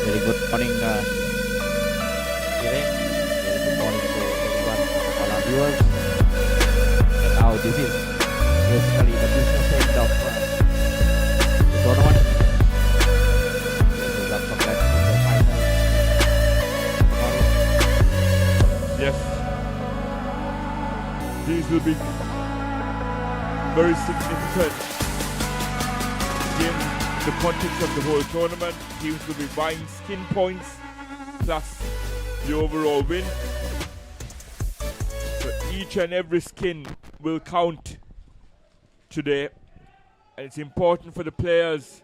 Very good morning, Kiran. Very good morning to everyone, all our viewers. And now this is basically the business end of the tournament. This is up compared to the final tomorrow. Yes. These will be very significant games in the context of the whole tournament. Teams will be buying skin points plus the overall win. So each and every skin will count today. And it's important for the players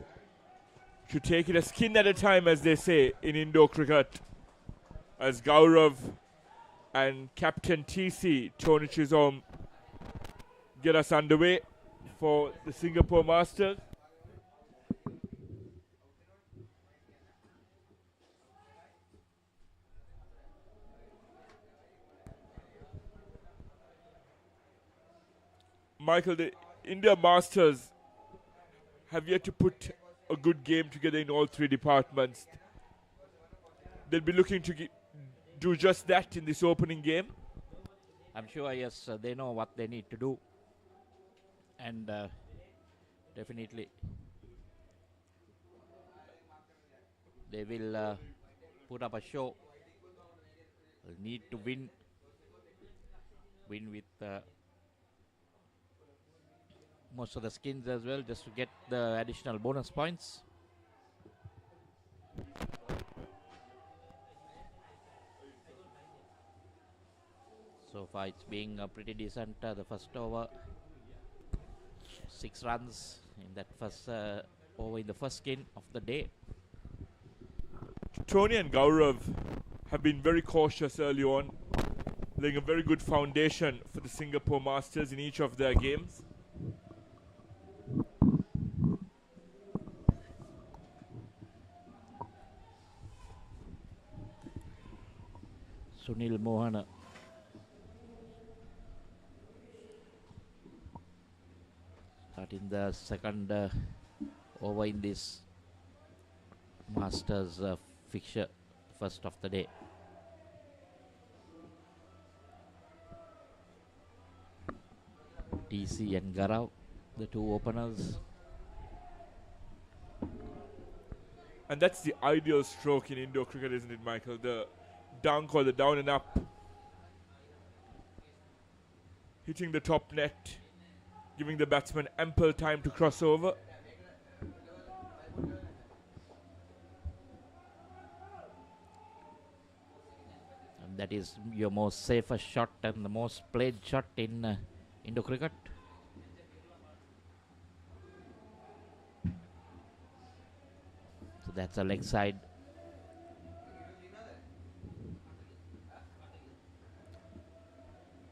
to take it a skin at a time, as they say in indoor cricket. As Gaurav and Captain TC, Tony Chisholm, get us underway for the Singapore Masters. Michael, the India Masters have yet to put a good game together in all three departments. They'll be looking to do just that in this opening game. I'm sure, yes, they know what they need to do. And definitely they will put up a show. They'll need to win with most of the skins as well, just to get the additional bonus points. So far it's being pretty decent. The first over, 6 runs in that first over in the first skin of the day. Tony and Gaurav have been very cautious early on, laying a very good foundation for the Singapore Masters in each of their games. Sunil Mohana. Starting the second over in this Masters fixture, first of the day. DC and Garau, the two openers. And that's the ideal stroke in indoor cricket, isn't it, Michael? The dunk or the down and up. Hitting the top net, giving the batsman ample time to cross over. And that is your most safest shot and the most played shot in indoor cricket. So that's a leg side.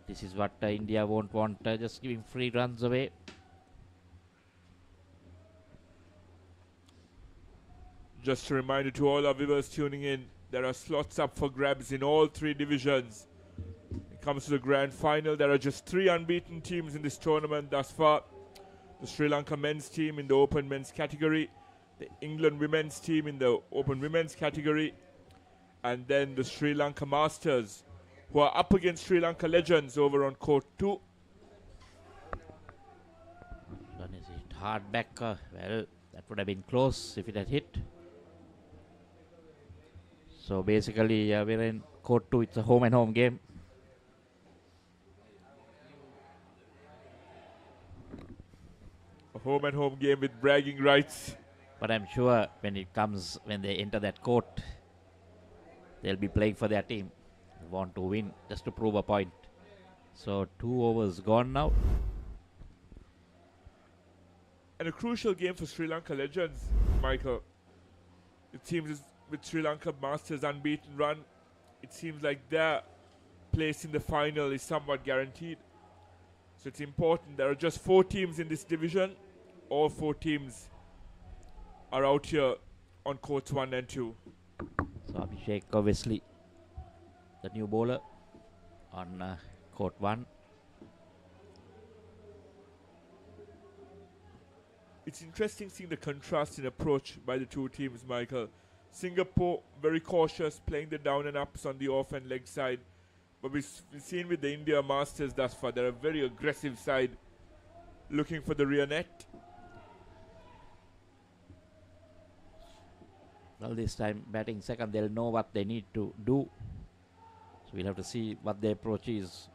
This is what India won't want, just giving free runs away. Just a reminder to all our viewers tuning in, there are slots up for grabs in all three divisions. It comes to the grand final. There are just 3 unbeaten teams in this tournament thus far. The Sri Lanka men's team in the open men's category, the England women's team in the open women's category, and then the Sri Lanka Masters, who are up against Sri Lanka legends over on court 2. One is hit hard back. Well, that would have been close if it had hit. So basically, we're in court 2. It's a home and home game. A home and home game with bragging rights. But I'm sure when they enter that court, they'll be playing for their team. They want to win just to prove a point. So 2 overs gone now. And a crucial game for Sri Lanka legends, Michael. It seems with Sri Lanka Masters unbeaten run, it seems like their place in the final is somewhat guaranteed. So it's important. There are just 4 teams in this division. All 4 teams are out here on courts 1 and 2. So Abhishek, obviously, the new bowler on court 1. It's interesting seeing the contrast in approach by the two teams, Michael. Singapore very cautious, playing the down and ups on the off and leg side. But we've seen with the India Masters thus far, they're a very aggressive side, looking for the rear net. Well, this time batting second, they'll know what they need to do. So we'll have to see what their approach is.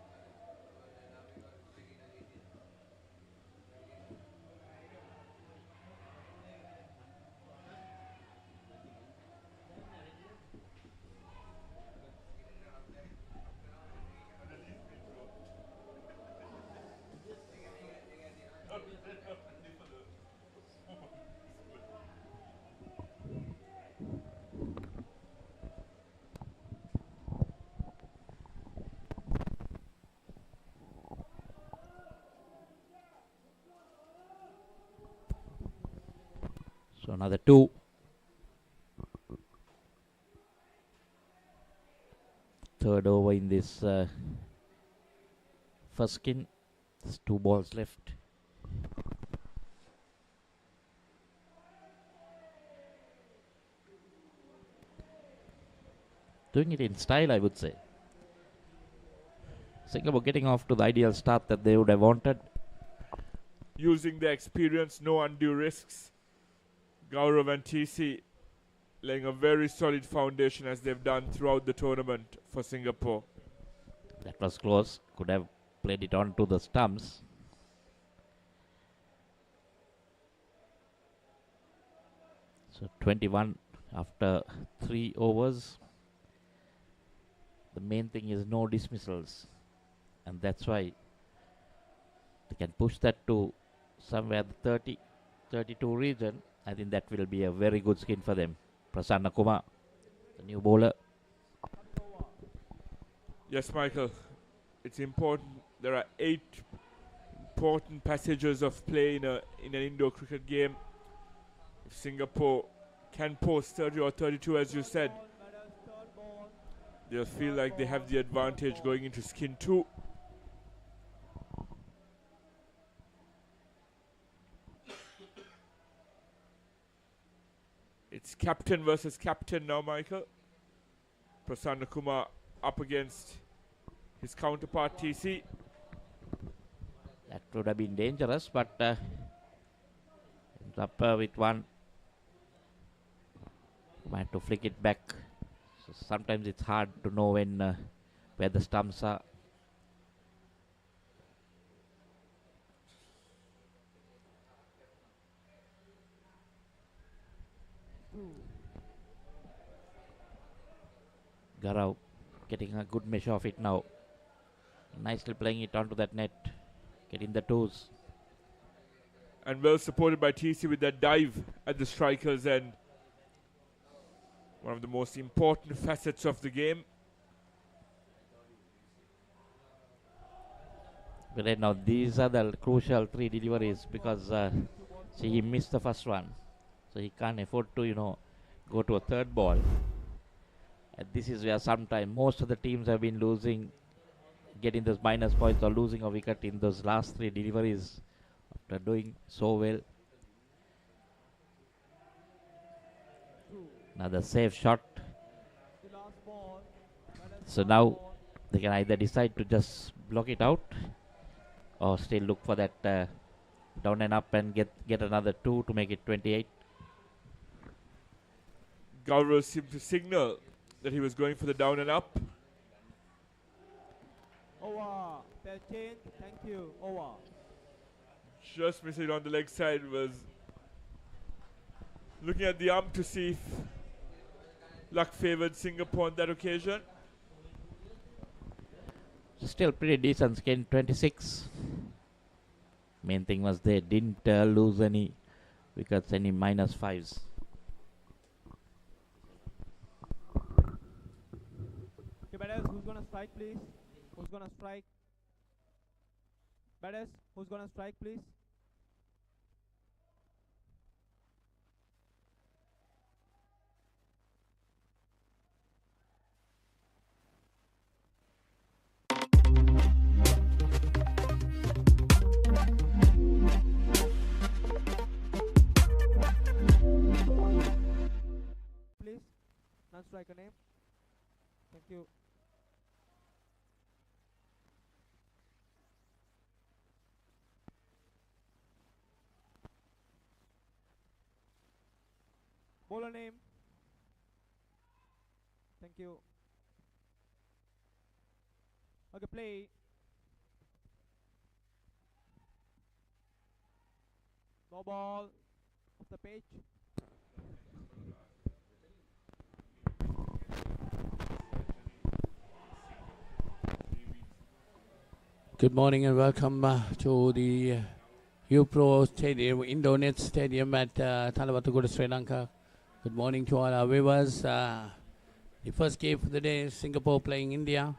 So another 2. Third over in this first skin. There's 2 balls left. Doing it in style, I would say. Singapore getting off to the ideal start that they would have wanted. Using their experience, no undue risks. Gaurav and TC laying a very solid foundation as they've done throughout the tournament for Singapore. That was close. Could have played it on to the stumps. So 21 after 3 overs. The main thing is no dismissals. And that's why they can push that to somewhere the 30, 32 region. I think that will be a very good skin for them. Prasanna Kumar, the new bowler. Yes, Michael. It's important. There are 8 important passages of play in an indoor cricket game. If Singapore can post 30 or 32, as you said, they'll feel like they have the advantage going into skin 2. It's captain versus captain now, Michael. Prasanna Kumar up against his counterpart TC. That would have been dangerous, but ends up with 1. Might to flick it back. So sometimes it's hard to know when where the stumps are. Garau getting a good measure of it now. Nicely playing it onto that net. Getting the 2s. And well supported by TC with that dive at the striker's end. One of the most important facets of the game. But right now these are the crucial 3 deliveries because see, he missed the first one. So he can't afford to, go to a third ball. And this is where sometimes most of the teams have been losing, getting those minus points or losing a wicket in those last 3 deliveries after doing so well. Another safe shot. So now they can either decide to just block it out or still look for that down and up and get another 2 to make it 28. Gaurav seemed to signal that he was going for the down and up. Over. Fair change. Thank you. Over. Just missing it on the leg side. Was looking at the arm to see if luck favored Singapore on that occasion. Still pretty decent skin, 26. Main thing was they didn't lose any wickets, any minus 5s. Okay, batters, who's gonna strike, please? Who's gonna strike? Batters, who's gonna strike, please? Please. Non-striker name. Thank you. Bowler name. Thank you. Okay, play. No ball. Off the pitch. Good morning and welcome to the UPro Stadium, Indonet Stadium at Talawattugoda, Sri Lanka. Good morning to all our viewers. The first game for the day is Singapore playing India.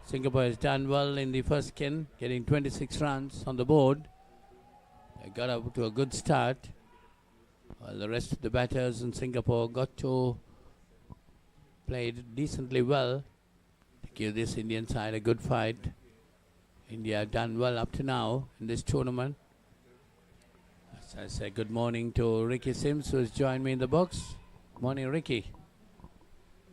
Singapore has done well in the first skin, getting 26 runs on the board. They got up to a good start. While the rest of the batters in Singapore got to play decently well to give this Indian side a good fight. India have done well up to now in this tournament. As I say good morning to Ricky Sims, who has joined me in the box. Morning, Ricky.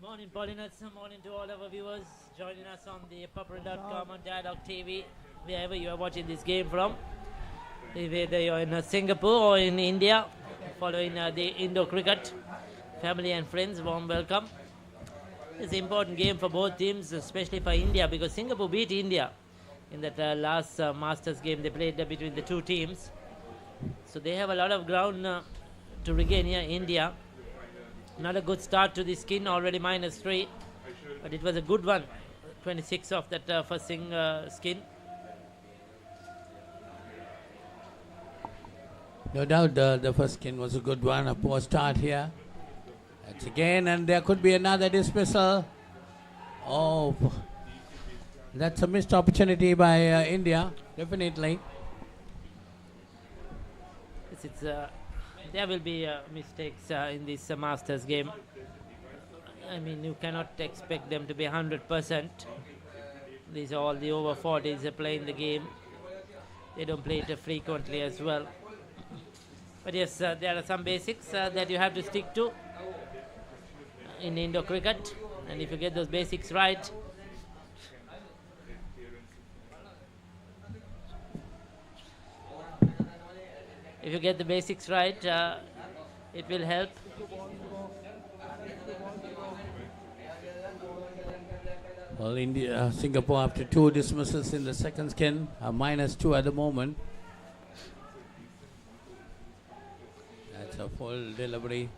Morning, Paulinus. Morning to all our viewers joining us on the Papare.com on Dialog TV, wherever you are watching this game from. Whether you're in Singapore or in India, following the Indo cricket, family and friends, warm welcome. It's an important game for both teams, especially for India, because Singapore beat India in that last Masters game they played between the two teams. So they have a lot of ground to regain here. India, not a good start to the skin, already -3, but it was a good one, 26 of that first skin. No doubt the first skin was a good one, a poor start here. That's again, and there could be another dismissal. Oh, that's a missed opportunity by India, definitely. There will be mistakes in this Masters game. I mean, you cannot expect them to be 100%. These are all the over 40s playing the game. They don't play it frequently as well. But yes, there are some basics that you have to stick to in Indo cricket. And if you get those basics right, it will help. Well, Singapore after 2 dismissals in the second skin, -2 at the moment. That's a full delivery.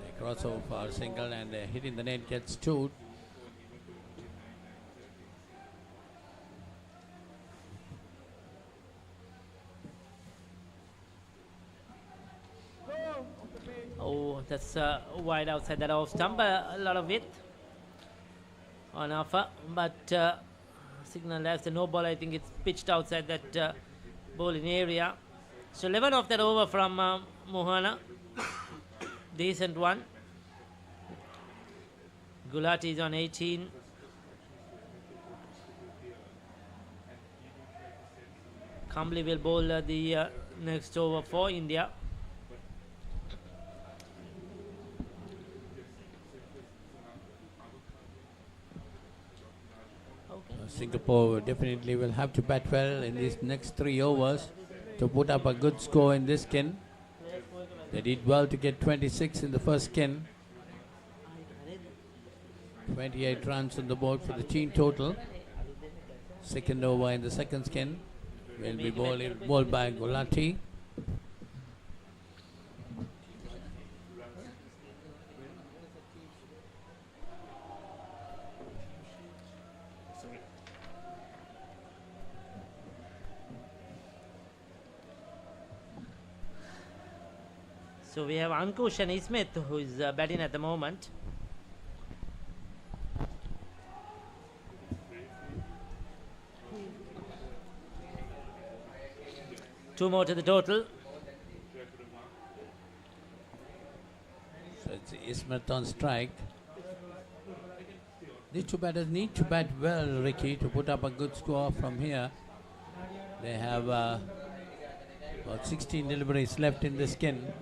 They cross over for a single and hitting the net gets 2. Oh, that's wide outside that off stump, a lot of width on offer, but signal as the no ball. I think it's pitched outside that bowling area. So 11 off that over from Mohana, decent one. Gulati is on 18. Kambli will bowl the next over for India. Singapore definitely will have to bat well in these next 3 overs to put up a good score in this skin. They did well to get 26 in the first skin. 28 runs on the board for the team total. Second over in the second skin will be bowled by Gulati. So we have Ankush and Ismith who is batting at the moment. Two more to the total. So it's Ismith on strike. These two batters need to bat well, Ricky, to put up a good score from here. They have about 16 deliveries left in the skin.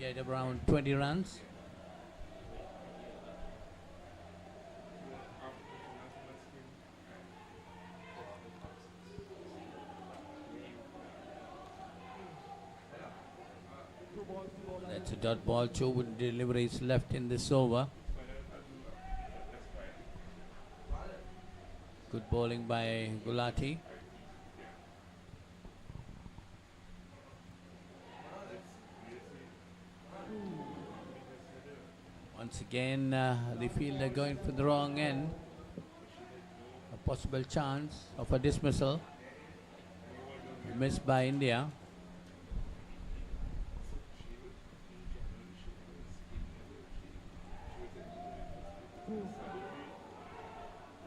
get around 20 runs. That's a dot ball. 2 deliveries left in this over. Good bowling by Gulati. Once again, the fielder going for the wrong end. A possible chance of a dismissal. Missed by India.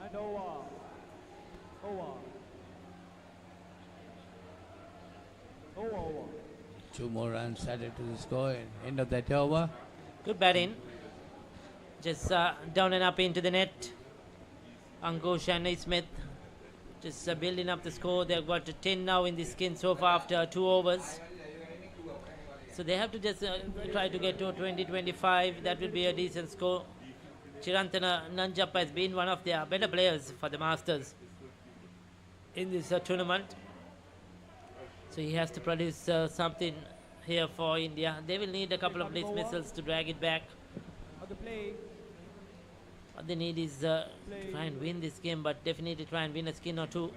And over. 2 more runs added to the score. End of that over. Good batting. Just down and up into the net. Ankush and Smith just building up the score. They've got 10 now in this skin so far after 2 overs. So they have to just try to get to 20-25. That will be a decent score. Chirantana Nanjappa has been one of their better players for the Masters in this tournament. So he has to produce something here for India. They will need a couple of dismissals to drag it back. On the play. What they need is to try and win this game, but definitely try and win a skin or 2.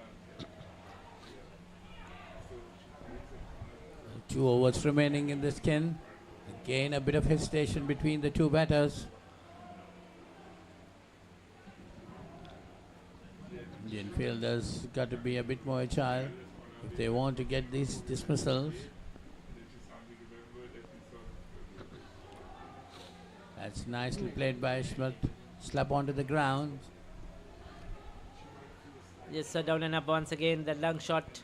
2 overs remaining in the skin. Again, a bit of hesitation between the 2 batters. Indian fielders got to be a bit more agile if they want to get these dismissals. That's nicely played by Smith. Slap onto the ground. Yes, down and up once again. The long shot.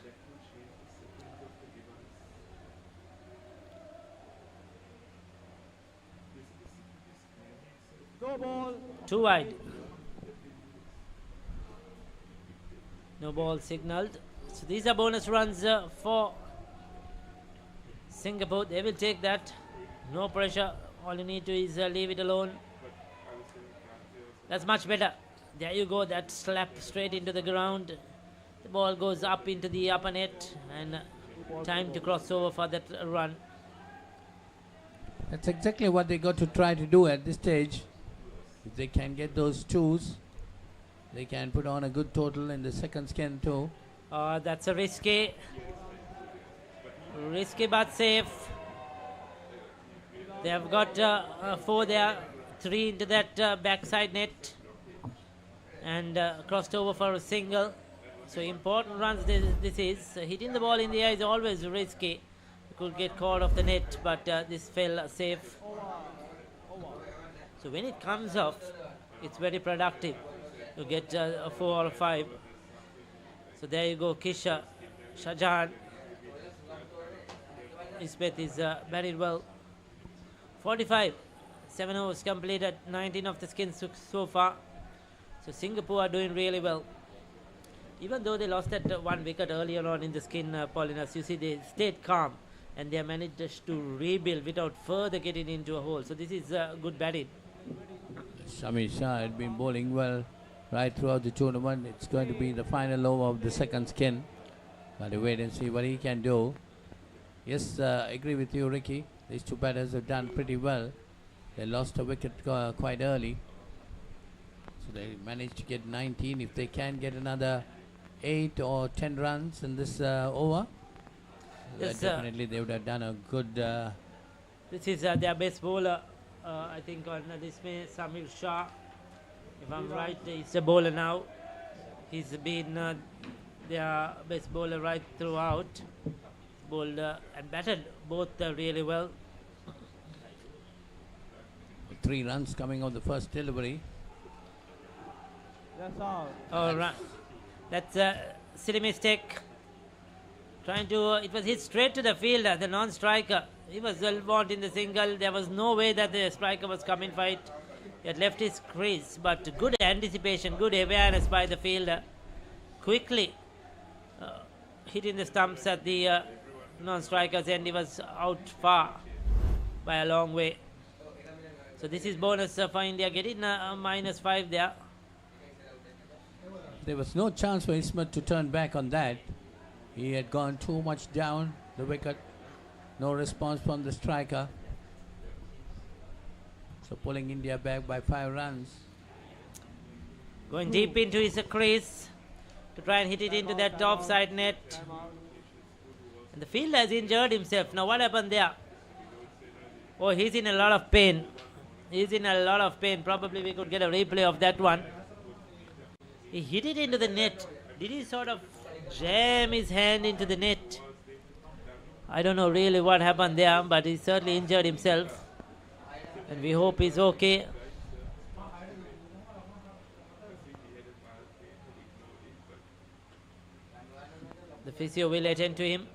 No ball. 2 wide. No ball signaled. So these are bonus runs for Singapore. They will take that. No pressure. All you need to is leave it alone. That's much better. There you go. That slap straight into the ground. The ball goes up into the upper net and time to cross over for that run. That's exactly what they got to try to do at this stage. If they can get those 2s, they can put on a good total in the second skin too. That's a risky but safe. They have got 4 there, 3 into that backside net and crossed over for a single. So important runs this is. Hitting the ball in the air is always risky. You could get caught off the net, but this fell safe. So when it comes off, it's very productive. You get a 4 or a 5. So there you go, Kisha, Shahjahan. Isbeth is batted well. 45, 7 overs completed, 19 of the skins so far. So Singapore are doing really well. Even though they lost that 1 wicket earlier on in the skin, Paulinus, you see they stayed calm and they managed to rebuild without further getting into a hole. So this is good batting. Shami Shah had been bowling well right throughout the tournament. It's going to be the final over of the second skin. Got to wait and see what he can do. Yes, I agree with you, Ricky. These 2 batters have done pretty well. They lost a wicket quite early. So they managed to get 19. If they can get another 8 or 10 runs in this over, Yes, definitely they would have done a good... This is their best bowler. I think on this may Samir Shah. If I'm right, he's a bowler now. He's been their best bowler right throughout. Bowled and batted both really well. 3 runs coming on the first delivery. That's out. All right. That's a silly mistake. Trying to, it was hit straight to the fielder, the non-striker. He was well want in the single. There was no way that the striker was coming for it. He had left his crease, but good anticipation, good awareness by the fielder. Quickly hitting the stumps at the non-striker's end. He was out far. by a long way. So this is bonus for India, getting -5 there. There was no chance for Ismail to turn back on that. He had gone too much down the wicket. No response from the striker. So pulling India back by 5 runs. Going deep into his crease to try and hit it into that top side net. And the fielder has injured himself. Now what happened there? Oh, he's in a lot of pain. He's in a lot of pain. Probably we could get a replay of that one. He hit it into the net. Did he sort of jam his hand into the net? I don't know really what happened there, but he certainly injured himself. And we hope he's okay. The physio will attend to him.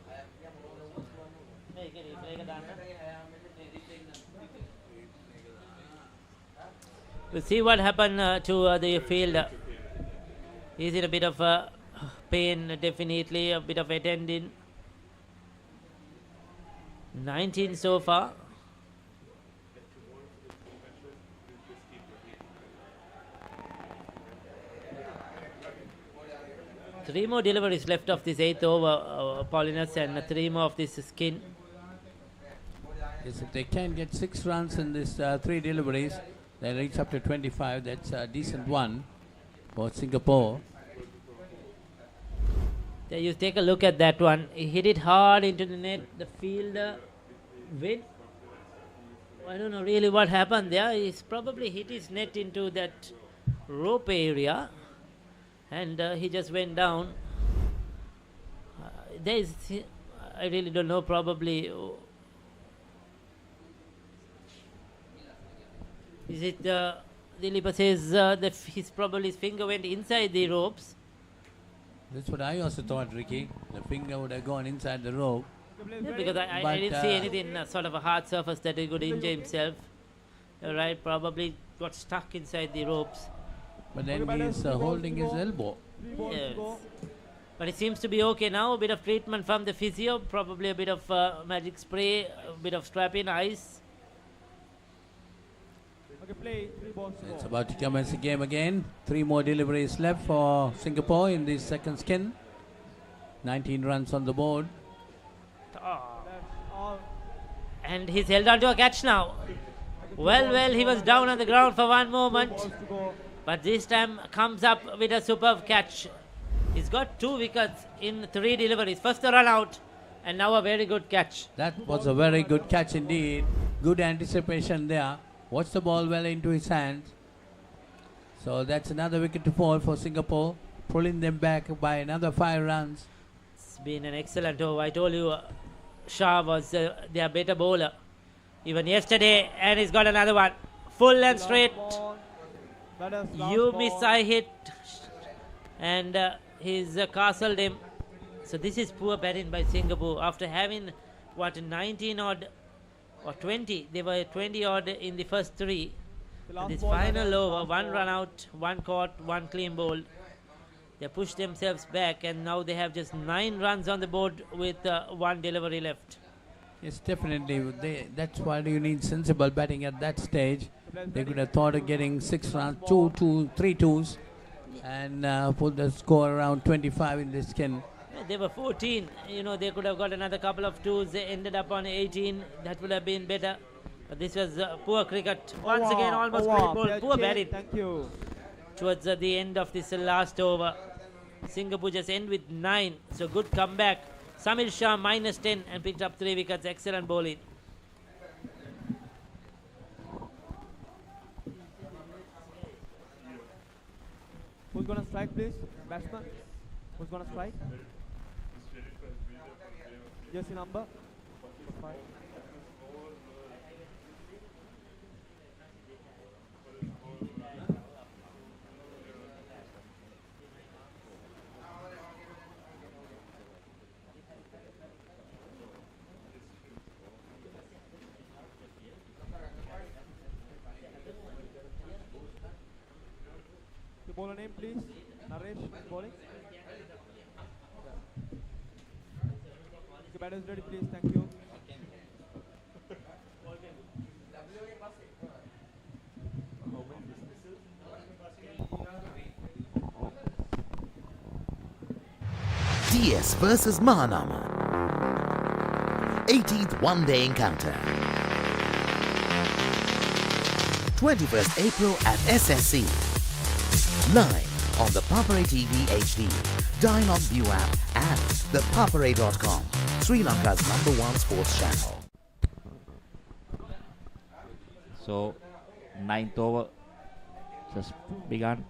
We'll see what happened to the fielder. He's in a bit of pain, definitely, a bit of attending. 19 so far. Three more deliveries left of this 8th over, Paulinus, and 3 more of this skin. Yes, if they can get 6 runs in this 3 deliveries, they reach up to 25. That's a decent one for Singapore. There you take a look at that one. He hit it hard into the net. The fielder went. I don't know really what happened there. He's probably hit his net into that rope area. And he just went down. I really don't know, probably. Is it, Dilip says his finger went inside the ropes. That's what I also thought, Ricky. The finger would have gone inside the rope. Yeah, because I didn't see anything, sort of a hard surface that he could injure himself. Right, probably got stuck inside the ropes. But then he's holding his elbow. Yes. But it seems to be okay now. A bit of treatment from the physio, probably a bit of magic spray, a bit of strap-in ice. Okay, play 3 balls. It's about to commence the game again. 3 more deliveries left for Singapore in the second skin. 19 runs on the board. And he's held on to a catch now. Well, he was down on the ground for one moment. But this time comes up with a superb catch. He's got 2 wickets in 3 deliveries. First a run out, and now a very good catch. That was a very good catch indeed. Good anticipation there. Watched the ball well into his hands. So that's another wicket to fall for Singapore, pulling them back by another 5 runs. It's been an excellent over. I told you Shah was their better bowler even yesterday, and he's got another one. Full and straight. You miss, I hit. And he's castled him. So this is poor batting by Singapore. After having, 19 odd or 20. They were 20 odd in the first 3. This final over, 1 run out, 1 caught, 1 clean bowled. They pushed themselves back, and now they have just 9 runs on the board with 1 delivery left. Yes, definitely. That's why you need sensible batting at that stage. They could have thought of getting 6 runs, 3 twos, and put the score around 25 in this skin. They were 14. They could have got another couple of twos. They ended up on 18. That would have been better. But this was poor cricket. Once again, almost bowled. Poor batting. Thank you. Towards the end of this last over, Singapore just end with 9. So good comeback. Samir Shah -10 and picked up 3 wickets. Excellent bowling. Who's gonna strike, please? Batsman. Who's gonna strike? Jersey number 5. The bowler name, please. Naresh bowling. The batter is ready, please. Thank you. US versus Mahanama. 18th one-day encounter. 21st April at SSC. Live on the Papare TV HD, Dialog ViU App and ThePapare.com, Sri Lanka's #1 sports channel. So, 9th over just begun.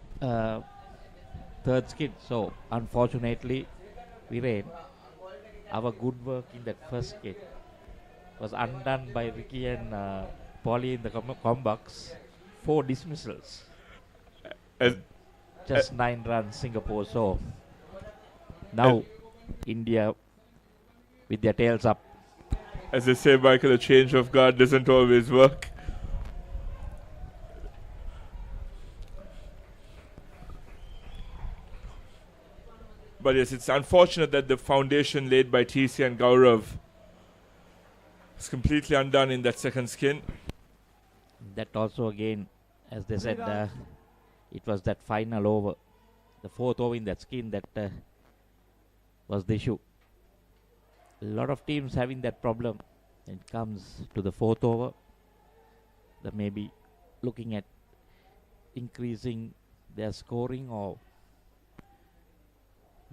Third skid. So, unfortunately, Viren, our good work in that first skid was undone by Ricky and Polly in the comebacks. 4 dismissals. Just 9 runs, Singapore. So, now India with their tails up. As they say, Michael, a change of guard doesn't always work. But yes, it's unfortunate that the foundation laid by TC and Gaurav is completely undone in that second skin. That also again, as they said, it was that final over, the 4th over in that skin that was the issue. A lot of teams having that problem when it comes to the 4th over. They may be looking at increasing their scoring, or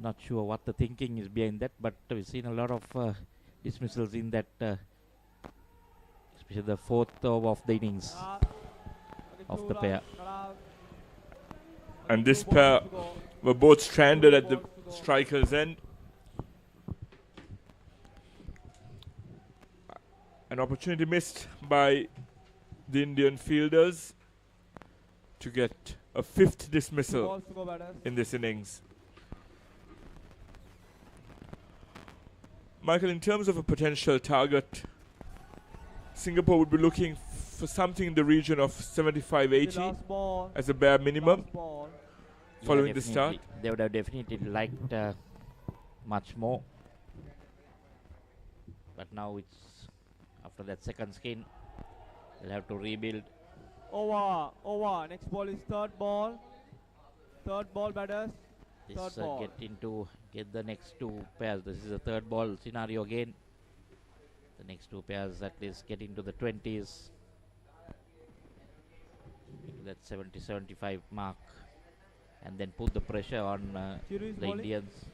not sure what the thinking is behind that, but we've seen a lot of dismissals in that, especially the 4th over of the innings of the pair. And this pair were both stranded at the striker's end. An opportunity missed by the Indian fielders to get a 5th dismissal in this innings. Michael, in terms of a potential target, Singapore would be looking for something in the region of 75-80 as a bare minimum following the start. They would have definitely liked much more. But now it's after that second skin, they'll have to rebuild. Over. Next ball is third ball. Third ball, batters. This get the next 2 pairs. This is a third ball scenario again. The next 2 pairs at least get into the 20s. That 70-75 mark. And then put the pressure on the Indians.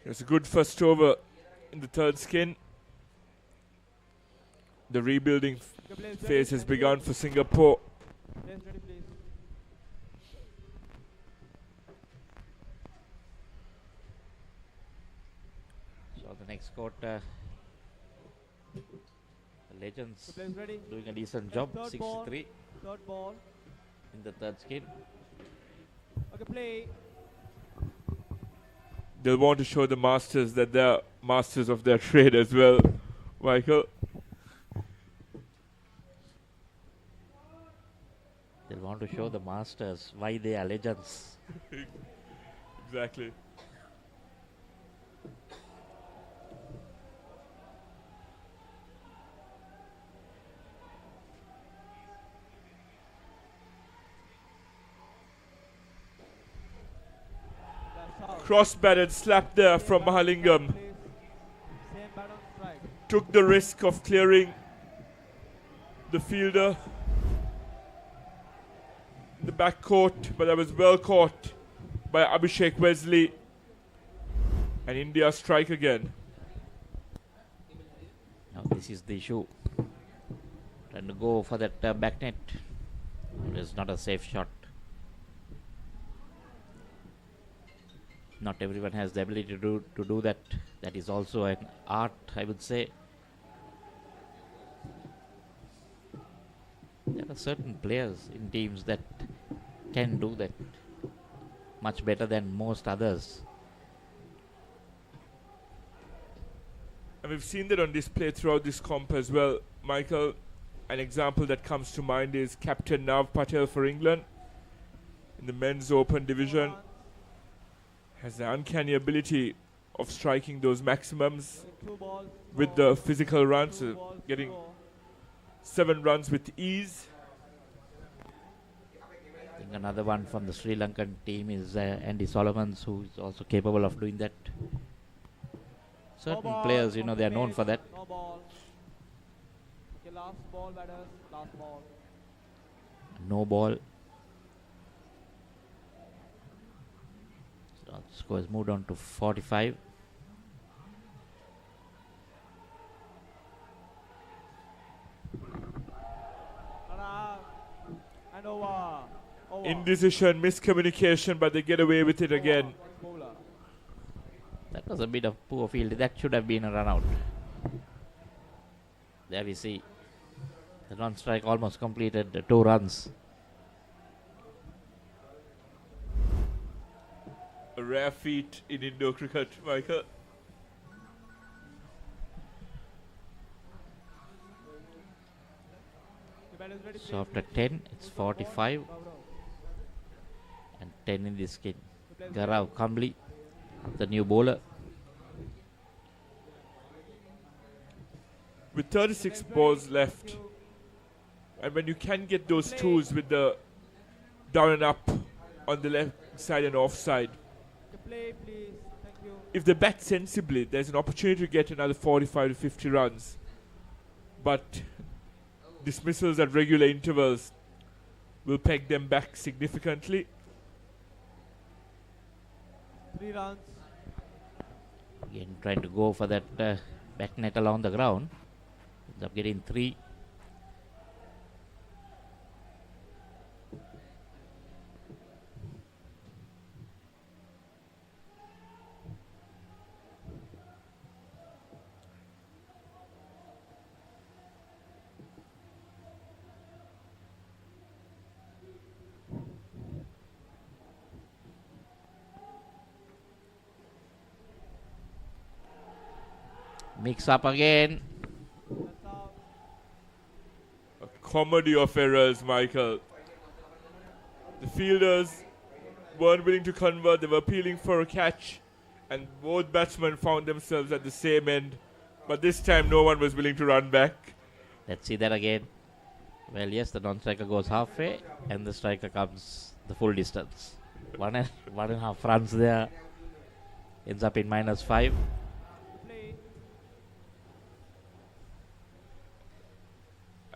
It's a good first over in the third skin. The rebuilding phase has begun for Singapore. So the next quarter, the Legends doing a decent job. 63 third ball in the third skin. Okay, play. They'll want to show the masters that they're masters of their trade as well, Michael. They'll want to show the masters why they are legends. Exactly. Cross-batted slap there from Mahalingam. Took the risk of clearing the fielder in the back court, but that was well caught by Abhishek Wesley. And India strike again. Now this is the issue. Trying to go for that back net. It is not a safe shot. Not everyone has the ability to do that. That is also an art, I would say. There are certain players in teams that can do that much better than most others. And we've seen that on display throughout this comp as well. Michael, an example that comes to mind is Captain Nav Patel for England in the men's open division. Has the uncanny ability of striking those maximums with the physical runs, getting 7 runs with ease. Another one from the Sri Lankan team is Andy Solomons, who is also capable of doing that. Certain ball players, from they are the known base, for that. No ball. Okay, last ball, batters. Last ball. No ball. So the score has moved on to 45. And over. Indecision, miscommunication, but they get away with it again. Next bowler. That was a bit of poor field. That should have been a run out. There we see the non-strike almost completed 2 runs. A rare feat in Indo cricket, Michael. The batters ready. So after 10, it's 45 and 10 in this game. Garau Kambli, the new bowler. With 36 balls left, and when you can get those twos with the down and up on the left side and offside, Play, please. Thank you. if they bat sensibly, there's an opportunity to get another 45 to 50 runs. But dismissals at regular intervals will peg them back significantly. 3 runs. Again, trying to go for that back net along the ground. Ends up getting 3. Mix up again. That's out. A comedy of errors, Michael. The fielders weren't willing to convert, they were appealing for a catch, and both batsmen found themselves at the same end. But this time, no one was willing to run back. Let's see that again. Well, yes, the non-striker goes halfway, and the striker comes the full distance. 1.5 runs there. Ends up in -5. Play.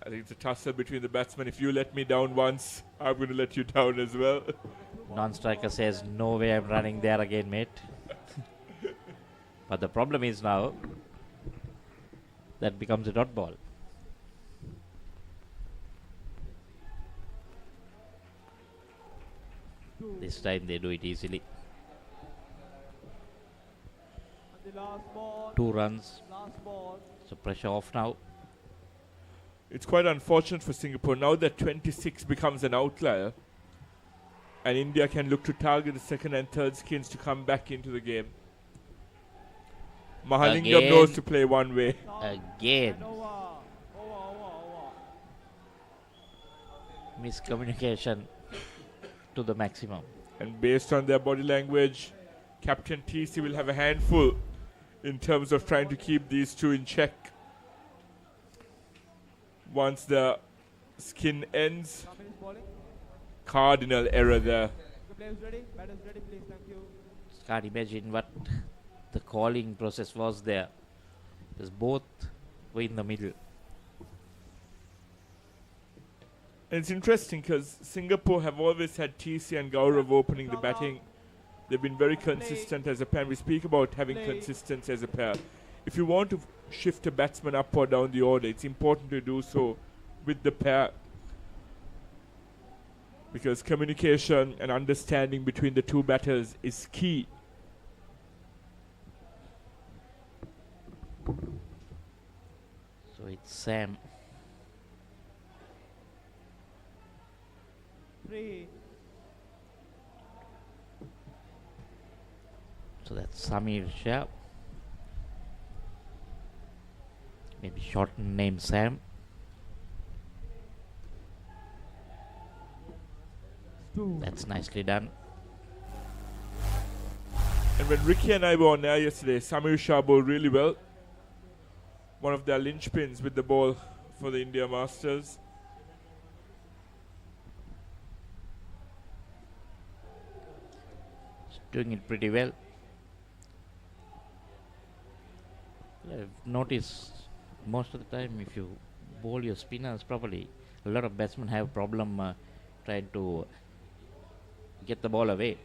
I think it's a tussle between the batsmen. If you let me down once, I'm going to let you down as well. Non-striker says, no way I'm running there again, mate. But the problem is now, that becomes a dot ball. This time they do it easily. And the last ball. 2 runs. Last ball. So pressure off now. It's quite unfortunate for Singapore now that 26 becomes an outlier, and India can look to target the second and third skins to come back into the game. Mahalingam Again. knows to play one way. Again. And over. Over. Miscommunication to the maximum. And based on their body language, Captain TC will have a handful in terms of trying to keep these two in check. Once the skin ends, Company is bowling. cardinal error there. The players ready. Batters ready, please. Thank you. Can't imagine what the calling process was there. Because both were in the middle. And it's interesting because Singapore have always had TC and Gaurav opening the batting. They've been very consistent as a pair. We speak about having consistency as a pair. If you want to shift a batsman up or down the order, it's important to do so with the pair, because communication and understanding between the two batters is key. So it's Sam. 3. So that's Samir Shah. Maybe shortened name Sam. 2. That's nicely done. And when Ricky and I were on air yesterday, Samir Shah bowled really well. One of their linchpins with the ball for the India Masters. doing it pretty well. I've noticed most of the time if you bowl your spinners properly, a lot of batsmen have problem trying to get the ball away.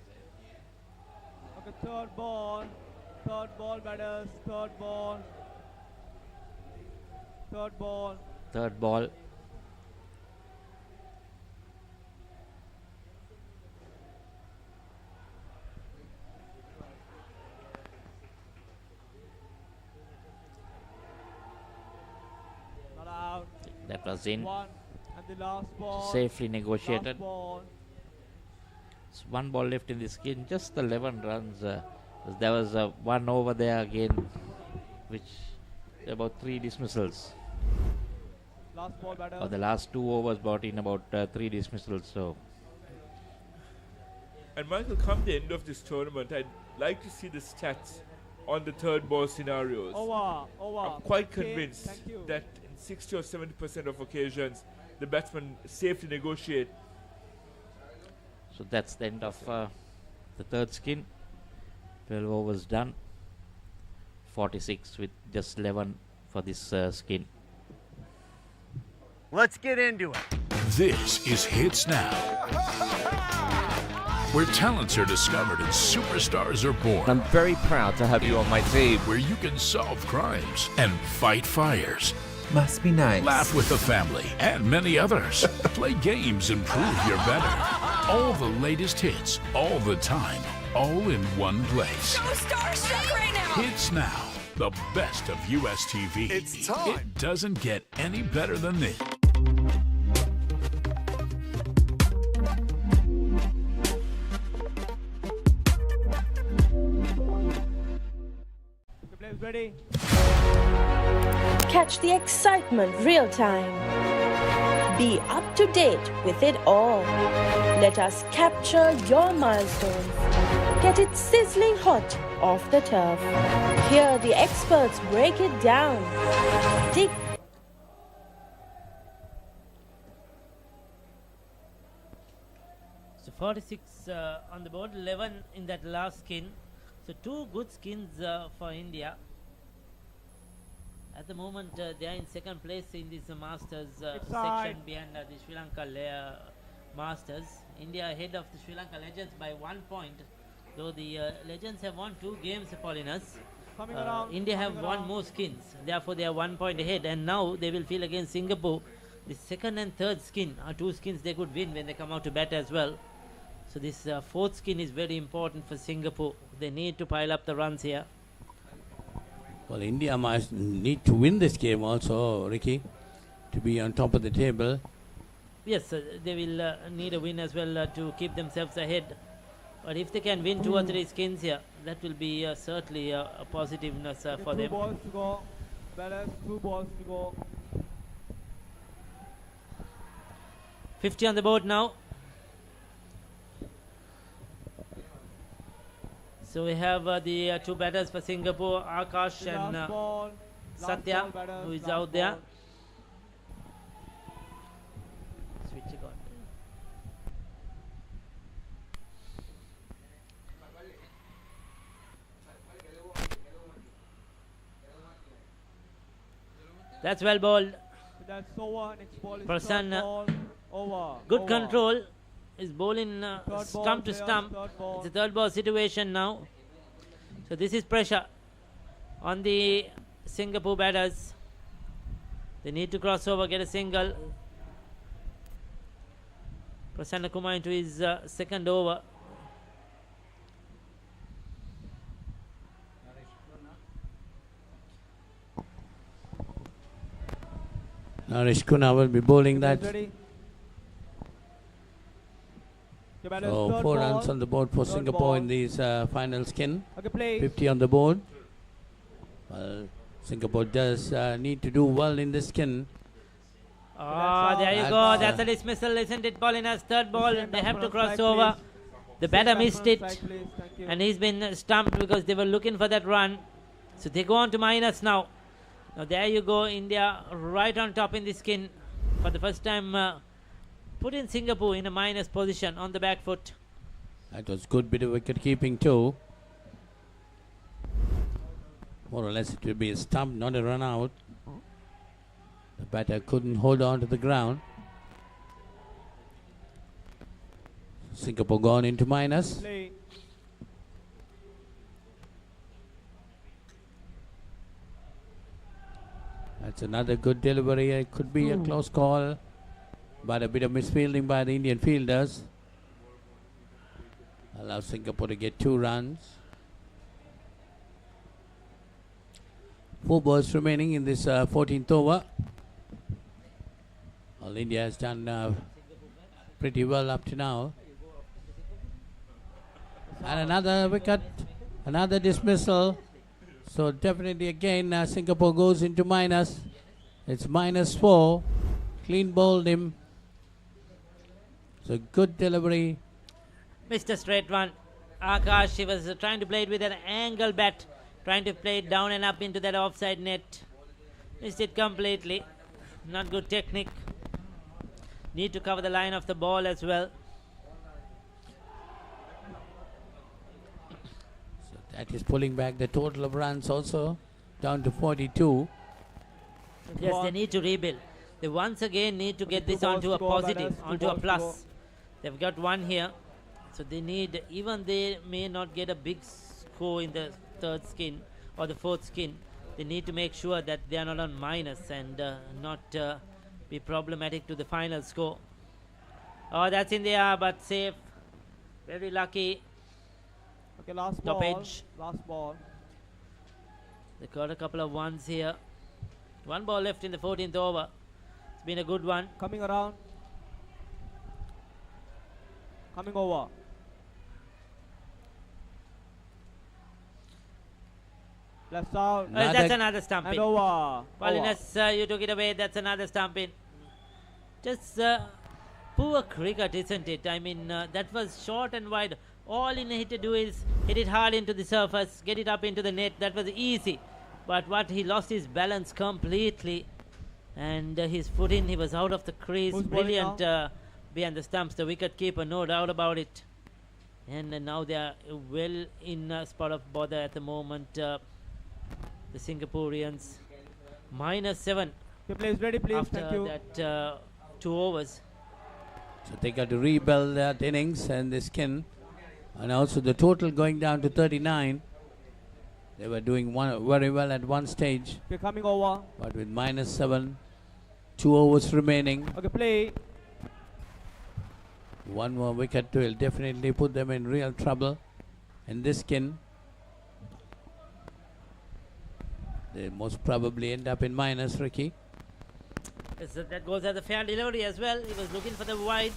Okay, third ball batters, third ball. Third ball. Not out. That was in. One. And the last ball. Safely negotiated. Last ball. It's one ball left in the skin, just 11 runs. There was one over there again, which about 3 dismissals. Last ball batter. Or the last 2 overs brought in about 3 dismissals. So, And Michael, come the end of this tournament, I'd like to see the stats on the third ball scenarios. Over. I'm quite Okay, convinced thank you. that in 60 or 70% of occasions, the batsmen safely negotiate. so that's the end of the third skin. 12 overs done. 46 with just 11 for this skin. Let's get into it. This is Hits Now, where talents are discovered and superstars are born, I'm very proud to have you on my team. where you can solve crimes and fight fires, Must be nice. laugh with the family, and many others. Play games and prove you're better. All the latest hits, all the time, all in one place. So starstruck right now. Hits Now, the best of US TV. It's time. It doesn't get any better than this. Okay, players ready. Catch the excitement real time. Be up to date with it all. Let us capture your milestones. Get it sizzling hot off the turf. Hear the experts break it down. Dig So 46 on the board, 11 in that last skin. So 2 good skins for India. At the moment, they are in second place in this Masters section behind the Sri Lanka Masters. India ahead of the Sri Lanka Legends by 1 point. Though the Legends have won 2 games, Paulinus. Coming around. India have coming won around. more skins. Therefore, they are 1 point ahead. And now they will feel against Singapore. The second and third skin are 2 skins they could win when they come out to bat as well. So this fourth skin is very important for Singapore. They need to pile up the runs here. Well, India must need to win this game also, Ricky, to be on top of the table. Yes, they will need a win as well to keep themselves ahead. But if they can win 2 or 3 skins here, that will be certainly a positiveness Okay, for 2 them. balls to go. Batters, 2 balls to go. 50 on the board now. So we have the 2 batters for Singapore, Akash The and last ball. Last Satya, ball, batters, who is last out there. ball. Switch it on. That's well bowled. So that's over. Next ball is Prasanna. third ball. Over. Good over. control. Is bowling Third ball, stump to players, stump. third ball. It's a third ball situation now. So this is pressure on the Singapore batters. They need to cross over, get a single. Prasanna Kumar into his second over. Naresh Kuna will be bowling Players that. ready. Okay, batters, So third 4 ball. runs on the board for Third Singapore ball. in this final skin. Okay, play. 50 on the board. Well, Singapore does need to do well in this skin. Ah, there you That's go. all. That's a dismissal, isn't it, Paulina's third ball. Same They have to batsman on cross strike, over. please. The Same batter batsman missed on it. strike, please. Thank you. And he's been stumped because they were looking for that run. So they go on to minus now. Now there you go, India right on top in the skin. For the first time, put in Singapore in a minus position on the back foot. That was good bit of wicket keeping too. More or less it will be a stump, not a run out. The batter couldn't hold on to the ground. Singapore gone into minus. Play. That's another good delivery. It could be a close call, but a bit of misfielding by the Indian fielders. Allow Singapore to get 2 runs. 4 balls remaining in this 14th over. All India has done pretty well up to now. And another wicket, another dismissal. So definitely again Singapore goes into minus. It's -4. Clean bowled him. So good delivery. Missed a straight one. Akash, he was trying to play it with an angle bat, trying to play it down and up into that offside net. Missed it completely. Not good technique. Need to cover the line of the ball as well. So that is pulling back the total of runs also down to 42. Yes, they need to rebuild. They once again need to get this onto a positive, onto a plus. They've got 1 here. So they need, even they may not get a big score in the 3rd skin or the 4th skin, they need to make sure that they are not on minus and not be problematic to the final score. Oh, that's in the air, but safe. Very lucky. Okay, last Stoppage. ball. Last ball. They got a couple of ones here. 1 ball left in the 14th over. It's been a good one. Coming around. Coming over. Left out. That's another stump And in. over. Paulinus, you took it away. That's another stump in. Just poor cricket, isn't it? I mean, that was short and wide. All he needed to do is hit it hard into the surface, get it up into the net. That was easy. But what he lost his balance completely. And his foot in, he was out of the crease. Who's bowling Brilliant behind the stumps. The wicket keeper, no doubt about it. And now they are well in a spot of bother at the moment. The Singaporeans. -7 Okay, please ready, please. after Thank you. that 2 overs. So they got to rebuild that innings and the skin. And also the total going down to 39. They were doing very well at one stage. Okay, coming over. But with -7, 2 overs remaining. Okay, play. 1 more wicket will definitely put them in real trouble. And this skin, they most probably end up in minus, Ricky. Yes, that goes as a fair delivery as well. He was looking for the wide.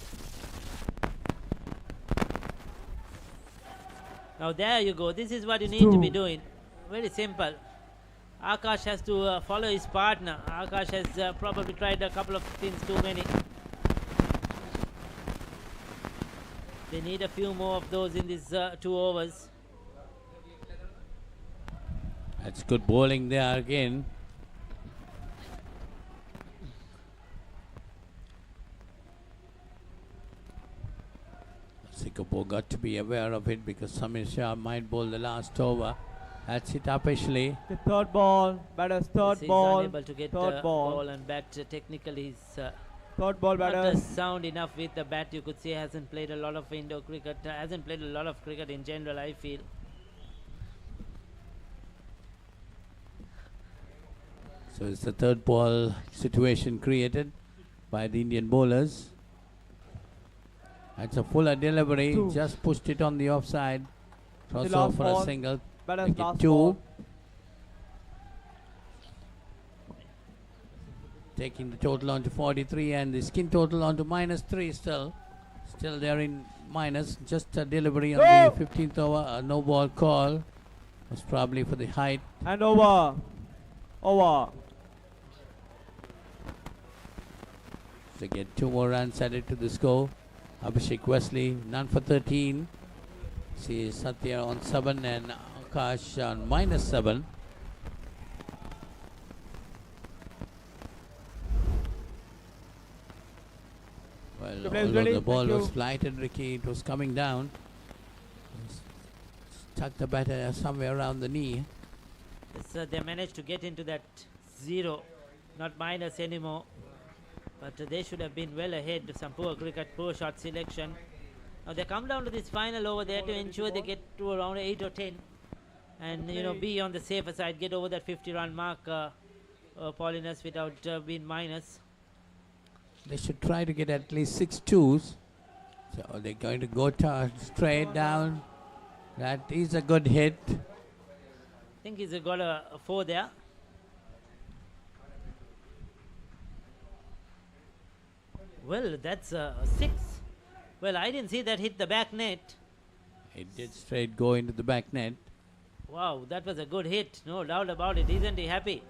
Now there you go. This is what you need to be doing. Very simple. Akash has to follow his partner. Akash has probably tried a couple of spins too many. They need a few more of those in these 2 overs. That's good bowling there again. Singapore got to be aware of it because Samir Shah might bowl the last over. That's it up actually. The 3rd ball. Batters, 3rd He's ball. unable to get 3rd ball. ball and bat. Technically, he's 3rd ball, not batters. sound enough with the bat. You could say hasn't played a lot of indoor cricket. Hasn't played a lot of cricket in general, I feel. So it's the 3rd ball situation created by the Indian bowlers. That's a fuller delivery. 2. Just pushed it on the offside. Cross The off last for ball. a single. Batters, Make it last 2. ball. Taking the total on to 43 and the skin total on to -3 still. Still they're in minus. Just a delivery on the 15th over. A no ball call. Was probably for the height. And over. Over. They get 2 more runs added to the score. Abhishek Wesley, none for 13. See Satya on 7 and Akash on -7. Well, The players although ready? the ball Thank was you. flighted, Ricky, it was coming down. tuck the batter somewhere around the knee. Yes, they managed to get into that 0, not minus anymore. But they should have been well ahead. Some poor cricket, poor shot selection. Now they come down to this final over there to ensure they get to around 8 or 10. And, be on the safer side, get over that 50-run mark, Paulinus, without being minus. They should try to get at least 6 twos. So they're going to go straight down. That is a good hit. I think he's got a 4 there. Well, that's a 6. Well, I didn't see that hit the back net. It did straight go into the back net. Wow, that was a good hit. No doubt about it. Isn't he happy?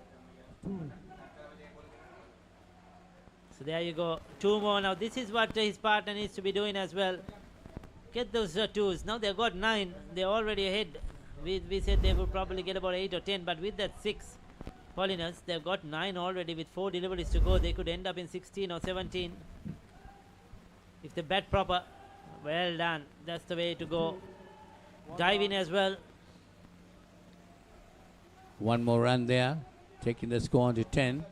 So there you go. 2 more. Now this is what his partner needs to be doing as well. Get those 2s. Now they've got 9. They're already ahead. We said they would probably get about 8 or 10. But with that 6, Paulinus, they've got 9 already with 4 deliveries to go. They could end up in 16 or 17. If they bat proper, well done. That's the way to go. Dive in as well. 1 more run there, taking the score on to 10.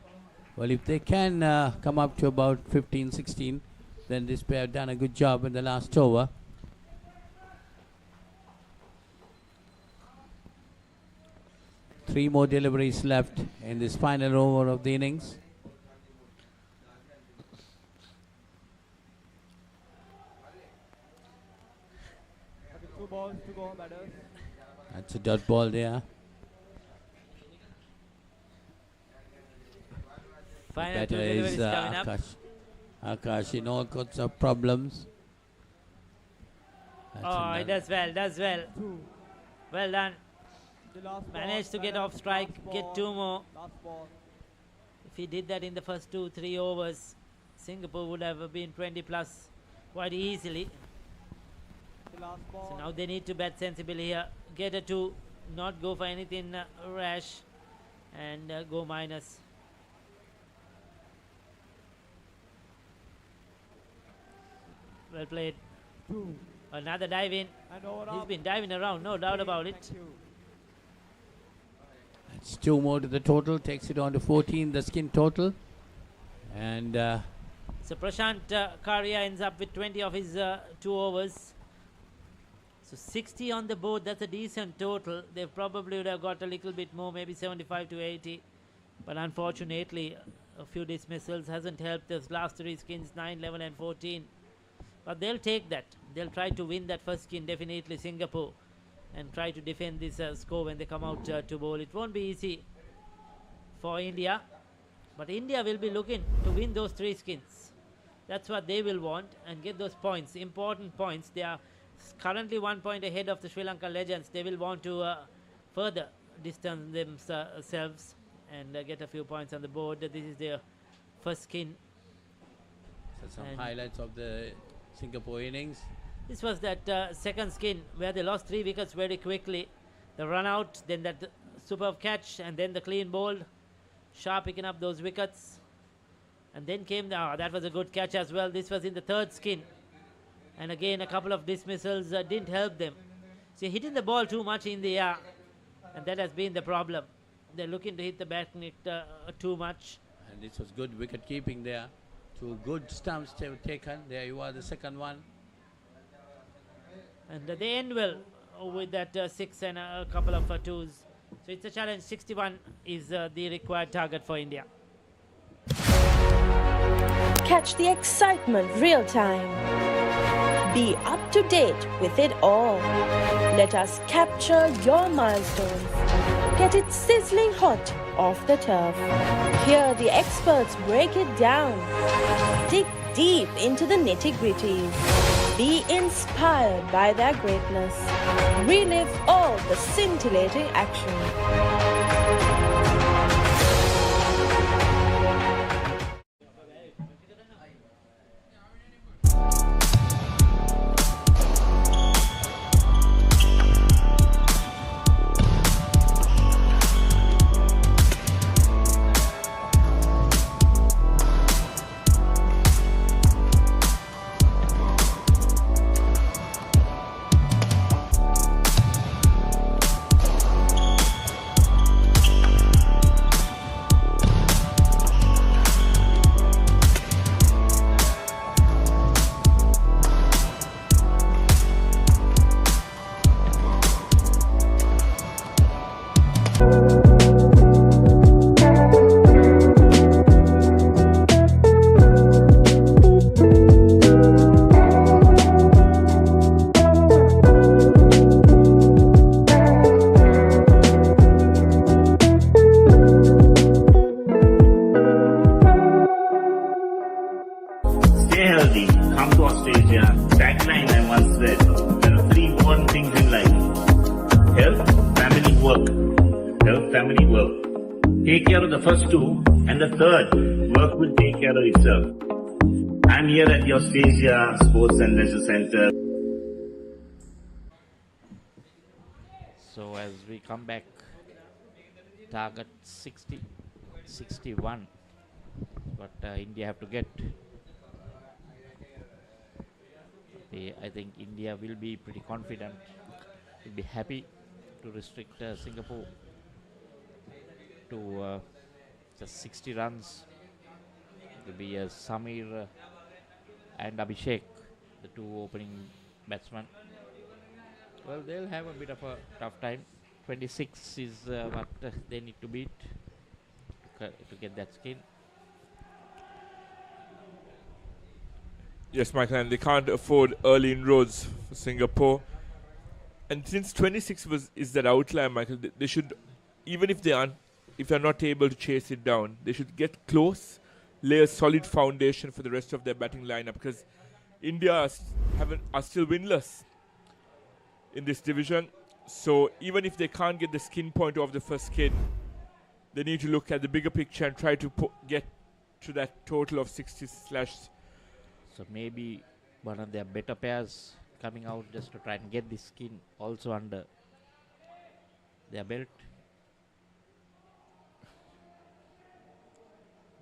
Well, if they can come up to about 15, 16, then this pair have done a good job in the last over. Three more deliveries left in this final over of the innings. Okay, 2 balls to go, batters. That's a dot ball there. Final 2 Batter deliveries is coming up. Akash in all sorts of problems. Oh, he does well, does well. 2. Well done. The last Managed ball, to get batter, off strike, last get ball, 2 more. Last ball. If he did that in the first 2-3 overs, Singapore would have been 20 plus quite easily. The last ball. So now they need to bat sensibly here. Get a 2, not go for anything rash, and go minus. Well played. 2. Another dive in. And over He's up. been diving around, no doubt about it. Thank you. That's 2 more to the total, takes it on to 14, the skin total. And So Prashant Karia ends up with 20 of his 2 overs. So 60 on the board, that's a decent total. They probably would have got a little bit more, maybe 75 to 80. But unfortunately, a few dismissals hasn't helped. Those last 3 skins, 9, 11 and 14. But they'll take that. They'll try to win that first skin, definitely Singapore, and try to defend this score when they come out to bowl. It won't be easy for India, but India will be looking to win those 3 skins. That's what they will want, and get those points, important points. They are currently 1 point ahead of the Sri Lanka Legends. They will want to further distance themselves and get a few points on the board. This is their first skin. so some And highlights of the Singapore innings. this was that second skin where they lost 3 wickets very quickly. The run out, then that superb catch, and then the clean bowl. Shah picking up those wickets. And then came that was a good catch as well. This was in the 3rd skin. And again, a couple of dismissals didn't help them. So hitting the ball too much in the air, and that has been the problem. They're looking to hit the bat net too much. And this was good wicket keeping there. 2 good stumps they were taken. There you are, the second one. And they end well with that 6 and a couple of 2s. So it's a challenge. 61 is the required target for India. Catch the excitement real time. Be up to date with it all. Let us capture your milestones. Get it sizzling hot off the turf. Hear the experts break it down. Dig deep into the nitty-gritties. Be inspired by their greatness. Relive all the scintillating action. take care of the first two, and the third work will take care of itself. I'm here at the Austrasia Sports and Leisure Center. So as we come back, target 60, 61. But India have to get. I think India will be pretty confident. Will be happy to restrict Singapore to just 60 runs. It will be Samir and Abhishek, the two opening batsmen. Well, they'll have a bit of a tough time. 26 is what they need to beat to get that skin. Yes, Michael, and they can't afford early inroads for Singapore. And since 26 is that outlier, Michael, they should, even if they're not able to chase it down, they should get close, lay a solid foundation for the rest of their batting lineup, because India are still winless in this division. So even if they can't get the skin point off the first skin, they need to look at the bigger picture and try to get to that total of 60 slash. So maybe one of their better pairs coming out just to try and get the skin also under their belt.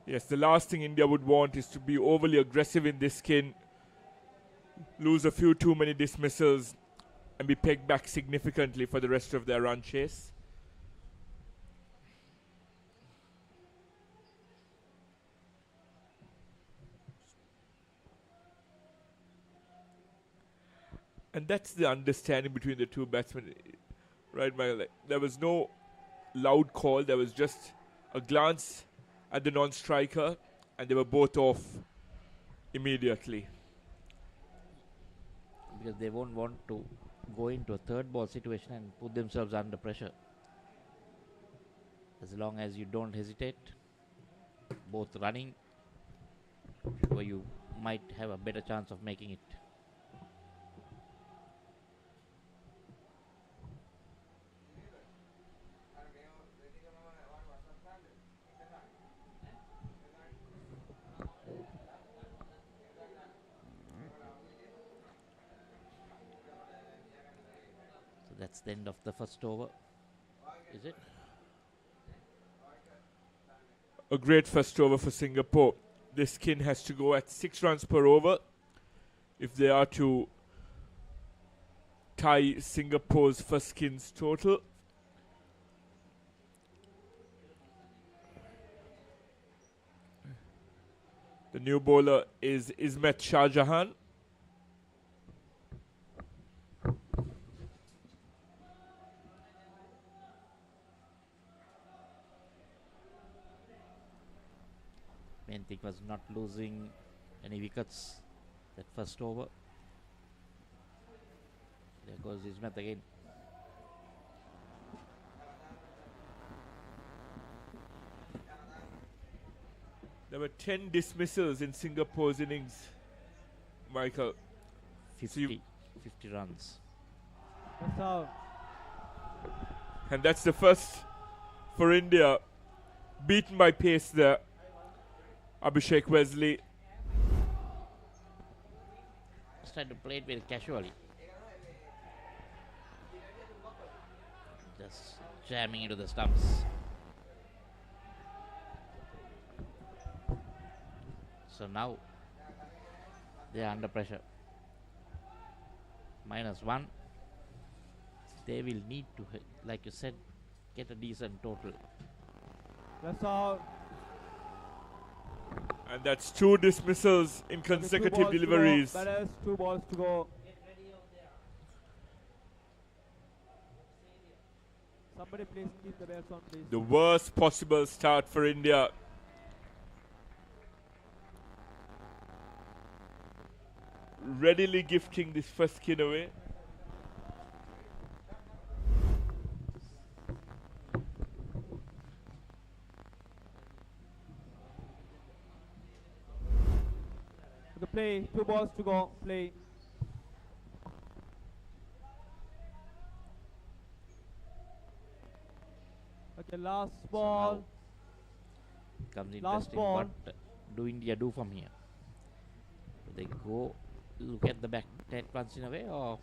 Yes, the last thing India would want is to be overly aggressive in this skin, lose a few too many dismissals, and be pegged back significantly for the rest of their run chase. And that's the understanding between the two batsmen, right, Michael? Like, there was no loud call. There was just a glance at the non-striker, and they were both off immediately. Because they won't want to go into a third ball situation and put themselves under pressure. As long as you don't hesitate, both running, where you might have a better chance of making it. That's the end of the first over, is it? A great first over for Singapore. This skin has to go at 6 runs per over if they are to tie Singapore's first skins total. The new bowler is Ismet Shah Jahan. Main thing was not losing any wickets that first over. There goes Ismet again. There were 10 dismissals in Singapore's innings, Michael. 50 runs. That's out. And that's the first for India. Beaten by pace there. Abhishek Wesley. Just tried to play it very casually. Just jamming into the stumps. So now they are under pressure. -1. They will need to, like you said, get a decent total. That's out. And that's 2 dismissals in consecutive deliveries. Batters, 2 balls to go. Somebody please keep the belts on, please. The worst possible start for India. Readily gifting this first skin away. The play, 2 balls to go, play. Okay, last ball. becomes Last interesting. ball. What do India do from here? Do they go look at the back net once in a way, or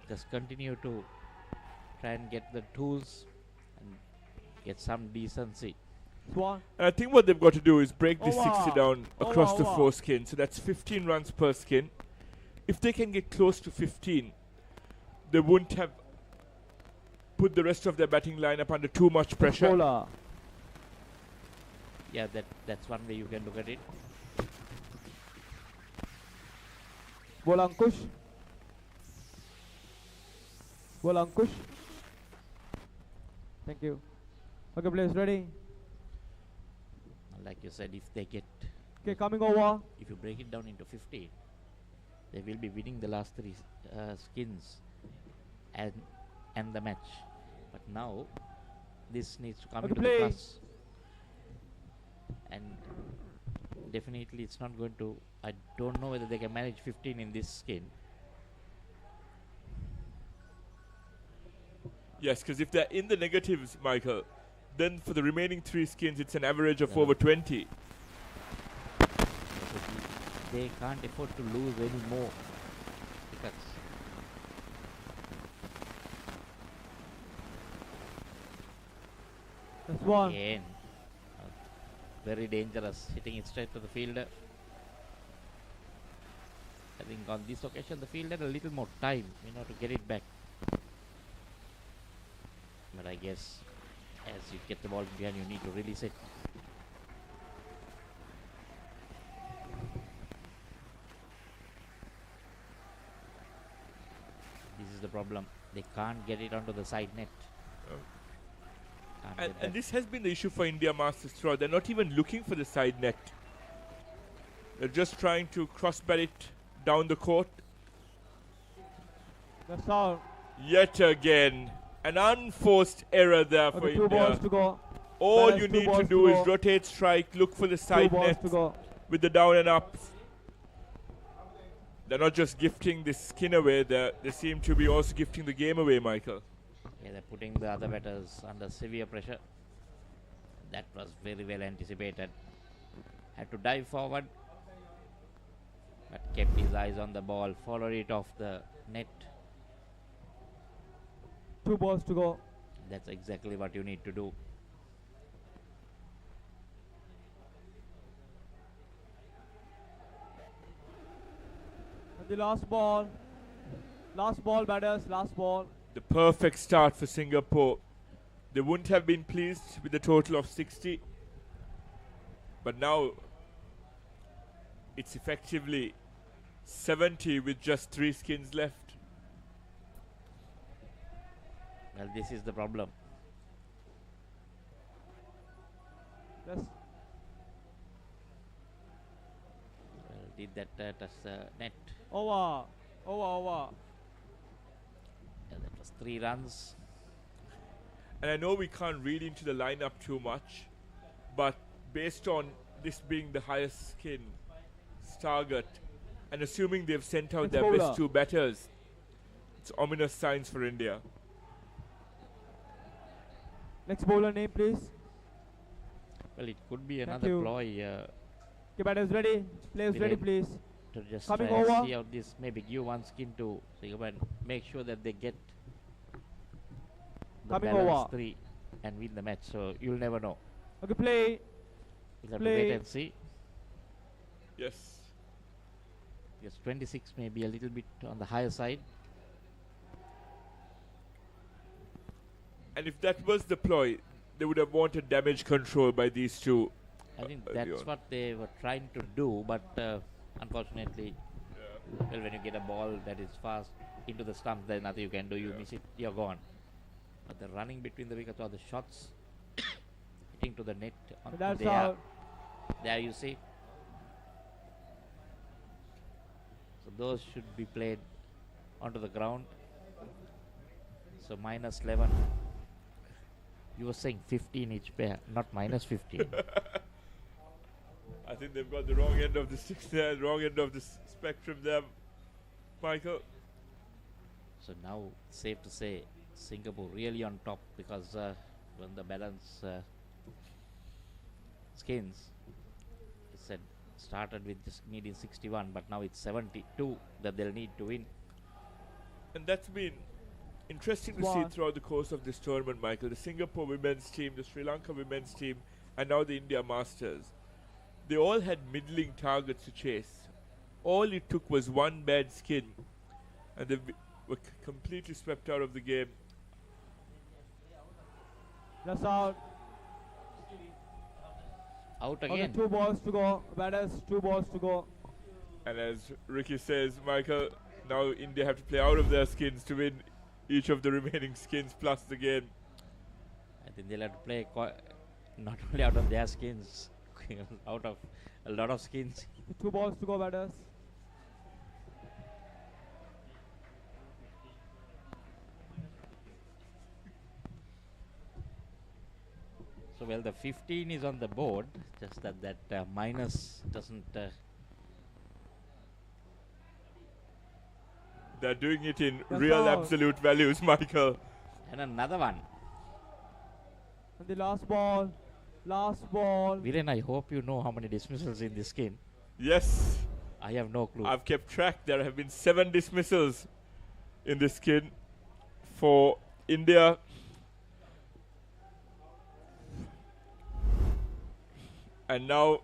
just continue to try and get the tools and get some decency? Swan. And I think what they've got to do is break this 60 Over. down across the Over. 4 skins. So that's 15 runs per skin. If they can get close to 15, they wouldn't have put the rest of their batting lineup under too much pressure. Bowler. Yeah, that's one way you can look at it. Ball Ankush. Ball Ankush. Thank you. Okay, players ready. Like you said, if they get, Okay, coming over. if you break it down into 15, they will be winning the last 3 skins and the match. But now this needs to come Okay, into play. the plus, and definitely it's not going to. I don't know whether they can manage 15 in this skin. Yes, because if they're in the negatives, Michael, then for the remaining 3 skins, it's an average of Yeah. over 20. They can't afford to lose any more wickets. That's one. Again, very dangerous, hitting it straight to the fielder. I think on this occasion the fielder had a little more time, to get it back. But I guess as you get the ball behind, you need to release it. This is the problem. They can't get it onto the side net. Can't get And that. this has been the issue for India Masters throughout. They're not even looking for the side net. They're just trying to cross-bat it down the court. That's all. Yet again, an unforced error there for Okay, 2 balls India. to go. All Balance, you 2 need to balls do to is go. rotate strike, look for the 2 side balls net to go. with the down and up. They're not just gifting this skin away, they seem to be also gifting the game away, Michael. Yeah, they're putting the other batters under severe pressure. That was very well anticipated. Had to dive forward, but kept his eyes on the ball, followed it off the net. 2 balls to go. That's exactly what you need to do. And the last ball. Last ball, batters. Last ball. The perfect start for Singapore. They wouldn't have been pleased with the total of 60. But now it's effectively 70 with just 3 skins left. Well, this is the problem. Yes. Well, did that touch the net? Over. Over. Yeah, that was 3 runs. And I know we can't read into the lineup too much, but based on this being the highest skin target, and assuming they've sent out Next their bowler. best 2 batters, it's ominous signs for India. Next bowler name, please. Well, it could be Thank another you. ploy Okay, batters ready. Players ready, Viren. please. to just Coming try and over. see out this. Maybe give one skin to Singapore and make sure that they get the Coming balance over. 3 and win the match. So you'll never know. Okay, play. We'll have to Play. wait and see. Yes. Yes, 26 may be a little bit on the higher side. And if that was the ploy, they would have wanted damage control by these 2. I think early that's on. what they were trying to do, but unfortunately, well, when you get a ball that is fast into the stump, there's nothing you can do. You miss it, you're gone. But the running between the wickets or the shots hitting to the net, That's there, out. there you see. So those should be played onto the ground. So minus 11. You were saying 15 each pair, not minus 15. I think they've got the wrong end of the stick there, wrong end of the spectrum there, Michael. So now, safe to say, Singapore really on top because when the balance skins. It said started with just needing 61, but now it's 72 that they'll need to win. And that's been interesting to see throughout the course of this tournament, Michael. The Singapore women's team, the Sri Lanka women's team, and now the India Masters. They all had middling targets to chase. All it took was one bad skin, and they were completely swept out of the game. That's out. Out Okay, again. 2 balls to go. Batters, 2 balls to go. And as Ricky says, Michael, now India have to play out of their skins to win each of the remaining skins plus the game. I think they'll have to play not only out of their skins, out of a lot of skins. 2 balls to go, batters. So, well, the 15 is on the board, just that minus doesn't... They're doing it in That's real out. absolute values, Michael. And another one. And the last ball. Last ball. Viren, I hope you know how many dismissals in this skin. Yes. I have no clue. I've kept track. There have been 7 dismissals in this skin for India. And now,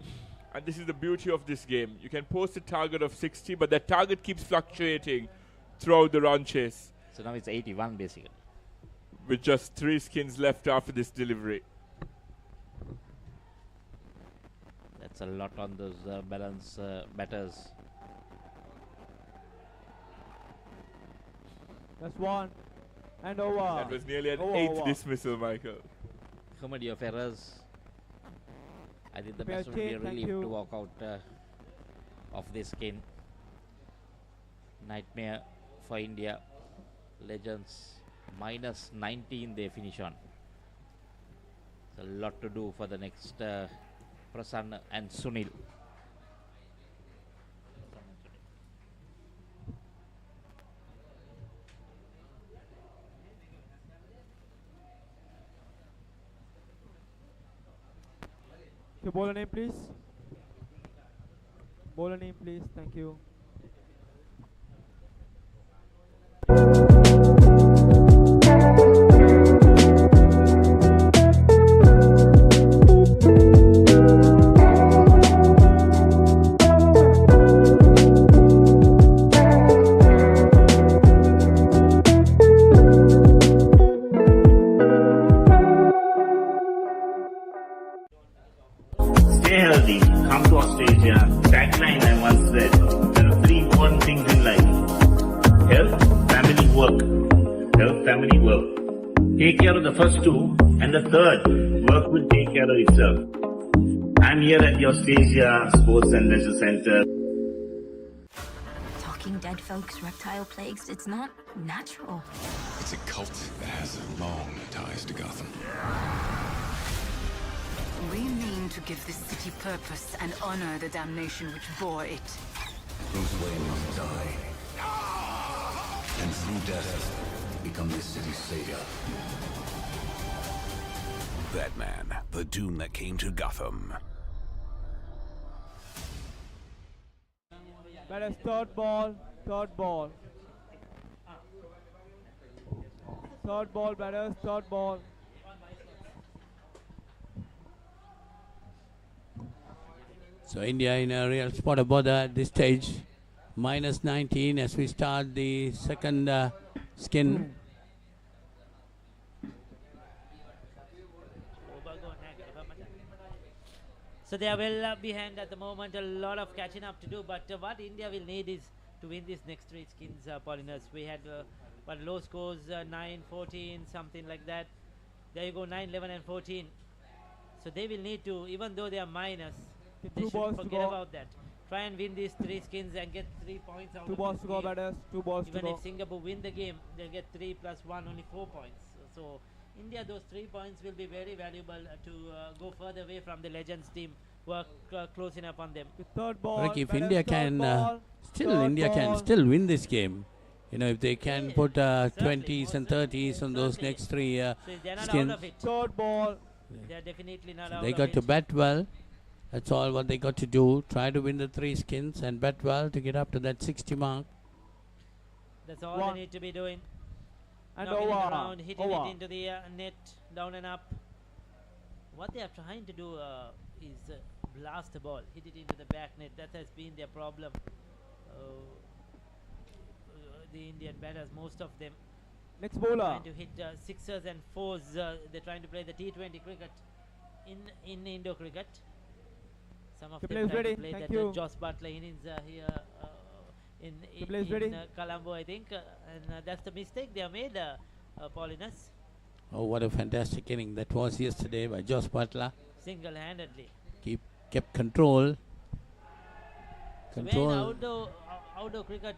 and this is the beauty of this game, you can post a target of 60, but that target keeps fluctuating throughout the run chase. So now it's 81 basically. With just 3 skins left after this delivery. That's a lot on those balance batters. That's 1. And over. That was nearly an Over, 8th over. dismissal, Michael. Comedy of errors. I think the Fair best would be a change, thank relief you. to walk out of this skin. Nightmare for India. Legends minus 19 they finish on. It's a lot to do for the next Prasanna and Sunil. Your bowler name, please. Bowler name, please. Thank you. Stay healthy, come to Australia. Tagline I once said, there are 3 important things in life. Health, family, work. Health, family, work. Take care of the first 2, and the third, work will take care of itself. I'm here at the Australia Sports and Leisure Centre. Talking dead folks, reptile plagues, it's not natural. It's a cult that has long ties to Gotham. We mean to give this city purpose and honor the damnation which bore it. Bruce Wayne must die. And through death, become this city's savior. Batman, the doom that came to Gotham. Batters, 3rd ball. 3rd ball. 3rd ball, batters. 3rd ball. So India in a real spot of bother at this stage. Minus 19 as we start the second skin. So they are well behind at the moment, a lot of catching up to do, but what India will need is to win these next 3 skins, Paulinus. We had low scores, 9, 14, something like that. There you go, 9, 11 and 14. So they will need to, even though they are minus, they 2 should balls to forget go. about that. Try and win these 3 skins and get 3 points out 2 of balls this to go, game. batters. 2 balls to Even go. if Singapore win the game, they'll get 3 plus 1, only 4 points. So India, those 3 points will be very valuable to go further away from the Legends team who are close enough on them. The 3rd ball. Ricky, if batters, India 3rd can ball, still 3rd India can ball. still win this game. You know, if they can put Certainly, 20s and 30s on those certainly. next 3 So they're not skins. out of it. 3rd ball. They're definitely not out They of got it. to bat well. That's all what they got to do. Try to win the 3 skins and bet well to get up to that 60 mark. That's all they need to be doing. And Knocking it over. around, hitting Over. it into the net, down and up. What they are trying to do is blast the ball, hit it into the back net. That has been their problem. The Indian batters, most of them, Next bowler. trying to hit sixers and fours. They're trying to play the T20 cricket in Indo cricket. Some of The them players trying ready. to play Thank that you. Joss Butler innings here The players ready. in Colombo, I think, and that's the mistake they have made, Paulinus, Oh, what a fantastic inning that was yesterday by Josh Butler. single-handedly. Kept control. So when outdoor cricket,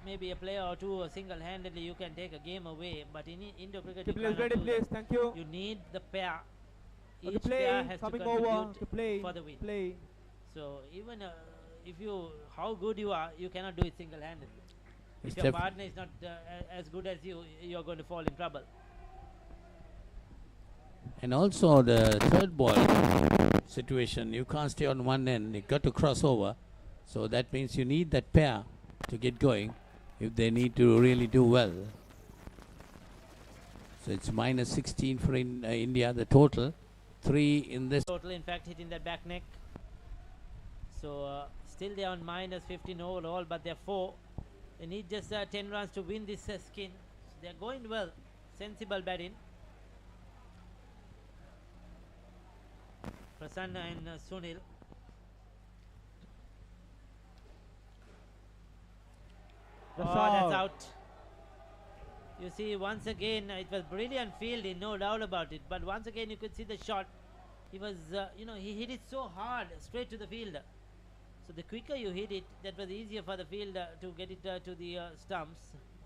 maybe a player or two single-handedly you can take a game away, but in Indo cricket The you players cannot ready, do please. that. Thank you. You need the pair. Okay, Each play. pair has to Coming contribute over. To play. for the win. Play. So even if how good you are, you cannot do it single-handedly. It's If your def- partner is not as good as you, you're going to fall in trouble. And also the third ball situation, you can't stay on one end, you got to cross over. So that means you need that pair to get going if they need to really do well. So it's minus 16 for India, the total. 3 in this. Total, in fact, hitting that back neck. So still they're on minus 15 overall, but they're 4. They need just 10 runs to win this skin. So they're going well. Sensible batting. Prasanna and Sunil. That's out. You see, once again, it was brilliant fielding, no doubt about it. But once again, you could see the shot. He was, he hit it so hard, straight to the fielder. So the quicker you hit it, that was easier for the fielder to get it to the stumps.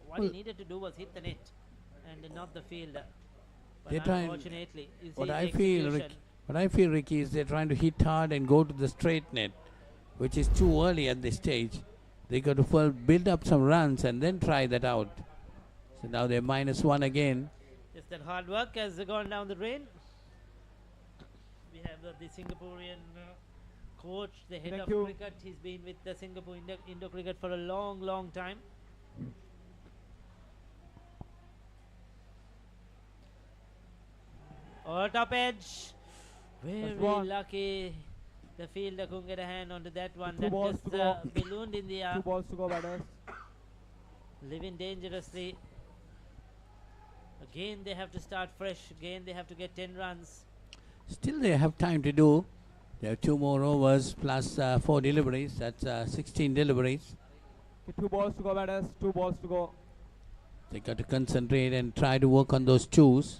What he needed to do was hit the net and not the fielder. But unfortunately, you see What the I feel, Ricky, is they're trying to hit hard and go to the straight net, which is too early at this stage. They got to build up some runs and then try that out. So now they're minus 1 again. Just that hard work has gone down the drain. We have the Singaporean coach, the head of cricket. He's been with the Singapore Indo cricket for a long, long time. Over top edge. Very lucky. The fielder couldn't get a hand onto that one. That just ballooned in the air. 2 balls to go, batters. Living dangerously. Again, they have to start fresh. Again, they have to get 10 runs. Still they have time to do. They have 2 more overs plus 4 deliveries. That's 16 deliveries. Okay, 2 balls to go, batters. 2 balls to go. They got to concentrate and try to work on those 2s.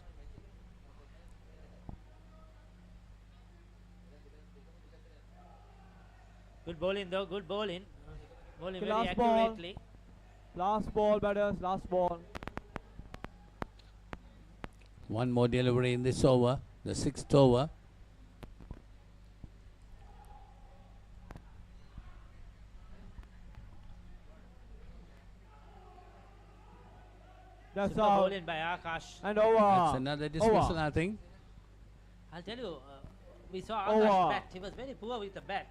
Good bowling though, good bowling. Bowling Okay, very last ball. accurately. Last ball, batters. Last ball. 1 more delivery in this over, the 6th over. That's Super out. bowling by Akash. And over. That's another dismissal, Over. I think. I'll tell you, we saw Over. Akash bat. He was very poor with the bat.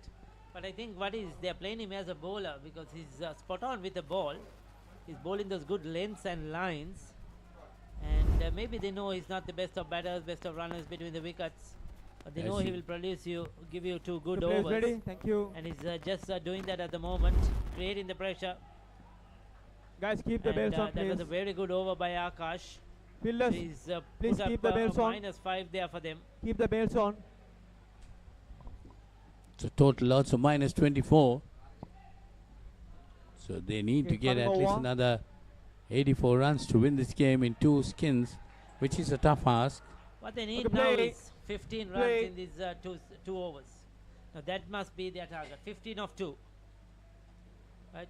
But I think they're playing him as a bowler because he's spot on with the ball. He's bowling those good lengths and lines. And maybe they know he's not the best of batters, best of runners between the wickets. But they know he will give you 2 good The players overs. ready. Thank you. And he's just doing that at the moment, creating the pressure. Guys, keep the And, belts on, that please. was a very good over by Akash. Fielders, He's please put keep up the belts on. -5 there for them. Keep the belts on. So total also minus 24. So they need to get at least another 84 runs to win this game in 2 skins, which is a tough ask. What they need Okay, now play. is 15 runs Play. in these two overs. Now that must be their target. 15 of 2. Right?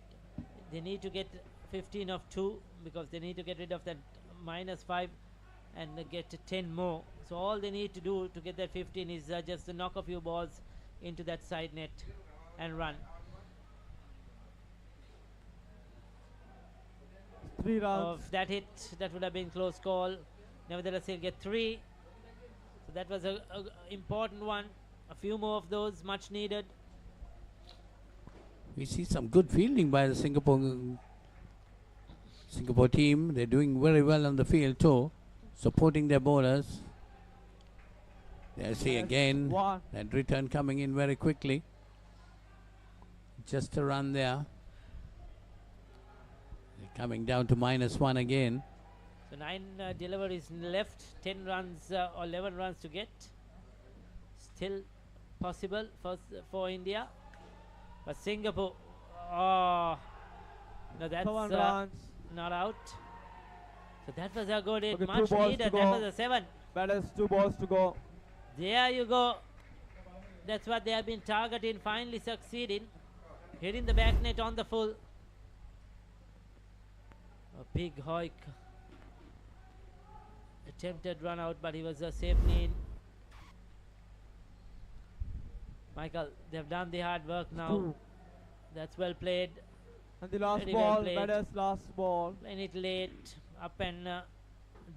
They need to get 15 of 2 because they need to get rid of that -5 and get 10 more. So all they need to do to get that 15 is just to knock a few balls into that side net and run. 3 runs. Of that hit, that would have been close call. Nevertheless, he'll get 3. So that was a important one. A few more of those, much needed. We see some good fielding by the Singapore team. They're doing very well on the field too, supporting their bowlers. There see again that return coming in very quickly. Just a run there. They're coming down to -1 again. So 9 deliveries left, 10 runs or 11 runs to get. Still possible for India. But Singapore, no, that's not out. So that was a good hit, much needed. That was a 7. Batters, 2 balls to go. There you go. That's what they have been targeting, finally succeeding. Hitting the back net on the full. A big hoik. Attempted run out, but he was safely in. Michael, they've done the hard work now. That's well played. And the last Very ball, well played. batters, last ball. Playing it late, up and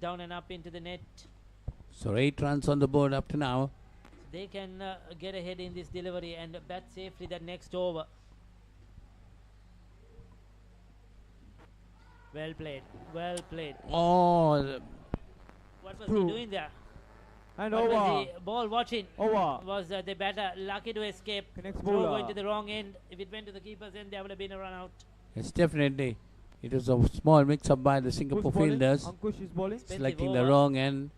down and up into the net. So 8 runs on the board up to now. So they can get ahead in this delivery and bat safely that next over. Well played, well played. Oh, What was he doing there? And What over. was the ball watching? Over. Was the batter lucky to escape? Next Throw bowler. going to the wrong end. If it went to the keeper's end, there would have been a run out. it's definitely. It was a small mix-up by the Singapore Who's bowling? fielders, Ankush is bowling. selecting the over. wrong end.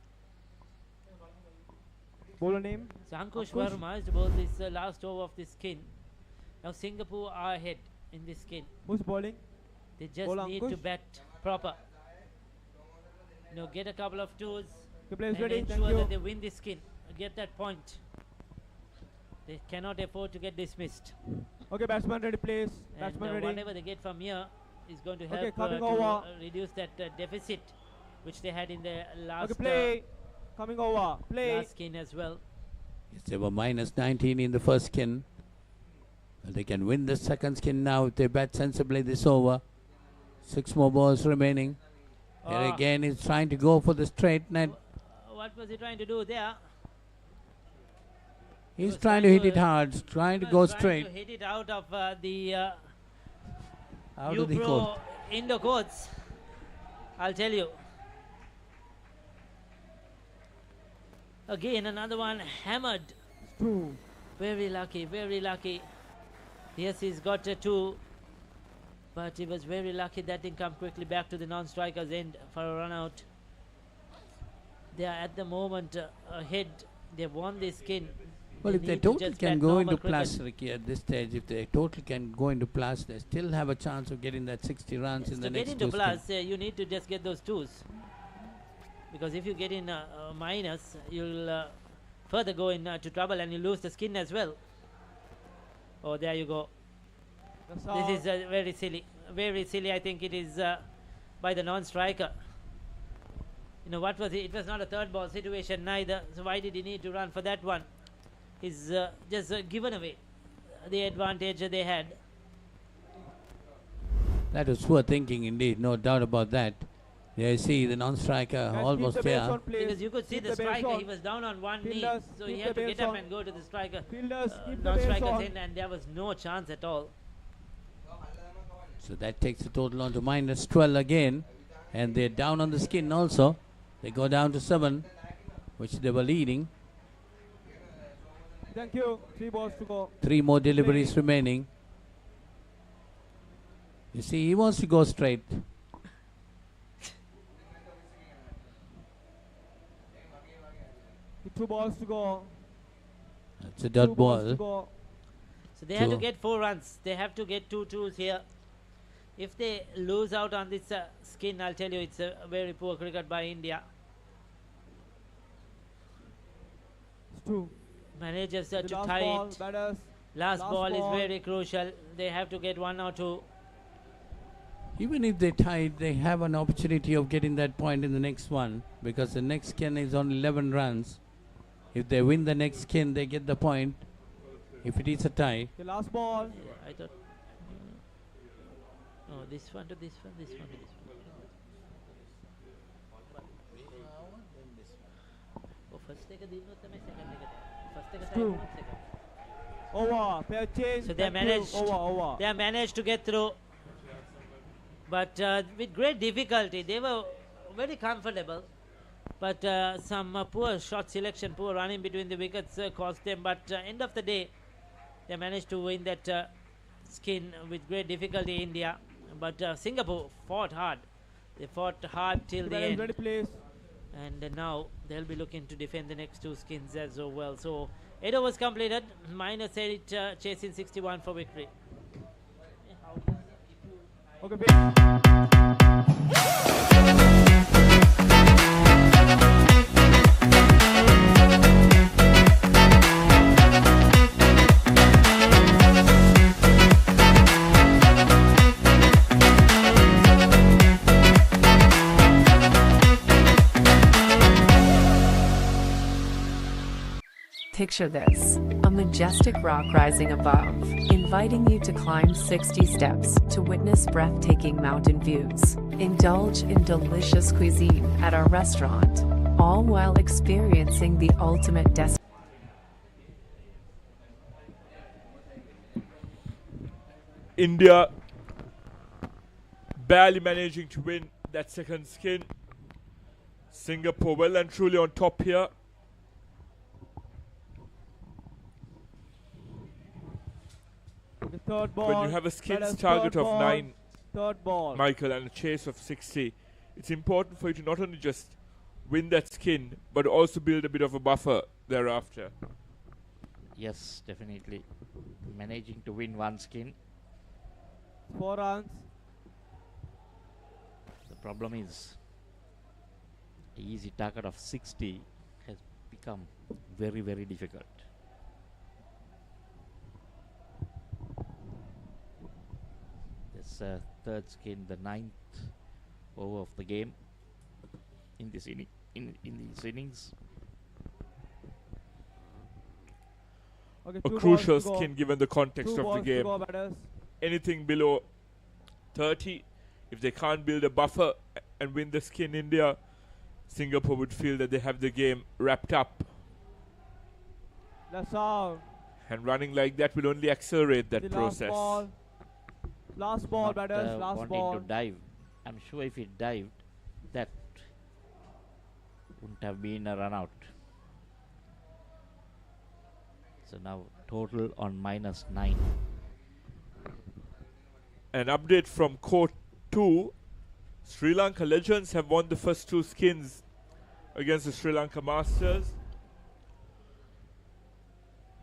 Bowler name? So Ankush Ankush. Verma has to bowl this last over of this skin. Now Singapore are ahead in this skin. Who's bowling? They just Bowler need Ankush. to bat proper. Get a couple of twos Okay, players and ready. Thank ensure you. that they win this skin. Get that point. They cannot afford to get dismissed. Okay, batsman ready, please. And Batsman ready. whatever they get from here is going to Okay, help coming to over. reduce that deficit which they had in the last, Okay, play. Coming over. Play. last skin as well. Yes, they were -19 in the first skin. Well, they can win the second skin now if they bat sensibly this over. 6 more balls remaining. Here again, he's trying to go for the straight net. What was he trying to do there? He's trying to hit it hard, trying to He go was trying straight. to hit it out of the Out of the UPro court. indoor courts. I'll tell you. Again, another one hammered. Two. Very lucky, very lucky. Yes, he's got a 2. But he was very lucky that didn't come quickly back to the non-striker's end for a run out. They are at the moment ahead. They've won this skin. Well, if they need to total just can bat go normal into cricket. plus, Ricky, at this stage, if they total can go into plus, they still have a chance of getting that 60 runs in the To get next into 2 skins. plus, you need to just get those 2s. Because if you get in minus, you'll further go into trouble and you lose the skin as well. Oh, there you go. This is very silly. Very silly, I think it is by the non-striker. What was it? It was not a third ball situation neither. So why did he need to run for that one? He's just given away the advantage they had. That was poor thinking indeed, no doubt about that. There you see the non-striker almost there. Because you could see the striker, he was down on one knee, Fielders, so keep he the had to base get up on. and go to the striker. Fielders, keep the base Non-striker's on. end, and there was no chance at all. So that takes the total on to -12 again. And they're down on the skin also. They go down to 7, which they were leading. Thank you. 3 balls to go. 3 more deliveries remaining. You see, he wants to go straight. Two balls to go. That's a dot 2 balls to ball. go. So they have to Two. get 4 runs. They have to get 2 twos here. If they lose out on this skin, I'll tell you it's a very poor cricket by India. It's 2. Manages The to last tie ball, it. batters. Last last ball ball. is very crucial. They have to get 1 or 2. Even if they tie it, they have an opportunity of getting that point in the next one, because the next skin is on 11 runs. If they win the next skin, they get the point. If it is a tie, The last ball. Yeah, I thought. No, this one to this one, this one to this one. Oh, first take a second take a Two. Over. Pair change. So they Thank you. managed. Over. They managed to get through, but with great difficulty. They were very comfortable, but some poor shot selection, poor running between the wickets cost them. But end of the day, they managed to win that skin with great difficulty. India, but Singapore fought hard. They fought hard till the end. Ready, please. And now they'll be looking to defend the next two skins as well. So 8 overs completed, -8, chasing 61 for victory. Okay. Picture this, a majestic rock rising above, inviting you to climb 60 steps to witness breathtaking mountain views. Indulge in delicious cuisine at our restaurant, all while experiencing the ultimate destination. India barely managing to win that second skin. Singapore well and truly on top here. The third ball. When you have a skins target of 9, third ball, Michael, and a chase of 60, it's important for you to not only just win that skin, but also build a bit of a buffer thereafter. Yes, definitely. Managing to win one skin. 4 runs. The problem is, the easy target of 60 has become very, very difficult. Third skin, the 9th over of the game in this in these innings. Okay, A crucial skin given the context of the game. Anything below 30, if they can't build a buffer and win the skin, India, Singapore would feel that they have the game wrapped up. That's out. And running like that will only accelerate that process. Last ball, batters. Last wanting ball. to dive. I'm sure if he dived, that wouldn't have been a run out. So now total on -9. An update from Court 2. Sri Lanka Legends have won the first 2 skins against the Sri Lanka Masters.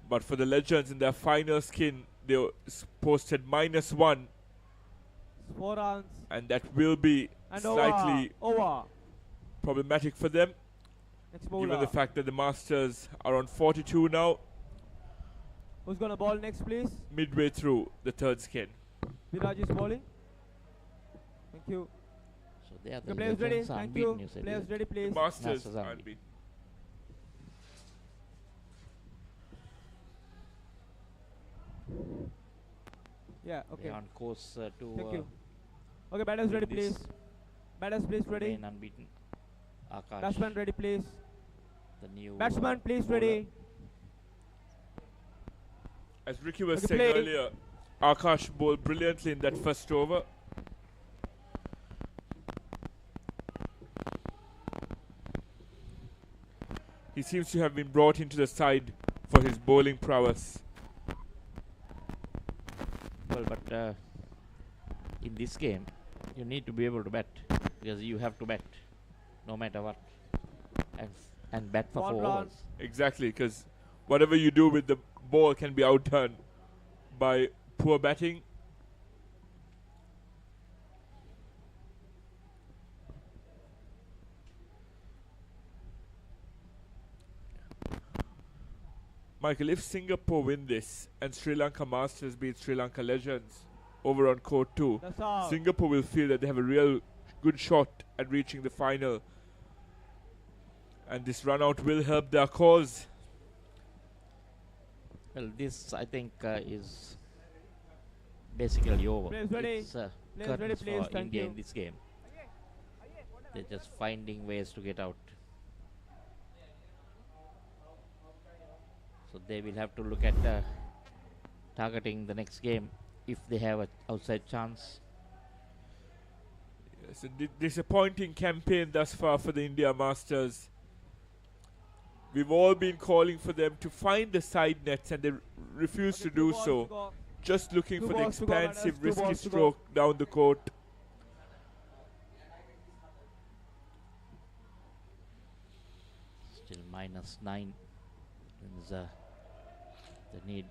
But for the Legends in their final skin, they posted -1. 4 runs. And that will be and slightly over. problematic for them. Given the fact that the Masters are on 42 now. Who's going to ball next, please? Midway through the third skin. Viraj is bowling. Thank you. So they are the players ready. Legends Thank unbeaten, you. said, Players ready, please. Masters unbeaten. Yeah, okay. They are on course to Thank you. Okay, batters ready, please. Batters, please, ready. remain unbeaten. Akash, Batsman ready, please. the new Batsman, please, bowler. ready. As Ricky was Okay, saying play. earlier, Akash bowled brilliantly in that first over. He seems to have been brought into the side for his bowling prowess. Well, but in this game, you need to be able to bat because you have to bat no matter what, and bat for 4 overs. Exactly, because whatever you do with the ball can be outdone by poor batting. Michael, if Singapore win this and Sri Lanka Masters beat Sri Lanka Legends over on court 2, Singapore will feel that they have a real good shot at reaching the final. And this run out will help their cause. Well, this I think is basically over. Players ready. It's Players curtains ready, please. for Thank India you. in this game. They're just finding ways to get out. So they will have to look at targeting the next game if they have an outside chance. It's a disappointing campaign thus far for the India Masters. We've all been calling for them to find the side nets and they refuse to do so. Just looking for the expansive, risky stroke down the court. Still -9. There's the need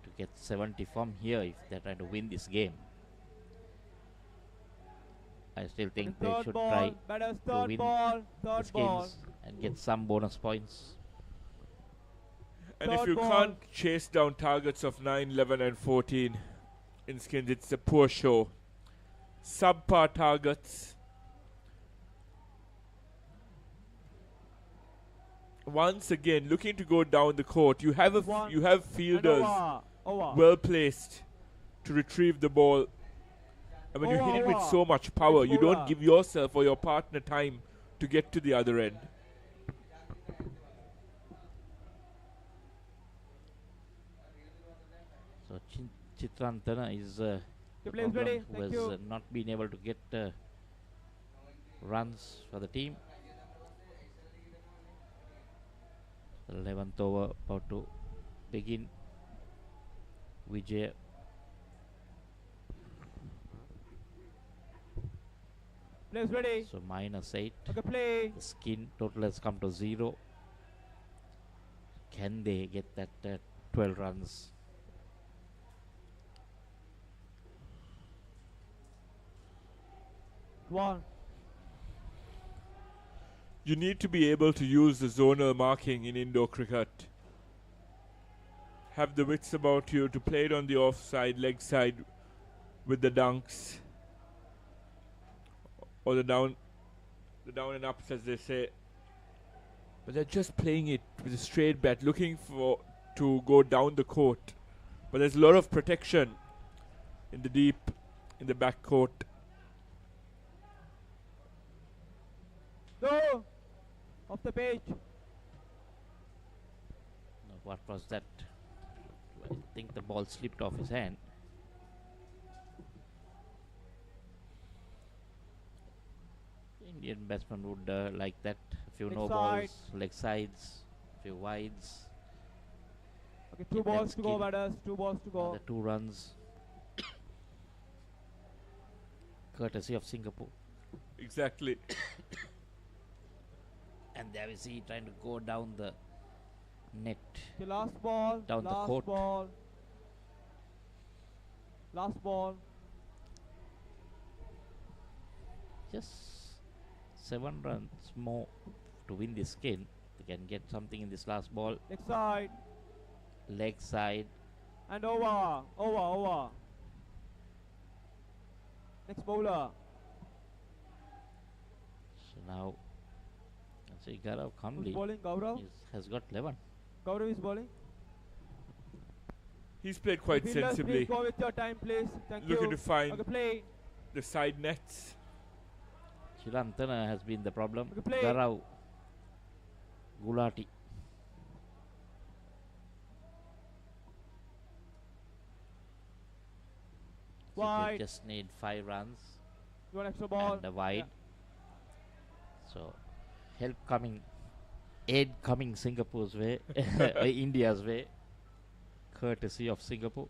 to get 70 from here if they're trying to win this game. I still think they should try to win the skins and get some bonus points. And if you can't chase down targets of 9, 11 and 14 in skins, it's a poor show. Subpar targets. Once again, looking to go down the court. You have fielders well placed to retrieve the ball. And when you hit it with so much power, you don't give yourself or your partner time to get to the other end. So Chitrantana is the problem who has not been able to get runs for the team. The 11th over about to begin. Vijay. Players ready. So -8. Okay, play. The skin total has come to 0. Can they get that 12 runs? One. You need to be able to use the zonal marking in indoor cricket. Have the wits about you to play it on the offside, leg side with the dunks. Or the down and ups as they say. But they're just playing it with a straight bat, looking to go down the court. But there's a lot of protection in the back court. Go! Off the page. What was that? I think the ball slipped off his hand. Indian batsman would like that. A few no balls, leg sides, a few wides. Okay, 2 balls to go, batters. 2 balls to go. The 2 runs. Courtesy of Singapore. Exactly. And there we see trying to go down the net. Okay, last ball. Down the court. Ball. Last ball. Just 7 runs more to win this skin. They can get something in this last ball. Leg side. Leg side. And over. Next bowler. So now, let's see, Gaurav Kamli Who's bowling? Gaurav? has got 11. Gaurav is bowling. He's played quite sensibly. Please go with your time, please. Thank you. Looking to find play. the side nets. Chirantana has been the problem. Play. Gaurav Gulati. So Wide. they just need 5 runs. You want extra ball? And a wide. So aid coming Singapore's way, India's way, courtesy of Singapore.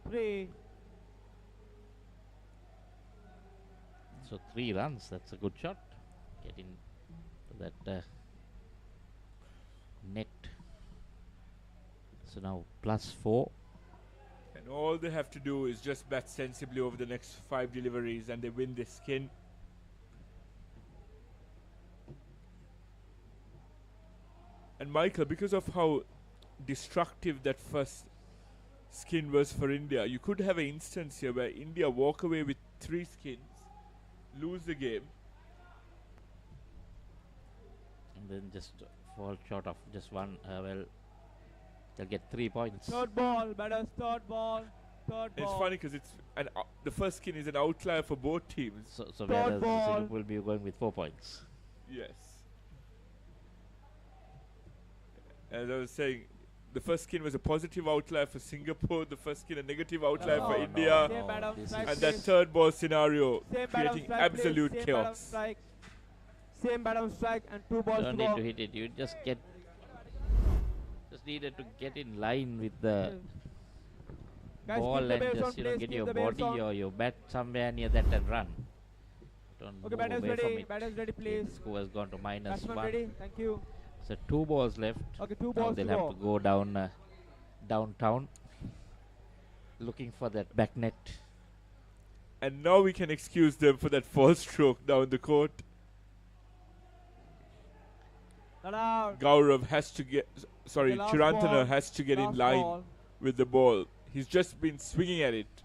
Three. So 3 runs, that's a good shot. Get in to that net. So now +4. And all they have to do is just bat sensibly over the next 5 deliveries and they win this skin. And Michael, because of how destructive that first skin was for India, you could have an instance here where India walk away with 3 skins, lose the game, and then just fall short of just one. Well, they'll get 3 points. Third ball, batters, third ball. Third It's ball. funny because the first skin is an outlier for both teams. So Third whereas ball. Singapore will be going with 4 points. Yes. As I was saying, the first skin was a positive outlier for Singapore, the first skin a negative outlier for No, India, Same bat on this strike, and that please. third ball scenario Same bat on creating strike, absolute please. Same bat on chaos. strike. Same bat on strike and 2 balls Don't to need go. to hit it. You just needed to get in line with the Guys, ball keep the and base on, just please, get keep your the base body on. or your bat somewhere near that and run. Don't Okay, move batters away from ready. it. Batters ready, Okay, please. the score has gone to -1. Batsman ready. Thank you. So 2 balls left. Okay, 2 Now balls they'll to have go. to go down downtown, looking for that back net. And now we can excuse them for that false stroke down the court. Not out. Gaurav has to Okay, last Chirantana ball. has to get in Last line ball. with the ball. He's just been swinging at it.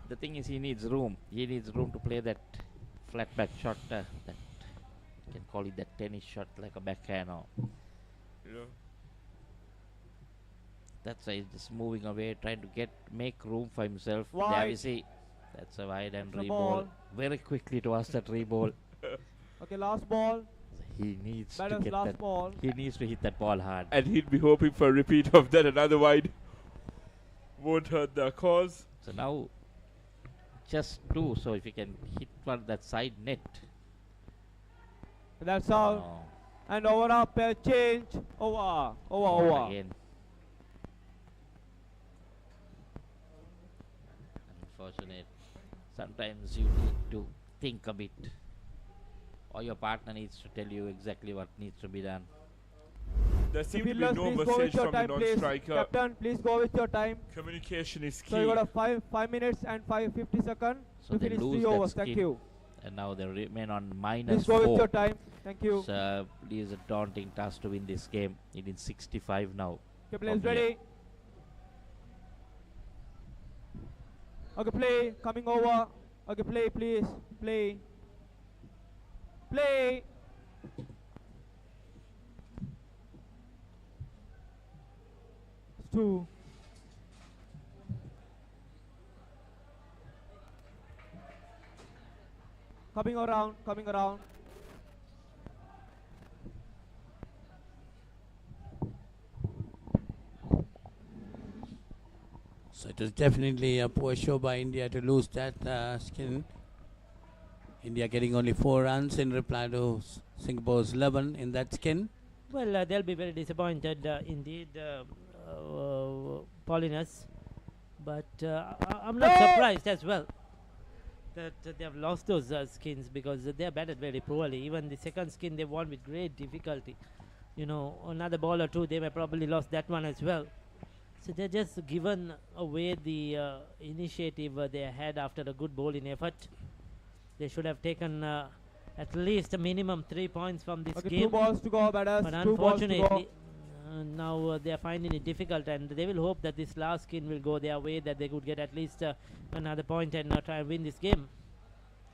The thing is, he needs room. He needs room to play that flat back shot. That you can call it that tennis shot, like a backhand. Or You know? that's why he's just moving away, trying to make room for himself. There Wide. we see. That's a wide and That's a re-ball. ball. Very quickly to us that re-ball. Okay, last ball. He needs to Batters get last that. ball. He needs to hit that ball hard. And he'd be hoping for a repeat of that. Another wide won't hurt the cause. So now, just 2. So if you can hit for that side net. That's all. Oh, And over up, change. Over. Over. again. Unfortunate. Sometimes you need to think a bit, or your partner needs to tell you exactly what needs to be done. There seems to be Fielders, no please go message with your from the time, please. non-striker. Captain, please go with your time. Communication is key. So you got a 5 minutes and 50 seconds So to they finish lose 3 that overs. Thank skin. you. And now they remain on Please -4. go with your time. Thank you. So it is a daunting task to win this game. It is 65 now. Okay, players from here. ready. Okay, play. Coming over. Okay, play, please. Play. Play. It's 2. Coming around, coming around. So it was definitely a poor show by India to lose that skin. India getting only 4 runs in reply to Singapore's 11 in that skin. Well, they'll be very disappointed indeed, Paulinus. But I'm not surprised as well that they have lost those skins, because they are batted very poorly. Even the second skin they won with great difficulty. You know, another ball or two, they may probably lost that one as well. So they're just given away the initiative they had after a good bowling effort. They should have taken at least a minimum 3 points from this Okay, game. 2 balls to go, batters. But 2 balls to go. unfortunately, now they are finding it difficult, and they will hope that this last skin will go their way, that they could get at least another point and try and win this game,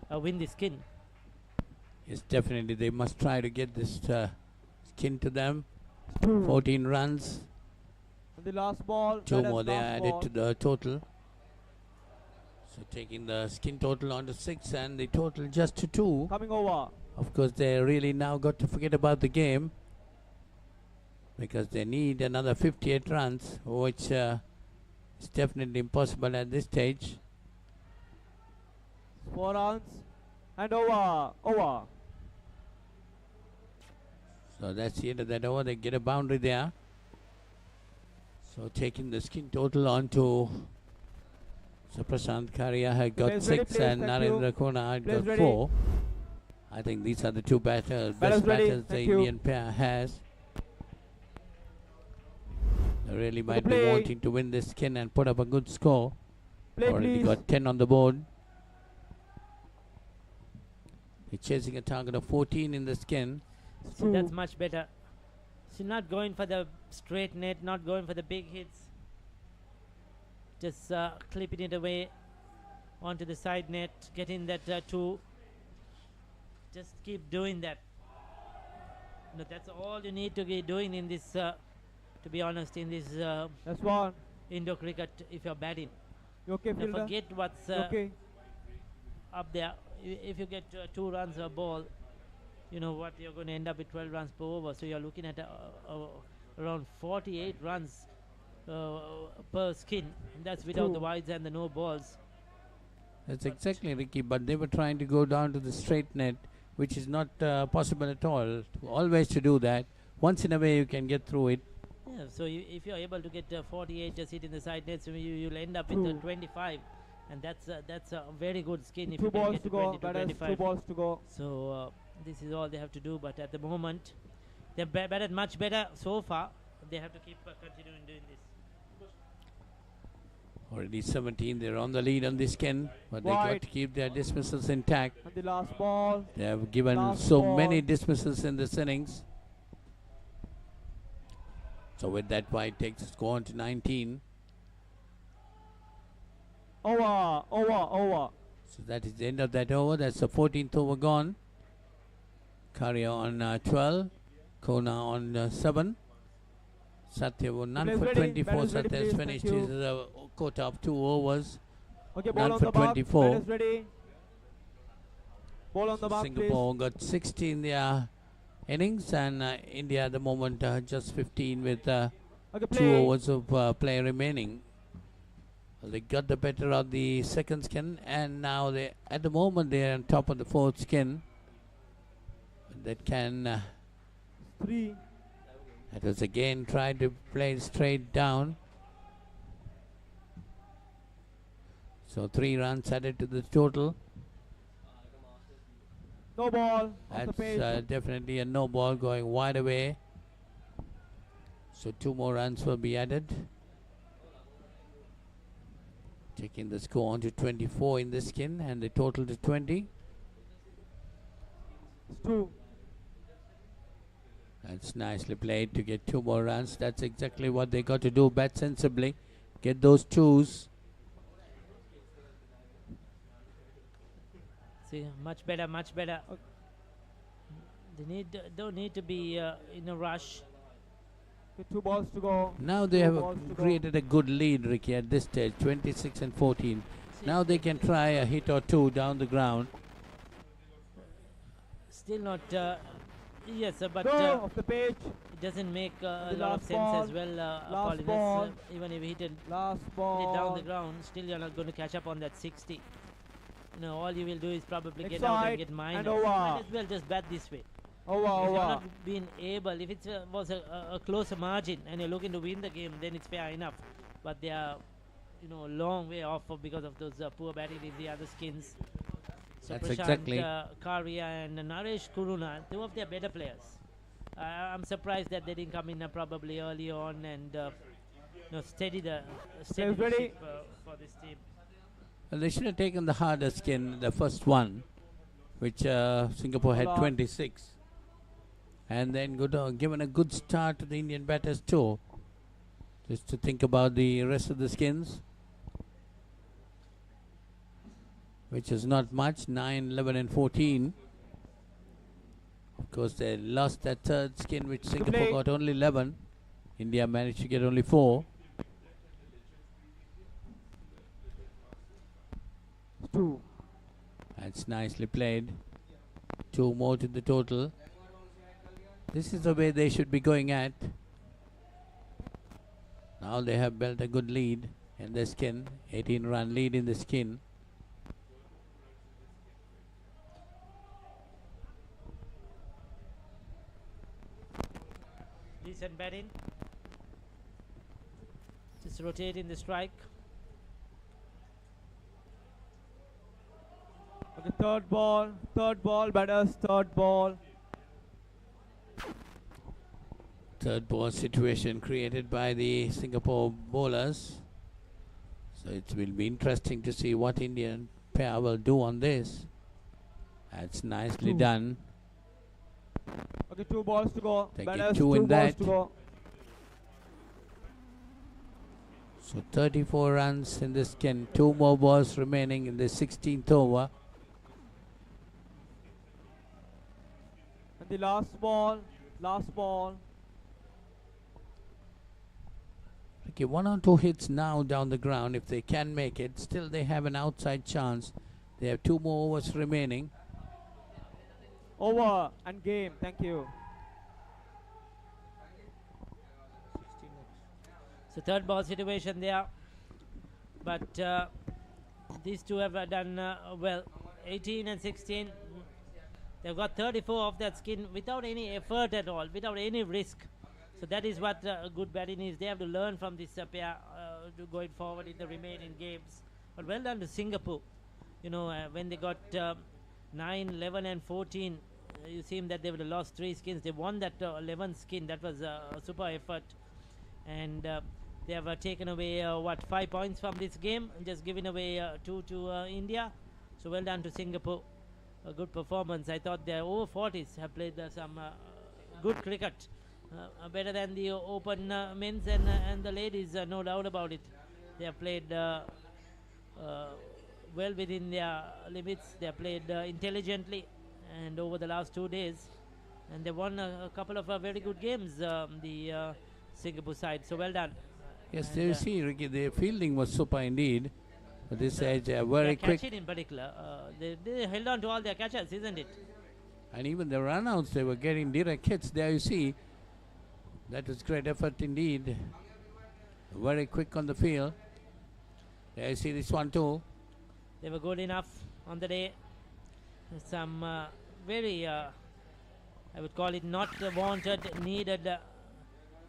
win this skin. Yes, definitely they must try to get this skin to them. 2. 14 runs. And the last ball. 2 batters more they last added ball. to the total. So taking the skin total on to 6 and the total just to 2. Coming over. Of course, they really now got to forget about the game, because they need another 58 runs, which is definitely impossible at this stage. 4 runs. And over. Over. So that's the end of that over. They get a boundary there. So taking the skin total on to, so Prashant Karia had got Players ready, 6 please, and thank you. Narendra Kona had Players got ready. 4. I think these are the two best Batters batters ready, the thank you. Indian pair has. They really might be play. wanting to win this skin and put up a good score. Play, Already please. got 10 on the board. He's chasing a target of 14 in the skin. So that's much better. So not going for the straight net, not going for the big hits. Just clipping it away onto the side net, getting that 2. Just keep doing that. No, that's all you need to be doing in this, to be honest, in this That's 1. indoor cricket if you're batting. You okay, Now fielder? forget what's You okay? up there. If you get 2 runs a ball, you know what, you're going to end up with 12 runs per over. So you're looking at around 48 runs per skin. And that's without the wides and the no balls. That's exactly, Ricky, but they were trying to go down to the straight net, which is not possible at all. Always to do that. Once in a way you can get through it. Yeah, so if you're able to get 48 just hit in the side net, so you'll end up with 25. And that's a very good skin if you can get to 20 to 25. 2 balls to go. So this is all they have to do. But at the moment, they've batted much better so far. They have to keep continuing doing this. Already 17, they're on the lead on this skin, but they got to keep their dismissals intact. And the last ball. They have given many dismissals in this innings. So with that, White takes the score on to 19. Over. So that is the end of that over. That's the 14th over gone. Karya on 12. Kona on 7. Satya were none for 24. Satya has finished his quota of 2 overs. Okay, ball none on for the mark. 24. Bat is ready. Ball on the mark, Singapore got 60 in their innings, and India at the moment just 15 with 2 overs of play remaining. Well, they got the better of the second skin, and now they, at the moment, they are on top of the 4th skin. That can. 3. That was again tried to play straight down. So 3 runs added to the total. No ball. That's definitely a no ball going wide away. So 2 more runs will be added. Taking the score on to 24 in this skin and the total to 20. 2. That's nicely played to get 2 more runs. That's exactly what they got to do. Bat sensibly. Get those 2s. See, much better. They don't need to be in a rush. 2 balls to go. Now they have created a good lead, Ricky, at this stage, 26 and 14. Now they can try a hit or 2 down the ground. Still not, yes, but off the page. it doesn't make a lot of sense as well, Paulinus. Even if you hit it down the ground, still you're not going to catch up on that 60. You know, all you will do is probably get out and get minus. Might as well just bat this way. If you're not being able, if it was a closer margin and you're looking to win the game, then it's fair enough. But they are, you know, a long way off because of those poor batting in the other skins. So That's Prashant, exactly. Karya and Naresh Kuruna, 2 of their better players. I'm surprised that they didn't come in probably early on and steady the ship for this team. Well, they should have taken the harder skin, the first one, which Singapore had 26. And then given a good start to the Indian batters too. Just to think about the rest of the skins, which is not much, 9, 11 and 14. Of course, they lost that 3rd skin, which Singapore got only 11. India managed to get only 4. 2. That's nicely played. 2 more to the total. This is the way they should be going at. Now they have built a good lead in the skin. 18-run lead in the skin. Decent batting. Just rotating the strike. Okay, third ball, batters, third ball. Third ball situation created by the Singapore bowlers. So it will be interesting to see what Indian pair will do on this. That's nicely done. Okay, 2 balls to go. They Batters, get 2 in balls that. to go. So 34 runs in this skin. 2 more balls remaining in the 16th over. And the last ball. Okay, 1 or 2 hits now down the ground. If they can make it, still they have an outside chance. They have 2 more overs remaining. Over and game. Thank you. So third ball situation there. But these two have done well. 18 and 16. They've got 34 off that skin without any effort at all, without any risk. So that is what good batting is. They have to learn from this pair going forward in the remaining games. But well done to Singapore. You know, when they got 9, 11 and 14, you see that they would have lost 3 skins. They won that 11th skin. That was a super effort. And they have taken away, 5 points from this game, and just giving away 2 to India. So well done to Singapore. A good performance. I thought their over 40s have played some good cricket. Better than the open men's and the ladies, no doubt about it. They have played well within their limits. They have played intelligently, and over the last 2 days, and they won a couple of very good games, the Singapore side. So well done. Yes, there you see, Ricky, their fielding was super indeed. But this edge, very quick. Catching in particular, they held on to all their catches, isn't it? And even the runouts, they were getting direct hits. There you see, that was great effort indeed. Very quick on the field. There you see this one too. They were good enough on the day. Some very, I would call it not wanted, needed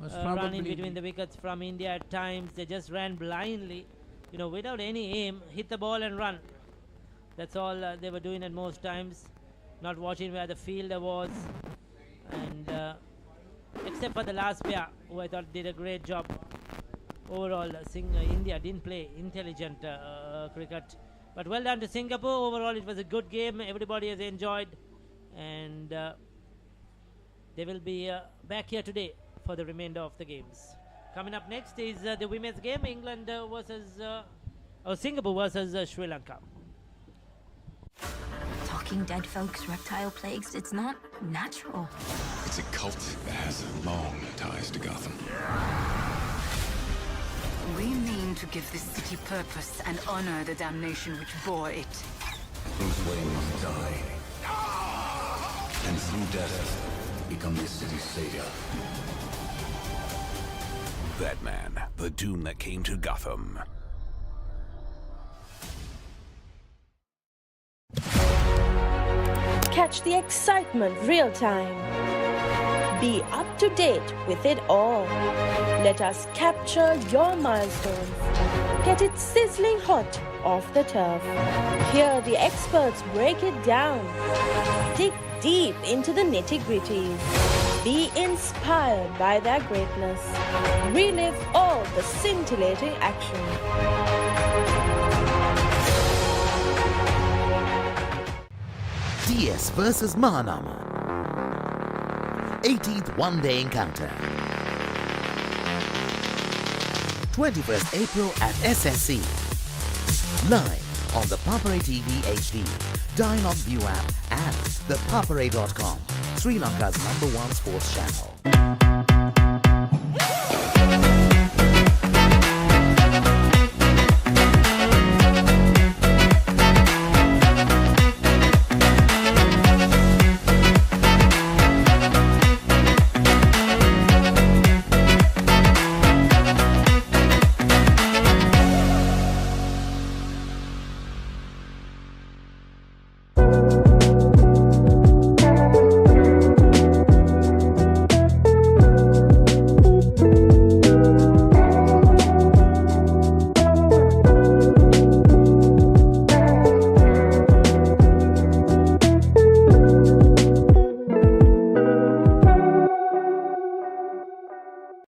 run in between the wickets from India at times. They just ran blindly, you know, without any aim, hit the ball and run. That's all they were doing at most times, not watching where the fielder was. And except for the last pair, who I thought did a great job. Overall, India didn't play intelligent cricket. But well done to Singapore. Overall, it was a good game. Everybody has enjoyed. And they will be back here today for the remainder of the games. Coming up next is the women's game, England versus Singapore versus Sri Lanka. Talking dead folks, reptile plagues, it's not natural. It's a cult that has long ties to Gotham. We mean to give this city purpose and honor the damnation which bore it. Bruce Wayne must die. And through death, become this city's savior. Batman, the doom that came to Gotham. Catch the excitement real time. Be up to date with it all. Let us capture your milestones. Get it sizzling hot off the turf. Hear the experts break it down. Dig deep into the nitty-gritties. Be inspired by their greatness. Relive all the scintillating action. DS versus Mahanama. 18th one-day encounter. 21st April at SSC. Live on the Papare TV HD, Dialog ViU App and ThePapare.com, Sri Lanka's #1 sports channel.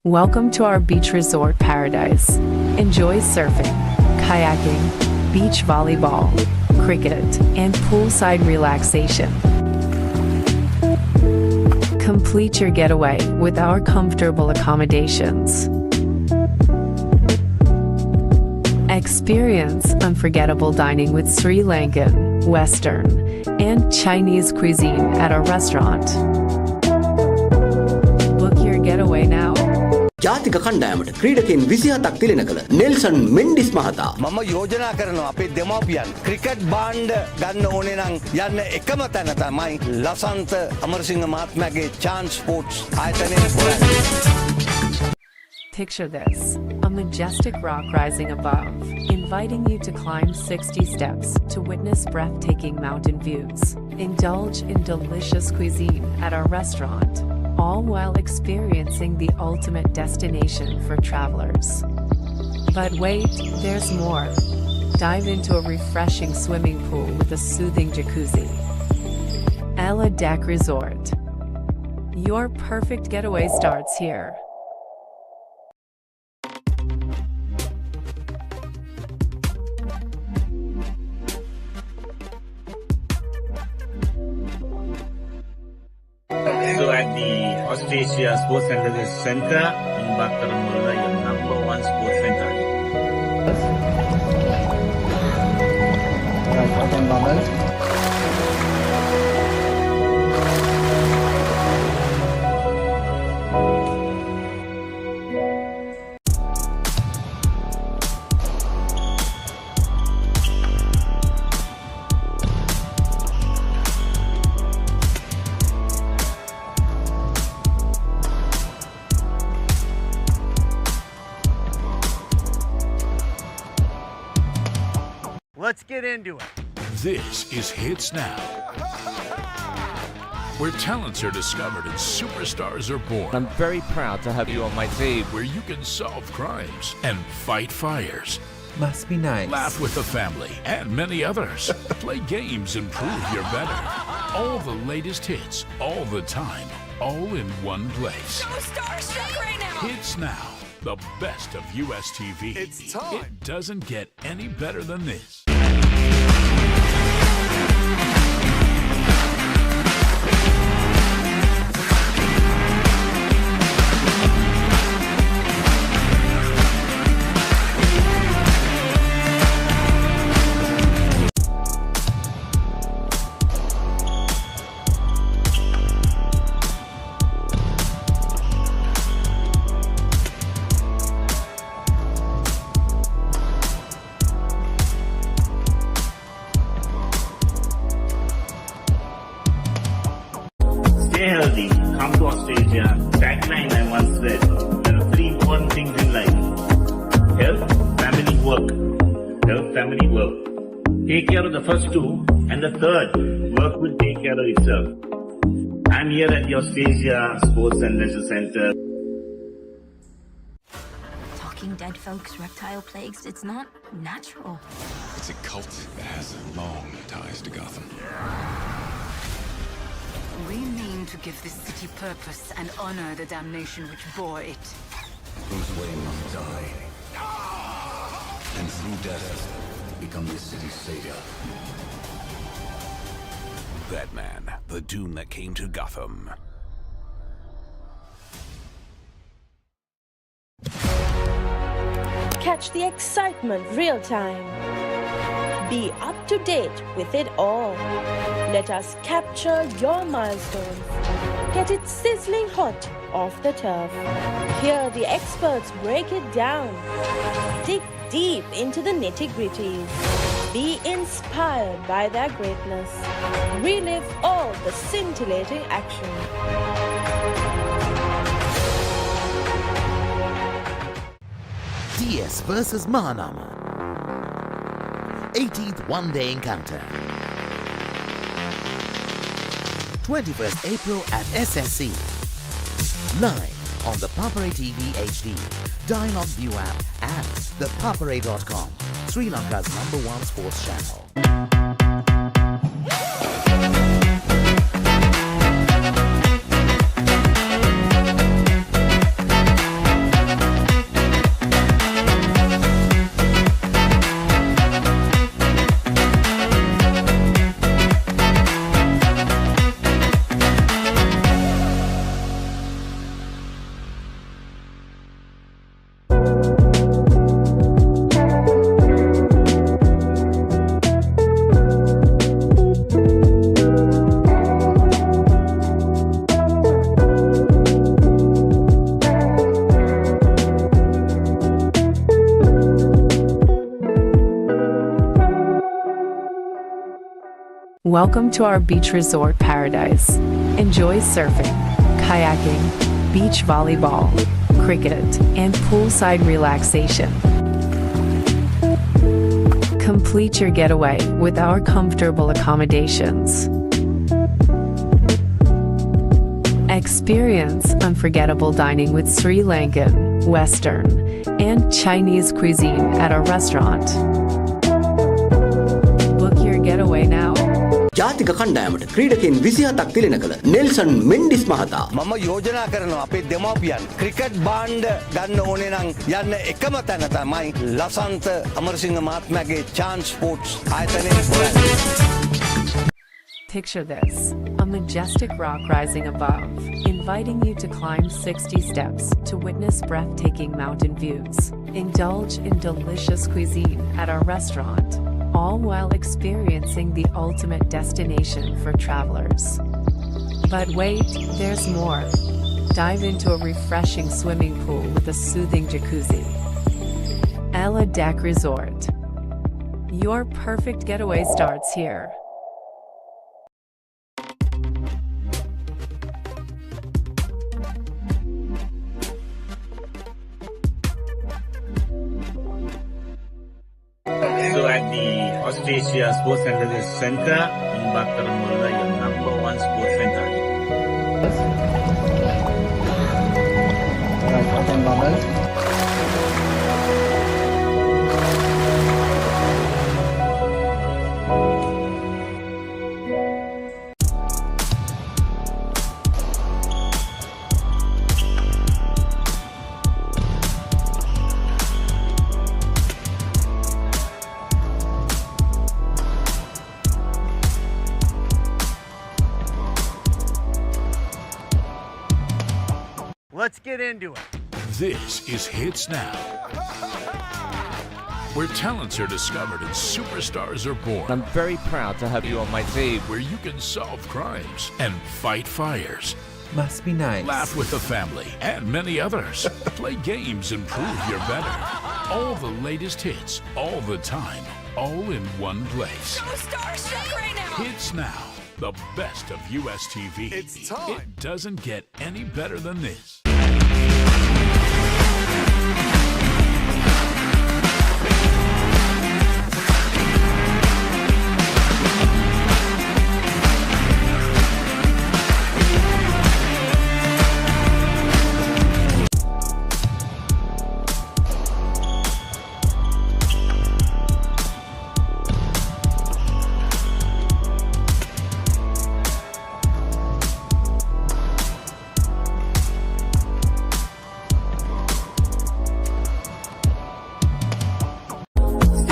Welcome to our beach resort paradise. Enjoy surfing, kayaking, beach volleyball, cricket, and poolside relaxation. Complete your getaway with our comfortable accommodations. Experience unforgettable dining with Sri Lankan, Western, and Chinese cuisine at our restaurant. Book your getaway now. ජාතික කණ්ඩායමට ක්‍රීඩකයන් 27ක් තිලෙන කළ Nelson Mendis මහතා මම යෝජනා කරනවා අපේ දෙමව්පියන් cricket බාණ්ඩ ගන්න ඕනේ නම් යන්න එකම තැන තමයි ලසන්ත අමරසිංහ මහත්මයාගේ chance sports ආයතනයේ හොයන්නේ. Picture this, a majestic rock rising above, inviting you to climb 60 steps to witness breathtaking mountain views. Indulge in delicious cuisine at our restaurant, all while experiencing the ultimate destination for travelers. But wait, there's more. Dive into a refreshing swimming pool with a soothing jacuzzi. Ella Deck Resort. Your perfect getaway starts here. So at the Australia Sports Center in Bakaramula, your number one sports center. Let's get into it. This is Hits Now, where talents are discovered and superstars are born. I'm very proud to have you on my team. Where you can solve crimes and fight fires. Must be nice. Laugh with the family and many others. Play games and prove you're better. All the latest hits, all the time, all in one place. So starstruck right now. Hits Now, the best of US TV. It's time. It doesn't get any better than this. Stay healthy. Come to Australia. Tagline I once said, there are three important things in life. Health, family, work. Health, family, work. Take care of the first two, and the third, work will take care of itself. I'm here at the Australia Sports and Leisure Center. Talking dead folks, reptile plagues, it's not natural. It's a cult that has long ties to Gotham. We mean to give this city purpose and honor the damnation which bore it. Bruce Wayne must die. And through death, become this city's savior. Batman, the doom that came to Gotham. Catch the excitement real time. Be up to date with it all. Let us capture your milestones. Get it sizzling hot off the turf. Hear the experts break it down. Dig deep into the nitty-gritties. Be inspired by their greatness. Relive all the scintillating action. DS versus Mahanama. 18th one-day encounter. 21st April at SSC. Live on the Papare TV HD, Dialog ViU App and ThePapare.com, Sri Lanka's #1 sports channel. Welcome to our beach resort paradise. Enjoy surfing, kayaking, beach volleyball, cricket, and poolside relaxation. Complete your getaway with our comfortable accommodations. Experience unforgettable dining with Sri Lankan, Western, and Chinese cuisine at our restaurant. Book your getaway now. ජාතික කණ්ඩායමට ක්‍රීඩකයන් 27ක් තිලෙන කළ Nelson Mendis මහතා මම යෝජනා කරනවා අපේ දෙමාපියන් cricket බාණ්ඩ ගන්න ඕනේ නම් යන්න එකම තැන තමයි ලසන්ත අමරසිංහ මහත්මයාගේ chance sports ආයතනයේ. Picture this, a majestic rock rising above, inviting you to climb 60 steps to witness breathtaking mountain views. Indulge in delicious cuisine at our restaurant, all while experiencing the ultimate destination for travelers. But wait, there's more. Dive into a refreshing swimming pool with a soothing jacuzzi. Ella Deck Resort. Your perfect getaway starts here. So at the Austrasia Sports Center in Bataramula, your number one sports center. Let's get into it. This is Hits Now, where talents are discovered and superstars are born. I'm very proud to have you on my team. Where you can solve crimes and fight fires. Must be nice. Laugh with the family and many others. Play games and prove you're better. All the latest hits, all the time, all in one place. So starstruck right now. Hits Now, the best of US TV. It's time. It doesn't get any better than this.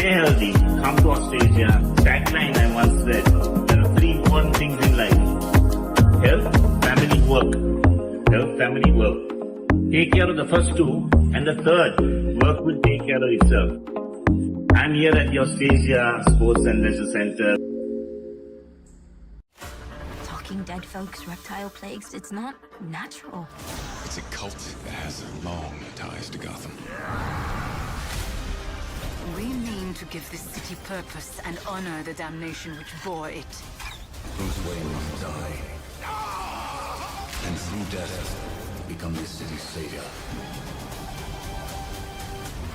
Stay healthy, come to Australia. Tagline I once said, there are three important things in life. Health, family, work. Health, family, work. Take care of the first two, and the third, work will take care of itself. I'm here at the Australia Sports and Leisure Center. Talking dead folks, reptile plagues, it's not natural. It's a cult that has long ties to Gotham. We mean to give this city purpose and honor the damnation which bore it. Bruce Wayne must die. And through death, become this city's savior.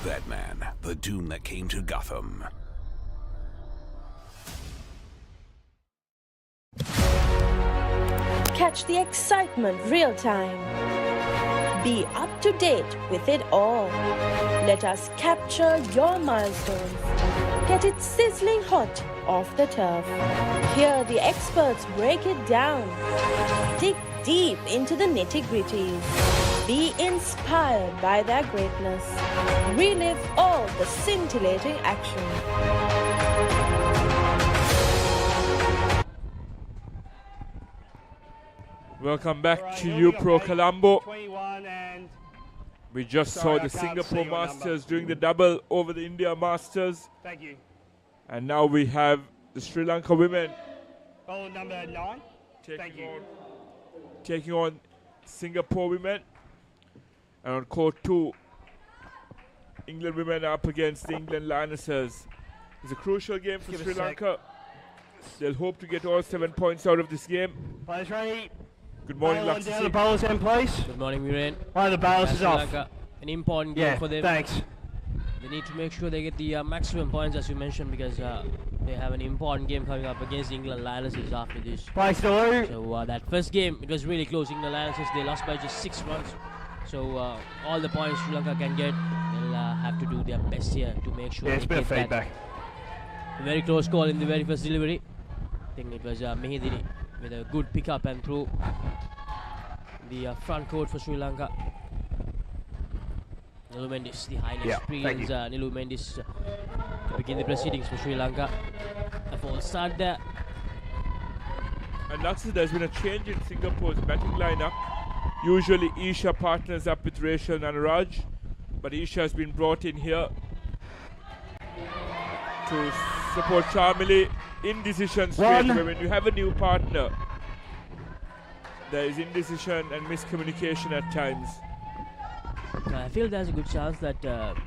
Batman, the doom that came to Gotham. Catch the excitement real time. Be up to date with it all. Let us capture your milestones. Get it sizzling hot off the turf. Hear the experts break it down. Dig deep into the nitty-gritties. Be inspired by their greatness. Relive all the scintillating action. Welcome back to UPro Colombo. We just saw the Singapore Masters doing the double over the India Masters. Thank you. And now we have the Sri Lanka women Ball number 9. Thank you. taking on Singapore women. And on court 2, England women are up against the England Lionesses. It's a crucial game for Give Sri a sec. Lanka. They'll hope to get all 7 points out of this game. Players ready. Good morning, Down the Laksasi. bowlers in place. Good morning, Viren. One of the bowlers is off. Lanka, an important game Yeah, for them. thanks. They need to make sure they get the maximum points, as you mentioned, because they have an important game coming up against England Lionesses after this. Place to lose. So that first game, it was really close. England Lionesses, they lost by just 6 runs. So all the points Sri Lanka can get, they'll have to do their best here to make sure Yeah, it's a they bit of get feedback. that. A very close call in the very first delivery. I think it was Mehedini with a good pickup and throw. The front court for Sri Lanka. Nilu Mendis, the highly experienced Nilu Mendis to begin the proceedings for Sri Lanka. A false start there. And Laksasi, there's been a change in Singapore's batting lineup. Usually Isha partners up with Rachel Nanaraj, but Isha has been brought in here to support Shamili. Indecision straight away. When you have a new partner, there is indecision and miscommunication at times. I feel there's a good chance that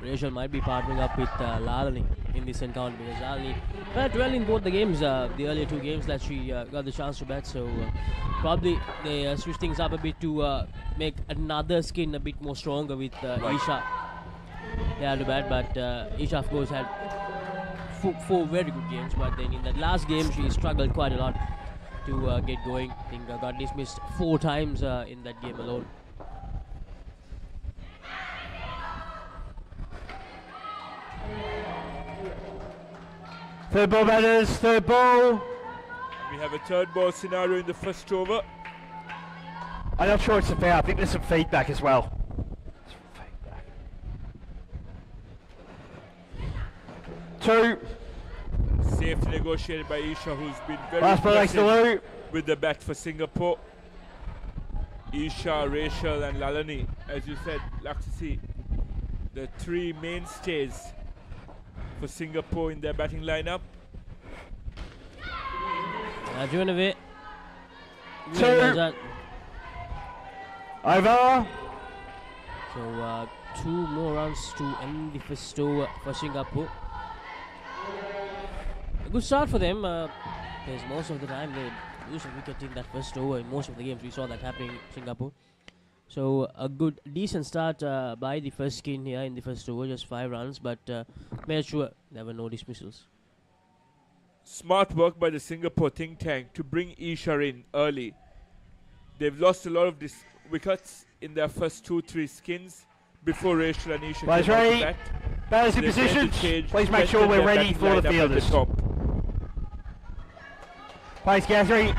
Rachel might be partnering up with Lalani in this encounter, because Lalani batted well in both the games, the earlier 2 games that she got the chance to bat. So probably they switch things up a bit to make another skin a bit more stronger with Isha. They had to bat, but Isha of course had 4 very good games, but then in that last game she struggled quite a lot to get going. I think got dismissed 4 times in that game alone. Third ball batters, third ball. We have a third ball scenario in the first over. I'm not sure it's a foul. I think there's some feedback as well. Two. Safety negotiated by Isha, who's been very Last ball next to Lou. aggressive with the bat for Singapore. Isha, Rachel and Lalani, as you said, Laksasi, the 3 mainstays for Singapore in their batting lineup. Driven away. Two. Over. So 2 more runs to end the first over for Singapore. A good start for them, because most of the time they lose a wicket in that first over. In most of the games we saw that happening in Singapore. So a good, decent start by the first skin here in the first over, just 5 runs, but made sure there were no dismissals. Smart work by the Singapore think tank to bring Isha in early. They've lost a lot of wickets in their first 2-3 skins before Rachel and Isha came out ready. to bat. Batters in position. Please make sure we're ready for the fielders. Place Catherine.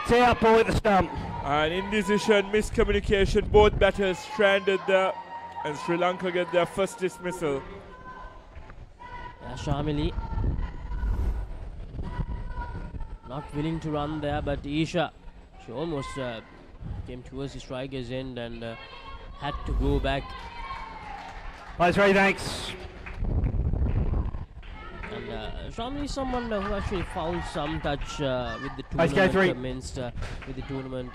Tee up ball at the stump. An indecision, miscommunication, both batters stranded there, and Sri Lanka get their first dismissal. Shamili not willing to run there, but Isha, she almost came towards the striker's end and had to go back. Players ready, thanks. And Shamili is someone who actually found some touch with the tournament, commenced with the tournament.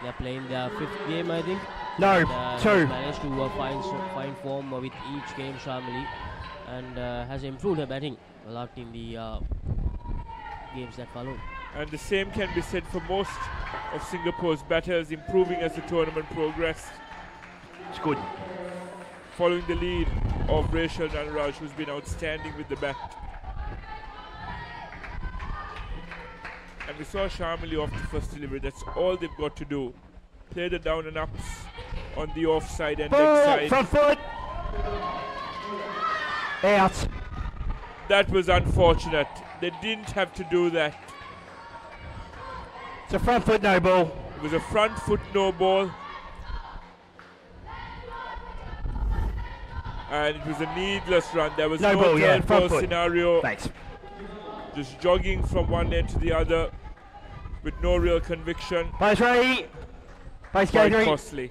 They're playing their 5th game, I think. No, and, 2. Managed to find form with each game, Shamili, and has improved her batting a lot in the games that follow. And the same can be said for most of Singapore's batters, improving as the tournament progressed. It's good. Following the lead of Rachel Nanaraj, who's been outstanding with the bat. And we saw Shamili off the first delivery. That's all they've got to do. Play the down and ups on the offside and leg side. Front foot. Out. That was unfortunate. They didn't have to do that. It's a front foot no ball. It was a front foot no ball. And it was a needless run. There was no ball, third ball foot scenario. Thanks. Just jogging from one end to the other with no real conviction. Players ready. Place Quite Catherine. costly.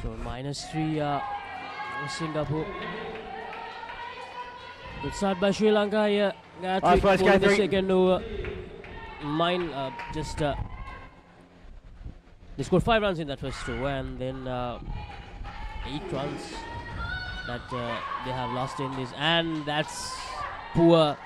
So -3 Singapore. Good start by Sri Lanka here. Nice place, in the Catherine. second over. They scored 5 runs in that first over, and then 8 runs that they have lost in this, and that's poor,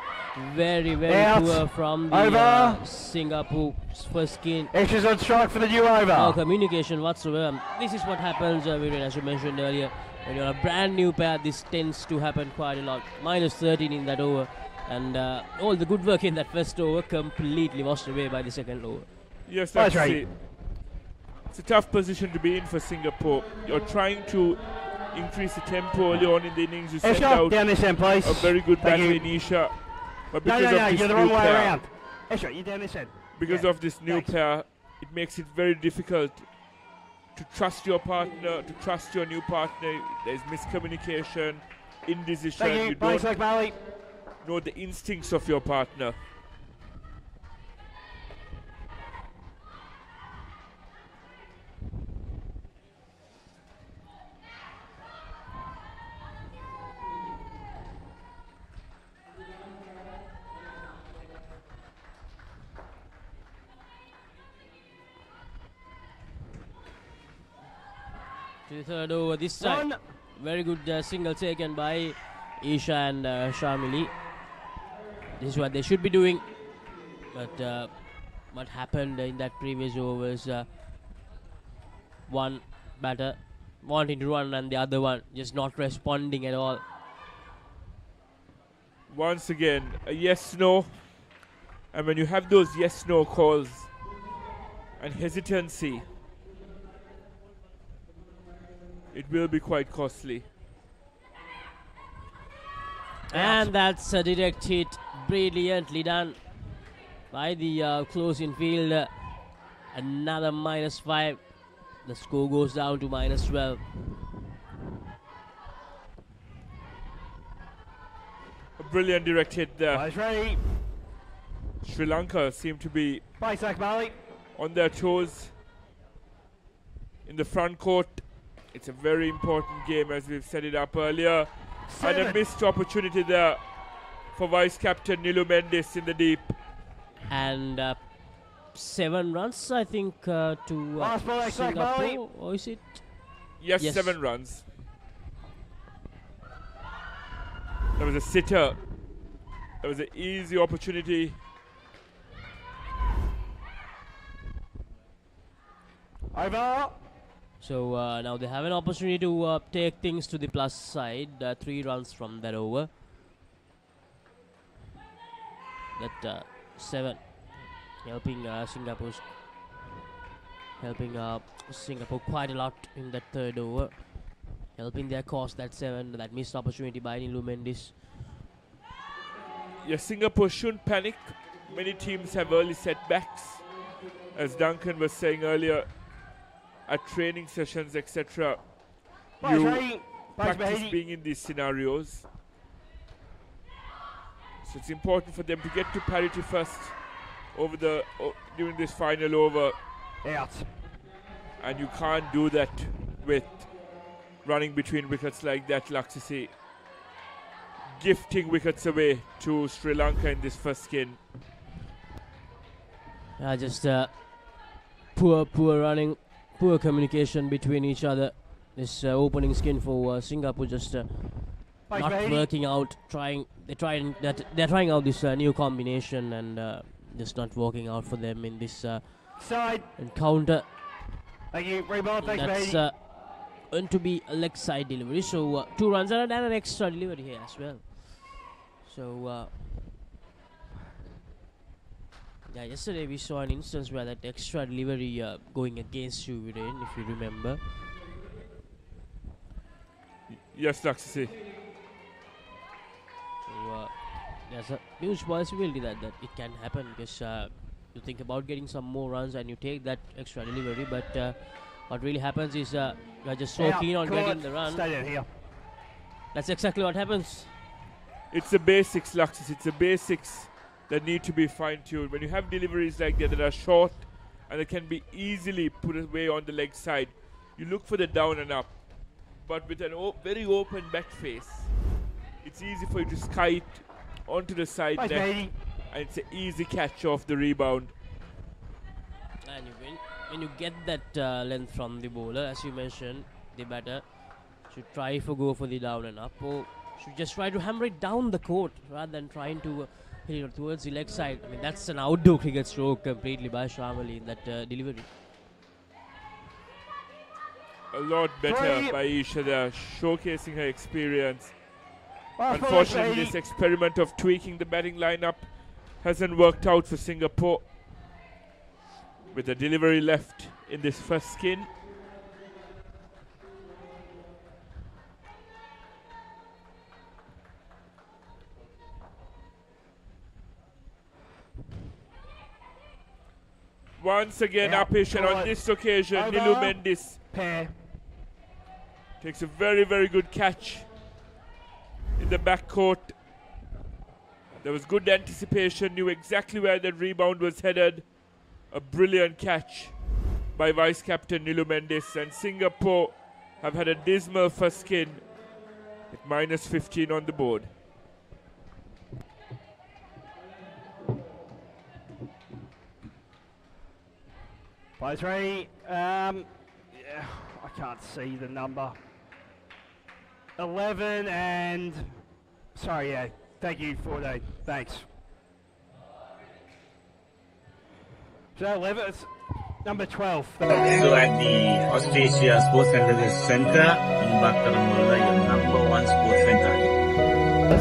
very Out. poor from the Over. Singapore's first skin. Extras on strike for the new over. No communication whatsoever. This is what happens, Viren, as you mentioned earlier. When you're a brand new pair, this tends to happen quite a lot. Minus 13 in that over, and all the good work in that first over completely washed away by the second over. Yes, that's right. It's a tough position to be in for Singapore. You're trying to increase the tempo early on in the innings. You send out down this end, please. a very good Thank batter you. in Isha. But No, because no, of no, this you're the new wrong way pair, around. Esra, you down this end. because of this new pair, it makes it very difficult to trust your partner, to trust your new partner. There's miscommunication, indecision. Thank you. You Thanks, don't Bally. know the instincts of your partner. To the third over this time. Very good single taken by Isha and Shamili. This is what they should be doing. But what happened in that previous over was one batter wanting to run and the other one just not responding at all. Once again, a yes-no. And when you have those yes-no calls and hesitancy, it will be quite costly. And that's a direct hit, brilliantly done by the close in field. Another -5. The score goes down to -12. A brilliant direct hit there. Eyes ready. Sri Lanka seem to be Bali. on their toes in the front court. It's a very important game, as we've set it up earlier. And a missed opportunity there for Vice Captain Nilu Mendis in the deep. And 7 runs, I think, to Singapore. Or is it? Yes, 7 runs. There was a sitter. There was an easy opportunity. Over. So now they have an opportunity to take things to the plus side. 3 runs from that over. That 7 helping Singapore quite a lot in that third over. Helping their cause, that 7, that missed opportunity by Nilu Mendis. Yes, Singapore shouldn't panic. Many teams have early setbacks. As Duncan was saying earlier, at training sessions, etc., you practice being in these scenarios. So it's important for them to get to parity first during this final over. Out. And you can't do that with running between wickets like that, Laksisi. Gifting wickets away to Sri Lanka in this first skin. Just poor running, poor communication between each other. This opening skin for Singapore just not working out. They're trying out this new combination and just not working out for them in this side encounter. Thank you, rebound. Thanks, That's going to be a leg side delivery. So 2 runs and an extra delivery here as well. So yeah, yesterday we saw an instance where that extra delivery going against you, Viren, if you remember. Yes, Laksisi. So there's a huge possibility that it can happen because you think about getting some more runs and you take that extra delivery, but what really happens is you're just so keen on getting the run. Stay down here. That's exactly what happens. It's the basics, Laksisi. It's the basics that need to be fine-tuned. When you have deliveries like that are short and they can be easily put away on the leg side, you look for the down and up. But with an very open back face, it's easy for you to kite onto the side Nice, net, matey. and it's an easy catch off the rebound. And when you get that length from the bowler, as you mentioned, the batter should try for go for the down and up, or should just try to hammer it down the court rather than trying to hit it towards the leg side. I mean, that's an outdoor cricket stroke completely by Shamali in that delivery. A lot better Three. by Isha there, showcasing her experience. Last ball, Unfortunately, matey. this experiment of tweaking the batting lineup hasn't worked out for Singapore, with the delivery left in this first skin. Once again, Yeah, Apish, and on good. this occasion, Over. Nilu Mendis Pair. takes a very, very good catch in the backcourt. There was good anticipation, knew exactly where that rebound was headed. A brilliant catch by Vice Captain Nilu Mendis, and Singapore have had a dismal first skin with minus 15 on the board. By 3. Yeah, I can't see the number. 11 and... Sorry, yeah. Thank you, 14. Thanks. So 11, it's number 12. So at the Australia Sports Center in Bakaramulla, your number 1 sports center.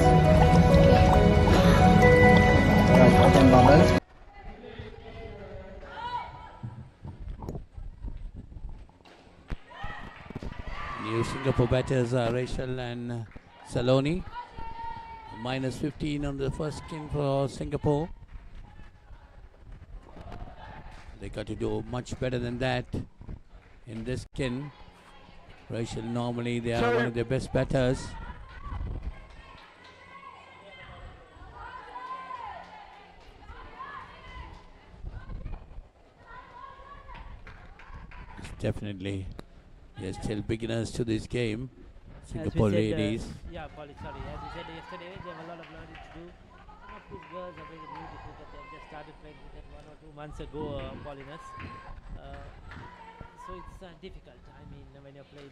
New Singapore batters are Rachel and Saloni. Minus 15 on the first skin for Singapore. They got to do much better than that in this skin. Rachel, normally they are one of their best batters. It's definitely, they're still beginners to this game. Singapore ladies. Yeah, sorry. As we said yesterday, they have a lot of learning to do. Some of these girls are very new to cricket. They have just started playing cricket 1 or 2 months ago, Paulinus. So it's difficult. I mean, when you're playing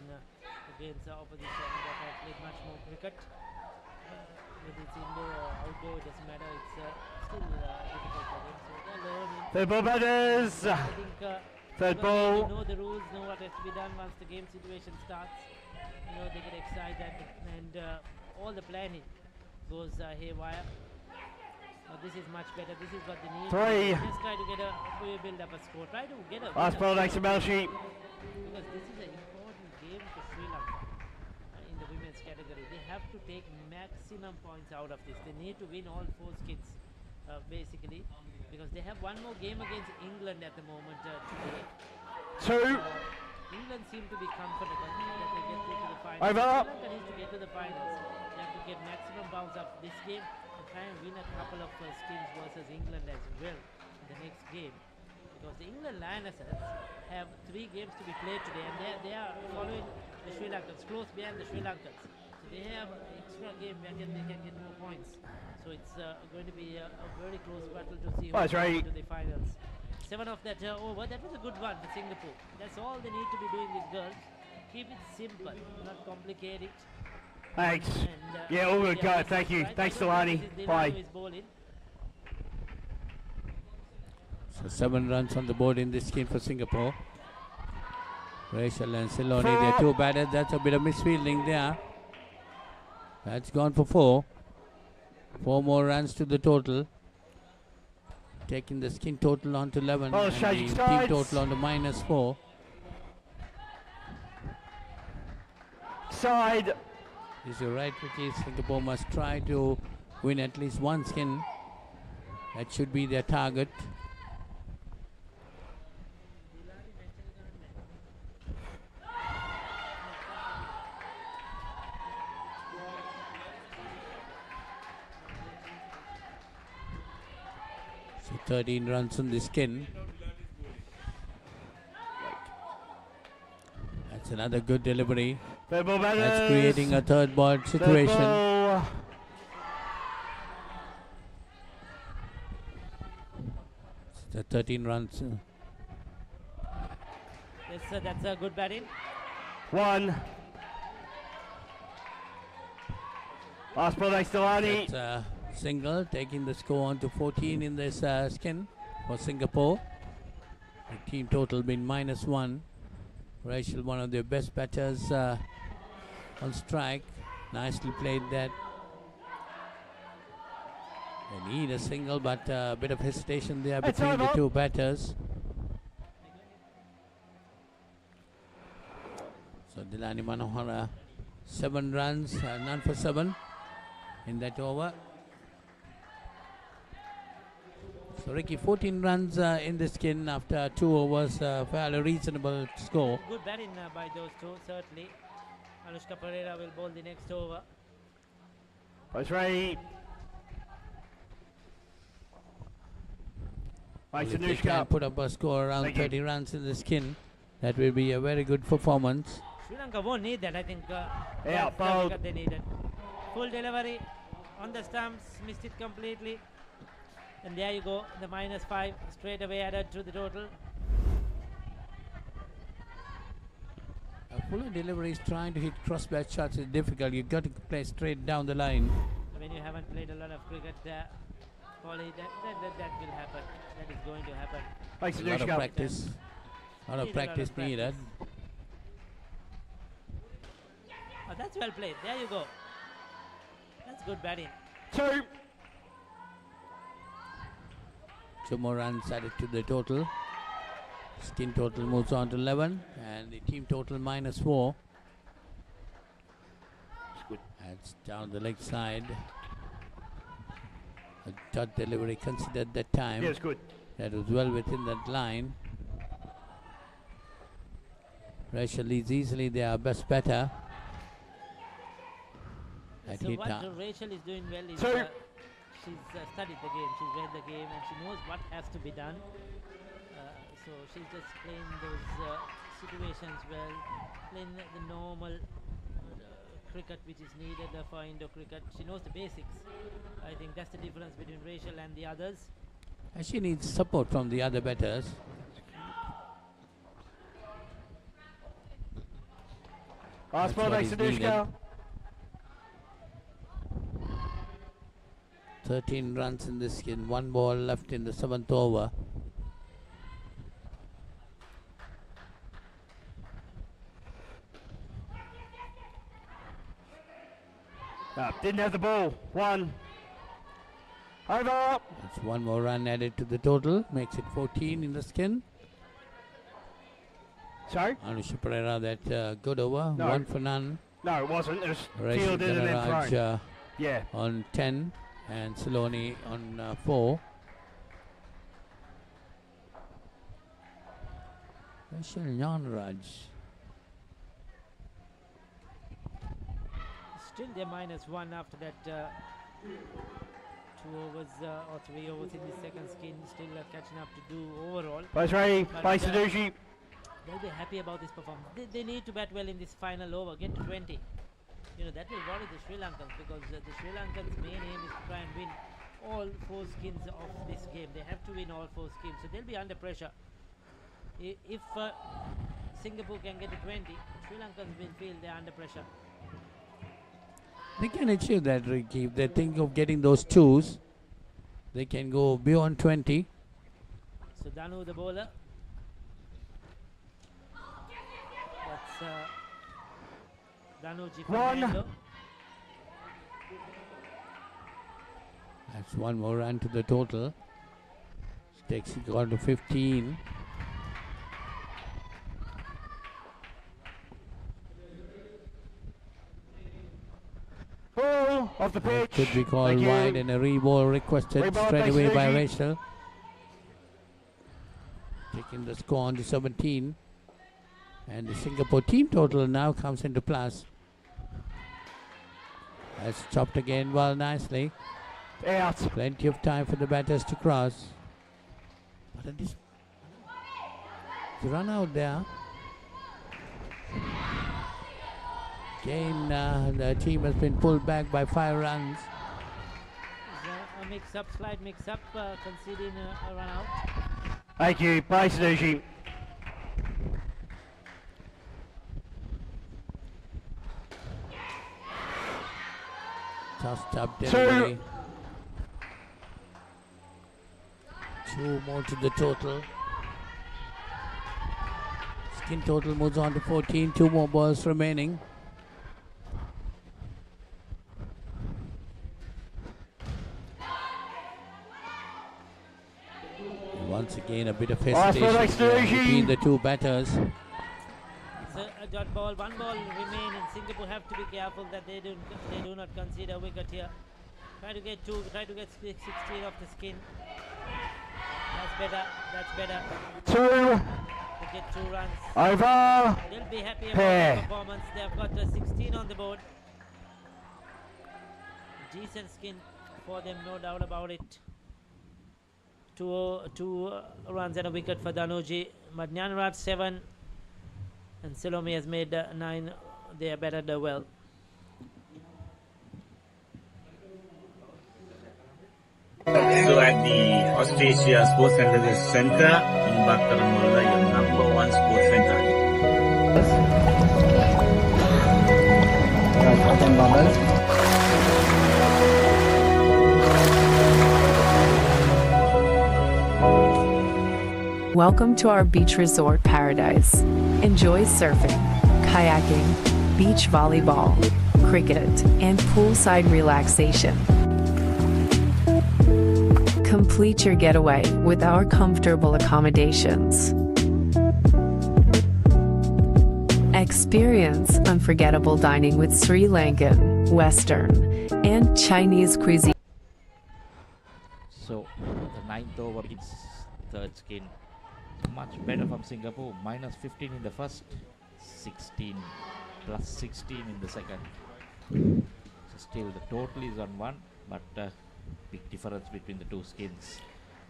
against opposition that have played much more cricket, whether it's indoor or outdoor, it doesn't matter. It's still difficult for them. So they're learning. Third ball batters. I think Third ball. know the rules, know what has to be done once the game situation starts. You know, they get excited and all the planning goes haywire. This is much better. This is what they need. 3. Just try to get build up a score. Try to get a Last ball, next to Melshi. because this is an important game for Sri Lanka in the women's category. They have to take maximum points out of this. They need to win all 4 skins basically, because they have one more game against England at the moment today. 2. England seem to be comfortable that they get through to the finals. Over. Sri Lanka needs to get to the finals. They have to get maximum bounce up this game and try and win a couple of skins versus England as well in the next game. Because the England Lionesses have 3 games to be played today, and they are following the Sri Lankans, close behind the Sri Lankans. So they have an extra game where they can get more points. So it's going to be a very close battle to see who That's goes right. to the finals. 7 of that over. That was a good one for Singapore. That's all they need to be doing with girls. Keep it simple, not complicate it. Thanks. And, Yeah, all good, yeah, go. Thank you. right? Thanks, I don't think Delaney. this is Bye. Delano is bowling. So 7 runs on the board in this game for Singapore. Rachel and Siloni, they're 2 batters. That's a bit of misfielding there. That's gone for 4. 4 more runs to the total. Taking the skin total on to 11 Oh, and the shaking team sides. total on to minus 4. Side. Is you're right, Ricky. Singapore must try to win at least 1 skin. That should be their target. So 13 runs on the skin. That's another good delivery. Third ball batters. That's creating a third ball Third situation. ball. The 13 runs. Yes, sir, that's a good batting. 1. Last ball, Stilani. That's a single, taking the score on to 14 in this skin for Singapore. The team total been -1. Rachel, one of their best batters on strike. Nicely played that. They need a single, but a bit of hesitation there between the two batters. So Dilani Manohara, 7 runs, none for 7 in that over. So Ricky, 14 runs in the skin after 2 overs, fairly reasonable score. Good batting by those two, certainly. Anushka Pereira will bowl the next over. Post ready. If they can put up a score around 30 runs in the skin, that will be a very good performance. Sri Lanka won't need that, I think. Yeah, that's the they needed. Full delivery on the stumps, missed it completely. And there you go, the -5 straight away added to the total. A fuller delivery is trying to hit crossbar shots is difficult. You've got to play straight down the line. When you haven't played a lot of cricket, Polly, that will happen. That is going to happen. A lot of practice. A lot of practice needed. Oh, that's well played. There you go. That's good batting. 2. 2 more runs added to the total. Skin total moves on to 11, and the team total -4. That's down the leg side. A dot delivery considered that time. Yes, good. That was well within that line. Rachel is easily their best batter. So what Rachel is doing well is she's studied the game, she's read the game, and she knows what has to be done. So she's just playing those situations well, playing the normal cricket which is needed for Indo cricket. She knows the basics. I think that's the difference between Rachel and the others. And she needs support from the other batters. Last ball, Sadushka. 13 runs in this skin, 1 ball left in the 7th over. Didn't have the ball. 1. Over. That's 1 more run added to the total, makes it 14 in the skin. Sorry? Anusha Pereira, that good over, No. 1 for none. No, it wasn't. It was Rashid fielded and then Dhanaraj, thrown. Yeah. on 10 and Saloni on 4. Rashid Dhanaraj. Still they're -1 after that 2 overs or 3 overs in the second skin. Still catching up to do overall. Post ready. But, By Sadushi. They'll be happy about this performance. They need to bat well in this final over, get to 20. You know, that will worry the Sri Lankans, because the Sri Lankans' main aim is to try and win all 4 skins of this game. They have to win all 4 skins, so they'll be under pressure. If Singapore can get to 20, Sri Lankans will feel they're under pressure. They can achieve that, Ricky. If they think of getting those 2s, they can go beyond 20. So Danu, the bowler. That's Danuji from 1. Mangalore. That's 1 more run to the total. Takes it on to 15. Ball off the pitch. Could be called Thank you. wide, and a re-ball requested Re-ball, straight thanks, away by Luigi. Rachel. Taking the score on to 17. And the Singapore team total now comes into plus. That's chopped again well nicely. Out. Plenty of time for the batters to cross. But at this the run out there. Again, the team has been pulled back by 5 runs. mix-up, slight mix-up, conceding a run out. Thank you. Bye, Sanusi. Tough tap delivery. 2 more to the total. Skin total moves on to 14. 2 more balls remaining. Once again, a bit of hesitation between the two batters. It's a dot ball. 1 ball remain, and Singapore have to be careful that they do not concede a wicket here. Try to get 16 off the skin. That's better. That's better. 2. To get 2 runs. Over. They'll be happy about their performance. They've got 16 on the board. Decent skin for them, no doubt about it. 2 runs and a wicket for Danuji. Madnyanrat 7 and Salome has made 9. They are batted well. So at the Australia Sports Center in Bakaramula, your number 1 sports center. Welcome to our beach resort paradise. Enjoy surfing, kayaking, beach volleyball, cricket, and poolside relaxation. Complete your getaway with our comfortable accommodations. Experience unforgettable dining with Sri Lankan, Western, and Chinese cuisine. So the 9th over is 3rd skin. Much better from Singapore. Minus 15 in the first, 16 plus 16 in the second. So still the total is on 1, but big difference between the 2 skins.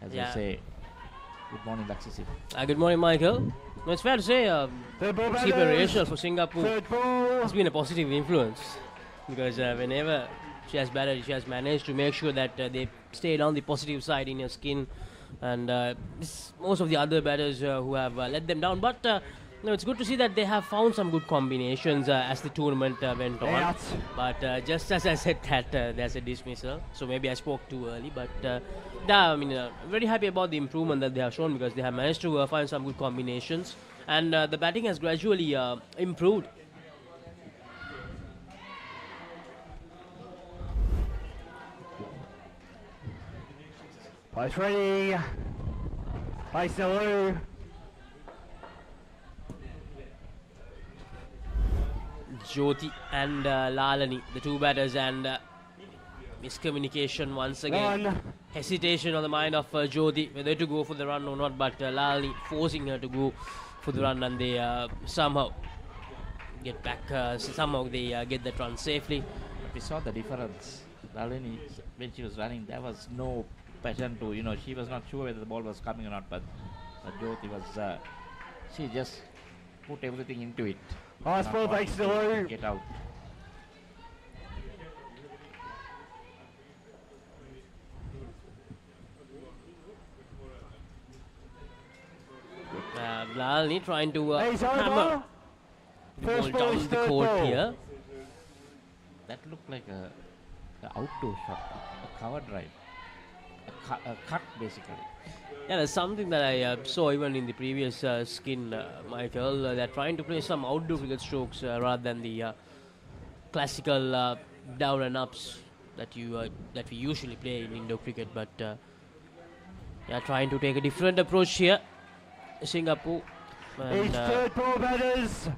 As I say, good morning, Laksisi. Good morning, Michael. No, it's fair to say skipper ratio for Singapore has been a positive influence, because whenever she has batted, she has managed to make sure that they stayed on the positive side in her skin, and most of the other batters who have let them down. But no, it's good to see that they have found some good combinations as the tournament went on. But just as I said that there's a dismissal, so maybe I spoke too early. But yeah, I mean, very happy about the improvement that they have shown, because they have managed to find some good combinations, and the batting has gradually improved. Place ready. Place Nalu. Jyoti and Lalani, the 2 batters, and miscommunication once again. Hesitation on the mind of Jyoti, whether to go for the run or not, but Lalani forcing her to go for the run, and they somehow get back, somehow they get that run safely. But we saw the difference. Lalani, when she was running, there was no passion to, she was not sure whether the ball was coming or not, but Jyoti was, she just put everything into it. Nice ball, thanks to get out. Lalani trying to hammer the ball down the court here. That looked like a outdoor shot, a cover drive, a cut basically. Yeah, that's something that I saw even in the previous skin, Michael. They're trying to play some outdoor cricket strokes rather than the classical down and ups that we usually play in Indo cricket. But they're trying to take a different approach here, Singapore. And, third ball batters.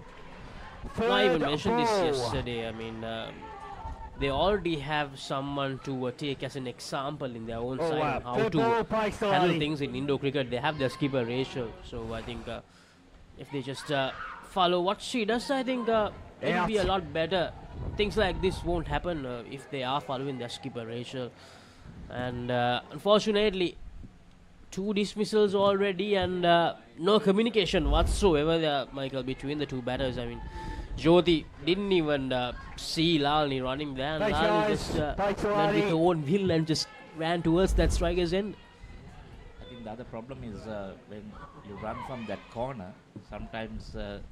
I even mentioned this yesterday. I mean, they already have someone to take as an example in their own side on how to handle things in Indo cricket. They have their skipper Rachel, so I think if they just follow what she does, I think it'll be a lot better. Things like this won't happen if they are following their skipper Rachel. And unfortunately, 2 dismissals already, and no communication whatsoever there, Michael, between the 2 batters. I mean, Jyoti didn't even see Lalani running there, and Lalani just went with her own will and just ran towards that striker's end. I think the other problem is when you run from that corner, sometimes the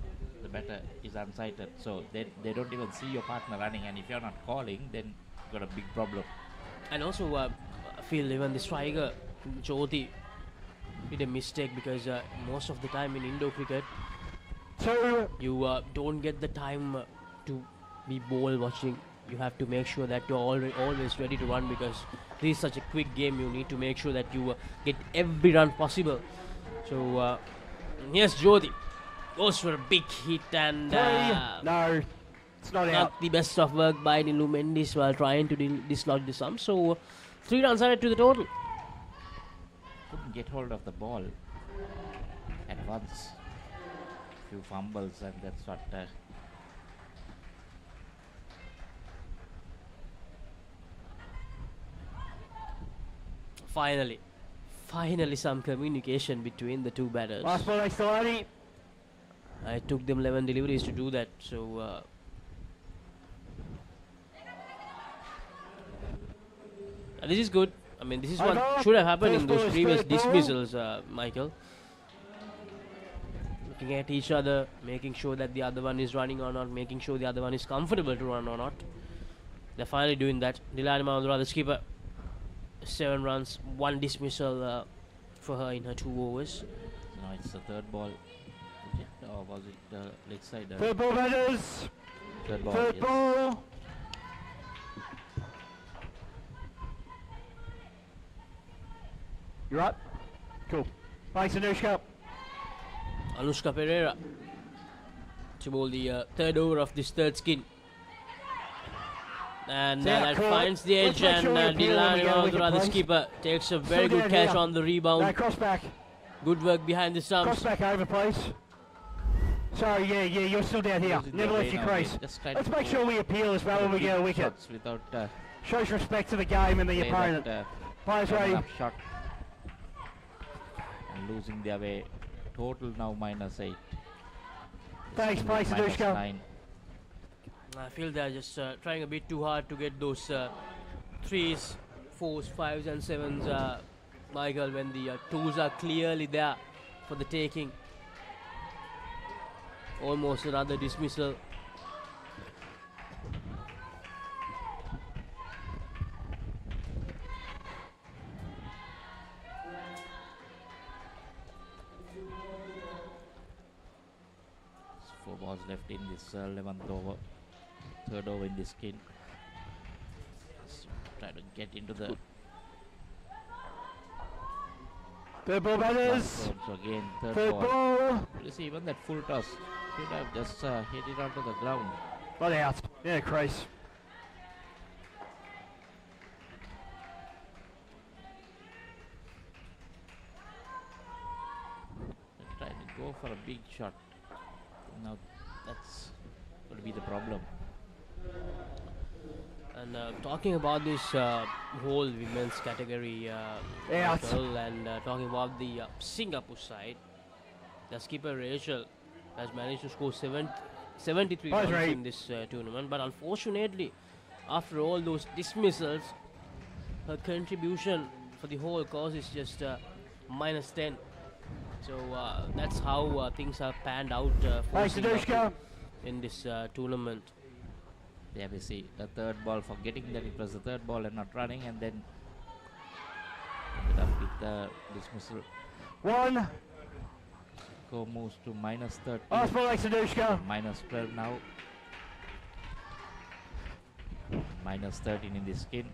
batter is unsighted, so they don't even see your partner running, and if you're not calling, then you've got a big problem. And also, I feel even the striker, Jyoti, did a mistake because most of the time in Indo cricket, you don't get the time to be ball watching. You have to make sure that you're always ready to run, because this is such a quick game. You need to make sure that you get every run possible. So, yes, Jyoti goes for a big hit, and no, it's not out. The best of work by Nilu Mendis while trying to dislodge the stump. So, 3 runs added to the total. Couldn't get hold of the ball at once. Few fumbles, and that's what. Finally some communication between the two batters. Last ball, Excelati. I took them 11 deliveries to do that, so this is good. I mean, this is what should have happened in those previous dismissals, Michael. Looking at each other, making sure that the other one is running or not, making sure the other one is comfortable to run or not. They're finally doing that. Dilani Mahendra, the skipper, 7 runs, 1 dismissal for her in her 2 overs. No, it's the third ball. Or was it leg side? Third ball, batters. Third ball. Third ball. You're up. Cool. Thanks, Anushka. Anushka Pereira to bowl the third over of this third skin. And that finds the edge, and Dilani Mahendra, the skipper, takes a very good catch on the rebound. No, cross back. Good work behind the stumps. Cross back over, please. Sorry, yeah, you're still down here. Never left your crease. Let's make sure we appeal as well when we get a wicket. Without, shows respect to the game and the opponent. Players ready. Shot. And losing their way. Total now -8. Thanks, place, Anushka. I feel they're just trying a bit too hard to get those 3s, 4s, 5s and 7s, Michael, when the 2s are clearly there for the taking. Almost another dismissal. There's 4 balls left in this 11th over. Third over in this skin. Let's try to get into the third ball, batters. So again, third ball. You see, even that full toss should have just hit it onto the ground. Not out. Yeah, crease. They're trying to go for a big shot. Now that's going to be the problem. And talking about this whole women's category, Michael, and talking about the Singapore side, the skipper Rachel has managed to score 73 runs in this tournament, but unfortunately, after all those dismissals, her contribution for the whole cause is just -10. So that's how things have panned out for Singapore in this tournament. Yeah, we see the third ball, forgetting that it was the third ball and not running, and then ended up with the dismissal. 1. Go moves to -13. Last ball, Anushka. -12 now. -13 in this skin.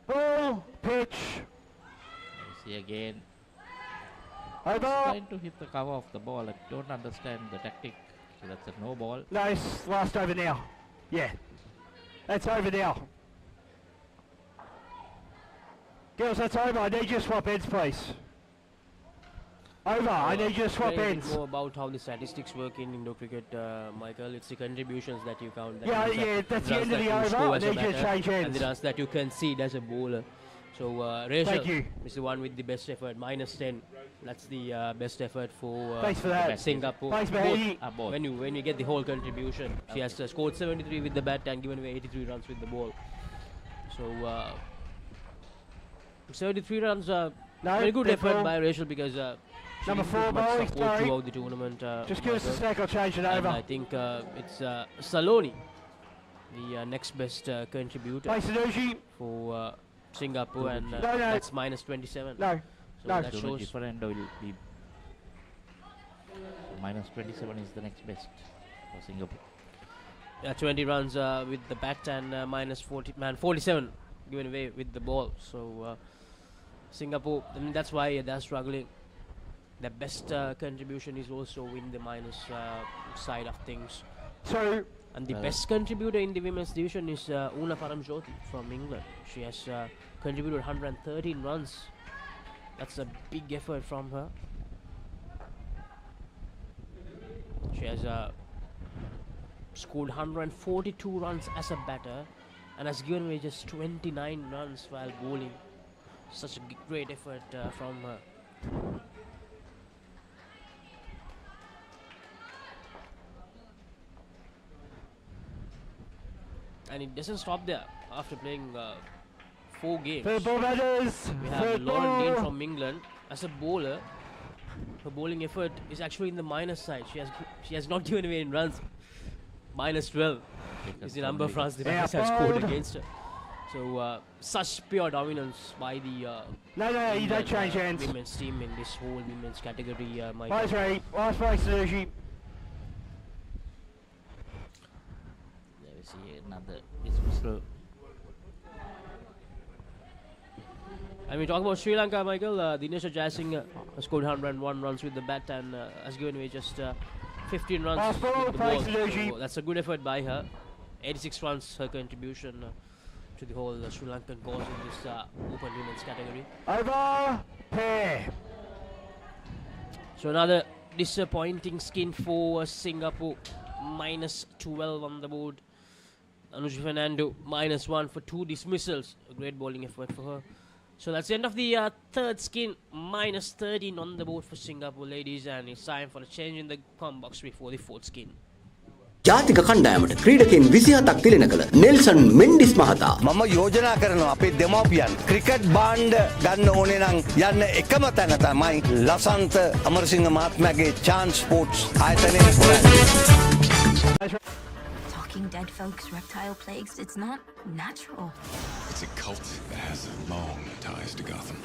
Ball, pitch. You see again. Over. Trying to hit the cover of the ball. I don't understand the tactic. So that's a no ball. Nice. Last over now. Yeah. That's over now. Girls, that's over. I need you to swap ends, please. Over. I need you to swap ends. More about how the statistics work in Indo cricket, Michael. It's the contributions that you count. That that's the end of the over. I need you to change ends. And the runs that you concede as a bowler. So So Rachel is the one with the best effort, -10. That's the best effort for Thanks for that. Singapore. Thanks, both. When you get the whole contribution, she has scored 73 with the bat and given away 83 runs with the ball. So 73 runs, very good effort by Rachel because number 4 much bowling, support throughout the tournament. Just give us a sec, I'll change it over. I think it's Saloni, the next best contributor for Singapore, and that's -27. No. So that shows different will be -27 is the next best for Singapore. 20 runs with the bat and -47 given away with the ball. So Singapore, I mean, that's why they're struggling. The best contribution is also in the minus side of things. So, and the best contributor in the women's division is Una Paramjoti from England. She has contributed 113 runs. That's a big effort from her. She has scored 142 runs as a batter and has given away just 29 runs while bowling. Such a great effort from her. And it doesn't stop there. After playing 4 games, we have Lauren Dean from England as a bowler. Her bowling effort is actually in the minus side. She has not given away in runs. -12 is the number France defenders have scored against her. So such pure dominance by the you don't change hands. Women's team in this whole women's category. Last race, Sergi. There we see another dismissal. And we talk about Sri Lanka, Michael. Dinesh Jayasinghe has scored 101 runs with the bat and has given away just 15 runs with the ball. So that's a good effort by her. 86 runs her contribution to the whole Sri Lankan cause in this open women's category. Over pair. So another disappointing skin for Singapore. -12 on the board. Anuja Fernando -1 for 2 dismissals. A great bowling effort for her. So that's the end of the third skin. -13 on the board for Singapore, ladies, and it's time for a change in the com box before the fourth skin. ජාතික කණ්ඩායමට ක්‍රීඩකයන් 27ක් තිලන කළ Nelson Mendis මහතා මම යෝජනා කරනවා අපේ දෙමව්පියන් cricket භාණ්ඩ ගන්න ඕනේ නම් යන්න එකම තැන තමයි ලසන්ත අමරසිංහ මහත්මයාගේ chance sports ආයතනයේ Talking dead folks, reptile plagues, it's not natural. It's a cult that has long ties to Gotham.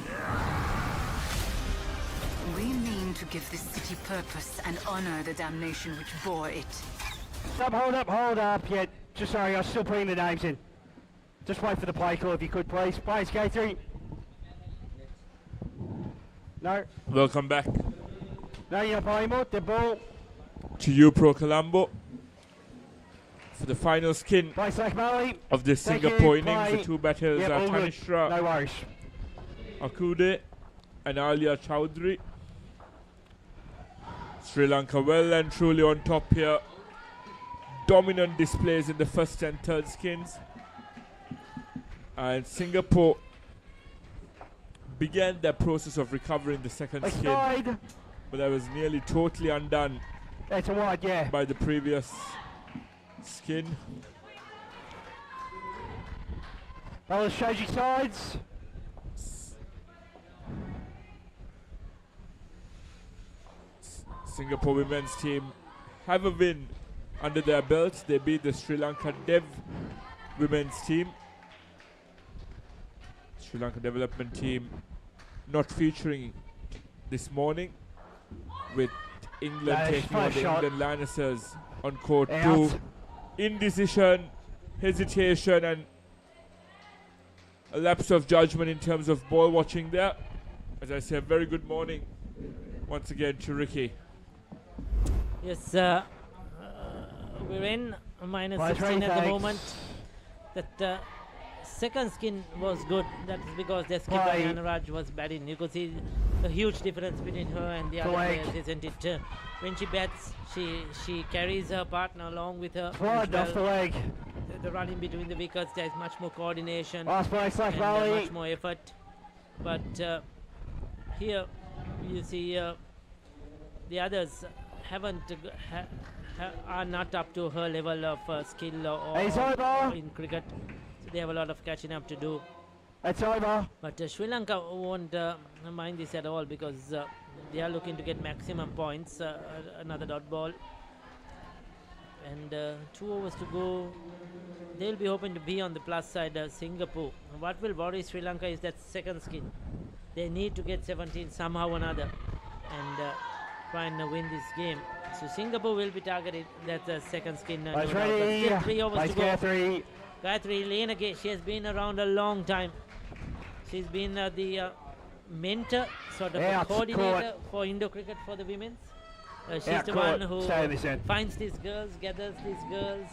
We mean to give this city purpose and honor the damnation which bore it. Stop, hold up. Yeah, just sorry, I was still putting the names in. Just wait for the play call if you could, please. Players, K3. No. Welcome back. No, you're not playing more. The ball. To you, Pro Colombo. For the final skin of this Singapore innings, the 2 batters are Tanishra Akude and Alia Chowdhury. Sri Lanka well and truly on top here. Dominant displays in the first and third skins. And Singapore began their process of recovering the second skin, but that was nearly totally undone by the previous skin. Bowlers changing sides. Singapore women's team have a win under their belts. They beat the Sri Lanka Dev women's team. Sri Lanka development team not featuring this morning, with England taking on the England Lionesses on court 2. Indecision, hesitation, and a lapse of judgment in terms of ball watching there. As I say, very good morning once again to Ricky. Yes, we're in -16 at the moment. That second skin was good. That is because their skipper Yanaraj was batting. You could see a huge difference between her and the other players, isn't it? When she bats, she carries her partner along with her. Off the leg. The run in between the wickets, there is much more coordination and much more effort. But here you see the others haven't are not up to her level of skill or in cricket, so they have a lot of catching up to do. It's over. But Sri Lanka won't mind this at all because they are looking to get maximum points. Another dot ball. And 2 overs to go. They'll be hoping to be on the plus side. Singapore. What will worry Sri Lanka is that second skin. They need to get 17 somehow or another and try and win this game. So Singapore will be targeted. That's the second skin. But still 3 overs to go. Gayatri. Gayatri Lenage, she has been around a long time. She's been the mentor, sort of a coordinator for Indo cricket for the women's. She's the one who finds these girls, gathers these girls,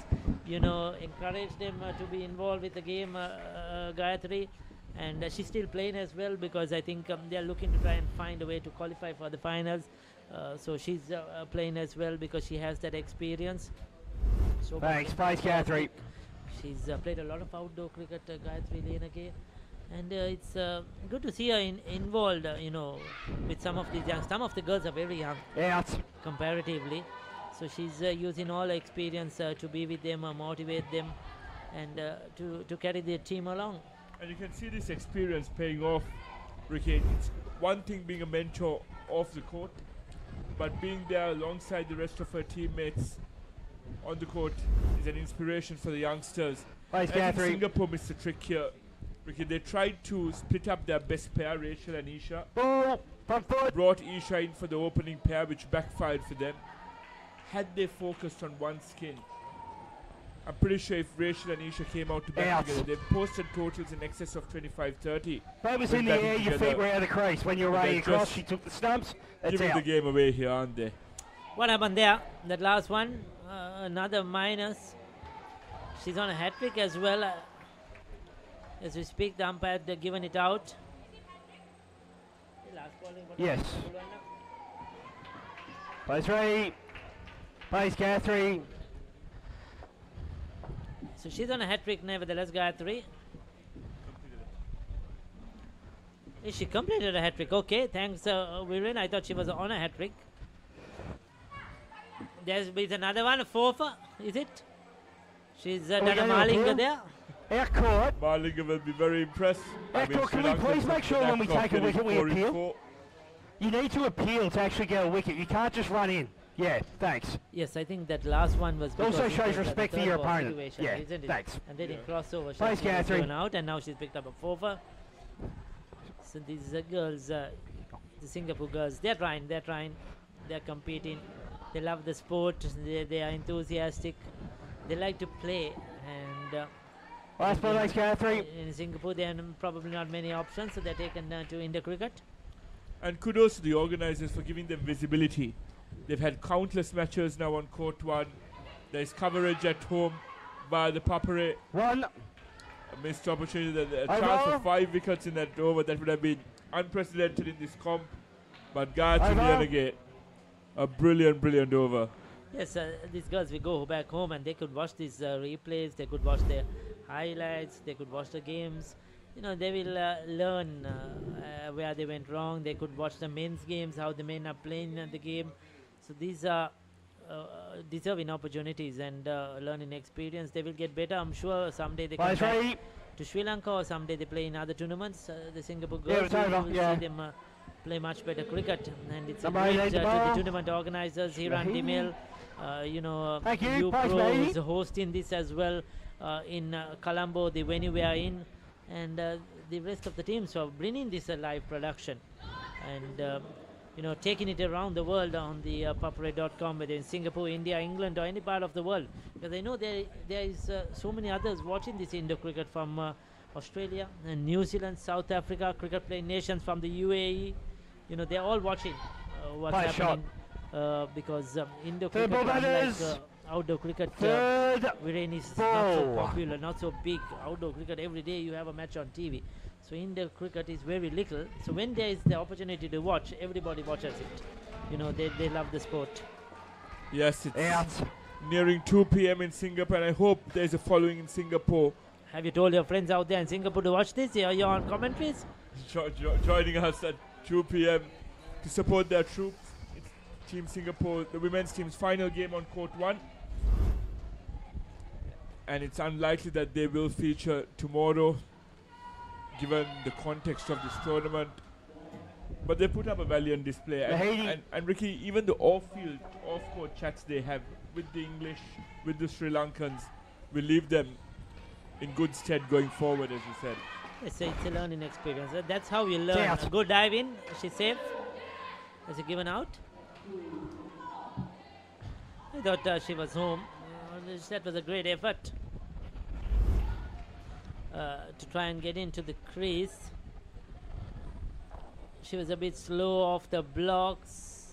you know, encourage them to be involved with the game, Gayatri. And she's still playing as well because I think they're looking to try and find a way to qualify for the finals. So she's playing as well because she has that experience. So thanks, Gayatri. She's played a lot of outdoor cricket, Gayatri Lenage. And it's good to see her involved, you know, with some of these young. Some of the girls are very young, comparatively. So she's using all her experience to be with them, motivate them, and to carry their team along. And you can see this experience paying off, Ricky. It's one thing being a mentor off the court, but being there alongside the rest of her teammates on the court is an inspiration for the youngsters. I think Singapore missed the trick here. Ricky, they tried to split up their best pair, Rachel and Isha. Brought Isha in for the opening pair, which backfired for them. Had they focused on one skin, I'm pretty sure if Rachel and Isha came out to bat together, they've posted totals in excess of 25-30. That was in the air, your feet were out of the crease. When you were running across, she took the stumps. Giving the game away here, aren't they? What happened there? That last one, another minus. She's on a hat-trick as well. As we speak, the umpire had given it out. Yes. Plays Ray. Plays Gayatri. So she's on a hat-trick nevertheless, Gayatri. She completed a hat-trick. Okay, thanks, Viren. I thought she was on a hat-trick. There's been another one, a fourfer, is it? She's done a Malinga there. Court. Malinga will be very impressed. Court, can we please make sure when we take a wicket we appeal? You need to appeal to actually get a wicket. You can't just run in. Yeah, thanks. Yes, I think that last one was also shows respect for your opponent. Yeah, isn't it? Thanks. And then it crossed over. Thanks, Gayatri. Out, and now she's picked up a fourfer. So these girls, the Singapore girls, they're trying, they're competing. They love the sport. They are enthusiastic. They like to play. And last ball, thanks, Gayatri. In Singapore, there are probably not many options, so they're taken to Indo cricket. And kudos to the organizers for giving them visibility. They've had countless matches now on court one. There's coverage at home by the Papare. One. A missed opportunity. A chance for 5 wickets in that over that would have been unprecedented in this comp. But Gayatri again, a brilliant over. Yes, these girls will go back home and they could watch these replays. They could watch their highlights. They could watch the games. You know, they will learn where they went wrong. They could watch the men's games, how the men are playing the game. So these are deserving opportunities and learning experience. They will get better. I'm sure someday they come back to Sri Lanka or someday they play in other tournaments. The Singapore girls will see them play much better cricket. And it's a great to the tournament organizers, Hiran Dimel. You know, UPro is hosting this as well in Colombo, the venue we are in. And the rest of the teams for bringing this live production and you know, taking it around the world on the Papare.com, whether in Singapore, India, England, or any part of the world. Because I know there is so many others watching this Indo cricket from Australia and New Zealand, South Africa, cricket playing nations from the UAE. You know, they're all watching what's happening because Indo cricket, unlike outdoor cricket, Viren is not so popular, not so big. Outdoor cricket, every day you have a match on TV. So Indo cricket is very little. So when there is the opportunity to watch, everybody watches it. You know, they love the sport. Yes, it's nearing 2 p.m. in Singapore, and I hope there's a following in Singapore. Have you told your friends out there in Singapore to watch this? You're on commentaries? joining us at 2 p.m. to support their troops. It's Team Singapore, the women's team's final game on Court 1. And it's unlikely that they will feature tomorrow, given the context of this tournament. But they put up a valiant display. And Ricky, even the off-field, off-court chats they have with the English, with the Sri Lankans, will leave them in good stead going forward, as you said. It's a learning experience. That's how you learn. A good dive in. She's safe. Is it given out? I thought she was home. That was a great effort to try and get into the crease. She was a bit slow off the blocks.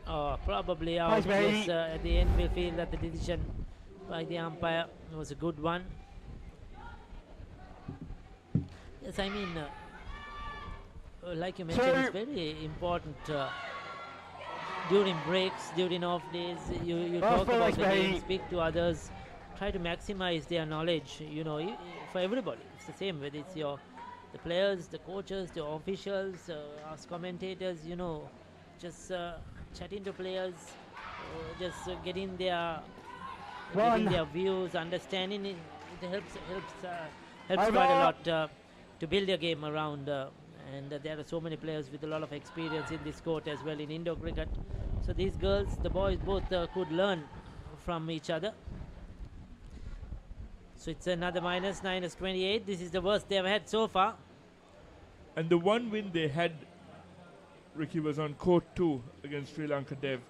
Probably out. Yes, at the end we feel that the decision by the umpire was a good one. Yes, I mean, like you mentioned, it's very important during breaks, during off days, you talk about the game, speak to others, try to maximize their knowledge, you know, for everybody. It's the same, whether it's the players, the coaches, the officials, us commentators, you know, just chatting to players, just getting their views, understanding it, helps quite a lot to build a game around. And there are so many players with a lot of experience in this court as well in indoor cricket. So these girls, the boys both could learn from each other. So it's another minus 28. This is the worst they've had so far. And the one win they had, Ricky, was on Court 2 against Sri Lanka Dev.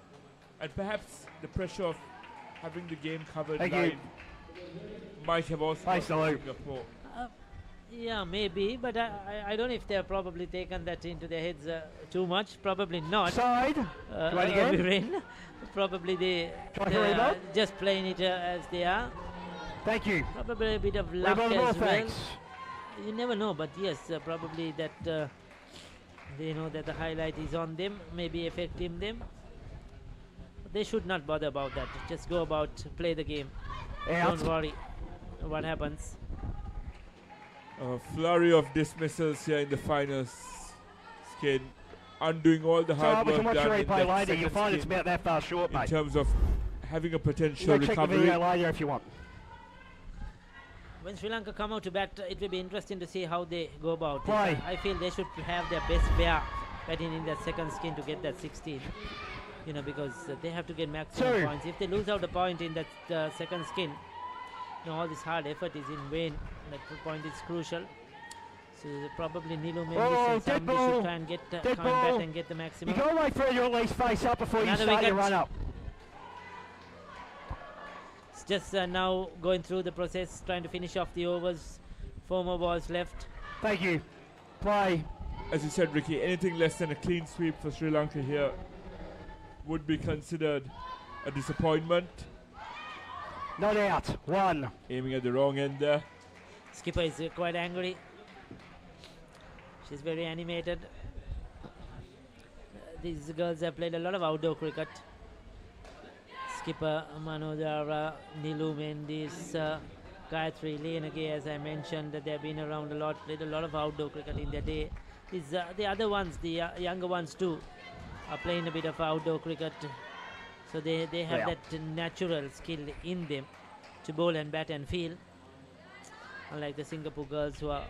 And perhaps the pressure of having the game covered live might have also helped Singapore. Yeah, maybe, but I don't know if they've probably taken that into their heads too much. Probably not. Side. Probably they're just playing it as they are. Thank you. Probably a bit of luck as well. You never know, but yes, probably that they know that the highlight is on them, maybe affecting them. They should not bother about that. Just go about, play the game. Don't worry what happens. A flurry of dismissals here in the finals. Skin undoing all the hard work done in that you'll find it's about that far short, mate. In terms of having a potential recovery. Check the video later if you want. When Sri Lanka come out to bat, it will be interesting to see how they go about it. Play. I feel they should have their best bear batting in that second skin to get that 16. You know, because they have to get maximum points. If they lose out a point in that second skin, you know, all this hard effort is in vain. That point is crucial. So probably Nilu Mendis and somebody should try and get come back and get the maximum. You gotta wait for your at least face up before you start your run up. It's just now going through the process, trying to finish off the overs. 4 more balls left. Thank you. Play. As you said, Ricky, anything less than a clean sweep for Sri Lanka here would be considered a disappointment. Not out. 1. Aiming at the wrong end there. Skipper is quite angry. She's very animated. These girls have played a lot of outdoor cricket. Skipper Manodara, Nilu Mendis, Gayatri Lenage, as I mentioned, that they've been around a lot, played a lot of outdoor cricket in their day. The other ones, the younger ones too, are playing a bit of outdoor cricket. So they have that natural skill in them to bowl and bat and field. Unlike the Singapore girls who are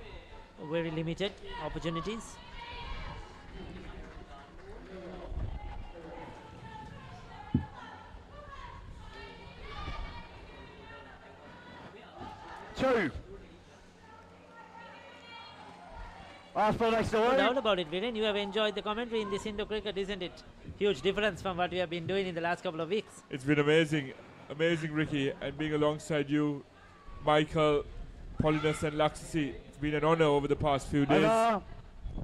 very limited opportunities. Two. Last ball next to No doubt about it, Viren. You have enjoyed the commentary in this Indo cricket, isn't it? Huge difference from what we have been doing in the last couple of weeks. It's been amazing, Ricky, and being alongside you, Michael, Paulinus and Laxasi. It's been an honor over the past few days.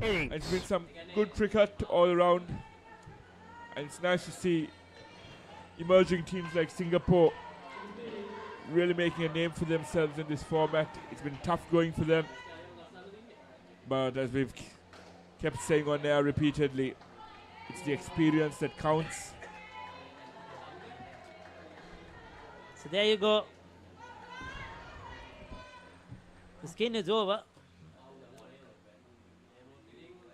And it's been some good cricket all around. And it's nice to see emerging teams like Singapore really making a name for themselves in this format. It's been tough going for them. But as we've kept saying on air repeatedly, it's the experience that counts. So there you go. The skin is over.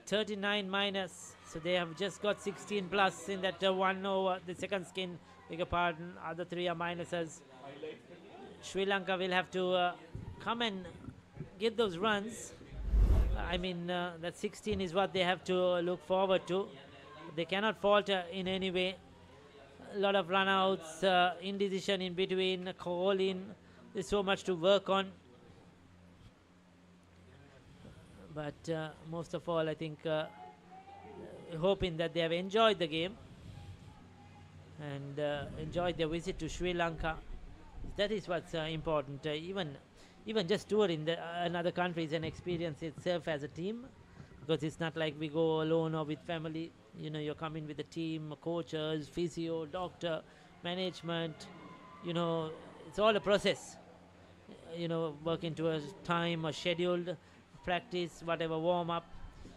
39 minus, so they have just got 16 plus in that 1 over. The second skin, beg your pardon, other 3 are minuses. Sri Lanka will have to come and get those runs. I mean, that 16 is what they have to look forward to. They cannot falter in any way. A lot of run-outs, indecision in between, call-in. There's so much to work on. But most of all, I think hoping that they have enjoyed the game and enjoyed their visit to Sri Lanka. That is what's important. Even just touring another country is an experience itself as a team, because it's not like we go alone or with family. You know, you're coming with a team, coaches, physio, doctor, management. You know, it's all a process. You know, working to a time or scheduled practice, whatever, warm up.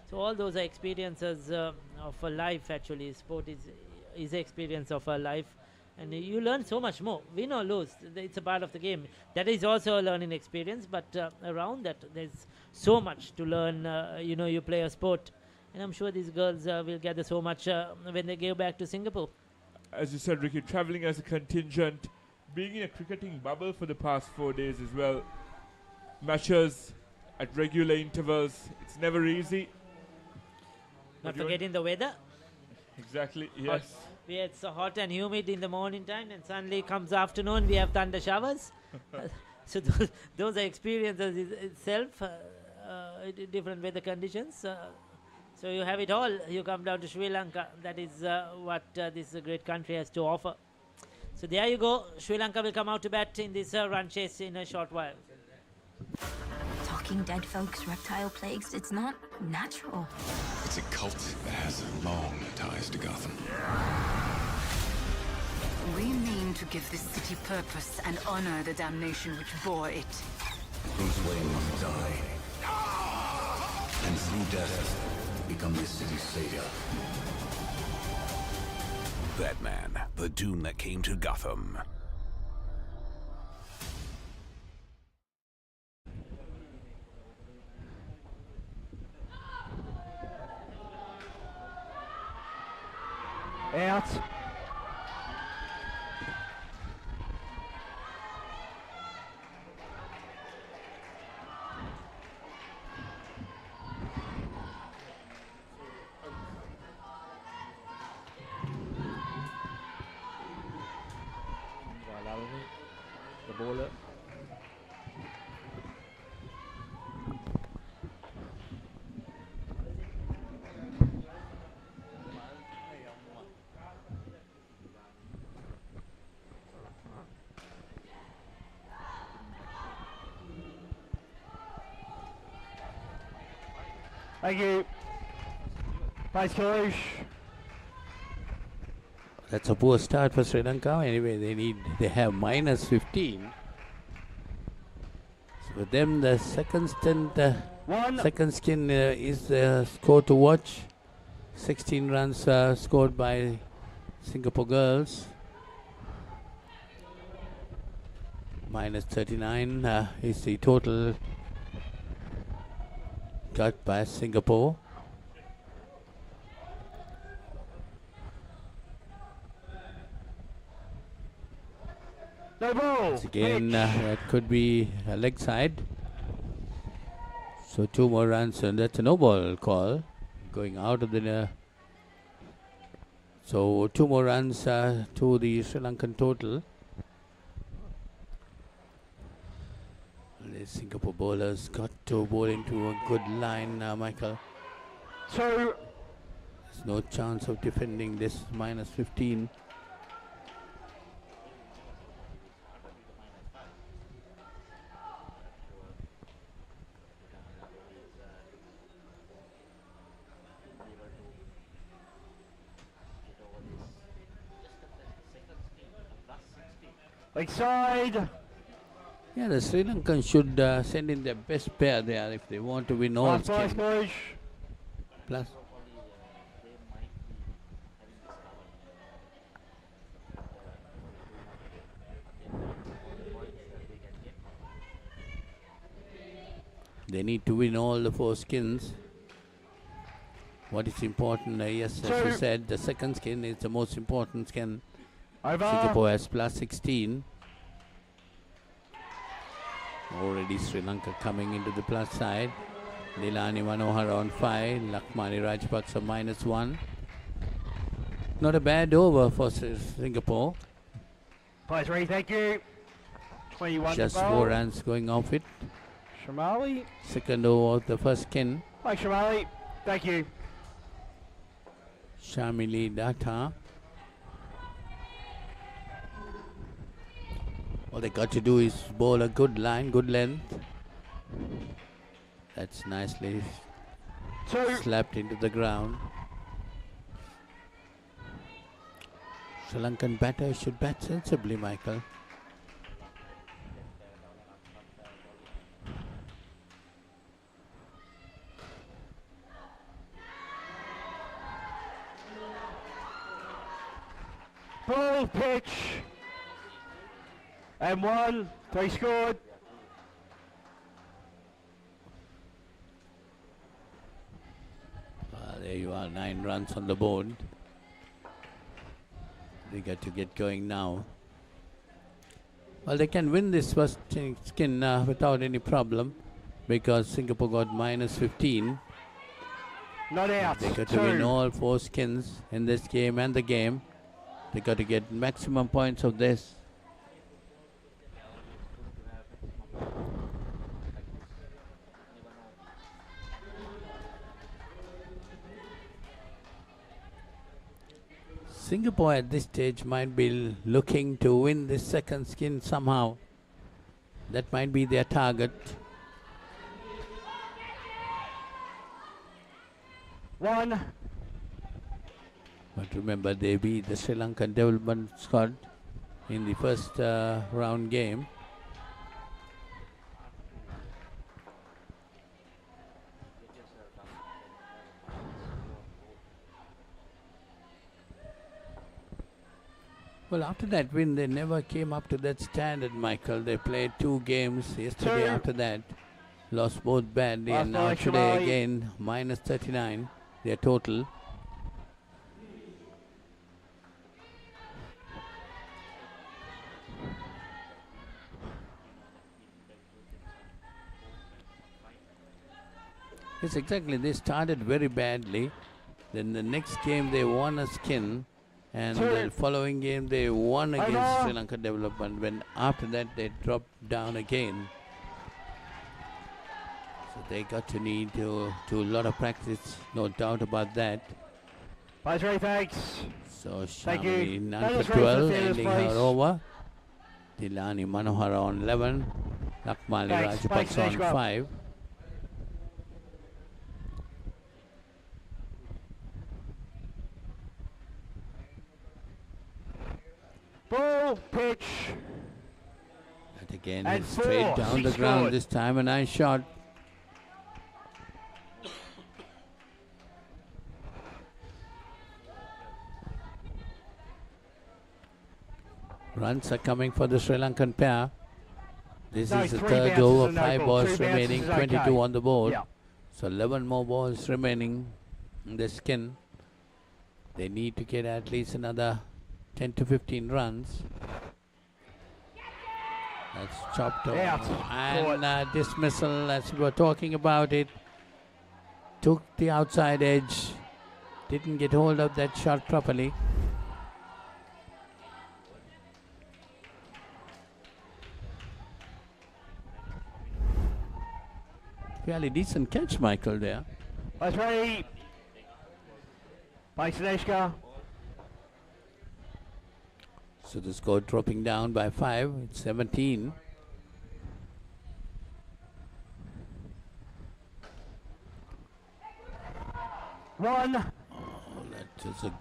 So all those are experiences of a life. Actually, sport is an experience of a life, and you learn so much more. Win or lose, it's a part of the game. That is also a learning experience, but around that, there's so much to learn. You know, you play a sport, and I'm sure these girls will gather so much when they go back to Singapore. As you said, Ricky, traveling as a contingent, being in a cricketing bubble for the past 4 days as well. Matches at regular intervals. It's never easy. Not forgetting the weather. Exactly, yes. Hot. It's hot and humid in the morning time, and suddenly comes afternoon, we have thunder showers. So those are experiences itself, different weather conditions. So you have it all. You come down to Sri Lanka. That is what this great country has to offer. So there you go. Sri Lanka will come out to bat in this run chase in a short while. Talking dead folks, reptile plagues, it's not natural. It's a cult that has long ties to Gotham. Renamed to give this city purpose and honor the damnation which bore it. Bruce Wayne must die. And through death, become this city's savior. Batman, the doom that came to Gotham. Out. The bowler. Thank you. Nice coach. That's a poor start for Sri Lanka. Anyway, they have minus 15. So for them, the second stint, second skin is the score to watch. 16 runs scored by Singapore girls. Minus 39 is the total got by Singapore. No ball. Once again, that could be a leg side. So 2 more runs, and that's a no ball call going out of the. So 2 more runs to the Sri Lankan total. The Singapore bowlers got to bowl into a good line, Michael. So there's no chance of defending this minus 15. leg side. Yeah, the Sri Lankans should send in their best pair there if they want to win all games. Plus. They need to win all the 4 skins. What is important, yes, as you said, the second skin is the most important skin. Over. Singapore has plus 16. Already Sri Lanka coming into the plus side. Nilani Manohar on 5. Lakmani Rajapaksa -1. Not a bad over for Singapore. Players ready, thank you. 21 Just to bowl. 4 runs going off it. Shamali. Second over of the first skin. Thanks, Shamali. Thank you. Shamili Data. All they got to do is bowl a good line, good length. That's nicely slapped into the ground. Sri Lankan batter should bat sensibly, Michael. Ball pitch. M1. 3 scored. There you are, 9 runs on the board. They got to get going now. Well, they can win this first skin without any problem because Singapore got -15. Not out. They got to win all 4 skins in this game and the game. They got to get maximum points of this. Singapore at this stage might be looking to win this second skin somehow. That might be their target. 1. But remember, they beat the Sri Lankan development squad in the first round game. Well, after that win, they never came up to that standard, Michael. They played 2 games yesterday after that. Lost both badly, and now today again, -39, their total. Yes, exactly. They started very badly. Then the next game, they won a skin. And the following game they won against Sri Lanka Development. When after that they dropped down again. So they got to need to do a lot of practice, no doubt about that. Vice Ray, thanks. So Thank you. Shamini none for 12, ending her over. Dilani Manohar on 11. Lakmali Rajapaksa on 5. Ball pitch. And again, and straight down the ground this time, a nice shot. Runs are coming for the Sri Lankan pair. This is the third over, 5 balls remaining, 22 on the board. Yeah. So 11 more balls remaining in the skin. They need to get at least another 10 to 15 runs. That's chopped off. And dismissal, as we were talking about it. Took the outside edge. Didn't get hold of that shot properly. Fairly decent catch, Michael, there. That's ready. By Saneshka. So the score dropping down by 5. It's 17. One. Oh, that is a...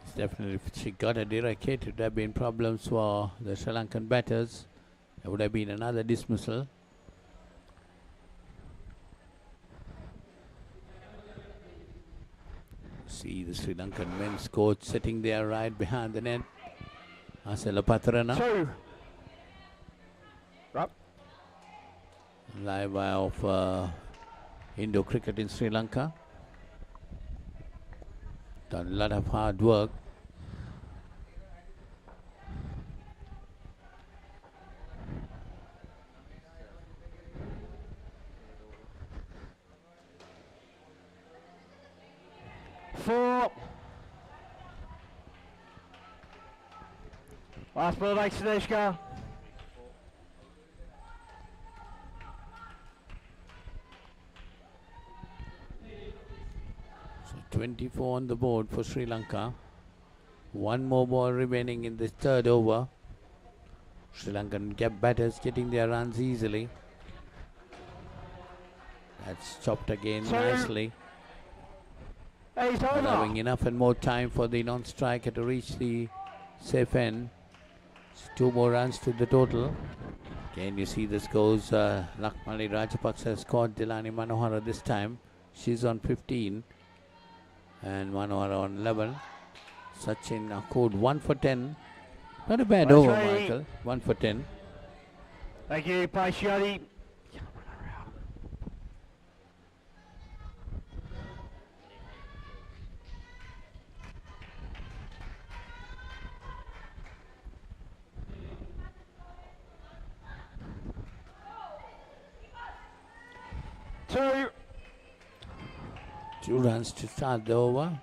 It's definitely, if she got a direct hit, it would have been problems for the Sri Lankan batters. There would have been another dismissal. See the Sri Lankan men's coach sitting there right behind the net. Asela Patrana. 2. live of Indo cricket in Sri Lanka. Done a lot of hard work. Four. Last ball, thanks to Nishka. So 24 on the board for Sri Lanka. One more ball remaining in the third over. Sri Lankan batters getting their runs easily. That's chopped again nicely. Allowing enough and more time for the non-striker to reach the safe end. So 2 more runs to the total. Again, you see this goes. Lakmali Rajapaksa has scored Dilani Manohara this time. She's on 15 and Manohara on 11. Sachin Akud 1 for 10. Not a bad over, Michael. 1 for 10. Thank you, Paishiati. Two runs to start the over.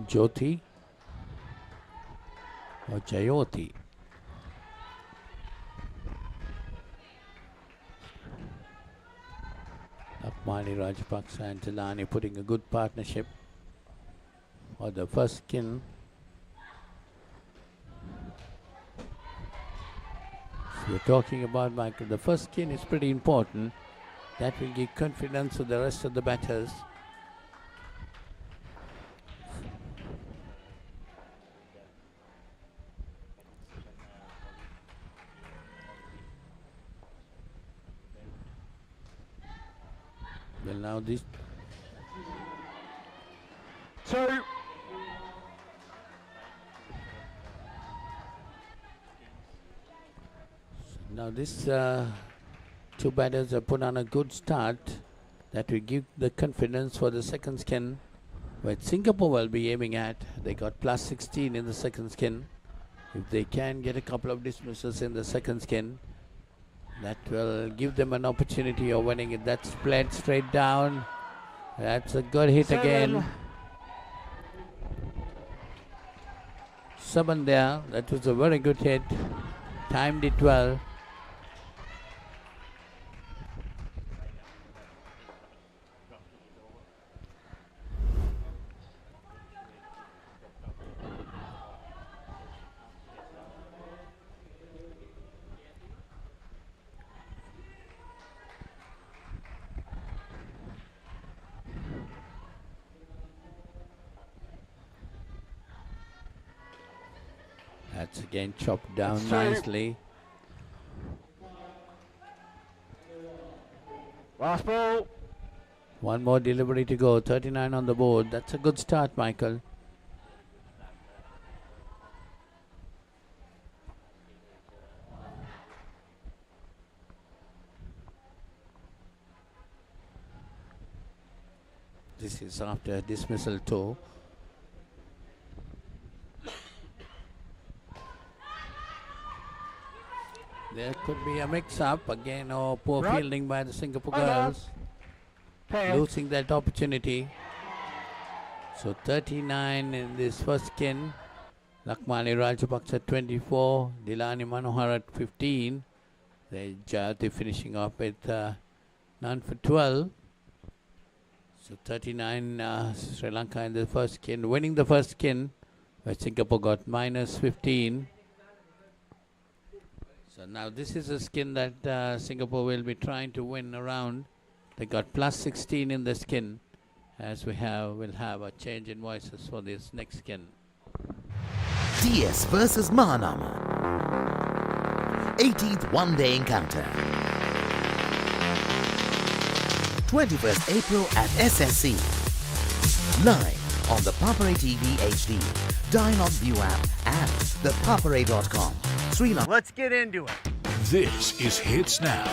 Jyoti or Jayoti. Lakmali Rajapaksa and Tilani putting a good partnership for the first skin. So we're talking about, Michael, the first skin is pretty important. That will give confidence to the rest of the batters. Well, now this two. Now this two batters have put on a good start. That will give the confidence for the second skin, which Singapore will be aiming at. They got plus 16 in the second skin. If they can get a couple of dismissals in the second skin, that will give them an opportunity of winning it. That's played straight down. That's a good hit again. 7 there. That was a very good hit. Timed it well. That's again chopped down nicely. Last ball. One more delivery to go. 39 on the board. That's a good start, Michael. This is after dismissal too. There could be a mix-up again, or poor fielding by the Singapore girls, losing that opportunity. So 39 in this first skin. Lakmali Rajapaksa 24, Dilani Manohar at 15. Jayati finishing off with none for 12. So 39 Sri Lanka in the first skin, winning the first skin, where Singapore got minus 15. So now this is a skin that Singapore will be trying to win around. They got plus 16 in the skin, as we'll have a change in voices for this next skin. DS versus Mahanama. 18th one-day encounter. 21st April at SSC. Live on the Papare TV HD, Dialog ViU App and ThePapare.com. Sri Lanka. Let's get into it. This is Hits Now,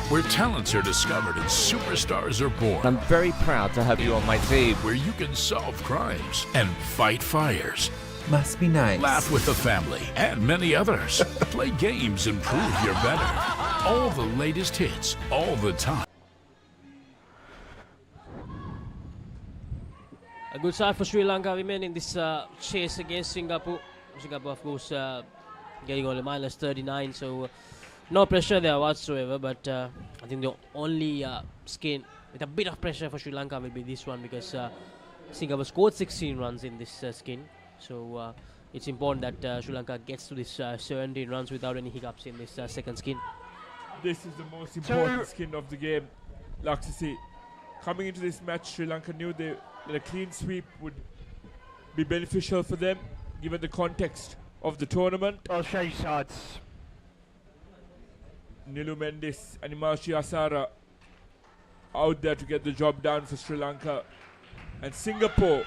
where talents are discovered and superstars are born. I'm very proud to have you on my team. Where you can solve crimes and fight fires. Must be nice. Laugh with the family and many others. Play games and prove you're better. All the latest hits, all the time. A good start for Sri Lanka women in this chase against Singapore. Singapore, of course, getting only minus 39, so no pressure there whatsoever. But I think the only skin with a bit of pressure for Sri Lanka will be this one, because Singapore scored 16 runs in this skin. So it's important that Sri Lanka gets to this 17 runs without any hiccups in this second skin. This is the most important skin of the game. Like to see, coming into this match, Sri Lanka knew that a clean sweep would be beneficial for them, given the context of the tournament. I'll show you sides. Nilu Mendis and Imashi Asara out there to get the job done for Sri Lanka. And Singapore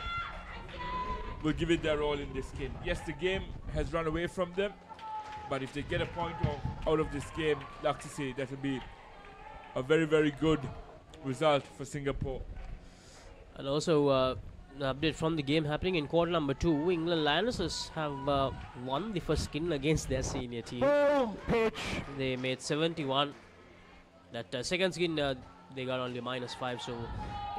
will give it their all in this skin. Yes, the game has run away from them, but if they get a point out of this game, like to say, that will be a very, very good result for Singapore. And also, an update from the game happening in quarter number 2. England Lionesses have won the first skin against their senior team. Pitch. They made 71. That second skin, they got only -5. So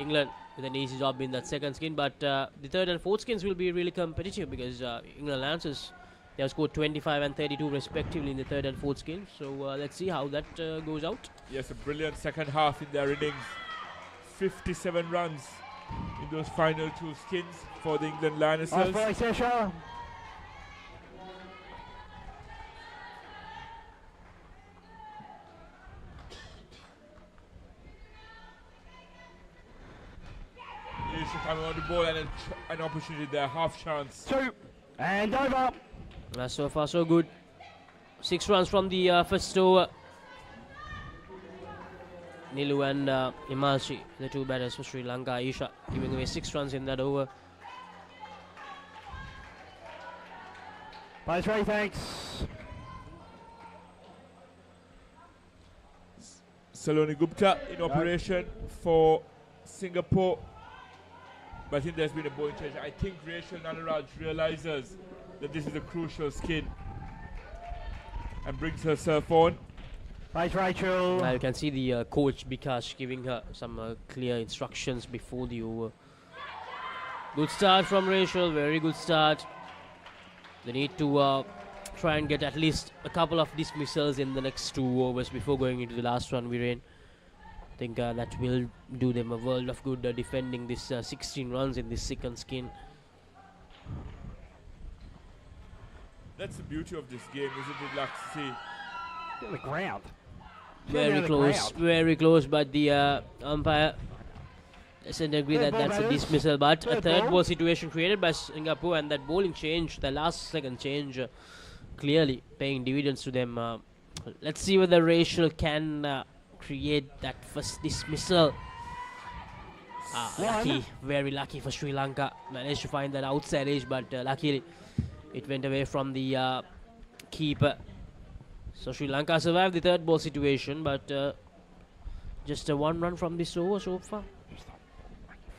England with an easy job in that second skin. But the third and fourth skins will be really competitive, because England Lionesses, they have scored 25 and 32 respectively in the third and fourth skin. So let's see how that goes out. Yes, a brilliant second half in their innings. 57 runs in those final 2 skins for the England Lionesses. Coming on the ball, and an opportunity there, half chance. 2 and over. So far so good. 6 runs from the first over. Nilu and Imalshi, the 2 batters for Sri Lanka. Aisha giving away 6 runs in that over. Bye, Ray, thanks. Saloni Gupta in operation for Singapore. But I think there's been a bowling change. I think Rachel Nanaraj realizes that this is a crucial skin and brings herself on. Right, Rachel. Now you can see the coach Bikash giving her some clear instructions before the over. Good start from Rachel, very good start. They need to try and get at least a couple of dismissals in the next 2 overs before going into the last one, Viren. I think that will do them a world of good, defending this 16 runs in this second skin. That's the beauty of this game, isn't it, Laxi? On the ground. Very close, but the umpire doesn't agree that that's a dismissal. But a third ball situation created by Singapore, and that bowling change, the last second change, clearly paying dividends to them. Let's see whether Rachel can create that first dismissal. Lucky, very lucky for Sri Lanka. Managed to find that outside edge, but luckily it went away from the keeper. So Sri Lanka survived the third ball situation, but just a 1 run from this over so far.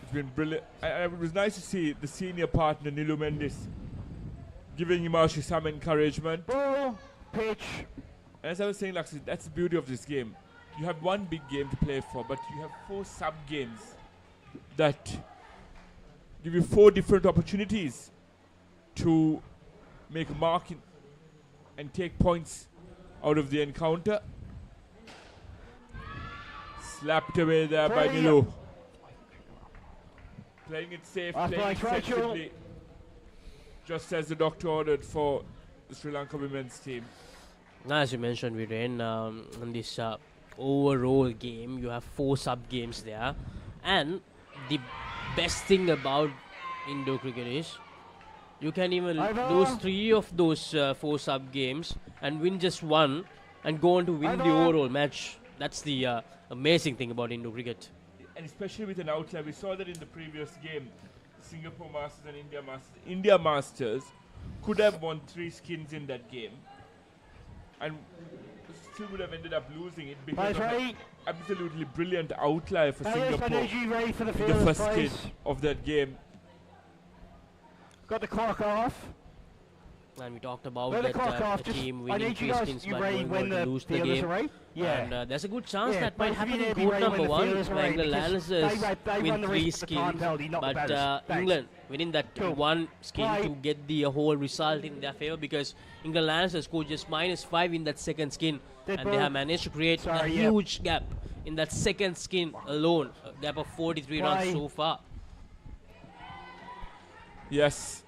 It's been brilliant. It was nice to see the senior partner Nilu Mendis giving Imashi some encouragement. Ball, pitch. And as I was saying, Laxi, that's the beauty of this game. You have one big game to play for, but you have 4 sub-games that give you 4 different opportunities to make a mark and take points out of the encounter. Slapped away there by Nilu. Playing it safe, playing it sensibly, just as the doctor ordered for the Sri Lanka women's team. As you mentioned, Viren, in this overall game, you have 4 sub-games there. And the best thing about Indo cricket is you can even lose 3 of those 4 sub-games and win just 1 and go on to win the overall match. That's the amazing thing about Indo cricket. And especially with an outlier, we saw that in the previous game, Singapore Masters and India Masters. India Masters could have won 3 skins in that game, and still would have ended up losing it because of an absolutely brilliant outlier for Singapore for the in the first skin of that game. Got the clock off. And we talked about that the team winning 3 skins but going to lose the game. Yeah. And there's a good chance that might happen in court number 1, where England Lancers win 3 skins, but England winning that 1 skin to get the whole result in their favour, because England Lancers scored just -5 in that second skin, and they have managed to create a huge gap in that second skin alone, a gap of 43 runs so far. Yes,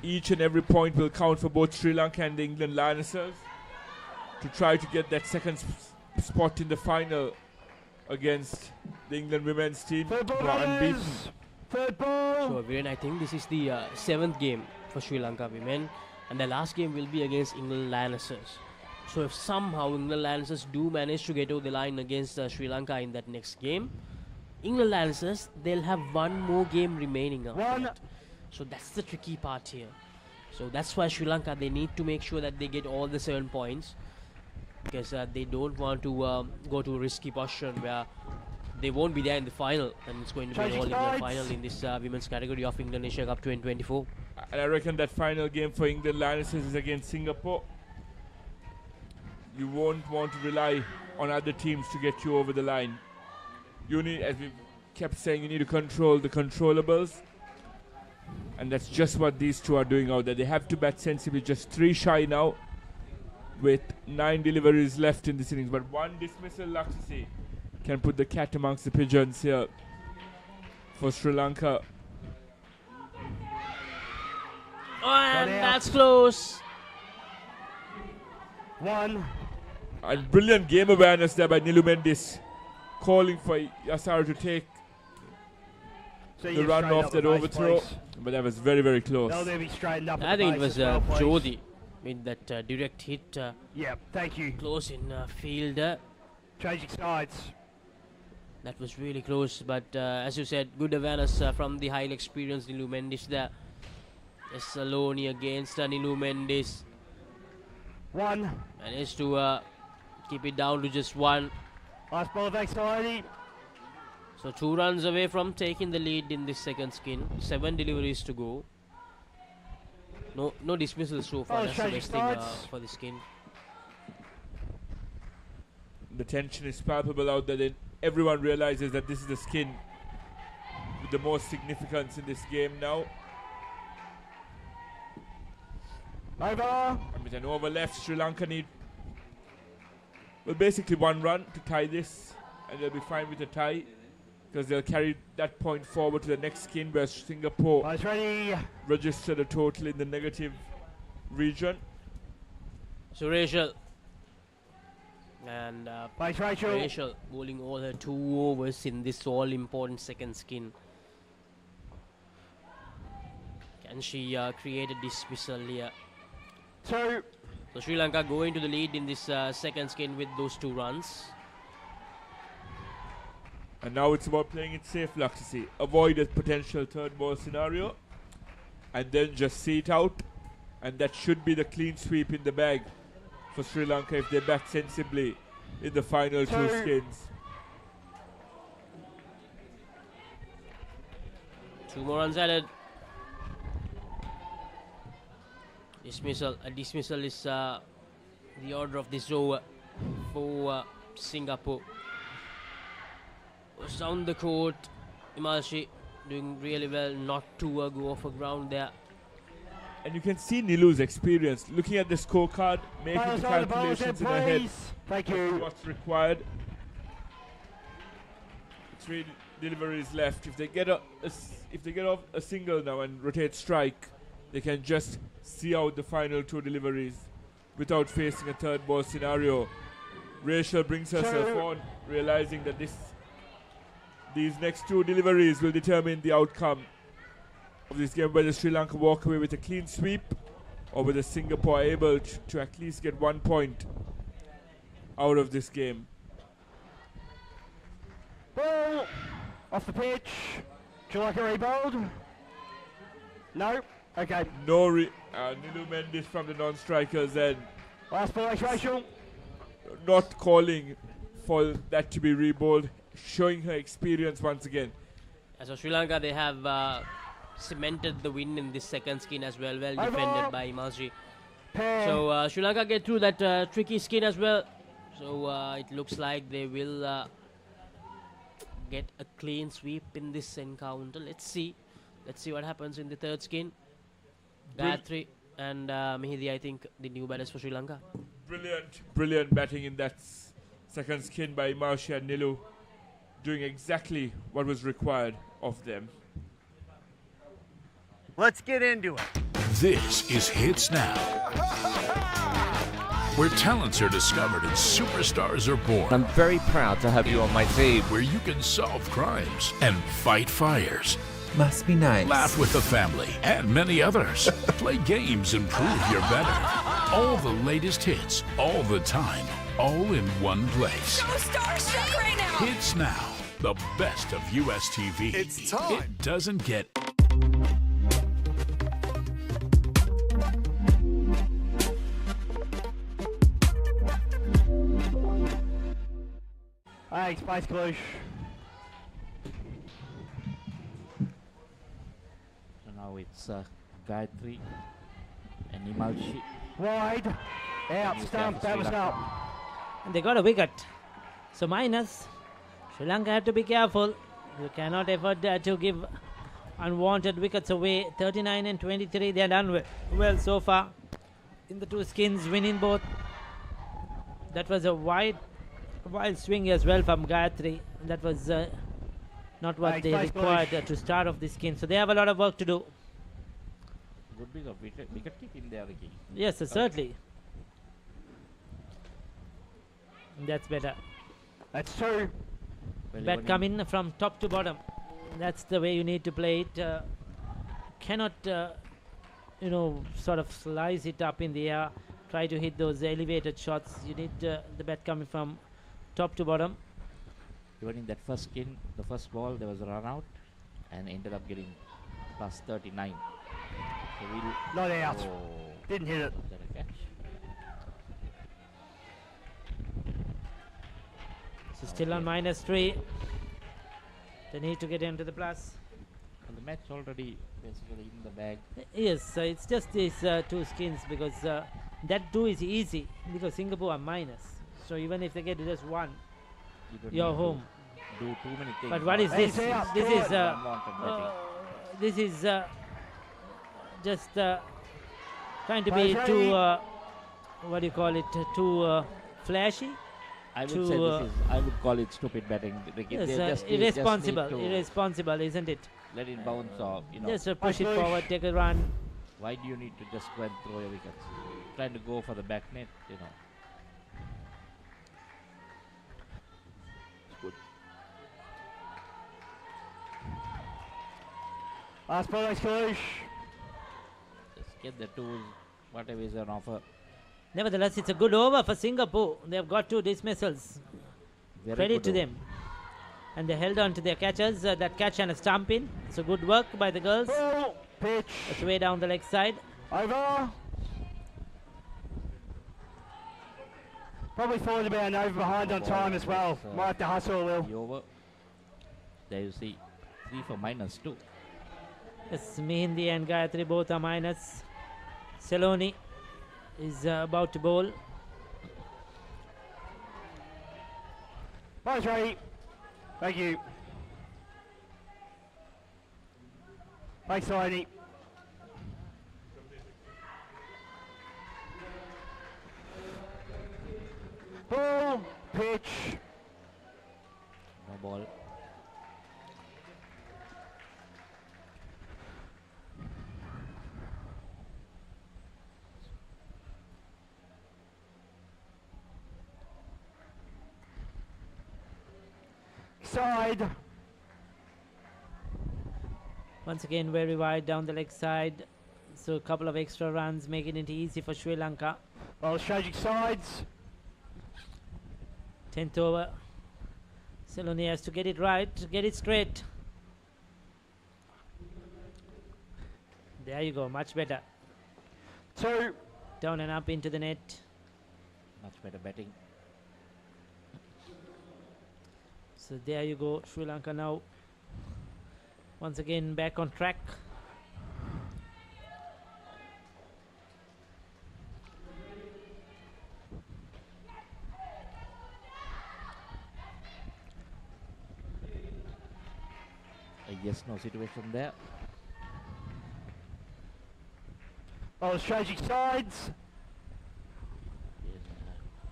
each and every point will count for both Sri Lanka and the England Lancers to try to get that second spot in the final against the England women's team, who are unbeaten. Third ball. So Viren, I think this is the 7th game for Sri Lanka women, and the last game will be against England Lancers. So if somehow England Lancers do manage to get over the line against Sri Lanka in that next game, England Lancers, they'll have 1 more game remaining after that. So that's the tricky part here. So that's why Sri Lanka, they need to make sure that they get all the 7 points, because they don't want to go to a risky position where they won't be there in the final, and it's going to be an all-England final in this women's category of Indonesia Cup 2024. And I reckon that final game for England Lancers is against Singapore. You won't want to rely on other teams to get you over the line. You need, as we kept saying, you need to control the controllables. And that's just what these two are doing out there. They have to bat sensibly, just 3 shy now, with 9 deliveries left in this innings. But 1 dismissal, Laksasi, can put the cat amongst the pigeons here for Sri Lanka. Oh, and that's close. 1. And brilliant game awareness there by Nilu Mendis, calling for Yasar to take the run off that overthrow. But that was very, very close. I think it was Jodi with that direct hit. Yeah, thank you. Close in field. Changing sides. That was really close, but as you said, good awareness from the highly experienced Nilu Mendis there. Saloni against Nilu Mendis. 1. Managed to keep it down to just 1. Last ball of anxiety. So 2 runs away from taking the lead in this second skin. 7 deliveries to go. No dismissals so far. That's the best thing for the skin. The tension is palpable out there. Then everyone realizes that this is the skin with the most significance in this game now. Over. And with an over left, Sri Lanka need, well, basically 1 run to tie this, and they'll be fine with a tie, because they'll carry that point forward to the next skin, where Singapore registered a total in the negative region. So Rachel. And Rachel bowling all her 2 overs in this all-important second skin. Can she create a dismissal here? So Sri Lanka going to the lead in this second skin with those 2 runs. And now it's about playing it safe, Laksasi. Avoid a potential 3rd ball scenario, and then just see it out. And that should be the clean sweep in the bag for Sri Lanka if they bat sensibly in the final 2 skins. 2 more runs added. Dismissal. A dismissal is the order of this over for Singapore. Down the court, Imalshi doing really well not to go off a ground there. And you can see Nilu's experience, looking at the scorecard, making the calculations in her head. Thank you. What's required. 3 deliveries left. If they get off a single now and rotate strike, they can just see out the final 2 deliveries without facing a 3rd ball scenario. Rachel brings herself on, realizing that these next 2 deliveries will determine the outcome of this game, whether Sri Lanka walk away with a clean sweep or whether Singapore are able to at least get 1 point out of this game. Ball off the pitch. Do you like a rebound? No? Okay. No, Nilu Mendis from the non-strikers then. Last ball, Rachel. not calling for that to be rebowled, showing her experience once again. So Sri Lanka, they have cemented the win in this second skin as well. Well defended by Imaji. So Sri Lanka get through that tricky skin as well. So it looks like they will get a clean sweep in this encounter. Let's see what happens in the third skin. Gayatri and Mehdi, I think, the new batters for Sri Lanka. Brilliant batting in that second skin by Imaji and Nilu, doing exactly what was required of them. Let's get into it. This is Hits Now, where talents are discovered and superstars are born. I'm very proud to have you on my team. Where you can solve crimes and fight fires. Must be nice. Laugh with the family and many others. Play games and prove you're better. All the latest hits, all the time, all in one place. So starstruck right now. Hits Now, the best of US TV. It's time. It doesn't get Thanks, Spice Cluj. So now it's Gayatri and Imaji. Wide. Out, stump, that was out. And they got a wicket. So minus. Sri Lanka have to be careful. You cannot afford to give unwanted wickets away. 39 and 23, they are done well so far. In the two skins, winning both. That was a wild swing as well from Gayatri. That was not what they required to start off this skin. So they have a lot of work to do. Good bit of wicket keeping there again. Yes, certainly. That's better. That's true. Bat coming from top to bottom. That's the way you need to play it. Cannot, sort of slice it up in the air. Try to hit those elevated shots. You need the bat coming from top to bottom. Even in that first skin, the first ball, there was a run out and ended up getting plus 39. So not out. Didn't hit it. Is that a catch? So still on -3. They need to get into the plus. And the match already basically in the bag. Yes, it's just these two skins because that 2 is easy because Singapore are minus. So even if they get just 1, you're home. Do too many things. But what is this? This is just trying to be too, what do you call it, too flashy. I would say this is, I would call it stupid batting. Yes, irresponsible, isn't it? Let it bounce off, Just push it forward, take a run. Why do you need to just go and throw your wickets? Trying to go for the back net, It's good. Last ball, Exclusion. Just get the tools, whatever is on offer. Nevertheless, it's a good over for Singapore. They have got 2 dismissals. Credit to them. And they held on to their catches. That catch and a stump in. So good work by the girls. Pitch. It's way down the leg side. Over. Probably falling a bit an over behind on time as well. Might have to hustle a little. The over. There you see 3 for -2. Yes, Mehndi and Gayatri both are minus. Seloni is about to bowl. Ball's ready. Thank you. Thanks, Seloni. Ball, pitch. No ball. Side. Once again, very wide down the leg side. So a couple of extra runs, making it easy for Sri Lanka. Well, changing sides. 10th over. Seloni has to get it right, get it straight. There you go, much better. 2. Down and up into the net. Much better batting. So there you go, Sri Lanka now once again back on track. A yes-no situation there. Oh, strategic sides. Yes,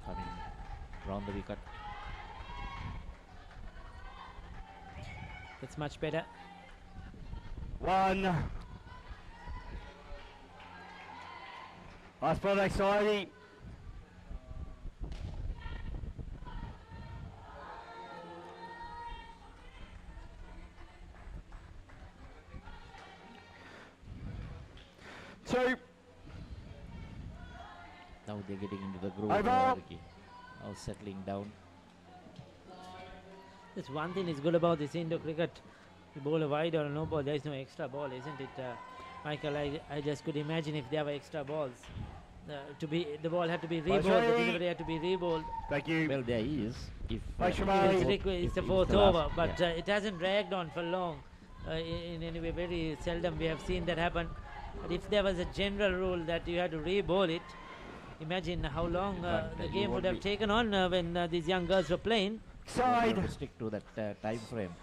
coming round the wicket. That's much better. One. Last ball anxiety. Two. Now they're getting into the groove. Over. Now settling down. That's one thing is good about this Indo cricket. You bowl a wide or a no ball, there is no extra ball, isn't it, Michael? I just could imagine if there were extra balls. The ball had to be rebowled, the delivery had to be rebowled. Thank you. Well, there is. If It's the fourth over, but it hasn't dragged on for long. In any way, very seldom we have seen that happen. But if there was a general rule that you had to re-bowl it, imagine how long the game would have taken on when these young girls were playing. To stick to that time frame.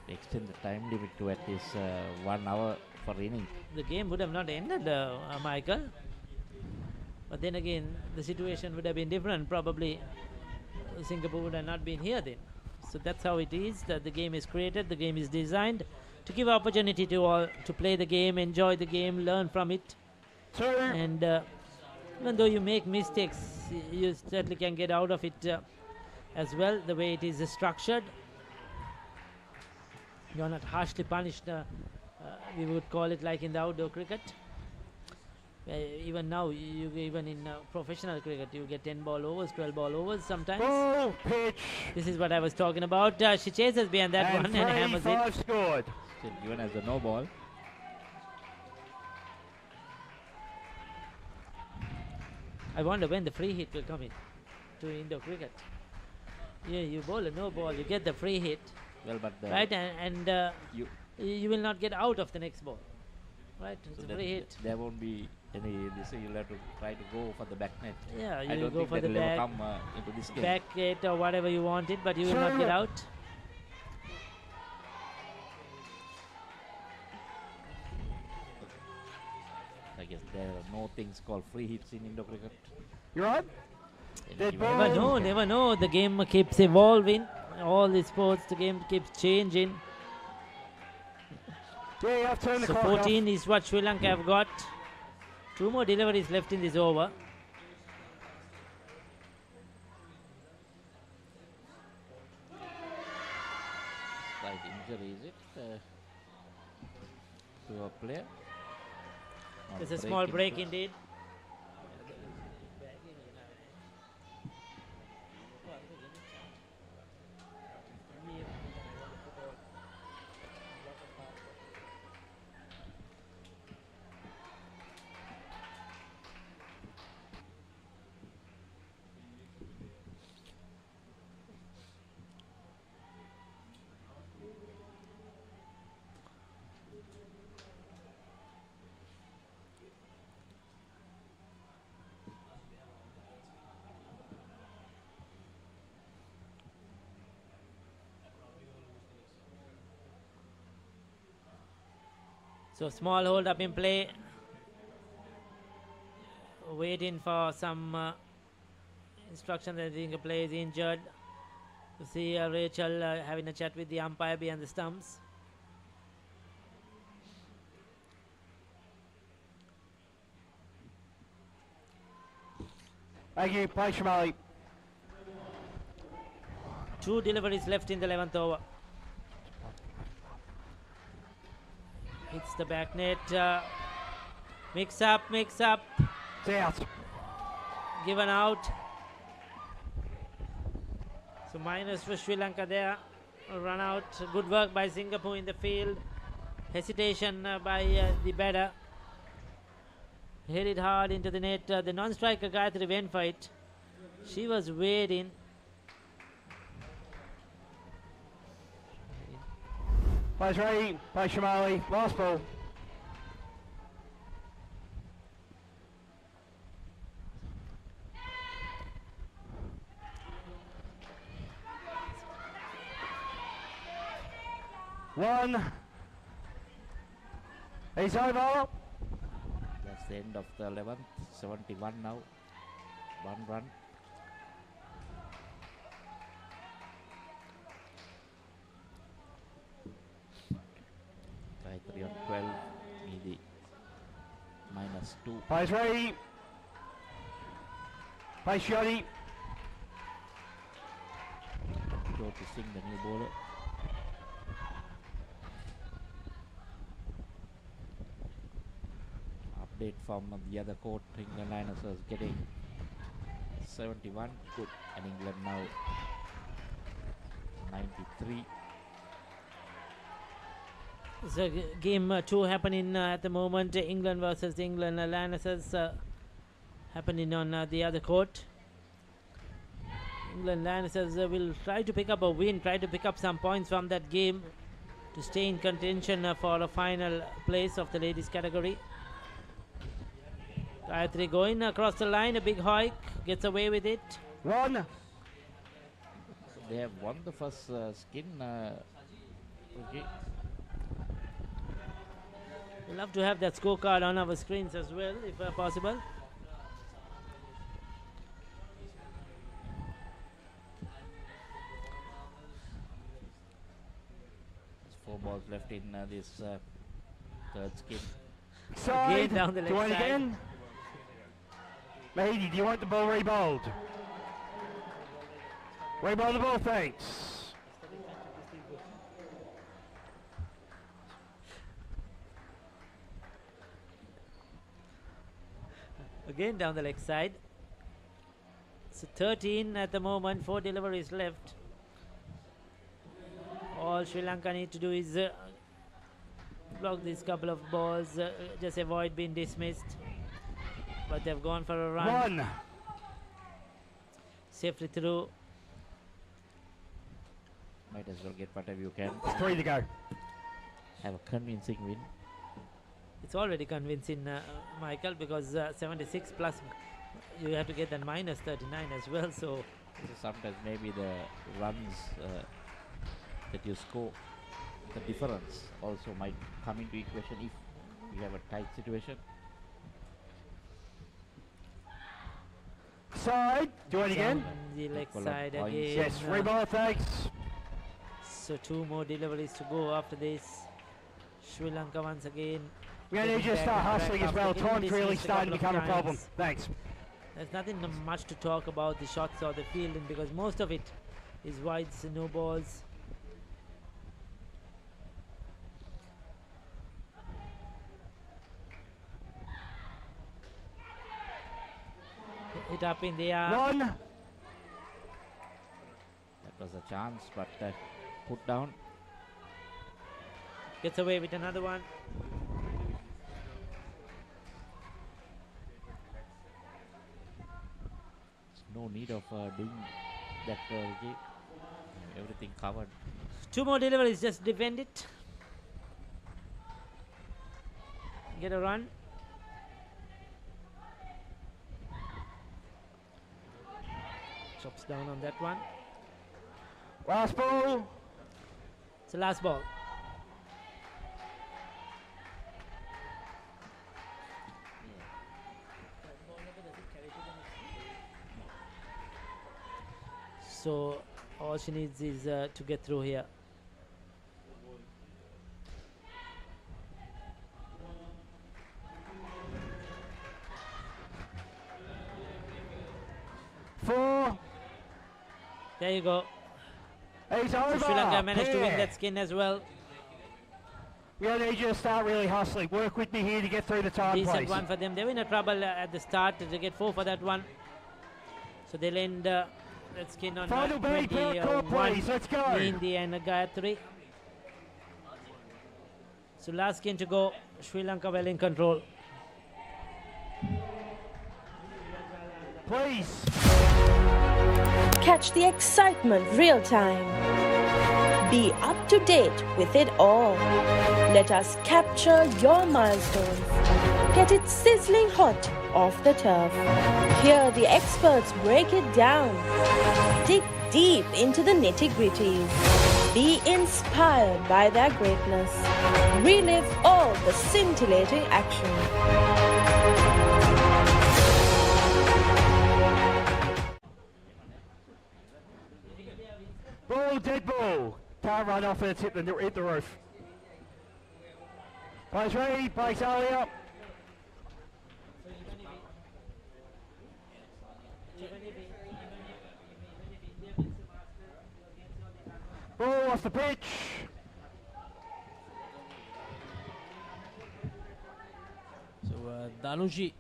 Extend the time limit to at least 1 hour for inning. The game would have not ended, Michael. But then again, the situation would have been different. Probably Singapore would have not been here then. So that's how it is. That the game is created, the game is designed to give opportunity to all to play the game, enjoy the game, learn from it. And even though you make mistakes, you certainly can get out of it as well, the way it is structured. You are not harshly punished, we would call it like in the outdoor cricket. Even now, even in professional cricket, you get 10 ball overs, 12 ball overs sometimes. Oh, pitch. This is what I was talking about. She chases behind that one and hammers it. Scored. Still given as a no ball. I wonder when the free hit will come in to Indo cricket. Yeah, you bowl a no ball, you get the free hit. Well, but right, and you will not get out of the next ball. Right, so it's a free hit. There won't be any. You'll have to try to go for the back net. Yeah, I you don't go think for the that will ever back, come into this game. back it or whatever you want it, but you will not get out. I guess there are no things called free hits in Indo cricket. You're on. Never know. The game keeps evolving. All the sports, the game keeps changing. Yeah, you have to turn the So clock 14 is what Sri Lanka have got. 2 more deliveries left in this over. Slight injury, is it? To a player? There's a small break indeed. So small hold up in play. Waiting for some instruction that the player is injured. You see Rachel having a chat with the umpire behind the stumps. Thank you, play Shamali. 2 deliveries left in the 11th over. Hits the back net. Mix up. It's out. Given out. So minus for Sri Lanka there. A run out. Good work by Singapore in the field. Hesitation by the batter. hit it hard into the net. The non-striker Gayatri went for it. She was waiting. Plays ready by Shamali. Last ball. One. He's over. That's the end of the 11th. 71 now. 1 run. Gayatri on 12. Needy. -2. Plays ready. Plays Shotty. Go to Singh, the new bowler. Update from the other court. England Lionesses getting 71. Good. And England now 93. So game 2 happening at the moment. England versus England Lionesses happening on the other court. England Lionesses will try to pick up a win, try to pick up some points from that game to stay in contention for a final place of the ladies category. Gayatri going across the line, a big hike, gets away with it. One. They have won the first skin. Okay. We'd love to have that scorecard on our screens as well, if possible. There's 4 balls left in this third skin. Side. Again down the Do you left want it side. again? Mahidi, do you want the ball rebowled? Rebowl the ball, thanks. Again down the leg side. So 13 at the moment, 4 deliveries left. All Sri Lanka need to do is block these couple of balls, just avoid being dismissed. But they've gone for a run. One. Safely through. Might as well get whatever you can. 3 to go. Have a convincing win. It's already convincing, Michael, because 76 plus, you have to get that -39 as well. So sometimes maybe the runs that you score, the difference also might come into equation if you have a tight situation. Side. Do it again. on the leg Equal side points. again. Yes, rebowl, thanks. So 2 more deliveries to go after this. Sri Lanka once again. We're going to getting just back start on track hustling as after well. getting Time's really dismissed a starting to couple become of a problem. times. Thanks. There's nothing much to talk about the shots or the fielding because most of it is wides, no balls. Hit up in the air. One. That was a chance, but put down. Gets away with another one. There's no need of doing that. Everything covered. 2 more deliveries, just defend it. Get a run. Chops down on that one. Last ball. It's the last ball. So all she needs is to get through here. Four. There you go. It's So over. Sri Lanka managed to win Here. that skin as well. We need you to start really hustling. Work with me here to get through the time, Decent please. one for them. They were in a trouble at the start. They get 4 for that one. So they'll end that skin on Final bait, court, please. Let's go. Hindi and Gayatri. So last skin to go. Sri Lanka well in control. Please. Catch the excitement real time. Be up to date with it all. Let us capture your milestones. Get it sizzling hot off the turf. Hear the experts break it down. Dig deep into the nitty-gritties. Be inspired by their greatness. Relive all the scintillating action. Ball, dead ball. Can't run off and hit the roof. Players ready, brakes early up. Ball off the pitch. So Danuji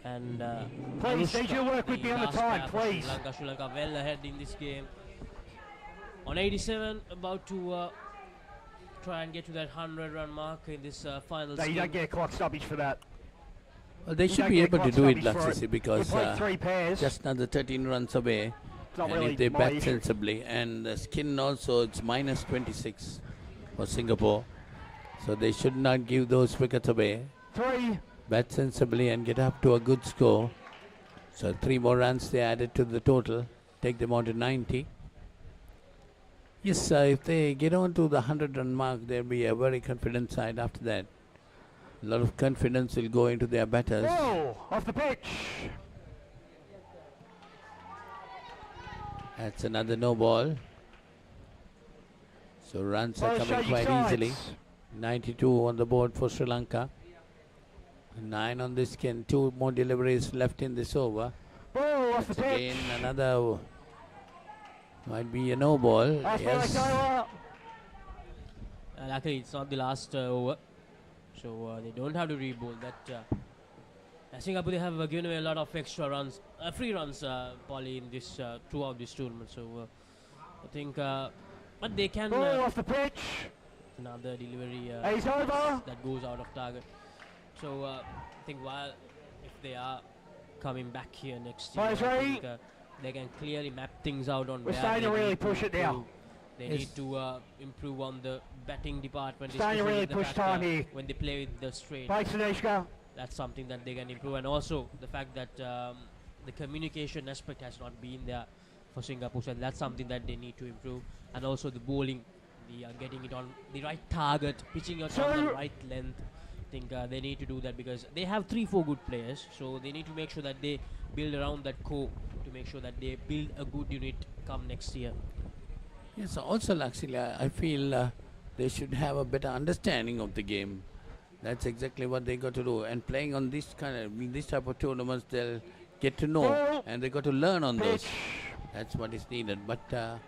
and please, Anushka, need you to work with me on the last time, pair for please. Sri Lanka well ahead in this game. On 87, about to try and get to that 100-run mark in this final. No, you don't get a clock stoppage for that. Well, they You should don't be get able to clock do it, stoppage for Laxisi, because We played 3 pairs. just another 13 runs away. not And really if they my bat issue. sensibly, and the skin also, it's minus 26 for Singapore. So they should not give those wickets away. 3. Bat sensibly and get up to a good score. So 3 more runs they added to the total, take them on to 90. Yes, if they get on to the 100-run mark, they'll be a very confident side after that. A lot of confidence will go into their batters. Ball off the pitch. That's another no ball. So runs are Ball coming changing quite sides. easily. 92 on the board for Sri Lanka. 9 on this skin. 2 more deliveries left in this over. Ball off the That's pitch. again another, might be a no ball. Yes. Luckily, it's not the last over, so they don't have to re-bowl. That Singapore, they have given away a lot of extra runs, free runs, Polly, in this throughout this tournament. So I think, but they can. Ball off the pitch. Another delivery He's over. that goes out of target. So I think while if they are coming back here next year, Players I ready? think, they can clearly map things out on We're where starting they to really need push it now. improve. They Yes. need to improve on the batting department. Starting to especially really the push fact time that here. when they play with the straight. Breaks Anishka. That's something that they can improve, and also the fact that the communication aspect has not been there for Singapore, so that's something that they need to improve. And also the bowling, the getting it on the right target, pitching it on the right length. I think they need to do that because they have 3-4 good players, so they need to make sure that they build around that core to make sure that they build a good unit come next year. Yes, also actually I feel they should have a better understanding of the game. That's exactly what they got to do. And playing on this this type of tournaments, they'll get to know and they got to learn on those. That's what is needed. But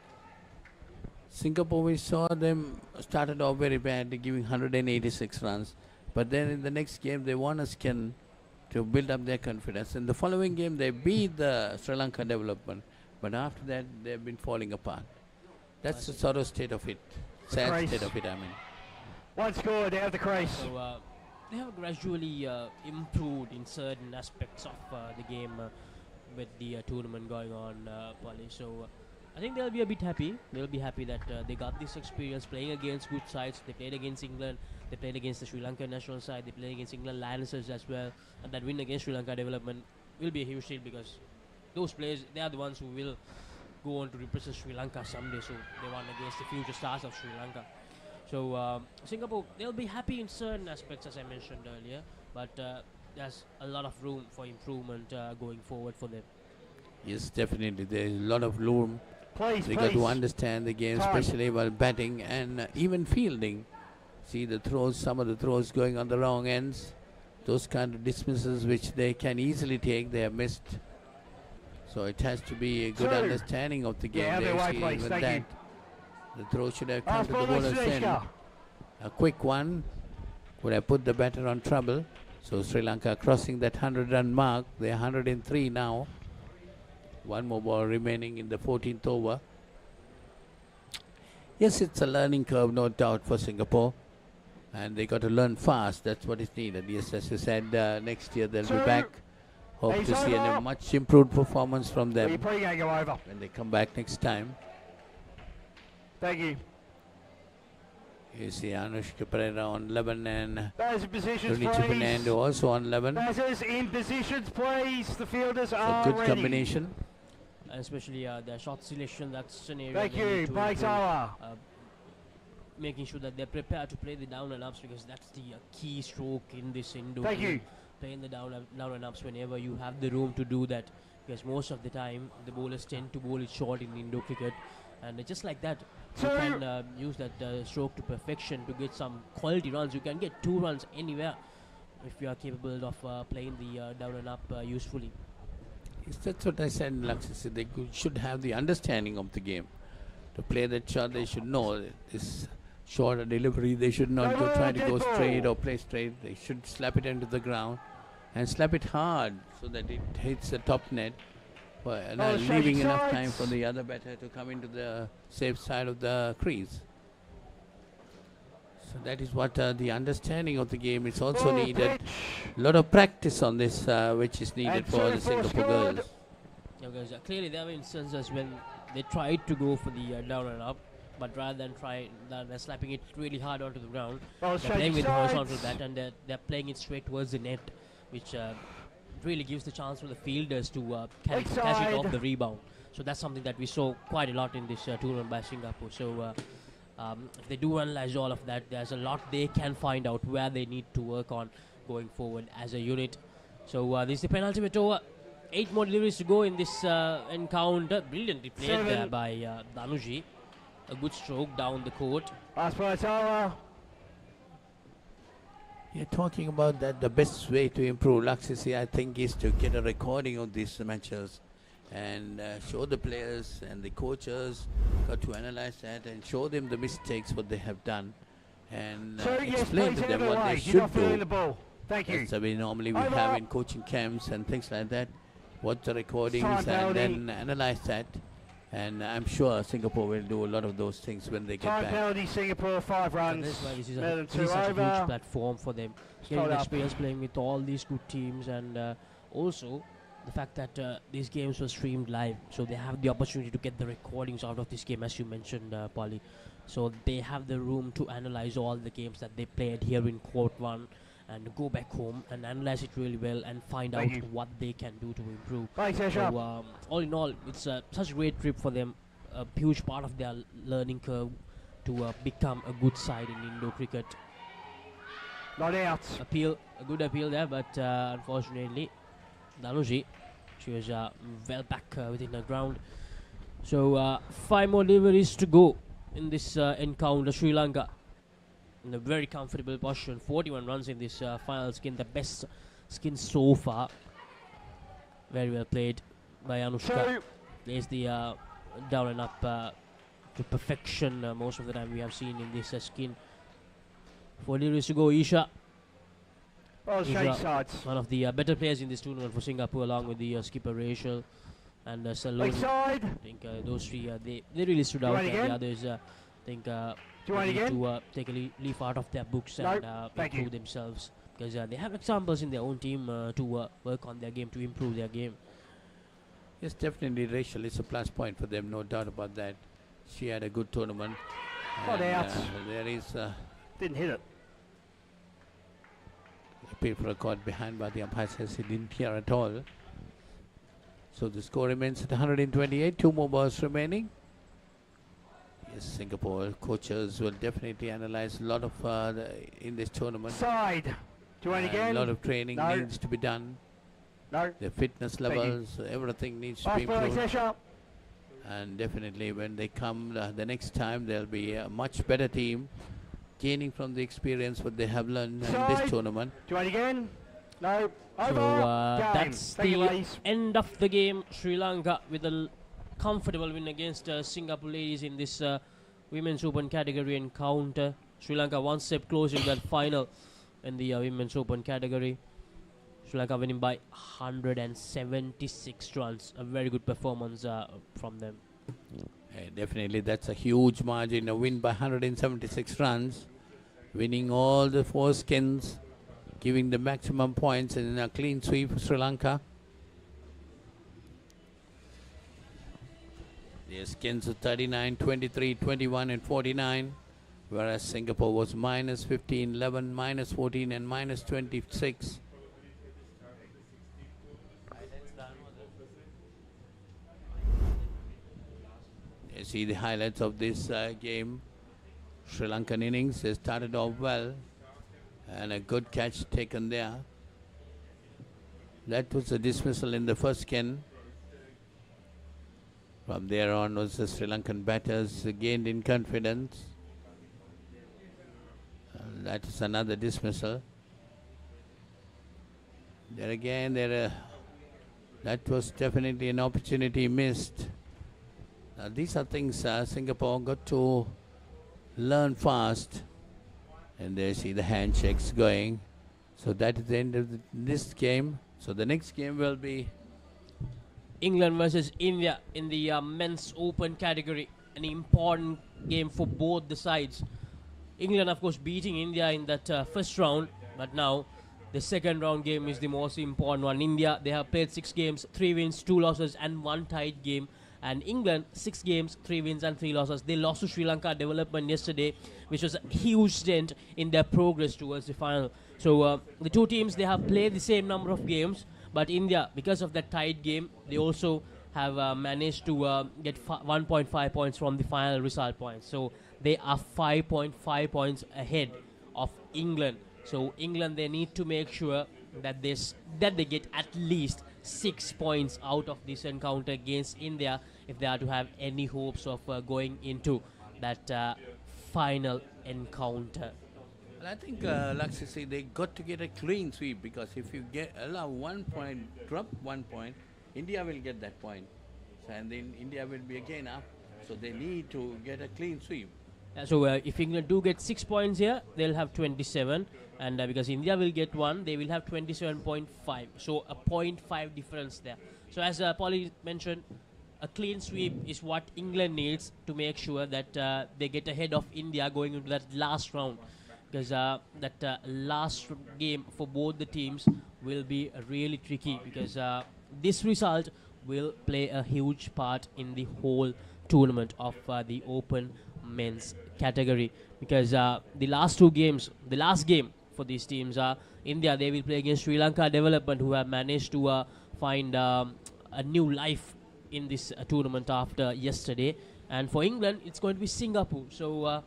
Singapore, we saw them started off very bad, giving 186 runs. But then in the next game, they won a skin to build up their confidence. In the following game, they beat the Sri Lanka development. But after that, they've been falling apart. That's the sort of state of it. Sad crease. state of it, I mean. One score, they have the crease. So they have gradually improved in certain aspects of the game with the tournament going on, Polly. So I think they'll be a bit happy. They'll be happy that they got this experience playing against good sides. They played against England. They played against the Sri Lanka national side. They played against England Lionesses as well. And that win against Sri Lanka development will be a huge deal because those players, they are the ones who will go on to represent Sri Lanka someday. So they won against the future stars of Sri Lanka. So Singapore, they'll be happy in certain aspects, as I mentioned earlier, but there's a lot of room for improvement going forward for them. Yes, definitely. There's a lot of room. Please, They got to understand the game, Time. especially while batting and even fielding. See the throws, some of the throws going on the wrong ends. Those kind of dismisses which they can easily take, they have missed. So it has to be a good 2. understanding of the game. Yeah, They other way, see please. even Thank that. you. The throw should have come Last to the ball, bowler's Mr. end. Ishka. A quick one would have put the batter on trouble. So Sri Lanka crossing that 100-run mark. They're 103 now. One more ball remaining in the 14th over. Yes, it's a learning curve, no doubt, for Singapore. And they got to learn fast. That's what is needed. Yes, as you said, next year they'll be back Hope He's to see a over. much improved performance from Well, them you're probably going to go over. when they come back next time. Thank you. You see Anushka Pereira on 11 and Batters in positions, Runi please. Chipinando also on 11. Batters in positions, please. The fielders So are good ready. combination. Especially their shot selection, that's an area Thank they you, need to Mike improve. Sawa. Making sure that they're prepared to play the down and ups, because that's the key stroke in this indoor Thank game. you. Playing the down and ups whenever you have the room to do that, because most of the time the bowlers tend to bowl it short in indoor cricket, and just like that you So- can use that stroke to perfection to get some quality runs. You can get 2 runs anywhere if you are capable of playing the down and up usefully. Yes, that's what I said, Laxis. They should have the understanding of the game. To play that shot, they should know this shorter delivery. They should not try to go straight or play straight. They should slap it into the ground and slap it hard so that it hits the top net, leaving enough time for the other batter to come into the safe side of the crease. So that is what the understanding of the game is also needed. A lot of practice on this, which is needed for the Singapore girls. Yeah, because clearly there were instances when they tried to go for the down and up, but rather than they're slapping it really hard onto the ground, Well, they're playing with sides. horizontal bat, and they're playing it straight towards the net, which really gives the chance for the fielders to catch it off Side. the rebound. So that's something that we saw quite a lot in this tournament by Singapore. So if they do analyze all of that, there's a lot they can find out where they need to work on going forward as a unit. So this is the penultimate over. 8 more deliveries to go in this encounter. Brilliantly played there by Danuji. A good stroke down the court. You're talking about that the best way to improve Laxisi, I think, is to get a recording of these matches and show the players and the coaches got to analyze that and show them the mistakes what they have done and explain to them what they should do. Thank you. That's the way normally we have in coaching camps and things like that. Watch the recordings and then analyze that. And I'm sure Singapore will do a lot of those things when they get Time back. penalty, Singapore, 5 runs. That's why this is More than such a over. huge platform for them. Getting Start up. experience playing with all these good teams, and also the fact that these games were streamed live, so they have the opportunity to get the recordings out of this game, as you mentioned, Polly. So they have the room to analyze all the games that they played here in Court 1 and go back home and analyze it really well and find out what they can do to improve. Thanks, Ashraf. So all in all, it's such a great trip for them, a huge part of their learning curve to become a good side in Indo cricket. Not out. A good appeal there, but unfortunately, Danuji, she was well back within the ground. So 5 more deliveries to go in this encounter. Sri Lanka in a very comfortable position, 41 runs in this final skin, the best skin so far. Very well played by Anushka. There's the down and up to perfection most of the time we have seen in this skin. 4 deliveries to go. Isha, one of the better players in this tournament for Singapore, along with the skipper Rachel and Saloni. I think those three they really stood out, and the others I think they need to take a leaf out of their books and improve themselves, because they have examples in their own team to work on their game, to improve their game. Yes, definitely Rachel is a plus point for them, no doubt about that. She had a good tournament. Not and, out. There is Didn't hit it. appeal for a caught behind, but the umpire says he didn't hear at all. So the score remains at 128. 2 more balls remaining. Yes, Singapore coaches will definitely analyze a lot of in this tournament. Side. Do you want again? A lot of training No. needs to be done. No. The fitness Thank you. levels, everything needs to be improved. And definitely when they come the next time, there'll be a much better team, gaining from the experience what they have learned in this tournament. Do you want again? No. Over. So Game. that's Thank you, the ladies. end of the game. Sri Lanka with a comfortable win against Singapore ladies in this Women's Open category encounter. Sri Lanka one step closer to that final in the Women's Open category. Sri Lanka winning by 176 runs. A very good performance from them. Definitely, that's a huge margin. A win by 176 runs, winning all the 4 skins, giving the maximum points in a clean sweep for Sri Lanka. Their skins are 39, 23, 21 and 49, whereas Singapore was minus 15, 11, minus 14 and minus 26. You see the highlights of this game. Sri Lankan innings, they started off well and a good catch taken there. That was a dismissal in the first skin. From there on was the Sri Lankan batters gained in confidence. That is another dismissal. There again, that was definitely an opportunity missed. Now these are things Singapore got to learn fast. And there you see the handshakes going. So that is the end of this game. So the next game will be England versus India in the men's open category. An important game for both the sides. England, of course, beating India in that first round. But now the second round game is the most important one. India, they have played 6 games, 3 wins, 2 losses and 1 tied game. And England, 6 games, 3 wins and 3 losses. They lost to Sri Lanka Development yesterday, which was a huge dent in their progress towards the final. So the two teams, they have played the same number of games. But India, because of that tied game, they also have managed to get 1.5 points from the final result points. So they are 5.5 points ahead of England. So England, they need to make sure that they get at least 6 points out of this encounter against India if they are to have any hopes of going into that final encounter. Well, I think, Lakshay, they got to get a clean sweep, because if you allow 1 point, drop 1 point, India will get that point. And then India will be again up. So they need to get a clean sweep. So if England do get 6 points here, they'll have 27. And because India will get 1, they will have 27.5. So a 0.5 difference there. So as Polly mentioned, a clean sweep is what England needs to make sure that they get ahead of India going into that last round. Because that last game for both the teams will be really tricky, because this result will play a huge part in the whole tournament of the open men's category. Because the last 2 games, the last game for these teams are India, they will play against Sri Lanka Development, who have managed to find a new life in this tournament after yesterday. And for England, it's going to be Singapore. So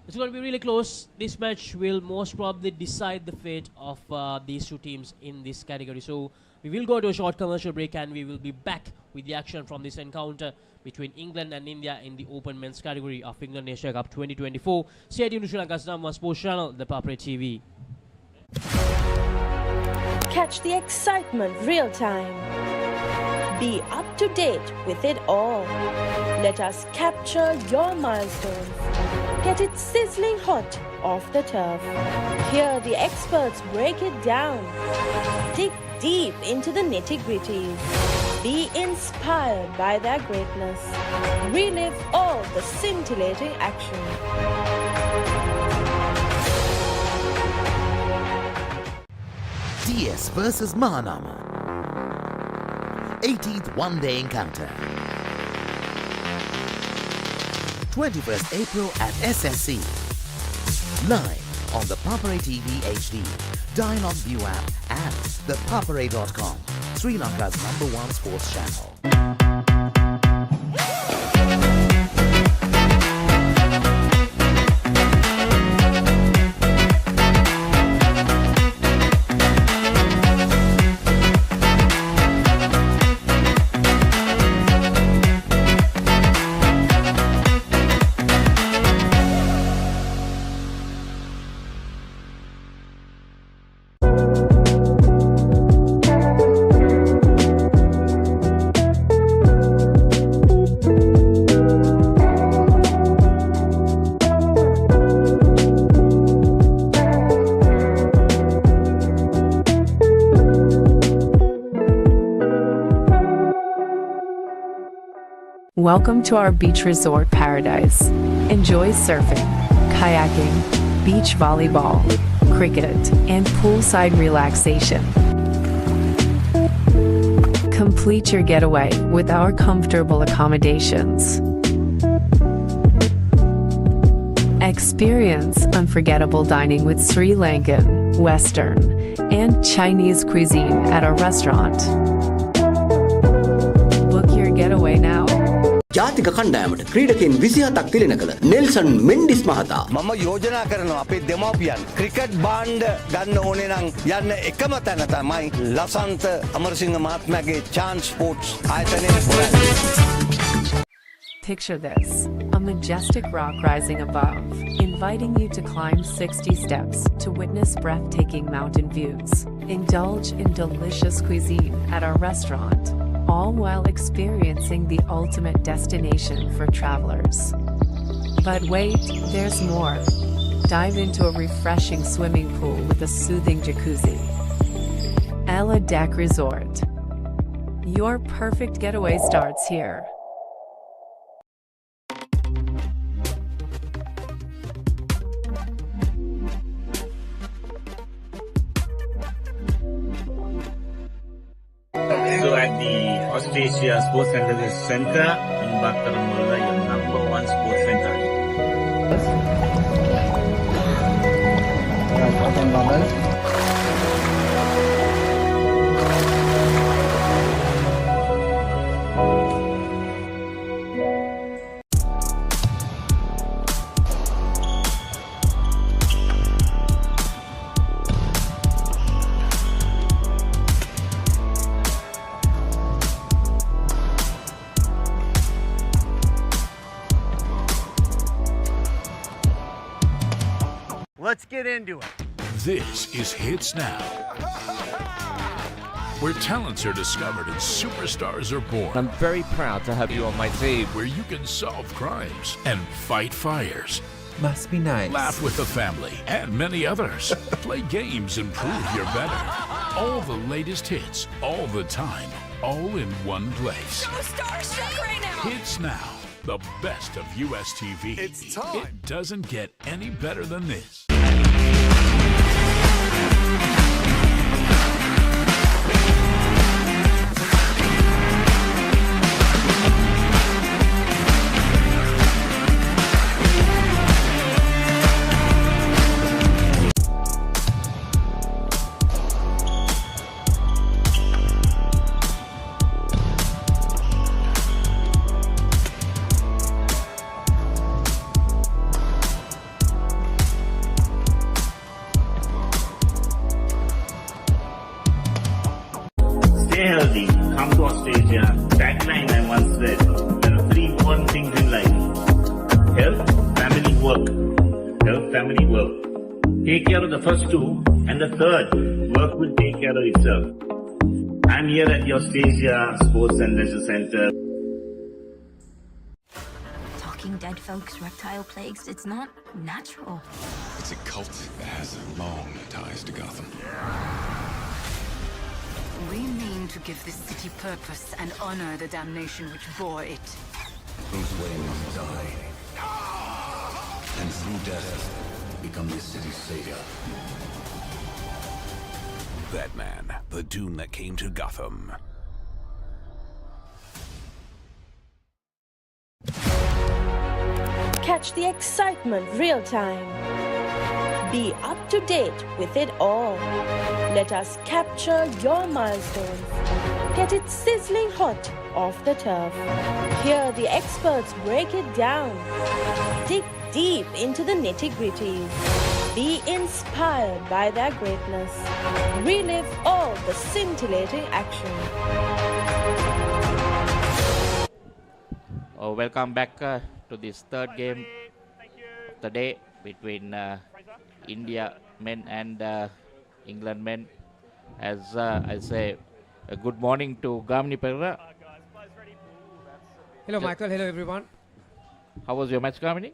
it's going to be really close. This match will most probably decide the fate of these two teams in this category. So we will go to a short commercial break, and we will be back with the action from this encounter between England and India in the open men's category of England Asia Cup 2024. Stay tuned to Sri Lanka's #1 sports channel, ThePapare TV. Catch the excitement real time. Be up to date with it all. Let us capture your milestones. Get it sizzling hot off the turf. Hear the experts break it down. Dig deep into the nitty-gritties. Be inspired by their greatness. Relive all the scintillating action. DS versus Mahanama. 18th one-day encounter. 21st April at SSC. Live on the Papare TV HD, Dialog ViU App and ThePapare.com, Sri Lanka's #1 sports channel. Welcome to our beach resort paradise. Enjoy surfing, kayaking, beach volleyball, cricket, and poolside relaxation. Complete your getaway with our comfortable accommodations. Experience unforgettable dining with Sri Lankan, Western, and Chinese cuisine at our restaurant. Book your getaway now. ජාතික කණ්ඩායමට ක්‍රීඩකයන් 27ක් තිලෙන කළ Nelson Mendis මහතා මම යෝජනා කරනවා අපේ දෙමව්පියන් cricket බාණ්ඩ ගන්න ඕනේ නම් යන්න එකම තැන තමයි ලසන්ත අමරසිංහ මහත්මයාගේ chance sports ආයතනයේ හොයන්නේ. Picture this, a majestic rock rising above, inviting you to climb 60 steps to witness breathtaking mountain views. Indulge in delicious cuisine at our restaurant, all while experiencing the ultimate destination for travelers. But wait, there's more. Dive into a refreshing swimming pool with a soothing jacuzzi. Ella Deck Resort. Your perfect getaway starts here. So at the Austrasia Sports Center in Bakaramulla, your number one sports center. Let's get into it. This is Hits Now, where talents are discovered and superstars are born. I'm very proud to have you on my team. Where you can solve crimes and fight fires. Must be nice. Laugh with the family and many others. Play games and prove you're better. All the latest hits, all the time, all in one place. So starstruck right now. Hits Now, the best of US TV. It's time. It doesn't get any better than this. Stay healthy, come to Australia. Tagline I once said, there are three important things in life. Health, family, work. Health, family, work. Take care of the first two, and the third, work will take care of itself. I'm here at the Australia Sports and Leisure Center. Talking dead folks, reptile plagues, it's not natural. It's a cult that has long ties to Gotham. We mean to give this city purpose and honor the damnation which bore it. Bruce Wayne must die. And through death, become this city's savior. Batman, the doom that came to Gotham. Catch the excitement real time. Be up to date with it all. Let us capture your milestones. Get it sizzling hot off the turf. Hear the experts break it down. Dig deep into the nitty-gritties. Be inspired by their greatness. Relive all the scintillating action. Welcome back to this third game of the day between India men and England men. As I say, good morning to Gamni Perra. Hello, Michael. Hello, everyone. How was your match, Gamni?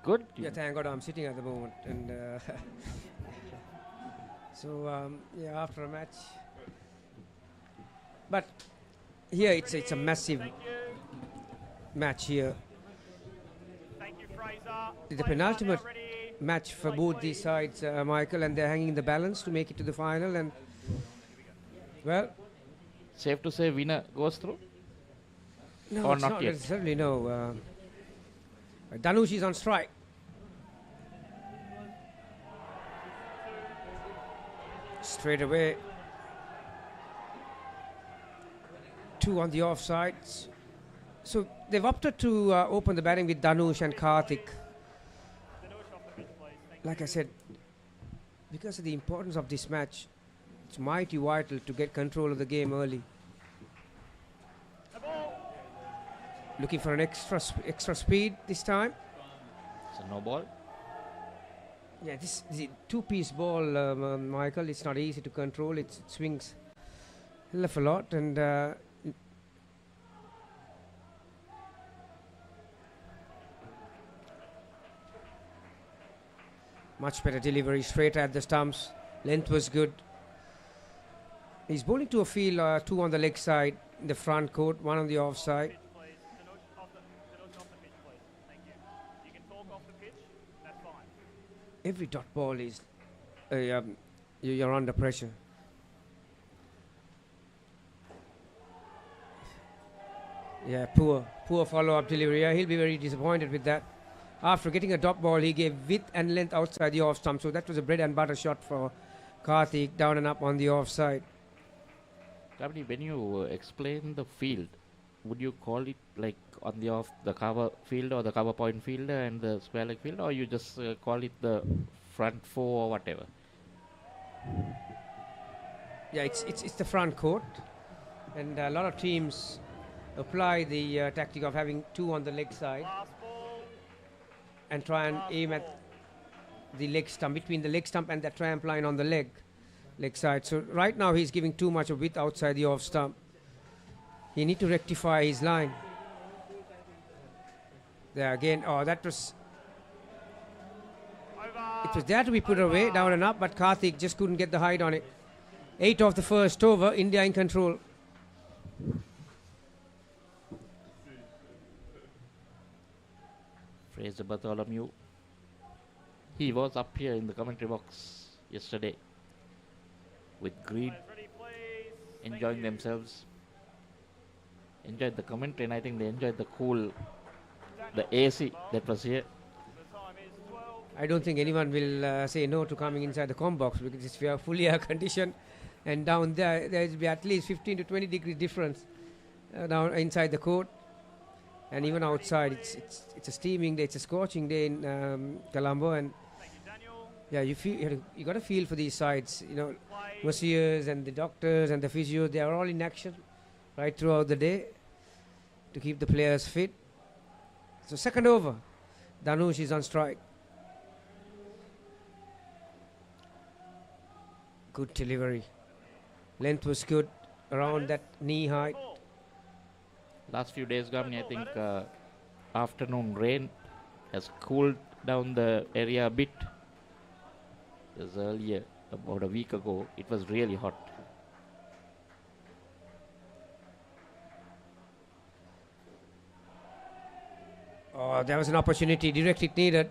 Good? Yeah, thank God I'm sitting at the moment. And yeah, after a match. But here it's a massive match here. It's a penultimate match for both these sides, Michael, and they're hanging the balance to make it to the final. And well, Safe to say winner goes through? No, Or it's not not yet? necessarily, no. Danush is on strike. Straight away. 2 on the offsides. So they've opted to open the batting with Danush and Karthik. Like I said, because of the importance of this match, it's mighty vital to get control of the game early. Looking for an extra speed this time. So no ball. Yeah, this is a two-piece ball, Michael. It's not easy to control. It swings hell of a lot, and much better delivery straight at the stumps. Length was good. He's bowling to a field, 2 on the leg side, in the front court, 1 on the offside. Every dot ball is you're under pressure. Yeah, poor follow-up delivery. Yeah, he'll be very disappointed with that. After getting a dot ball, he gave width and length outside the off stump. So that was a bread and butter shot for Karthik, down and up on the offside. Kabadi, when you explain the field, would you call it like on the cover field or the cover point field and the square leg field, or you just call it the front 4 or whatever? Yeah, it's the front court, and a lot of teams apply the tactic of having 2 on the leg side and try and aim at the leg stump, between the leg stump and the trampoline on the leg side. So right now he's giving too much of width outside the off stump. He need to rectify his line. There again. Oh, that was. It was there to be put away, down and up, but Karthik just couldn't get the height on it. 8 of the first over, India in control. Fraser Bartholomew. He was up here in the commentary box yesterday with Greed, enjoying themselves. Enjoyed the commentary, and I think they enjoyed the AC that was here. I don't think anyone will say no to coming inside the comm box, because it's fully air conditioned, and down there will be at least 15 to 20 degree difference down inside the court, and even outside it's a steaming day, it's a scorching day in Colombo, and yeah, you got to feel for these sides, masseurs and the doctors and the physios, they are all in action right throughout the day to keep the players fit. So second over, Danush is on strike. Good delivery. Length was good, around that knee height. Last few days, Gamni, I think afternoon rain has cooled down the area a bit. Because earlier, about a week ago, it was really hot. Oh, there was an opportunity, direct it needed.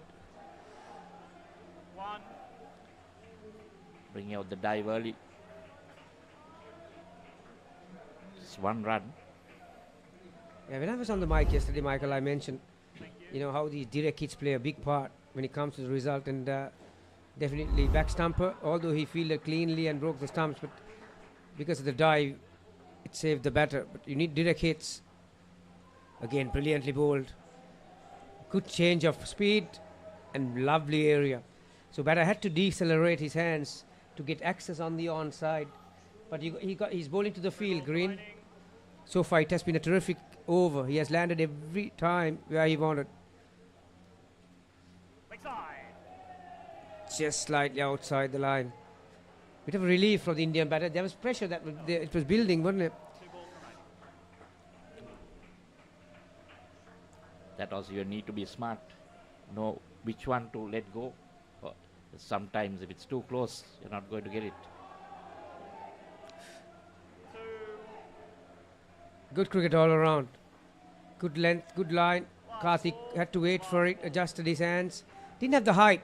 Bringing out the dive early. Just 1 run. Yeah, when I was on the mic yesterday, Michael, I mentioned, how these direct hits play a big part when it comes to the result, and definitely back stumper, although he fielded cleanly and broke the stumps, but because of the dive, it saved the batter. But you need direct hits. Again, brilliantly bowled. Good change of speed and lovely area. So batter had to decelerate his hands to get access on the onside, but he's bowling to the field, Green. So far it has been a terrific over. He has landed every time where he wanted. Just slightly outside the line. Bit of relief from the Indian batter. There was pressure that it was building, wasn't it? That also you need to be smart. Know which one to let go. Sometimes if it's too close, you're not going to get it. Good cricket all around. Good length, good line. Karthik had to wait for it, adjusted his hands. Didn't have the height.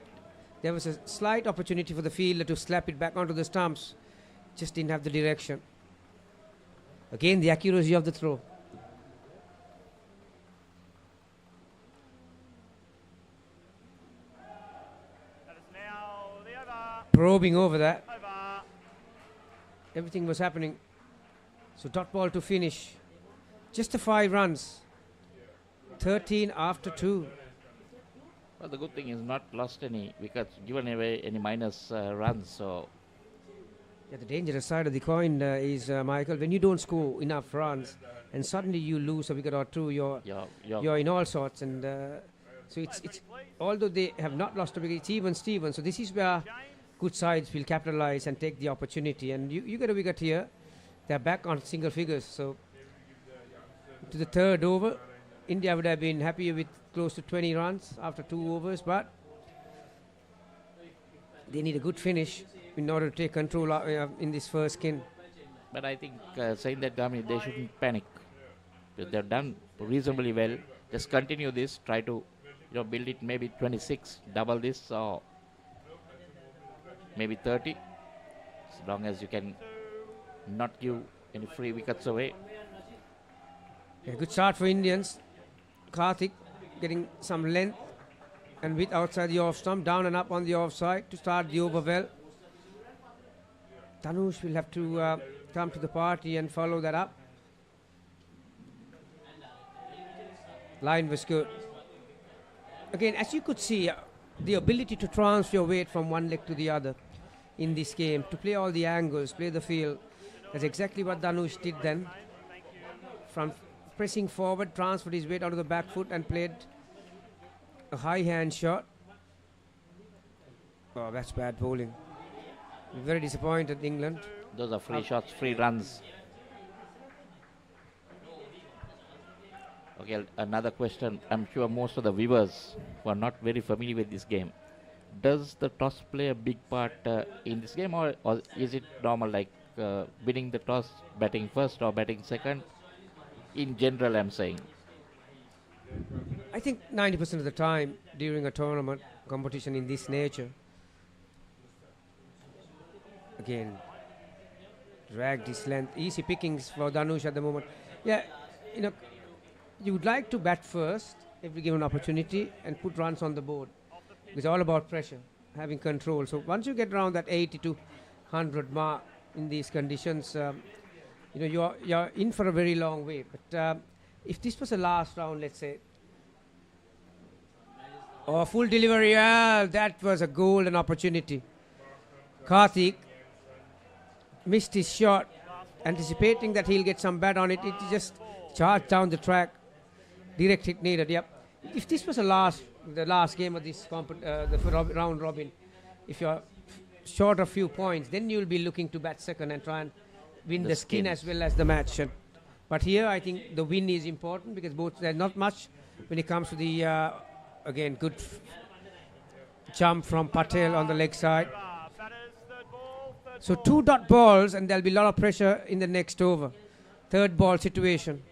There was a slight opportunity for the fielder to slap it back onto the stumps. Just didn't have the direction. Again, the accuracy of the throw. Probing over that. Everything was happening. So dot ball to finish. Just the 5 runs. 13 after 2. Well, the good thing is not lost any wickets, given away any minus runs. So yeah, the dangerous side of the coin is, Michael, when you don't score enough runs and suddenly you lose a wicket or two, you're in all sorts. And so it's although they have not lost a wicket, it's even Steven. So this is where good sides will capitalize and take the opportunity. And you get a wicket here. They're back on single figures. So to the 3rd over, India would have been happy with close to 20 runs after 2 overs, but they need a good finish in order to take control in this first skin. But I think saying that, Gami, they shouldn't panic. They've done reasonably well. Just continue this. Try to build it maybe 26, double this, or maybe 30. As long as you can not give any free wickets away. Yeah, good start for Indians. Karthik getting some length and width outside the off stump, down and up on the offside to start the over well. Dhanush will have to come to the party and follow that up. Line was good. Again, as you could see, the ability to transfer weight from one leg to the other in this game, to play all the angles, play the field. That's exactly what Dhanush did then. From pressing forward, transferred his weight onto the back foot and played a high hand shot. Oh, that's bad bowling. Very disappointed, England. Those are free shots, free runs. Okay, another question. I'm sure most of the viewers who are not very familiar with this game. Does the toss play a big part in this game, or is it normal, like winning the toss, batting first or batting second? In general, I'm saying. I think 90% of the time during a tournament competition in this nature, again, dragged his length. Easy pickings for Dhanush at the moment. Yeah, you would like to bat first every given opportunity and put runs on the board. It's all about pressure, having control. So once you get around that 80 to 100 mark in these conditions, you're in for a very long way. But if this was a last round, let's say, or full delivery, that was a golden opportunity. Karthik missed his shot, anticipating that he'll get some bat on it. It just charged down the track. Direct hit needed. Yep. If this was the last game of this the round robin, if you're short a few points, then you'll be looking to bat second and try and win the skin as well as the match. But here, I think the win is important because there's not much when it comes to the again good jump from Patel on the leg side. So 2 dot balls, and there'll be a lot of pressure in the next over. 3rd ball situation.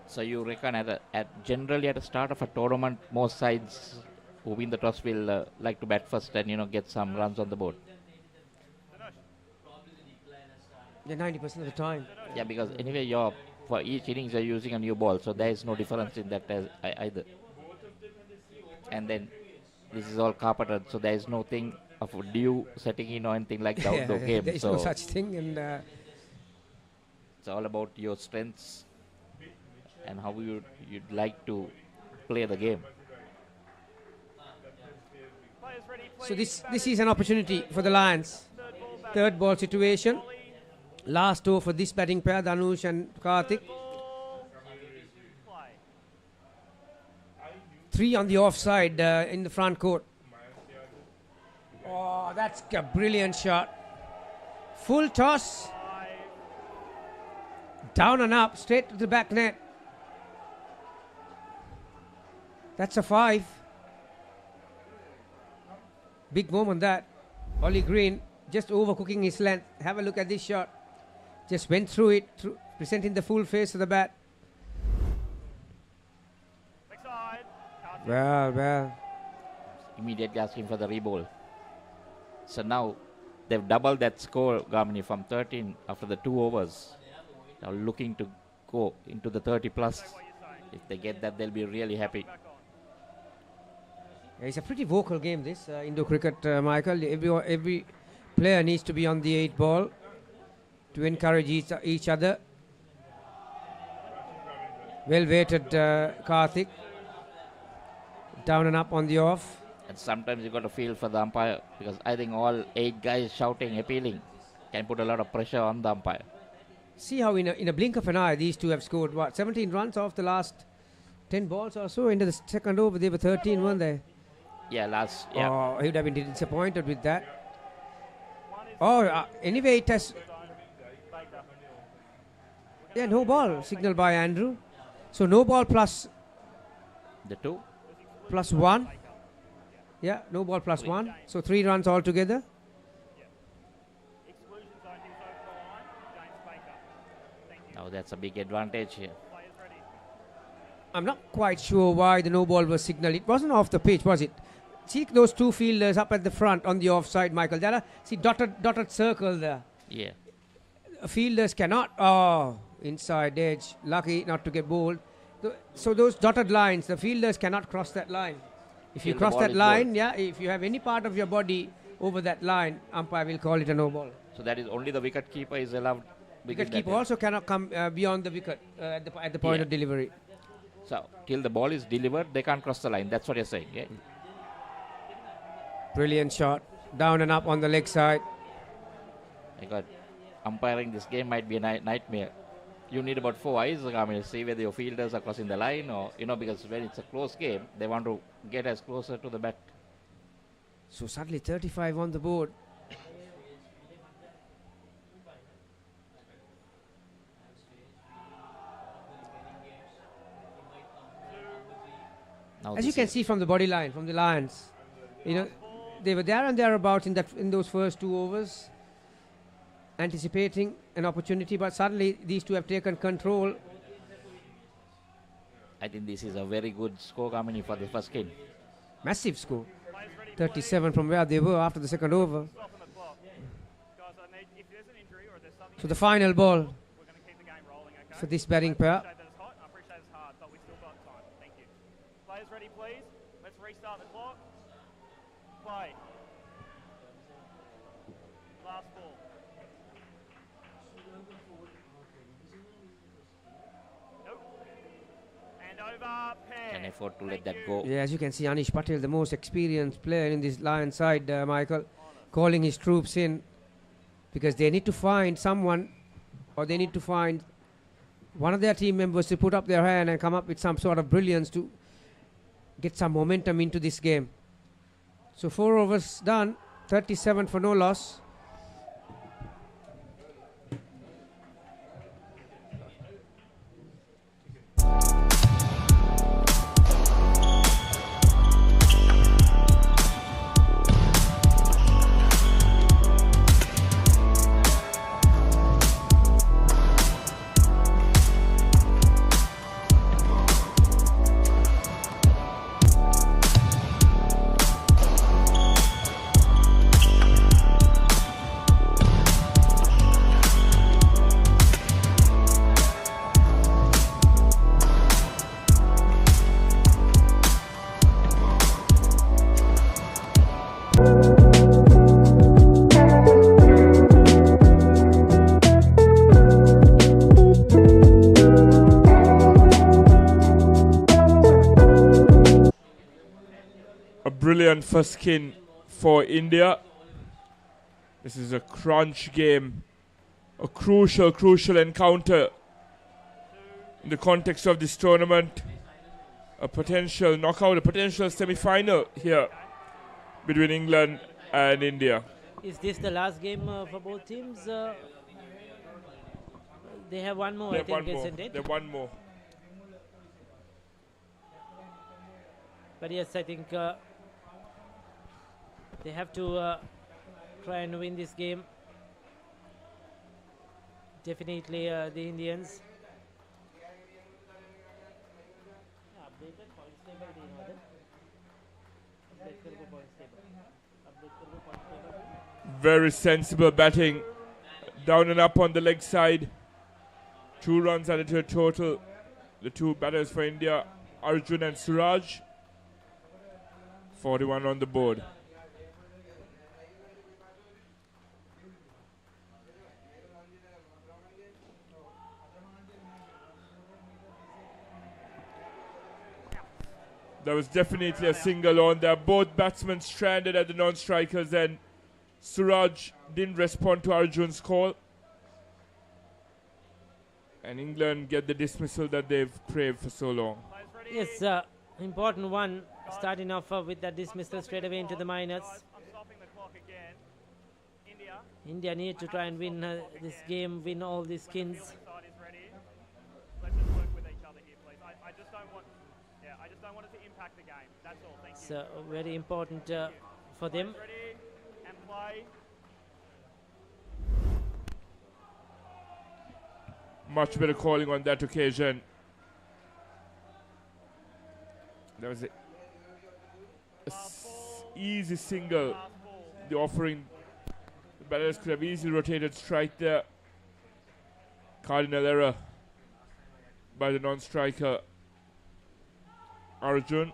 So you reckon generally at the start of a tournament, most sides who win the toss will like to bat first and get some runs on the board? Yeah, 90% of the time. Yeah, because anyway, for each innings you're using a new ball, so there is no difference in that either. And then this is all carpeted, so there is no thing of dew setting in or anything like the outdoor game. There is no such thing, and it's all about your strengths and how you'd like to play the game. So this is an opportunity for the Lions. 3rd ball situation. Last over for this batting pair, Dhanush and Karthik. 3 on the offside in the front court. Oh, that's a brilliant shot. Full toss. Down and up, straight to the back net. That's a 5. Big moment that. Ollie Green just overcooking his length. Have a look at this shot. Just went through it, presenting the full face of the bat. Well. Immediately asking for the reball. So now they've doubled that score, Gamini, from 13 after the 2 overs. They're looking to go into the 30 plus. If they get that, they'll be really happy. Yeah, it's a pretty vocal game, this Indo cricket, Michael. Every player needs to be on the 8 ball to encourage each other. Well weighted, Karthik. Down and up on the off. And sometimes you got to feel for the umpire, because I think all 8 guys shouting, appealing, can put a lot of pressure on the umpire. See how in a blink of an eye these two have scored, what, 17 runs off the last 10 balls or so. Into the second over they were 13, weren't they? Yeah, Oh, he would have been disappointed with that. Oh, anyway, it has... Yeah, no ball signaled by Andrew. So no ball plus... The 2? Plus 1. Yeah, no ball plus 1. So 3 runs altogether. Now that's a big advantage here. I'm not quite sure why the no ball was signaled. It wasn't off the pitch, was it? See those 2 fielders up at the front on the offside, Michael. There are, see, dotted circle there. Yeah. Fielders cannot. Oh, inside edge. Lucky not to get bowled. So those dotted lines, the fielders cannot cross that line. If you cross that line, yeah, if you have any part of your body over that line, umpire will call it a no ball. So that is only the wicket keeper is allowed. Wicket keeper also cannot come beyond the wicket at the point of delivery. So till the ball is delivered, they can't cross the line. That's what you're saying, yeah? Brilliant shot. Down and up on the leg side. My God, umpiring this game might be a nightmare. You need about 4 eyes, I mean, to see whether your fielders are crossing the line or, because when it's a close game, they want to get as closer to the bat. So suddenly 35 on the board. Now as you can see from the body line, from the Lions, they were there and thereabouts in those first 2 overs, anticipating an opportunity, but suddenly these two have taken control. I think this is a very good score, Kamini, for the first game. Massive score. 37 from where they were after the second over. So the final ball for this batting pair. Players ready, please. Let's restart the clock. Play. Last ball. Nope. And over. Pair. Can afford to let that go. Yeah, as you can see, Anish Patel, the most experienced player in this Lion side, Michael, calling his troops in because they need to find someone, or they need to find one of their team members to put up their hand and come up with some sort of brilliance to get some momentum into this game. So 4 overs done, 37 for no loss. Brilliant first skin for India. This is a crunch game, a crucial encounter in the context of this tournament. A potential knockout, a potential semi-final here between England and India. Is this the last game for both teams? They have one more, I think, isn't it? They have one more. But yes, I think they have to try and win this game. Definitely the Indians. Updated points table, do you know that? Updated points table. Very sensible batting. Down and up on the leg side. 2 runs added to a total. The 2 batters for India, Arjun and Suraj. 41 on the board. There was definitely a single on there. Both batsmen stranded at the non-strikers, and Suraj didn't respond to Arjun's call. And England get the dismissal that they've craved for so long. Yes, important one. Starting off with that dismissal straight away into the minors. India need to try and win this game, win all these skins. It's very important for them. Much better calling on that occasion. There was easy single. The offering, the batters could have easily rotated strike there. Cardinal error by the non-striker Arjun.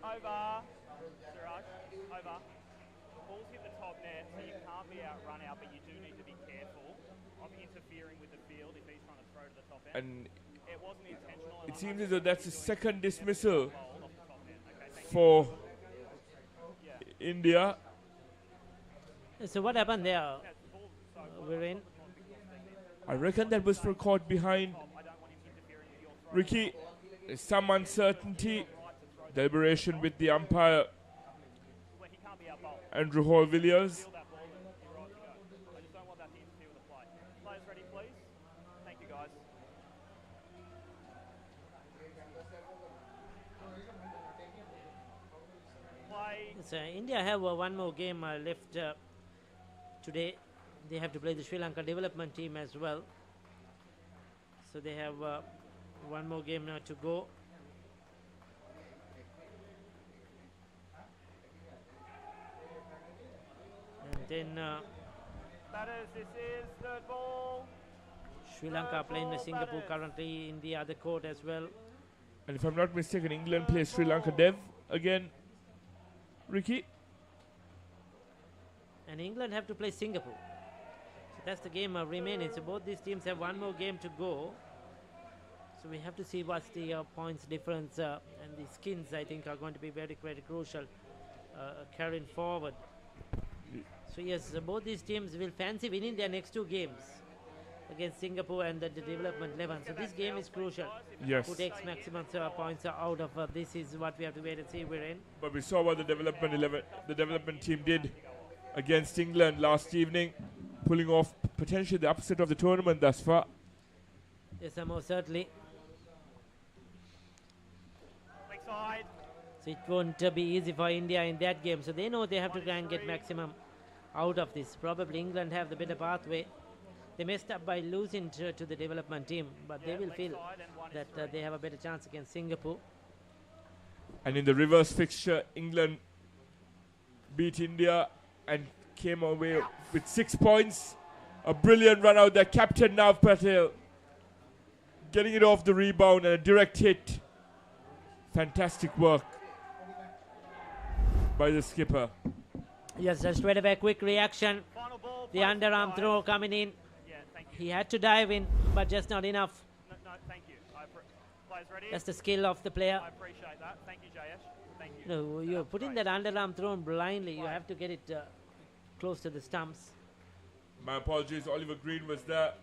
Over. Suraj, over. The ball's hit the top net, so you can't be run out, but you do need to be careful of interfering with the field if he's trying to throw to the top end. And it wasn't intentional. it seems as though that's the second dismissal for India. So what happened there? We're in. I reckon that was for caught behind. Ricky, there's some uncertainty. Deliberation with the umpire, Andrew Hall-Villiers. So India have one more game left today. They have to play the Sri Lanka development team as well. So they have one more game now to go. And then Batters, this is third ball. Sri Lanka playing with Singapore currently in the other court as well. And if I'm not mistaken, England plays Sri Lanka Dev again. Ricky? And England have to play Singapore. So that's the game remaining. So both these teams have one more game to go. So we have to see what's the points difference, and the skins I think are going to be very, very crucial carrying forward. So yes, both these teams will fancy winning their next 2 games against Singapore and the development 11. So this game is crucial. Yes. Who takes maximum points out of this is what we have to wait and see. We're in. But we saw what the development team did against England last evening, pulling off potentially the upset of the tournament thus far. Yes, most certainly. So it won't be easy for India in that game. So they know they have to try and get maximum out of this. Probably England have the better pathway. They messed up by losing to the development team, but they will feel that they have a better chance against Singapore. And in the reverse fixture, England beat India and came away with 6 points. A brilliant run out there. Captain Nav Patel getting it off the rebound and a direct hit. Fantastic work by the skipper. Yes, just straight away, quick reaction. The underarm throw coming in. He had to dive in, but just not enough. No, thank you. Players ready? That's the skill of the player. I appreciate that. Thank you, Jayesh. Thank you. No, you're putting that underarm thrown blindly. You have to get it close to the stumps. My apologies, Oliver Green was there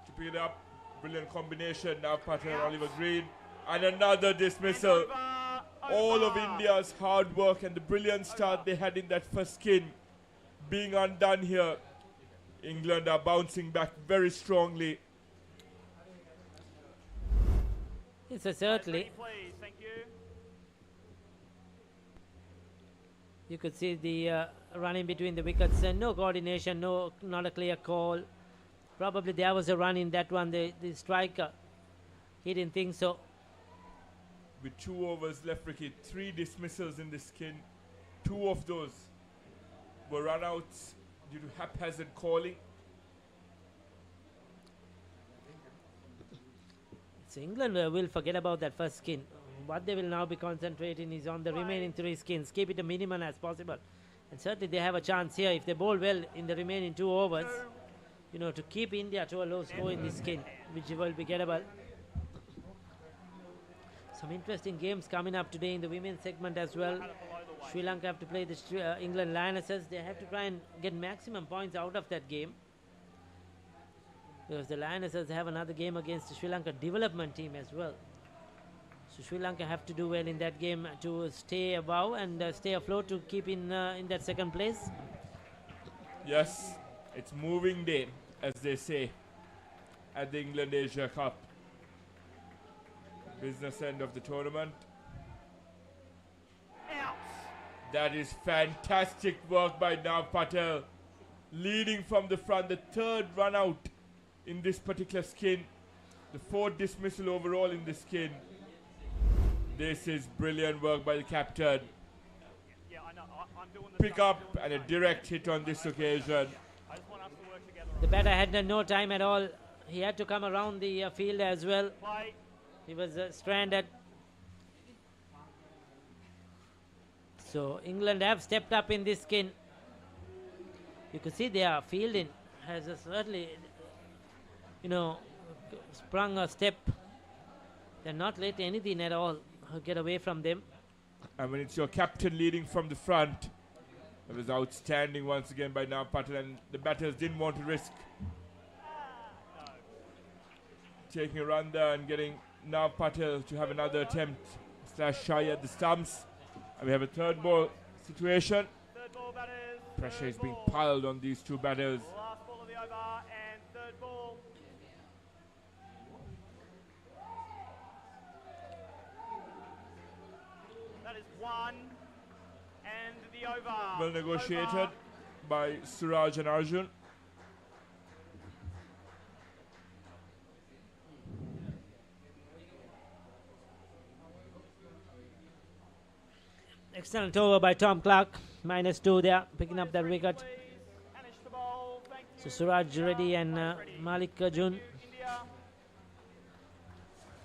to pick it up. Brilliant combination. Now Patel and Oliver Green. And another dismissal. All of India's hard work and the brilliant start they had in that first skin being undone here. England are bouncing back very strongly. It's certainly. Please, thank you. You could see the running between the wickets and no coordination, not a clear call. Probably there was a run in that one. The striker, he didn't think so. with 2 overs left, Ricky. 3 dismissals in the skin. 2 of those were run-outs due to haphazard calling. So England will forget about that first skin. What they will now be concentrating is on the remaining 3 skins. Keep it a minimum as possible. And certainly they have a chance here if they bowl well in the remaining 2 overs, you know, to keep India to a low score in this skin, which will be gettable. Some interesting games coming up today in the women's segment as well. Sri Lanka have to play the England Lionesses. They have to try and get maximum points out of that game, because the Lionesses have another game against the Sri Lanka development team as well. So Sri Lanka have to do well in that game to stay above and stay afloat to keep in that second place. Yes, it's moving day, as they say, at the England Asia Cup. Business end of the tournament. That is fantastic work by Nav Patel, leading from the front, the 3rd run out in this particular skin, the 4th dismissal overall in this skin. This is brilliant work by the captain. Pick up and a direct hit on this occasion. The batter had no time at all. He had to come around the field as well. He was stranded. So England have stepped up in this skin. You could see their fielding has certainly, you know, sprung a step. They're not letting anything at all get away from them. And when it's your captain leading from the front, it was outstanding once again by Nav Patel, and the batters didn't want to risk taking a run there and getting Nav Patel to have another attempt / shy at the stumps. And we have a 3rd ball situation. Pressure is being piled on these 2 batters. Last ball of the over and 3rd ball. That is 1 and the over. Well negotiated by Suraj and Arjun. Excellent over by Tom Clark. -2 there, picking up that wicket. So Suraj Reddy and Malik Arjun.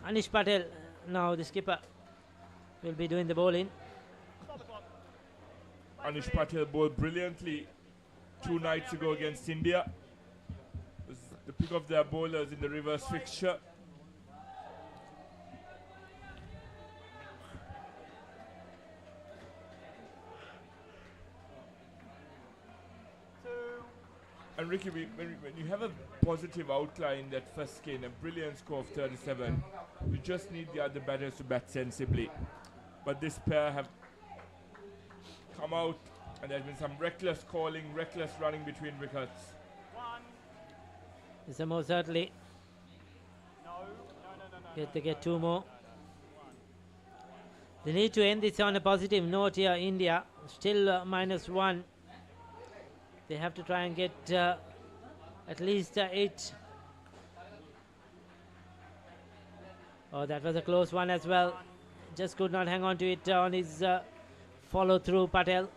Anish Patel, now the skipper, will be doing the bowling. Anish Patel bowled brilliantly 2 nights ago against India. It was the pick of their bowlers in the reverse fixture. And Ricky, when you have a positive outline in that first skin, a brilliant score of 37, you just need the other batters to bat sensibly. But this pair have come out, and there's been some reckless calling, reckless running between wickets. It's most certainly. They get 2 more. They need to end this on a positive note here. India still -1. They have to try and get at least 8. Oh, that was a close one as well. Just could not hang on to it on his follow-through, Patel.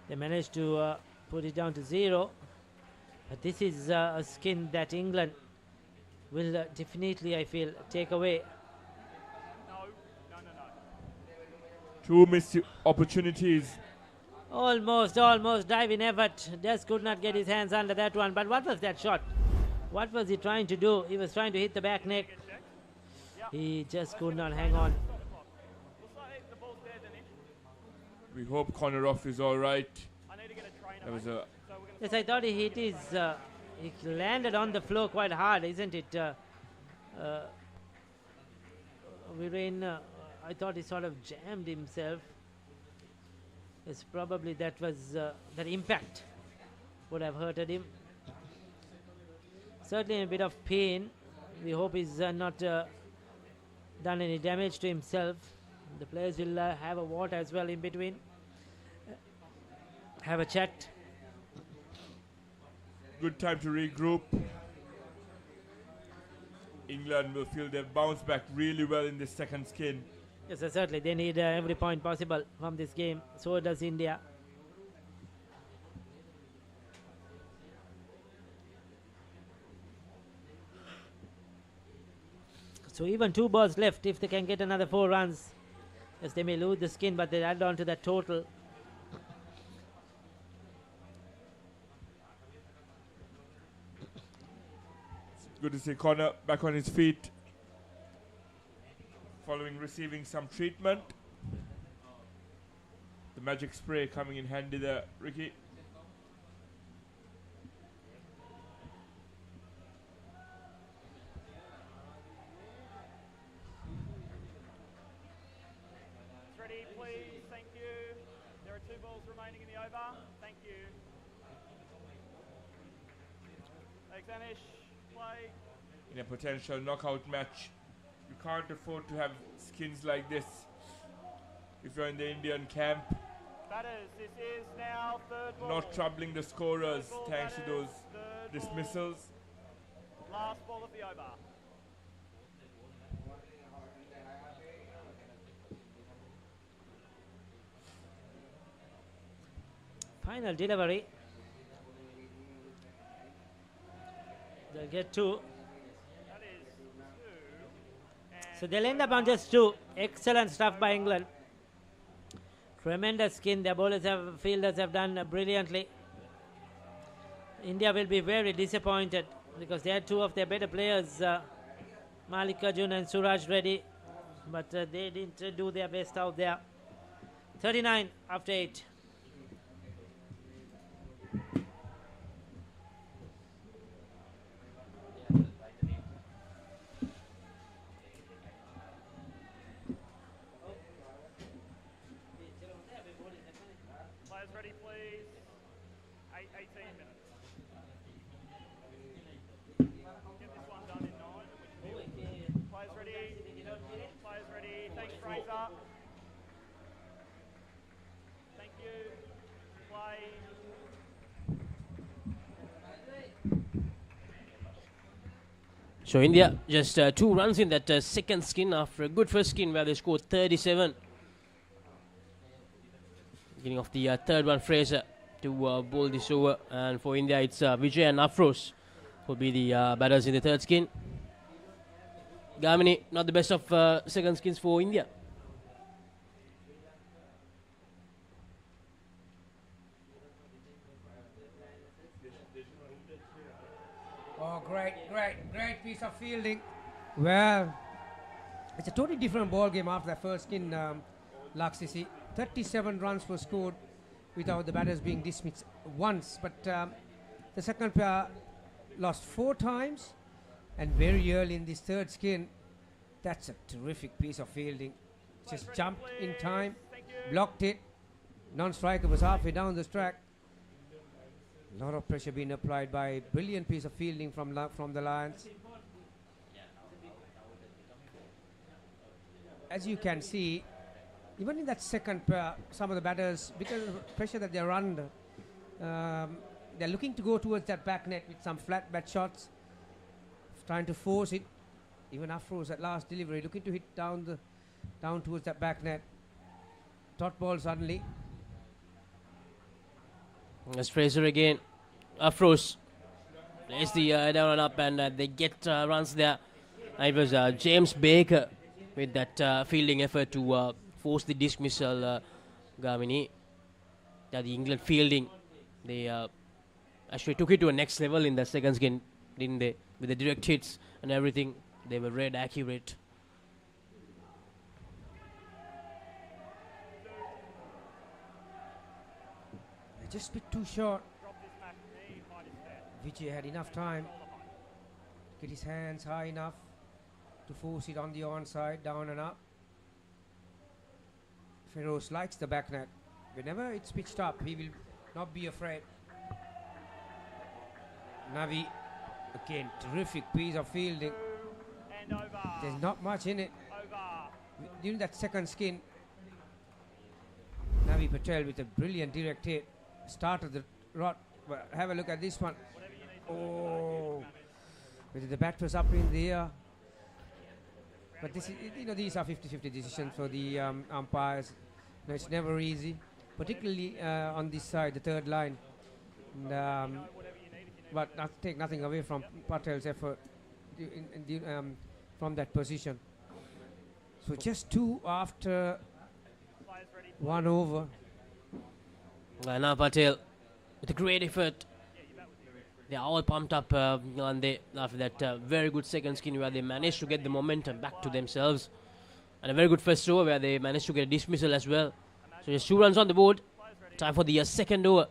They managed to put it down to 0. But this is a skin that England will definitely, I feel, take away. 2 missed opportunities. Almost diving effort. Just could not get his hands under that one. But what was that shot? What was he trying to do? He was trying to hit the back neck. He just could not hang on. We hope Conoroff is all right. There was a Yes, I thought he hit his. He landed on the floor quite hard, isn't it? Viren, I thought he sort of jammed himself. It's probably that was that impact would have hurted him. Certainly a bit of pain. We hope he's not done any damage to himself. The players will have a water as well in between. Have a chat. good time to regroup. England will feel they've bounced back really well in this second skin. Yes, certainly. They need every point possible from this game. So does India. So even 2 balls left. If they can get another 4 runs, yes, they may lose the skin, but they add on to that total. Good to see Connor back on his feet following receiving some treatment. The magic spray coming in handy there, Ricky. Ready, please. Thank you. There are 2 balls remaining in the over. Thank you. Examish. Play. In a potential knockout match, you can't afford to have skins like this if you're in the Indian camp. Batters, this is now 3rd ball. Not troubling the scorers Ball, thanks to batters, those 3rd dismissals. ball. Last ball of the over. Final delivery. They'll get 2. So they'll end up on just 2. Excellent stuff by England. Tremendous skin. Their fielders have done brilliantly. India will be very disappointed because they had 2 of their better players, Mallikarjun and Suraj Reddy, but they didn't do their best out there. 39 after 8. Players ready, please. 18 minutes. Get this one done in 9. Players ready. Players ready. Thanks, Fraser. Thank you. Play. So India just 2 runs in that second skin after a good first skin where they scored 37. Beginning of the third one, Fraser to bowl this over, and for India it's Vijay and Afroz will be the batters in the third skin. Gamini, not the best of second skins for India. Oh, great piece of fielding. Well, it's a totally different ball game after that first skin, Laksisi. 37 runs were scored without the batters being dismissed once, but the second pair lost 4 times, and very early in this third skin, that's a terrific piece of fielding. Just jumped in time, blocked it. Non-striker was halfway down the track. A lot of pressure being applied by brilliant piece of fielding from the Lions. As you can see, even in that second pair, some of the batters, because of the pressure that they're under, they're looking to go towards that back net with some flat bat shots, trying to force it. Even Afroz at last delivery, looking to hit down towards that back net. Dot ball suddenly. That's Fraser again. Afroz plays the down and up, and they get runs there. It was James Baker with that fielding effort to force the dismissal. Gamini. The England fielding, they actually took it to a next level in the second skin, didn't they? With the direct hits and everything, they were red accurate. Just a bit too short. Vijay had enough time to get his hands high enough to force it on the onside, down and up. Feroz likes the back net. Whenever it's pitched up, he will not be afraid. Navi, again, terrific piece of fielding. There's not much in it. During that second skin, Navi Patel with a brilliant direct hit. Started the rod. Have a look at this one. Oh, whether the bat was up in the air But this is, these are 50-50 decisions for the umpires. It's never easy, particularly on this side, the third line. And, but not take nothing away from Patel's effort from that position. So just 2 after 1 over. Now Patel with a great effort. They are all pumped up and they, after that very good second skin where they managed to get the momentum back to themselves. And a very good first over where they managed to get a dismissal as well. So just 2 runs on the board. Time for the second over.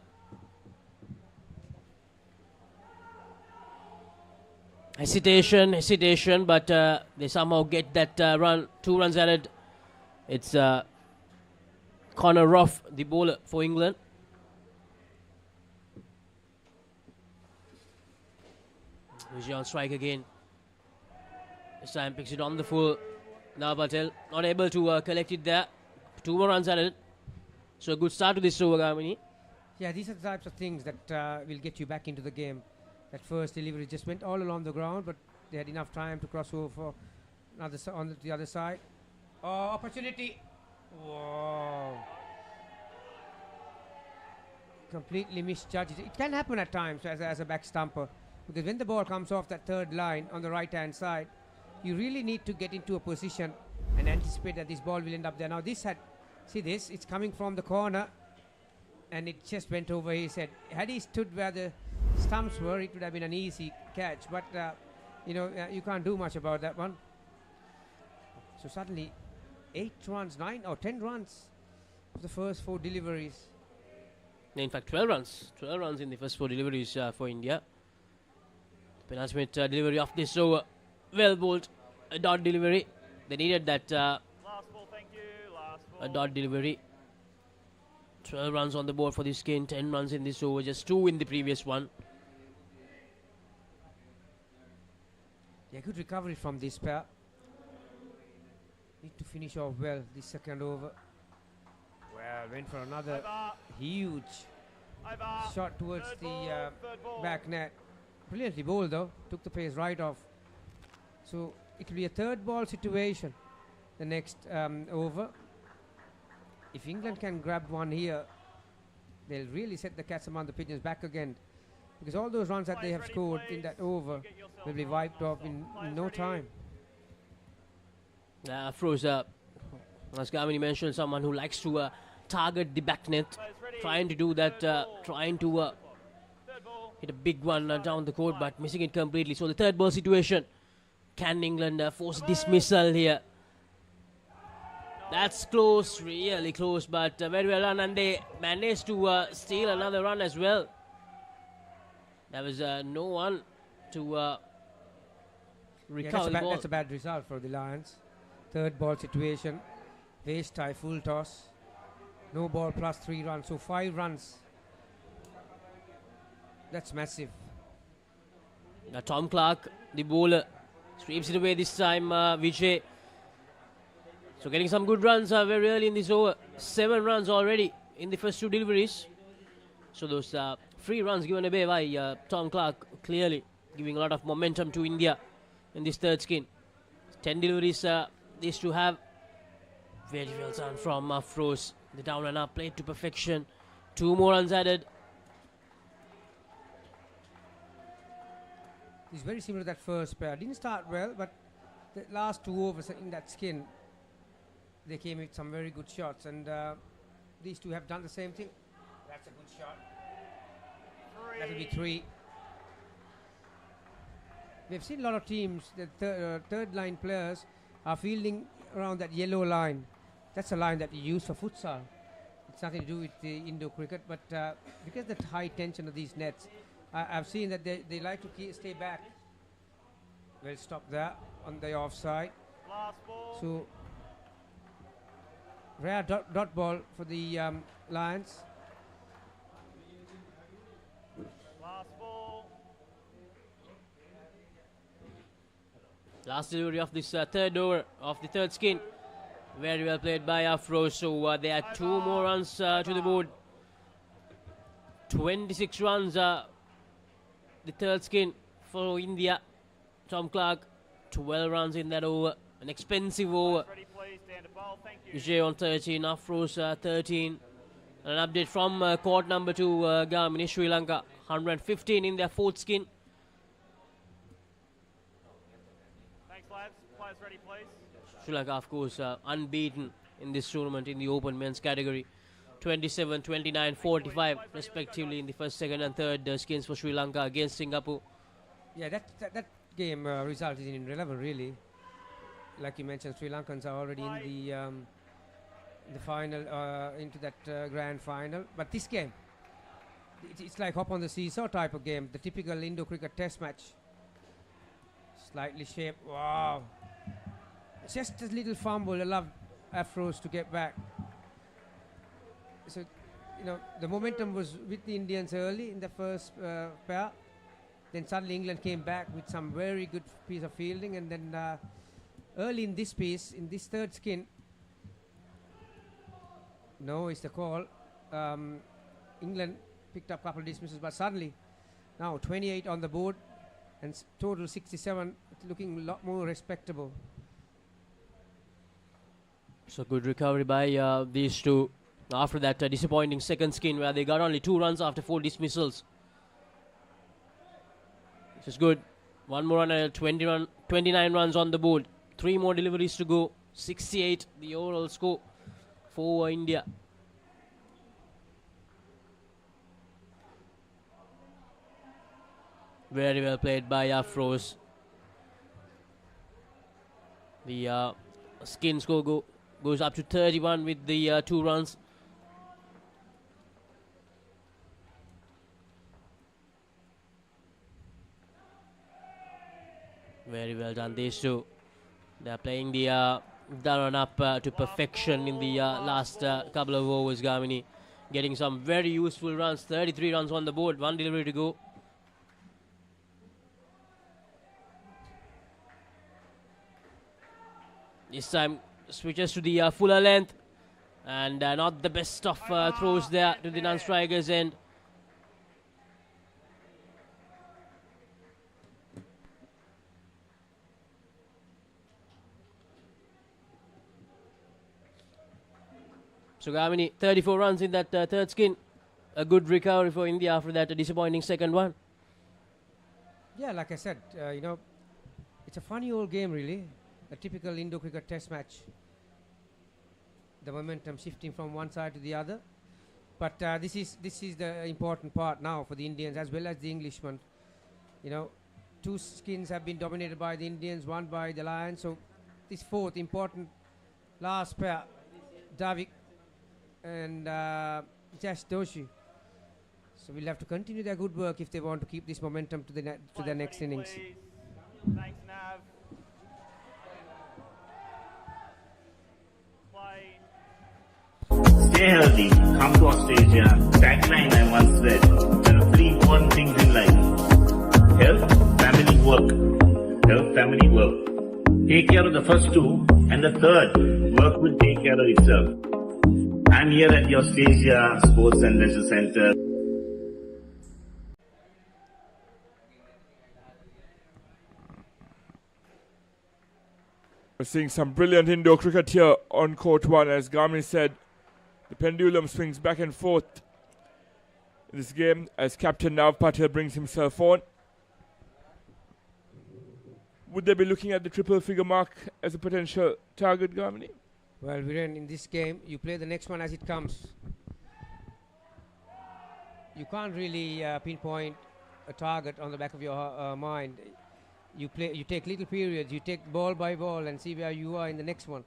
Hesitation, but they somehow get that run. 2 runs added. It's Connor Ruff, the bowler for England. Vijay on strike again. This time picks it on the full. Now Patel not able to collect it there. 2 more runs added. So a good start to this over, Gamini. Yeah, these are the types of things that will get you back into the game. That first delivery just went all along the ground, but they had enough time to cross over for on the other side. Oh, opportunity. Whoa. Completely misjudged. It can happen at times as a back stumper, because when the ball comes off that third line on the right-hand side, you really need to get into a position and anticipate that this ball will end up there. Now this see this, it's coming from the corner, and it just went over his head. Had he stood where the stumps were, it would have been an easy catch, but you can't do much about that one. So suddenly 8 runs, 9 or 10 runs of the first 4 deliveries. In fact 12 runs in the first 4 deliveries for India. Penultimate delivery of this over, well bowled, a dot delivery. They needed that Last ball, thank you. Last ball. a dot delivery. 12 runs on the board for this skin, 10 runs in this over, just 2 in the previous one. Yeah, good recovery from this pair. Need to finish off well this second over. Well, went for another huge shot towards the back net. Brilliantly bowled though, took the pace right off. So it will be a 3rd ball situation the next over. If England can grab one here, they'll really set the cats among the pigeons back again, because all those runs that they have scored in that over will be wiped off in no time. Froze up. As Gamini mentioned, someone who likes to target the back net, trying to do that, trying to hit a big one down the court, but missing it completely. So the 3rd ball situation. Can England force dismissal here? That's close, really close, but very well done, and they managed to steal another run as well. There was no one to recover the ball. That's a bad result for the Lions. 3rd ball situation, waste tie, full toss, no ball plus 3 runs, so 5 runs. That's massive. Tom Clark, the bowler, sweeps it away this time, Vijay. So getting some good runs very early in this over. 7 runs already in the first 2 deliveries. So those 3 runs given away by Tom Clark, clearly giving a lot of momentum to India in this 3rd skin. 10 deliveries these two have. Very well done from Froze. The down and up played to perfection. 2 more runs added. It's very similar to that first pair. Didn't start well, but the last 2 overs in that skin, they came with some very good shots, and these two have done the same thing. That's a good shot. That'll be 3. We've seen a lot of teams, the third line players are fielding around that yellow line. That's a line that you use for futsal. It's nothing to do with the Indo cricket, but because of the high tension of these nets, I've seen that they like to stay back. Well, stop there on the offside. So rare dot ball for the Lions. Last delivery of this 3rd over of the 3rd skin. Very well played by Afro. So they had 2 more runs to the board. 26 runs, the 3rd skin for India. Tom Clark, 12 runs in that over. An expensive over. Vijay on 13, Afros 13. An update from court number 2, Gamini, Sri Lanka. 115 in their fourth skin. Thanks, lads. Players ready, please. Sri Lanka, of course, unbeaten in this tournament in the open men's category. 27, 29, 45 respectively in the first, second and third skins for Sri Lanka against Singapore. Yeah, that game resulted in 11 really. Like you mentioned, Sri Lankans are already in the final, into that grand final. But this game, it's like hop on the seesaw type of game. The typical Indo cricket test match. Slightly shaped. Wow. Just a little fumble. I love Afros to get back. So, you know, the momentum was with the Indians early in the first pair. Then suddenly England came back with some very good piece of fielding. And then early in this piece, in this third skin, no is the call. England picked up a couple of dismisses, but suddenly now 28 on the board and total 67, looking a lot more respectable. So good recovery by these two. After that disappointing second skin where they got only 2 runs after 4 dismissals. Which is good. One more run, 29 runs on the board. 3 more deliveries to go. 68 the overall score for India. Very well played by Afros. The skin score goes up to 31 with the 2 runs. Very well done, these two. They are playing the run up to perfection in the last couple of overs, Gamini. Getting some very useful runs. 33 runs on the board, 1 delivery to go. This time switches to the fuller length. And not the best of throws there to the non-strikers end. So Gamini, 34 runs in that third skin. A good recovery for India after that disappointing second one. Yeah, like I said, you know, it's a funny old game really. A typical Indo cricket test match. The momentum shifting from one side to the other. But this is the important part now for the Indians as well as the Englishmen. You know, 2 skins have been dominated by the Indians, 1 by the Lions. So this fourth important last pair, Davik and Jash Doshi. So we'll have to continue their good work if they want to keep this momentum to the next innings. Thanks, Nav. Play. Stay healthy, come to Australia. Tagline I once said, there are 3 important things in life. Health, family, work. Health, family, work. Take care of the first 2, and the third, work will take care of itself. I'm here at the Australia Sports and Leisure Centre. We're seeing some brilliant indoor cricket here on court 1. As Garmin said, the pendulum swings back and forth in this game as Captain Nav Patel brings himself on. Would they be looking at the triple figure mark as a potential target, Garmini? Well, Viren, in this game, you play the next one as it comes. You can't really pinpoint a target on the back of your mind. You take little periods, you take ball by ball and see where you are in the next one.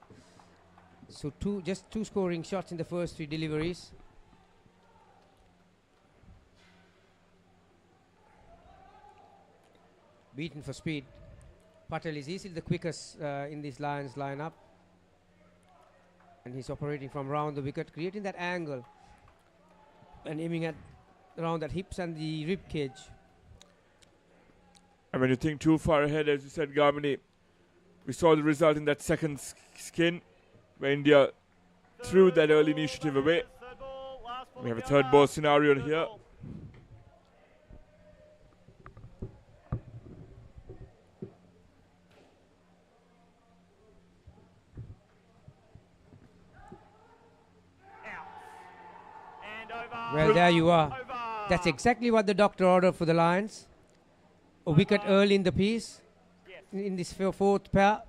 So just two scoring shots in the first 3 deliveries. Beaten for speed. Patel is easily the quickest in this Lions lineup. And he's operating from around the wicket, creating that angle and aiming at around that hips and the rib cage. And when you think too far ahead, as you said, Garmini, we saw the result in that second skin where India threw that early initiative away. We have a third ball scenario here. Well, there you are. That's exactly what the doctor ordered for the Lions. A wicket early in the piece, in this fourth pair.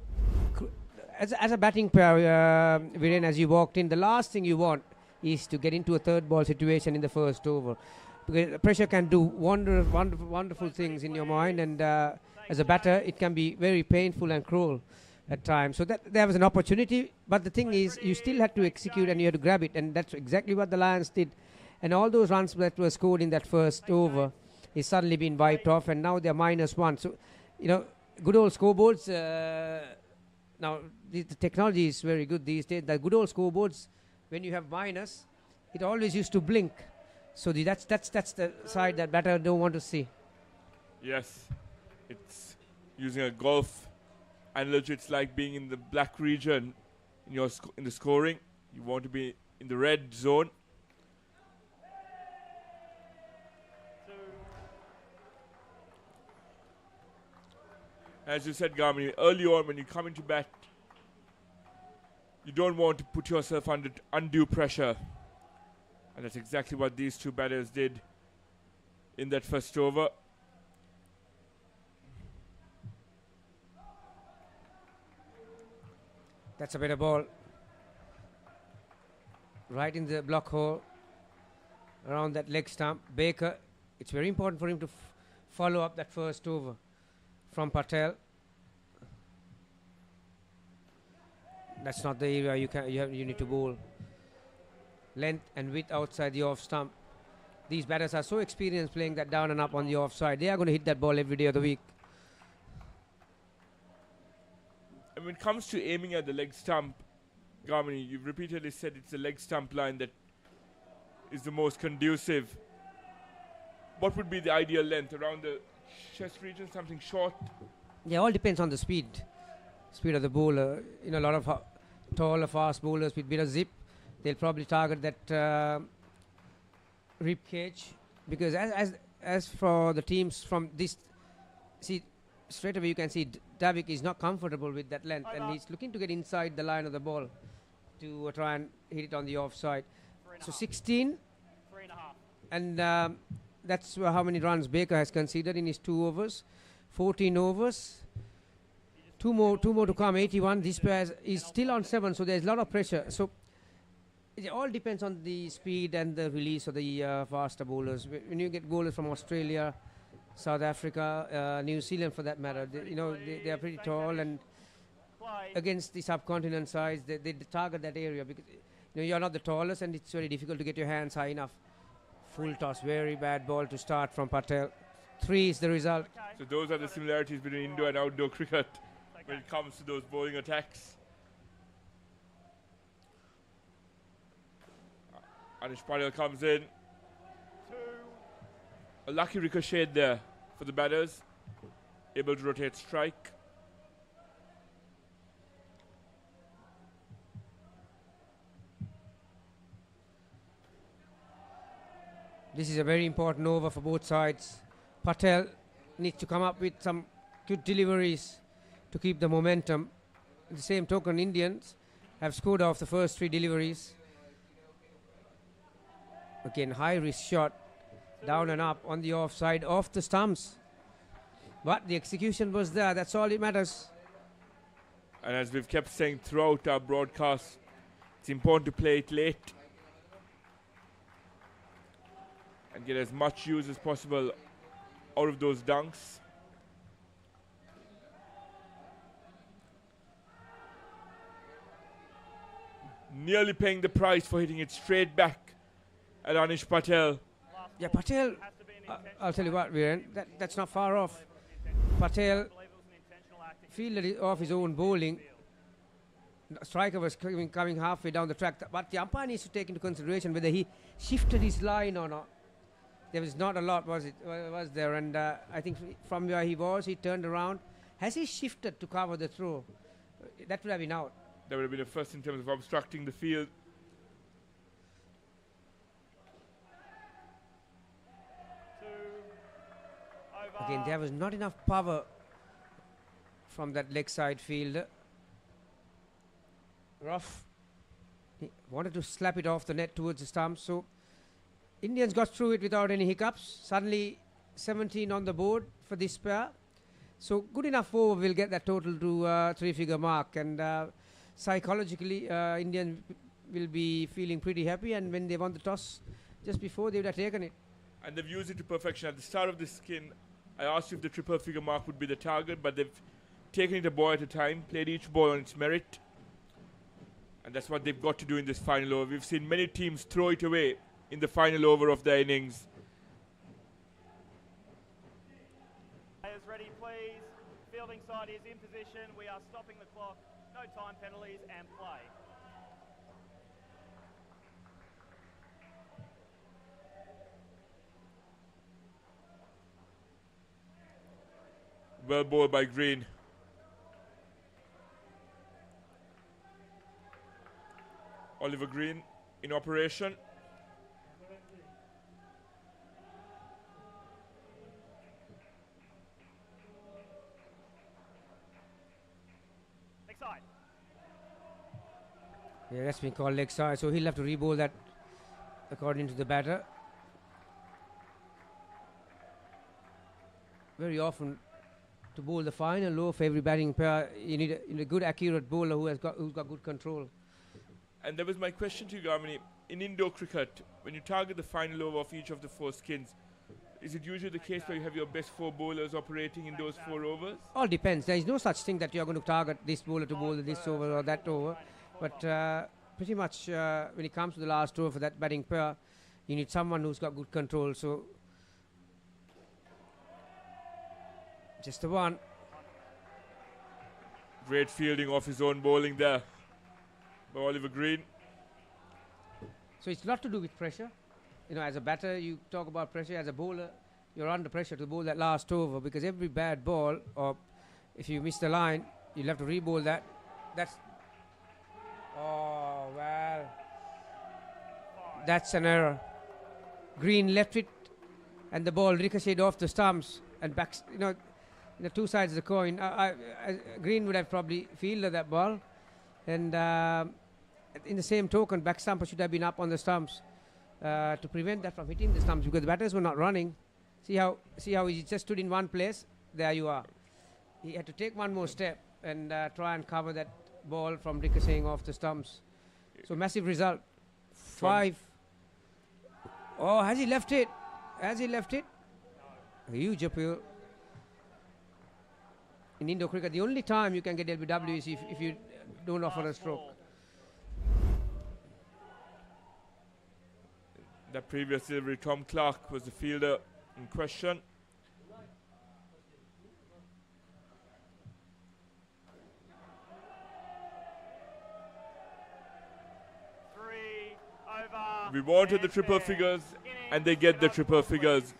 As a batting pair, Viren, as you walked in, the last thing you want is to get into a third ball situation in the first over. Because pressure can do wonderful things in your mind, and as a batter, it can be very painful and cruel at times. So that there was an opportunity, but the thing is, you still had to execute and you had to grab it, and that's exactly what the Lions did. And all those runs that were scored in that first over is suddenly been wiped off, and now they're -1. So, good old scoreboards. Now, the technology is very good these days. The good old scoreboards, when you have minus, it always used to blink. So that's the side that batter don't want to see. Yes, it's using a golf analogy. It's like being in the black region in the scoring. You want to be in the red zone. As you said, Garmin, early on when you come into bat, you don't want to put yourself under undue pressure. And that's exactly what these two batters did in that first over. That's a better ball. Right in the block hole, around that leg stump. Baker, it's very important for him to follow up that first over from Patel. That's not the area you need to bowl. Length and width outside the off stump. These batters are so experienced playing that down and up on the offside. They are going to hit that ball every day of the week. And when it comes to aiming at the leg stump, Garmini, you've repeatedly said it's the leg stump line that is the most conducive. What would be the ideal length? Around the chest region, something short? Yeah, all depends on the speed of the bowler. A lot of taller, fast bowlers with bit of zip, they'll probably target that rib cage. Because as for the teams from this, see, straight away you can see Davik is not comfortable with that length, and he's looking to get inside the line of the ball to try and hit it on the offside. So 16, and that's how many runs Baker has conceded in his 2 overs. 14 overs. Two more to come. 81. This pair is still on 7, so there's a lot of pressure. So it all depends on the speed and the release of the faster bowlers. When you get bowlers from Australia, South Africa, New Zealand for that matter, they are pretty tall, and against the subcontinent sides, they target that area because you're not the tallest, and it's very difficult to get your hands high enough. Full toss, very bad ball to start from Patel. 3 is the result. So those are the similarities between indoor and outdoor cricket when it comes to those bowling attacks. Anish Patel comes in. A lucky ricochet there for the batters. Able to rotate strike. This is a very important over for both sides. Patel needs to come up with some good deliveries to keep the momentum. At the same token, Indians have scored off the first 3 deliveries. Again, high risk shot, down and up on the offside, off the stumps. But the execution was there, that's all it matters. And as we've kept saying throughout our broadcast, it's important to play it late and get as much use as possible out of those dunks. Nearly paying the price for hitting it straight back at Anish Patel. Yeah, Patel, I'll tell you what, Viren, that's not far off. Patel fielded it off his own bowling. The striker was coming halfway down the track, but the umpire needs to take into consideration whether he shifted his line or not. There was not a lot, was there? And I think from where he was, he turned around. Has he shifted to cover the throw? That would have been out. That would have been a first in terms of obstructing the field. Again, there was not enough power from that leg side fielder. Rough. He wanted to slap it off the net towards the stump, so Indians got through it without any hiccups. Suddenly 17 on the board for this pair. So good enough over will get that total to three-figure mark, and psychologically Indians will be feeling pretty happy, and when they won the toss just before, they would have taken it. And they've used it to perfection. At the start of this skin, I asked if the triple figure mark would be the target, but they've taken it a ball at a time, played each ball on its merit, and that's what they've got to do in this final over. We've seen many teams throw it away in the final over of their innings. Players ready, please. Fielding side is in position. We are stopping the clock. No time penalties and play. Well bowled by Green. Oliver Green in operation. Leg side. Yeah, that's been called leg side, so he'll have to re-bowl that according to the batter. Very often, to bowl the final low for every batting pair, you need a good, accurate bowler who's got good control. And that was my question to you, Garmini. In indoor cricket, when you target the final over of each of the four skins, is it usually the case where you have your best four bowlers operating in those 4 overs? All depends. There is no such thing that you are going to target this bowler to bowl this over or that over. But pretty much when it comes to the last over for that batting pair, you need someone who's got good control. So just the one. Great fielding off his own bowling there by Oliver Green. So it's not to do with pressure. You know, as a batter, you talk about pressure. As a bowler, you're under pressure to bowl that last over, because every bad ball, or if you miss the line, you'll have to re-bowl that. That's... Oh, well. That's an error. Green left it, and the ball ricocheted off the stumps and back. You know, the two sides of the coin. Green would have probably fielded that ball, and in the same token, back stumper should have been up on the stumps to prevent that from hitting the stumps, because the batters were not running. See how he just stood in one place. There you are. He had to take one more step and try and cover that ball from ricocheting off the stumps. So massive result. 5. Oh, has he left it? Has he left it? A huge appeal. In indoor cricket, the only time you can get LBW is if you don't offer a stroke. That previous delivery, Tom Clark was the fielder in question. We wanted the triple figures, and they get the triple figures,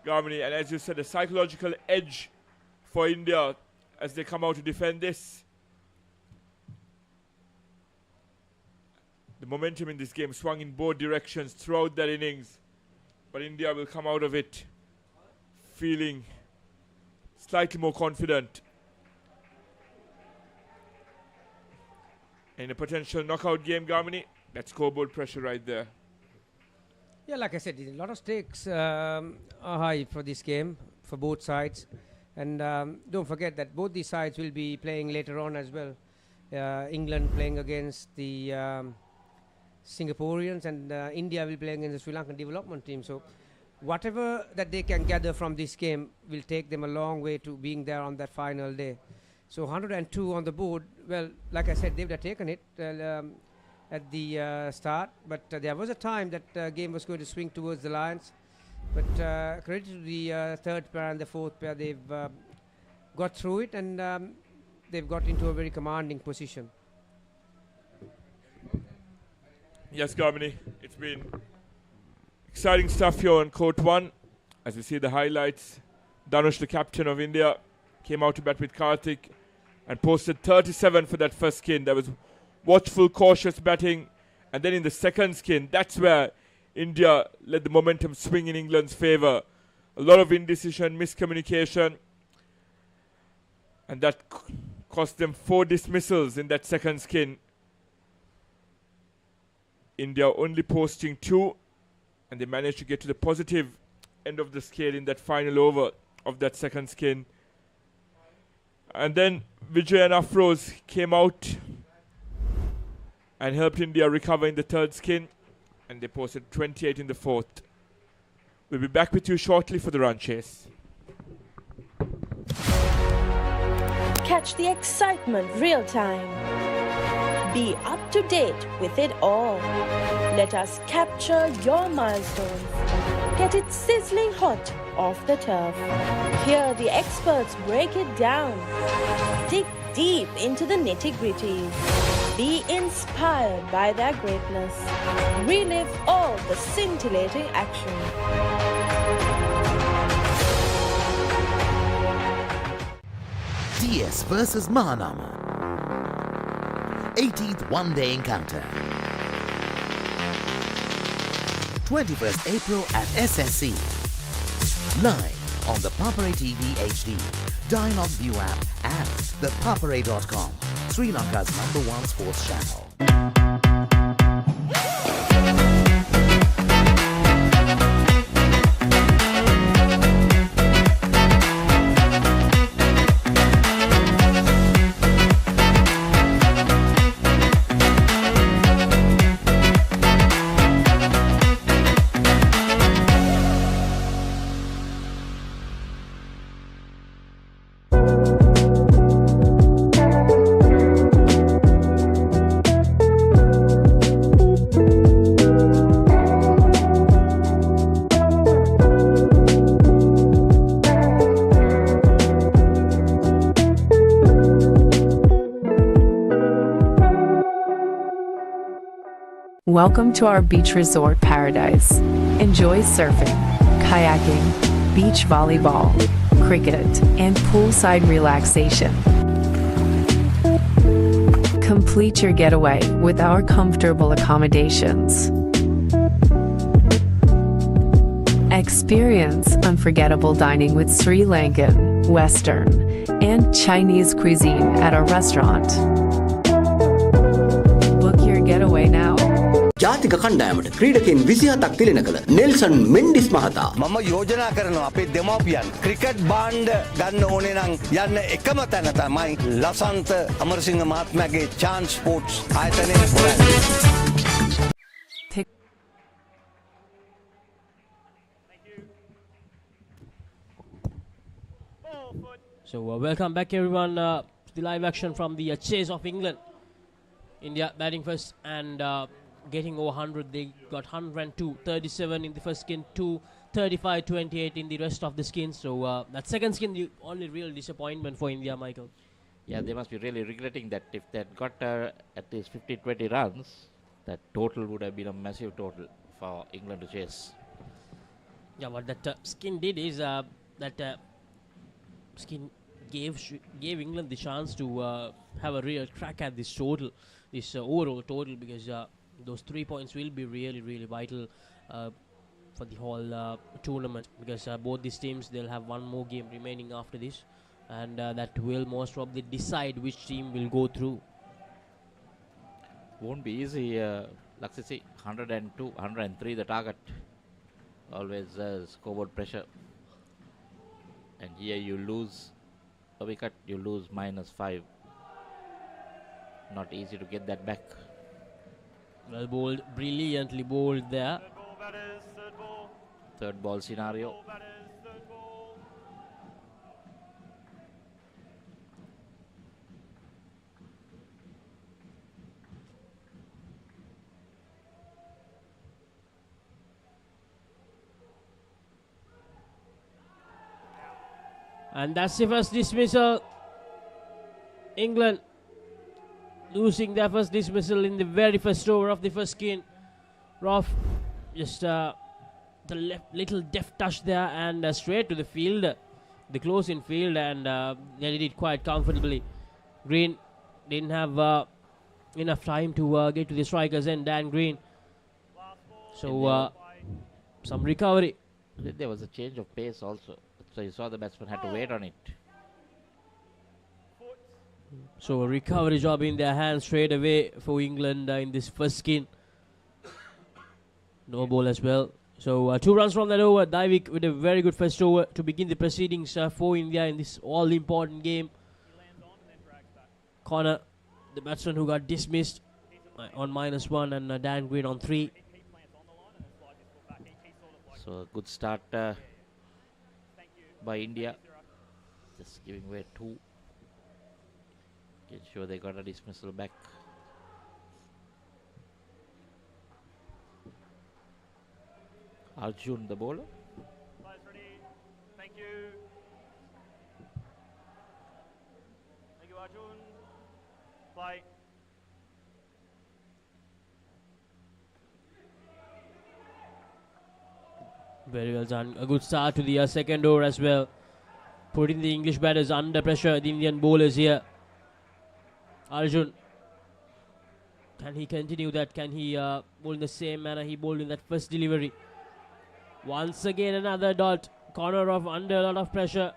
Garmini. And as you said, a psychological edge for India as they come out to defend this. The momentum in this game swung in both directions throughout that innings, but India will come out of it feeling slightly more confident. In a potential knockout game, Garmini, that's scoreboard pressure right there. Yeah, like I said, a lot of stakes are high for this game for both sides. And don't forget that both these sides will be playing later on as well. England playing against the Singaporeans, and India will be playing against the Sri Lankan development team. So whatever that they can gather from this game will take them a long way to being there on that final day. So 102 on the board. Well, like I said, they would have taken it at the start, but there was a time that game was going to swing towards the Lions. But credit to the third pair and the fourth pair, they've got through it, and they've got into a very commanding position. Yes, Garmini, it's been exciting stuff here on Court 1. As we see the highlights, Dhanush, the captain of India, came out to bat with Karthik and posted 37 for that first skin. There was watchful, cautious batting. And then in the second skin, that's where India let the momentum swing in England's favour. A lot of indecision, miscommunication. And that cost them 4 dismissals in that second skin. India only posting 2. And they managed to get to the positive end of the scale in that final over of that second skin. And then Vijay and Afroz came out and helped India recover in the third skin, and they posted 28 in the fourth. We'll be back with you shortly for the run chase. Catch the excitement real time. Be up to date with it all. Let us capture your milestones. Get it sizzling hot off the turf. Hear the experts break it down. Dig deep into the nitty-gritties. Be inspired by their greatness. Relive all the scintillating action. DS versus Mahanama. 18th one-day encounter. 21st April at SSC. Live on the Papare TV HD, Dialog ViU App and ThePapare.com, Sri Lanka's #1 sports channel. Welcome to our beach resort paradise. Enjoy surfing, kayaking, beach volleyball, cricket, and poolside relaxation. Complete your getaway with our comfortable accommodations. Experience unforgettable dining with Sri Lankan, Western, and Chinese cuisine at our restaurant. Book your getaway now. ජාතික කණ්ඩායමට ක්‍රීඩකයන් 27ක් තිලෙන කළ Nelson Mendis මහතා මම යෝජනා කරනවා අපේ දෙමව්පියන් cricket බාණ්ඩ ගන්න ඕනේ නම් යන්න එකම තැන තමයි ලසන්ත අමරසිංහ මහත්මයාගේ chance sports ආයතනයේ හොයන්න. So welcome back everyone to the live action from the chase of England. India batting first and getting over 100. They got 102, 37 in the first skin, 2, 35, 28 in the rest of the skins. So that second skin, the only real disappointment for India, Michael. Yeah, they must be really regretting that. If they had got at least 15-20 runs, that total would have been a massive total for England to chase. Yeah, what that skin did is that skin gave England the chance to have a real crack at this total, this overall total, because those 3 points will be really, really vital for the whole tournament, because both these teams, they'll have one more game remaining after this, and that will most probably decide which team will go through. Won't be easy, Laksisi. 102, 103 the target. Always scoreboard pressure. And here you lose a wicket, you lose -5. Not easy to get that back. Well bowled, brilliantly bowled there. Third ball scenario. And that's the first dismissal. England losing their first dismissal in the very first over of the first skin. Rough, just the little deft touch there and straight to the field, the close in field, and they did it quite comfortably. Green didn't have enough time to get to the strikers and Dan Green. So some recovery. There was a change of pace also. So you saw the batsman had to wait on it. So a recovery job in their hands straight away for England in this first skin. No ball as well. So 2 runs from that over. Daivik with a very good first over to begin the proceedings for India in this all-important game. Connor, the batsman who got dismissed on -1, and Dan Green on 3. So a good start by India. Just giving away 2. Get sure they got a dismissal back. Arjun, the bowler. Players ready. Thank you. Thank you, Arjun. Play. Very well done. A good start to the second over as well. Putting the English batters under pressure, the Indian bowlers here. Arjun, can he continue that? Can he bowl in the same manner he bowled in that first delivery? Once again another dot. Corner off under a lot of pressure.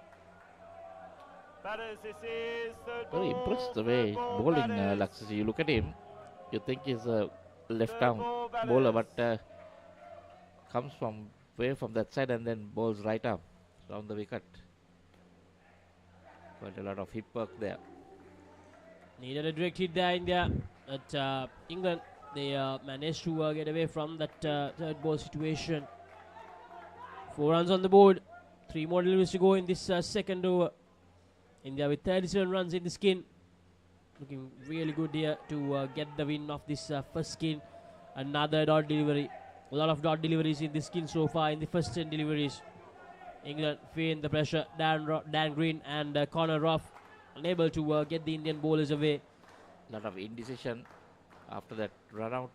Batters, this is third Very ball. impressed the way he's bowling, Laxasi. You look at him, you think he's a left-arm bowler, but comes from way from that side and then bowls right arm down the wicket. Quite a lot of hip work there. Needed a direct hit there, India. But England, they managed to get away from that third ball situation. 4 runs on the board. 3 more deliveries to go in this second over. India with 37 runs in the skin. Looking really good here to get the win of this first skin. Another dot delivery. A lot of dot deliveries in the skin so far in the first 10 deliveries. England feeling the pressure. Dan Green and Connor Ruff unable to get the Indian bowlers away. A lot of indecision after that run out.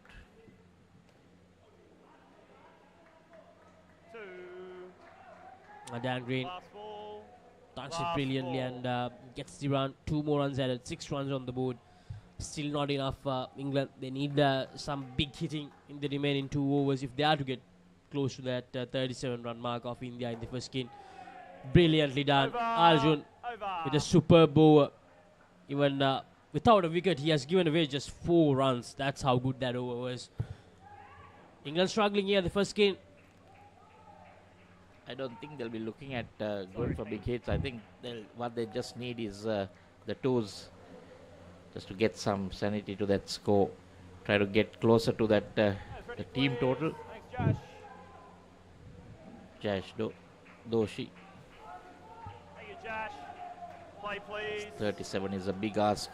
Dan Green tanks it brilliantly and gets the run. 2 more runs added. 6 runs on the board. Still not enough. England, they need some big hitting in the remaining 2 overs if they are to get close to that 37 run mark of India in the first skin. Brilliantly done. Arjun with a superb over. Even without a wicket, he has given away just 4 runs. That's how good that over was. England struggling here, the first skin. I don't think they'll be looking at going for big hits. I think what they just need is the toes, just to get some sanity to that score. Try to get closer to that the team total. Jash Doshi. Thank you, Josh. Play, please. 37 is a big ask.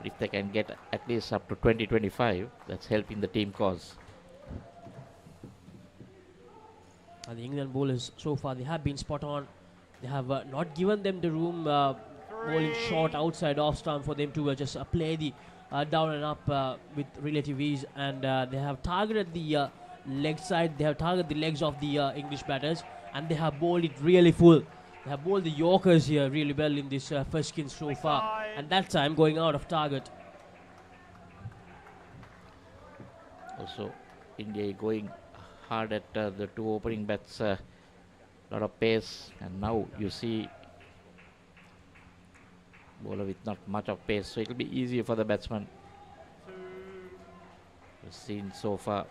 If they can get at least up to 20-25, that's helping the team cause. The England bowlers so far, they have been spot on. They have not given them the room bowling short outside off stump for them to just play the down and up with relative ease, and they have targeted the leg side. They have targeted the legs of the English batters, and they have bowled it really full. They have bowled the Yorkers here really well in this first skin so far, and that time going out of target. Also, India going hard at the 2 opening bats, lot of pace, and now you see bowler with not much of pace, so it will be easier for the batsman. We've seen so far.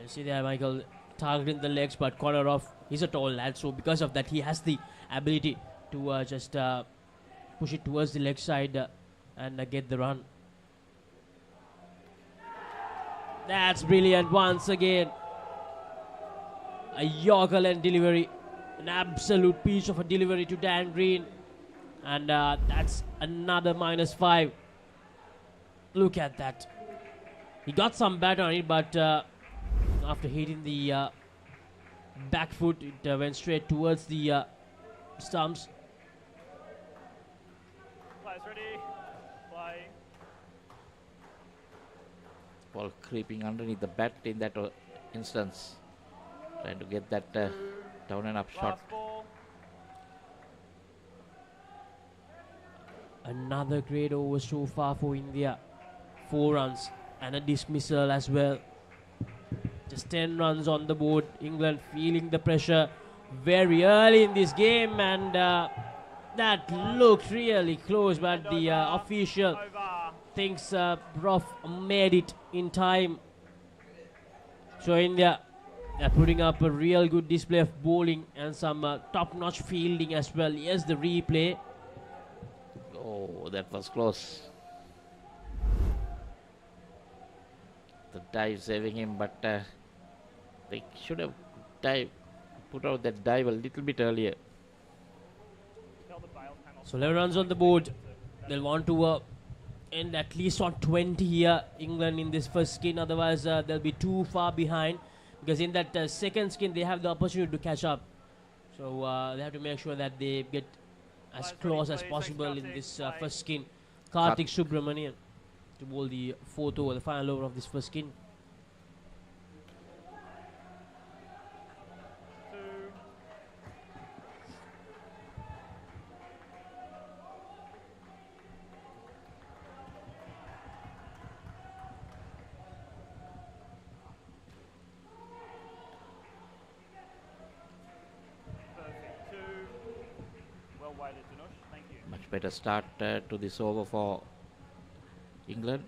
You see there, Michael, targeting the legs, but corner off. He's a tall lad, so because of that, he has the ability to just push it towards the leg side and get the run. That's brilliant once again. A Yorker length delivery. An absolute piece of a delivery to Dan Green. And that's another -5. Look at that. He got some bat on it, but after hitting the back foot, it went straight towards the stumps. Players ready. Play. Ball creeping underneath the bat in that instance, trying to get that down and up shot. Another great over so far for India. 4 runs and a dismissal as well. Just 10 runs on the board. England feeling the pressure very early in this game, and that looked really close, but the official thinks Ruff made it in time. So India, they're putting up a real good display of bowling and some top-notch fielding as well. Yes, the replay. Oh, that was close. The dive saving him, but they should have put out that dive a little bit earlier. So 11 runs on the board. They'll want to end at least on 20 here, England, in this first skin. Otherwise, they'll be too far behind. Because in that second skin, they have the opportunity to catch up. So they have to make sure that they get as close as possible in this first skin. Karthik Subramanian to bowl the fourth over, the final over of this first skin. Much better start to this over for England.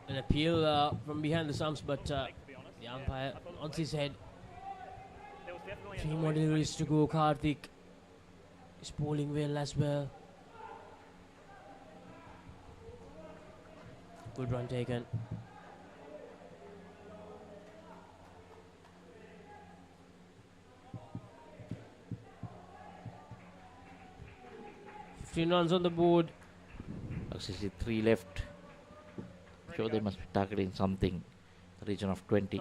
An appeal from behind the stumps, but the umpire on his head. 3 more deliveries to go. Karthik is bowling well as well. Good run taken. Runs on the board. 63 left. Sure, they must be targeting something. The region of 20.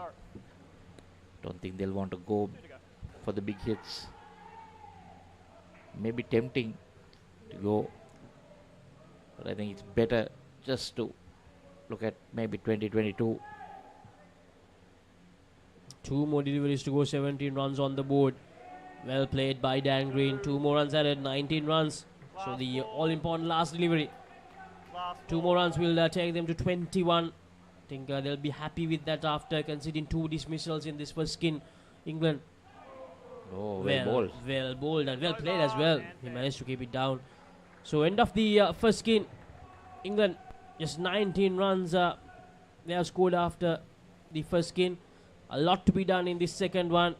Don't think they'll want to go for the big hits. Maybe tempting to go, but I think it's better just to look at maybe 20-22. 2 more deliveries to go. 17 runs on the board. Well played by Dan Green. 2 more runs added. 19 runs. So the all-important last delivery. 2 more runs will take them to 21. I think they'll be happy with that after conceding 2 dismissals in this first skin. England. Oh, well bowled. Well bowled and well played as well. He managed to keep it down. So end of the first skin. England just 19 runs they have scored after the first skin. A lot to be done in this second one.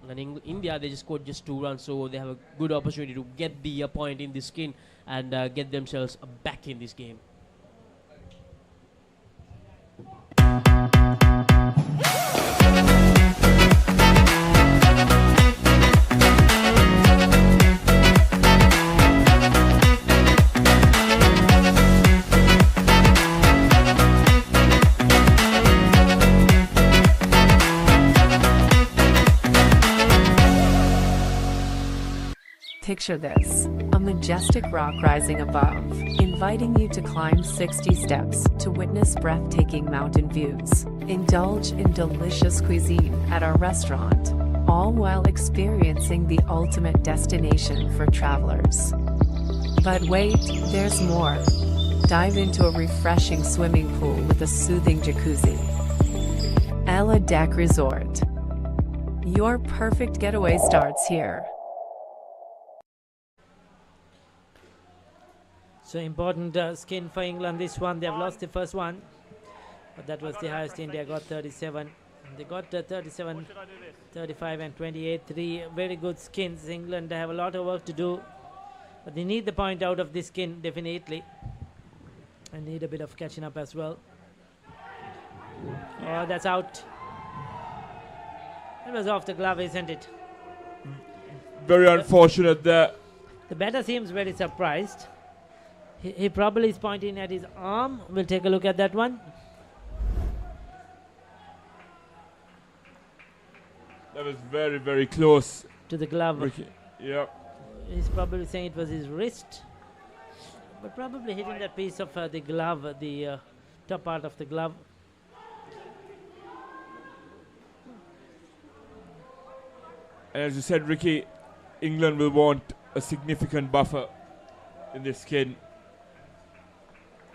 And in India, they just scored just 2 runs, so they have a good opportunity to get the point in this skin and get themselves back in this game. Picture this, a majestic rock rising above, inviting you to climb 60 steps to witness breathtaking mountain views. Indulge in delicious cuisine at our restaurant, all while experiencing the ultimate destination for travelers. But wait, there's more. Dive into a refreshing swimming pool with a soothing jacuzzi. Ella Deck Resort. Your perfect getaway starts here. So important skin for England this one. They have lost the first one, but that was the highest India got, 37. They got 37, 35 and 28. 3 very good skins. England, they have a lot of work to do, but they need the point out of this skin definitely, and need a bit of catching up as well. Oh, that's out. It was off the glove, isn't it? Very unfortunate there. The batter seems very surprised. He probably is pointing at his arm. We'll take a look at that one. That was very, very close to the glove. Ricky. Yeah. He's probably saying it was his wrist, but probably hitting that piece of the glove, the top part of the glove. And as you said, Ricky, England will want a significant buffer in this skin.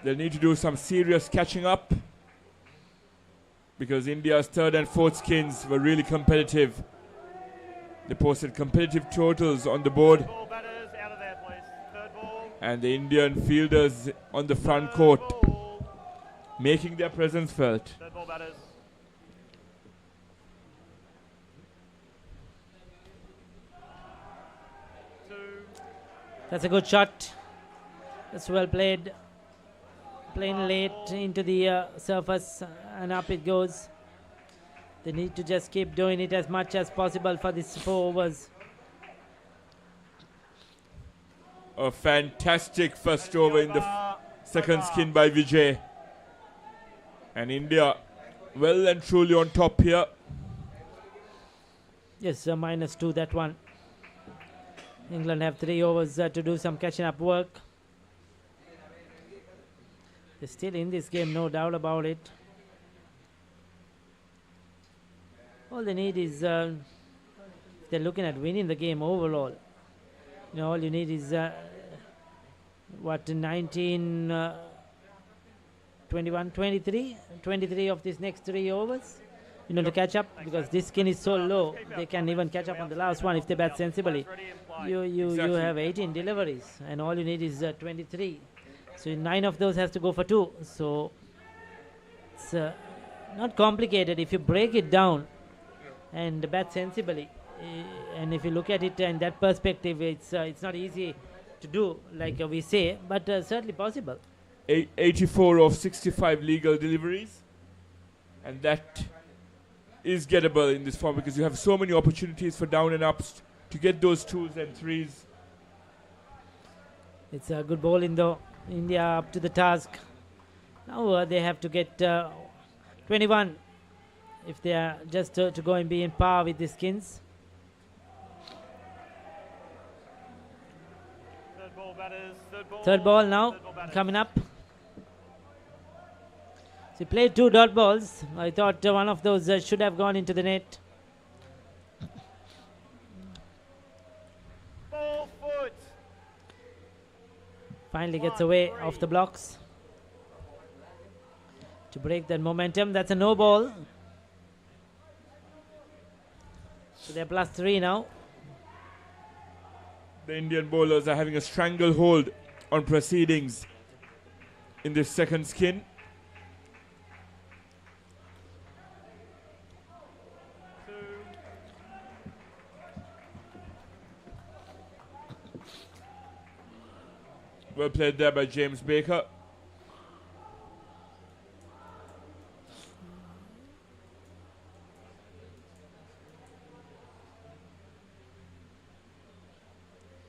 They'll need to do some serious catching up, because India's third and fourth skins were really competitive. They posted competitive totals on the board. And the Indian fielders on the front court making their presence felt. Third ball batters. That's a good shot. That's well played. Playing late into the surface, and up it goes. They need to just keep doing it as much as possible for these 4 overs. A fantastic first over in the second skin by Vijay. And India well and truly on top here. Yes, -2 that one. England have 3 overs to do some catching up work. They're still in this game, no doubt about it. All they need is, if they're looking at winning the game overall, you know, all you need is, 19, 21, 23 of these next 3 overs, you know, to catch up, because this skin is so low, they can even catch up on the last one if they bat sensibly. You have 18 deliveries, and all you need is 23. So 9 of those has to go for 2. So it's not complicated if you break it down and bat sensibly. And if you look at it in that perspective, it's not easy to do, like we say, but certainly possible. 84 of 65 legal deliveries, and that is gettable in this form because you have so many opportunities for down and ups to get those 2s and 3s. It's a good bowling though. India up to the task. Now they have to get 21 if they are just to go and be in par with the skins. Third ball batters. Third ball now coming up. So he played 2 dot balls. I thought one of those should have gone into the net. Ball foot. Finally gets away off the blocks to break that momentum. That's a no ball. So they're +3 now. The Indian bowlers are having a stranglehold on proceedings in this second skin. Well played there by James Baker.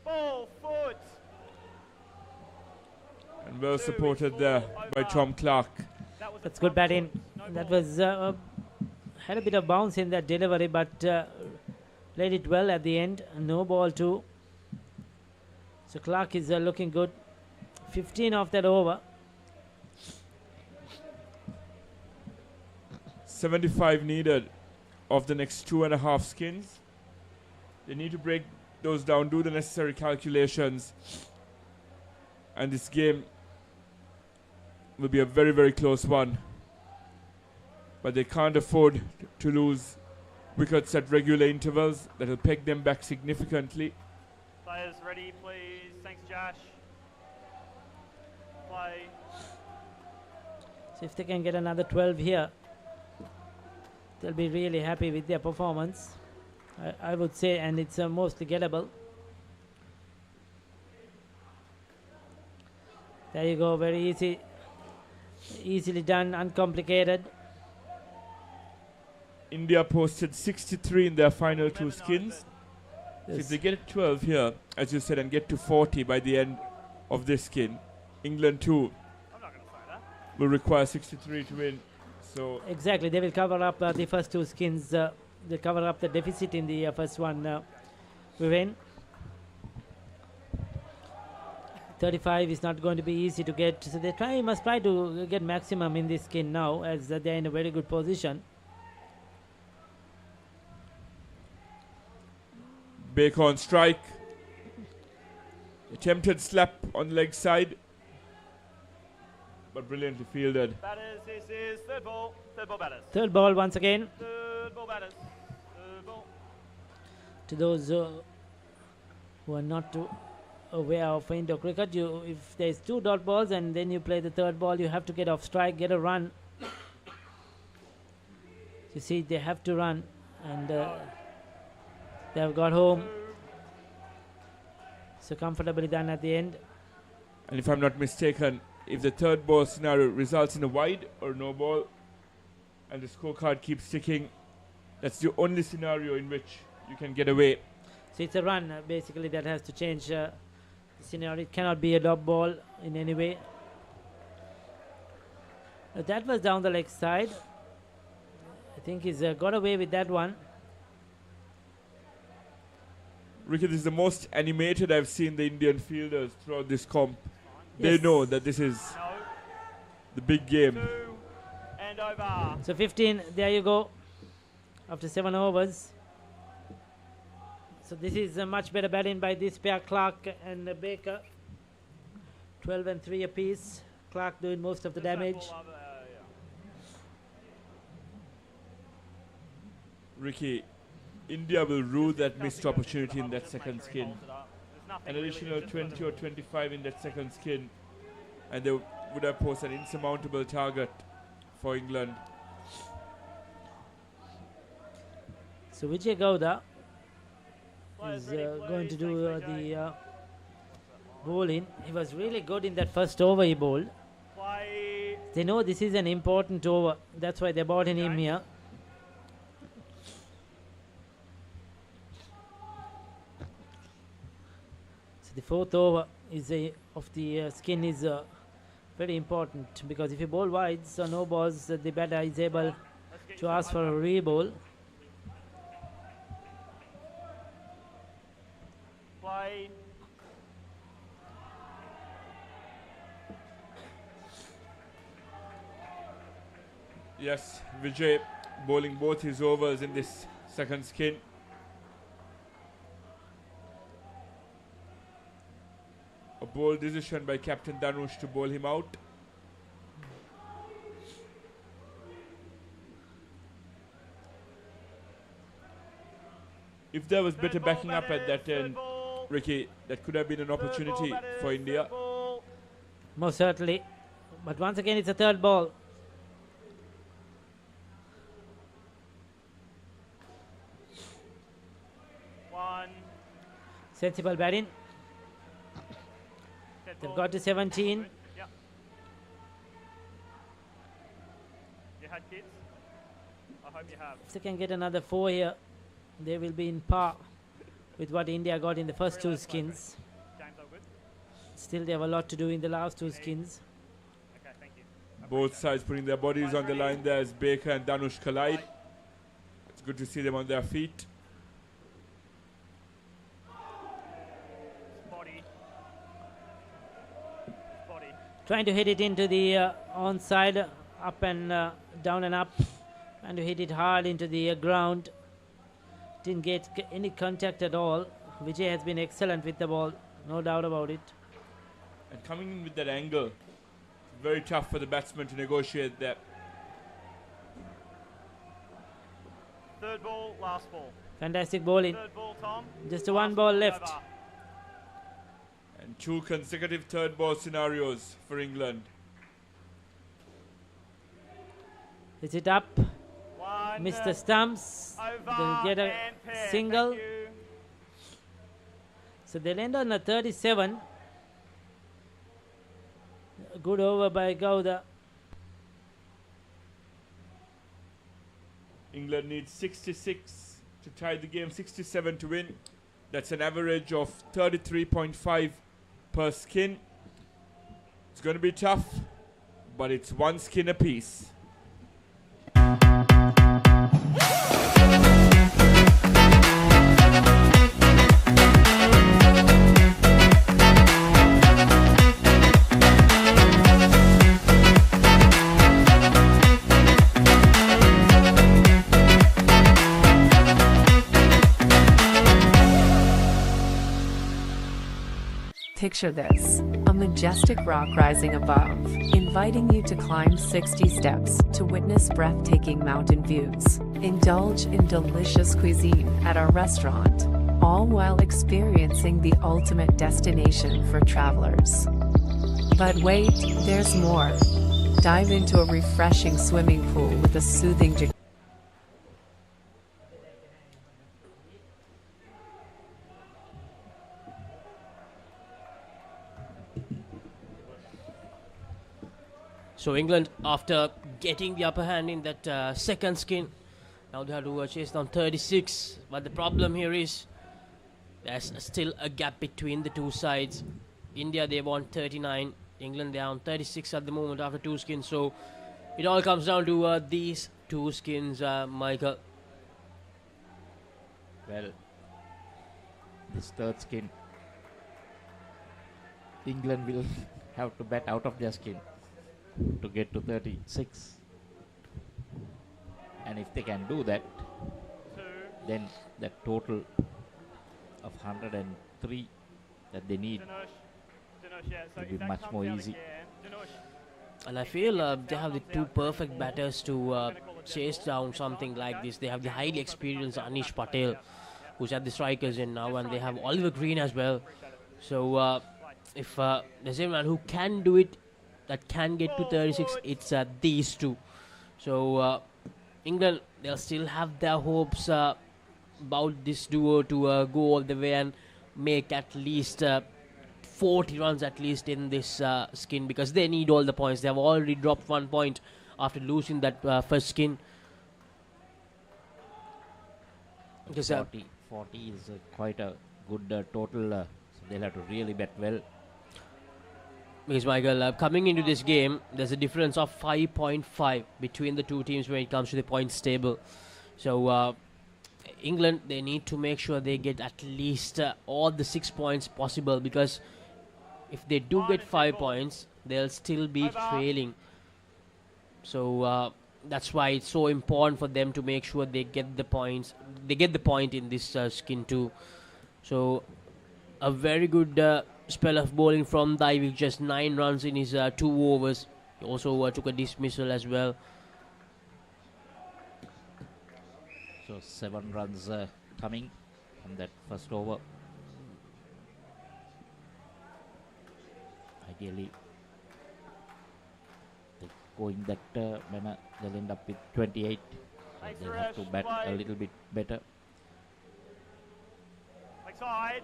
Ball foot. And well supported there by Tom Clark. That's good batting. That was had a bit of bounce in that delivery, but played it well at the end. No ball 2. So Clark is looking good. 15 off that over. 75 needed of the next 2.5 skins. They need to break those down, do the necessary calculations, and this game will be a very, very close one. But they can't afford to lose wickets at regular intervals. That will peg them back significantly. Players ready, please. Thanks, Josh. Play. So if they can get another 12 here, they'll be really happy with their performance, I would say, and it's mostly gettable. There you go, very easily done, uncomplicated. India posted 63 in their final 2 skins. So Yes. if they get 12 here, as you said, and get to 40 by the end of this skin, England too will require 63 to win. So Exactly, they will cover up the first 2 skins. They cover up the deficit in the first one. We win. 35 is not going to be easy to get, so they must try to get maximum in this skin now, as they're in a very good position. Baker on strike. Attempted slap on leg side, but brilliantly fielded. Batters, this is third ball. Third ball batters. Third ball once again. Third ball batters. Third ball. To those who are not way of indoor cricket. If there's 2 dot balls and then you play the third ball, you have to get off strike, get a run. You see, they have to run, and they have got home. So comfortably done at the end. And if I'm not mistaken, if the third ball scenario results in a wide or no ball, and the scorecard keeps ticking, that's the only scenario in which you can get away. So it's a run, basically, that has to change the scenario. It cannot be a dot ball in any way. That was down the leg side. I think he's got away with that one. Ricky, this is the most animated I've seen the Indian fielders throughout this comp. They know that this is the big game. And over. So 15, there you go, after 7 overs. So this is a much better batting by this pair, Clark and Baker. 12 and 3 apiece. Clark doing most of the damage. Ricky, India will rue that missed opportunity in that second skin. An additional 20 or 25 in that second skin, and they would have posed an insurmountable target for England. So Vijay Gowda is going to do the bowling. He was really good in that first over he bowled. They know this is an important over. That's why they brought in him here. So the fourth over is of the skin is very important, because if you bowl wides or no balls, the batter is able to ask for a re-bowl. Play. Yes, Vijay bowling both his overs in this second skin. A bold decision by Captain Dhanush to bowl him out. If there was better backing up at that end, Ricky, that could have been an opportunity for India. Most certainly. But once again, it's a third ball. Sensible batting. They've got to 17. Yeah. You had kids? I hope you have. If they can get another 4 here, they will be in par with what India got in the first 2 skins. James, all good? Still, they have a lot to do in the last 2 skins. Okay, thank you. Both sides putting their bodies on the line there as Baker and Dhanush collide. It's good to see them on their feet. Trying to hit it into the onside, up and down and up, and to hit it hard into the ground. Didn't get any contact at all. Vijay has been excellent with the ball, no doubt about it. And coming in with that angle, very tough for the batsman to negotiate that. Third ball, last ball. Fantastic bowling. Third ball, Tom. Just a 1 ball left. Over. And 2 consecutive third ball scenarios for England. Is it up? Mr. Stumps. They'll get a single. So they'll end on a 37. A good over by Gowda. England needs 66 to tie the game, 67 to win. That's an average of 33.5 per skin. It's going to be tough, but it's 1 skin apiece. Picture this, a majestic rock rising above, inviting you to climb 60 steps to witness breathtaking mountain views. Indulge in delicious cuisine at our restaurant, all while experiencing the ultimate destination for travelers. But wait, there's more. Dive into a refreshing swimming pool with a soothing jacuzzi. So England, after getting the upper hand in that second skin, now they have to chase down 36. But the problem here is there's still a gap between the two sides. India, they want 39. England, they are on 36 at the moment after 2 skins. So it all comes down to these 2 skins, Michael. Well, this third skin, England will have to bet out of their skin to get to 36. And if they can do that, then the total of 103 that they need will be much more easy. And I feel they have the 2 perfect batters to chase down something like this. They have the highly experienced Anish Patel, who's at the strikers in now, and they have Oliver Green as well. So if there's anyone who can do it, that can get to 36, it's these 2. So England, they'll still have their hopes about this duo to go all the way and make at least 40 runs at least in this skin, because they need all the points. They have already dropped 1 point after losing that first skin. Because 40 is quite a good total, so they'll have to really bet well. Because Michael, coming into this game, there's a difference of 5.5 between the 2 teams when it comes to the points table. So England, they need to make sure they get at least all the 6 points possible, because if they do get 5 points, they'll still be trailing. So that's why it's so important for them to make sure they get the points. They get the point in this skin too. So a very good spell of bowling from Dialog, just 9 runs in his 2 overs. He also took a dismissal as well. So 7 runs coming from that first over. Ideally, going that manner, they'll end up with 28. So they'll have to bat a little bit better. Like side.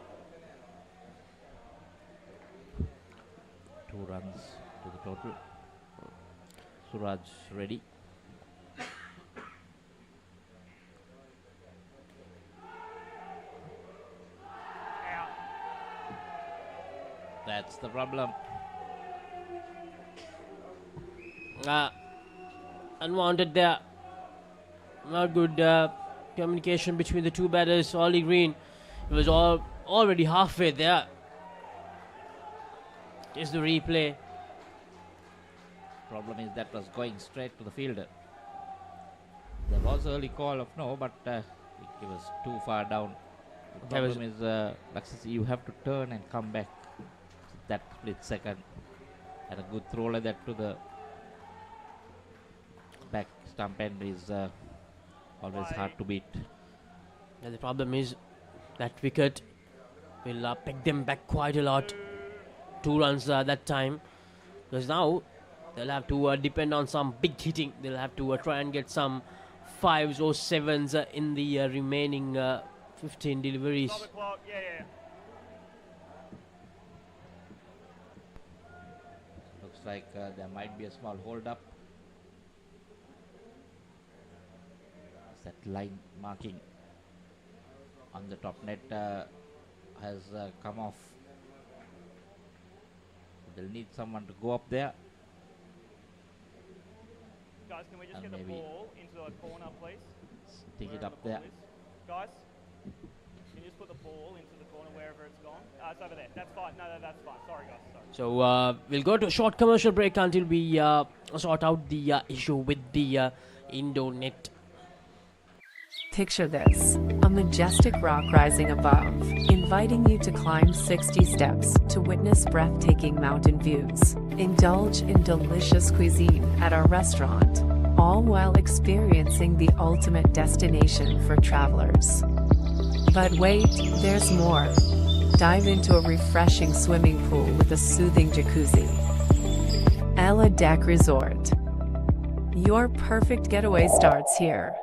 2 runs to the total. Suraj ready. That's the problem. Unwanted there. Not good communication between the 2 batters. Ollie Green, it was already halfway there. Here's the replay. Problem is that was going straight to the fielder. There was early call of no, but it was too far down. The problem is, you have to turn and come back that split second. And a good throw like that to the back stump end is always hard to beat. Yeah, the problem is that wicket will pick them back quite a lot. 2 runs that time, because now they'll have to depend on some big hitting. They'll have to try and get some 5s or 7s in the remaining 15 deliveries. Looks like there might be a small hold up. That line marking on the top net has come off. They'll need someone to go up there. Guys, can we just get the ball into the corner, please? Stick it up there. Guys, can you just put the ball into the corner wherever it's gone? It's over there. That's fine. No, that's fine. Sorry, guys. Sorry. So we'll go to a short commercial break until we sort out the issue with the Indo net. Picture this, a majestic rock rising above, inviting you to climb 60 steps to witness breathtaking mountain views. Indulge in delicious cuisine at our restaurant, all while experiencing the ultimate destination for travelers. But wait, there's more. Dive into a refreshing swimming pool with a soothing jacuzzi. Ella Deck Resort. Your perfect getaway starts here.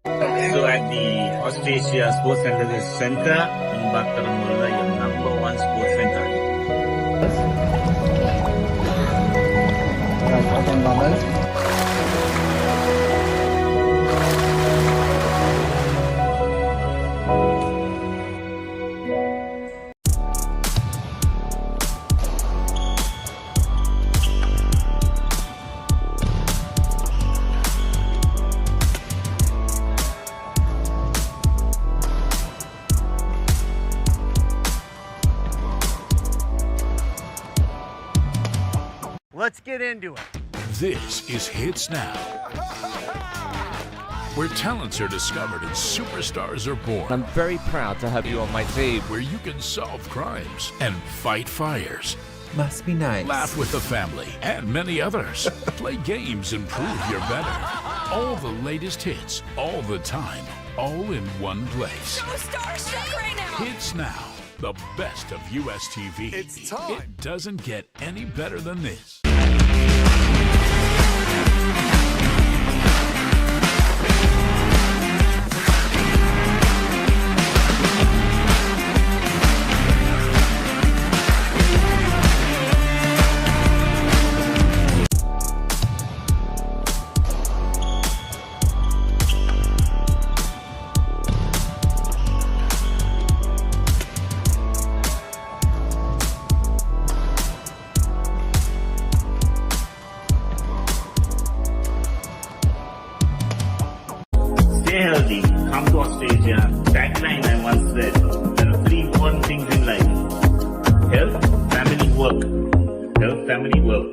So at the Australia Sports Center in Bataramula, your number one sports center. Let's get into it. This is Hits Now, where talents are discovered and superstars are born. I'm very proud to have you on my team. Where you can solve crimes and fight fires. Must be nice. Laugh with the family and many others. Play games and prove you're better. All the latest hits, all the time, all in one place. So starstruck right now. Hits Now, the best of US TV. It's time. It doesn't get any better than this. Stay healthy, come to Australia. Tagline I once said, there are three important things in life. Health, family, work. Health, family, work.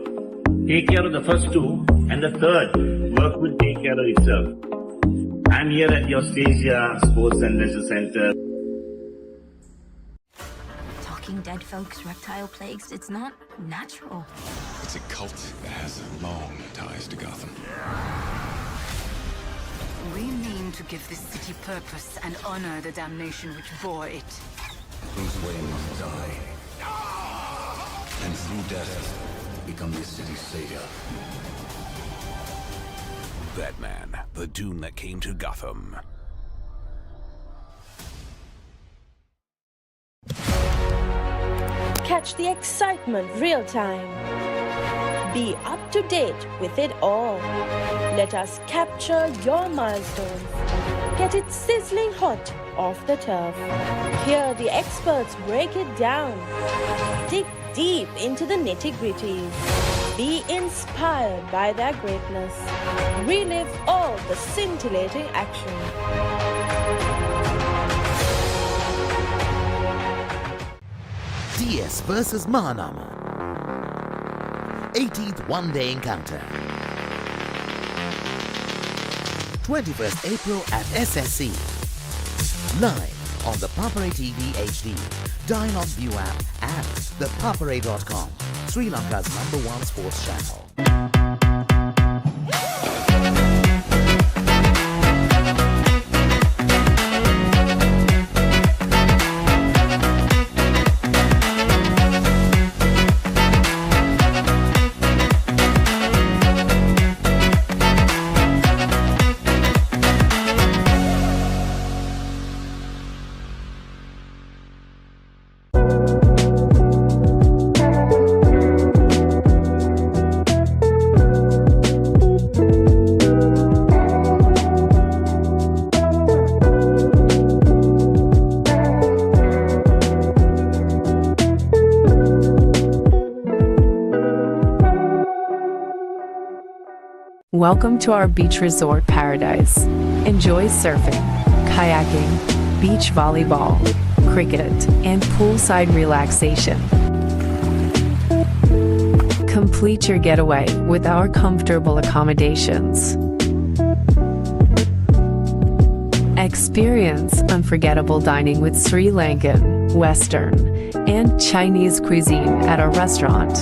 Take care of the first two, and the third, work will take care of itself. I'm here at the Australia Sports and Leisure Center. Talking dead folks, reptile plagues, it's not natural. It's a cult that has long ties to Gotham. We mean to give this city purpose and honor the damnation which bore it. Bruce Wayne must die. And through death, become this city's savior. Batman, the doom that came to Gotham. Catch the excitement real time. Be up to date with it all. Let us capture your milestones. Get it sizzling hot off the turf. Hear the experts break it down. Dig deep into the nitty-gritties. Be inspired by their greatness. Relive all the scintillating action. DS versus Mahanama. 18th one-day encounter. 21st April at SSC. Live on the Papare TV HD, Dialog ViU App and ThePapare.com, Sri Lanka's #1 sports channel. Welcome to our beach resort paradise. Enjoy surfing, kayaking, beach volleyball, cricket, and poolside relaxation. Complete your getaway with our comfortable accommodations. Experience unforgettable dining with Sri Lankan, Western, and Chinese cuisine at a restaurant.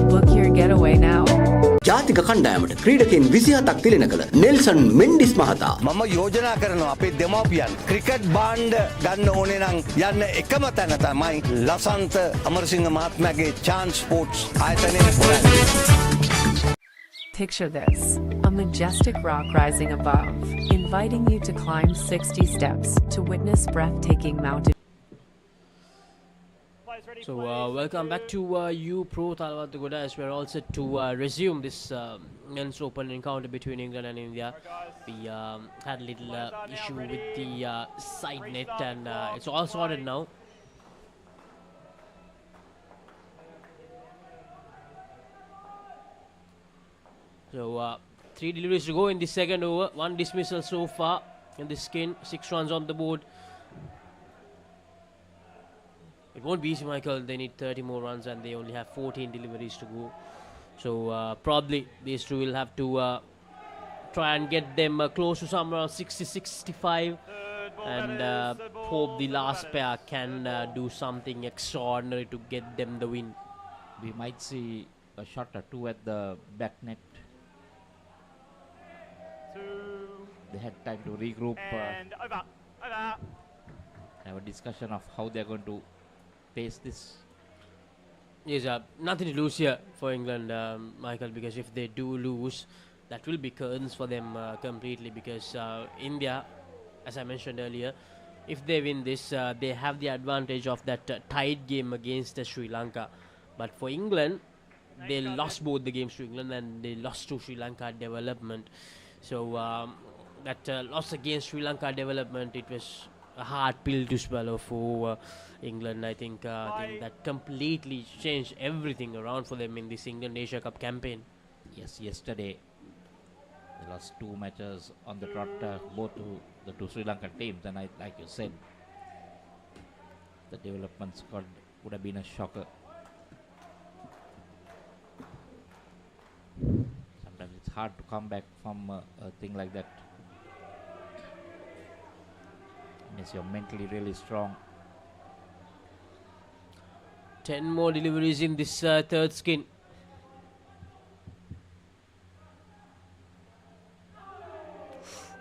Book your getaway now. ජාතික කණ්ඩායමට ක්‍රීඩකයන් 27ක් තිලෙන කළ Nelson Mendis මහතා මම යෝජනා කරනවා අපේ දෙමව්පියන් cricket බාණ්ඩ ගන්න ඕනේ නම් යන්න එකම තැන තමයි ලසන්ත අමරසිංහ මහත්මයාගේ chance sports ආයතනයේ හොරන්නේ. Picture this, a majestic rock rising above, inviting you to climb 60 steps to witness breathtaking mountain. So welcome back to U Pro Talawatugoda, as we're all set to resume this men's open encounter between England and India. We had a little issue with the side net, and it's all sorted now. So 3 deliveries to go in the second over, 1 dismissal so far in the skin, 6 runs on the board. It won't be easy, Michael. They need 30 more runs and they only have 14 deliveries to go. So probably these two will have to try and get them close to somewhere around 60-65 and hope the last pair can do something extraordinary to get them the win. We might see a shot or two at the back net. They had time to regroup and over. Have a discussion of how they're going to face this. Yes, nothing to lose here for England, Michael, because if they do lose, that will be curtains for them completely, because India, as I mentioned earlier, if they win this, they have the advantage of that tied game against Sri Lanka. But for England, they lost both the games to England and they lost to Sri Lanka Development. So that loss against Sri Lanka Development, it was a hard pill to swallow for England. I think that completely changed everything around for them in this England Asia Cup campaign. Yes, yesterday they lost 2 matches on the trot, both to the 2 Sri Lankan teams, and like you said, the development squad would have been a shocker. Sometimes it's hard to come back from a thing like that unless you're mentally really strong. 10 more deliveries in this third skin.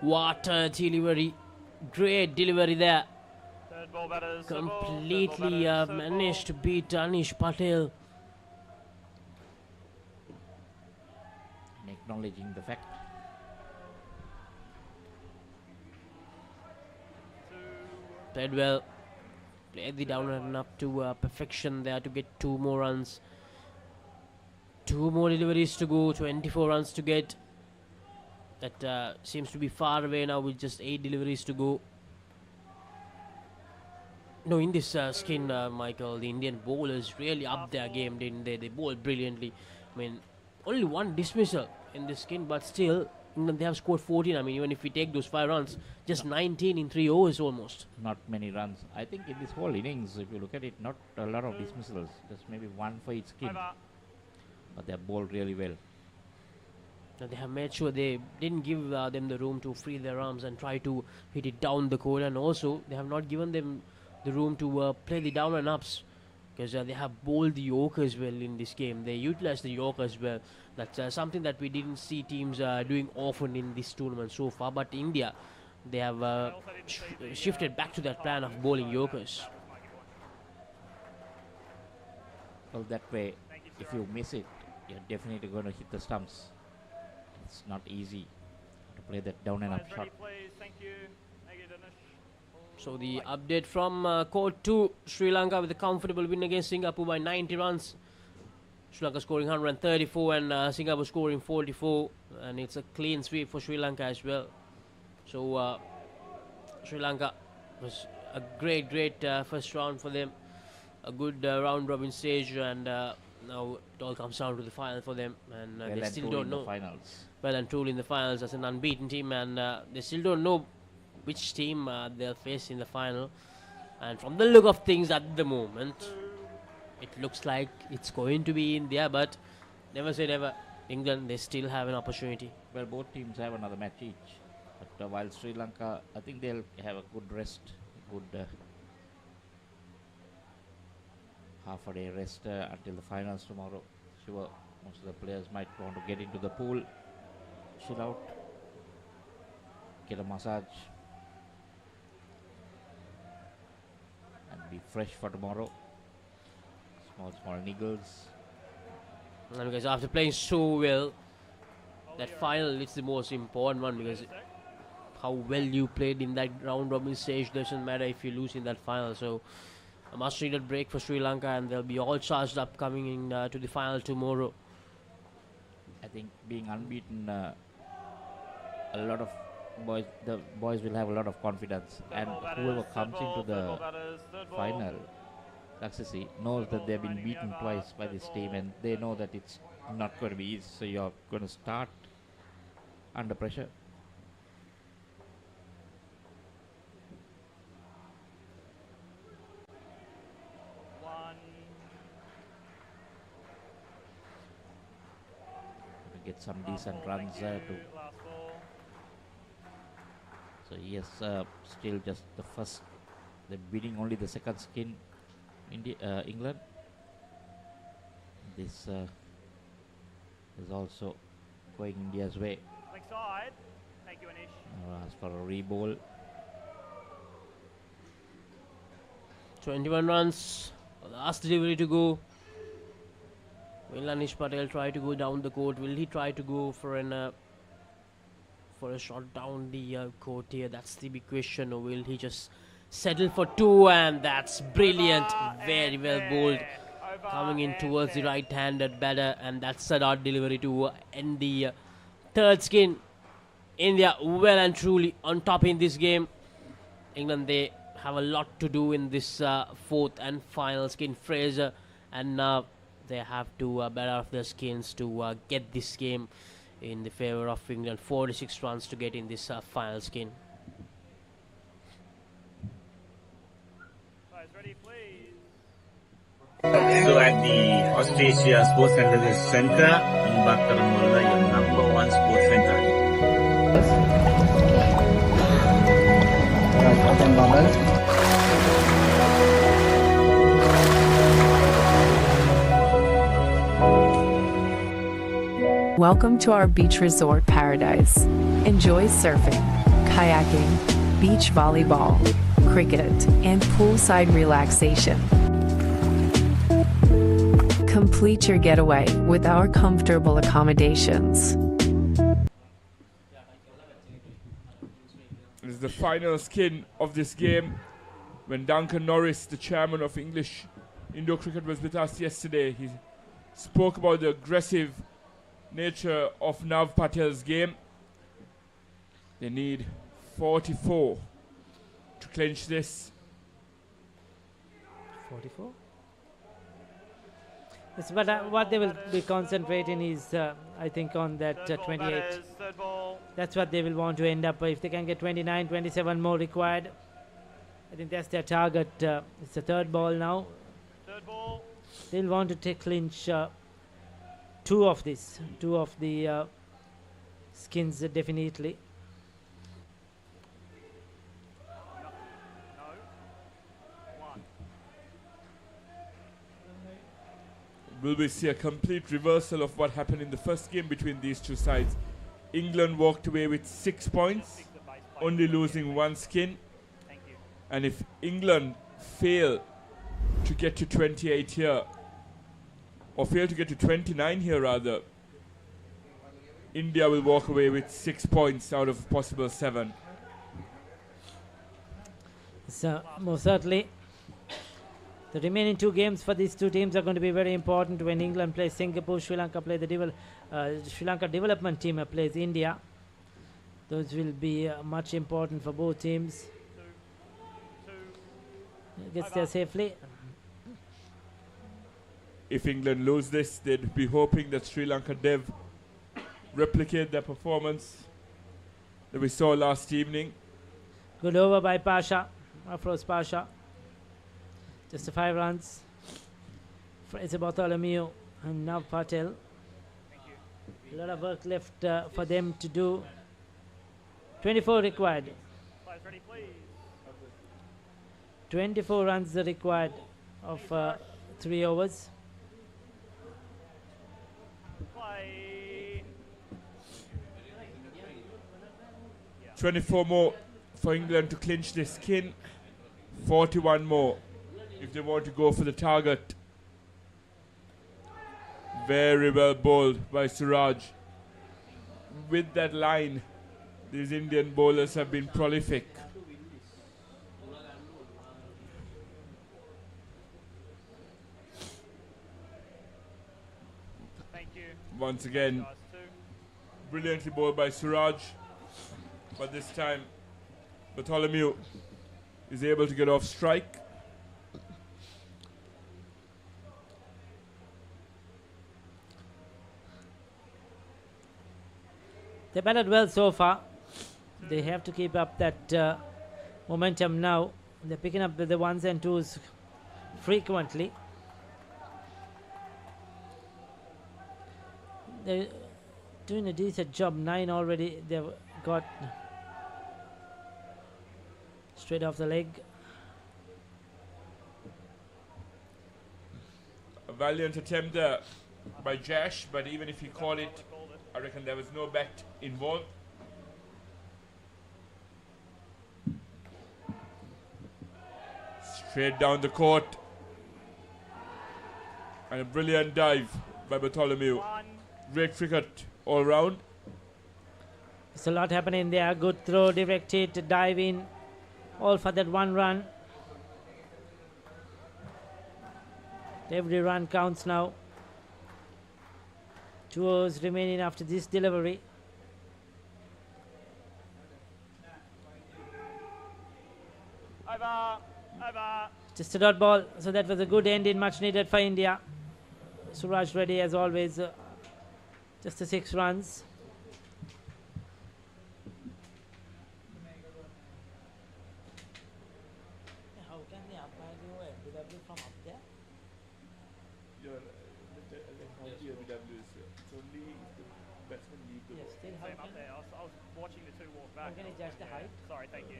What a delivery. Great delivery there. Third ball batters. Completely managed to beat Danish Patel. And acknowledging the fact. Played well. Played the down and up to perfection there to get 2 more runs. 2 more deliveries to go, 24 runs to get. That seems to be far away now with just 8 deliveries to go. No, in this skin, Michael, the Indian bowlers really upped their game, didn't they? They bowled brilliantly. I mean, only 1 dismissal in this skin, but still, they have scored 14. I mean, even if we take those 5 runs, just 19 in 3 overs almost. Not many runs. I think in this whole innings, if you look at it, not a lot of dismissals. Just maybe 1 for each skin. But they have bowled really well. Now they have made sure they didn't give them the room to free their arms and try to hit it down the court. And also, they have not given them the room to play the down and ups, because they have bowled the Yorkers well in this game. They utilized the Yorkers well. That's something that we didn't see teams doing often in this tournament so far. But India, they have shifted back to that plan of bowling Yorkers. Well, that way, if you miss it, you're definitely going to hit the stumps. It's not easy to play that down and up shot. So the update from Court 2, Sri Lanka with a comfortable win against Singapore by 90 runs. Sri Lanka scoring 134 and Singapore scoring 44, and it's a clean sweep for Sri Lanka as well. So Sri Lanka was a great first round for them, a good round robin stage, and now it all comes down to the final for them, and they still don't know. Well and truly in the finals as an unbeaten team, and they still don't know which team they'll face in the final. And from the look of things at the moment, it looks like it's going to be India, but never say never. England, they still have an opportunity. Well, both teams have another match each. But while Sri Lanka, I think they'll have a good rest, good half a day rest until the finals tomorrow. Sure, most of the players might want to get into the pool, chill out, get a massage, and be fresh for tomorrow. Small niggles. And because after playing so well, that final is the most important one, because how well you played in that round robin stage doesn't matter if you lose in that final. So a much needed break for Sri Lanka, and they'll be all charged up coming in to the final tomorrow. I think being unbeaten, a lot of the boys will have a lot of confidence, and whoever comes into the final successfully knows that they've been beaten twice by this team, and they know that it's not going to be easy. So you're going to start under pressure. Get some decent runs to. So yes, still just the first. They're beating only the second skin. England. This is also going India's way. Side. Thank you, Anish. As for a re-bowl. 21 runs. Last delivery to go. Will Anish Patel try to go down the court? Will he try to go for a shot down the court here? That's the big question. Or will he just settle for two? And that's brilliant. Very well bowled. Coming in towards the right-handed batter, and that's a dot delivery to end the third skin. India well and truly on top in this game. England, they have a lot to do in this fourth and final skin. Fraser, and they have to better off their skins to get this game in the favor of England. 46 runs to get in this final skin. So at the Australia Sports Center, Bakaramulla, your number one sports center. Welcome to our beach resort paradise. Enjoy surfing, kayaking, beach volleyball, cricket, and poolside relaxation. Complete your getaway with our comfortable accommodations. This is the final skin of this game. When Duncan Norris, the chairman of English Indo Cricket, was with us yesterday, he spoke about the aggressive nature of Nav Patel's game. They need 44 to clinch this. 44? Yes, but what they will be concentrating is, I think, on that 28. That's what they will want to end up. If they can get 29, 27 more required, I think that's their target. It's the third ball now. They'll want to clinch two of the skins definitely. Will we see a complete reversal of what happened in the first game between these two sides? England walked away with 6 points, only losing one skin. And if England fail to get to 28 here, or fail to get to 29 here rather, India will walk away with 6 points out of possible 7. So most certainly the remaining two games for these two teams are going to be very important. When England plays Singapore, Sri Lanka play the Sri Lanka development team plays India. Those will be much important for both teams. Gets there safely. If England lose this, they'd be hoping that Sri Lanka Dev replicate their performance that we saw last evening. Good over by Pasha, Afroz Pasha. Just 5 runs. It's Bartholomew and now Patel. A lot of work left for them to do 24 required. Players ready, please. 24 runs are required of 3 overs. Play. 24 more for England to clinch the skin. 41 more if they want to go for the target. Very well bowled by Suraj. With that line, these Indian bowlers have been prolific. Thank you. Once again, brilliantly bowled by Suraj. But this time, Bartholomew is able to get off strike. They batted well so far. They have to keep up that momentum now. They're picking up the ones and twos frequently. They're doing a decent job. 9 already they've got straight off the leg. A valiant attempt there by Jash, but even if you call it, I reckon there was no bat involved. Straight down the court. And a brilliant dive by Bartholomew. Great cricket all round. There's a lot happening there. Good throw, direct hit, dive in. All for that 1 run. Every run counts now. 2 overs remaining after this delivery. Over. Just a dot ball. So that was a good ending, much needed for India. Suraj ready as always. Just the 6 runs. How can the umpire do LBW from up there? Yes, still how Same up there. I was watching the 2 walk back. How can he judge the height? Sorry, thank you.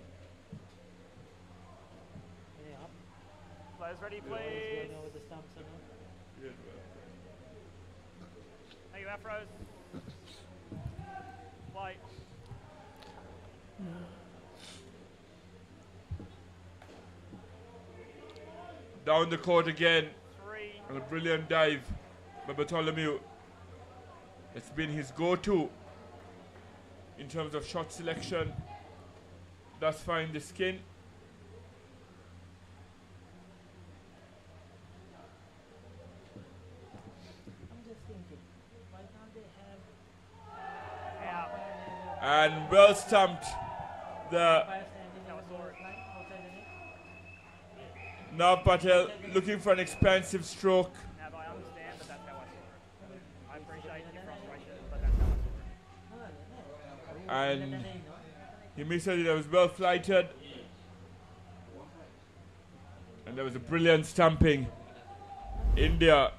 Yeah. Players ready, please. Going over the stumps or not? Thank you, Afros. Play. Down the court again. And a brilliant dive by Bartholomew. It's been his go-to in terms of shot selection. Thus far in the skin. I'm just thinking, why can't they have And well stumped the Nav Patel looking for an expansive stroke. Now, I understand, but that's how I saw it. I appreciate your frustration, but that's how I saw it. And he missed it. It was well flighted. And there was a brilliant stamping. India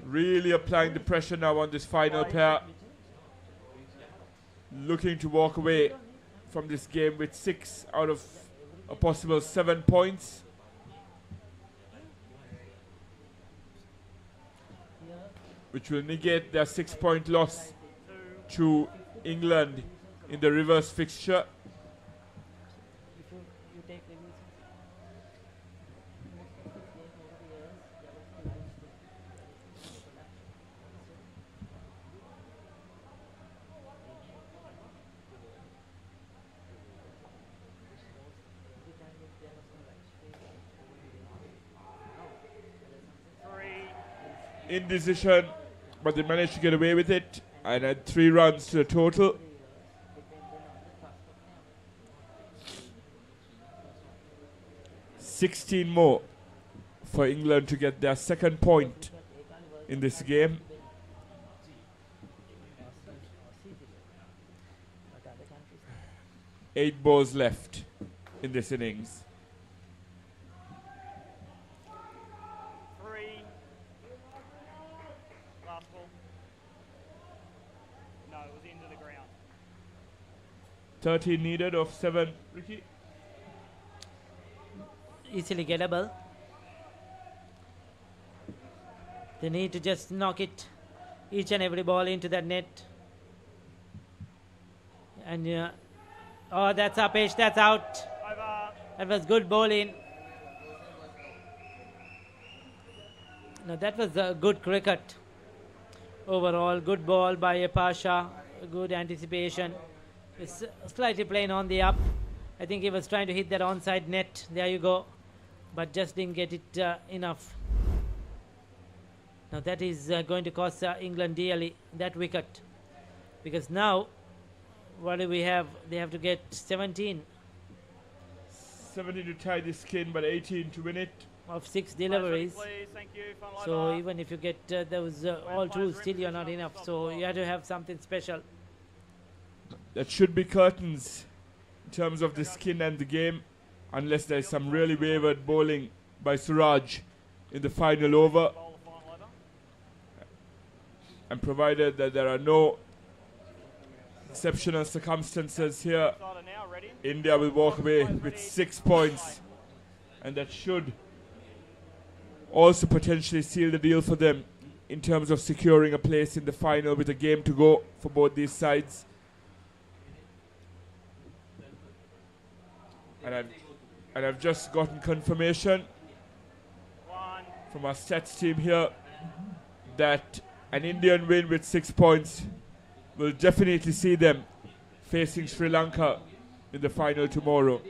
really applying the pressure now on this final pair. Looking to walk away from this game with 6 out of a possible 7 points. Which will negate their 6-point loss to England in the reverse fixture. Indecision, but they managed to get away with it and had 3 runs to the total. $16 more for England to get their 2nd point in this game. Eight balls left in this innings. Last ball. No, it was into the ground. 13 needed of 7, Ricky. Easily gettable. They need to just knock it, each and every ball into that net. And oh, that's up edge, that's out. That was good bowling. No, that was a good cricket. Overall, good ball by Pasha. Good anticipation. It's slightly playing on the up. I think he was trying to hit that onside net. There you go. But just didn't get it enough. Now that is going to cost England dearly, that wicket. Because now, what do we have? They have to get 17. 17 to tie the skin, but 18 to win it. Of 6 deliveries. So even if you get those all 2, still you're not enough. So you have to have something special. That should be curtains in terms of the skin and the game, unless there's some really wayward bowling by Suraj in the final over. And provided that there are no exceptional circumstances here, India will walk away with 6 points, and that should also potentially seal the deal for them in terms of securing a place in the final with a game to go for both these sides. And I've just gotten confirmation from our stats team here that an Indian win with 6 points will definitely see them facing Sri Lanka in the final tomorrow.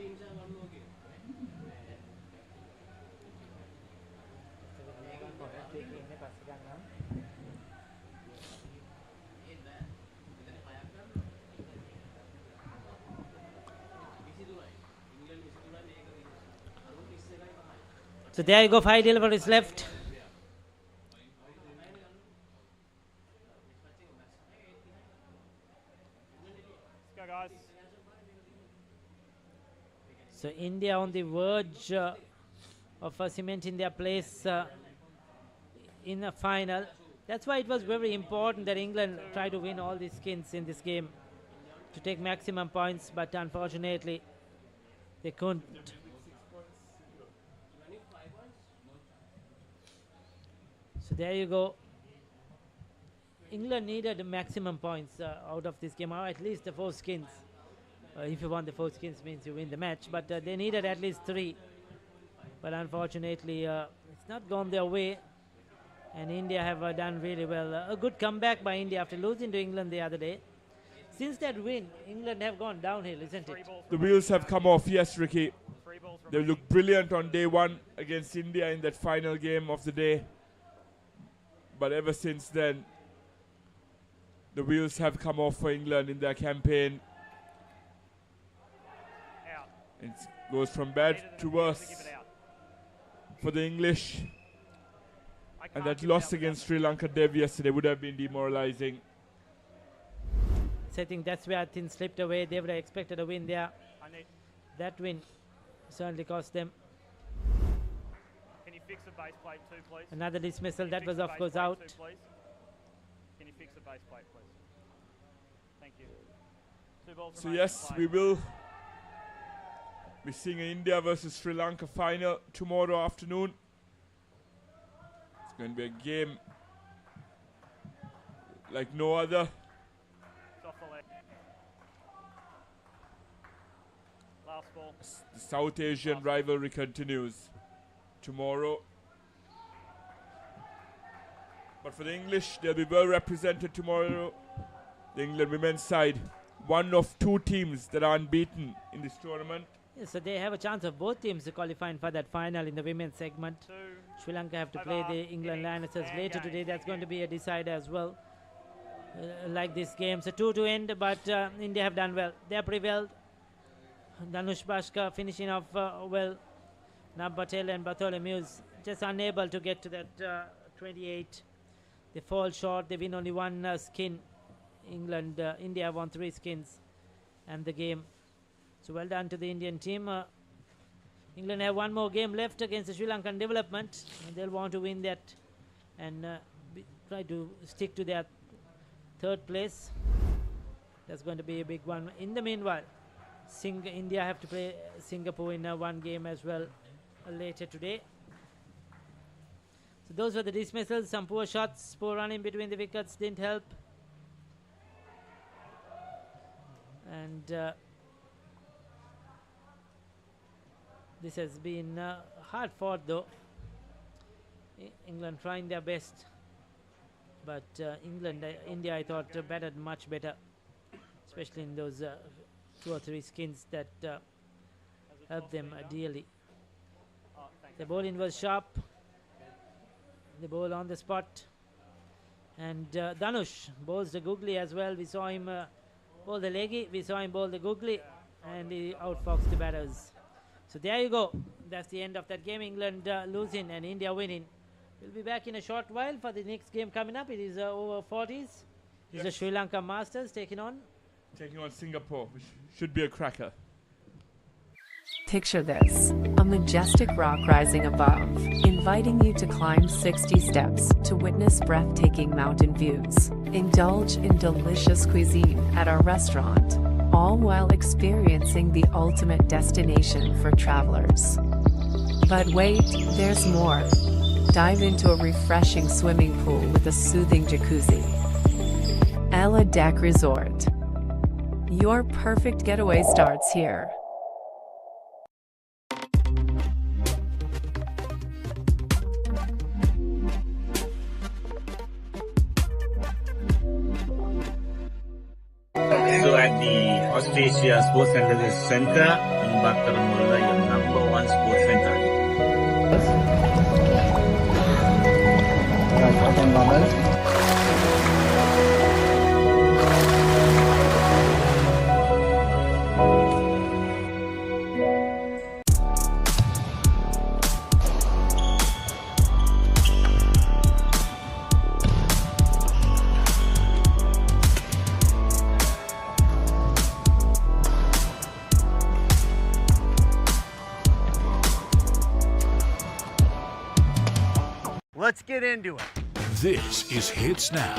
So there you go, 5 deliveries left. Let's go, guys. So India on the verge of cementing their place in the final. That's why it was very important that England try to win all these skins in this game to take maximum points, but unfortunately they couldn't. So there you go. England needed the maximum points out of this game, or at least the 4 skins. If you want the 4 skins, means you win the match. But they needed at least 3. But unfortunately, it's not gone their way. And India have done really well. A good comeback by India after losing to England the other day. Since that win, England have gone downhill, isn't it? The wheels have come off, yes, Ricky. They looked brilliant on day 1 against India in that final game of the day. But ever since then, the wheels have come off for England in their campaign. It goes from bad to worse for the English. And that loss against Sri Lanka Dev yesterday would have been demoralizing. So I think that's where things slipped away. They would have expected a win there. That win certainly cost them. Can you fix the base plate too, please? Another dismissal. That was, of course, out. Can you fix the base plate, please? Thank you. 2 balls So yes, we will be seeing an India versus Sri Lanka final tomorrow afternoon. It's going to be a game like no other. It's off the leg. Last ball. The South Asian rivalry continues tomorrow. But for the English, they'll be well represented tomorrow. The England women's side, one of 2 teams that are unbeaten in this tournament. Yes, so they have a chance of both teams qualifying for that final in the women's segment. Sri Lanka have to play the England Lionesses later today. That's going to be a decider as well. Like this game. So 2 to end, but India have done well. They have prevailed. Dhanush Bhaskar finishing off well. Nab Patel and Bartholomew just unable to get to that 28. They fall short. They win only 1 skin. India won 3 skins and the game. So well done to the Indian team. England have 1 more game left against the Sri Lankan development. And they'll want to win that and try to stick to their 3rd place. That's going to be a big one. In the meanwhile, India have to play Singapore in one game as well later today. So those were the dismissals. Some poor shots, poor running between the wickets didn't help. And this has been hard fought though. England trying their best, but India I thought batted much better, especially in those 2 or 3 skins that helped them dearly. The bowling was sharp, the ball on the spot, and Dhanush bowls the googly as well. We saw him bowl the leggy, we saw him bowl the googly, and he outfoxed the batters. So there you go, that's the end of that game. England losing and India winning. We'll be back in a short while for the next game coming up. It is over 40s. It's the Sri Lanka Masters taking on Singapore, which should be a cracker. Picture this, a majestic rock rising above, inviting you to climb 60 steps to witness breathtaking mountain views. Indulge in delicious cuisine at our restaurant, all while experiencing the ultimate destination for travelers. But wait, there's more. Dive into a refreshing swimming pool with a soothing jacuzzi. Ella Deck Resort. Your perfect getaway starts here. So at the Australia Sports Center in Bakaramulla, your #1 sports center. Let's get into it. This is Hits Now,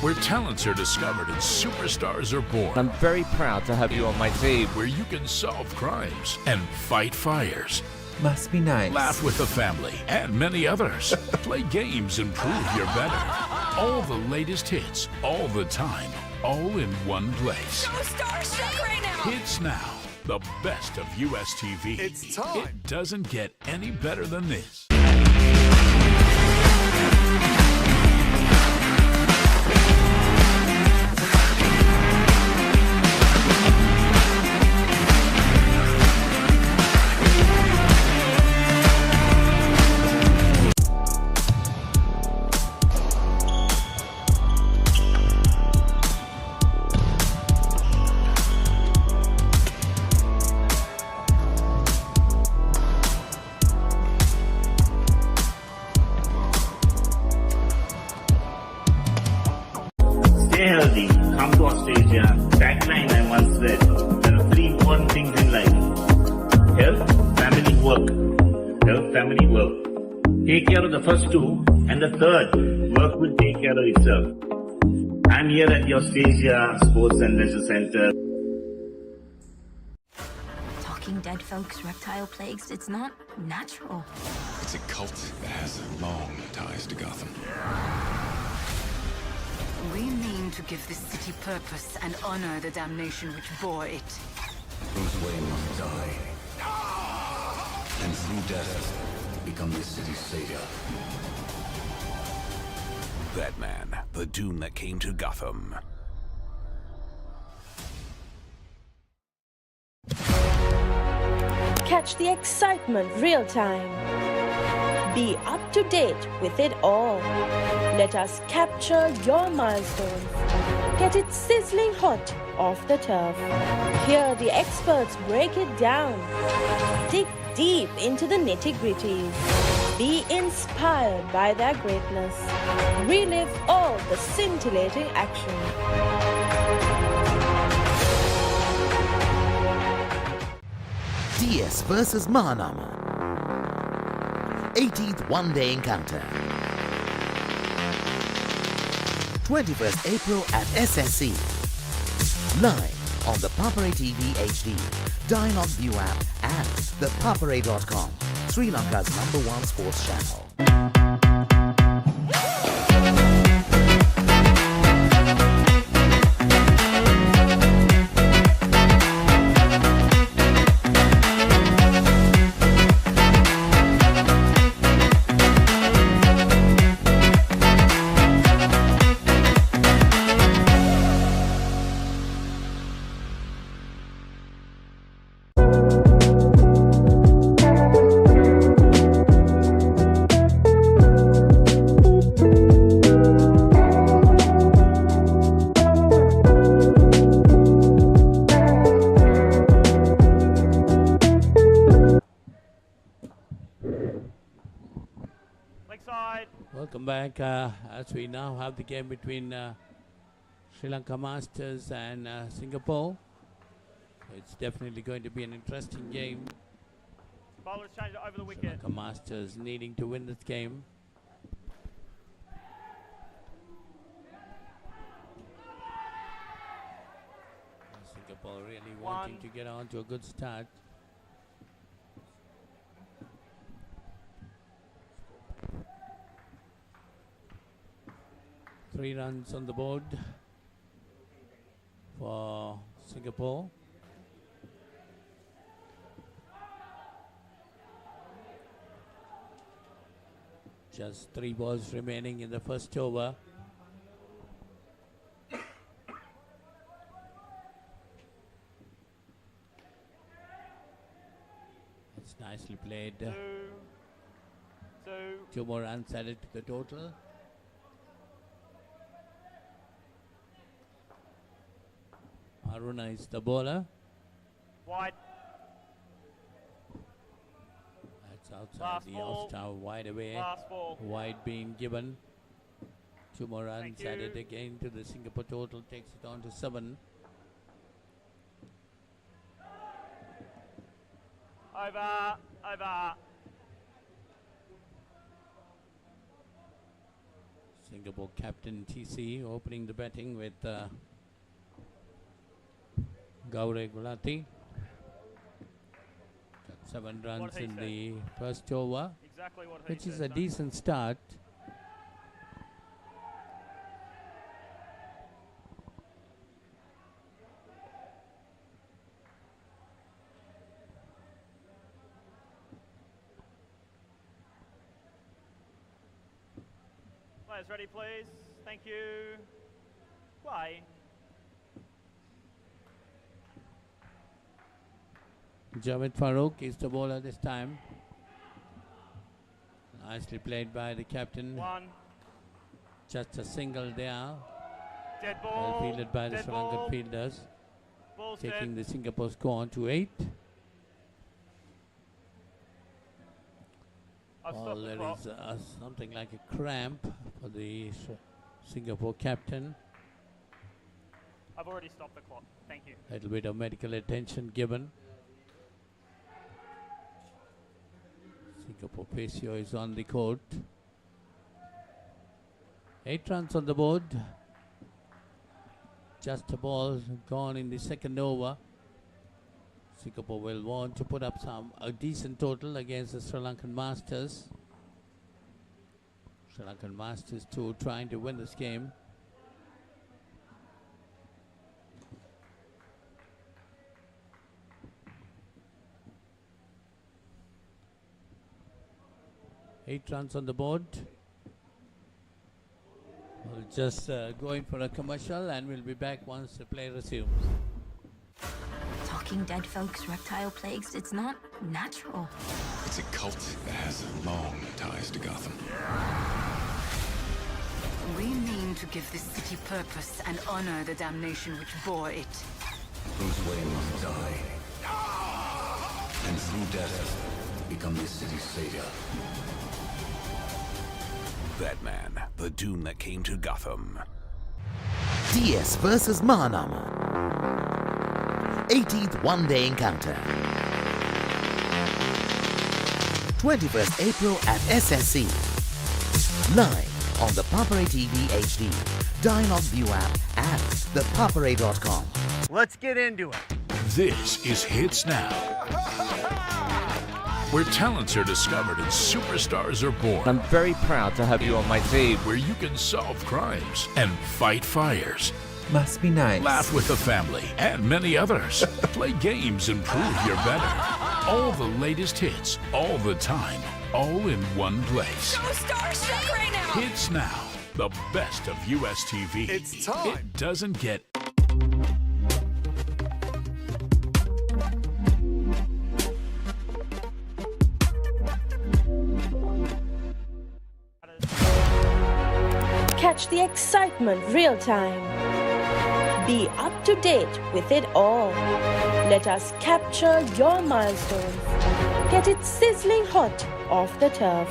where talents are discovered and superstars are born. I'm very proud to have you on my team. Where you can solve crimes and fight fires. Must be nice. Laugh with the family and many others. Play games and prove you're better. All the latest hits, all the time, all in one place. So starstruck right now. Hits Now, the best of US TV. It's time. It doesn't get any better than this. Stay healthy, come to Australia. Tagline I once said, there are 3 important things in life. Health, family, work. Health, family, work. Take care of the first 2, and the third, work will take care of itself. I'm here at the Australia Sports and Leisure Center. Talking dead folks, reptile plagues, it's not natural. It's a cult that has long ties to Gotham. We mean to give this city purpose and honor the damnation which bore it. Bruce Wayne must die. And through death, become this city's savior. Batman, the doom that came to Gotham. Catch the excitement real time. Be up to date with it all. Let us capture your milestones. Get it sizzling hot off the turf. Hear the experts break it down. Dig deep into the nitty-gritties. Be inspired by their greatness. Relive all the scintillating action. DS versus Mahanama. 18th one-day encounter. 21st April at SSC. Live on the Papare TV HD, Dialog ViU App and ThePapare.com, Sri Lanka's #1 sports channel. Welcome back as we now have the game between Sri Lanka Masters and Singapore. It's definitely going to be an interesting game. Bowler's changed it over the wicket. Sri Lanka Masters needing to win this game. Singapore really wanting to get on to a good start. Three runs on the board for Singapore. Just 3 balls remaining in the first over. It's nicely played. Two more runs added to the total. Aruna is the bowler. Wide. That's outside Last the ball. off-star, wide away. Last ball. Wide being given. 2 more runs Thank you. added again to the Singapore total, takes it on to 7. Over. Over. Singapore captain TC opening the batting with Gaure Gulati. Got 7 runs in the first over, Exactly what he which is said, a son. decent start. Players ready, please. Thank you. Play. Javed Farooq is the bowler this time. Nicely played by the captain. 1. Just a single there. Dead Well ball. fielded by the Dead Sri Lankan ball. fielders. Ball's Taking dead. the Singapore score on to 8. I've Oh, stopped the there clock. is something like a cramp for the Singapore captain. I've already stopped the clock. Thank you. A little bit of medical attention given. Singapore Pesio is on the court. 8 runs on the board. Just a ball gone in the second over. Singapore will want to put up a decent total against the Sri Lankan Masters. Sri Lankan Masters too trying to win this game. Eight runs on the board. We'll just go in for a commercial and we'll be back once the play resumes. Talking dead folks, reptile plagues, it's not natural. It's a cult that has long ties to Gotham. We mean to give this city purpose and honor the damnation which bore it. Bruce Wayne must die. And through death, become this city's savior. Batman, the Doom that came to Gotham. DS versus Mahanama. 18th one-day encounter. 21st April at SSC. Live on the Papare TV HD, Dialog ViU App and ThePapare.com, Let's get into it. This is Hits Now, where talents are discovered and superstars are born. I'm very proud to have you on my team. Where you can solve crimes and fight fires. Must be nice. Laugh with the family and many others. Play games and prove you're better. All the latest hits, all the time, all in one place. So starstruck right now. Hits Now, the best of US TV. It's time. It doesn't get Catch the excitement real time. Be up to date with it all. Let us capture your milestones. Get it sizzling hot off the turf.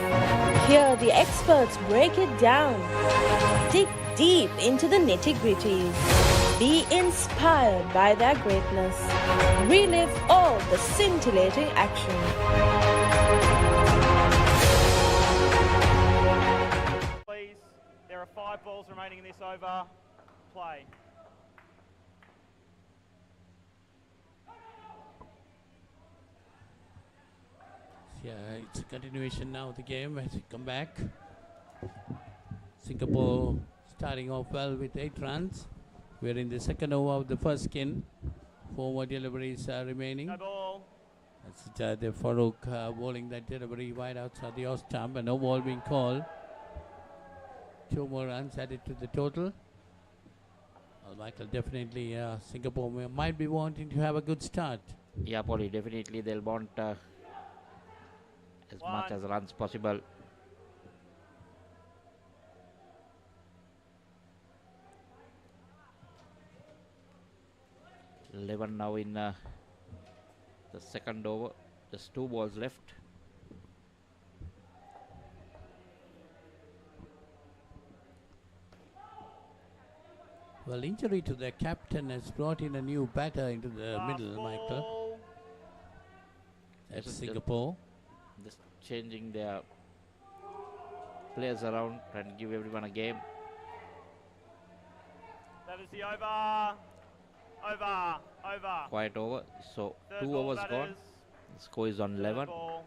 Hear the experts break it down. Dig deep into the nitty-gritties. Be inspired by their greatness. Relive all the scintillating action. There are 5 balls remaining in this over. Play. Yeah, it's a continuation now of the game as we come back. Singapore starting off well with 8 runs. We're in the second over of the first skin. 4 more deliveries are remaining. No ball. That's the Farouk bowling that delivery wide outside the off stump, and no ball being called. 2 more runs added to the total. Well, Michael, definitely Singapore might be wanting to have a good start. Yeah, Polly, definitely they'll want as much as runs possible. Eleven now in the second over. Just 2 balls left. Well, injury to the captain has brought in a new batter into the middle, Michael. That's Singapore. Just changing their players around, trying to give everyone a game. That is the over. Over. Quiet over. So Third 2 ball, overs gone. The score is on 11. Ball.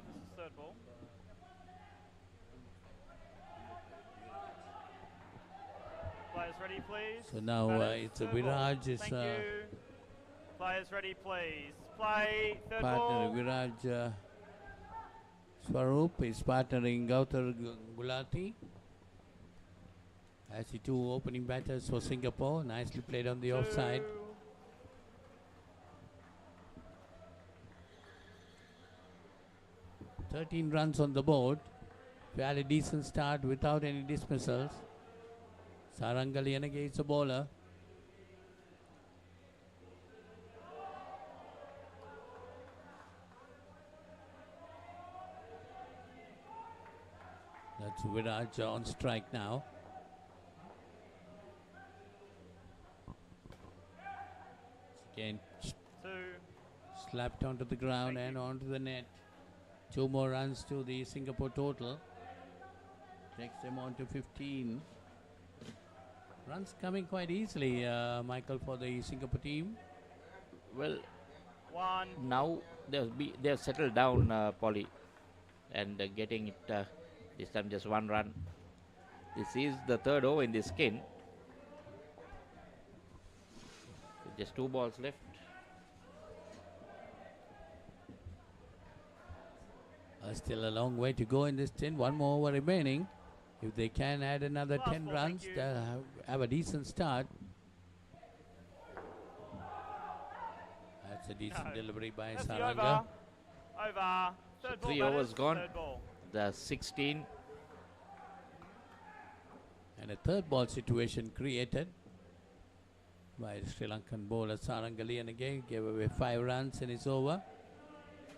This is third ball. Players ready, please. So now it's a Viraj. Thank you. Players ready, please. Play third Partner ball. Viraj Swaroop is partnering Gautar Gulati. As the 2 opening batters for Singapore. Nicely played on the offside. $13 runs on the board. Fairly decent start without any dismissals. Sarangalianage is a bowler. That's Viraj on strike now. Again, slapped onto the ground and onto the net. 2 more runs to the Singapore total. Takes them on to 15. Runs coming quite easily, Michael, for the Singapore team. Well, now they've settled down, Polly, and getting it this time just 1 run. This is the 3rd over in this skin. Just 2 balls left. Still a long way to go in this 10. 1 more over remaining. If they can add another 10 runs, they'll have a decent start. That's a decent delivery by Saranga. Over. So 3 overs gone. The 16. And a 3rd ball situation created by the Sri Lankan bowler Sarangali, and again gave away 5 runs in his over.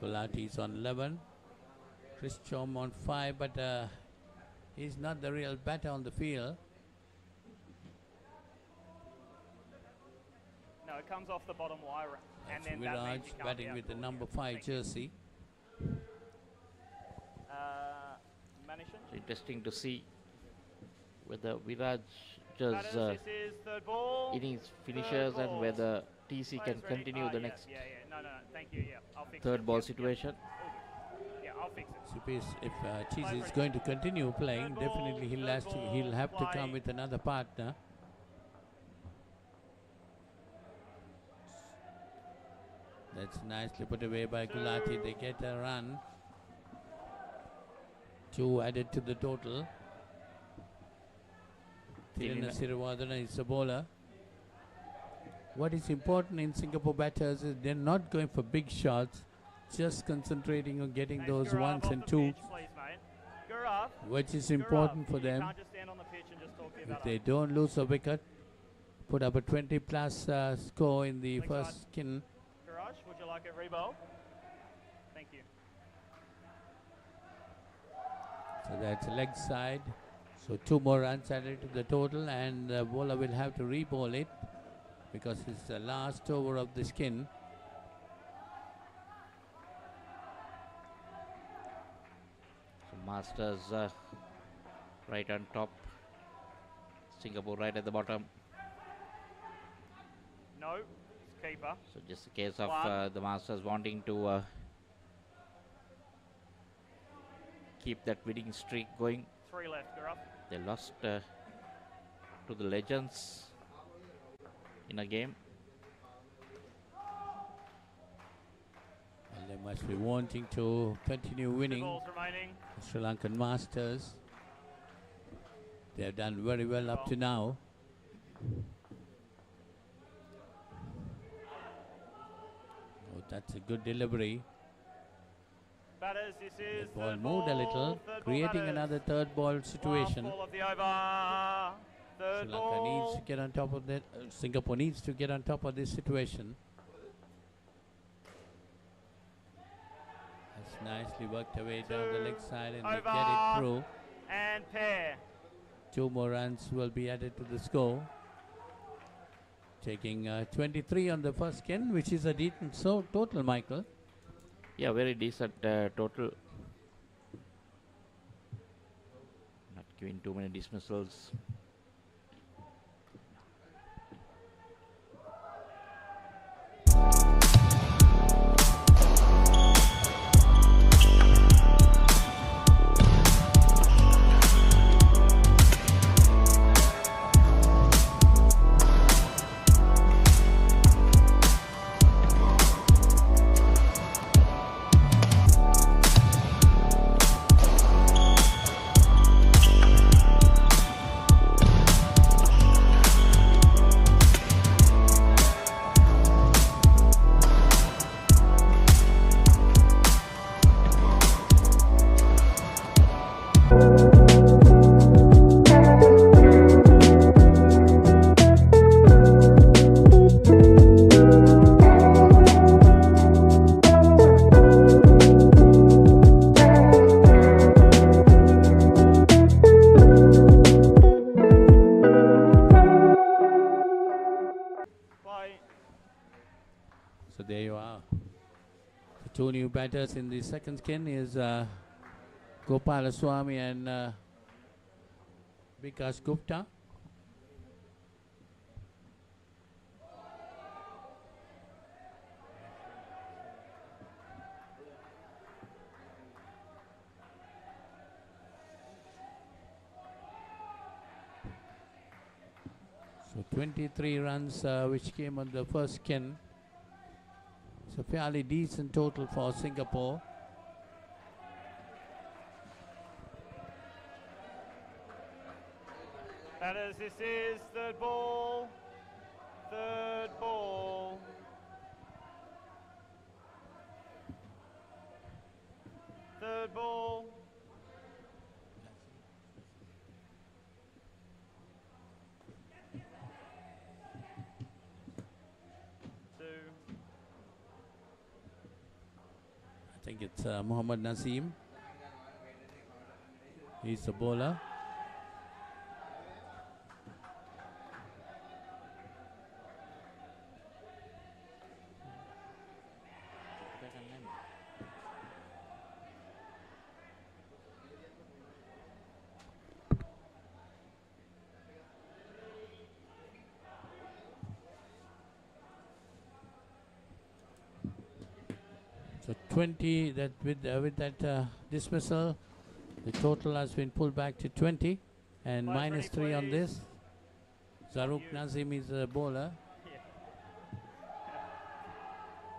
Gulati is on 11. Chris Chom on 5, but he's not the real batter on the field. No, it comes off the bottom wire, and then that Viraj means you can't batting be with the outdoor. number 5 jersey. Manishan? It's interesting to see whether Viraj Batters, just this is third ball. innings Third finishes and ball. whether TC can Players ready? continue the Yeah, next Yeah, no, thank you, yeah. I'll fix third it. ball Yep, situation. Yeah, I'll fix it. If Cheese is going to continue playing, definitely he'll have to come with another partner. That's nicely put away by Gulati. They get a run. 2 added to the total. Tirana Siriwadana is the bowler. What is important in Singapore batters is they're not going for big shots, just concentrating on getting those ones and twos, which is important for them. If they don't lose a wicket, put up a 20 plus score in the first skin. Garage, would you like a rebowl? Thank you. So that's leg side. So 2 more runs added to the total, and the bowler will have to re-bowl it because it's the last over of the skin. So Masters right on top, Singapore right at the bottom. No, it's keeper. So just a case of One. the Masters wanting to keep that winning streak going. 3 left, Garuff. They lost to the Legends in a game. And they must be wanting to continue winning. 2 balls remaining. The Sri Lankan Masters. They have done very well up to now. Oh, that's a good delivery. Batters, this is The ball third moved a little, third creating batters. another third ball situation. Last ball of the over. Third Sri Lanka ball. needs to get on top of that. Singapore needs to get on top of this situation. That's nicely worked away down the leg side, and they get it through. And pair. 2 more runs will be added to the score. Taking 23 on the first skin, which is a decent total, Michael. Yeah, very decent total. Not giving too many dismissals. So there you are. The 2 new batters in the second skin is Gopalaswamy and Vikas Gupta. So 23 runs which came on the first skin. It's a fairly decent total for Singapore. Batters, this is third ball. Third ball. Third ball. I think it's Muhammad Naseem. He's the bowler. So 20 that with that dismissal, the total has been pulled back to 20 and minus 3 on this. Zaruk Nazim is a bowler.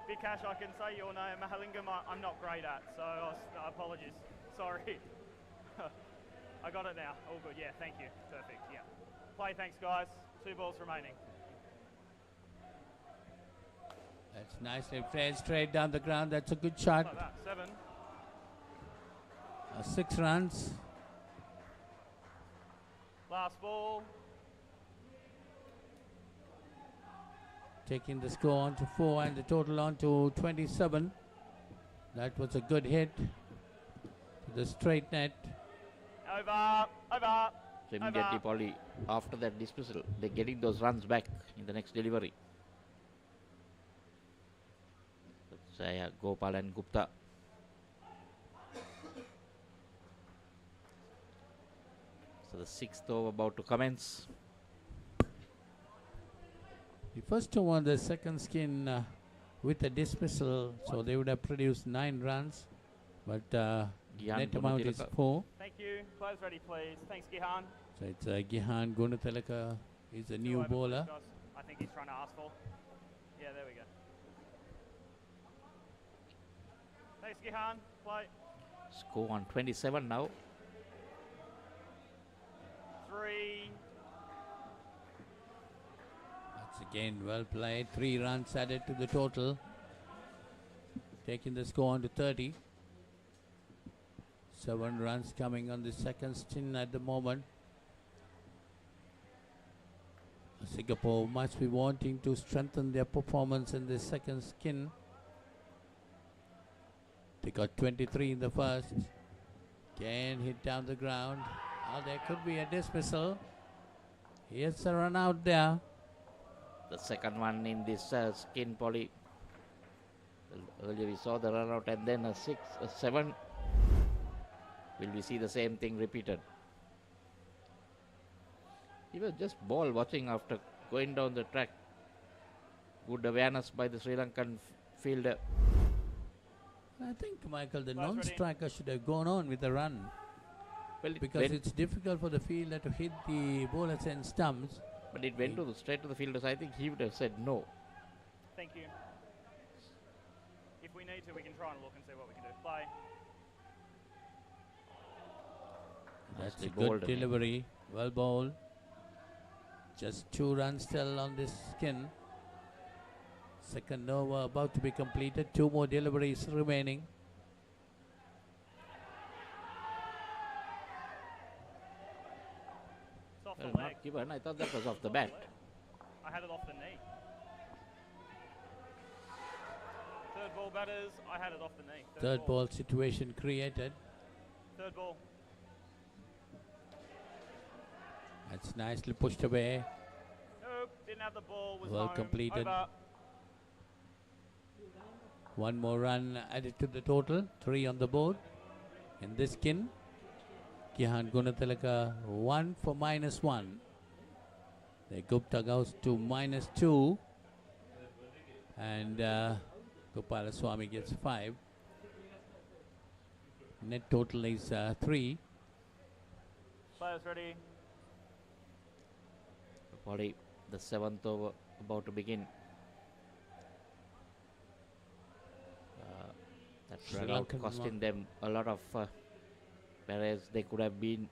Vikash, I can say your name. Mahalingam, I'm not great at, so apologies. Sorry. I got it now. All good. Yeah, thank you. Perfect. Yeah. Play, thanks, guys. 2 balls remaining. That's nicely played straight down the ground. That's a good shot. Like that. 7. 6 runs. Last ball. Taking the score on to 4 and the total on to 27. That was a good hit to the straight net. Over. So immediately, Polly, after that dismissal, they're getting those runs back in the next delivery. Saya Gopal and Gupta. So the 6th over about to commence. The first over on the second skin with a dismissal, so they would have produced 9 runs, but net amount is 4. Thank you. Players ready, please. Thanks, Gihan. So it's Gihan Gunatilaka is a new bowler. I think he's trying to ask for. Yeah, there we go. Thanks, Gihan. Play. Score on 27 now. 3. That's again well played. 3 runs added to the total. Taking the score on to 30. 7 runs coming on the second stint at the moment. Singapore must be wanting to strengthen their performance in the second skin. They got 23 in the first. Can hit down the ground. Oh, there could be a dismissal. Here's a run out there. The second one in this skin, Polly. Earlier we saw the run out and then a 7. Will we see the same thing repeated? He was just ball watching after going down the track. Good awareness by the Sri Lankan fielder. I think, Michael, the non-striker should have gone on with the run. Well, because it's difficult for the fielder to hit the bowler's end stumps. But it went straight to the fielders. I think he would have said no. Thank you. If we need to, we can try and look and see what we can do. Play. That's a good delivery. Well bowled. Just 2 runs still on this skin. Second over about to be completed. 2 more deliveries remaining. Off the Not leg. given. I thought that was off the bat. I had it off the knee. Third ball batters, I had it off the knee. Third ball situation created. Third ball. That's nicely pushed away. Nope, didn't have the ball. Was Well home. completed. Over. 1 more run added to the total. 3 on the board. In this skin, Gihan Gunatilaka 1 for -1. The Gupta goes to -2. And Gopalaswamy gets 5. Net total is 3. Players ready. Polly, the 7th over about to begin. That run out costing them a lot of whereas they could have been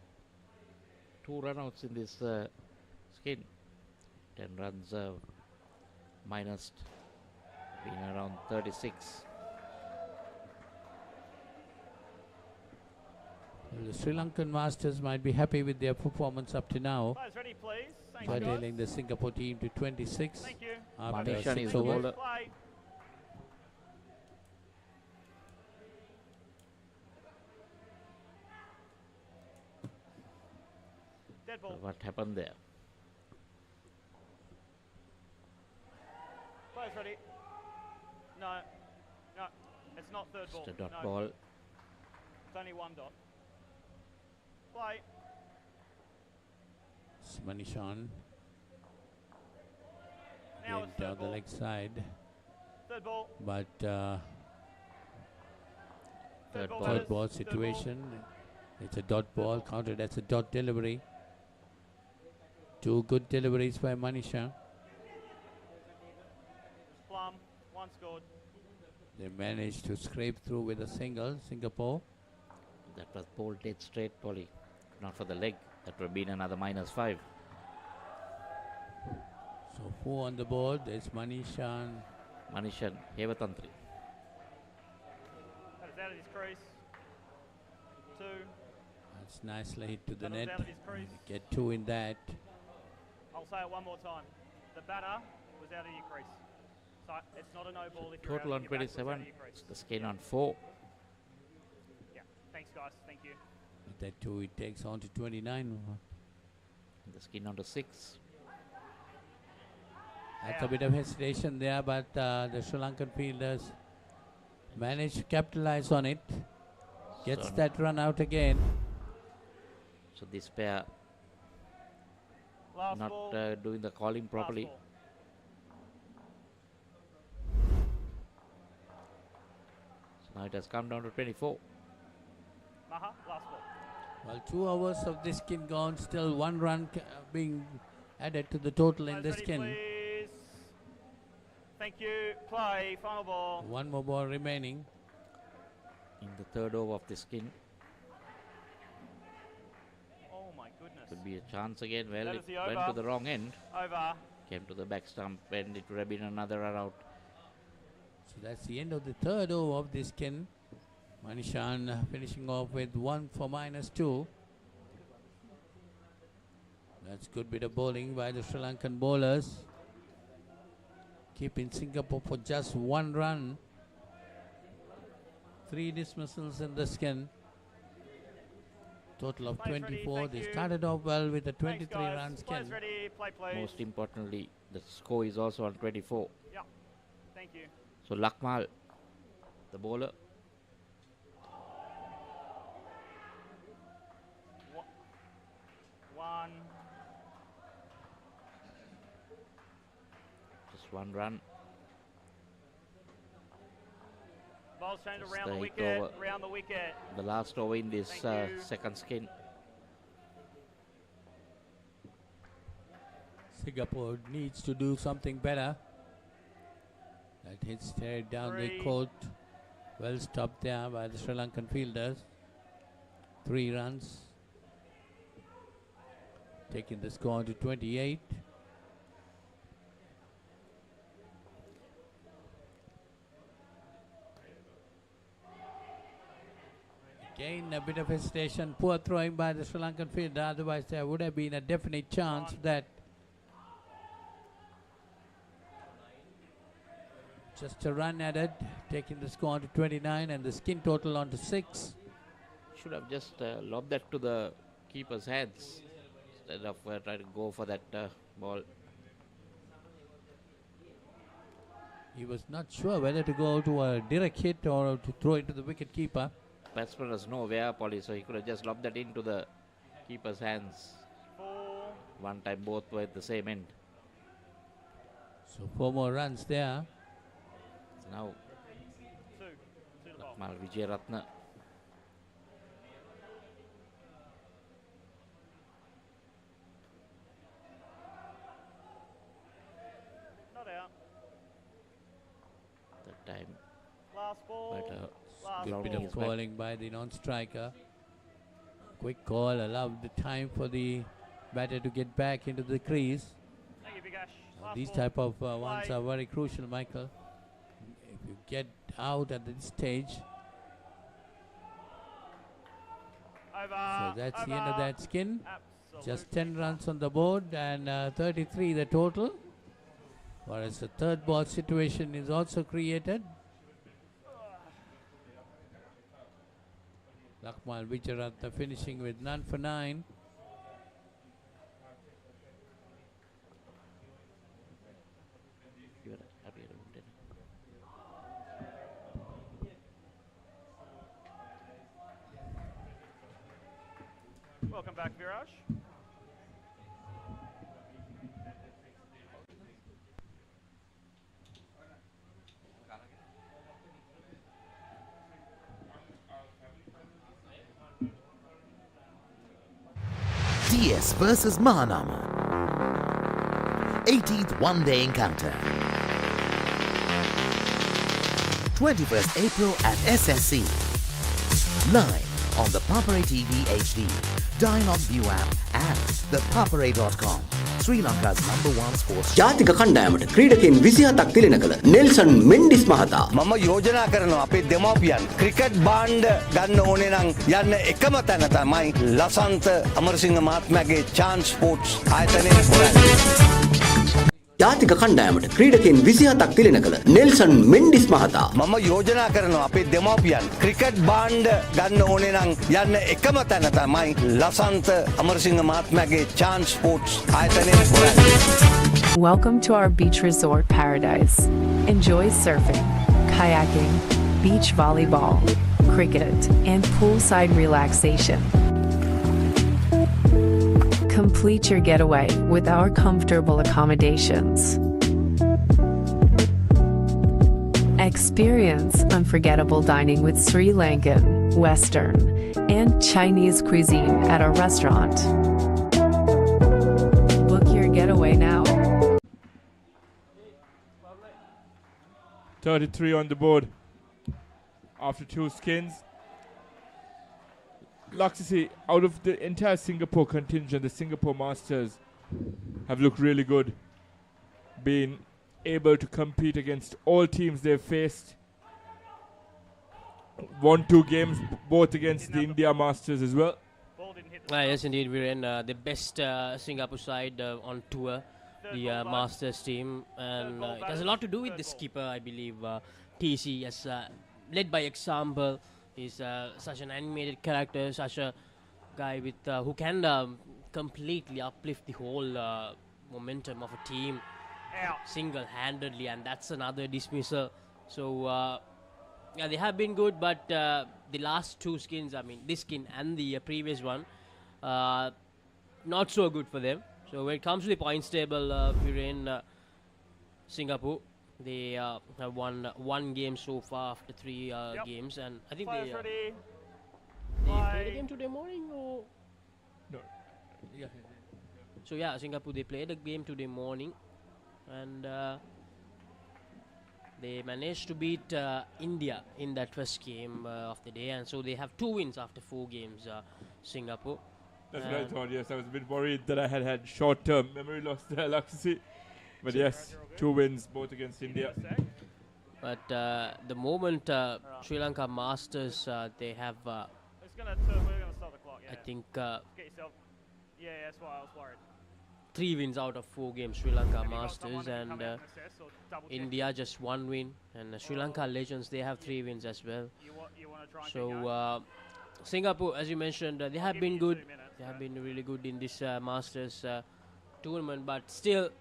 2 runouts in this skin. 10 runs minus being around 36. Well, the Sri Lankan Masters might be happy with their performance up to now. Players ready, please. Thanks, By guys. trailing the Singapore team to 26 Thank you. after Manishan 6 is the overs. bowler. Play. Dead ball. What happened there? Players ready. No. No. It's not third ball. Just a dot no. ball. It's only 1 dot. Play. Manishan Now getting it's down third the ball. leg side. Third ball. But Third ball situation. It's a dot ball, counted as a dot delivery. Two good deliveries by Manisha. Plum, one scored. They managed to scrape through with a single, Singapore. That was ball dead straight, Polly. Not for the leg. That would have been another -5. So 4 on the board. There's Manishan. Manishan, Hevatantri. That is out of his crease. 2. That's nicely hit to the That was net. out of his crease. Get 2 in that. I'll say it one more time. The batter was out of your crease. So it's not a no ball if you're Total out, on your bat was out 27. of your crease. The skin on 4. Yeah, thanks guys, thank you. With that 2, it takes on to 29. The skin on to 6. That's a bit of hesitation there, but the Sri Lankan fielders managed to capitalize on it. Gets So that run out again. So this pair Last not ball. doing the calling properly. Ball. So now it has come down to 24. Maha, last ball. Well, 2 hours of this skin gone, still 1 run being added to the total in this Ready, skin. please. Thank you. Play, final ball. 1 more ball remaining. In the third over of the skin. Oh my goodness. Could be a chance again. Well, That it is the went over. to the wrong end. Over. Came to the back stump and it would have been another run out. So that's the end of the third over of this skin. Manishan finishing off with 1 for -2. That's good bit of bowling by the Sri Lankan bowlers. Keeping Singapore for just 1 run. 3 dismissals in the skin. Total of 24. They started off well with a 23-run skin. Ready, play, please. Most importantly, the score is also on 24. Yeah, thank you. So Lakmal, the bowler. One. Just 1 run. Ball's changed Just around the the hit wicket, over. round the wicket. The last over in this Thank you. second skin. Singapore needs to do something better. That hit straight down the 3. court. Well stopped there by the Sri Lankan fielders. 3 runs. Taking the score to 28. Again, a bit of hesitation. Poor throwing by the Sri Lankan fielder. Otherwise, there would have been a definite chance that just a run added, taking the score on to 29 and the skin total on to 6. Should have just lobbed that to the keeper's hands instead of trying to go for that ball. He was not sure whether to go to a direct hit or to throw it to the wicket keeper. Batsman was nowhere, Polly, so he could have just lobbed that into the keeper's hands. 4. One time both were at the same end. So 4 more runs there. So now 2. 2 to bowl. Lakmal Vijayaratna. Not out. That time. Last ball. But Last Good bit ball. of calling by the non-striker. Quick call, allowed the time for the batter to get back into the crease. Thank you, Big Ash. Last These ball. type of ones Play. are very crucial, Michael. If you get out at this stage, Over. so that's the end of Over. that skin. Absolutely. Just 10 runs on the board and 33 the total. Whereas the third ball situation is also created. Lakmal Vijayaratna finishing with none for 9. You are happy about it. Welcome back, Viraj. US versus Mahanama. 18th one-day encounter. 21st April at SSC. Live on the Papare TV HD, Dialog ViU App and ThePapare.com. Sri Lanka's #1 sports. ජාතික කණ්ඩායමට ක්‍රීඩකයන් 27ක් තිලෙන කළ Nelson Mendis මහතා මම යෝජනා කරනවා අපේ දෙමව්පියන් cricket බාණ්ඩ ගන්න ඕනේ නම් යන්න එකම තැන තමයි ලසන්ත අමරසිංහ මහත්මයාගේ chance sports ආයතනයේ හොයන්න. ජාතික කණ්ඩායමට ක්‍රීඩකයන් 27ක් තිලෙන කළ නෙල්සන් මෙන්ඩිස් මහතා මම යෝජනා කරනවා අපේ දෙමව්පියන් ක්‍රිකට් බාණ්ඩ ගන්න ඕනේ නම් යන්න එකම තැන තමයි ලසන්ත අමරසිංහ මහත්මයාගේ chance sports ආයතනයේ හොයන්න. Welcome to our beach resort paradise. Enjoy surfing, kayaking, beach volleyball, cricket, and poolside relaxation. Complete your getaway with our comfortable accommodations. Experience unforgettable dining with Sri Lankan, Western, and Chinese cuisine at our restaurant. Book your getaway now. 33 on the board after 2 skins. Luxury, out of the entire Singapore contingent, the Singapore Masters have looked really good. Being able to compete against all teams they've faced. Won 2 games, both against the India Masters as well. Yes, indeed, we're in the best Singapore side on tour, the Masters team. And it has a lot to do with the skipper, I believe. TC has led by example. He's such an animated character, such a guy with who can completely uplift the whole momentum of a team single-handedly, and that's another dismissal. So yeah, they have been good, but the last 2 skins, I mean this skin and the previous one, not so good for them. So when it comes to the points table, we're in Singapore. They have won 1 game so far after 3 games, and I think they played a game today morning, or no? Yeah. So yeah, Singapore, they played a game today morning, and they managed to beat India in that first game of the day, and so they have 2 wins after 4 games. Singapore. That's what I thought. Yes, I was a bit worried that I had short-term memory loss there, Luxury. But yes, 2 wins, both against India. But the moment Sri Lanka Masters, they have, we're gonna start the clock, yeah. I think, Get yourself. Yeah, that's why I was worried. 3 wins out of 4 games, Sri Lanka Masters, and India just 1 win. And Sri Lanka Legends, they have 3 wins as well. So Singapore, as you mentioned, they have been good. They have been really good in this Masters tournament, but still,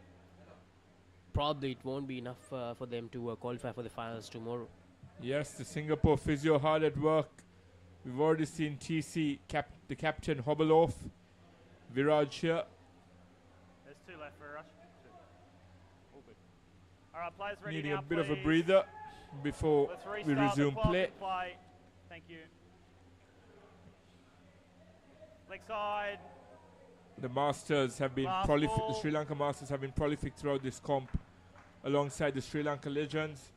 probably it won't be enough for them to qualify for the finals tomorrow. Yes, the Singapore physio hard at work. We've already seen TC, the captain, hobble off. Viraj here. There's 2 left, Viraj. All good. All right, players ready Needing now, a bit of a please. breather before we resume the clock play. and play. Thank you. Leg side. The Masters have been prolific. The Sri Lanka Masters have been prolific throughout this comp, alongside the Sri Lanka Legends.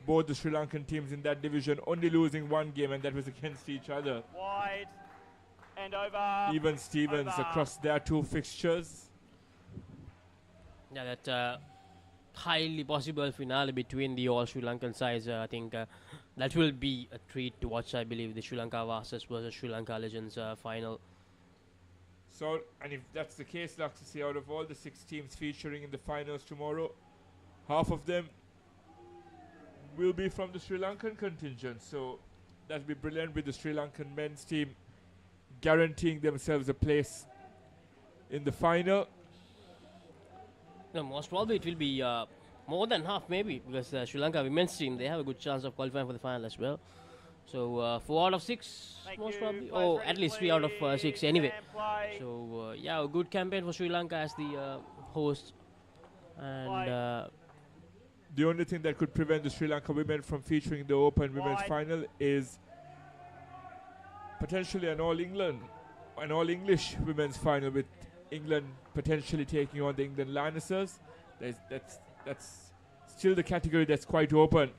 Both the Sri Lankan teams in that division only losing 1 game, and that was against each other. Wide and over. Even Stevens over. across their 2 fixtures. Yeah, that highly possible finale between the all Sri Lankan sides. I think that will be a treat to watch. I believe the Sri Lanka Masters versus Sri Lanka Legends final. So, and if that's the case, like to see, out of all the 6 teams featuring in the finals tomorrow, half of them will be from the Sri Lankan contingent. So that'll be brilliant, with the Sri Lankan men's team guaranteeing themselves a place in the final. No, most probably it will be more than half, maybe, because Sri Lanka women's team, they have a good chance of qualifying for the final as well. So 4 out of 6, most probably, or at least 3 out of 6 anyway. So yeah, a good campaign for Sri Lanka as the host. And the only thing that could prevent the Sri Lanka women from featuring the Open Women's Final is potentially an All England an all-English women's final with England potentially taking on the England Lionesses. That's still the category that's quite open.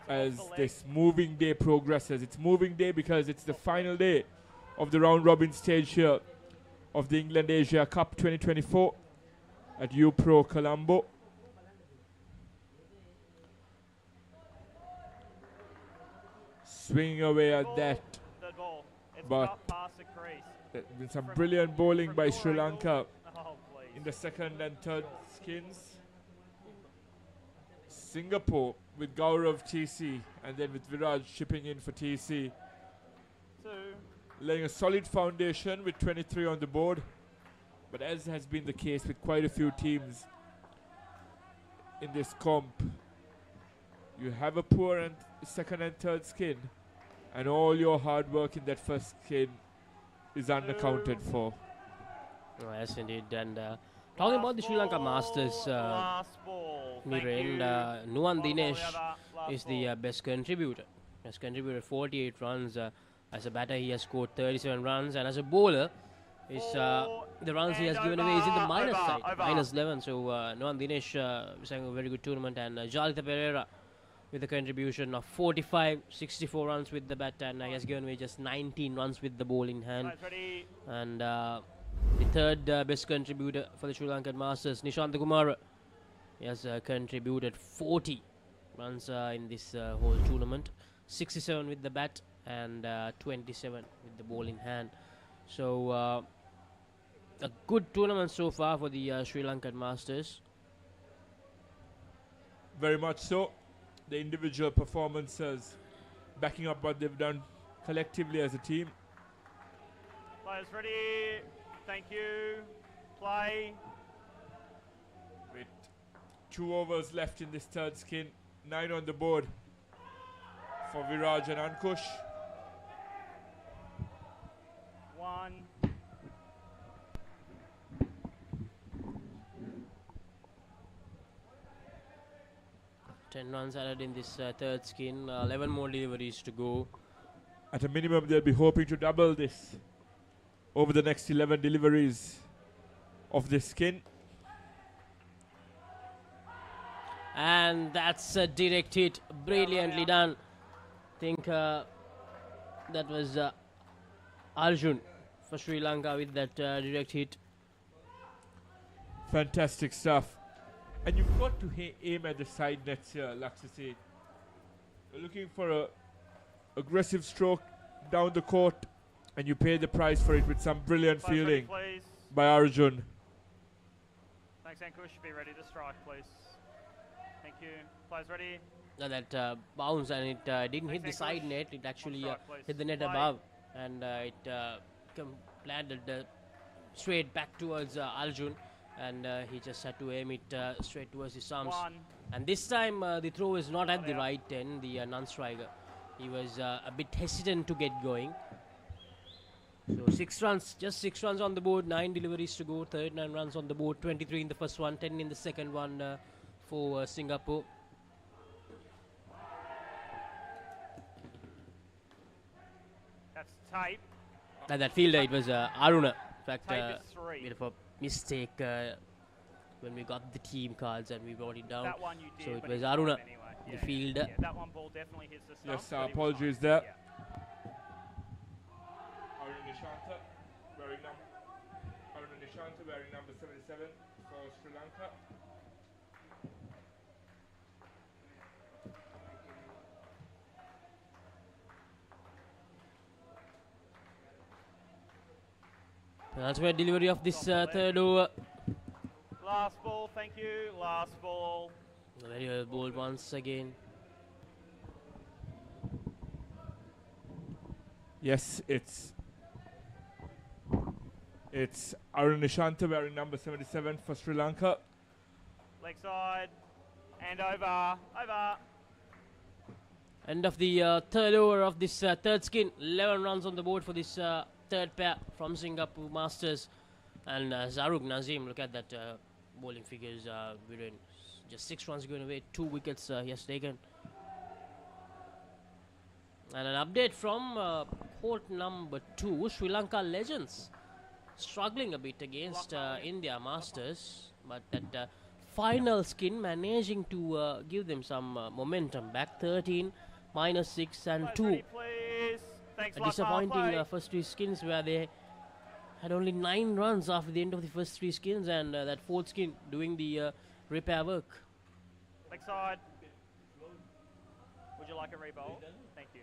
As this moving day progresses. It's moving day because it's the final day of the round-robin stage here of the England Asia Cup 2024 at UPro Colombo. Swinging away at that, but there's been some brilliant bowling by Sri Lanka in the second and third skins. Singapore with Gaurav TC and then with Viraj chipping in for TC. Laying a solid foundation with 23 on the board. But as has been the case with quite a few teams in this comp, you have a poor and second and third skin, and all your hard work in that first skin is unaccounted for. Oh, yes, indeed. And talking about the Sri Lanka Masters, Niren, Nuwan Dinesh is the best contributor. Has contributed 48 runs. As a batter, he has scored 37 runs, and as a bowler, the runs he has given away is in the minus side, minus 11. So Nuwan Dinesh is having a very good tournament, and Jalita Pereira with a contribution of 45, 64 runs with the bat, and he has given away just 19 runs with the ball in hand. And the third best contributor for the Sri Lankan Masters, Nishanta Kumara, he has contributed 40 runs in this whole tournament, 67 with the bat and 27 with the ball in hand. So a good tournament so far for the Sri Lankan Masters. Very much so. The individual performances backing up what they've done collectively as a team. Players ready. Thank you. Play. With 2 overs left in this third skin, 9 on the board for Viraj and Ankush. 1. 10 runs added in this third skin, 11 more deliveries to go. At a minimum, they'll be hoping to double this over the next 11 deliveries of this skin. And that's a direct hit, brilliantly done. I think that was Arjun for Sri Lanka with that direct hit. Fantastic stuff. And you've got to aim at the side nets here, Laksasi. You're looking for a aggressive stroke down the court, and you pay the price for it with some brilliant fielding by Arjun. Thanks, Ankush. Be ready to strike, please. Thank you. Players ready. That bounce, and it didn't hit the side net. It actually hit the net above, and it landed straight back towards Arjun. And he just had to aim it straight towards his arms. And this time the throw is not at the right end, the non-striker. He was a bit hesitant to get going. So 6 runs, just 6 runs on the board, 9 deliveries to go, 39 runs on the board, 23 in the first one, 10 in the second one for Singapore. That's tape. And that fielder, it was Aruna. In fact, Tape is 3. bit of a mistake when we got the team cards and we brought it down. That one you did, so it but was it's fine Aruna, anyway. the fielder. Yeah, that one ball definitely hits the stump. Yes, apologies there. Aruna Nishanta wearing number 77 for Sri Lanka. That's where delivery of this third over. Last ball, thank you. Last ball. Very well bowled once again. Yes, it's Arun Nishanta wearing number 77 for Sri Lanka. Leg side. And over. Over. End of the third over of this third skin. 11 runs on the board for this third pair from Singapore Masters. And Zaruk Nazim, look at that bowling figures. We're in just 6 runs going away, 2 wickets he has taken. And an update from court number 2, Sri Lanka Legends struggling a bit against India Masters, but that final skin managing to give them some momentum back. 13, -6 and 2. A disappointing first 3 skins where they had only 9 runs after the end of the first 3 skins, and that 4th skin doing the repair work. Backside. Would you like a re-bowl? Thank you.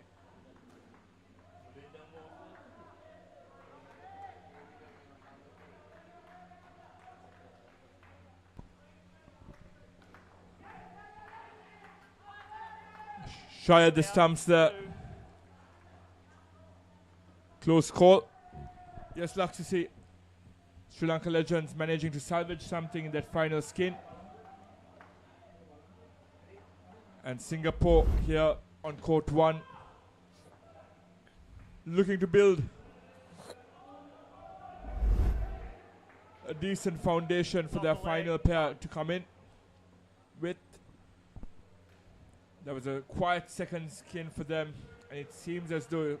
Shy at the stumps there. Close call. Yes, luck to see Sri Lanka Legends managing to salvage something in that final skin. And Singapore here on court 1, looking to build a decent foundation for their final pair to come in with. There was a quiet second skin for them, and it seems as though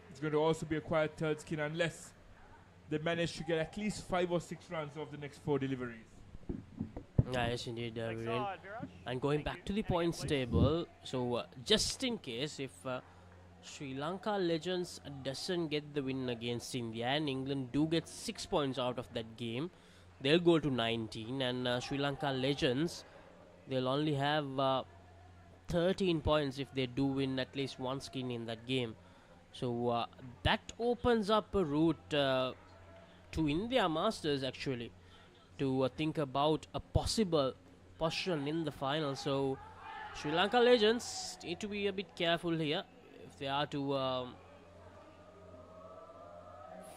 it's going to also be a quiet third skin unless they manage to get at least 5 or 6 runs off the next 4 deliveries. Yes, indeed, Viren. And going back to the points table, so just in case if Sri Lanka Legends doesn't get the win against India and England do get 6 points out of that game, they'll go to 19, and Sri Lanka Legends, they'll only have 13 points if they do win at least 1 skin in that game. So that opens up a route to India Masters actually to think about a possible position in the final. So Sri Lanka Legends need to be a bit careful here if they are to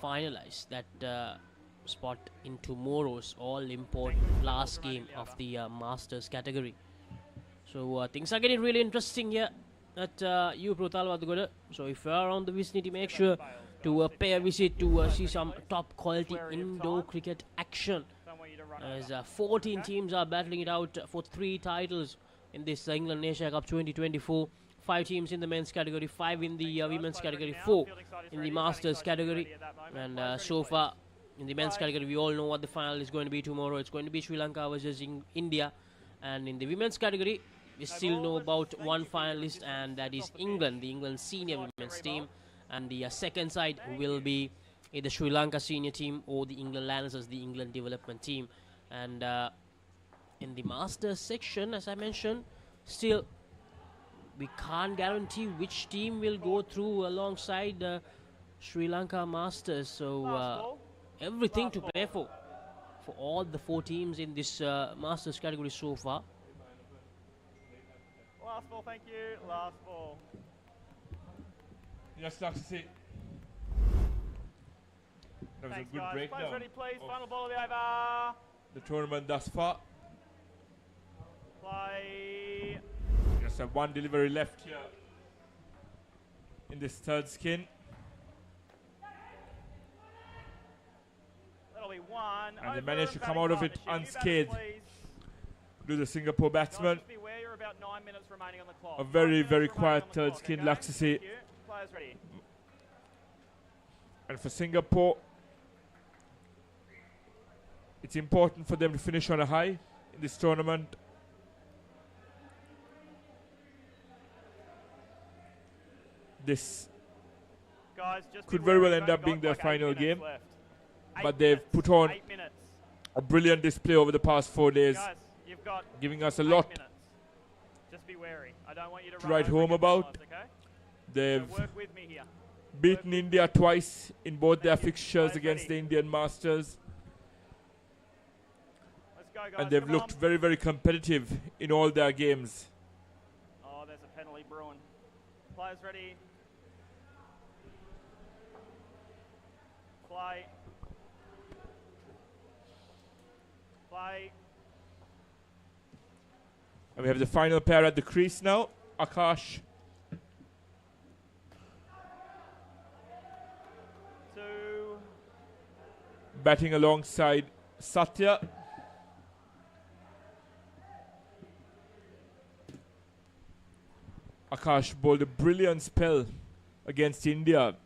finalize that spot in tomorrow's all-important last game of the Masters category. So things are getting really interesting here at UPro Talwattugoda. So if you are on the vicinity, make sure to pay a visit to see some top quality indoor cricket action, as 14 teams are battling it out for 3 titles in this England Asia Cup 2024. 5 teams in the men's category, 5 in the women's category, 4 in the Masters category. And so far in the men's category, we all know what the final is going to be tomorrow. It's going to be Sri Lanka versus India. And in the women's category, we still know about 1 finalist, and that is England, the England senior women's team. And the second side will be either Sri Lanka senior team or the England Lancers, the England development team. And in the Masters section, as I mentioned, still we can't guarantee which team will go through alongside Sri Lanka Masters. So everything to play for all the 4 teams in this Masters category so far. Last ball, thank you. Last ball. Yes, luck to see. That was Thanks, a good guys. breakdown. Players ready, please. Final ball of the over. The tournament thus far. Play. Just have 1 delivery left here in this 3rd skin. That'll be 1. And they managed to come out of it unscathed. Do the Singapore batsman. About 9 minutes remaining on the clock. A very, very quiet 3rd skin, luck to see. Players ready. And for Singapore, it's important for them to finish on a high in this tournament. This could very well end up being their final game, but they've put on a brilliant display over the past 4 days, giving us a lot Just be wary. I don't want you to write home about. Okay? They've So work with me here. beaten India twice in both their fixtures against the Indian Masters. Let's go, guys. And they've looked very, very competitive in all their games. Oh, there's a penalty brewing. Players ready. Play. Play. And we have the final pair at the crease now. Akash. 2. Batting alongside Satya. Akash bowled a brilliant spell against India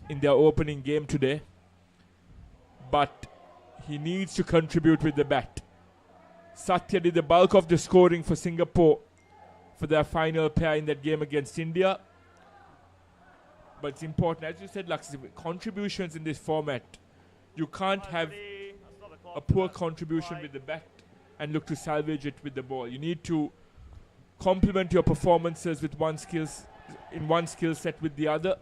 in their opening game today, but he needs to contribute with the bat. Satya did the bulk of the scoring for Singapore for their final pair in that game against India. But it's important, as you said, Laxi, contributions in this format. You can't have a poor contribution with the bat and look to salvage it with the ball. You need to complement your performances with one skill set with the other,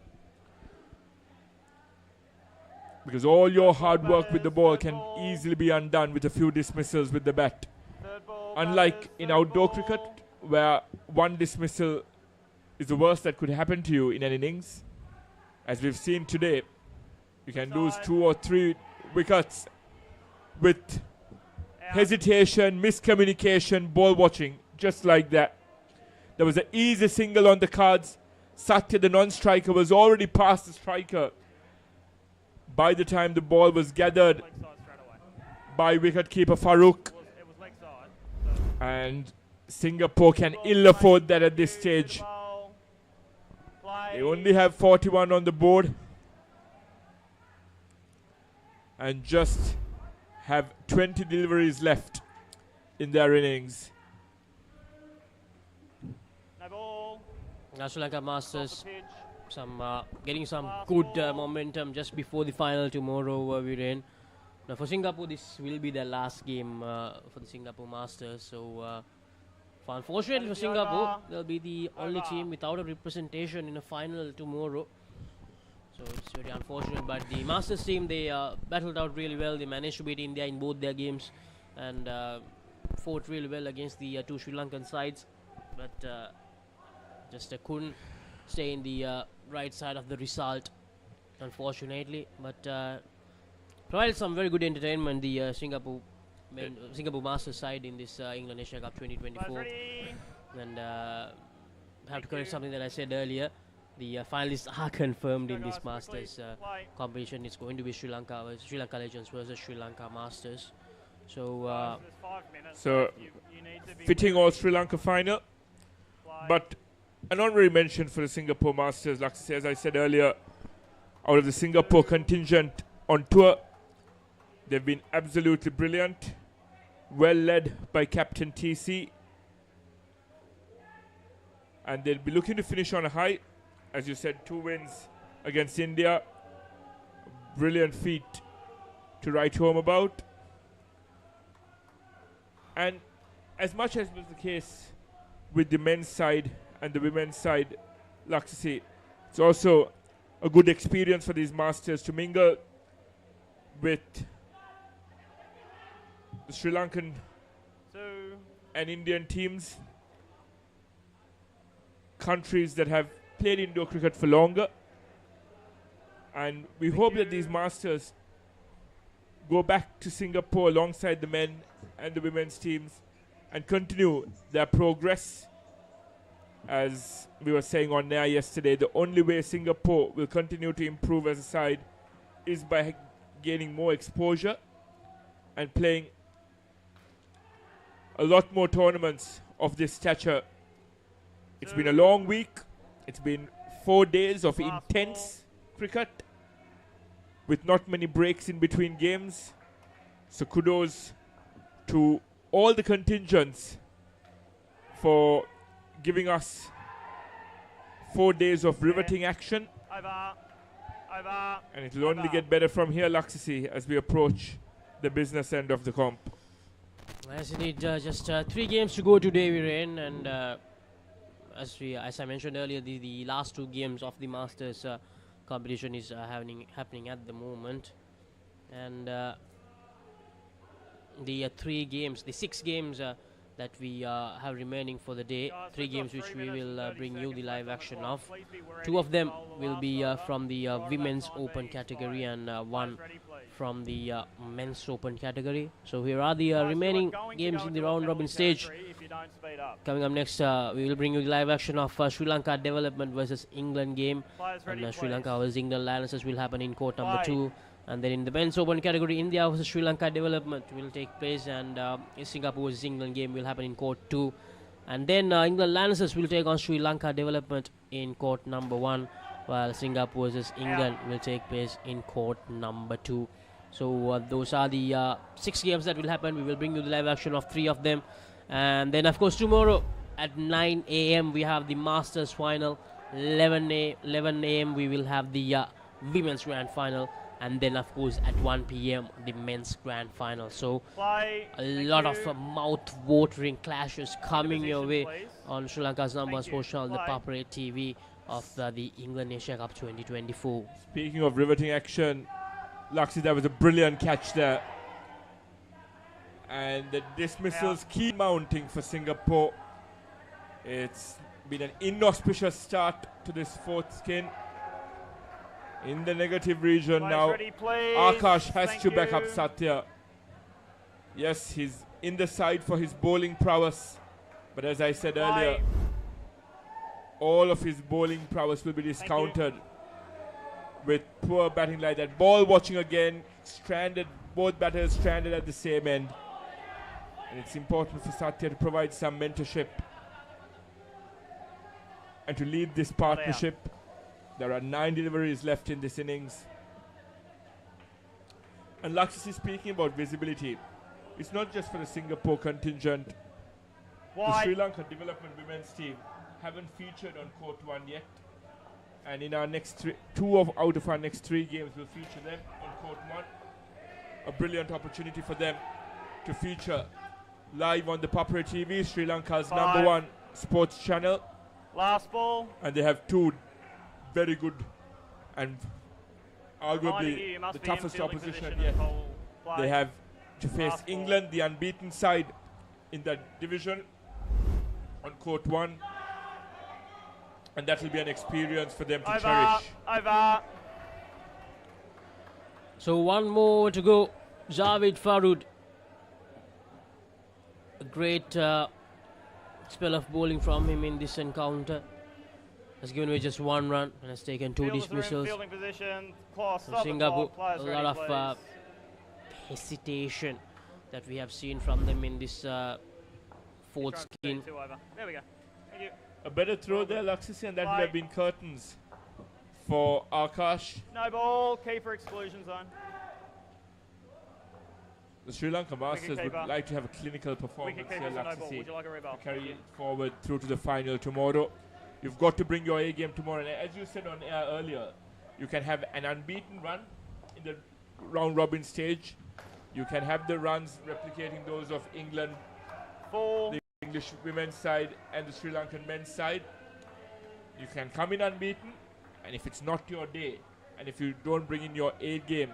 because all your hard work with the ball can easily be undone with a few dismissals with the bat. Unlike in outdoor cricket, where one dismissal is the worst that could happen to you in an innings. As we've seen today, you can lose 2 or 3 wickets with hesitation, miscommunication, ball watching, just like that. There was an easy single on the cards. Satya, the non-striker, was already past the striker by the time the ball was gathered by wicketkeeper Farooq. And Singapore can ill afford that at this stage. They only have 41 on the board and just have 20 deliveries left in their innings. Sri Lanka Masters getting some good momentum just before the final tomorrow, Viren. Now for Singapore, this will be their last game for the Singapore Masters. So unfortunately for Singapore, they'll be the only team without a representation in a final tomorrow. So it's very unfortunate. But the Masters team, they battled out really well. They managed to beat India in both their games and fought really well against the 2 Sri Lankan sides. But just couldn't stay in the right side of the result, unfortunately. But provided some very good entertainment, the Singapore Masters side in this England Asia Cup 2024. And have to correct something that I said earlier. The finalists are confirmed in this Masters competition. It's going to be Sri Lanka Legends versus Sri Lanka Masters. So fitting all Sri Lanka final. But an honorary mention for the Singapore Masters, as I said earlier, out of the Singapore contingent on tour, they've been absolutely brilliant, well led by Captain TC, and they'll be looking to finish on a high. As you said, 2 wins against India, brilliant feat to write home about. And as much as was the case with the men's side and the women's side, Laxasi, it's also a good experience for these Masters to mingle with the Sri Lankan and Indian teams, countries that have played indoor cricket for longer. And we hope that these Masters go back to Singapore alongside the men and the women's teams and continue their progress. As we were saying on air yesterday, the only way Singapore will continue to improve as a side is by gaining more exposure and playing a lot more tournaments of this stature. It's been a long week. It's been 4 days of intense cricket with not many breaks in between games. So kudos to all the contingents for giving us 4 days of riveting action. And it will only get better from here, Laxasi, as we approach the business end of the comp. As indeed, just 3 games to go today, Viren, and as I mentioned earlier, the last 2 games of the Masters competition is happening at the moment, and the 6 games that we have remaining for the day, 3 games which we will bring you the live action of. 2 of them will be from the Women's Open category and 1 from the Men's Open category. So here are the remaining games in the round robin stage. Coming up next, we will bring you the live action of Sri Lanka Development versus England game, and Sri Lanka versus England Lionesses will happen in court number 2. And then in the Men's Open category, India versus Sri Lanka Development will take place, and Singapore versus England game will happen in court 2. And then England Lionesses will take on Sri Lanka Development in court number 1. while Singapore versus England will take place in court number 2. So those are the 6 games that will happen. We will bring you the live action of 3 of them. And then, of course, tomorrow at 9 a.m. we have the Masters final. 11 a.m. we will have the Women's Grand Final. And then, of course, at 1 p.m. the Men's Grand Final. So a lot of mouth-watering clashes coming your way on Sri Lanka's number one sports channel, the Papare TV of the England Asia Cup 2024. Speaking of riveting action, Laxi, that was a brilliant catch there. And the dismissals keep mounting for Singapore. It's been an inauspicious start to this 4th skin. In the negative region now, Akash has to back up Satya. Yes, he's in the side for his bowling prowess. But as I said earlier, all of his bowling prowess will be discounted with poor batting like that. Ball watching again, stranded, both batters stranded at the same end. And it's important for Satya to provide some mentorship and to lead this partnership. There are 9 deliveries left in this innings. And Lakshmi is speaking about visibility. It's not just for the Singapore contingent. The Sri Lanka development women's team haven't featured on court 1 yet. And in our next 2 out of our next 3 games will feature them on court 1. A brilliant opportunity for them to feature live on the Papare TV, Sri Lanka's number 1 sports channel. Last ball. And they have 2 very good and arguably the toughest opposition yet. They have to face England, the unbeaten side in that division, on court 1. And that will be an experience for them to cherish. Over. So 1 more to go. Javed Farooq. A great spell of bowling from him in this encounter. Has given away just 1 run and has taken 2 dismissals. So Singapore, a lot of hesitation that we have seen from them in this 4th skin. There we go. Thank you. A better throw there, Laxisi, and that would have been curtains for Akash. No ball, keeper exclusion zone. The Sri Lanka Masters would like to have a clinical performance here, Laxisi, to carry it forward through to the final tomorrow. You've got to bring your A game tomorrow. And as you said on air earlier, you can have an unbeaten run in the round robin stage. You can have the runs replicating those of England, the English women's side and the Sri Lankan men's side. You can come in unbeaten, and if it's not your day, and if you don't bring in your A game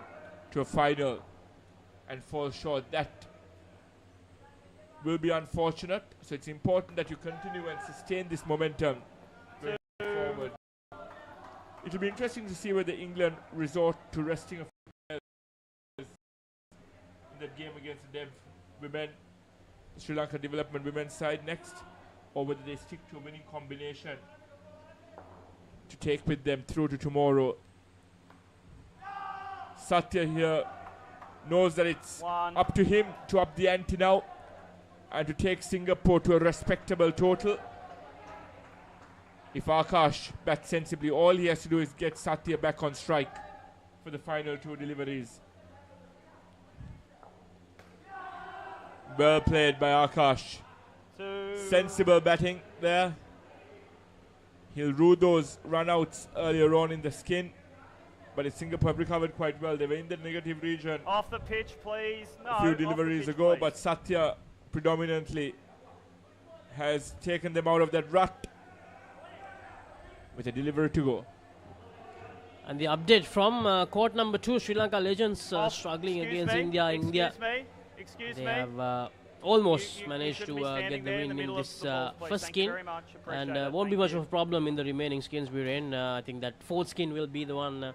to a final and fall short, that will be unfortunate. So it's important that you continue and sustain this momentum going forward. It will be interesting to see whether England resort to resting of players in that game against the Dev women, Sri Lanka development women's side next, or whether they stick to a winning combination to take with them through to tomorrow. Satya here knows that it's up to him to up the ante now and to take Singapore to a respectable total. If Akash bats sensibly, all he has to do is get Satya back on strike for the final 2 deliveries. Well played by Akash. Sensible batting there. He'll rue those run-outs earlier on in the skin. But Singapore have recovered quite well. They were in the negative region Off the pitch, please. No, a few deliveries ago, but Satya predominantly has taken them out of that rut with a delivery to go. And the update from court number 2, Sri Lanka Legends struggling against India. They have almost managed to get the win in this first skin, and won't be much of a problem in the remaining skins we're in. I think that 4th skin will be the one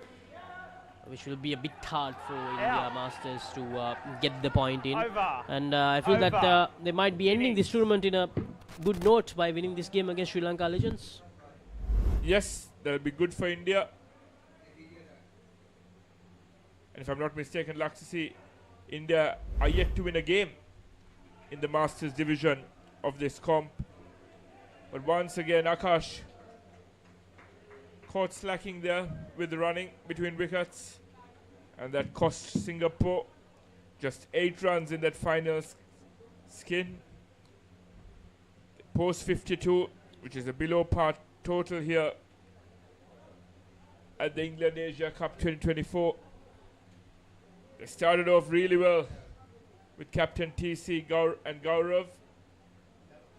which will be a bit hard for India Masters to get the point in. And I feel that they might be ending this tournament in a good note by winning this game against Sri Lanka Legends. Yes, that will be good for India. And if I'm not mistaken, Laxisi, India are yet to win a game in the Masters division of this comp. But once again, Akash caught slacking there with the running between wickets, and that cost Singapore just 8 runs in that final skin. Post 52, which is a below par total here at the England Asia Cup 2024. They started off really well with Captain TC and Gaurav,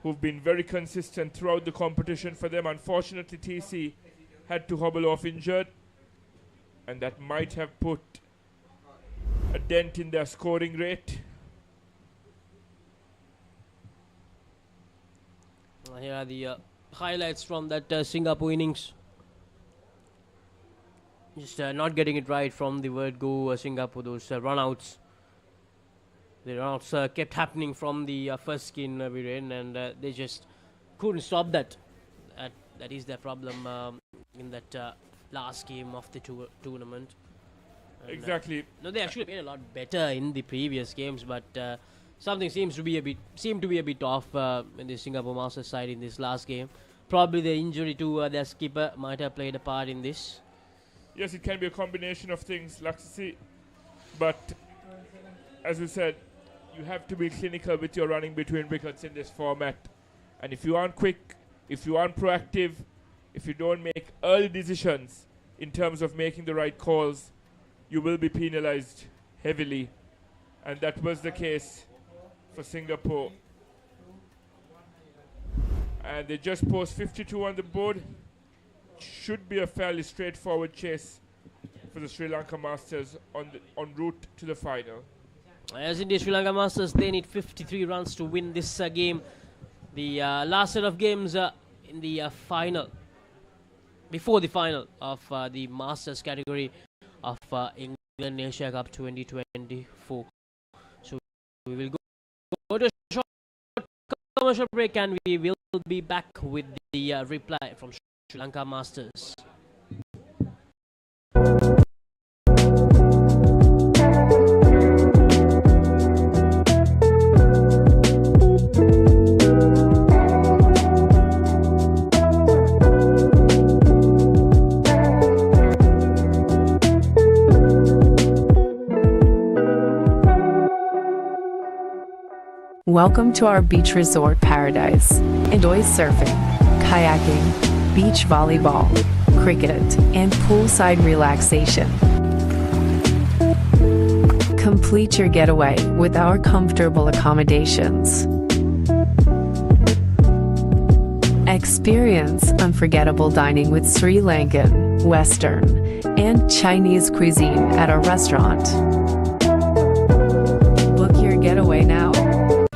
who've been very consistent throughout the competition for them. Unfortunately, TC had to hobble off injured, and that might have put a dent in their scoring rate. Here are the highlights from that Singapore innings. Just not getting it right from the word go. Singapore, those run-outs. The run-outs kept happening from the first skin we were in, and they just couldn't stop that. That is their problem in that last game of the tournament. And, exactly. No, they actually played a lot better in the previous games, but something seemed to be a bit off in the Singapore Masters side in this last game. Probably the injury to their skipper might have played a part in this. Yes, it can be a combination of things, Laxasi. But as we said, you have to be clinical with your running between wickets in this format. And if you aren't quick, if you aren't proactive, if you don't make early decisions in terms of making the right calls, you will be penalized heavily. And that was the case for Singapore. And they just post 52 on the board. Should be a fairly straightforward chase for the Sri Lanka Masters en route to the final. As in the Sri Lanka Masters, they need 53 runs to win this game. The last set of games in the final, before the final of the Masters category of England Asia Cup 2024. So we will go to a short commercial break, and we will be back with the reply from Sri Lanka Masters. Welcome to our beach resort paradise. Enjoy surfing, kayaking, beach volleyball, cricket, and poolside relaxation. Complete your getaway with our comfortable accommodations. Experience unforgettable dining with Sri Lankan, Western, and Chinese cuisine at our restaurant. Book your getaway now.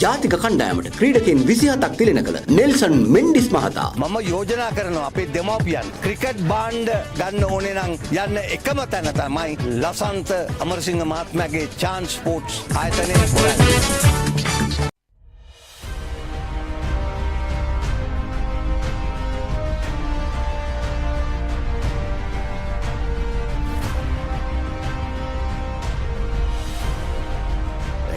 ජාතික කණ්ඩායමට ක්‍රීඩකයන් 27ක් තිලෙන කළ Nelson Mendis මහතා මම යෝජනා කරනවා අපේ දෙමව්පියන් cricket බාණ්ඩ ගන්න ඕනේ නම් යන්න එකම තැන තමයි ලසන්ත අමරසිංහ මහත්මයාගේ chance sports ආයතනයේ හොරන්නේ.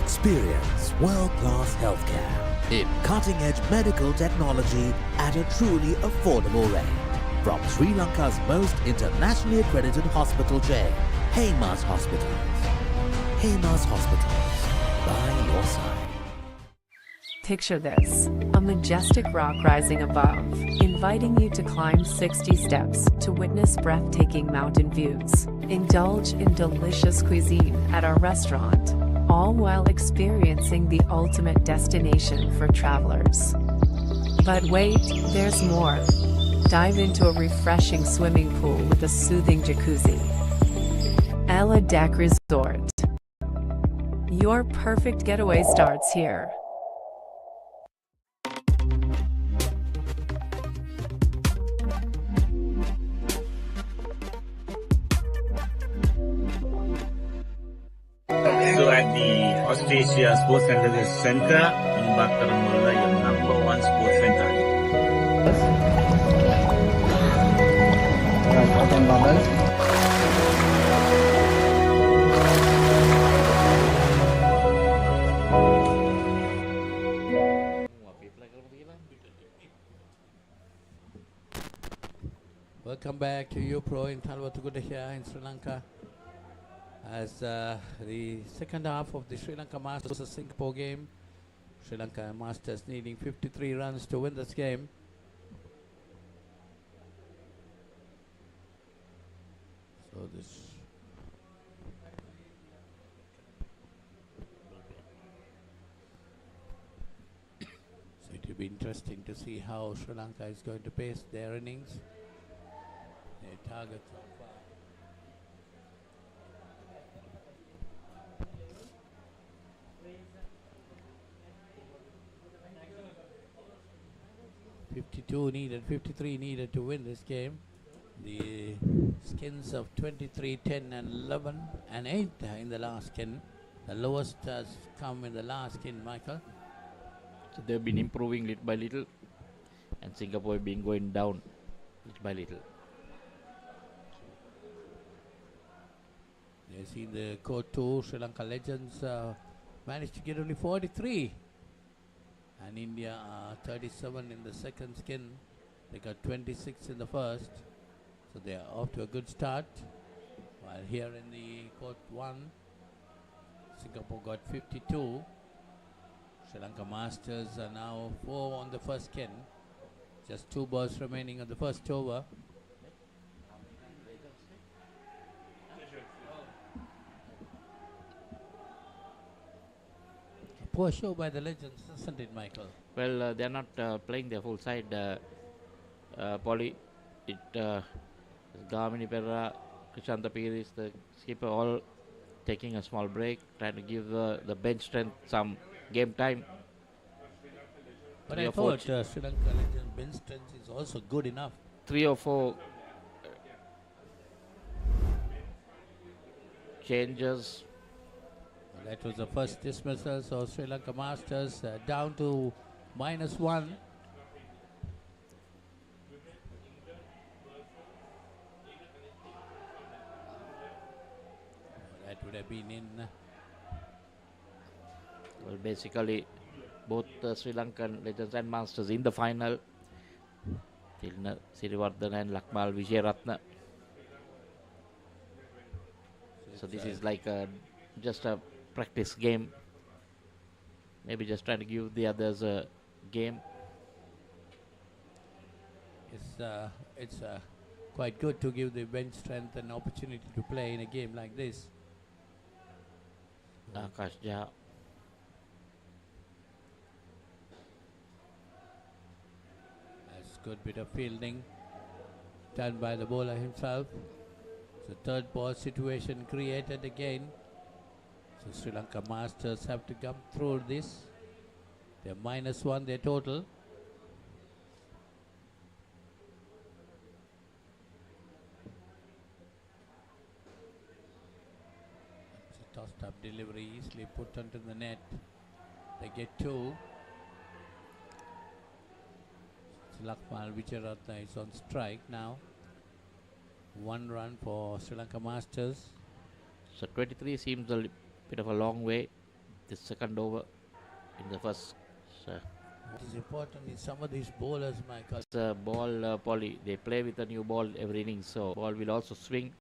Experience world-class healthcare in cutting-edge medical technology at a truly affordable rate. From Sri Lanka's most internationally accredited hospital chain, Heymas Hospitals. Heymas Hospitals, by your side. Picture this, a majestic rock rising above, inviting you to climb 60 steps to witness breathtaking mountain views. Indulge in delicious cuisine at our restaurant, all while experiencing the ultimate destination for travelers. But wait, there's more. Dive into a refreshing swimming pool with a soothing jacuzzi. Ella Deck Resort. Your perfect getaway starts here. So at the Austrasia Sports Center in Bakaramulla, your #1 sports center. Welcome back to UPro in Talwatuguda here in Sri Lanka. As the second half of the Sri Lanka Masters versus Singapore game, Sri Lanka Masters needing 53 runs to win this game. So it will be interesting to see how Sri Lanka is going to pace their innings. Their targets so far. 52 needed, 53 needed to win this game. The skins of 23, 10 and 11 and 8 in the last skin. The lowest has come in the last skin, Michael. So they've been improving little by little, and Singapore have been going down little by little. You see the court 2, Sri Lanka Legends managed to get only 43. And India 37 in the second skin. They got 26 in the first. So they are off to a good start. While here in the court 1, Singapore got 52. Sri Lanka Masters are now 4 on the first skin. Just 2 balls remaining on the first over. Poor show by the Legends, isn't it, Michael? Well, they're not playing their full side. Polly, Gamini Perra, Krishanta Piris, the skipper, all taking a small break, trying to give the bench strength some game time. But I thought Sri Lanka Legends bench strength is also good enough. 3 or 4 changes. That was the first dismissal, so Sri Lanka Masters down to -1. That would have been in. Well, basically, both Sri Lankan Legends and Masters in the final. Tilna Sirivardhana and Lakmal Vijayaratna. So this is like just a practice game. Maybe just trying to give the others a game. It's quite good to give the bench strength an opportunity to play in a game like this. Akash Jha. That's good bit of fielding done by the bowler himself. So third ball situation created again. So Sri Lanka Masters have to come through this. They're -1 their total. It's a tossed up delivery, easily put onto the net. They get 2. Lakmal Vijayaratna is on strike now. 1 run for Sri Lanka Masters. So 23 seems a bit of a long way. The second over in the first. What is important is some of these bowlers, Michael. The ball, Polly, they play with a new ball every inning, so ball will also swing.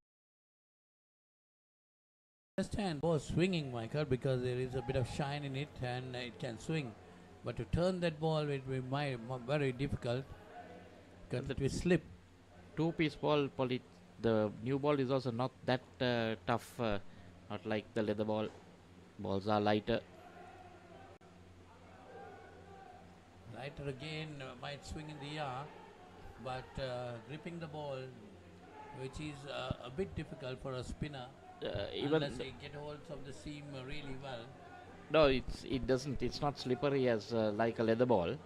Understand ball swinging, Michael, because there is a bit of shine in it and it can swing. But to turn that ball will be very difficult because it will slip. 2-piece ball, Polly. The new ball is also not that tough, not like the leather ball. Balls are lighter. Lighter again might swing in the air, but gripping the ball, which is a bit difficult for a spinner, unless they get hold of the seam really well. No, it doesn't. It's not slippery as like a leather ball.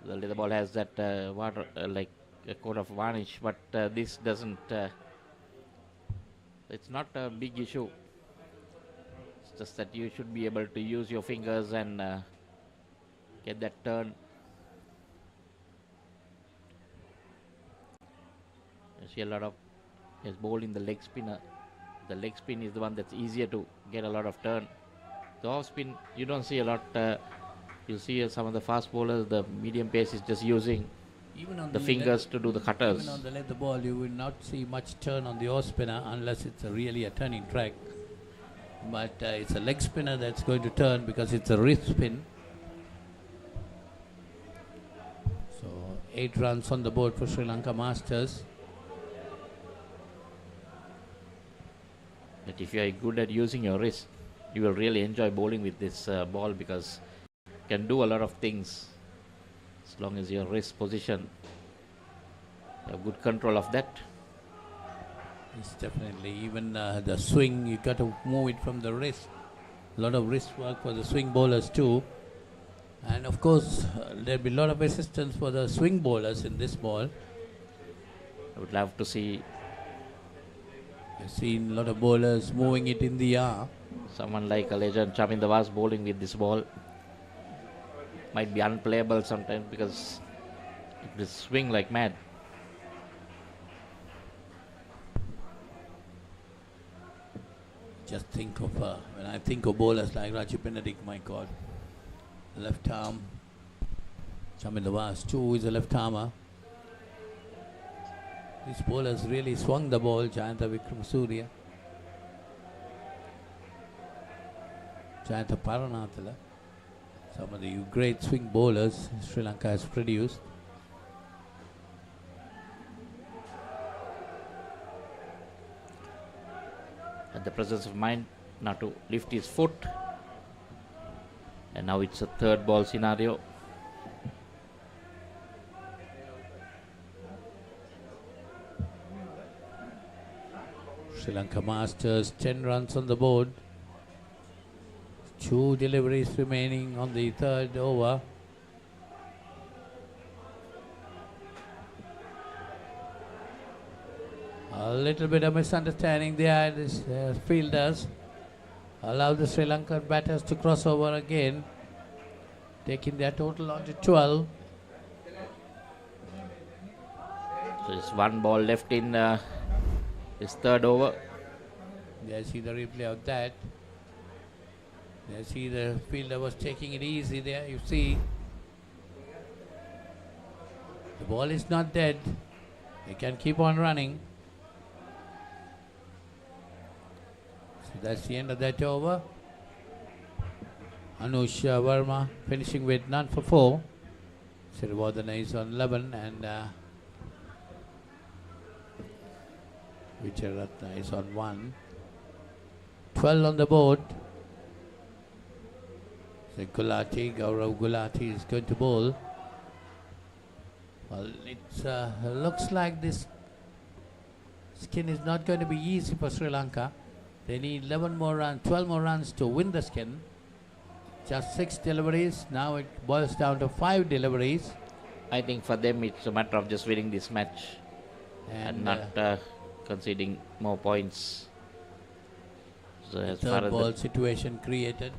The leather ball has that water like a coat of varnish, but this doesn't. It's not a big issue. It's just that you should be able to use your fingers and get that turn. You see a lot of is bowled in the leg spinner. The leg spin is the one that's easier to get a lot of turn. The off spin you don't see a lot. You see some of the fast bowlers, the medium pace is just using. Even on the fingers to do the cutters. Even on the leather ball, you will not see much turn on the off spinner unless it's really a turning track. But it's a leg spinner that's going to turn because it's a wrist spin. So 8 runs on the board for Sri Lanka Masters. But if you are good at using your wrist, you will really enjoy bowling with this ball because you can do a lot of things as long as your wrist position, you have good control of that. It's definitely, even the swing, you got to move it from the wrist. A lot of wrist work for the swing bowlers too. And of course, there'll be a lot of assistance for the swing bowlers in this ball. I would love to see. I've seen a lot of bowlers moving it in the air. Someone like a legend Chaminda was bowling with this ball. Might be unplayable sometimes because it will swing like mad. Just think of, when I think of bowlers like Rajiv Benedict, my God. Left arm. Chaminda was too is a left armer. These bowlers really swung the ball, Jayanta Wickramasuriya. Jayanta Paranathala. Some of the great swing bowlers Sri Lanka has produced. Had the presence of mind not to lift his foot. And now it's a third ball scenario. Sri Lanka Masters, 10 runs on the board. 2 deliveries remaining on the third over. A little bit of misunderstanding there. This fielders allow the Sri Lankan batters to cross over again, taking their total on to 12. So there's 1 ball left in his third over. There, see the replay of that. There, see the fielder was taking it easy there. You see, the ball is not dead. He can keep on running. So that's the end of that over. Anush Verma finishing with none for 4. Sirivardhana is on 11 and Vijayaratna is on 1. 12 on the board. So Gulati, Gaurav Gulati is going to bowl. Well, it looks like this skin is not going to be easy for Sri Lanka. They need 11 more runs, 12 more runs to win the skin. Just 6 deliveries. Now it boils down to 5 deliveries. I think for them it's a matter of just winning this match and not conceding more points. So as far as ball situation created.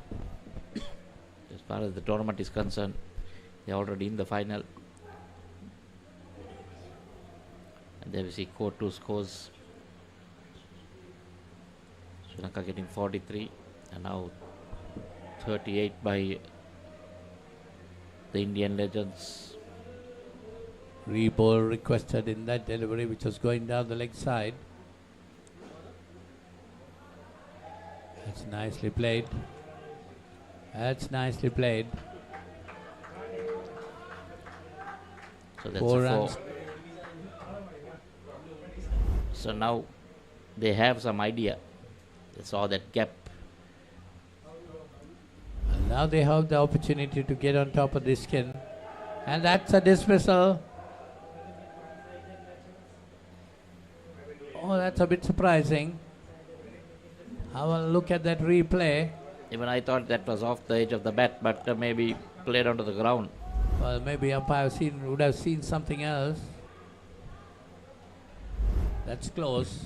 As far as the tournament is concerned, they're already in the final. And there we see core 2 scores. Sri Lanka getting 43 and now 38 by the Indian legends. Re-ball requested in that delivery, which was going down the leg side. That's nicely played. That's nicely played. So that's 4 a 4. runs. So now they have some idea. They saw that gap. And now they have the opportunity to get on top of this skin. And that's a dismissal. Oh, that's a bit surprising. Have a look at that replay. Even I thought that was off the edge of the bat, but maybe played onto the ground. Well, maybe umpire would have seen something else. That's close.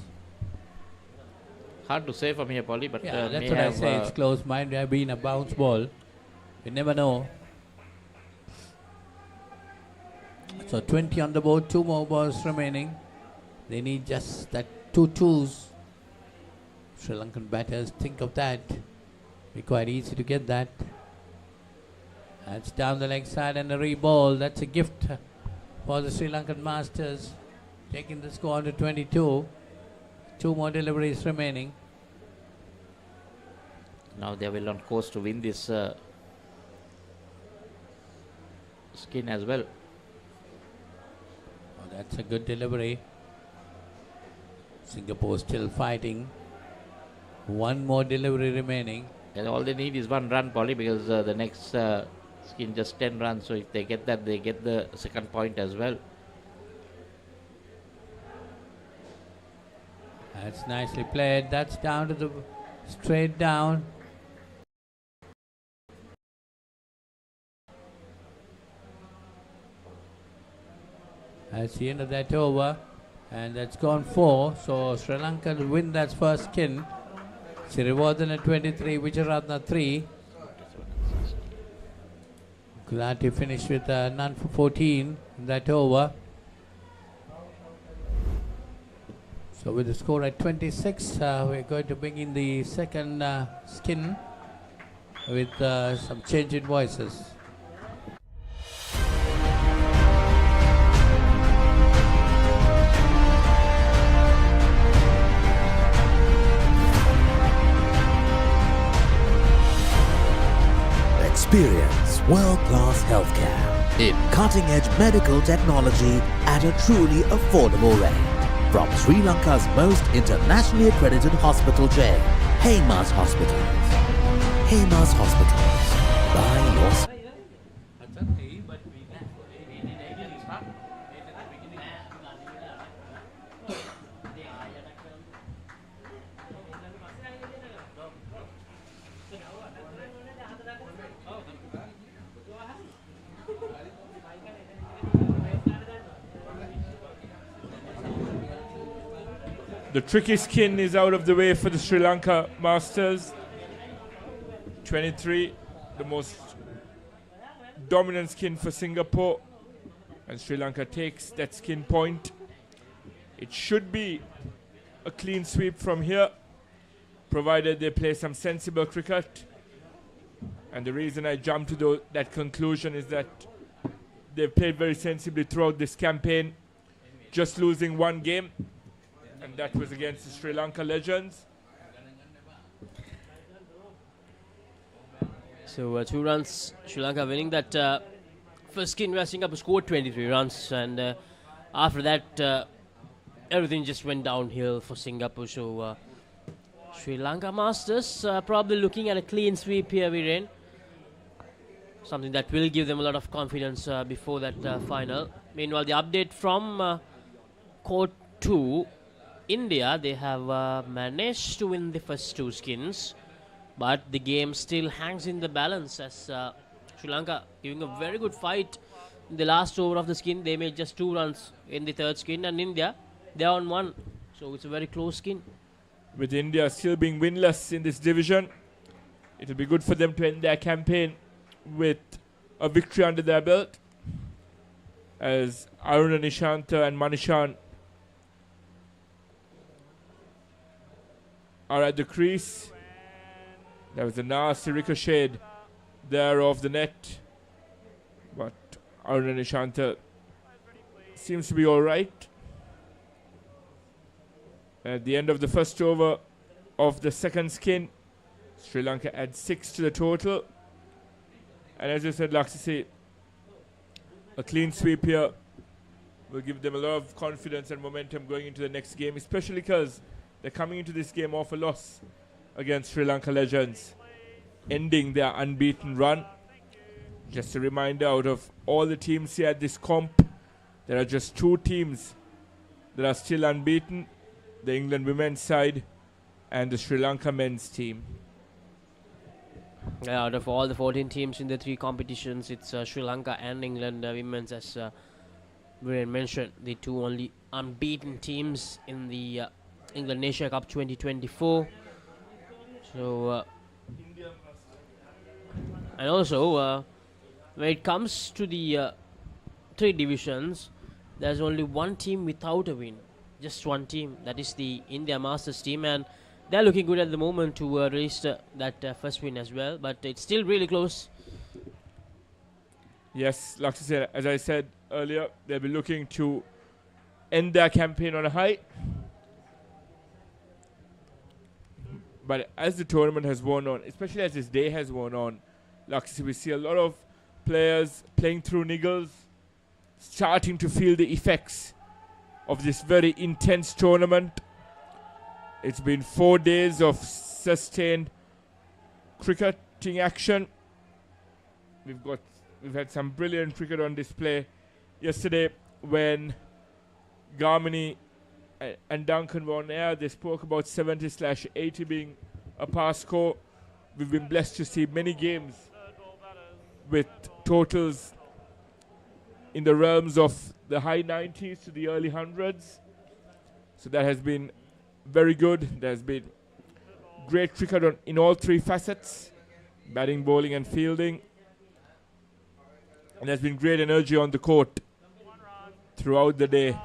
Hard to say from here, Polly, but yeah, that's may what I have, say. It's close. Might have been a bounce ball. You never know. So 20 on the board, 2 more balls remaining. They need just that 2 twos. Sri Lankan batters think of that. Be quite easy to get that. That's down the leg side and a re-ball. That's a gift for the Sri Lankan Masters, taking the score to 22. 2 more deliveries remaining. Now they are well on course to win this skin as well. Oh, that's a good delivery. Singapore still fighting. 1 more delivery remaining. And all they need is 1 run, Polly, because the next skin just 10 runs. So if they get that, they get the second point as well. That's nicely played. That's down to the straight down. That's the end of that over. And that's gone 4. So Sri Lanka will win that first skin. Sirivardhana 23, Vijayaratna 3. Gulati finished with none for 14 in that over. So with the score at 26, we're going to bring in the second skin with some change in voices. Experience world-class healthcare in cutting-edge medical technology at a truly affordable rate. From Sri Lanka's most internationally accredited hospital chain, Heymas Hospitals. Heymas Hospitals. By your side. The tricky skin is out of the way for the Sri Lanka Masters. 23, the most dominant skin for Singapore. And Sri Lanka takes that skin point. It should be a clean sweep from here, provided they play some sensible cricket. And the reason I jumped to that conclusion is that they've played very sensibly throughout this campaign, just losing 1 game. And that was against the Sri Lanka Legends. So 2 runs, Sri Lanka winning that first skin where Singapore scored 23 runs. And after that, everything just went downhill for Singapore. So Sri Lanka Masters probably looking at a clean sweep here, Viren. Something that will give them a lot of confidence before that final. Meanwhile, the update from Court 2. India, they have managed to win the first 2 skins, but the game still hangs in the balance as Sri Lanka giving a very good fight in the last over of the skin. They made just 2 runs in the third skin, and India, they're on 1. So it's a very close skin. With India still being winless in this division, it'll be good for them to end their campaign with a victory under their belt, as Aruna Nishanta and Manishan are at the crease. There was a nasty ricochet there off the net, but Aruna Nishanta seems to be alright. At the end of the first over of the second skin, Sri Lanka adds 6 to the total. And as you said, Laksisi, a clean sweep here will give them a lot of confidence and momentum going into the next game, especially because they're coming into this game off a loss against Sri Lanka Legends, ending their unbeaten run. Just a reminder, out of all the teams here at this comp, there are just 2 teams that are still unbeaten, the England women's side and the Sri Lanka men's team. Out of all the 14 teams in the 3 competitions, it's Sri Lanka and England women's, as Viren mentioned, the 2 only unbeaten teams in the England Asia Cup 2024. So, and also when it comes to the 3 divisions, there's only 1 team without a win, just 1 team. That is the India Masters team, and they're looking good at the moment to register that first win as well. But it's still really close. Yes, like I said, as I said earlier, they'll be looking to end their campaign on a high. But as the tournament has worn on, especially as this day has worn on, like I said, we see a lot of players playing through niggles, starting to feel the effects of this very intense tournament. It's been 4 days of sustained cricketing action. We've had some brilliant cricket on display yesterday when Garmini and Duncan were on air. They spoke about 70/80 being a pass score. We've been blessed to see many games with totals in the realms of the high 90s to the early 100s. So that has been very good. There's been great cricket in all three facets, batting, bowling and fielding. And there's been great energy on the court throughout the day.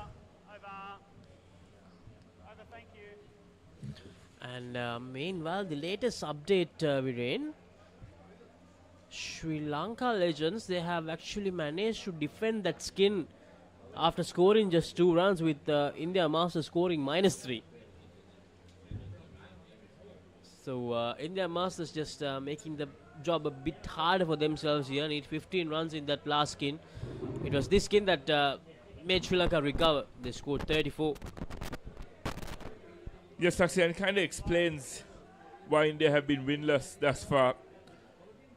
And meanwhile, the latest update, Viren, Sri Lanka Legends, they have actually managed to defend that skin after scoring just 2 runs, with India Masters scoring -3. So India Masters just making the job a bit harder for themselves here. Need 15 runs in that last skin. It was this skin that made Sri Lanka recover. They scored 34. Yes, actually, and kind of explains why India have been winless thus far.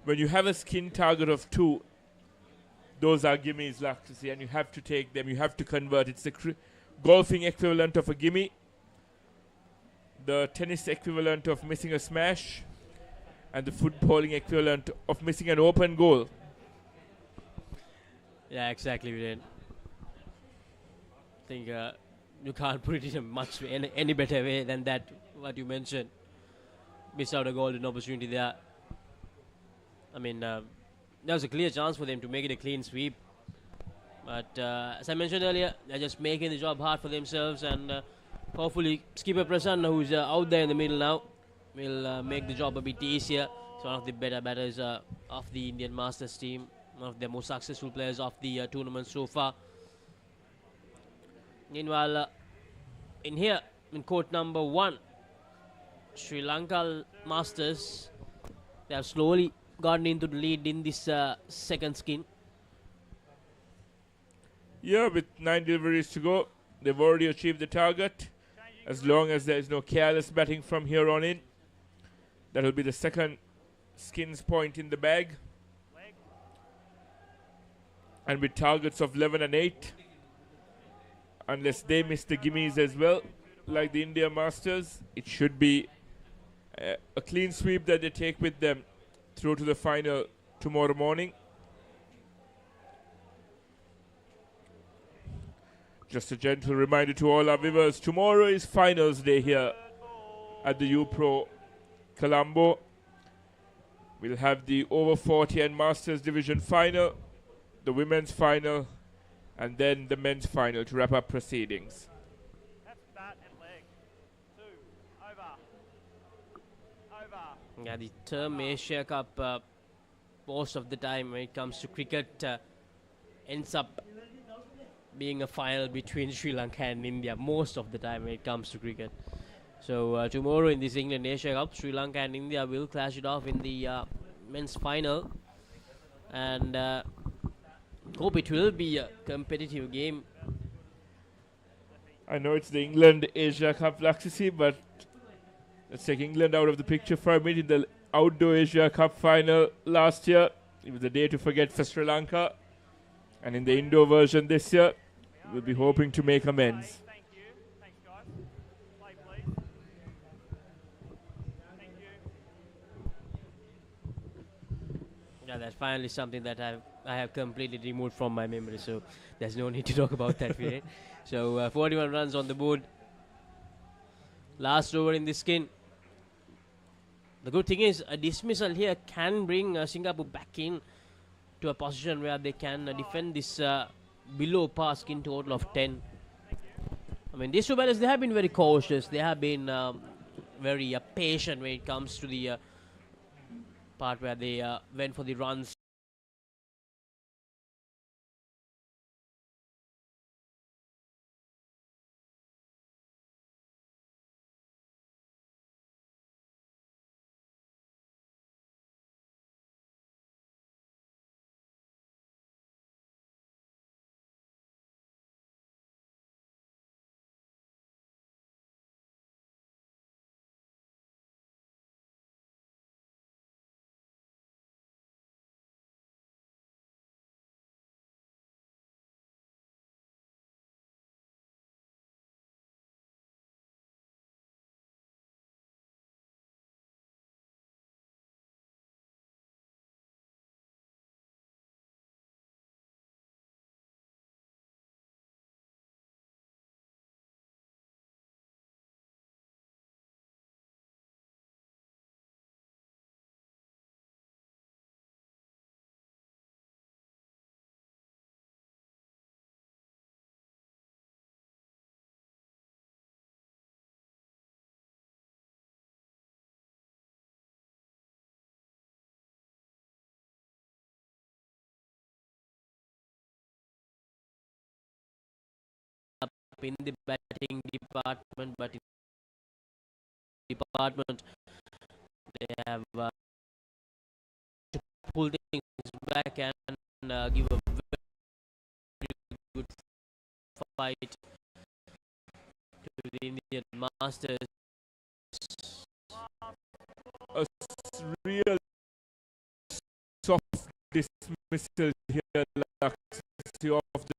When you have a skin target of 2, those are gimmies, like to see, and you have to take them. You have to convert. It's the golfing equivalent of a gimme, the tennis equivalent of missing a smash, and the footballing equivalent of missing an open goal. Yeah, exactly, Viren. I think you can't put it in any better way than that, what you mentioned. Miss out a golden opportunity there. I mean, there was a clear chance for them to make it a clean sweep. But as I mentioned earlier, they're just making the job hard for themselves, and hopefully skipper Prasanna, who's out there in the middle now, will make the job a bit easier. He's one of the better batters of the Indian Masters team, one of the most successful players of the tournament so far. Meanwhile, in here, in court number 1, Sri Lanka Masters, they have slowly gotten into the lead in this second skin. Yeah, with 9 deliveries to go, they've already achieved the target. As long as there is no careless batting from here on in, that will be the second skins point in the bag. And with targets of 11 and 8, unless they miss the gimmies as well, like the India Masters, it should be a clean sweep that they take with them through to the final tomorrow morning. Just a gentle reminder to all our viewers, tomorrow is finals day here at the UPro Colombo. We'll have the over 40 and Masters Division final, the women's final, and then the men's final to wrap up proceedings. That's bat and leg. 2, over. Yeah, the term Asia Cup, most of the time when it comes to cricket, ends up being a final between Sri Lanka and India most of the time when it comes to cricket. So tomorrow in this England Asia Cup, Sri Lanka and India will clash it off in the men's final, and hope it will be a competitive game. I know it's the England Asia Cup Laxisi, but let's take England out of the picture for a minute. In the outdoor Asia Cup final last year, it was a day to forget for Sri Lanka, and in the indoor version this year, we'll be hoping to make amends. Thank you. Thanks, guys. Play, please. Thank you. Yeah, that's finally something that I have completely removed from my memory, so there's no need to talk about that. Right? So 41 runs on the board. Last over in this skin. The good thing is a dismissal here can bring Singapore back in to a position where they can defend this below par skin total of 10. I mean, these two batters, they have been very cautious. They have been very patient when it comes to the part where they went for the runs. in the batting department, but in the department they have to pull things back and give a very good fight to the Indian Masters. A real soft dismissal here, Laxi, of the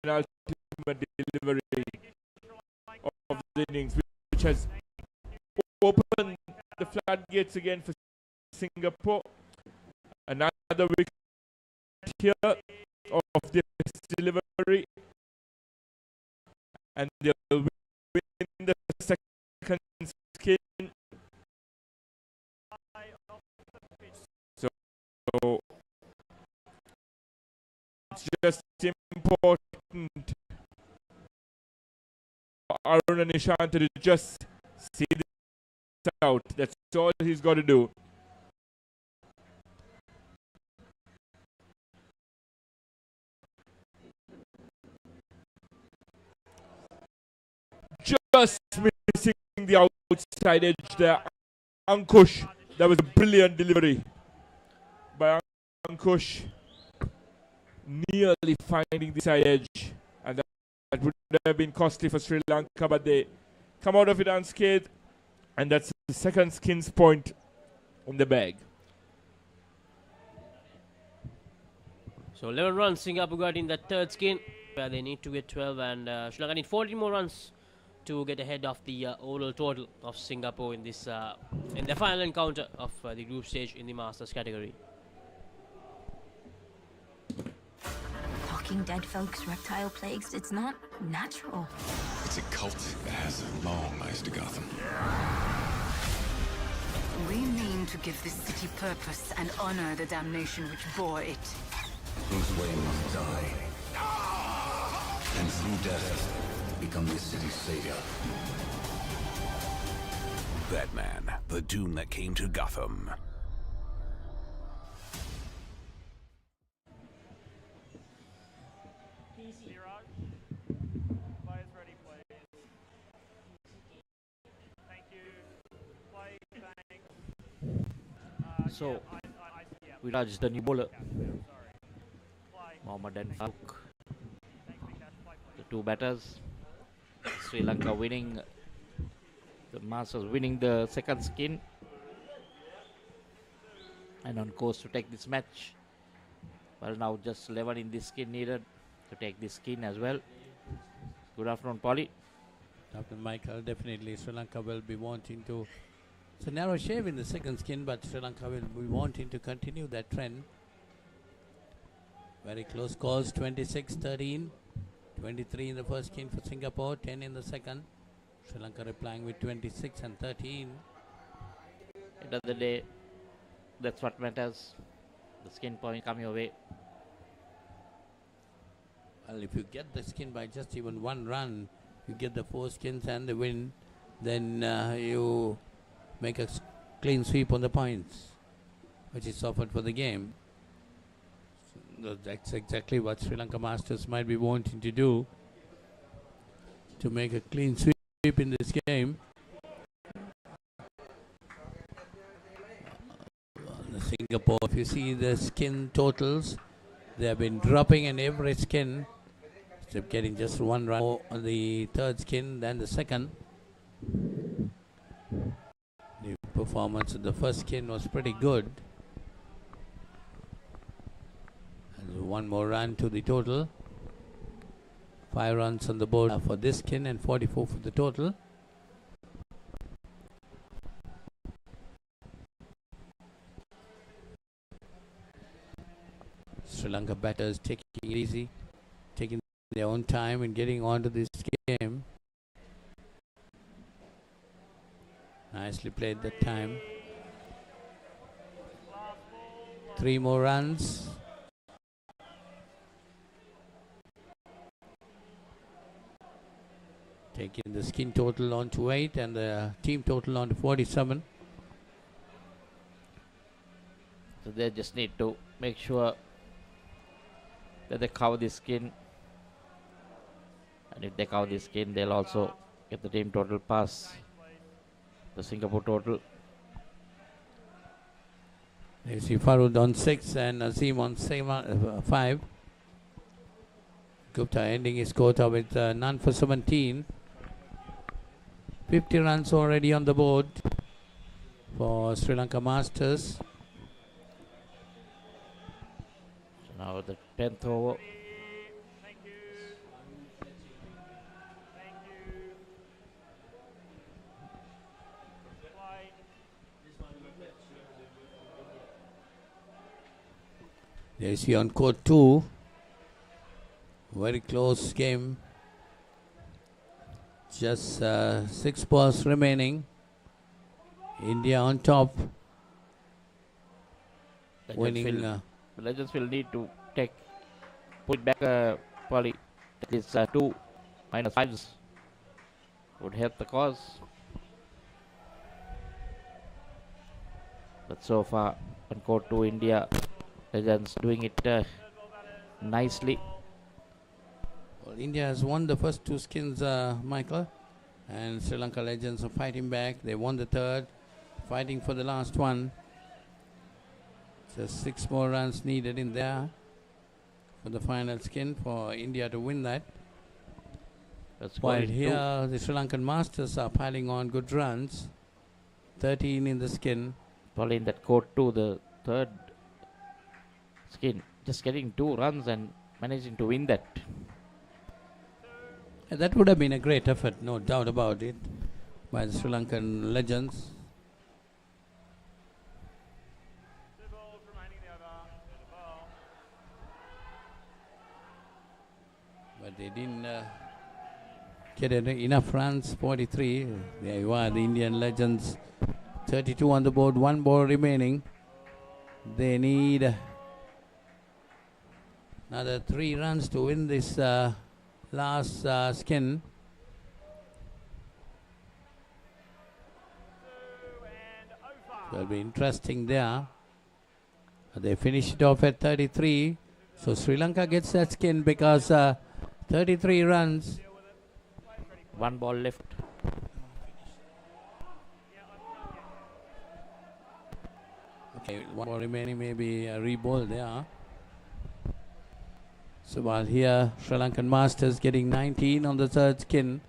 penultimate delivery of the innings, which has opened the floodgates again for Singapore. Another wicket here of this delivery, and they'll win the second skin. So it's just important for Arun and Nishant to just see this out. That's all he's got to do. Just missing the outside edge there. Ankush, that was a brilliant delivery by Ankush, nearly finding the side edge, and that would have been costly for Sri Lanka, but they come out of it unscathed, and that's the second skins point in the bag. So 11 runs Singapore got in that third skin, where they need to get 12, and Sri Lanka need 14 more runs to get ahead of the overall total of Singapore in this in the final encounter of the group stage in the Masters category. Talking dead folks, reptile plagues, it's not natural. It's a cult that has long eyes to Gotham. We mean to give this city purpose and honor the damnation which bore it. Whose way must die. And through death, become this city's savior. Batman, the doom that came to Gotham. Players ready, please. Thank you. Play, thanks. So, Viraj is the new bowler. Mohammad and Farouk, the two batters. Sri Lanka winning the Masters, winning the second skin, and on course to take this match. Well, now just 11 in this skin needed to take this skin as well. Good afternoon, Polly. Captain Michael, definitely Sri Lanka will be wanting to. It's a narrow shave in the second skin, but Sri Lanka will be wanting to continue that trend. Very close scores, 26-13. 23 in the first skin for Singapore, 10 in the second. Sri Lanka replying with 26 and 13. End of the day, that's what matters. The skin point come your way. Well, if you get the skin by just even one run, you get the 4 skins and the win, then you make a clean sweep on the points, which is offered for the game. So that's exactly what Sri Lanka Masters might be wanting to do, to make a clean sweep in this game. Singapore, if you see the skin totals, they have been dropping in every skin, except getting just one run on the third skin, then the second. The performance of the first skin was pretty good. And one more run to the total. 5 runs on the board for this skin and 44 for the total. Sri Lanka batters taking it easy, taking their own time and getting onto this game. Nicely played that time. 3 more runs. Taking the skin total on to 8 and the team total on to 47. So they just need to make sure that they cover the skin And if they cover this skin, they'll also get the team total pass. The Singapore total. You see Farud on 6 and Azim on 5. Gupta ending his quota with none for 17. 50 runs already on the board for Sri Lanka Masters. So now the 10th over. There you see on court 2. Very close game. Just 6 balls remaining. India on top. Winning. The Legends will need to put it back probably at least 2 -5s would help the cause. But so far on court 2, India Legends doing it nicely. Well, India has won the first 2 skins, Michael, and Sri Lanka Legends are fighting back. They won the third, fighting for the last one. Just 6 more runs needed in there for the final skin for India to win that. While here, the Sri Lankan Masters are piling on good runs. 13 in the skin. Probably in that court 2, the third skin, just getting 2 runs and managing to win that. That would have been a great effort, no doubt about it, by the Sri Lankan Legends. But they didn't get enough runs, 43. There you are, the Indian Legends. 32 on the board, 1 ball remaining. They need another 3 runs to win this last skin. It'll be interesting there. They finish it off at 33. So Sri Lanka gets that skin because 33 runs. 1 ball left. Okay, 1 ball remaining, maybe a re-ball there. So while here, Sri Lankan Masters getting 19 on the third skin.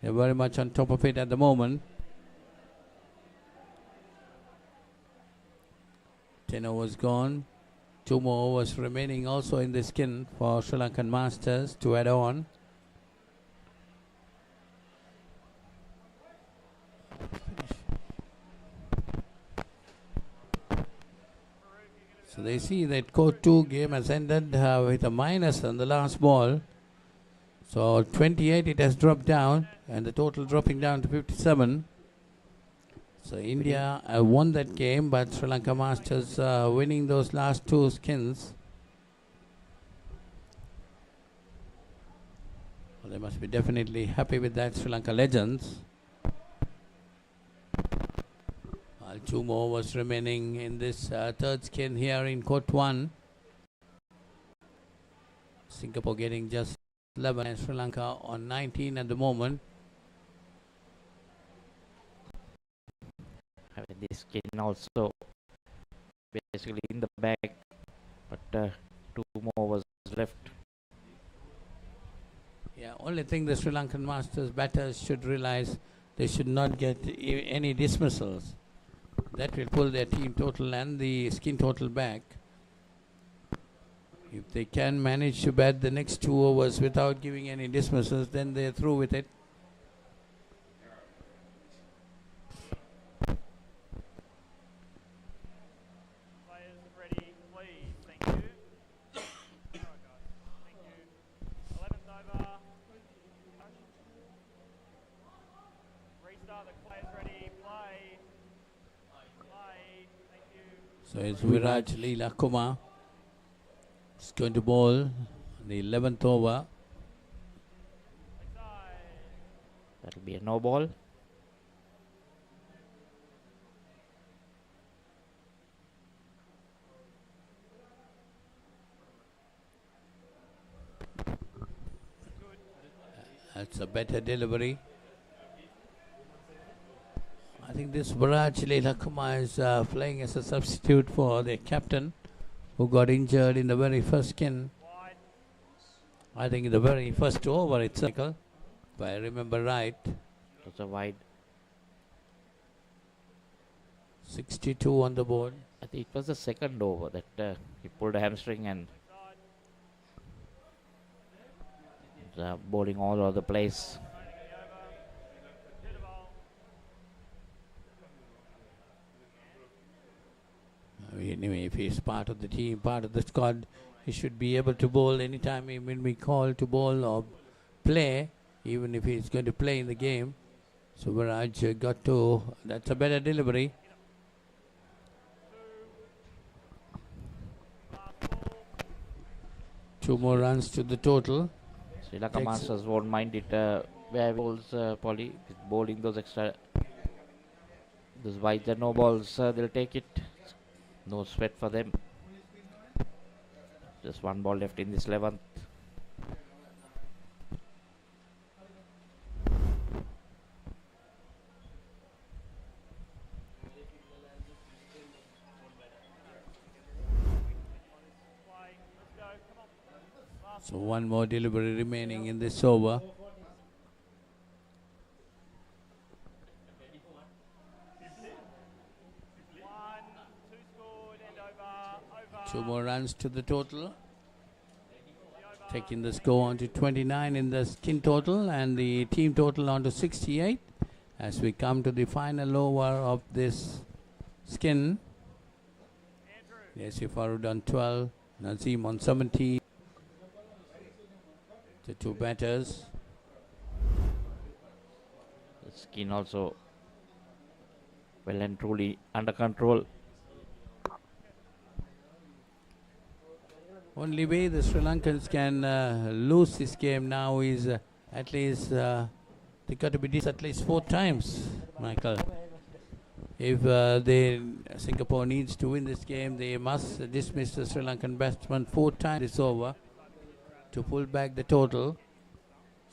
They're very much on top of it at the moment. 10 overs gone. 2 more overs remaining also in the skin for Sri Lankan Masters to add on. So they see that court 2 game has ended with a minus on the last ball. So 28 it has dropped down and the total dropping down to 57. So India won that game, but Sri Lanka Masters winning those last 2 skins. Well, they must be definitely happy with that, Sri Lanka Legends. 2 more overs remaining in this third skin here in court 1. Singapore getting just 11 and Sri Lanka on 19 at the moment. Having this skin also basically in the bag, but 2 more overs left. Yeah, only thing the Sri Lankan Masters batters should realize, they should not get any dismissals. That will pull their team total and the skin total back. If they can manage to bat the next 2 overs without giving any dismissals, then they're through with it. Players ready, please. Thank you. Alright, guys. Thank you. 11th over. Restart the players ready. Play. Play. Thank you. So it's Viraj Leela Kumar. It's going to bowl the 11th over. That will be a no ball. That's a better delivery. I think this Baraj Leilakuma is playing as a substitute for the captain who got injured in the very first skin. I think in the very first over itself, if I remember right. That's a wide. 62 on the board. I think it was the second over that he pulled a hamstring and bowling all over the place. Anyway, if he's part of the team, part of the squad, he should be able to bowl anytime when we call to bowl or play, even if he's going to play in the game. So Viraj got to, that's a better delivery. Two more runs to the total. Sri Lanka Masters won't mind it where bowls Polly bowling those extra, those wide and no balls, they'll take it. No sweat for them. Just one ball left in this 11th. So one more delivery remaining in this over. Two more runs to the total. Taking the score on to 29 in the skin total and the team total on to 68 as we come to the final over of this skin. Yes, Farouk on 12, Nazim on 17. The two batters. The skin also well and truly under control. Only way the Sri Lankans can lose this game now is at least they got to be dismissed at least 4 times, Michael. If Singapore needs to win this game, they must dismiss the Sri Lankan batsman 4 times this over to pull back the total.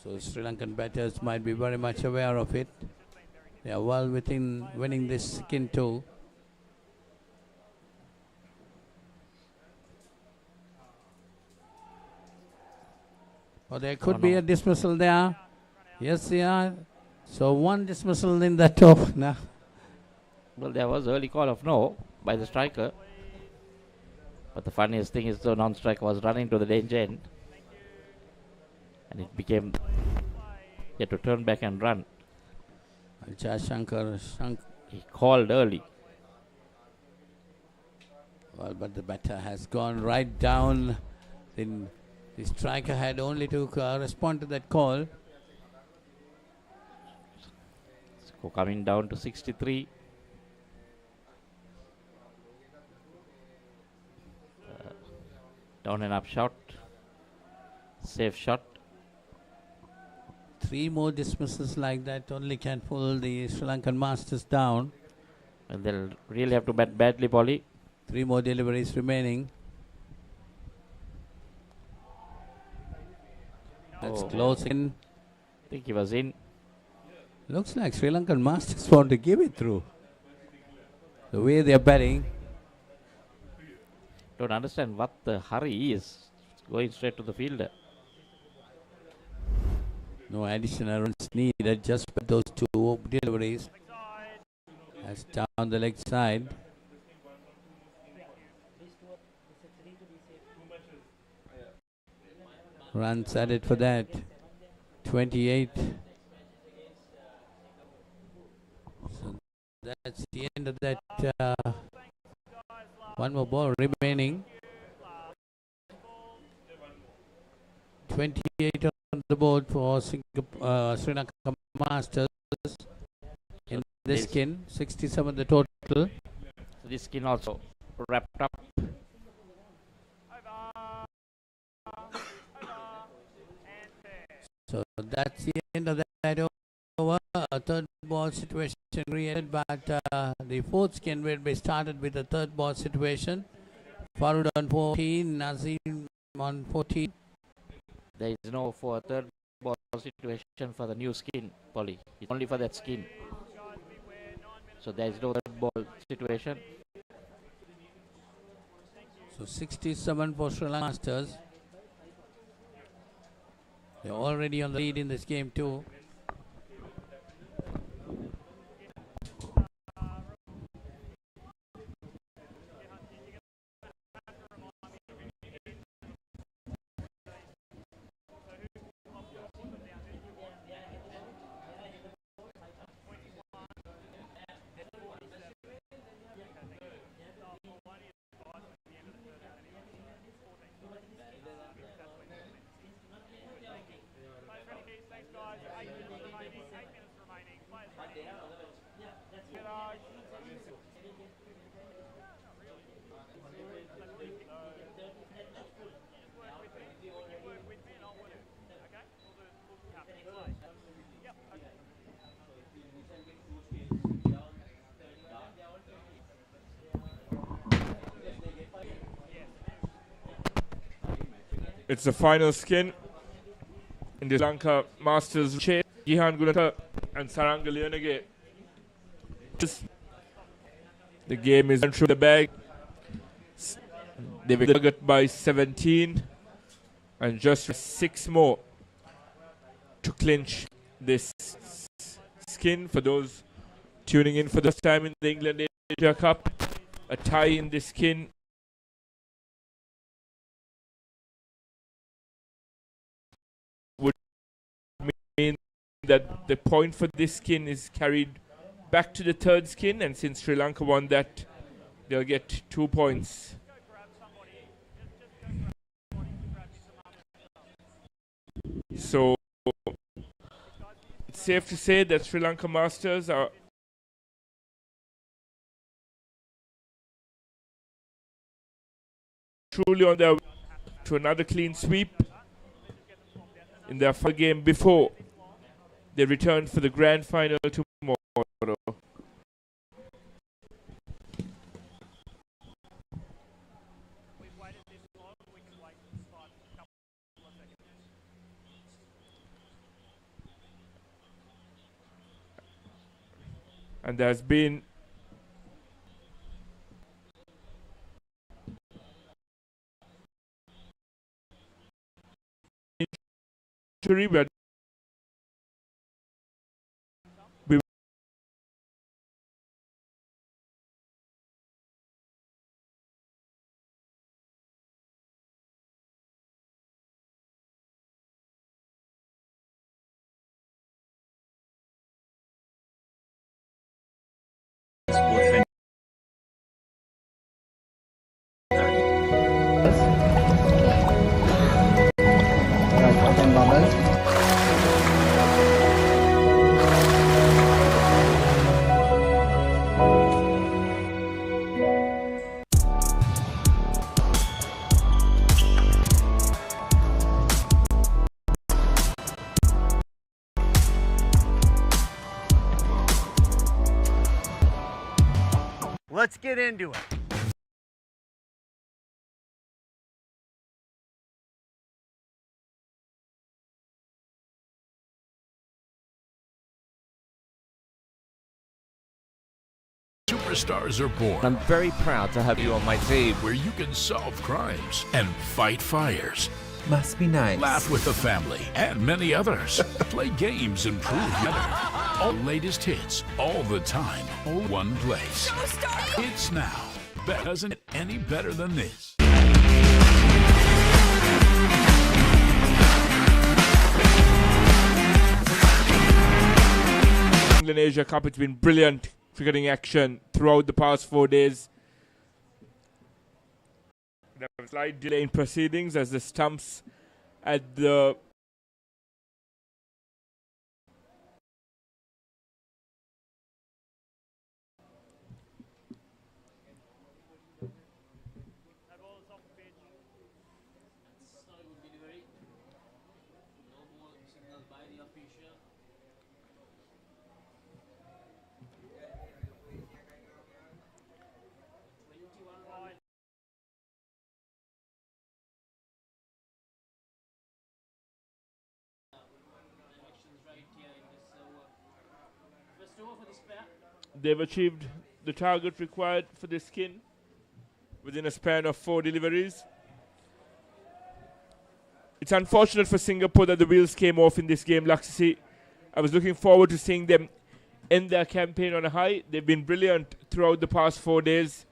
So Sri Lankan batters might be very much aware of it. They are well within winning this skin too. Or there could be a dismissal there. Yes, yeah. So one dismissal in that over now. Well, there was early call of no by the striker. But the funniest thing is the non-striker was running to the danger end. And it became, he had to turn back and run. He called early. Well, but the batter has gone right down. Then the striker had only to respond to that call. Score coming down to 63. Down and up shot. Safe shot. 3 more dismissals like that only can pull the Sri Lankan Masters down. And they'll really have to bat badly, Polly. 3 more deliveries remaining. That's close in. I think he was in. Looks like Sri Lankan Masters want to give it through. The way they are batting. Don't understand what the hurry is. Going straight to the fielder. No additional runs needed, just those 2 deliveries. That's down the leg side. Runs added for that. 28. So that's the end of that. One more ball remaining. 28 on the board for Sri Lanka Masters in this skin. 67 the total. This skin also wrapped up. So that's the end of that over. A third ball situation created, but the 4th skin will be started with a third ball situation. Farouk on 14, Nazim on 14. There is no for third ball situation for the new skin, Polly. It's only for that skin. So there is no third ball situation. So 67 for Sri Lanka Masters. They're already on the lead in this game too. It's the final skin in the Sri Lanka Masters chase. Gihan Gunata and Saranga Leonage. The game is through the bag. They've got by 17 and just 6 more to clinch this skin. For those tuning in for the first time in the England Asia Cup, a tie in this skin would mean that the point for this skin is carried back to the third skin, and since Sri Lanka won that, they'll get 2 points. So it's safe to say that Sri Lanka Masters are truly on their way to another clean sweep in their final game before they return for the grand final tomorrow. And there's been injury, but we Let's get into it. Superstars are born. I'm very proud to have you on my team. Where you can solve crimes and fight fires. Must be nice. Laugh with the family and many others. Play games and prove better. All latest hits, all the time, all one place. It's now. Doesn't it any better than this? England Asia Cup, it's been brilliant cricketing action throughout the past 4 days. There was a slight delay in proceedings as the stumps at the They've achieved the target required for the skin within a span of 4 deliveries. It's unfortunate for Singapore that the wheels came off in this game, Laksisi. I was looking forward to seeing them end their campaign on a high. They've been brilliant throughout the past 4 days.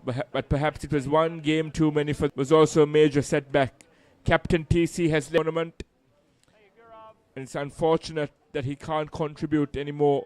But perhaps it was one game too many for was also a major setback. Captain TC has left the tournament, and it's unfortunate that he can't contribute anymore.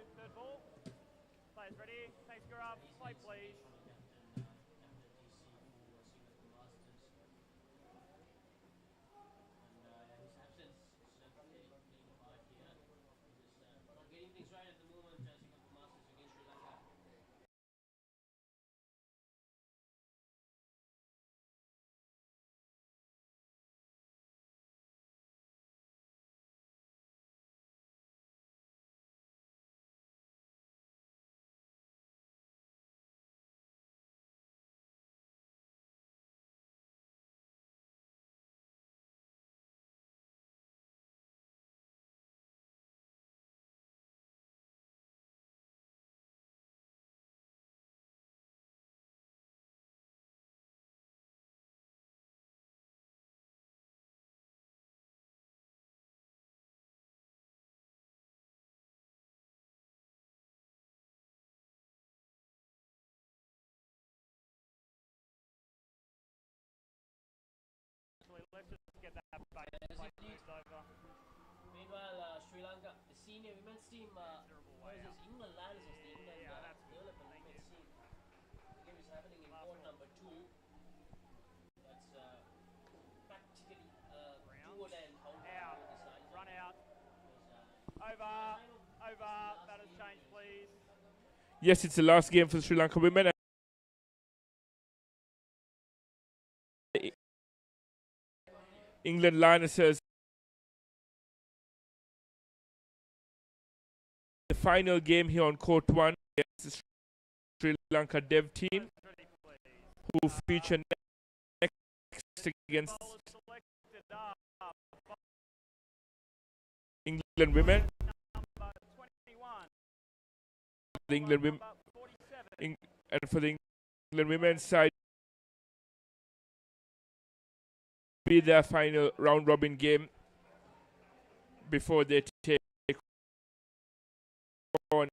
Let's just get that back over. Meanwhile, Sri Lanka, the senior women's team versus England Lions, the England development women's team. The game is happening in court number 2. That's practically do and how out, run out, over, batters change please. Yes, it's the last game for the Sri Lanka women. England Lionesses. The final game here on court 1 against the Sri Lanka dev team, who feature next against England women. The England women, and for the England women's side, be their final round robin game before they take on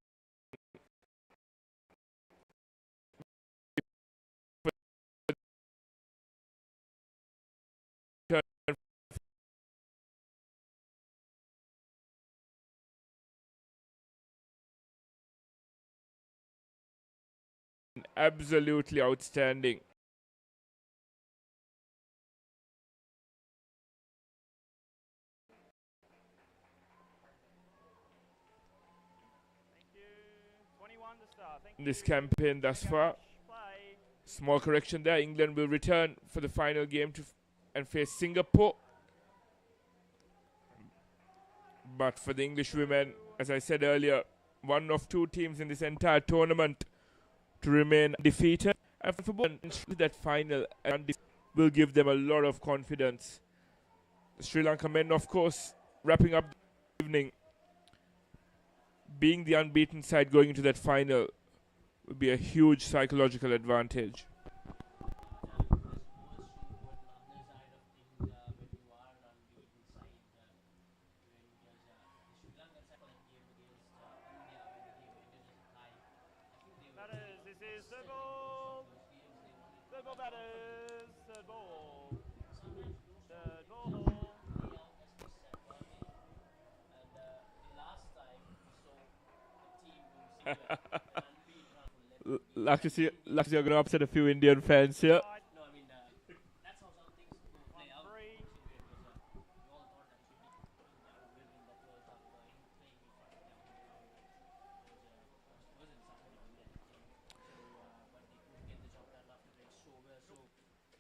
absolutely outstanding. In this campaign thus far. Small correction there. England will return for the final game and face Singapore. But for the English women, as I said earlier, one of 2 teams in this entire tournament to remain undefeated. And for that final will give them a lot of confidence. The Sri Lanka men, of course, wrapping up the evening, being the unbeaten side going into that final would be a huge psychological advantage. Batters, this is third ball. Third ball batters. Third ball. Third ball. Laksisi, you're going to upset a few Indian fans here.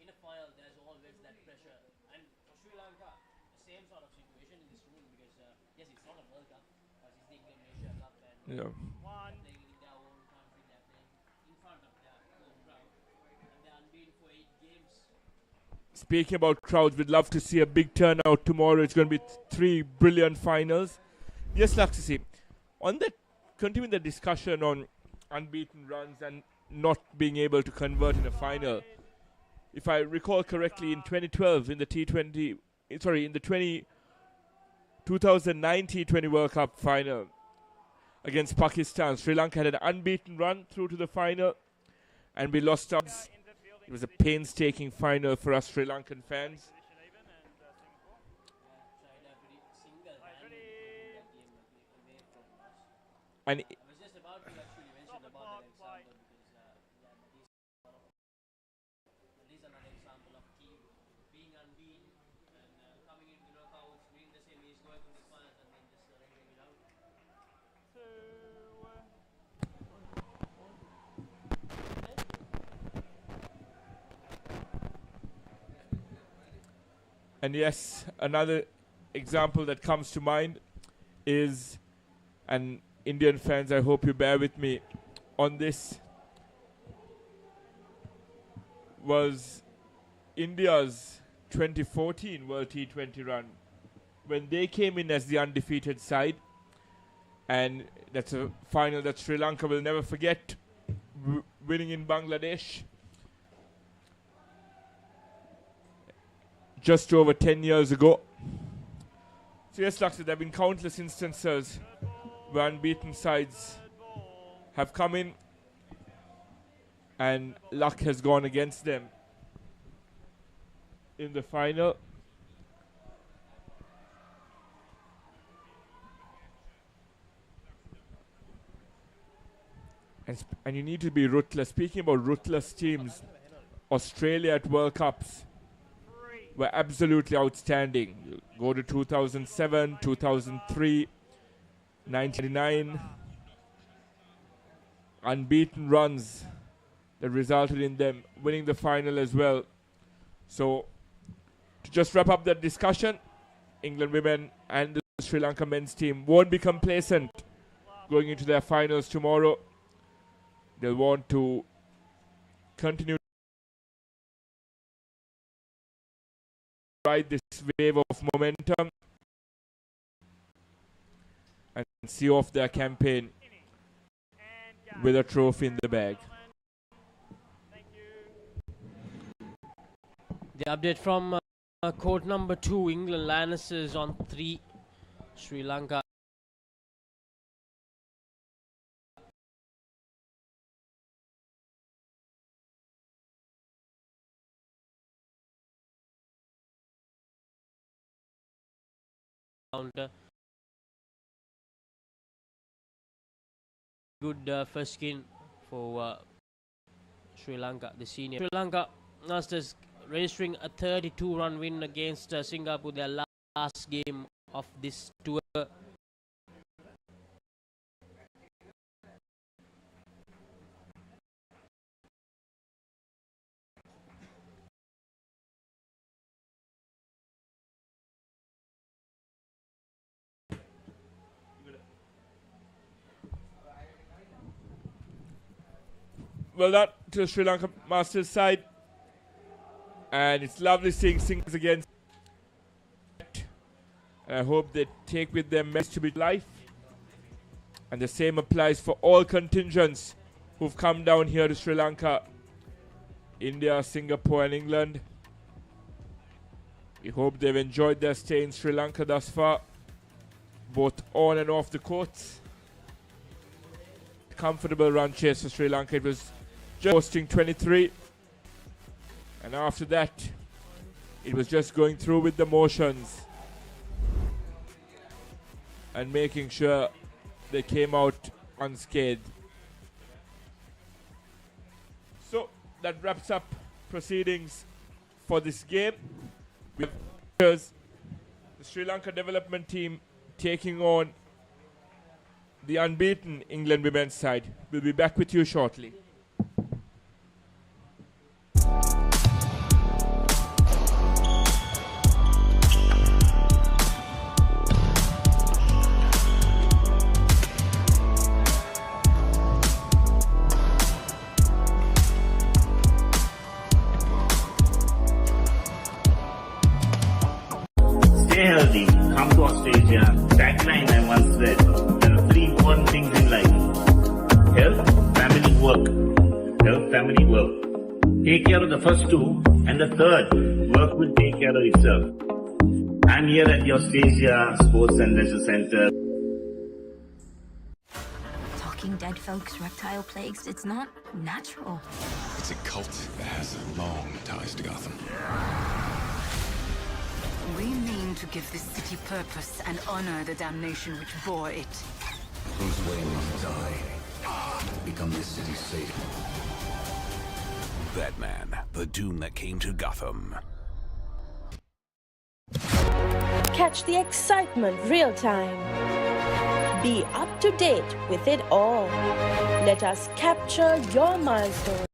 In a final, there's always that pressure. And for Sri Lanka, the same sort of situation in this room because, yes, it's not a World Cup, but it's the England Asia Cup. And yeah. One. They're playing in their own country, they're playing in front of their home crowd. And they're unbeaten for 8 games. Speaking about crowds, we'd love to see a big turnout tomorrow. It's going to be 3 brilliant finals. Yes, Laksisi, on that continuing the discussion on unbeaten runs and not being able to convert in a final. If I recall correctly, in 2012, in the 2009 T20 World Cup final against Pakistan, Sri Lanka had an unbeaten run through to the final, and we lost out. It was a painstaking final for us Sri Lankan fans. And And yes, another example that comes to mind is, and Indian fans, I hope you bear with me on this, was India's 2014 World T20 run, when they came in as the undefeated side. And that's a final that Sri Lanka will never forget, winning in Bangladesh just over 10 years ago. So yes, Lakshya, there have been countless instances where unbeaten sides have come in and luck has gone against them in the final. And you need to be ruthless. Speaking about ruthless teams, Australia at World Cups were absolutely outstanding. You go to 2007, 2003, 1999. Unbeaten runs that resulted in them winning the final as well. So, to just wrap up that discussion, England women and the Sri Lanka men's team won't be complacent going into their finals tomorrow. They'll want to continue to ride this wave of momentum and see off their campaign with a trophy in the bag. The update from court number 2, England Lionesses on 3, Sri Lanka counter. Good first skin for Sri Lanka, the senior. Sri Lanka Masters registering a 32-run win against Singapore, their last game of this tour. Well done to the Sri Lanka Masters side. And it's lovely seeing singers again. And I hope they take with them message to be life. And the same applies for all contingents who've come down here to Sri Lanka, India, Singapore and England. We hope they've enjoyed their stay in Sri Lanka thus far, both on and off the courts. Comfortable run chase for Sri Lanka. It was just posting 23. And after that, it was just going through with the motions and making sure they came out unscathed. So that wraps up proceedings for this game. We have the Sri Lanka development team taking on the unbeaten England women's side. We'll be back with you shortly. Stay healthy, come to Australia. Tagline I once said, there are 3 important things in life: take care of the first two, and the third work will take care of itself. I'm here at the Austrasia Sports and Leisure Centre. Talking dead folks, reptile plagues, it's not natural. It's a cult that has long ties to Gotham. We mean to give this city purpose and honor the damnation which bore it. Bruce Wayne must die. Become this city's savior. Batman, the doom that came to Gotham. Catch the excitement real time. Be up to date with it all. Let us capture your milestone.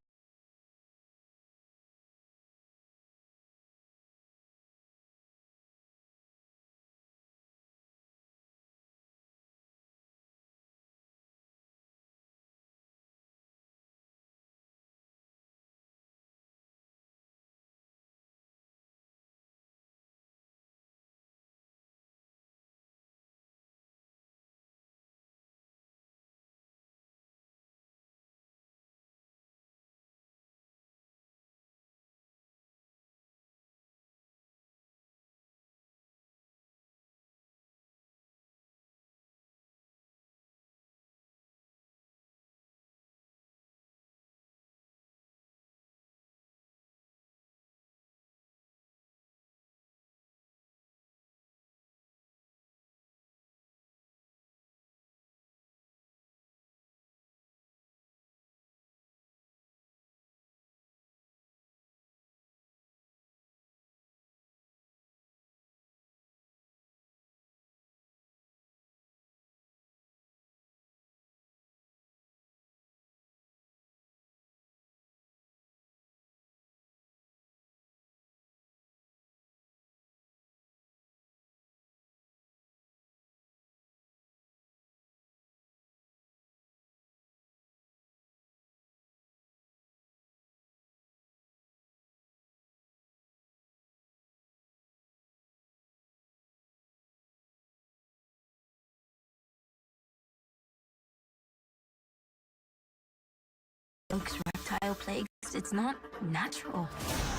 Folks, reptile plagues, it's not natural.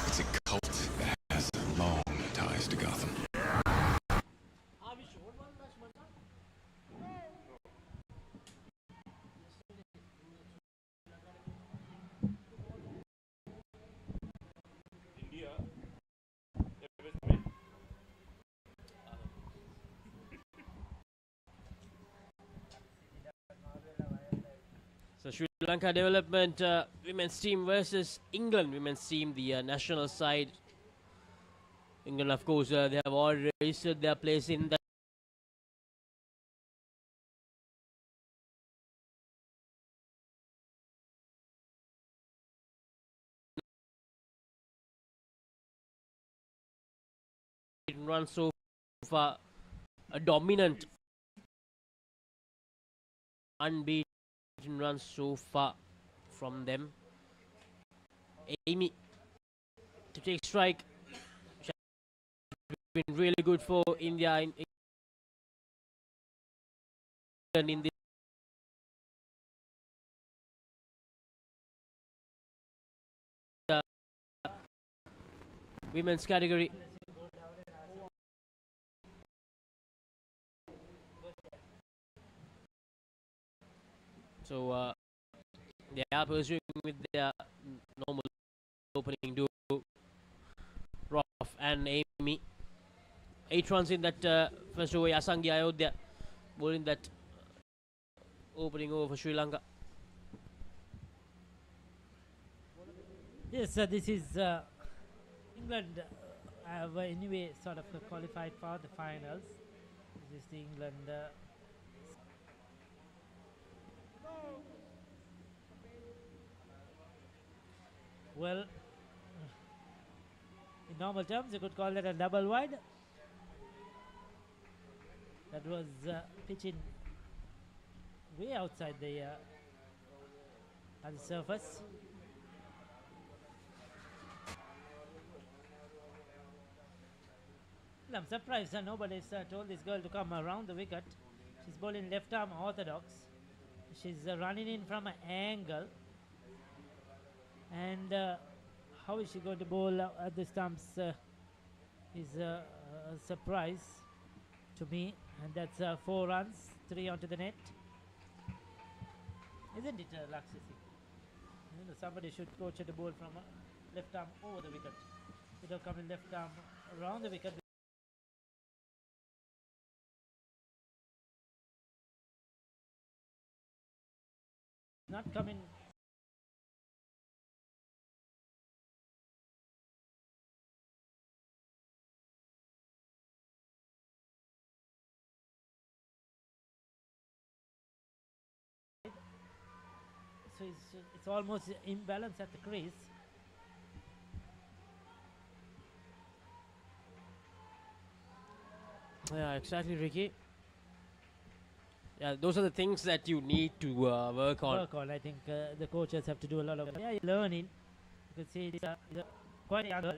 It's a cult that has long ties to Gotham. So Sri Lanka development women's team versus England women's team, the national side. England, of course, they have already registered their place in the run so far, a dominant unbeaten run so far from them. Amy to take strike. She has been really good for India in this women's category. So they are pursuing with their normal opening duo, Roth and Amy. 8 runs in that first over. Asangi Ayodhya bowling that opening over for Sri Lanka. Yes, this is England have anyway sort of qualified for the finals. This is the England well, in normal terms you could call that a double wide. That was pitching way outside the surface. Well, I'm surprised nobody's told this girl to come around the wicket. She's bowling left arm orthodox. She's running in from an angle, and how is she going to bowl at the stumps is a surprise to me, and that's 4 runs, 3 onto the net. Isn't it, Laksasi? You know, somebody should coach her to bowl from left arm over the wicket. It'll come in left arm around the wicket. Not coming. So it's almost imbalance at the crease. Yeah, exactly, Ricky. Yeah, those are the things that you need to work on. I think the coaches have to do a lot of learning. You can see it's quite a young girl.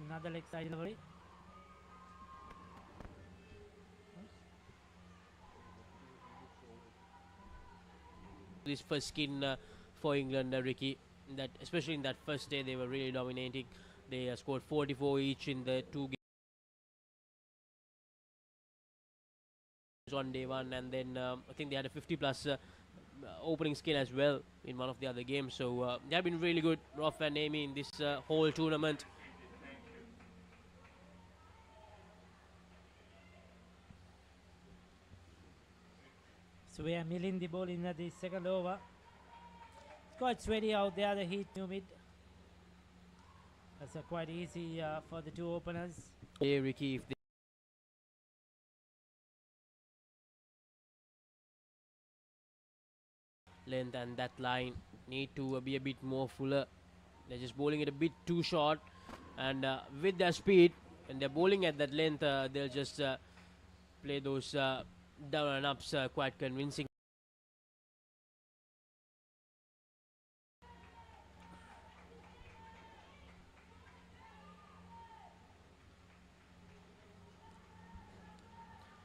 Another leg side delivery. This first skin for England, Ricky. That especially in that first day, they were really dominating. They scored 44 each in the 2 games on day 1, and then I think they had a 50+ opening skin as well in one of the other games. So they have been really good, Roth and Amy, in this whole tournament. So we are milling the ball in the second over. It's quite sweaty out there, the heat humid. That's quite easy for the 2 openers. Hey, Ricky, if they length and that line need to be a bit more fuller. They're just bowling it a bit too short, and with their speed, and they're bowling at that length, they'll just play those down and ups quite convincing.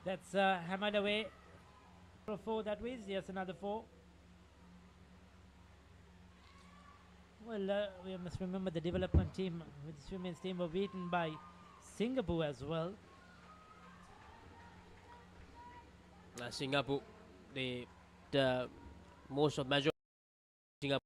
That's hammered away for 4 that way. Yes, another 4. Well, we must remember the development team with the women's team were beaten by Singapore as well. Singapore, the most of major Singapore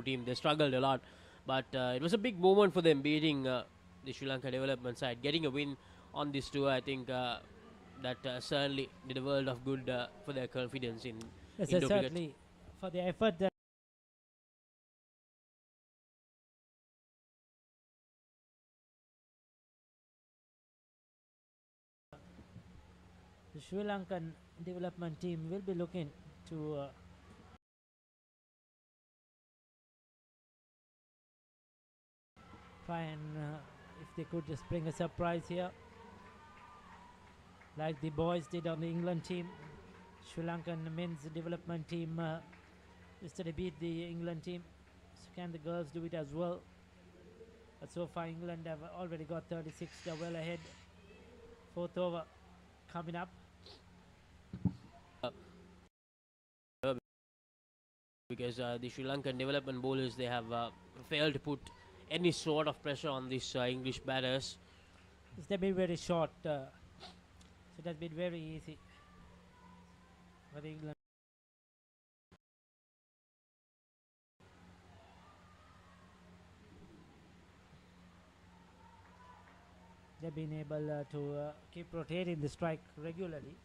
team, they struggled a lot, but it was a big moment for them beating the Sri Lanka development side, getting a win on this tour. I think that certainly did a world of good for their confidence in Indo certainly for the effort that the Sri Lankan development team will be looking to try and if they could just bring a surprise here, like the boys did on the England team. Sri Lankan men's development team yesterday beat the England team. So can the girls do it as well? But so far England have already got 36. They're well ahead. 4th over coming up. Because the Sri Lankan development bowlers, they have failed to put any sort of pressure on these English batters. They've been very short, so it has been very easy for England. They've been able to keep rotating the strike regularly.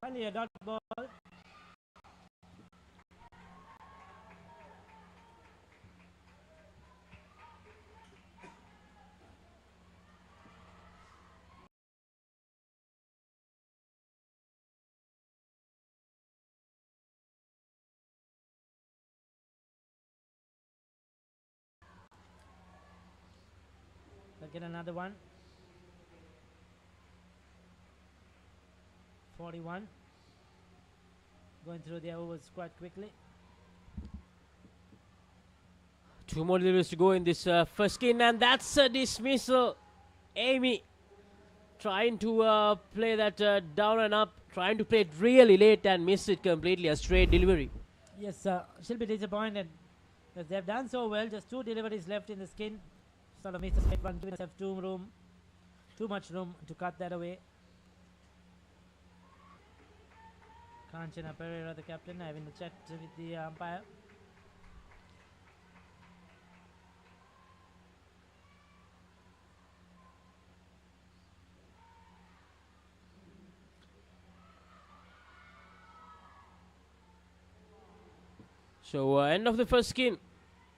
Finally a dot ball. They'll get another one. 41. Going through the overs quite quickly. 2 more deliveries to go in this first skin, and that's a dismissal. Amy trying to play that down and up, trying to play it really late and miss it completely, a straight delivery. Yes, she'll be disappointed because they've done so well. Just 2 deliveries left in the skin. Sort of missed a straight one, giving herself too much room to cut that away. Kanchana Pereira, the captain, having a chat with the umpire. So end of the first skin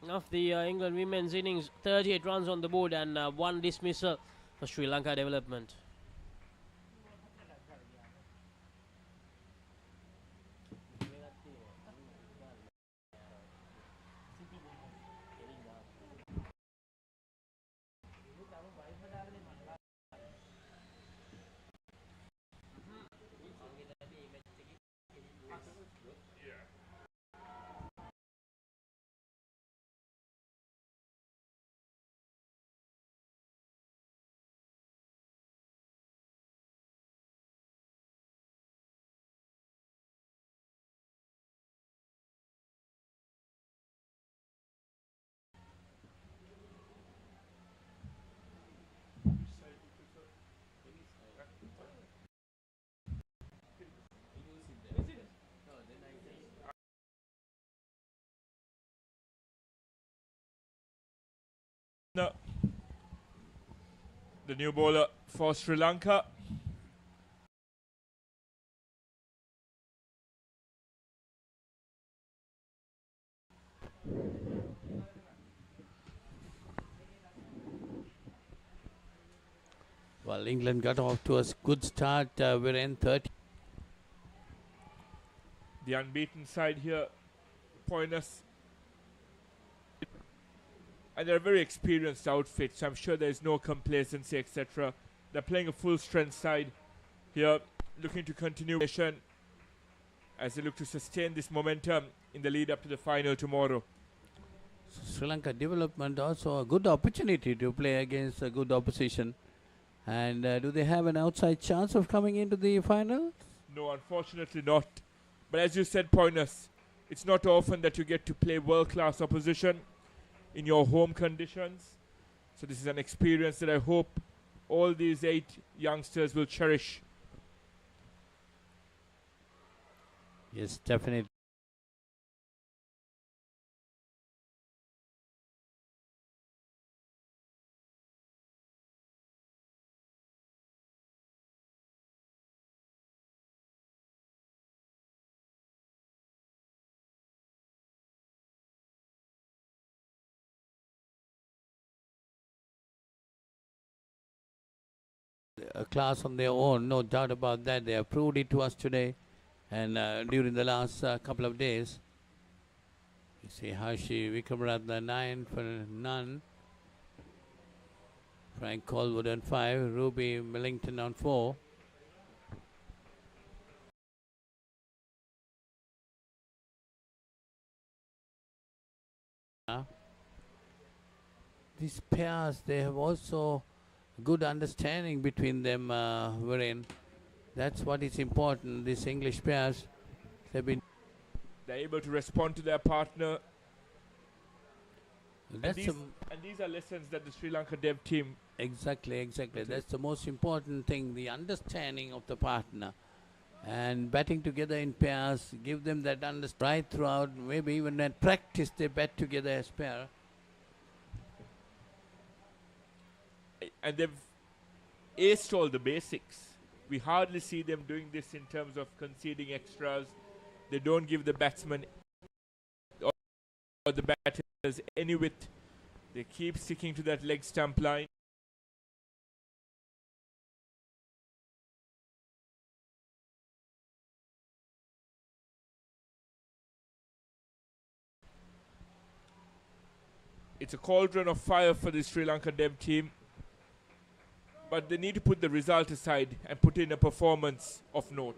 of the England women's innings. 38 runs on the board and 1 dismissal for Sri Lanka development. No. The new bowler for Sri Lanka. Well, England got off to a good start. We're in 30. The unbeaten side here, pointers. And they're a very experienced outfit, so I'm sure there's no complacency, etc. They're playing a full strength side here, looking to continue as they look to sustain this momentum in the lead up to the final tomorrow. Sri Lanka development also a good opportunity to play against a good opposition. And do they have an outside chance of coming into the final? No, unfortunately not. But as you said, Pointers, it's not often that you get to play world-class opposition in your home conditions. So this is an experience that I hope all these 8 youngsters will cherish. Yes, definitely. A class on their own, no doubt about that. They have proved it to us today and during the last couple of days. You see Hashi Vikramatne 9 for none. Frank Colwood on 5. Ruby Millington on 4. These pairs, they have also good understanding between them, wherein that's what is important. These English pairs, they're able to respond to their partner. That's and these are lessons that the Sri Lanka dev team. Exactly. That's the most important thing, the understanding of the partner. And batting together in pairs, give them that understanding right throughout. Maybe even at practice they bat together as pair. And they've aced all the basics. We hardly see them doing this in terms of conceding extras. They don't give the batsman or the batters any width. They keep sticking to that leg stump line. It's a cauldron of fire for the Sri Lanka dev team. But they need to put the result aside and put in a performance of note.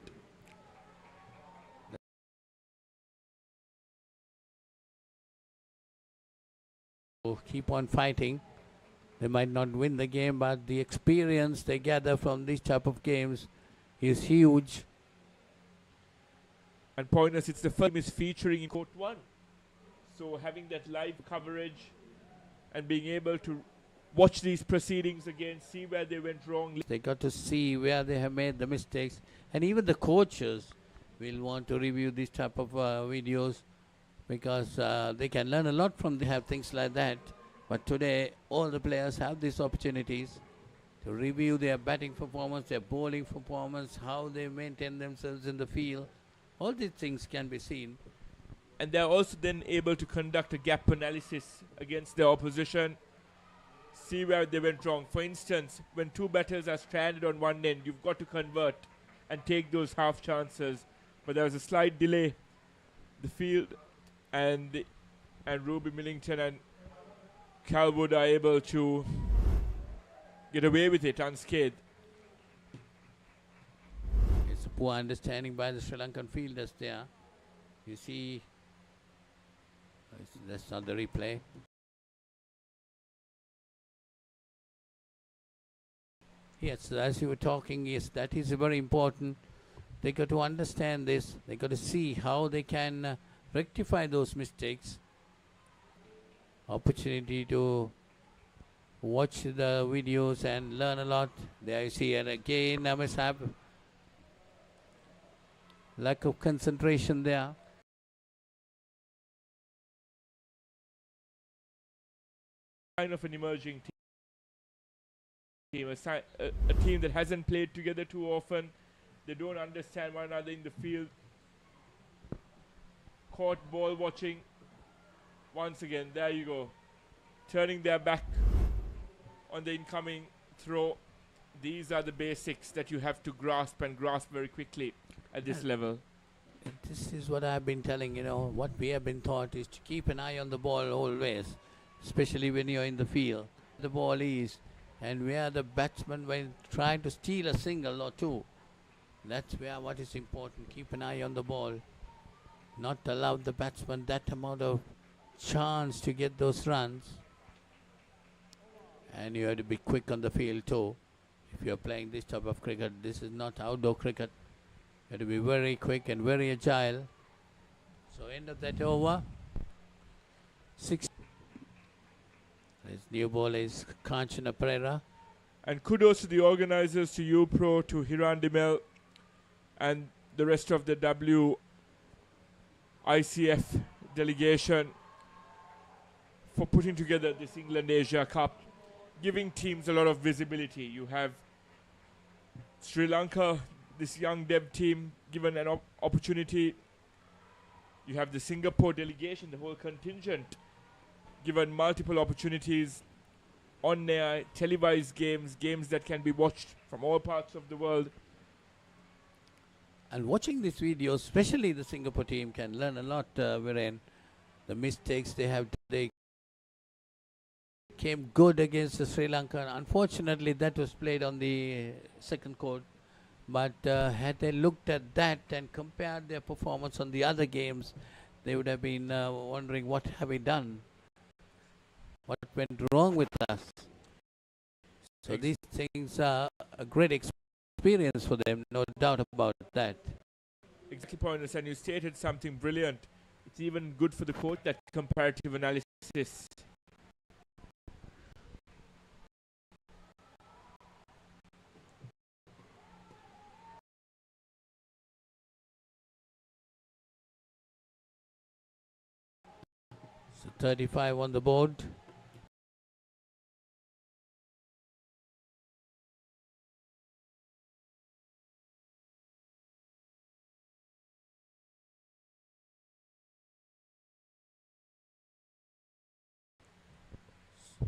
keep on fighting. They might not win the game, but the experience they gather from these type of games is huge. And pointers, it's the first time is featuring in Court 1. So having that live coverage and being able to watch these proceedings again, see where they went wrong. They got to see where they have made the mistakes, and even the coaches will want to review these type of videos because they can learn a lot from. They have things like that. But today, all the players have these opportunities to review their batting performance, their bowling performance, how they maintain themselves in the field. All these things can be seen. And they're also then able to conduct a gap analysis against their opposition, see where they went wrong. For instance, when two batters are stranded on one end, you've got to convert and take those half chances. But there was a slight delay. The field and Ruby Millington and Calwood are able to get away with it unscathed. It's a poor understanding by the Sri Lankan fielders there. You see, that's not the replay. Yes, as you were talking, yes, that is very important. They got to understand this. They got to see how they can rectify those mistakes. Opportunity to watch the videos and learn a lot. There you see, and again, mishap. Lack of concentration there. Kind of an emerging team, a team that hasn't played together too often. They don't understand one another in the field. Caught ball watching. Once again, there you go. Turning their back on the incoming throw. These are the basics that you have to grasp and grasp very quickly at this level. This is what I've been telling, you know, what we have been taught is to keep an eye on the ball always, especially when you're in the field. The ball is, and where the batsman, when trying to steal a single or two, that's where what is important. Keep an eye on the ball. Not allow the batsman that amount of chance to get those runs. And you have to be quick on the field too. If you're playing this type of cricket, this is not outdoor cricket. You have to be very quick and very agile. So end of that over. 6. This new ball is Kanchana Pereira. And kudos to the organizers, to UPro, to Hiran Dimel, and the rest of the WICF delegation for putting together this England Asia Cup, giving teams a lot of visibility. You have Sri Lanka, this young dev team, given an opportunity. You have the Singapore delegation, the whole contingent, given multiple opportunities on their televised games, games that can be watched from all parts of the world. And watching this video, especially the Singapore team, can learn a lot, wherein the mistakes they have, they came good against the Sri Lanka. Unfortunately, that was played on the second court. But had they looked at that and compared their performance on the other games, they would have been wondering, what have we done? What went wrong with us? So these things are a great experience for them, no doubt about that. Exactly, pointers, and you stated something brilliant. It's even good for the coach, that comparative analysis. So 35 on the board.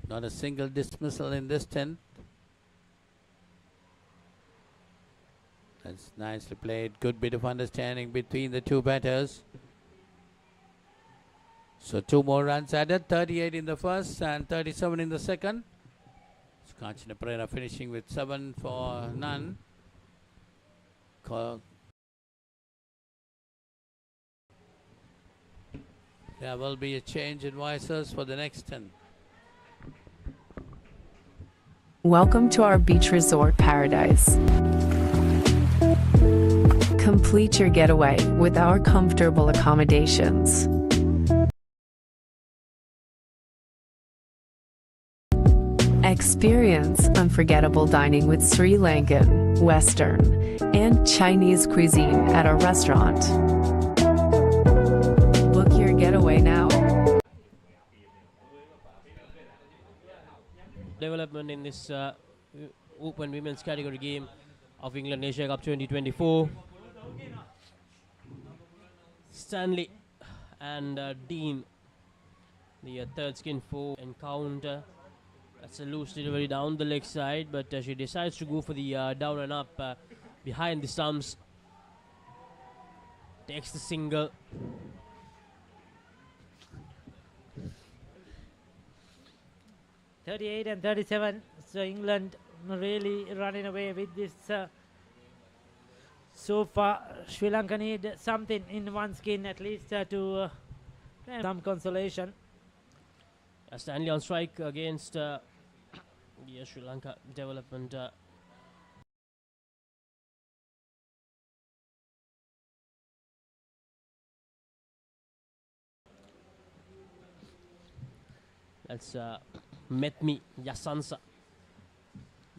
Not a single dismissal in this 10th. That's nicely played. Good bit of understanding between the two batters. So 2 more runs added. 38 in the first and 37 in the second. Kanchana Pereira finishing with 7 for none. There will be a change in visors for the next 10. Welcome to our beach resort paradise. Complete your getaway with our comfortable accommodations. Experience unforgettable dining with Sri Lankan, Western, and Chinese cuisine at our restaurant. Book your getaway now. Development in this Open Women's category game of England Asia Cup 2024. Stanley and Dean, the third skin for encounter. That's a loose delivery down the leg side, but she decides to go for the down and up behind the stumps. Takes the single. (38 and 37). So England really running away with this. So far, Sri Lanka need something in one skin at least to some consolation. Stanley on strike against Sri Lanka development. That's Metmi Yasansa,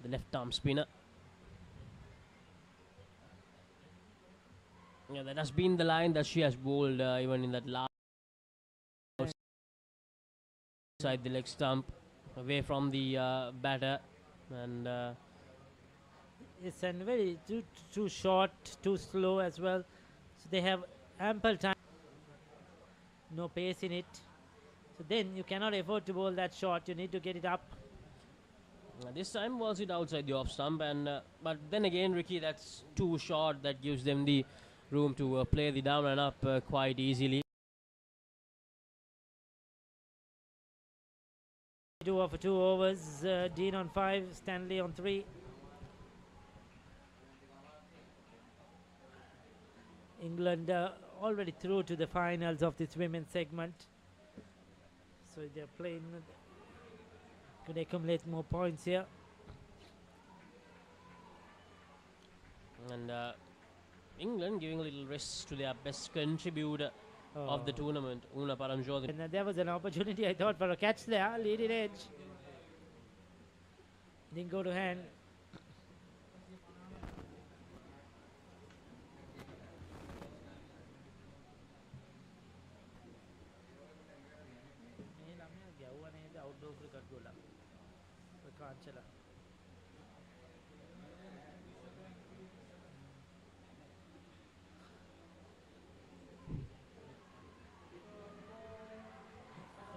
the left arm spinner. Yeah, that has been the line that she has bowled even in that last side the leg stump, away from the batter, and it's very too short, too slow as well. So they have ample time, no pace in it. So then you cannot afford to bowl that short. You need to get it up. This time was it outside the off stump, and but then again, Ricky, that's too short. That gives them the room to play the down and up quite easily. 2 over 2 overs. Dean on 5, Stanley on 3. England already through to the finals of this women's segment. So they're playing. Could accumulate more points here. And England giving a little rest to their best contributor of the tournament, Una Paramjoti. And there was an opportunity, I thought, for a catch there, leading edge. Didn't go to hand.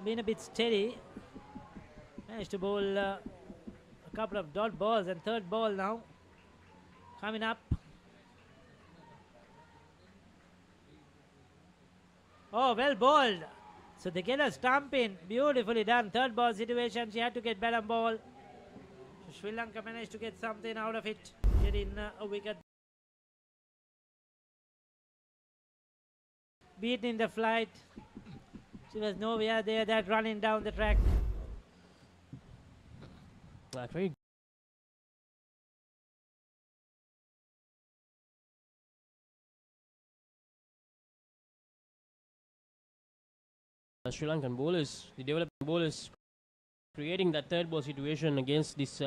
Been a bit steady. Managed to bowl a couple of dot balls, and third ball now coming up. Oh, well bowled. So they get a stump in. Beautifully done. Third ball situation. She had to get bat and ball. So Sri Lanka managed to get something out of it. Get in a wicket. Beaten in the flight. She was nowhere there, that running down the track. Very Sri Lankan bowlers, the developing bowlers, creating that third ball situation against this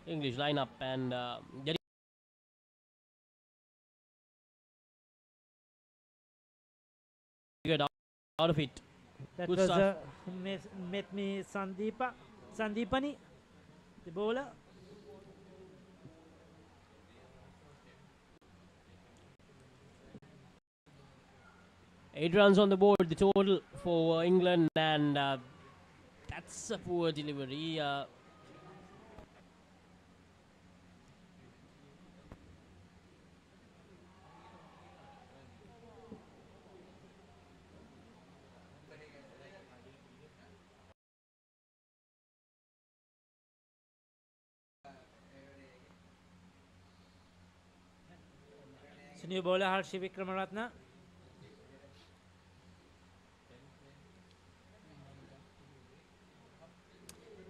English lineup and getting out of it. That Good was stuff. Metmi Sandipani, the bowler. Eight runs on the board, the total for England, and that's a poor delivery. So new bowler Harshi Vikramaratne.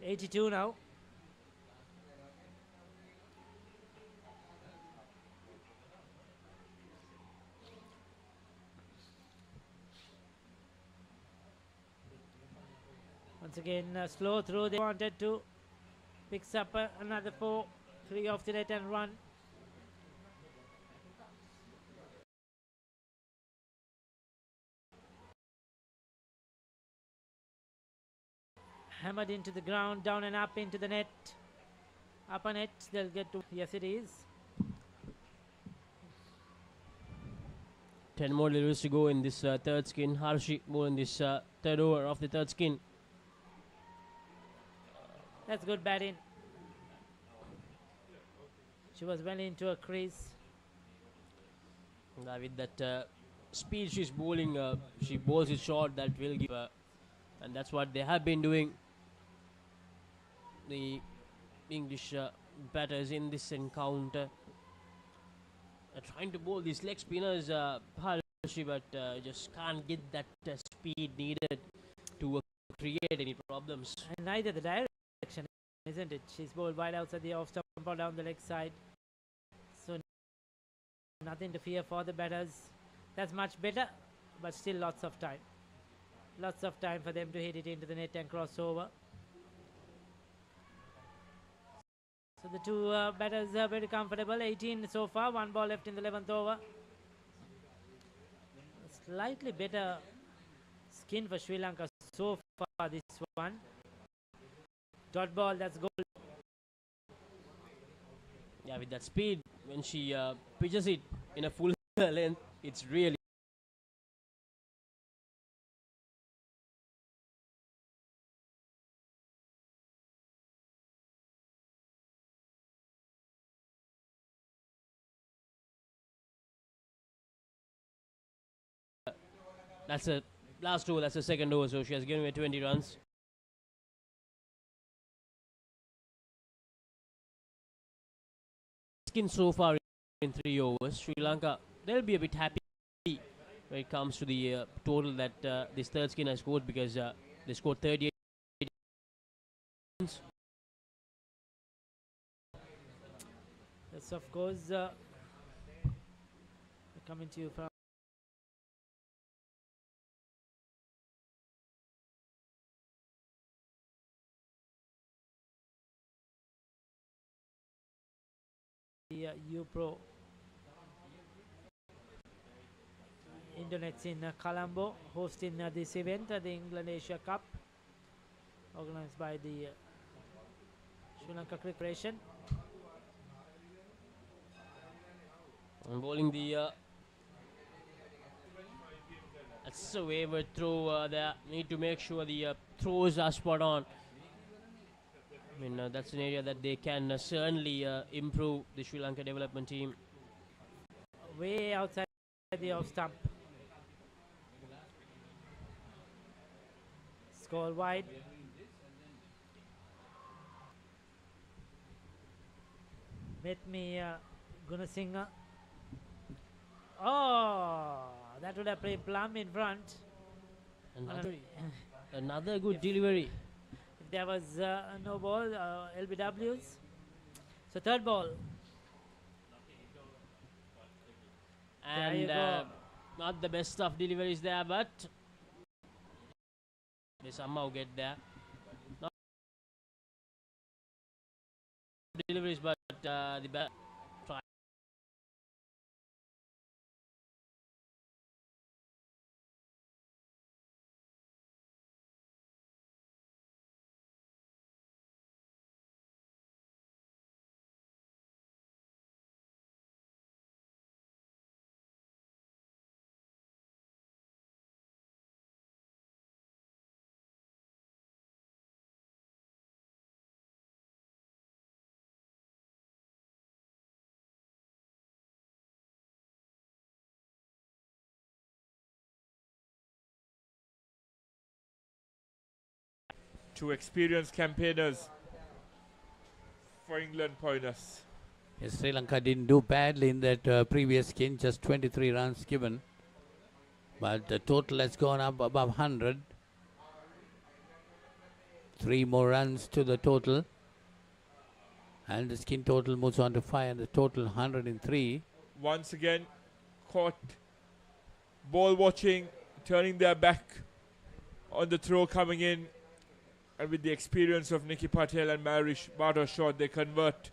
(82) now. Once again, slow through. They wanted to. Picks up another 4. 3 off the net and run. Hammered into the ground, down and up into the net. Upper net, they'll get to. Yes, it is. 10 more deliveries to go in this third skin. Harshi more in this third over of the third skin. That's good batting. She was well into a crease. With that speed she's bowling, she bowls it short that will give and that's what they have been doing. The English batters in this encounter are trying to bowl these leg spinners, Harshi, but just can't get that speed needed to create any problems. And neither the direction, isn't it? She's bowled wide outside the off stump or down the leg side. So nothing to fear for the batters. That's much better, but still lots of time. Lots of time for them to hit it into the net and cross over. So the two batters are very comfortable. 18 so far, 1 ball left in the 11th over. Slightly better skin for Sri Lanka so far, this one. Dot ball, that's goal. Yeah, with that speed, when she pitches it in a full length, it's really that's a last over, that's the second over, so she has given away 20 runs. Skin so far in 3 overs. Sri Lanka, they'll be a bit happy when it comes to the total that this third skin has scored, because they scored 38 runs. Yes, of course, coming to you from the U-Pro Indonets in Colombo, hosting this event, the England Asia Cup, organized by the Sri Lanka Cricket Federation. And bowling the that's a wayward throw. They need to make sure the throws are spot on. I mean, that's an area that they can certainly improve, the Sri Lanka development team. Way outside the off stump. Score wide. Met me Gunasinghe. Oh, that would have played plumb in front. Another good delivery. If there was no ball, LBWs. So third ball. And not the best of deliveries there, but they somehow get there. Not deliveries, but the bat try. Two experienced campaigners for England pointers. Yes, Sri Lanka didn't do badly in that previous skin, just 23 runs given. But the total has gone up above 100. 3 more runs to the total. And the skin total moves on to 5 and the total 103. Once again, caught ball watching, turning their back on the throw coming in. And with the experience of Nikki Patel and Marish Bartoshot, they convert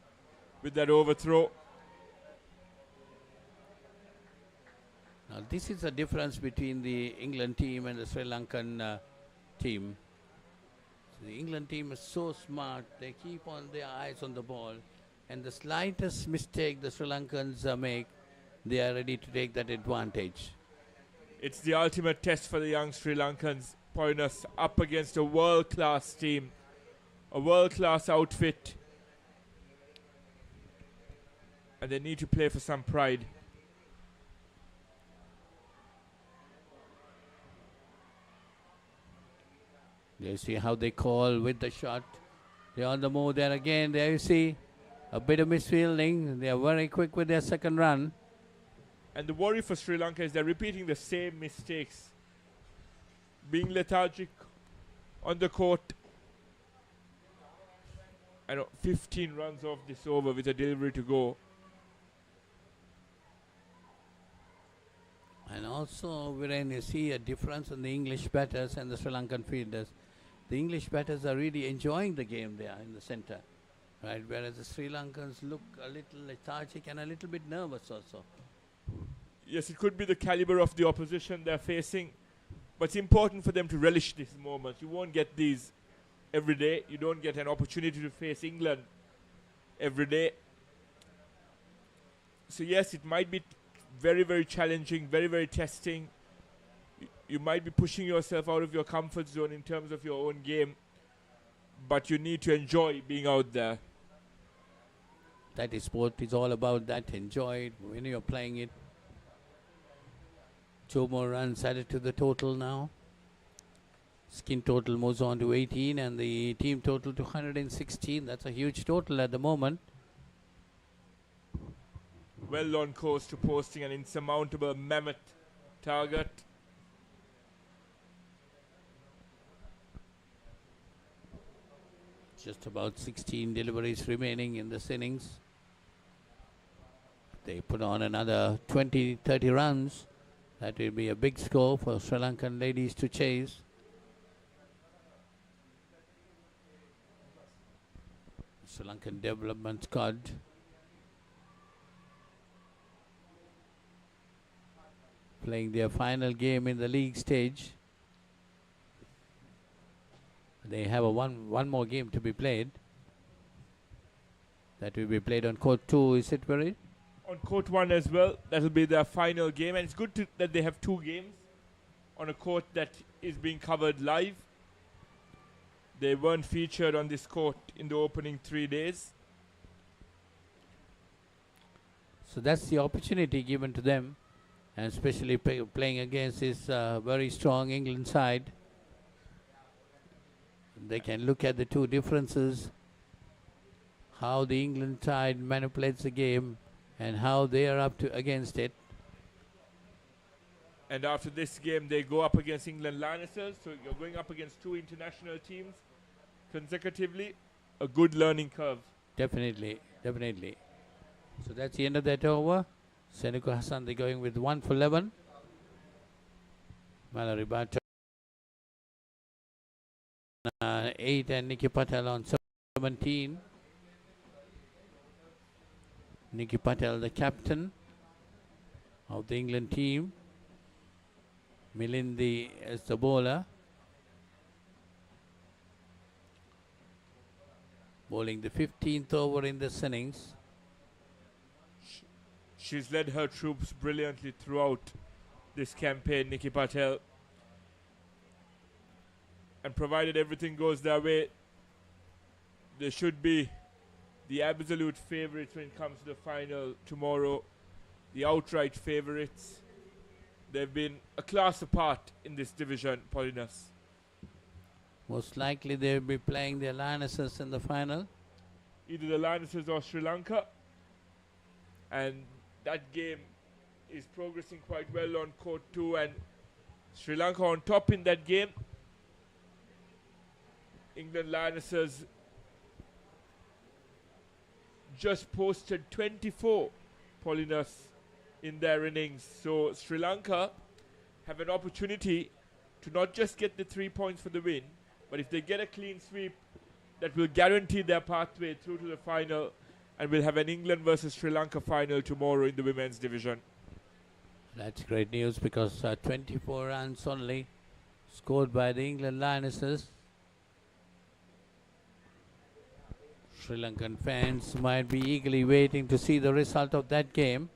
with that overthrow. Now this is the difference between the England team and the Sri Lankan team. So the England team is so smart, they keep on their eyes on the ball, and the slightest mistake the Sri Lankans make, they are ready to take that advantage. It's the ultimate test for the young Sri Lankans, Poinus, up against a world-class team, a world-class outfit, and they need to play for some pride. You see how they call with the shot. They're on the move there again. There you see a bit of misfielding. They are very quick with their second run. And the worry for Sri Lanka is they're repeating the same mistakes. Being lethargic on the court. I know 15 runs off this over with a delivery to go. And also, Viren, you see a difference in the English batters and the Sri Lankan fielders. The English batters are really enjoying the game there in the center, right? Whereas the Sri Lankans look a little lethargic and a little bit nervous also. Yes, it could be the caliber of the opposition they're facing, but it's important for them to relish these moments. You won't get these every day. You don't get an opportunity to face England every day. So yes, it might be very, very challenging, very, very testing. You might be pushing yourself out of your comfort zone in terms of your own game, but you need to enjoy being out there. That is sport is all about that. Enjoy it when you're playing it. 2 more runs added to the total now. Skin total moves on to 18 and the team total to 116. That's a huge total at the moment. Well on course to posting an insurmountable mammoth target. Just about 16 deliveries remaining in this innings. They put on another 20-30 runs. That will be a big score for Sri Lankan ladies to chase. Sri Lankan development squad. Playing their final game in the league stage. They have a one more game to be played. That will be played on court 2, is it, Viren? On court 1 as well. That will be their final game, and it's good that they have 2 games on a court that is being covered live. They weren't featured on this court in the opening 3 days. So that's the opportunity given to them, and especially playing against this very strong England side. They can look at the 2 differences, how the England side manipulates the game and how they are up to against it. And after this game, they go up against England Lionesses. So you're going up against 2 international teams consecutively. A good learning curve. Definitely, definitely. So that's the end of that over. Senuko Hassan, they're going with 1 for 11. Mallory Barton 8 and Nikki Patel on 17. Nikki Patel, the captain of the England team. Milindi as the bowler. Bowling the 15th over in this innings. She's led her troops brilliantly throughout this campaign, Nikki Patel. And provided everything goes their way, they should be the absolute favourites when it comes to the final tomorrow. The outright favourites. They've been a class apart in this division, Paulinus. Most likely they'll be playing their Lionesses in the final. Either the Lionesses or Sri Lanka. And that game is progressing quite well on court 2, and Sri Lanka on top in that game. England Lionesses just posted 24, Paulinus, in their innings. So Sri Lanka have an opportunity to not just get the 3 points for the win, But if they get a clean sweep, that will guarantee their pathway through to the final, and we'll have an England versus Sri Lanka final tomorrow in the women's division. That's great news because 24 runs only scored by the England Lionesses. Sri Lankan fans might be eagerly waiting to see the result of that game.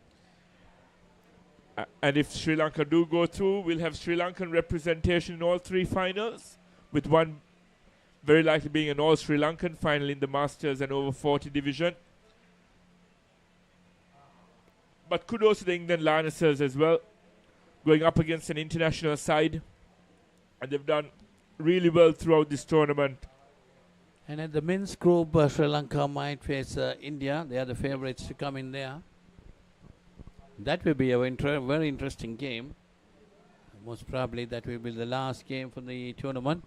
And if Sri Lanka do go through, we'll have Sri Lankan representation in all three finals, with one very likely being an all Sri Lankan final in the Masters and over 40 division. But kudos to the England Lionesses as well, going up against an international side, and they've done really well throughout this tournament. And at the men's group, Sri Lanka might face India. They are the favourites to come in there. That will be a very interesting game. Most probably that will be the last game for the tournament.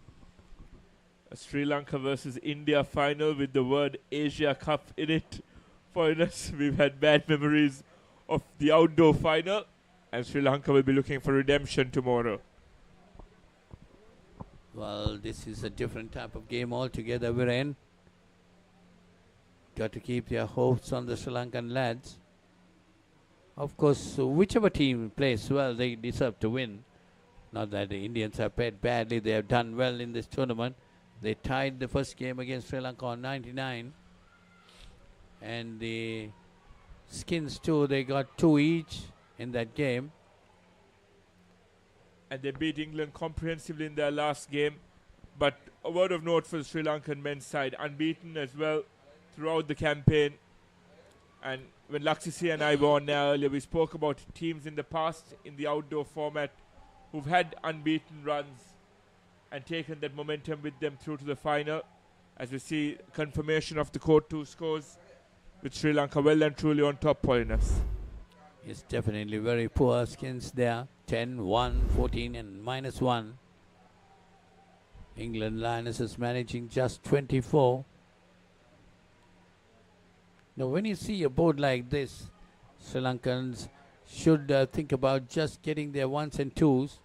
A Sri Lanka versus India final with the word Asia Cup in it. For us, we've had bad memories of the outdoor final, and Sri Lanka will be looking for redemption tomorrow. Well, this is a different type of game altogether, Viren. Got to keep their hopes on the Sri Lankan lads. Of course, whichever team plays well, they deserve to win. Not that the Indians have played badly. They have done well in this tournament. They tied the first game against Sri Lanka on 99. And the Skins too, they got 2 each in that game. And they beat England comprehensively in their last game. But a word of note for the Sri Lankan men's side, unbeaten as well throughout the campaign. And when Laksisi and I were on there earlier, we spoke about teams in the past in the outdoor format who've had unbeaten runs and taken that momentum with them through to the final. As we see confirmation of the Court 2 scores, with Sri Lanka well and truly on top, Paulinus. It's definitely very poor Skins there. 10, 1, 14 and -1. England Lionesses managing just 24. Now when you see a board like this, Sri Lankans should think about just getting their 1s and 2s,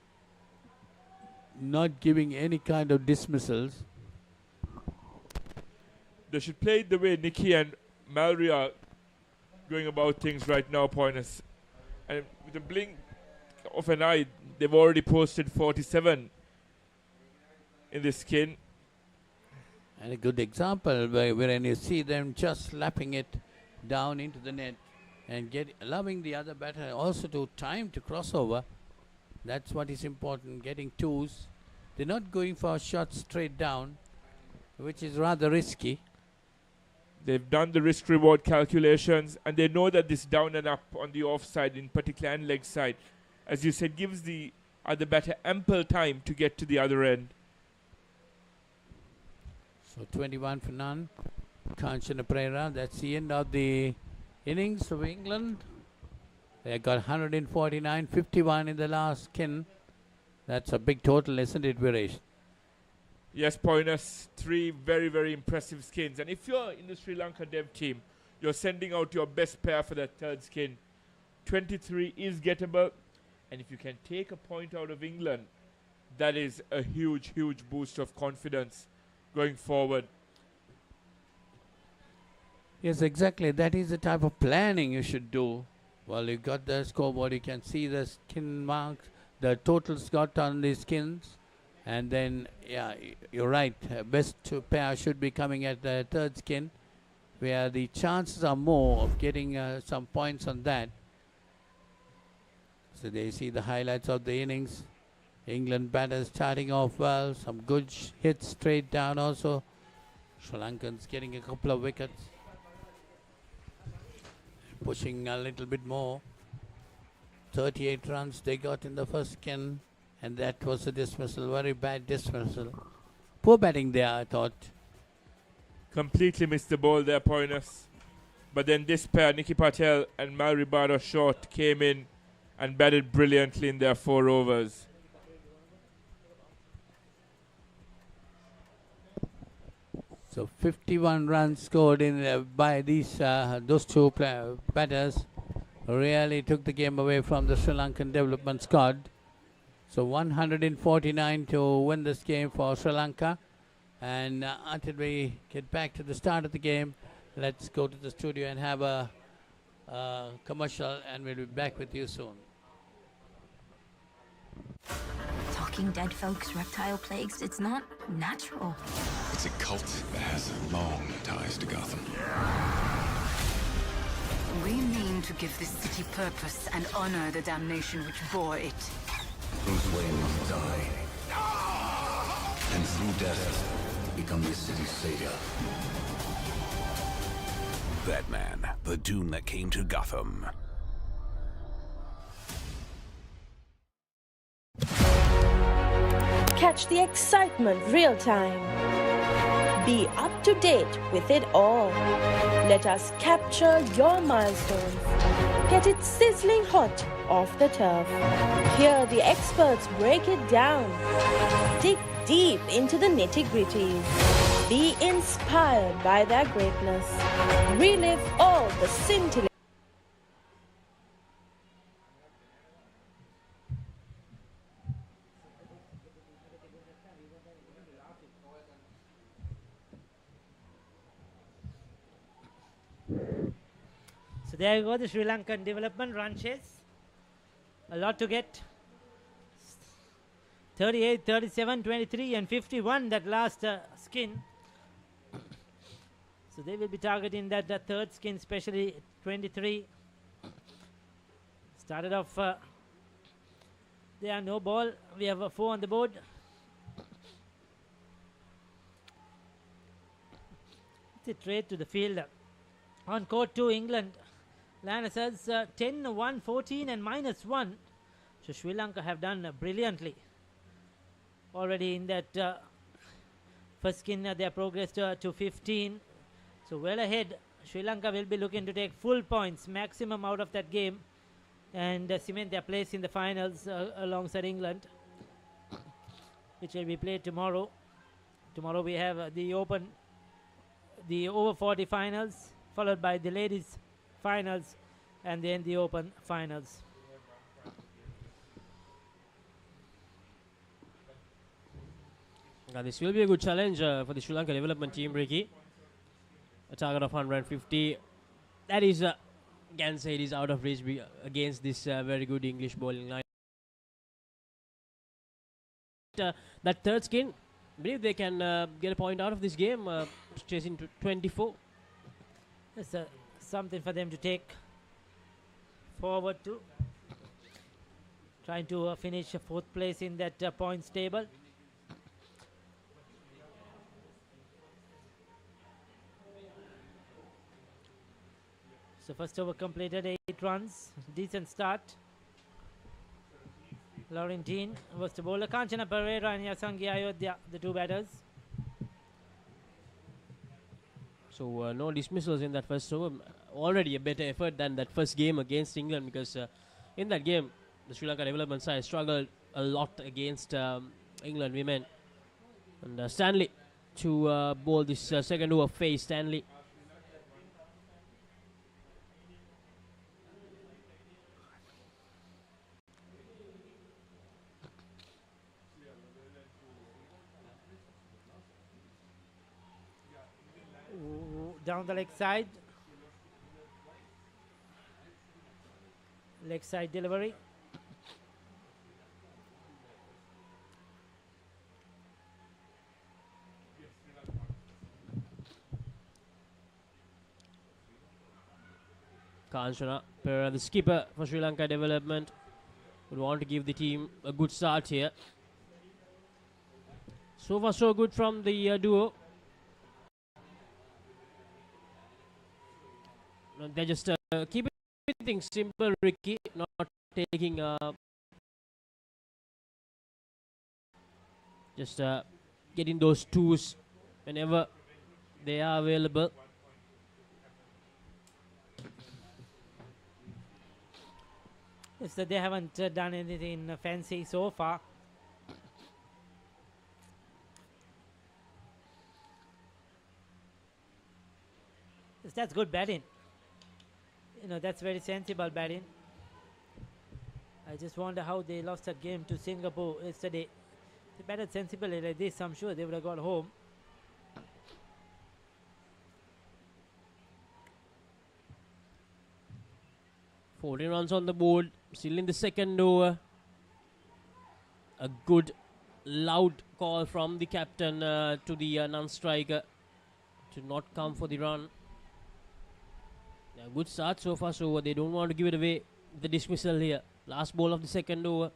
not giving any kind of dismissals. They should play it the way Nikki and Mallory are going about things right now, Poinus. And with a blink of an eye, they've already posted 47 in this skin. And a good example wherein you see them just slapping it down into the net and allowing the other batter also to time to cross over. That's what is important, getting 2s. They're not going for shots straight down, which is rather risky. They've done the risk-reward calculations, and they know that this down and up on the offside, in particular, and leg side, as you said, gives the other batter ample time to get to the other end. So 21 for none. Kanchana Pereira, that's the end of the innings of England. They got 149, 51 in the last skin. That's a big total, isn't it, Viresh? Yes, Poinus, 3 very, very impressive skins. And if you're in the Sri Lanka dev team, you're sending out your best pair for that third skin. 23 is gettable. And if you can take a point out of England, that is a huge, huge boost of confidence going forward. Yes, exactly. That is the type of planning you should do. Well, you got the scoreboard, you can see the skin marks, the totals got on the skins. And then, yeah, you're right. Best pair should be coming at the third skin, where the chances are more of getting some points on that. So they see the highlights of the innings. England batters starting off well. Some good hits straight down also. Sri Lankans getting a couple of wickets. Pushing a little bit more. 38 runs they got in the first skin. And that was a dismissal, very bad dismissal. Poor batting there, I thought. Completely missed the ball there, Poinus. But then this pair, Nikki Patel and Mallory Bardo Short, came in and batted brilliantly in their 4 overs. So 51 runs scored in by these those two batters. Really took the game away from the Sri Lankan development squad. So 149 to win this game for Sri Lanka. And until we get back to the start of the game, let's go to the studio and have a commercial, and we'll be back with you soon. Talking dead folks, reptile plagues, it's not natural. It's a cult that has long ties to Gotham. We mean to give this city purpose and honor the damnation which bore it. Bruce Wayne must die. And through death, become this city's savior. Batman, the doom that came to Gotham. Catch the excitement real time. Be up to date with it all. Let us capture your milestones. Get it sizzling hot off the turf. Hear the experts break it down. Dig deep into the nitty-gritties. Be inspired by their greatness. Relive all the scintillating. So there you go, the Sri Lankan development run chase. A lot to get. 38, 37, 23 and 51, that last skin. So they will be targeting that third skin, especially 23. Started off, there are no ball. We have a 4 on the board. It's a trade to the field. On court 2, England. Lanka says 10, 1, 14 and -1. So Sri Lanka have done brilliantly. Already in that first skin, they have progressed to 15. So well ahead. Sri Lanka will be looking to take full points, maximum out of that game, and cement their place in the finals alongside England, which will be played tomorrow. Tomorrow we have the Open, the over 40 finals, followed by the ladies finals, and then the Open finals. This will be a good challenge for the Sri Lanka development team, Ricky. A target of 150. That is, can say it is out of reach against this very good English bowling line. That third skin, I believe they can get a point out of this game, chasing to 24. It's something for them to take forward to. Trying to finish 4th place in that points table. So first over completed, 8 runs. Decent start. Laurentine was the bowler. Kanchana Pereira and Yasangi Ayodhya, the 2 batters. So no dismissals in that first over. Already a better effort than that first game against England, because in that game the Sri Lanka development side struggled a lot against England women. And Stanley to bowl this second over phase. Stanley. Down the leg side. Leg side delivery. Kanchana Pereira, the skipper for Sri Lanka development, would want to give the team a good start here. So far so good from the duo. They just keep things simple, Ricky, not taking just getting those twos whenever they are available. Yes, that they haven't done anything fancy so far. Yes, that's good batting. You know, that's very sensible batting. I just wonder how they lost that game to Singapore yesterday. If they batted sensibly like this, I'm sure they would have got home. 14 runs on the board, still in the second over. A good, loud call from the captain to the non-striker to not come for the run. A good start so far, so they don't want to give it away. The dismissal here. Last ball of the second over.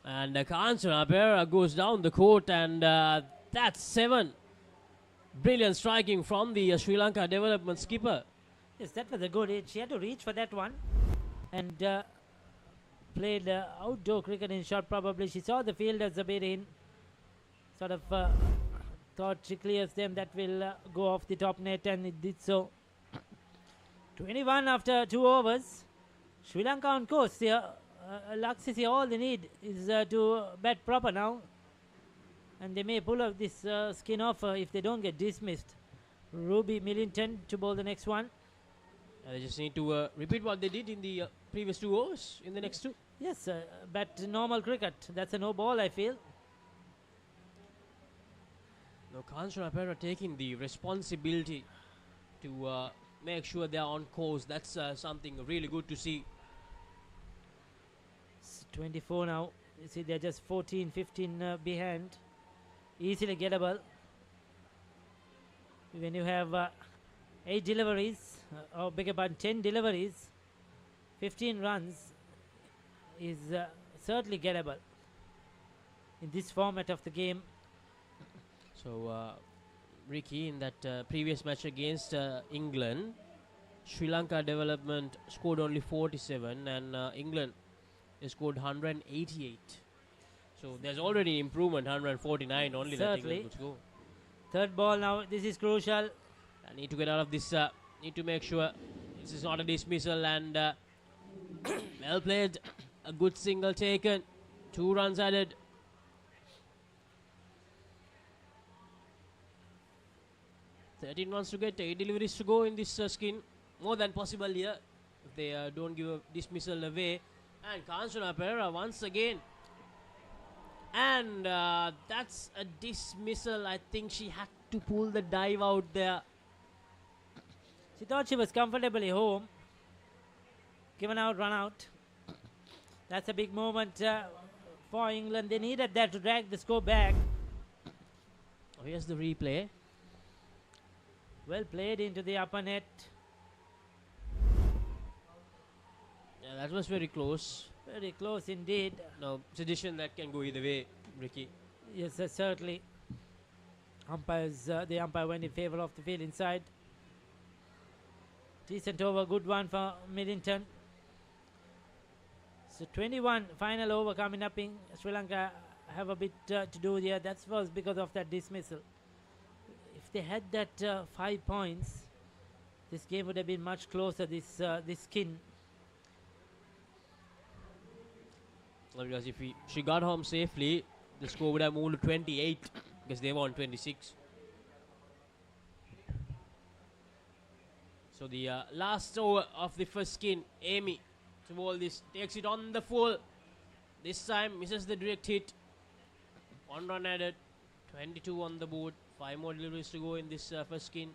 And Papare goes down the court, and that's 7. Brilliant striking from the Sri Lanka development skipper. Yes, that was a good hit. She had to reach for that one. And played outdoor cricket in short probably. She saw the fielders a bit in. Sort of thought she clears them. That will go off the top net, and it did so. 21 after 2 overs. Sri Lanka on course here. Laxisi, all they need is to bat proper now. And they may pull off this skin off if they don't get dismissed. Ruby Millington to bowl the next one. They just need to repeat what they did in the previous 2 overs in the next 2. Yes, bat normal cricket. That's a no ball, I feel. Now, Papare taking the responsibility to make sure they are on course. That's something really good to see. It's 24 now. You see, they're just 14, 15 behind. Easily gettable. When you have 8 deliveries, or beg your pardon, 10 deliveries, 15 runs is certainly gettable in this format of the game. So, Ricky, in that previous match against England, Sri Lanka development scored only 47, and England scored 188. So there's already improvement, 149 only. Certainly. That go. Third ball now. This is crucial. I need to get out of this. Need to make sure this is not a dismissal, and well played. A good single taken. 2 runs added. Thirteen runs to get, 8 deliveries to go in this skin. More than possible here if they don't give a dismissal away. And Papare once again. And that's a dismissal. I think she had to pull the dive out there. She thought she was comfortably home. Given out, run out. That's a big moment for England. They needed that to drag the score back. Oh, here's the replay. Well played into the upper net. Yeah, that was very close. Very close indeed. No, it's a decision that can go either way, Ricky. Yes, certainly. The umpire went in favor of the field inside. Decent over, good one for Millington. So 21, final over coming up in Sri Lanka. Have a bit to do here. That was because of that dismissal. If they had that 5 points, this game would have been much closer. This skin. Because if she got home safely, the score would have moved to 28 because they won 26. So the last over of the first skin, Amy to bowl this, takes it on the full. This time misses the direct hit. 1 run added, 22 on the board. 5 more deliveries to go in this first skin.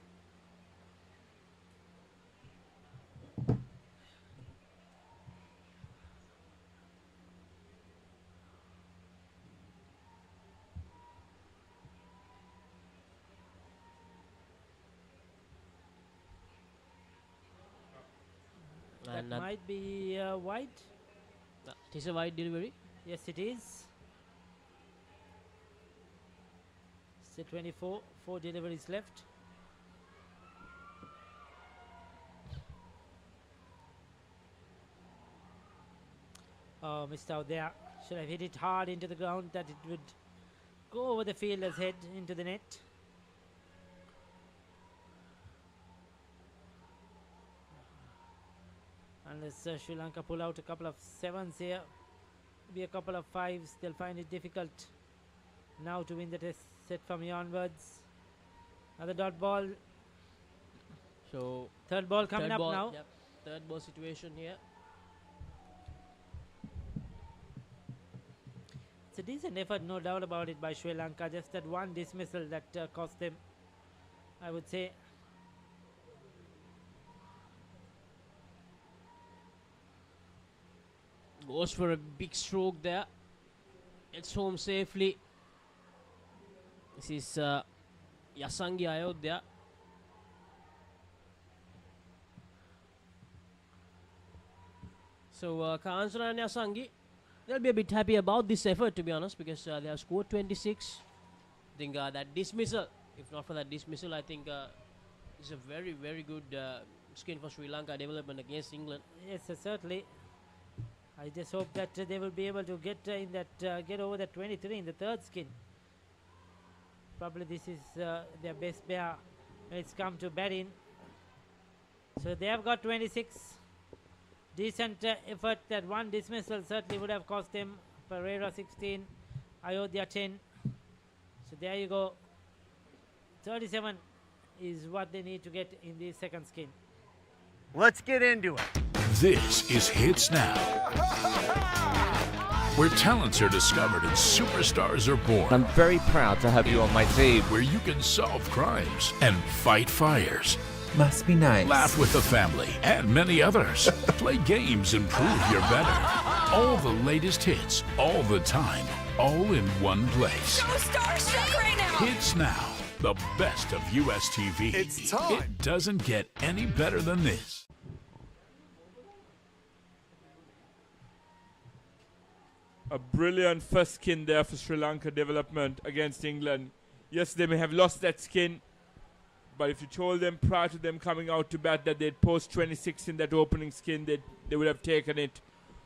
That might be wide. It is a wide delivery. Yes, it is. It's 24. 4 deliveries left. Oh, missed out there. Should have hit it hard into the ground that it would go over the fielder's head into the net. Unless Sri Lanka pull out a couple of 7s here, maybe a couple of 5s, they'll find it difficult now to win the test set from here onwards. Another dot ball. So third ball coming up now. Yep, third ball situation here. It's a decent effort, no doubt about it, by Sri Lanka. Just that one dismissal that cost them, I would say. Goes for a big stroke there. It's home safely. This is Yasangi Ayodhya. So Kansara and Yasangi, they'll be a bit happy about this effort, to be honest, because they have scored 26. I think that dismissal, if not for that dismissal, I think is a very, very good skin for Sri Lanka development against England. Yes, certainly. I just hope that they will be able to get in that get over that 23 in the third skin. Probably this is their best bear when it's come to batting. So they have got 26. Decent effort. That one dismissal certainly would have cost them. Pereira 16, Ayodhya 10. So there you go. 37 is what they need to get in the second skin. Let's get into it. This is Hits Now, where talents are discovered and superstars are born. I'm very proud to have you on my team. Where you can solve crimes and fight fires. Must be nice. Laugh with the family and many others. Play games and prove you're better. All the latest hits, all the time, all in one place. So starstruck right now. Hits Now, the best of US TV. It's time. It doesn't get any better than this. A brilliant first skin there for Sri Lanka development against England. Yes, they may have lost that skin, but if you told them prior to them coming out to bat that they'd post 26 in that opening skin, they would have taken it.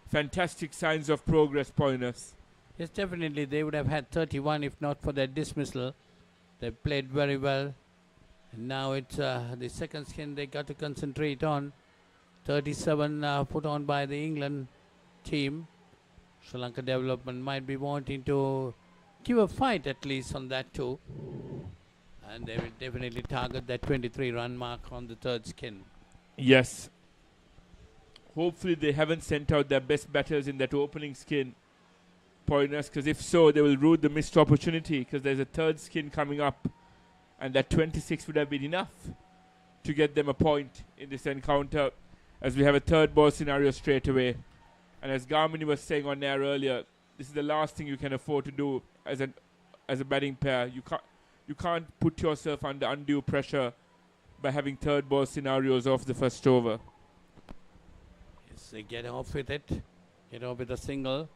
Fantastic signs of progress, Poiners. Yes, definitely. They would have had 31 if not for that dismissal. They played very well. And now it's the second skin they got to concentrate on. 37 put on by the England team. Sri Lanka development might be wanting to give a fight at least on that too. And they will definitely target that 23 run mark on the third skin. Yes. Hopefully they haven't sent out their best batters in that opening skin, Poiners, because if so, they will rue the missed opportunity, because there's a third skin coming up, and that 26 would have been enough to get them a point in this encounter, as we have a third ball scenario straight away. And as Garmini was saying on air earlier, this is the last thing you can afford to do as a batting pair. You can't put yourself under undue pressure by having third ball scenarios off the first over. Yes, they get off with it. Get off with a single.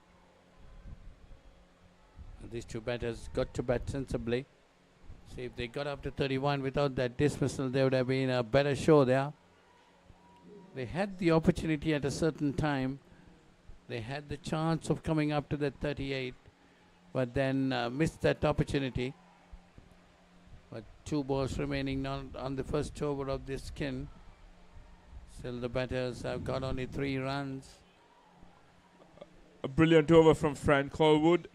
And these two batters got to bat sensibly. See, if they got up to 31 without that dismissal, there would have been a better show there. They had the opportunity at a certain time. They had the chance of coming up to that 38, but then missed that opportunity. But 2 balls remaining on the first over of this skin. Still the batters have got only 3 runs. A brilliant over from Fran Colwood.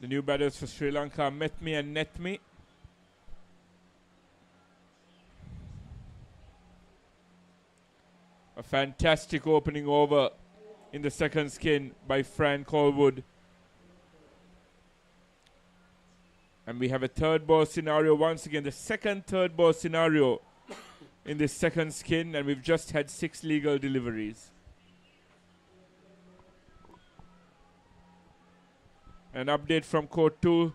The new batters for Sri Lanka, Metmi and Netmi. A fantastic opening over in the second skin by Fran Colwood. And we have a third ball scenario once again, the second third ball scenario in this second skin, and we've just had 6 legal deliveries. An update from Court 2.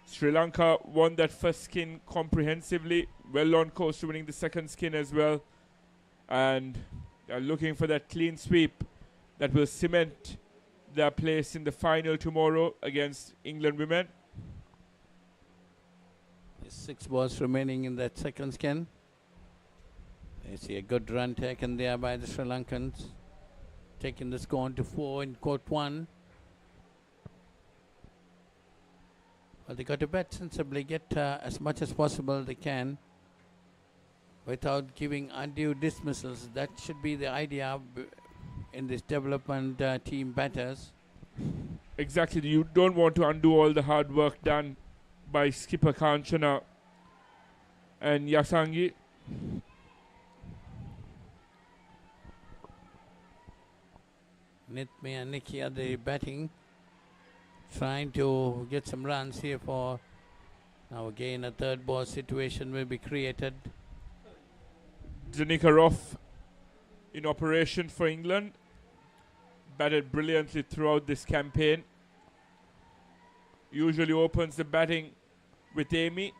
Sri Lanka won that first skin comprehensively, well on course to winning the second skin as well, and are looking for that clean sweep that will cement their place in the final tomorrow against England women. 6 balls remaining in that second skin. You see a good run taken there by the Sri Lankans, taking the score on to 4 in Court 1. Well, they got to bat sensibly, get as much as possible they can without giving undue dismissals. That should be the idea in this development team batters. Exactly. You don't want to undo all the hard work done by skipper Kanchana and Yasangi. Nitmi and Nikki are the batting, trying to get some runs here for now. Again, a third ball situation will be created. Danica Roff in operation for England. batted brilliantly throughout this campaign. Usually opens the batting with Amy.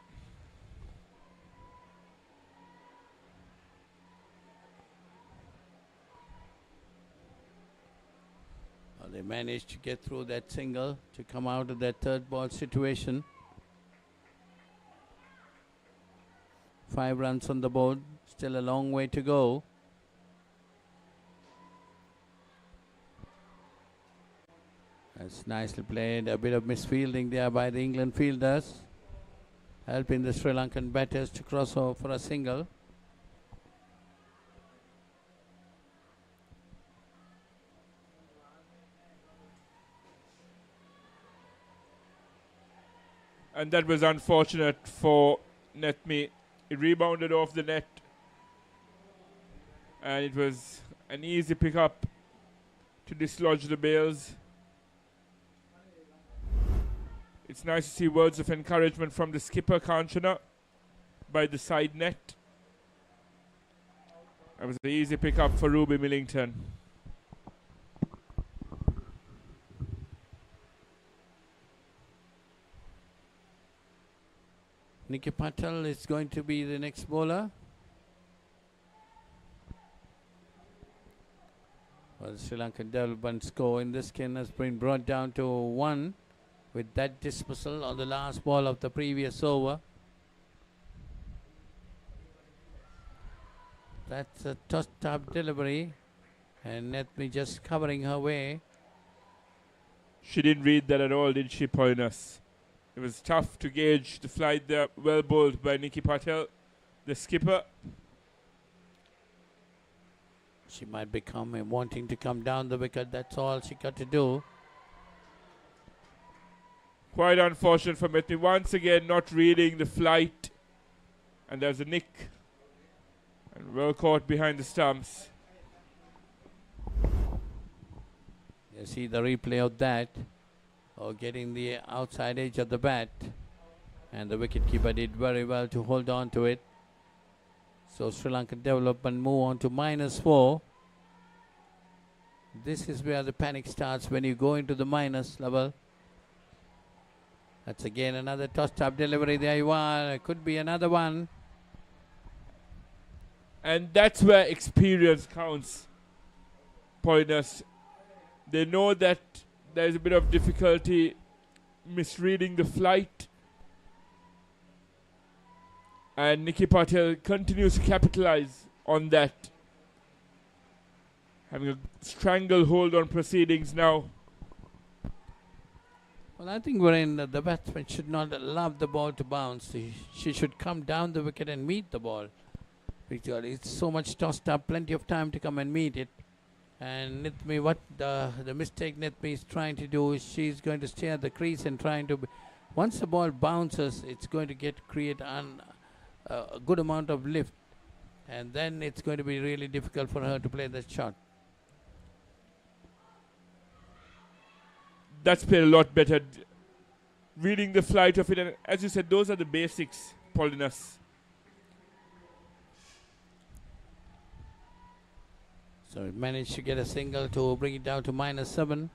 They managed to get through that single to come out of that third ball situation. 5 runs on the board, still a long way to go. That's nicely played. A bit of misfielding there by the England fielders, helping the Sri Lankan batters to cross over for a single. And that was unfortunate for Netmi. It rebounded off the net. And it was an easy pickup to dislodge the bails. It's nice to see words of encouragement from the skipper, Kanchana, by the side net. That was an easy pickup for Ruby Millington. Nikki Patel is going to be the next bowler. Well, the Sri Lankan development score in this skin has been brought down to 1 with that dismissal on the last ball of the previous over. That's a tossed up delivery, and Netmi just covering her way. She didn't read that at all, did she, Poinus? It was tough to gauge the flight there, well bowled by Nikki Patel, the skipper. She might be wanting to come down the wicket, that's all she got to do. Quite unfortunate for Metni, once again not reading the flight. And there's a nick. And well caught behind the stumps. You see the replay of that. Or getting the outside edge of the bat, and the wicketkeeper did very well to hold on to it. So Sri Lankan development move on to -4. This is where the panic starts, when you go into the minus level. That's again another tossed up delivery. There you are. It could be another one. And that's where experience counts, Pointers. They know that there's a bit of difficulty misreading the flight. And Nikki Patel continues to capitalize on that. Having a stranglehold on proceedings now. Well, I think the batsman should not allow the ball to bounce. She should come down the wicket and meet the ball. Because it's so much tossed up, plenty of time to come and meet it. And Nithmi, what the mistake Nithmi is trying to do is she's going to stay at the crease and trying to... Once the ball bounces, it's going to create a good amount of lift. And then it's going to be really difficult for her to play that shot. That's played a lot better. Reading the flight of it. And as you said, those are the basics, Paulinus. So it managed to get a single to bring it down to -7.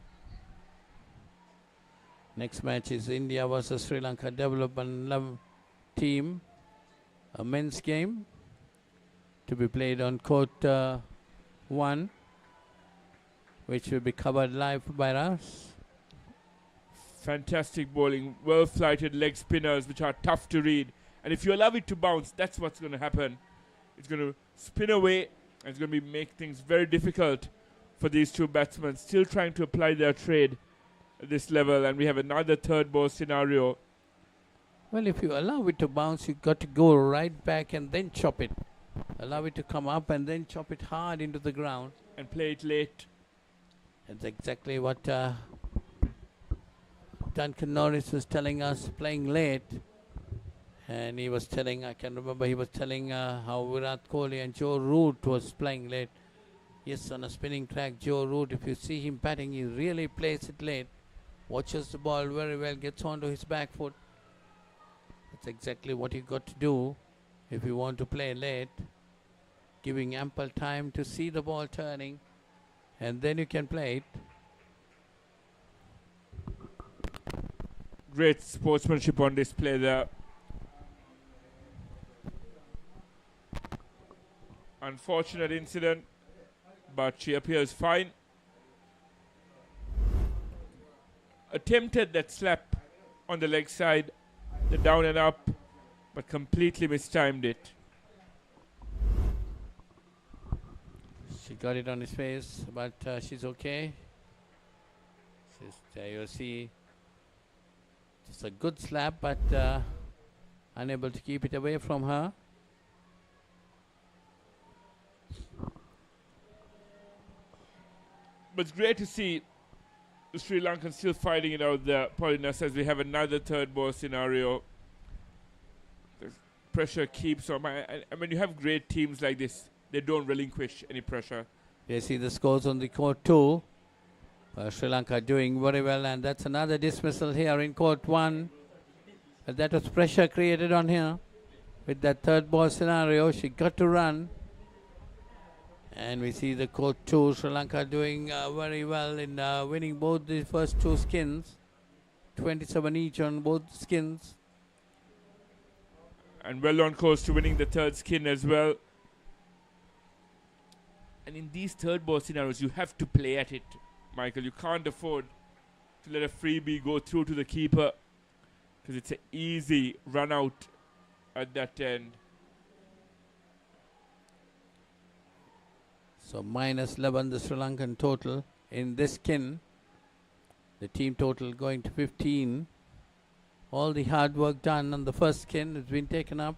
Next match is India versus Sri Lanka Development Team. A men's game to be played on court 1, which will be covered live by us. Fantastic bowling, well-flighted leg spinners which are tough to read. And if you allow it to bounce, that's what's going to happen. It's going to spin away. It's going to make things very difficult for these two batsmen, still trying to apply their trade at this level. And we have another third ball scenario. Well, if you allow it to bounce, you've got to go right back and then chop it. Allow it to come up and then chop it hard into the ground. And play it late. That's exactly what Duncan Norris was telling us, playing late. And he was telling, I can remember he was telling how Virat Kohli and Joe Root was playing late. Yes, on a spinning track, Joe Root, if you see him batting, he really plays it late. Watches the ball very well, gets onto his back foot. That's exactly what you got to do if you want to play late. Giving ample time to see the ball turning, and then you can play it. Great sportsmanship on display there. Unfortunate incident, but she appears fine. Attempted that slap on the leg side, the down and up, but completely mistimed it. She got it on his face, but she's okay. There you see, it's a good slap, but unable to keep it away from her. But it's great to see the Sri Lankans still fighting it out there, Paulinus, as we have another third ball scenario. The pressure keeps on. I mean, you have great teams like this. They don't relinquish any pressure. You see the scores on the court too. Sri Lanka doing very well, and that's another dismissal here in court 1. But that was pressure created on her. With that third ball scenario, she got to run. And we see the court 2, Sri Lanka doing very well in winning both the first 2 skins. 27 each on both skins. And well on course to winning the third skin as well. And in these third ball scenarios, you have to play at it, Michael. You can't afford to let a freebie go through to the keeper, because it's an easy run out at that end. So minus 11 the Sri Lankan total in this skin. The team total going to 15. All the hard work done on the first skin has been taken up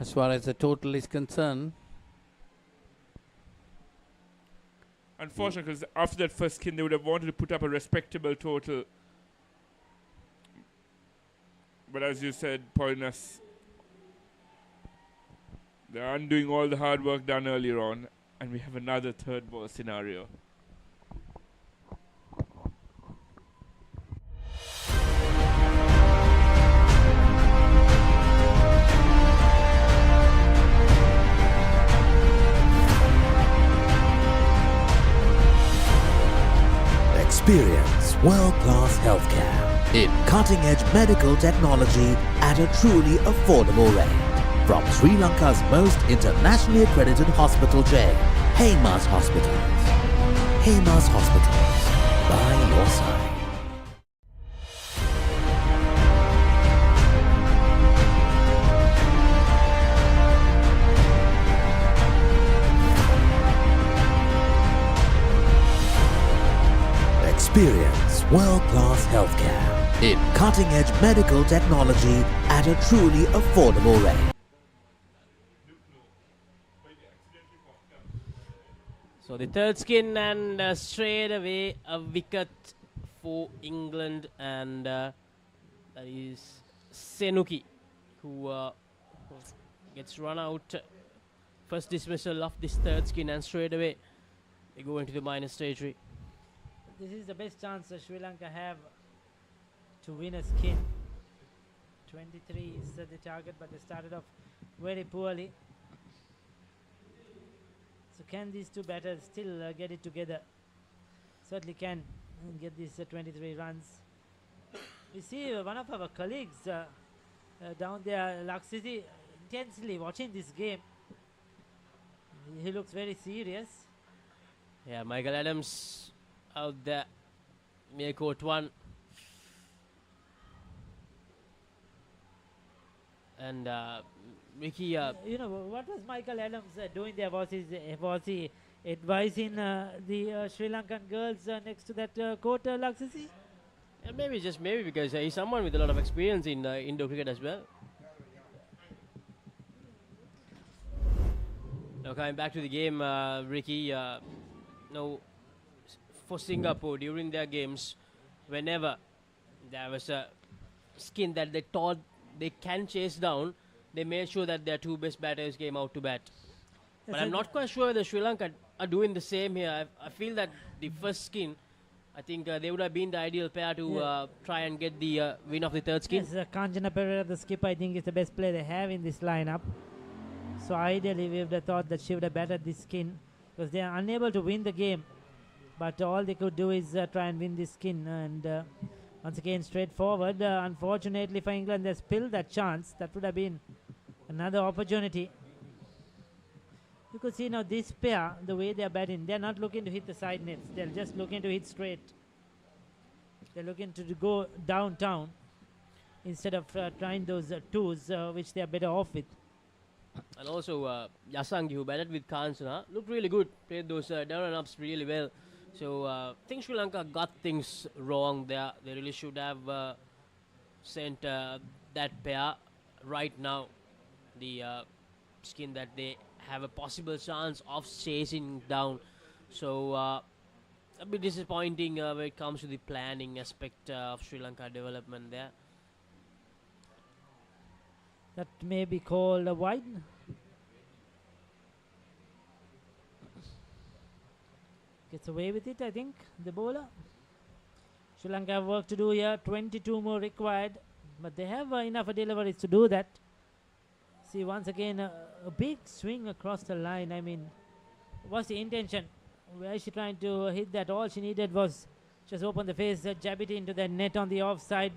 as far as the total is concerned. Unfortunately, because after that first skin, they would have wanted to put up a respectable total. But as you said, Paulinus, they're undoing all the hard work done earlier on. And we have another third ball scenario. Experience world-class healthcare in cutting-edge medical technology at a truly affordable rate. From Sri Lanka's most internationally accredited hospital chain, Heymas Hospitals. Heymas Hospitals, by your side. Experience world-class healthcare in cutting-edge medical technology at a truly affordable rate. So the third skin, and straight away a wicket for England, and that is Senuki, who gets run out. First dismissal of this third skin, and straight away they go into the minus territory. This is the best chance Sri Lanka have to win a skin. 23 is the target, but they started off very poorly. So can these two batters still get it together? Certainly can get these 23 runs. We see one of our colleagues down there, Laksiti, intensely watching this game. He looks very serious. Yeah, Michael Adams out there, near court 1. And Ricky, you know, what was Michael Adams doing there? Was he advising the Sri Lankan girls next to that court, Laksisi? Maybe because he's someone with a lot of experience in Indo cricket as well. Now coming back to the game, Ricky, now for Singapore during their games, whenever there was a skin that they thought they can chase down, they made sure that their two best batters came out to bat. But I'm not quite sure the Sri Lanka are doing the same here. I feel that the first skin, I think they would have been the ideal pair to try and get the win of the third skin. Yes, Kanjana Pereira, the skipper, I think is the best player they have in this lineup. So ideally, we would have thought that she would have batted this skin, because they are unable to win the game. But all they could do is try and win this skin. And Once again, straightforward. Unfortunately for England, they spilled that chance. That would have been another opportunity. You could see now this pair, the way they are batting, they're not looking to hit the side nets. They're just looking to hit straight. They're looking to go downtown instead of trying those twos, which they are better off with. And also, Yasangi, who batted with Kansana, looked really good. Played those down and ups really well. So, I think Sri Lanka got things wrong there. They really should have sent that pair right now. The skin that they have a possible chance of chasing down. So, a bit disappointing when it comes to the planning aspect of Sri Lanka development there. That may be called a wide. Gets away with it, I think, the bowler. Sri Lanka have work to do here. 22 more required. But they have enough deliveries to do that. See, once again, a big swing across the line. I mean, what's the intention? Where is she trying to hit that? All she needed was just open the face, jab it into the net on the offside,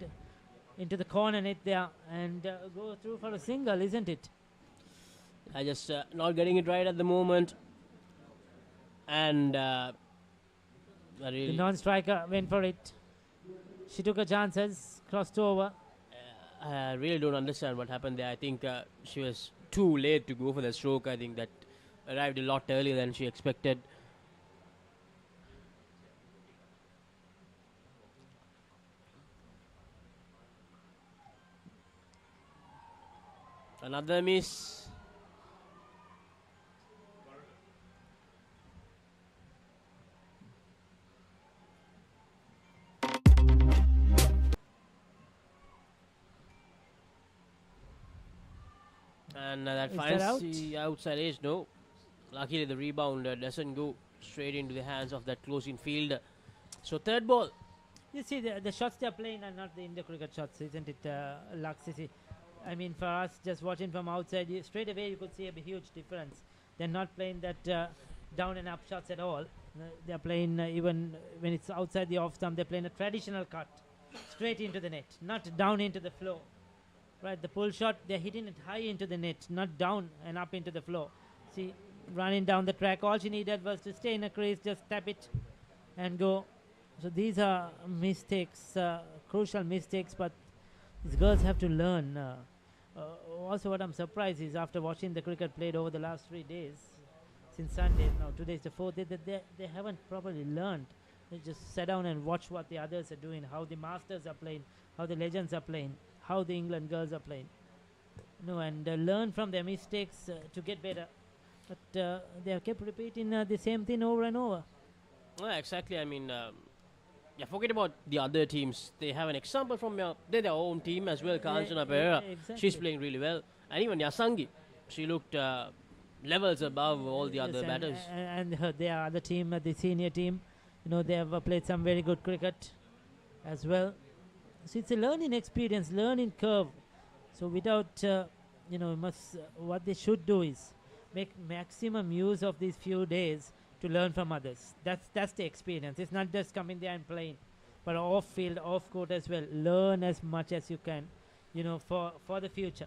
into the corner net there, and go through for a single, isn't it? I just not getting it right at the moment. And really the non-striker went for it. She took her chances, crossed over. I really don't understand what happened there. I think she was too late to go for the stroke. I think that arrived a lot earlier than she expected. Another miss. And that finds the outside edge. No. Luckily, the rebound doesn't go straight into the hands of that closing fielder. So, third ball. You see, the shots they are playing are not the Indo cricket shots, isn't it, Lux? I mean, for us, just watching from outside, straight away you could see a huge difference. They're not playing that down and up shots at all. They're playing, even when it's outside the off stump, they're playing a traditional cut, straight into the net, not down into the floor. Right, the pull shot, they're hitting it high into the net, not down and up into the floor. See, running down the track, all she needed was to stay in a crease, just tap it and go. So these are mistakes, crucial mistakes, but these girls have to learn. Also, what I'm surprised is after watching the cricket played over the last 3 days, since Sunday, now today is the 4th day, that they haven't properly learned. They just sat down and watch what the others are doing, how the masters are playing, how the legends are playing, how the England girls are playing. No, and learn from their mistakes to get better. But they have kept repeating the same thing over and over. Exactly. I mean, forget about the other teams. They have an example from their own team as well. Kancana Pereira, exactly. She's playing really well. And even Yasangi, she looked levels above all the other batters. And their other team, the senior team, they have played some very good cricket as well. So it's a learning experience, learning curve. So without, what they should do is make maximum use of these few days to learn from others. That's the experience. It's not just coming there and playing, but off field, off court as well. Learn as much as you can, for the future.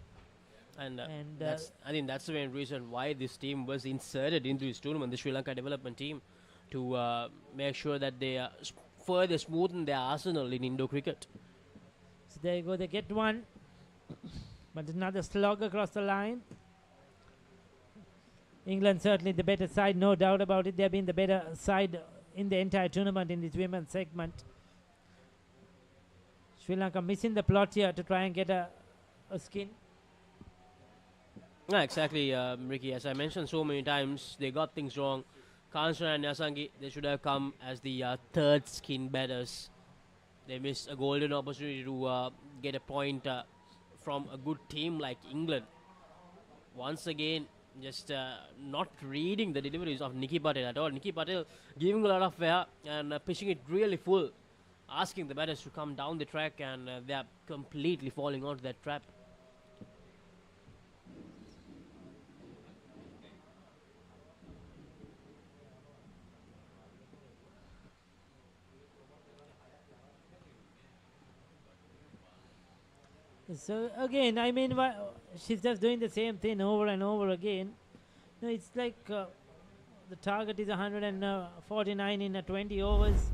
And I think that's the main reason why this team was inserted into this tournament, the Sri Lanka development team, to make sure that they further smoothen their arsenal in Indo cricket. So there you go, they get one. But another slog across the line. England certainly the better side, no doubt about it. They've been the better side in the entire tournament in this women's segment. Sri Lanka missing the plot here to try and get a skin. Exactly, Ricky. As I mentioned so many times, they got things wrong. Kancana and Yasangi, they should have come as the third skin batters. They missed a golden opportunity to get a point from a good team like England. Once again, just not reading the deliveries of Nikki Patel at all. Nikki Patel giving a lot of air and pitching it really full, asking the batters to come down the track, and they are completely falling onto that trap. So again, I mean, she's just doing the same thing over and over again. No, it's like the target is 149 in 20 overs.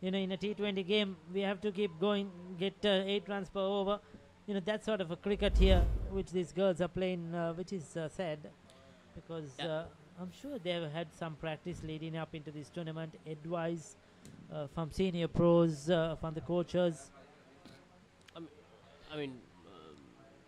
In a T20 game, we have to keep going, get 8 runs per over. That sort of a cricket here, which these girls are playing, which is sad, because I'm sure they've had some practice leading up into this tournament, advice from senior pros, from the coaches. I mean,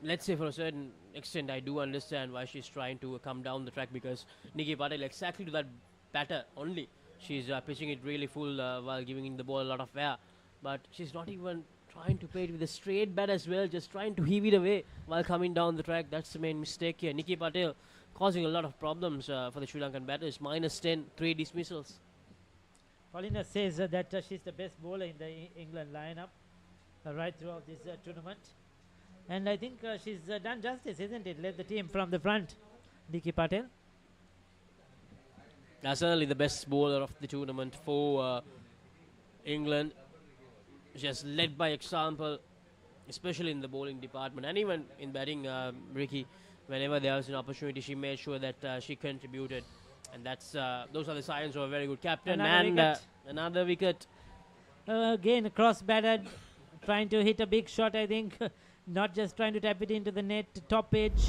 let's say for a certain extent, I do understand why she's trying to come down the track, because Nikki Patel exactly to that batter only. She's pitching it really full while giving the ball a lot of air, but she's not even trying to play it with a straight bat as well, just trying to heave it away while coming down the track. That's the main mistake here. Nikki Patel causing a lot of problems for the Sri Lankan batters. -10, 3 dismissals. Paulina says that she's the best bowler in the England lineup right throughout this tournament. And I think she's done justice, isn't it? Led the team from the front, Nikki Patel. Certainly the best bowler of the tournament for England. Just led by example, especially in the bowling department and even in batting, Ricky. Whenever there was an opportunity, she made sure that she contributed, and that's those are the signs of a very good captain. Another wicket. Again, cross-batted, trying to hit a big shot, I think. Not just trying to tap it into the net, top edge.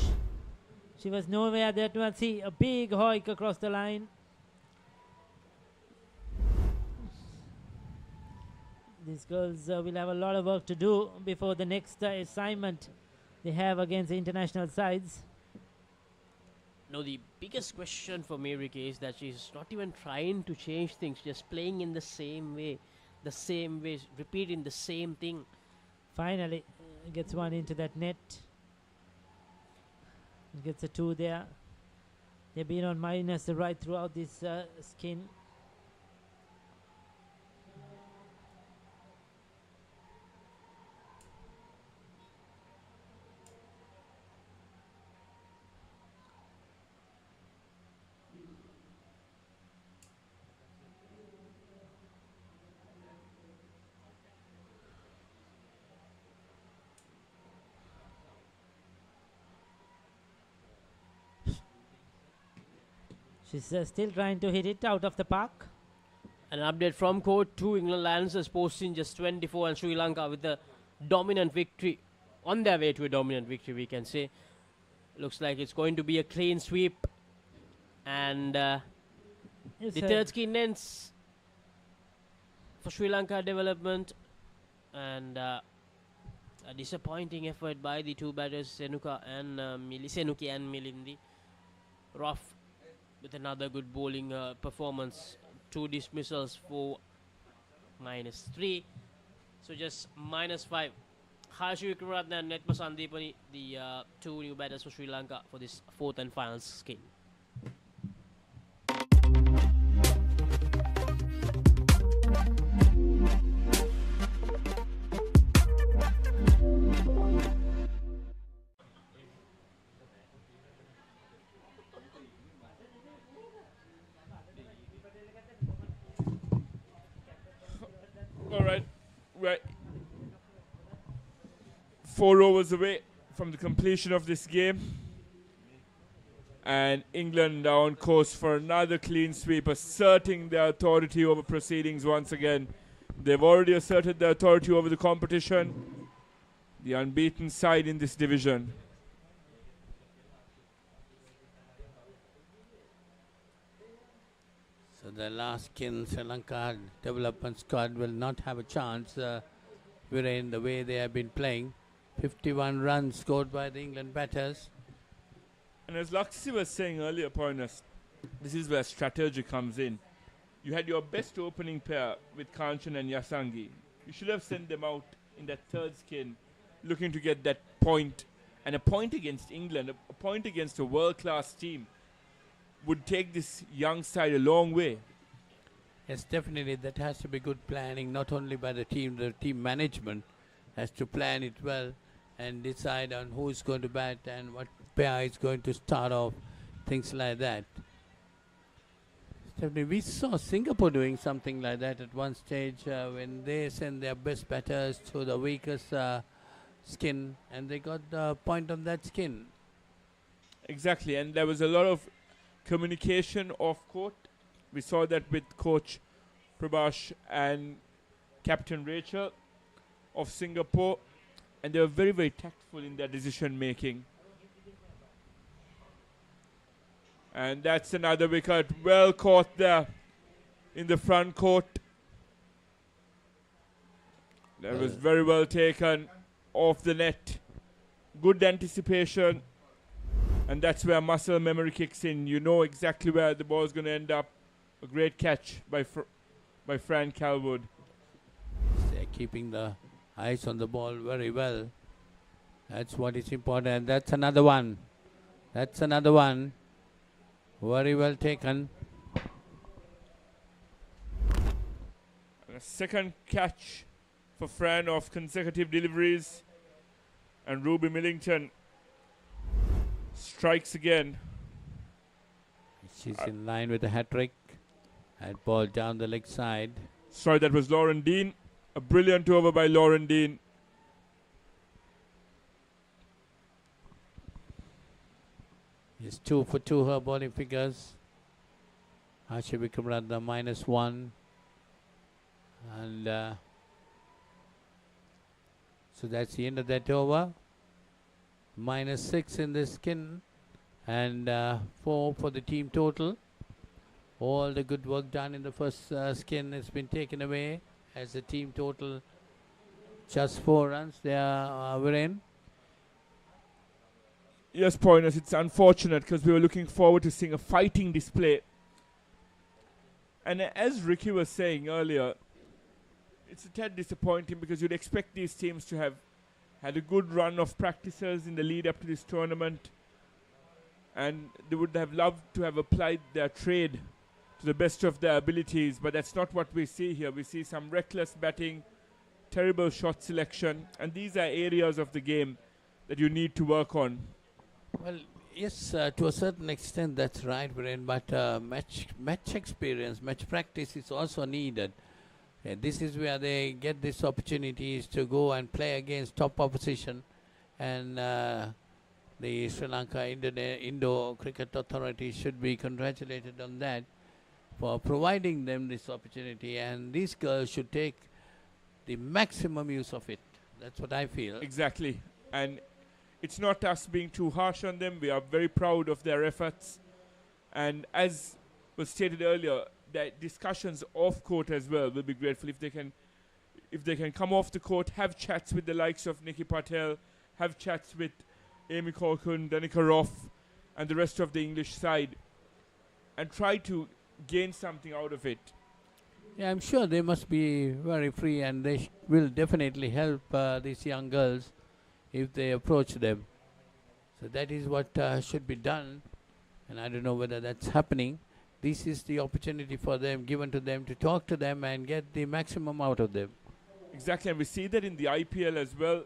She was nowhere there to see a big hoik across the line. These girls will have a lot of work to do before the next assignment they have against the international sides. No, the biggest question for me, Ricky, is that she's not even trying to change things, just playing in the same way, repeating the same thing. Finally, gets one into that net. Gets a 2 there. They've been on minus right throughout this skin. She's still trying to hit it out of the park. An update from court: 2 England Lancers posting just 24, and Sri Lanka with a dominant victory, on their way to a dominant victory, we can say. Looks like it's going to be a clean sweep, and the third skin ends for Sri Lanka development, and a disappointing effort by the 2 batters, Senuki and Milindi. Rough with another good bowling performance. 2 dismissals for -3. So just -5. Harshi Wickramaratne and Netma Sandipani, the 2 new batters for Sri Lanka for this 4th and final skin. All right, right. 4 overs away from the completion of this game, and England are on course for another clean sweep, asserting their authority over proceedings once again. They've already asserted their authority over the competition, the unbeaten side in this division. So the last skin Sri Lanka development squad will not have a chance. In the way they have been playing. 51 runs scored by the England batters. And as Laxi was saying earlier, Poinus, this is where strategy comes in. You had your best opening pair with Kanchan and Yasangi. You should have sent them out in that third skin, looking to get that point. And a point against England, a point against a world-class team, would take this young side a long way. Yes, definitely. That has to be good planning, not only by the team management has to plan it well and decide on who is going to bat and what pair is going to start off, things like that. Definitely, we saw Singapore doing something like that at one stage when they send their best batters to the weakest skin, and they got the point on that skin. Exactly, and there was a lot of communication off court. We saw that with Coach Prabhash and Captain Rachel of Singapore, and they were very, very tactful in their decision making. And that's another wicket, well caught there in the front court. That was very well taken off the net. Good anticipation. And that's where muscle memory kicks in. You know exactly where the ball is going to end up. A great catch by Fran Calwood. They're keeping the eyes on the ball very well. That's what is important. That's another one. That's another one. Very well taken. And a second catch for Fran of consecutive deliveries. And Ruby Millington strikes again. She's in line with the hat-trick. That ball down the leg side. Sorry, that was Lauren Dean. A brilliant over by Lauren Dean. It's 2 for 2 her bowling figures. Hashi Vikramaditya -1. And so that's the end of that over. -6 in the skin. And 4 for the team total. All the good work done in the first skin has been taken away as the team total just 4 runs. They are in. Yes, Pointers, it's unfortunate because we were looking forward to seeing a fighting display. And as Ricky was saying earlier, it's a tad disappointing because you'd expect these teams to have had a good run of practices in the lead up to this tournament. And they would have loved to have applied their trade to the best of their abilities, but that's not what we see here. We see some reckless batting, terrible shot selection, and these are areas of the game that you need to work on. Well, yes, to a certain extent that's right, Viren, but match experience, match practice is also needed. This is where they get these opportunities to go and play against top opposition, and the Sri Lanka Indo Cricket Authority should be congratulated on that for providing them this opportunity, and these girls should take the maximum use of it. That's what I feel. Exactly, and it's not us being too harsh on them. We are very proud of their efforts. And as was stated earlier, the discussions off court as well will be grateful if they can come off the court, have chats with the likes of Nikki Patel, have chats with Amy Corcoran, Danica Roff, and the rest of the English side, and try to gain something out of it. Yeah, I'm sure they must be very free, and they will definitely help these young girls if they approach them. So that is what should be done, and I don't know whether that's happening. This is the opportunity for them, given to them, to talk to them and get the maximum out of them. Exactly, and we see that in the IPL as well,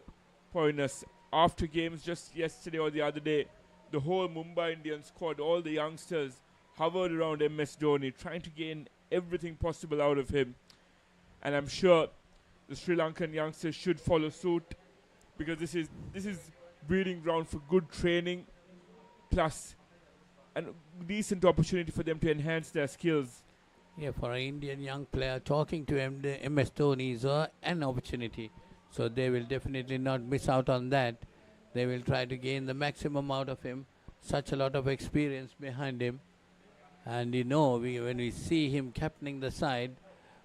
Pointers. After games just yesterday or the other day, the whole Mumbai Indians squad, all the youngsters hovered around MS Dhoni, trying to gain everything possible out of him. And I'm sure the Sri Lankan youngsters should follow suit, because this is breeding ground for good training, plus a decent opportunity for them to enhance their skills. Yeah, for an Indian young player, talking to MS Dhoni is an opportunity. So they will definitely not miss out on that. They will try to gain the maximum out of him. Such a lot of experience behind him. And when we see him captaining the side,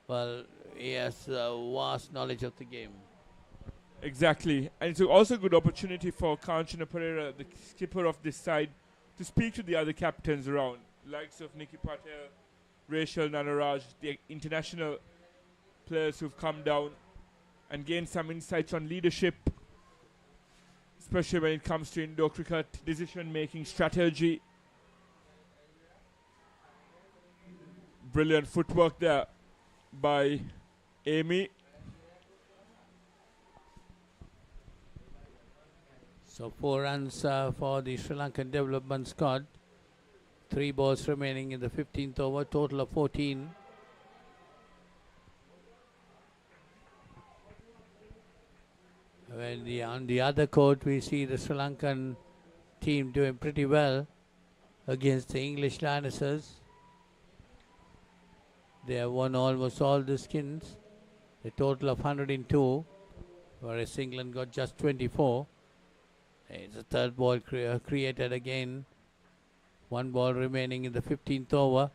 well, he has a vast knowledge of the game. Exactly. And it's also a good opportunity for Kanchana Pereira, the skipper of this side, to speak to the other captains around, likes of Nikki Patel, Rachel Nanaraj, the international players who've come down, and gain some insights on leadership, especially when it comes to indoor cricket, decision-making strategy. Brilliant footwork there by Amy. So 4 runs for the Sri Lankan development squad. 3 balls remaining in the 15th over, total of 14. On the other court, we see the Sri Lankan team doing pretty well against the English Lionesses. They have won almost all the skins, a total of 102, whereas England got just 24. It's a third ball created again. One ball remaining in the 15th over.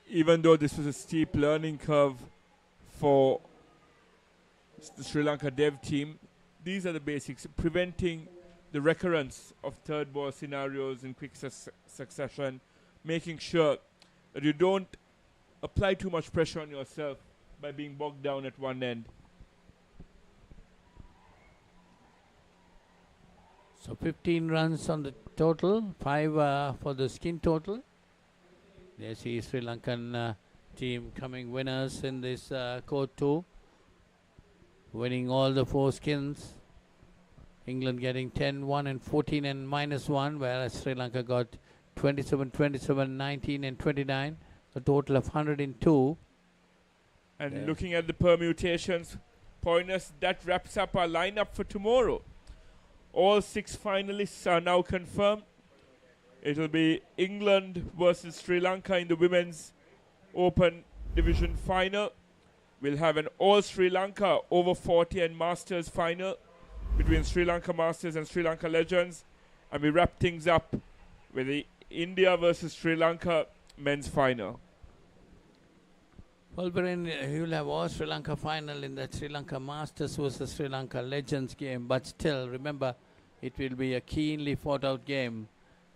Even though this was a steep learning curve for the Sri Lanka dev team, these are the basics, preventing the recurrence of third ball scenarios in quick succession, making sure that you don't apply too much pressure on yourself by being bogged down at one end. So 15 runs on the total, 5 for the skin total. There's the Sri Lankan team coming winners in this court 2, winning all the 4 skins. England getting 10, 1 and 14 and -1, whereas Sri Lanka got 27, 27, 19 and 29, a total of 102. And looking at the permutations, pointers, that wraps up our lineup for tomorrow. All 6 finalists are now confirmed. It'll be England versus Sri Lanka in the Women's Open Division Final. We'll have an all Sri Lanka over 40 and Masters final between Sri Lanka Masters and Sri Lanka Legends. And we wrap things up with the India versus Sri Lanka men's final. Well, Brian, you'll have all Sri Lanka final in that Sri Lanka Masters versus Sri Lanka Legends game. But still, remember, it will be a keenly fought out game.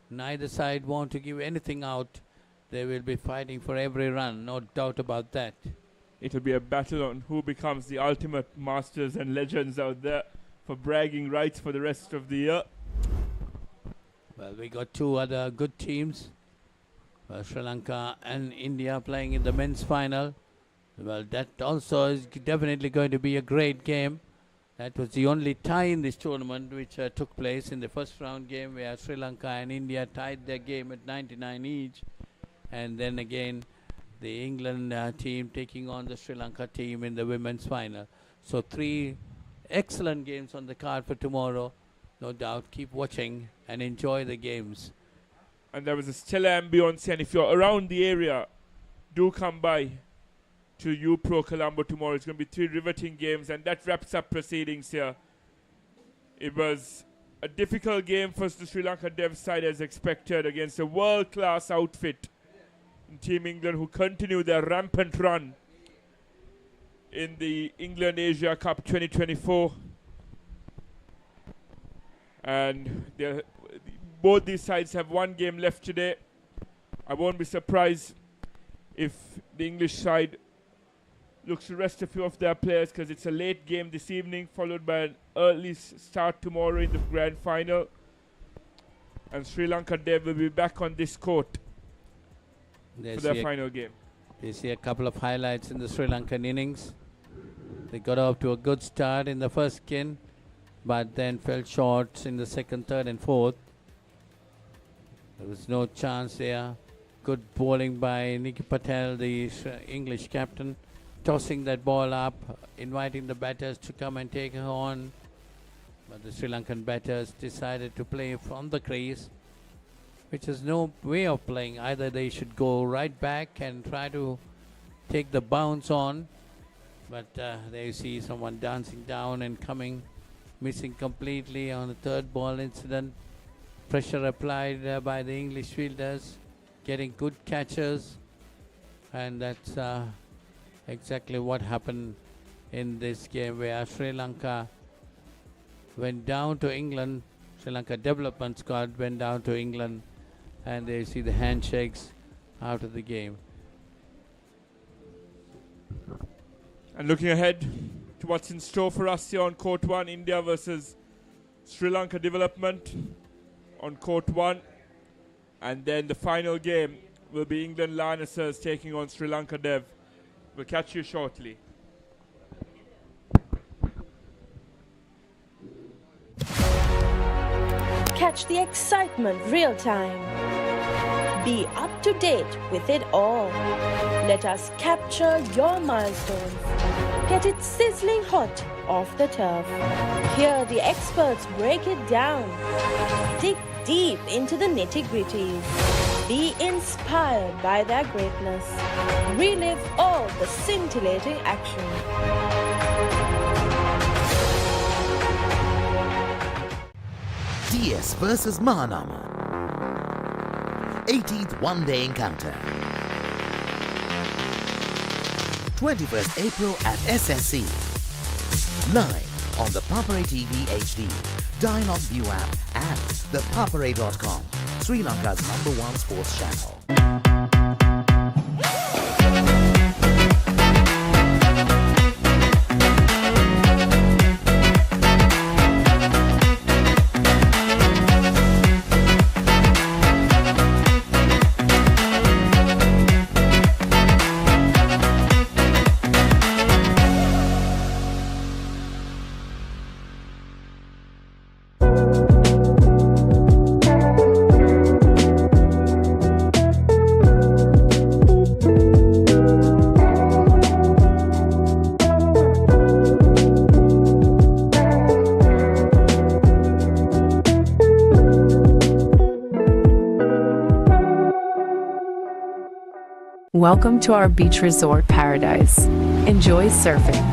Neither side want to give anything out. They will be fighting for every run, no doubt about that. It'll be a battle on who becomes the ultimate Masters and Legends out there for bragging rights for the rest of the year. Well, we got 2 other good teams, Sri Lanka and India playing in the men's final. Well, that also is definitely going to be a great game. That was the only tie in this tournament which took place in the first round game, where Sri Lanka and India tied their game at 99 each. And then again, the England team taking on the Sri Lanka team in the women's final. So 3 excellent games on the card for tomorrow. No doubt, keep watching and enjoy the games. And there was a stellar ambience, and if you're around the area, do come by to UPro Colombo tomorrow. It's going to be 3 riveting games, and that wraps up proceedings here. It was a difficult game for the Sri Lanka dev side as expected against a world-class outfit in Team England, who continue their rampant run in the England Asia Cup 2024. And both these sides have 1 game left today. I won't be surprised if the English side looks to rest a few of their players, because it's a late game this evening, followed by an early start tomorrow in the grand final. And Sri Lanka Dev will be back on this court for their final game. You see a couple of highlights in the Sri Lankan innings. They got off to a good start in the first skin, but then fell short in the second, third and fourth. There was no chance there. Good bowling by Nicky Patel, the English captain, tossing that ball up, inviting the batters to come and take her on. But the Sri Lankan batters decided to play from the crease, which is no way of playing. Either they should go right back and try to take the bounce on, but there you see someone dancing down and coming, missing completely on the third ball incident. Pressure applied by the English fielders, getting good catches, and that's exactly what happened in this game, where Sri Lanka went down to England. Sri Lanka development squad went down to England, and they see the handshakes after the game. And looking ahead to what's in store for us here on Court 1, India versus Sri Lanka development on Court 1. And then the final game will be England Lionesses taking on Sri Lanka Dev. We'll catch you shortly. Catch the excitement real time. Be up to date with it all. Let us capture your milestones. Get it sizzling hot off the turf. Hear the experts break it down. Dig deep into the nitty-gritties. Be inspired by their greatness. Relive all the scintillating action. DS versus Mahanama. 18th one-day encounter. 21st April at SSC. Live on the Papare TV HD, Dialog ViU App and ThePapare.com, Sri Lanka's #1 sports channel. Welcome to our beach resort paradise. Enjoy surfing,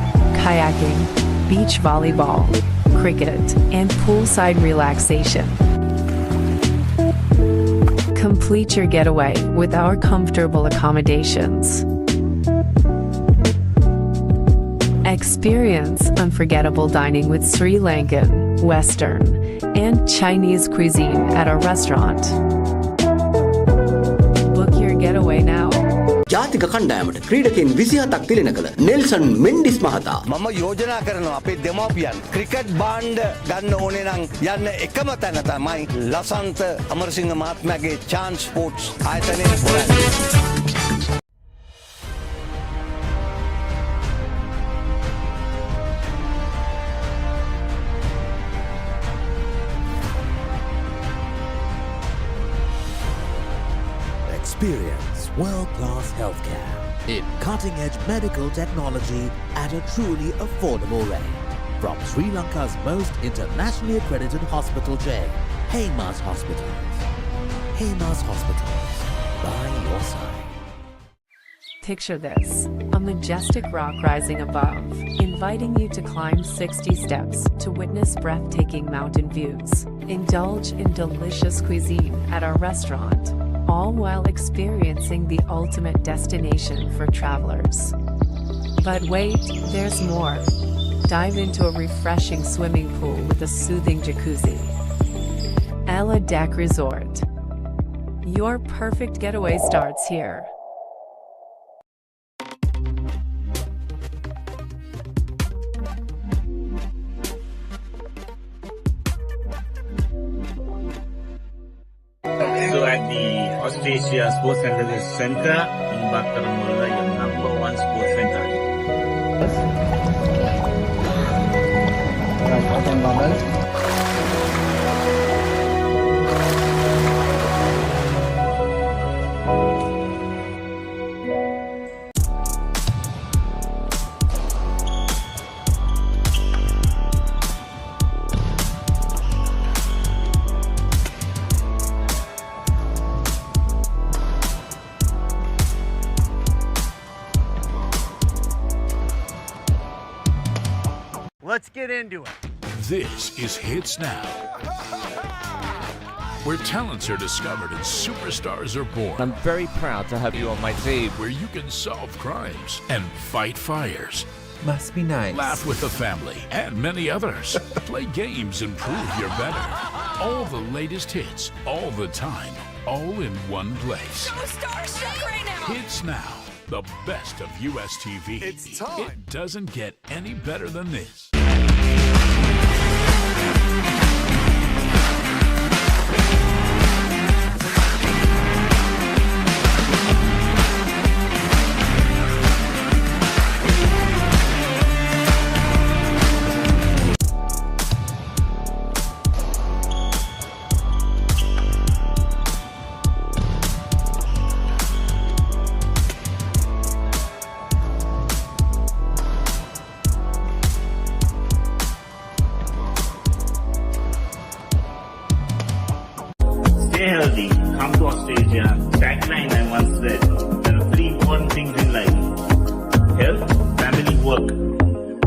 kayaking, beach volleyball, cricket, and poolside relaxation. Complete your getaway with our comfortable accommodations. Experience unforgettable dining with Sri Lankan, Western, and Chinese cuisine at our restaurant. Book your getaway now. ජාතික කණ්ඩායමට ක්‍රීඩකයන් 27ක් තිලෙන කළ Nelson Mendis මහතා මම යෝජනා කරනවා අපේ දෙමව්පියන් cricket බාණ්ඩ ගන්න ඕනේ නම් යන්න එකම තැන තමයි ලසන්ත අමරසිංහ මහත්මයාගේ chance sports ආයතනයේ හොයන්න. Experience world-class healthcare in cutting-edge medical technology at a truly affordable rate. From Sri Lanka's most internationally accredited hospital chain, Haymas Hospitals. Haymas Hospitals, by your side. Picture this, a majestic rock rising above, inviting you to climb 60 steps to witness breathtaking mountain views. Indulge in delicious cuisine at our restaurant, all while experiencing the ultimate destination for travelers. But wait, there's more. Dive into a refreshing swimming pool with a soothing jacuzzi. Ella Deck Resort. Your perfect getaway starts here. So at the Austrasia Sports Center in Bakaramula, your #1 sports center. Let's get into it. This is Hits Now, where talents are discovered and superstars are born. I'm very proud to have you on my team. Where you can solve crimes and fight fires. Must be nice. Laugh with the family and many others. Play games and prove you're better. All the latest hits, all the time, all in one place. So starstruck right now. Hits Now, the best of US TV. It's time. It doesn't get any better than this.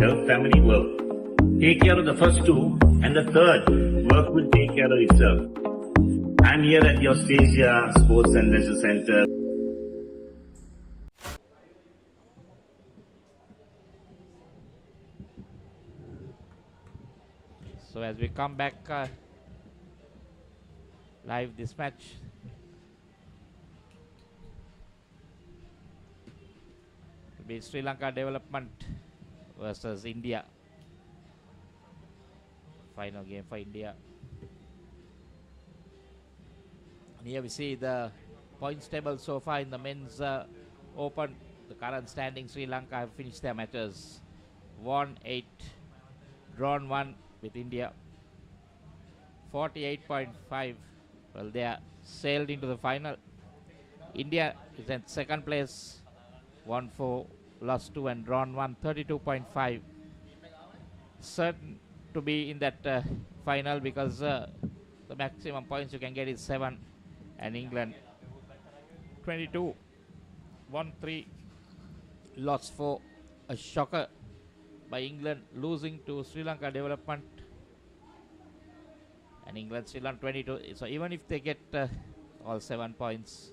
Help family work. Take care of the first two, and the third, work will take care of itself. I'm here at your Stasia Sports and Leisure Center. So as we come back live this match, will be Sri Lanka Development versus India. Final game for India. And here we see the points table so far in the men's open. The current standing, Sri Lanka have finished their matches. Won 8, drawn 1 with India. 48.5. Well, they are sailed into the final. India is in second place. Won 4, lost 2 and drawn 1. 32.5. Certain to be in that final because the maximum points you can get is 7, and England 22, won 3, lost 4. A shocker by England, losing to Sri Lanka Development, and England still on 22. So even if they get all 7 points,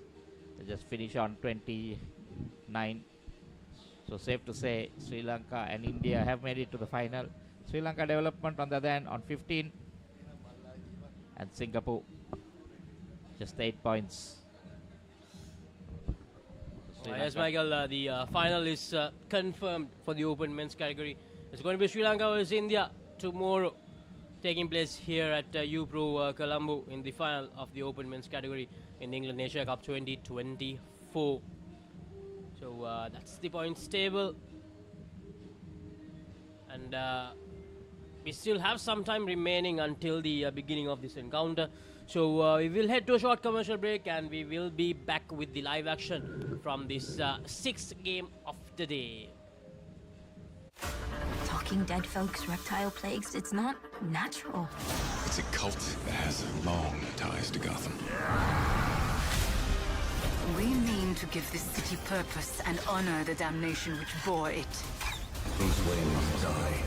they just finish on 29. So safe to say Sri Lanka and India have made it to the final. Sri Lanka Development on the other hand on 15, and Singapore just 8 points. Yes, Michael, the final is confirmed for the open men's category. It's going to be Sri Lanka versus India tomorrow, taking place here at UPro Colombo in the final of the open men's category in the England Asia Cup 2024. So that's the points table. And we still have some time remaining until the beginning of this encounter. So we will head to a short commercial break, and we will be back with the live action from this sixth game of the day. Talking dead folks, reptile plagues, it's not natural. It's a cult that has long ties to Gotham. We mean to give this city purpose and honor the damnation which bore it. Bruce Wayne must die.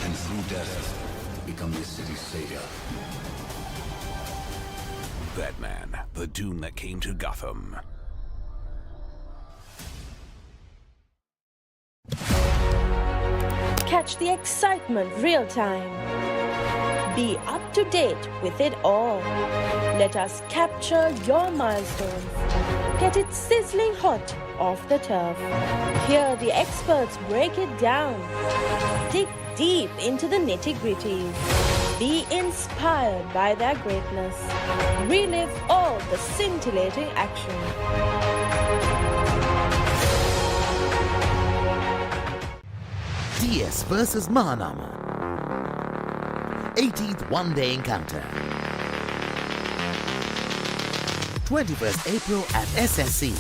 And through death, become this city's savior. Batman, the doom that came to Gotham. Catch the excitement real time. Be up to date with it all. Let us capture your milestones. Get it sizzling hot off the turf. Hear the experts break it down. Dig deep into the nitty-gritties. Be inspired by their greatness. Relive all the scintillating action. DS versus Mahanama. 18th one-day encounter. 21st April at SSC.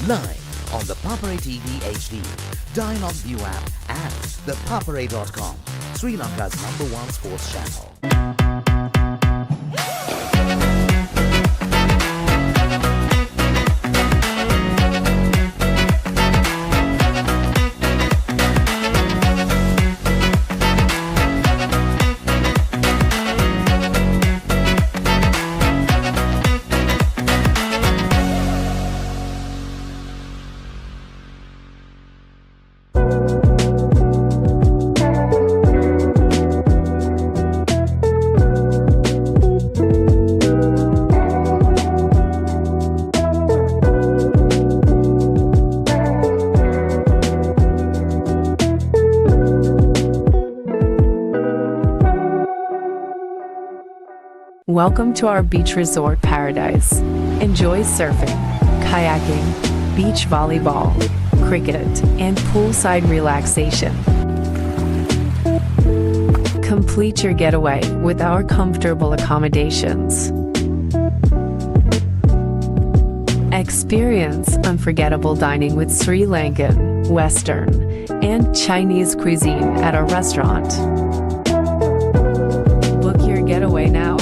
Live on the Papare TV HD, Dialog ViU App and ThePapare.com, Sri Lanka's #1 sports channel. Welcome to our beach resort paradise. Enjoy surfing, kayaking, beach volleyball, cricket, and poolside relaxation. Complete your getaway with our comfortable accommodations. Experience unforgettable dining with Sri Lankan, Western, and Chinese cuisine at our restaurant. Book your getaway now.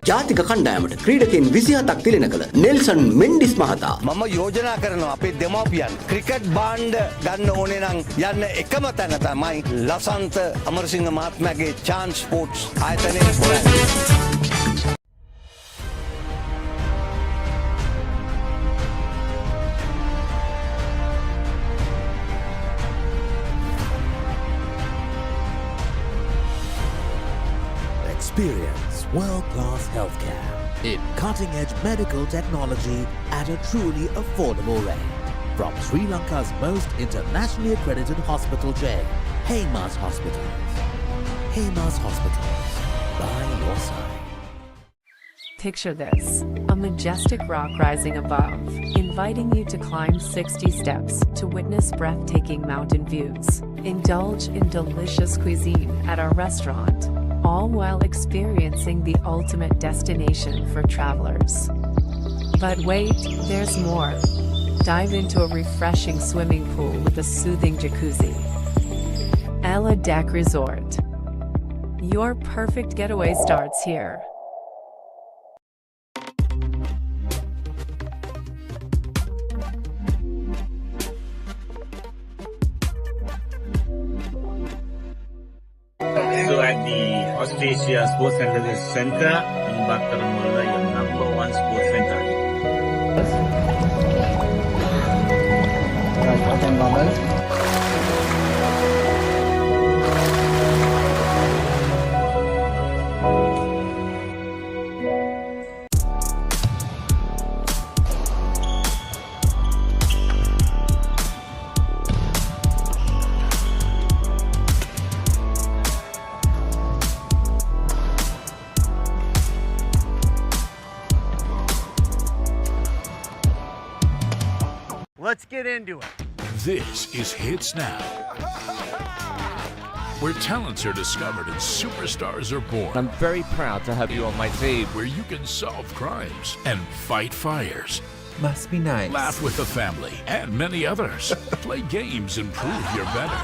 ජාතික කණ්ඩායමට ක්‍රීඩකයන් 27ක් තිලන කළ Nelson Mendis මහතා මම යෝජනා කරනවා අපේ දෙමව්පියන් cricket බාණ්ඩ ගන්න ඕනේ නම් යන්න එකම තැන තමයි ලසන්ත අමරසිංහ මහත්මයාගේ chance sports ආයතනයේ හොයන්න. Experience world-class healthcare in cutting-edge medical technology at a truly affordable rate. From Sri Lanka's most internationally accredited hospital chain, Heymas Hospitals. Heymas Hospitals, by your side. Picture this, a majestic rock rising above, inviting you to climb 60 steps to witness breathtaking mountain views. Indulge in delicious cuisine at our restaurant, all while experiencing the ultimate destination for travelers. But wait, there's more. Dive into a refreshing swimming pool with a soothing jacuzzi. Ella Deck Resort. Your perfect getaway starts here. So at the Australia Sports Center in Bakaramula, your number one sports center. Let's get into it. This is Hits Now, where talents are discovered and superstars are born. I'm very proud to have you on my team. Where you can solve crimes and fight fires. Must be nice. Laugh with the family and many others. Play games and prove you're better.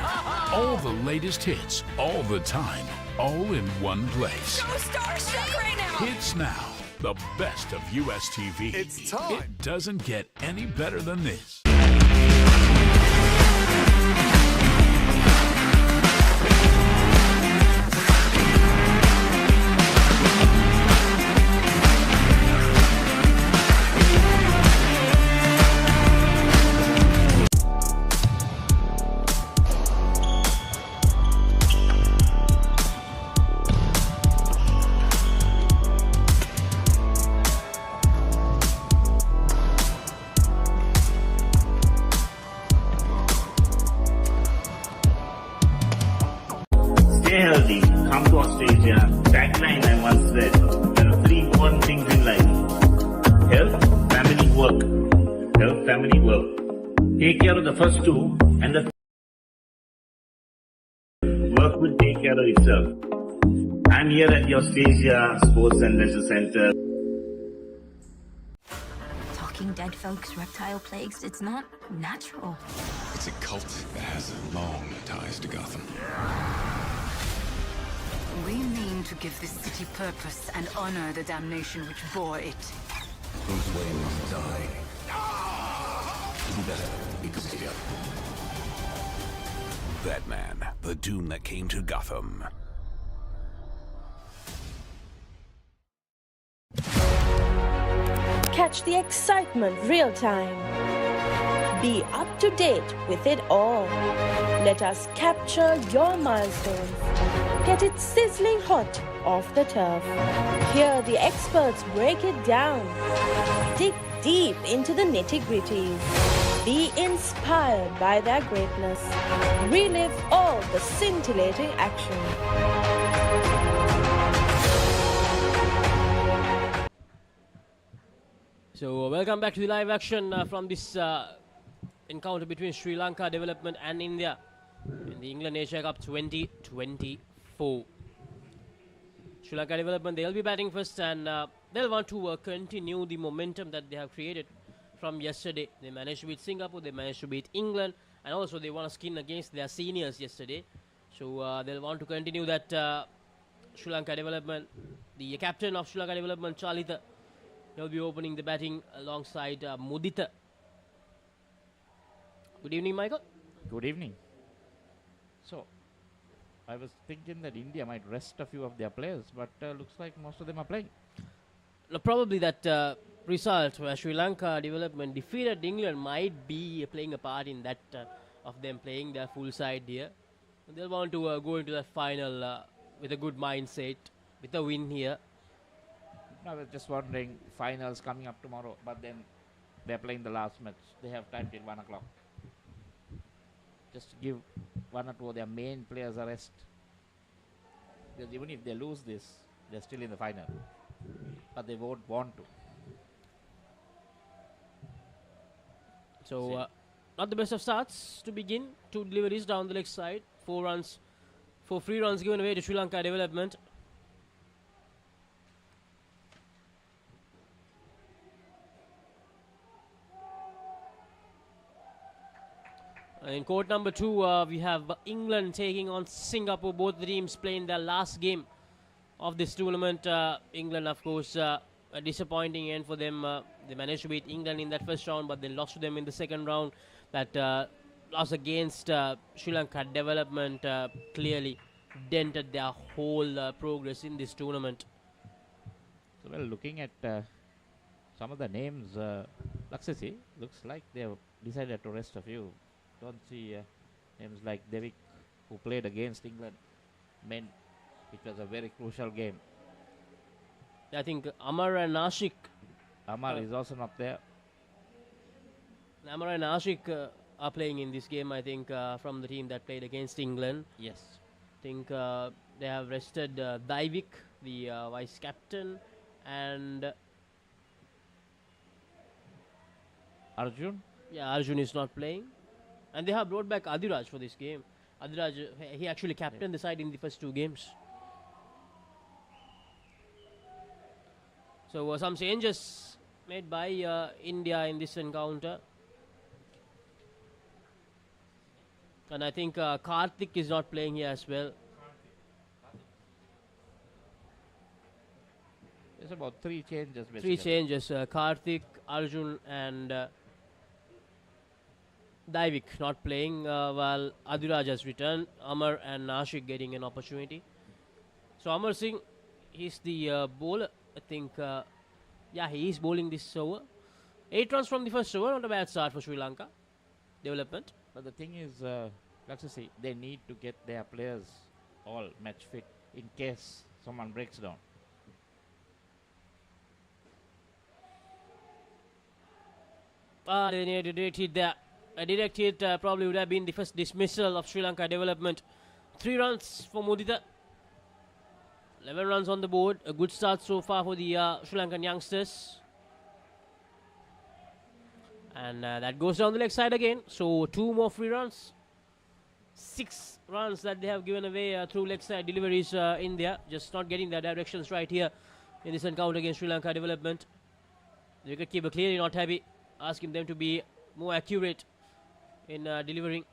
All the latest hits, all the time, all in one place. So starstruck right now. Hits Now, the best of US TV. It's time. It doesn't get any better than this. Stay healthy, come to Australia. Tagline I once said, there are three important things in life. Health, family, work. Health, family, work. Take care of the first two and the work will take care of itself. I'm here at the Australia Sports and Leisure Center. Talking dead folks, reptile plagues, it's not natural. It's a cult that has long ties to Gotham. We mean to give this city purpose and honor the damnation which bore it. Whose way must die. Who better because of the other. Batman, the doom that came to Gotham. Catch the excitement real time. Be up to date with it all. Let us capture your milestones. Get it sizzling hot off the turf. Hear the experts break it down. Dig deep into the nitty-gritties. Be inspired by their greatness. Relive all the scintillating action. So welcome back to the live action from this encounter between Sri Lanka Development and India in the England Asia Cup 2024. Sri Lanka Development, they'll be batting first, and they'll want to continue the momentum that they have created from yesterday. They managed to beat Singapore, they managed to beat England, and also they won a skin against their seniors yesterday. So they'll want to continue that Sri Lanka Development, the captain of Sri Lanka Development, Chalita. He'll be opening the batting alongside Mudita. Good evening, Michael. Good evening. So, I was thinking that India might rest a few of their players, but looks like most of them are playing. Probably that result where Sri Lanka Development defeated England might be playing a part in that of them playing their full side here. They'll want to go into that final with a good mindset, with a win here. I was just wondering, finals coming up tomorrow, but then they're playing the last match. They have time till 1 o'clock. Just to give one or two of their main players a rest. Because even if they lose this, they're still in the final. But they won't want to. So, not the best of starts to begin. 2 deliveries down the leg side. 4 runs, 4 free runs given away to Sri Lanka Development. In court number 2, we have England taking on Singapore. Both the teams playing their last game of this tournament. England, of course, a disappointing end for them. They managed to beat England in that first round, but they lost to them in the second round. That loss against Sri Lanka Development clearly dented their whole progress in this tournament. So, well, looking at some of the names, Laksasi, looks like they have decided to rest a few. Don't see names like Devik, who played against England, men, which was a very crucial game. I think Amar and Ashik. Amar is also not there. Amar and Ashik are playing in this game, I think, from the team that played against England. Yes. I think they have rested Daivik, the vice captain, and Arjun? Yeah, Arjun is not playing. And they have brought back Adiraj for this game. Adiraj, he actually captained the side in the first 2 games. So some changes made by India in this encounter. And I think Karthik is not playing here as well. There's about 3 changes basically. 3 changes. Karthik, Arjun and Daivik not playing, while Adiraj has returned. Amar and Ashik getting an opportunity. So Amar Singh, he's the bowler. I think, yeah, he is bowling this over. 8 runs from the first over, not a bad start for Sri Lanka Development. But the thing is, let's just say, they need to get their players all match fit in case someone breaks down. They need a direct hit there. A direct hit probably would have been the first dismissal of Sri Lanka Development. 3 runs for Mudita. 11 runs on the board. A good start so far for the Sri Lankan youngsters. And that goes down the leg side again. So 2 more free runs. 6 runs that they have given away through leg side deliveries in there. Just not getting their directions right here in this encounter against Sri Lanka Development. The wicketkeeper clearly not happy, asking them to be more accurate in delivering.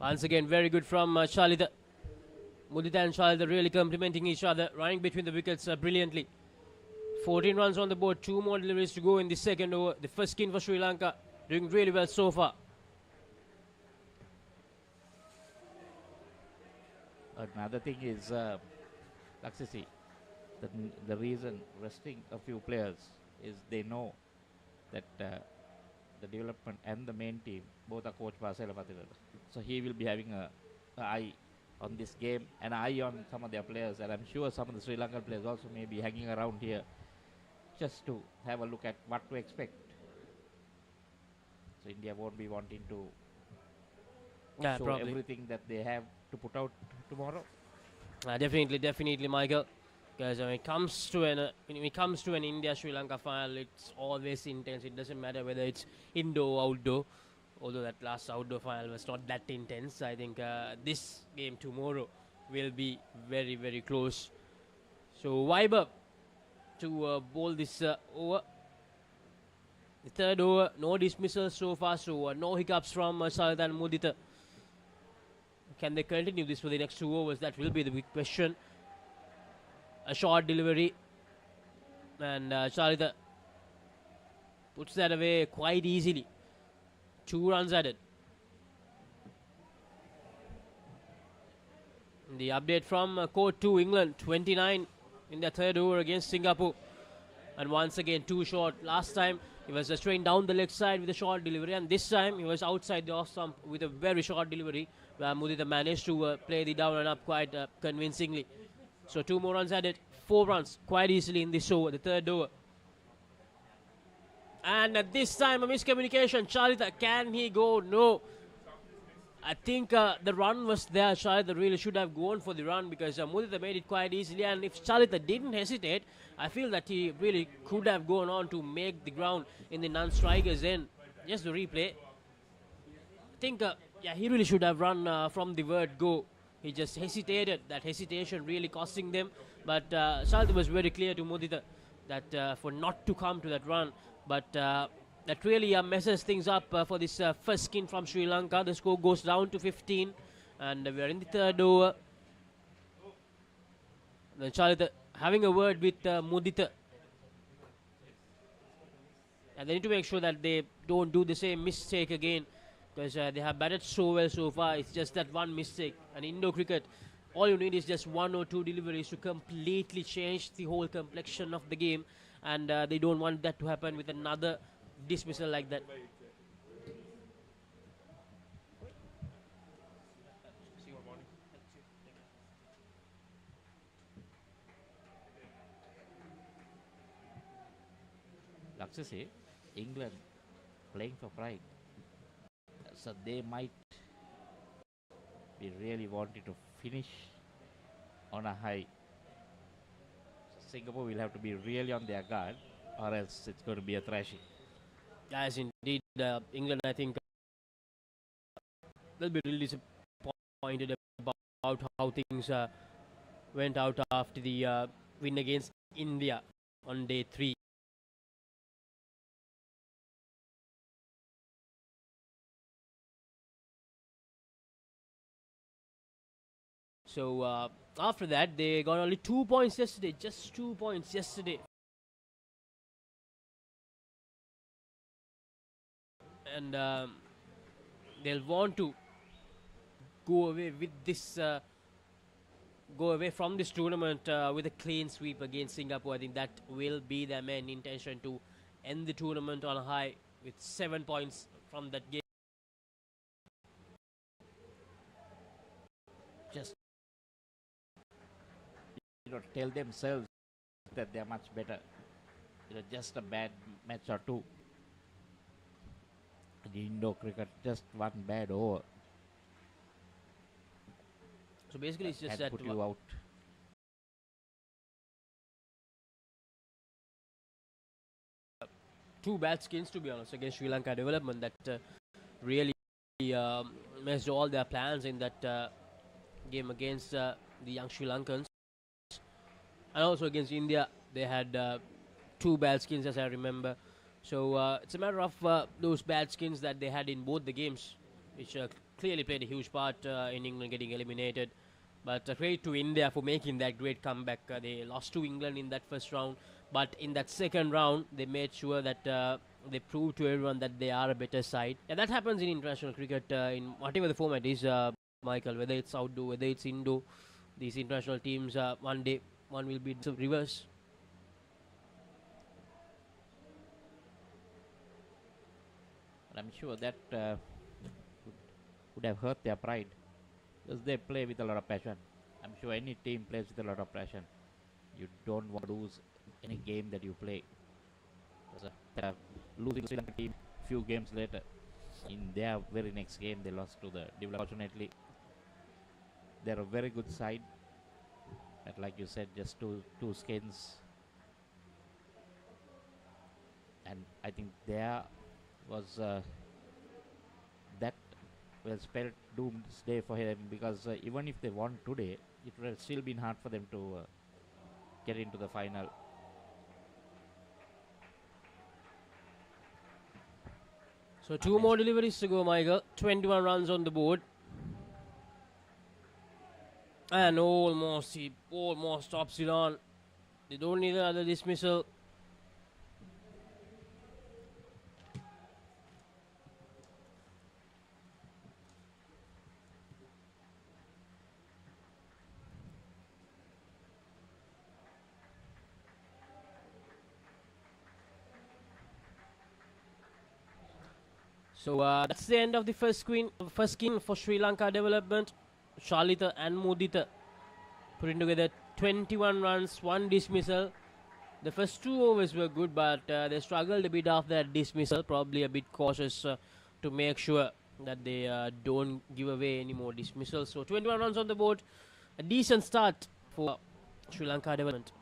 Once again, very good from Chalita. Mudita and Chalita really complementing each other, running between the wickets brilliantly. 14 runs on the board, 2 more deliveries to go in the second over. The first skin for Sri Lanka, doing really well so far. Another thing is, Laksasi, the reason resting a few players is they know that the development and the main team both are coached by Selapathira. So he will be having an eye on this game, an eye on some of their players, and I'm sure some of the Sri Lankan players also may be hanging around here just to have a look at what to expect. So India won't be wanting to show probably everything that they have to put out tomorrow. Definitely, Michael. Because when it comes to an India-Sri Lanka final, it's always intense. It doesn't matter whether it's indoor or outdoor. Although that last outdoor final was not that intense, I think this game tomorrow will be very, very close. So Viber to bowl this over. The third over, no dismissals so far, so no hiccups from Salit and Mudita. Can they continue this for the next 2 overs? That will be the big question. A short delivery, and Salita puts that away quite easily. 2 runs added. The update from Court 2, England, 29 in the third over against Singapore. And once again, too short. Last time, he was straight down the leg side with a short delivery. And this time, he was outside the off stump with a very short delivery, where Mudita managed to play the down and up quite convincingly. So 2 more runs added. 4 runs quite easily in this over, the third over. And at this time, a miscommunication. Charita, can he go? No. I think the run was there. Charita really should have gone for the run, because Mudita made it quite easily. And if Charita didn't hesitate, I feel that he really could have gone on to make the ground in the non-strikers end. Just the replay. I think, yeah, he really should have run from the word go. He just hesitated. That hesitation really costing them. But Charita was very clear to Mudita that for not to come to that run. But that really messes things up for this first skin from Sri Lanka. The score goes down to 15, and we are in the third over. Then Charita having a word with Mudita, and they need to make sure that they don't do the same mistake again, because they have batted so well so far. It's just that one mistake. And Indo cricket, all you need is just 1 or 2 deliveries to completely change the whole complexion of the game, and they don't want that to happen with another dismissal like that. Laksasi, England playing for pride, so they might be really wanting to finish on a high. So Singapore will have to be really on their guard, or else it's going to be a thrashing. Yes, indeed. England, I think, will be really disappointed about how things went out after the win against India on day 3. So after that, they got only 2 points yesterday, just 2 points yesterday. And they'll want to go away with this, go away from this tournament with a clean sweep against Singapore. I think that will be their main intention, to end the tournament on a high with 7 points from that game. Just tell themselves that they are much better. Just a bad match or 2. The Indo cricket, just 1 bad over. So basically, it's just that put you out. Two bad skins, to be honest, against Sri Lanka development, that really messed all their plans in that game against the young Sri Lankans. And also against India, they had 2 bad skins, as I remember. So it's a matter of those bad skins that they had in both the games, which clearly played a huge part in England getting eliminated. But credit to India for making that great comeback. They lost to England in that first round, but in that second round, they made sure that they proved to everyone that they are a better side. And that happens in international cricket, in whatever the format is, Michael, whether it's outdoor, whether it's indoor. These international teams, one day, one will be the reverse. I'm sure that would have hurt their pride, because they play with a lot of passion. I'm sure any team plays with a lot of passion. You don't want to lose any game that you play. Losing the Sri Lanka team few games later, in their very next game they lost to the development. Fortunately, they're a very good side, but like you said, just two skins. And I think there was that will spell doomsday for him, because even if they won today, it would have still been hard for them to get into the final. So 2 more deliveries to go, Michael. 21 runs on the board. And he almost stops it on. They don't need another dismissal. So that's the end of the first skin for Sri Lanka development. Shalita and Mudita putting together 21 runs, 1 dismissal. The first 2 overs were good, but they struggled a bit after that dismissal. Probably a bit cautious to make sure that they don't give away any more dismissals. So 21 runs on the board. A decent start for Sri Lanka development.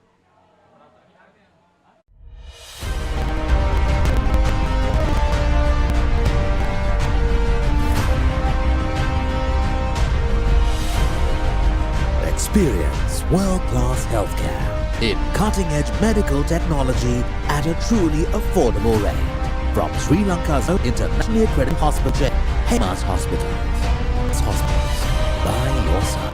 Experience world-class healthcare in cutting-edge medical technology at a truly affordable rate. From Sri Lanka's own internationally accredited hospital chain, Hemas Hospitals. Hospitals by your side.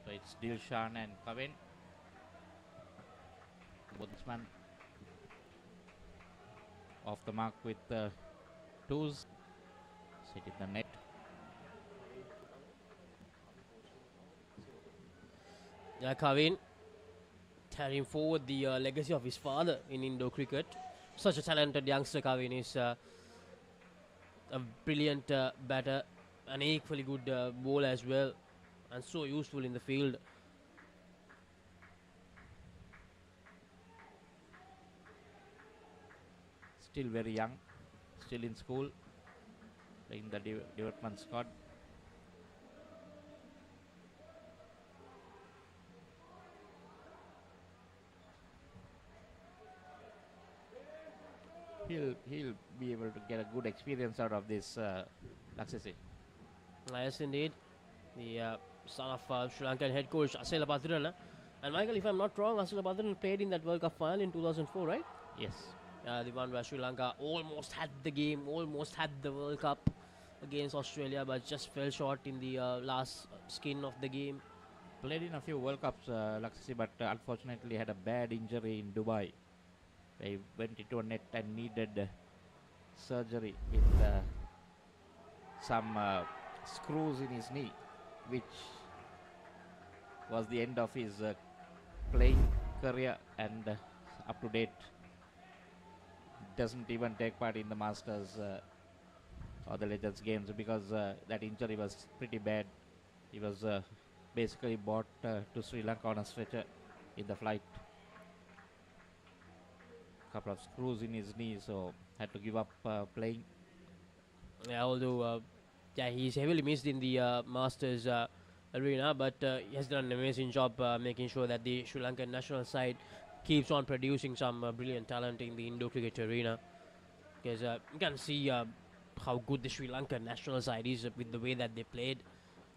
So it's Dilshan and Kavin. Batsman off the mark with 2s. Sit in the net. Yeah, Kavin carrying forward the legacy of his father in Indo cricket. Such a talented youngster. Kavin is a brilliant batter, an equally good bowler as well, and so useful in the field. Still very young, still in school, playing the development squad. He'll be able to get a good experience out of this Laksisi. Yes, indeed. The son of Sri Lankan head coach Asela Patirana. And Michael, if I'm not wrong, Asela Patirana played in that World Cup final in 2004, right? Yes. The one where Sri Lanka almost had the game, almost had the World Cup against Australia, but just fell short in the last skin of the game. Played in a few World Cups, Laksisi, but unfortunately had a bad injury in Dubai. He went into a net and needed surgery with some screws in his knee, which was the end of his playing career, and up to date doesn't even take part in the Masters or the Legends games because that injury was pretty bad. He was basically brought to Sri Lanka on a stretcher in the flight. Couple of screws in his knee, so had to give up playing. Yeah, although he's heavily missed in the Masters arena, but he has done an amazing job making sure that the Sri Lankan national side keeps on producing some brilliant talent in the Indo cricket arena. Because you can see how good the Sri Lankan national side is with the way that they played,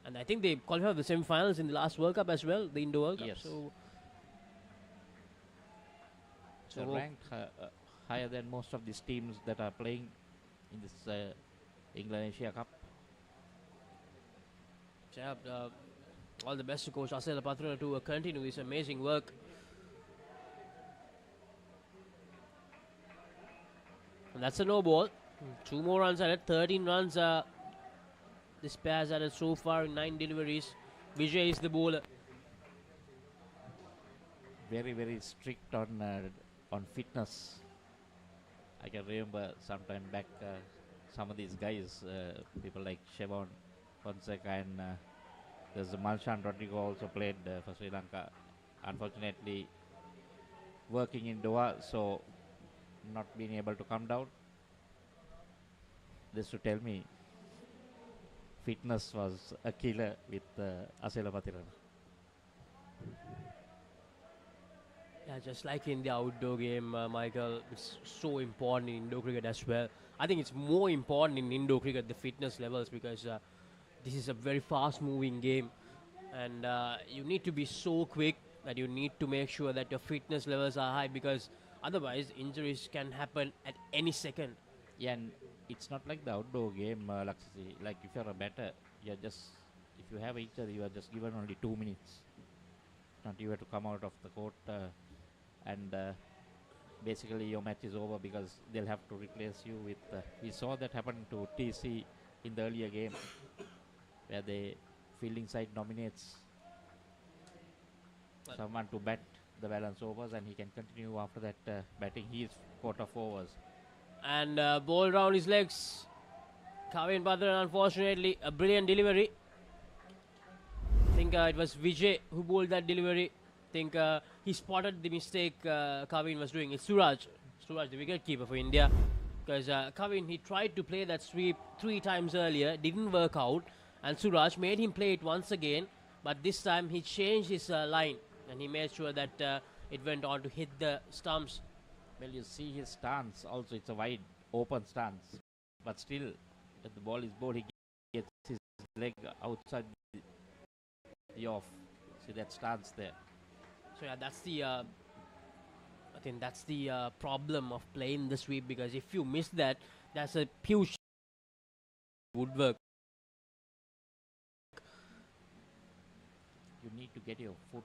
and I think they qualified for the semi-finals in the last World Cup as well, the Indo World Cup. Yes. So ranked higher than most of these teams that are playing in this England Asia Cup. Yeah, all the best to Coach Asela Patrana to continue this amazing work. And that's a no ball. 2 more runs added, 13 runs this pair has added so far in 9 deliveries. Vijay is the bowler. Very, very strict on fitness. I can remember sometime back some of these guys, people like Shevon Fonseca and there's Malshan Rodrigo also played for Sri Lanka. Unfortunately, working in Doha, so not being able to come down. This to tell me fitness was a killer with Asela Patirana. Yeah, just like in the outdoor game, Michael, it's so important in indoor cricket as well. I think it's more important in indoor cricket, the fitness levels, because this is a very fast-moving game, and you need to be so quick that you need to make sure that your fitness levels are high, because otherwise injuries can happen at any second. Yeah, and it's not like the outdoor game, Laksasi. Like if you're a batter, you're just, if you have an injury, you are just given only 2 minutes. Not you have to come out of the court and basically your match is over because they'll have to replace you with. We saw that happen to TC in the earlier game, where the fielding side nominates someone to bat the balance overs, and he can continue after that batting his quarter of overs. And ball round his legs. Kavin Badran, unfortunately, a brilliant delivery. I think it was Vijay who bowled that delivery. I think he spotted the mistake Kavin was doing. It's Suraj, the wicketkeeper for India. Because Kavin, he tried to play that sweep 3 times earlier, didn't work out. And Suraj made him play it once again. But this time he changed his line, and he made sure that it went on to hit the stumps. Well, you see his stance also, it's a wide open stance, but still if the ball is bowled, he gets his leg outside the off. See that stance there. So yeah, that's the I think that's the problem of playing the sweep, because if you miss that, that's a huge woodwork. You need to get your foot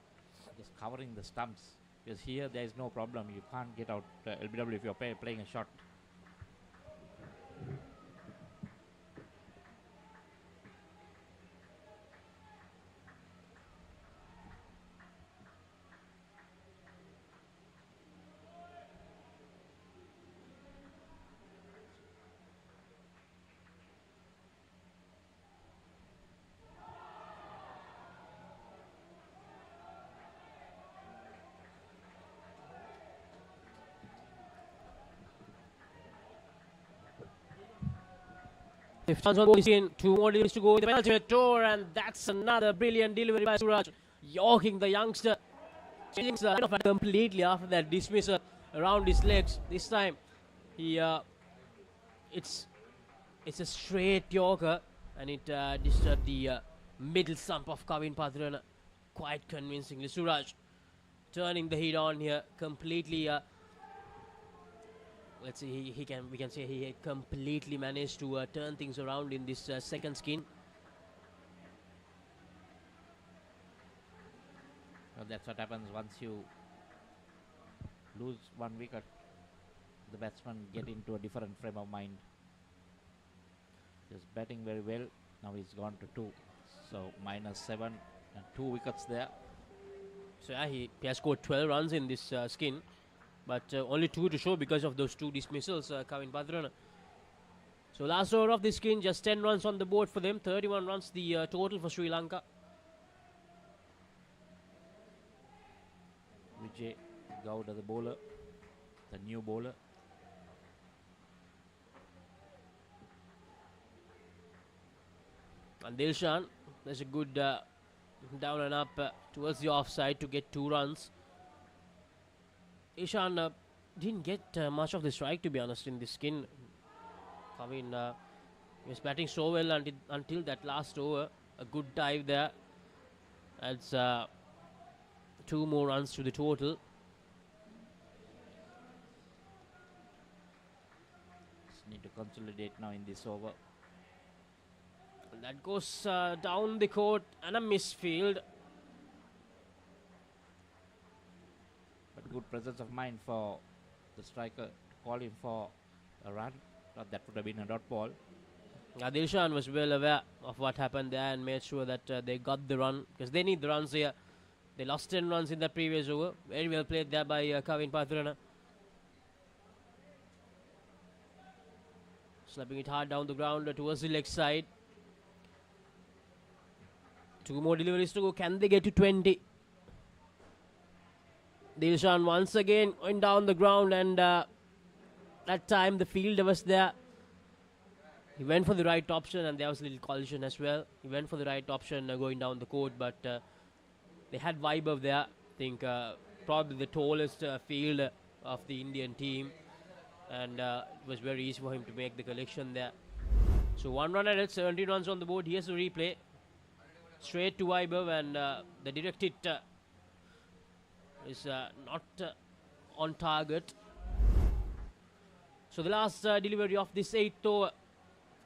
just covering the stumps, because here there is no problem. You can't get out LBW if you're playing a shot. If Johnson in 2 more deliveries to go in the penultimate tour, and that's another brilliant delivery by Suraj, yorking the youngster, changing the line of attack completely after that dismissal around his legs. This time, he it's a straight yorker, and it disturbed the middle stump of Kavin Padrana quite convincingly. Suraj turning the heat on here completely. Let's see, we can say he completely managed to turn things around in this second skin. Well, that's what happens once you lose 1 wicket. The batsman get into a different frame of mind. Just batting very well. Now he's gone to 2, so -7 and 2 wickets there. So yeah, he has scored 12 runs in this skin. But only 2 to show because of those 2 dismissals, Kavin Padrana. So last over of this skin, just 10 runs on the board for them. 31 runs the total for Sri Lanka. Vijay Gowda, the bowler, the new bowler. And Dilshan, there's a good down and up towards the offside to get 2 runs. Ishan didn't get much of the strike, to be honest, in this skin. Kavin was batting so well until that last over. A good dive there. Adds 2 more runs to the total. Just need to consolidate now in this over. And that goes down the court, and a misfield. But good presence of mind for the striker to call him for a run. That would have been a dot ball. Dilshan was well aware of what happened there and made sure that they got the run, because they need the runs here. They lost 10 runs in the previous over. Very well played there by Kavin Padrana. Slapping it hard down the ground towards the leg side. 2 more deliveries to go. Can they get to 20? Dilshan once again went down the ground, and that time the fielder was there. He went for the right option, and there was a little collision as well. He went for the right option going down the court, but they had Vaibhav there. I think probably the tallest fielder of the Indian team, and it was very easy for him to make the collection there. So 1 run added, 17 runs on the board. Here's the replay. Straight to Vaibhav, and the direct hit is not on target. So the last delivery of this 8th over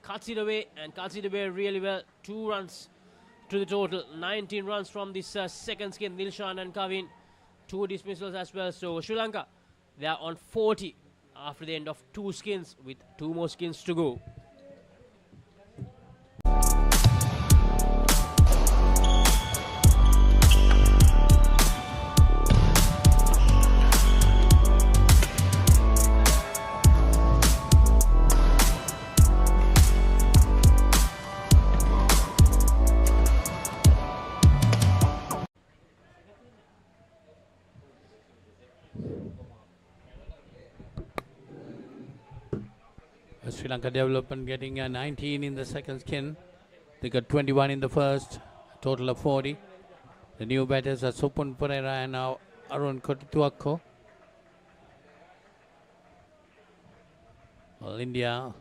cuts it away, and cuts it away really well. 2 runs to the total. 19 runs from this second skin. Dilshan and Kavin, 2 dismissals as well. So Sri Lanka, they are on 40 after the end of 2 skins, with 2 more skins to go. Sri Lanka development getting a 19 in the second skin. They got 21 in the first, total of 40. The new batters are Supun Pereira and now Arun Kotituakko. Well, India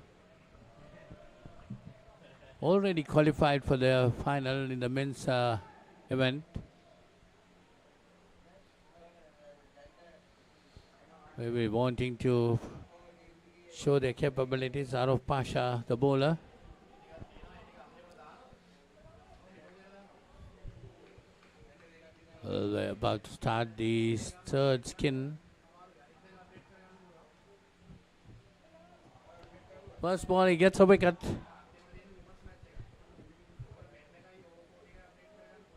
already qualified for the final in the men's event. We're wanting to show their capabilities. Arif Pasha, the bowler. Well, they're about to start the third skin. First ball, he gets a wicket.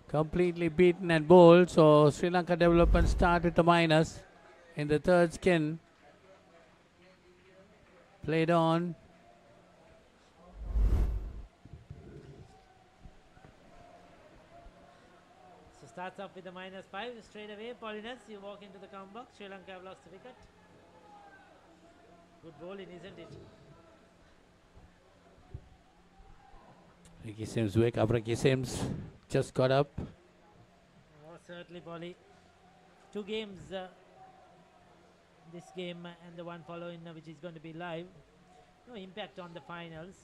Completely beaten and bowled. So Sri Lanka development start with the minus in the third skin. Played on. So starts off with the -5 straight away. Paulinus, you walk into the count box. Sri Lanka have lost the wicket. Good bowling, isn't it? Ricky Sims wake up. Ricky Sims just got up. Oh, certainly, Polly. 2 games. This game and the one following, which is going to be live. No impact on the finals.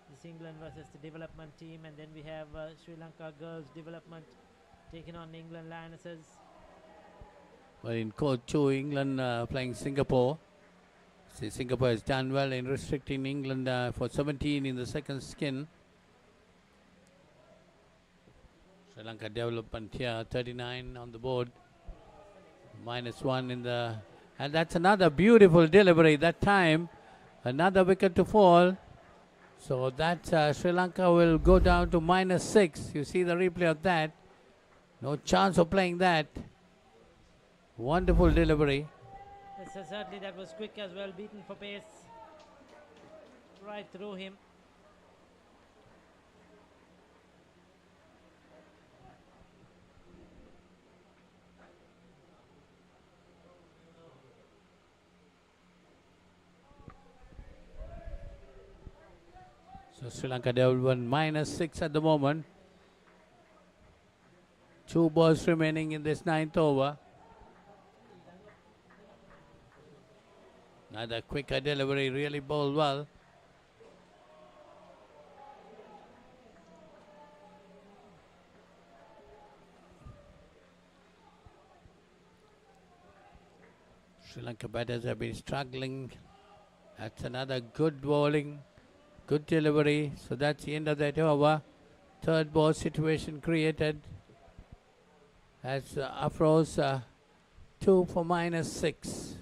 This England versus the development team, and then we have Sri Lanka girls development taking on England Lionesses. Well, in Court 2, England playing Singapore. See, Singapore has done well in restricting England for 17 in the second skin. Sri Lanka development here, 39 on the board. -1 in the, and that's another beautiful delivery. That time, another wicket to fall. So that Sri Lanka will go down to -6. You see the replay of that. No chance of playing that. Wonderful delivery. Yes, so certainly that was quick as well. Beaten for pace. Right through him. So Sri Lanka development -6 at the moment. 2 balls remaining in this 9th over. Another quicker delivery, really bowled well. Sri Lanka batters have been struggling. That's another good bowling. Good delivery. So that's the end of that over. Third ball situation created. As Afro's 2 for -6.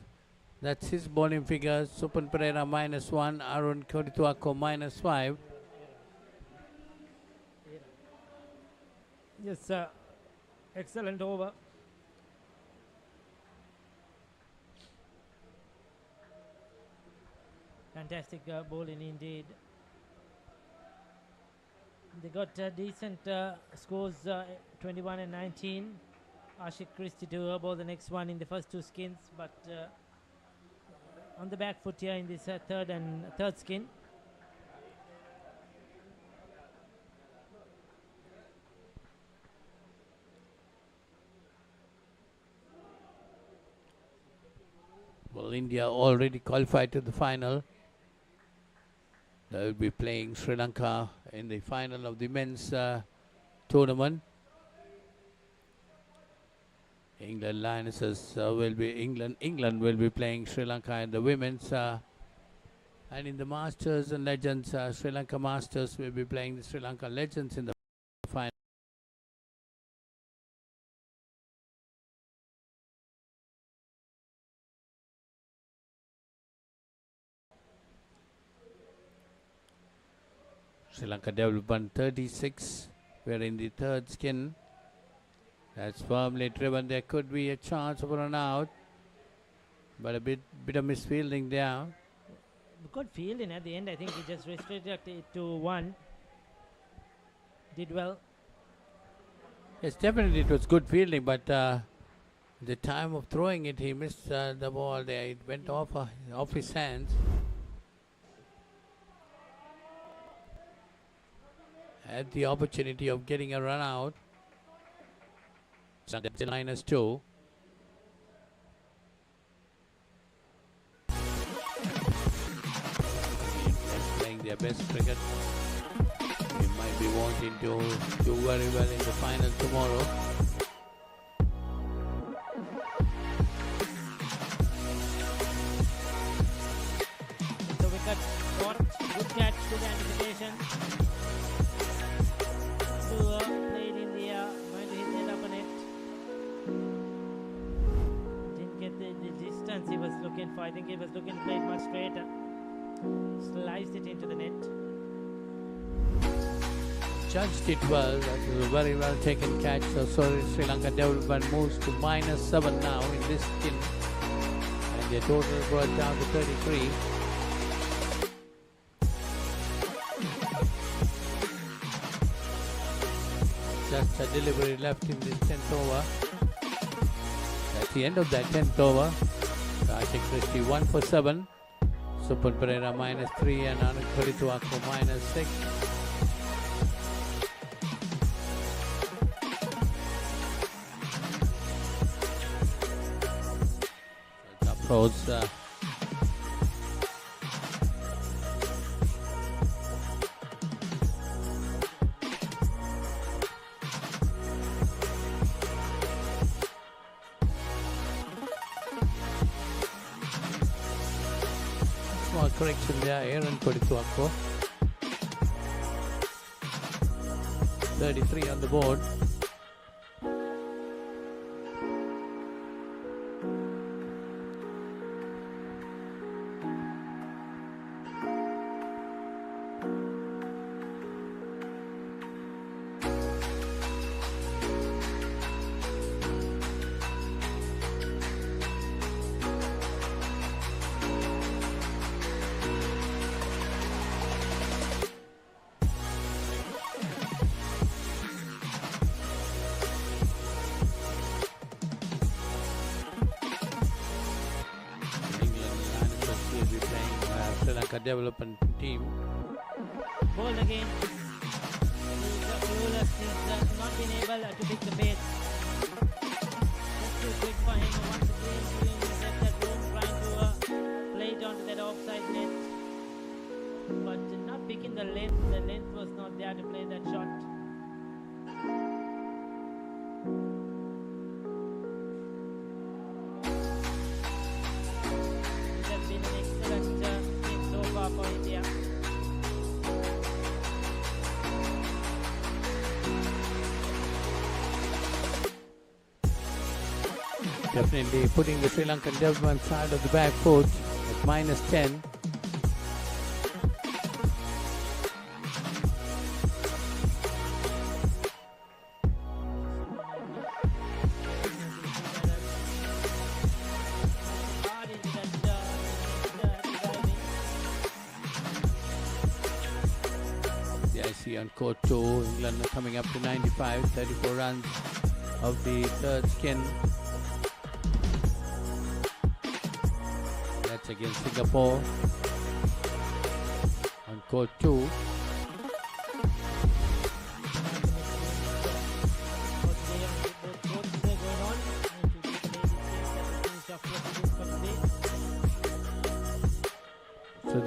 That's his bowling figures. Supun Pereira -1. Arun Kotituakko -5. Yes, excellent over. Fantastic bowling indeed. They got decent scores, 21 and 19. Ashik Christie to bowl the next one in the first 2 skins, but on the back foot here in this third skin. Well, India already qualified to the final. They will be playing Sri Lanka in the final of the men's tournament. England Lionesses will be England will be playing Sri Lanka in the women's. And in the Masters and Legends, Sri Lanka Masters will be playing the Sri Lanka Legends in the final. Sri Lanka development 36. We're in the third skin. That's firmly driven. There could be a chance of a run out, but a bit of misfielding there. Good fielding at the end. I think he just restricted it to one. Did well. Yes, definitely it was good fielding, but the time of throwing it, he missed the ball there. It went off his hands. Had the opportunity of getting a run out. -2. Playing their best cricket. They might be wanting to do very well in the final tomorrow. The wicket caught. Good catch, good anticipation. Played in the air, going to hit the upper net. Didn't get the distance he was looking for. I think he was looking to play it much straighter. Sliced it into the net. Judged it well. That was a very well taken catch. So sorry, Sri Lanka development moves to -7 now in this skin. And their total brought down to 33. Just a delivery left in this 10th over. That's the end of that 10th over. Karthik Christie 1 for 7. Supun Pereira -3 and Anand Kodituako -6. Approach. Small correction there, Aaron Kodituako. 33 on the board. Development team. Ball again. Clueless. He's not been able to pick the pace. Just too quick for him. Once again, doing that room, trying to play it onto that offside net. But not picking the length. The length was not there to play that shot. It has been an excellent so far for India. Definitely putting the Sri Lankan development side of the back foot at -10. On court 2, England coming up to 95, 34 runs of the third skin. That's against Singapore on court 2.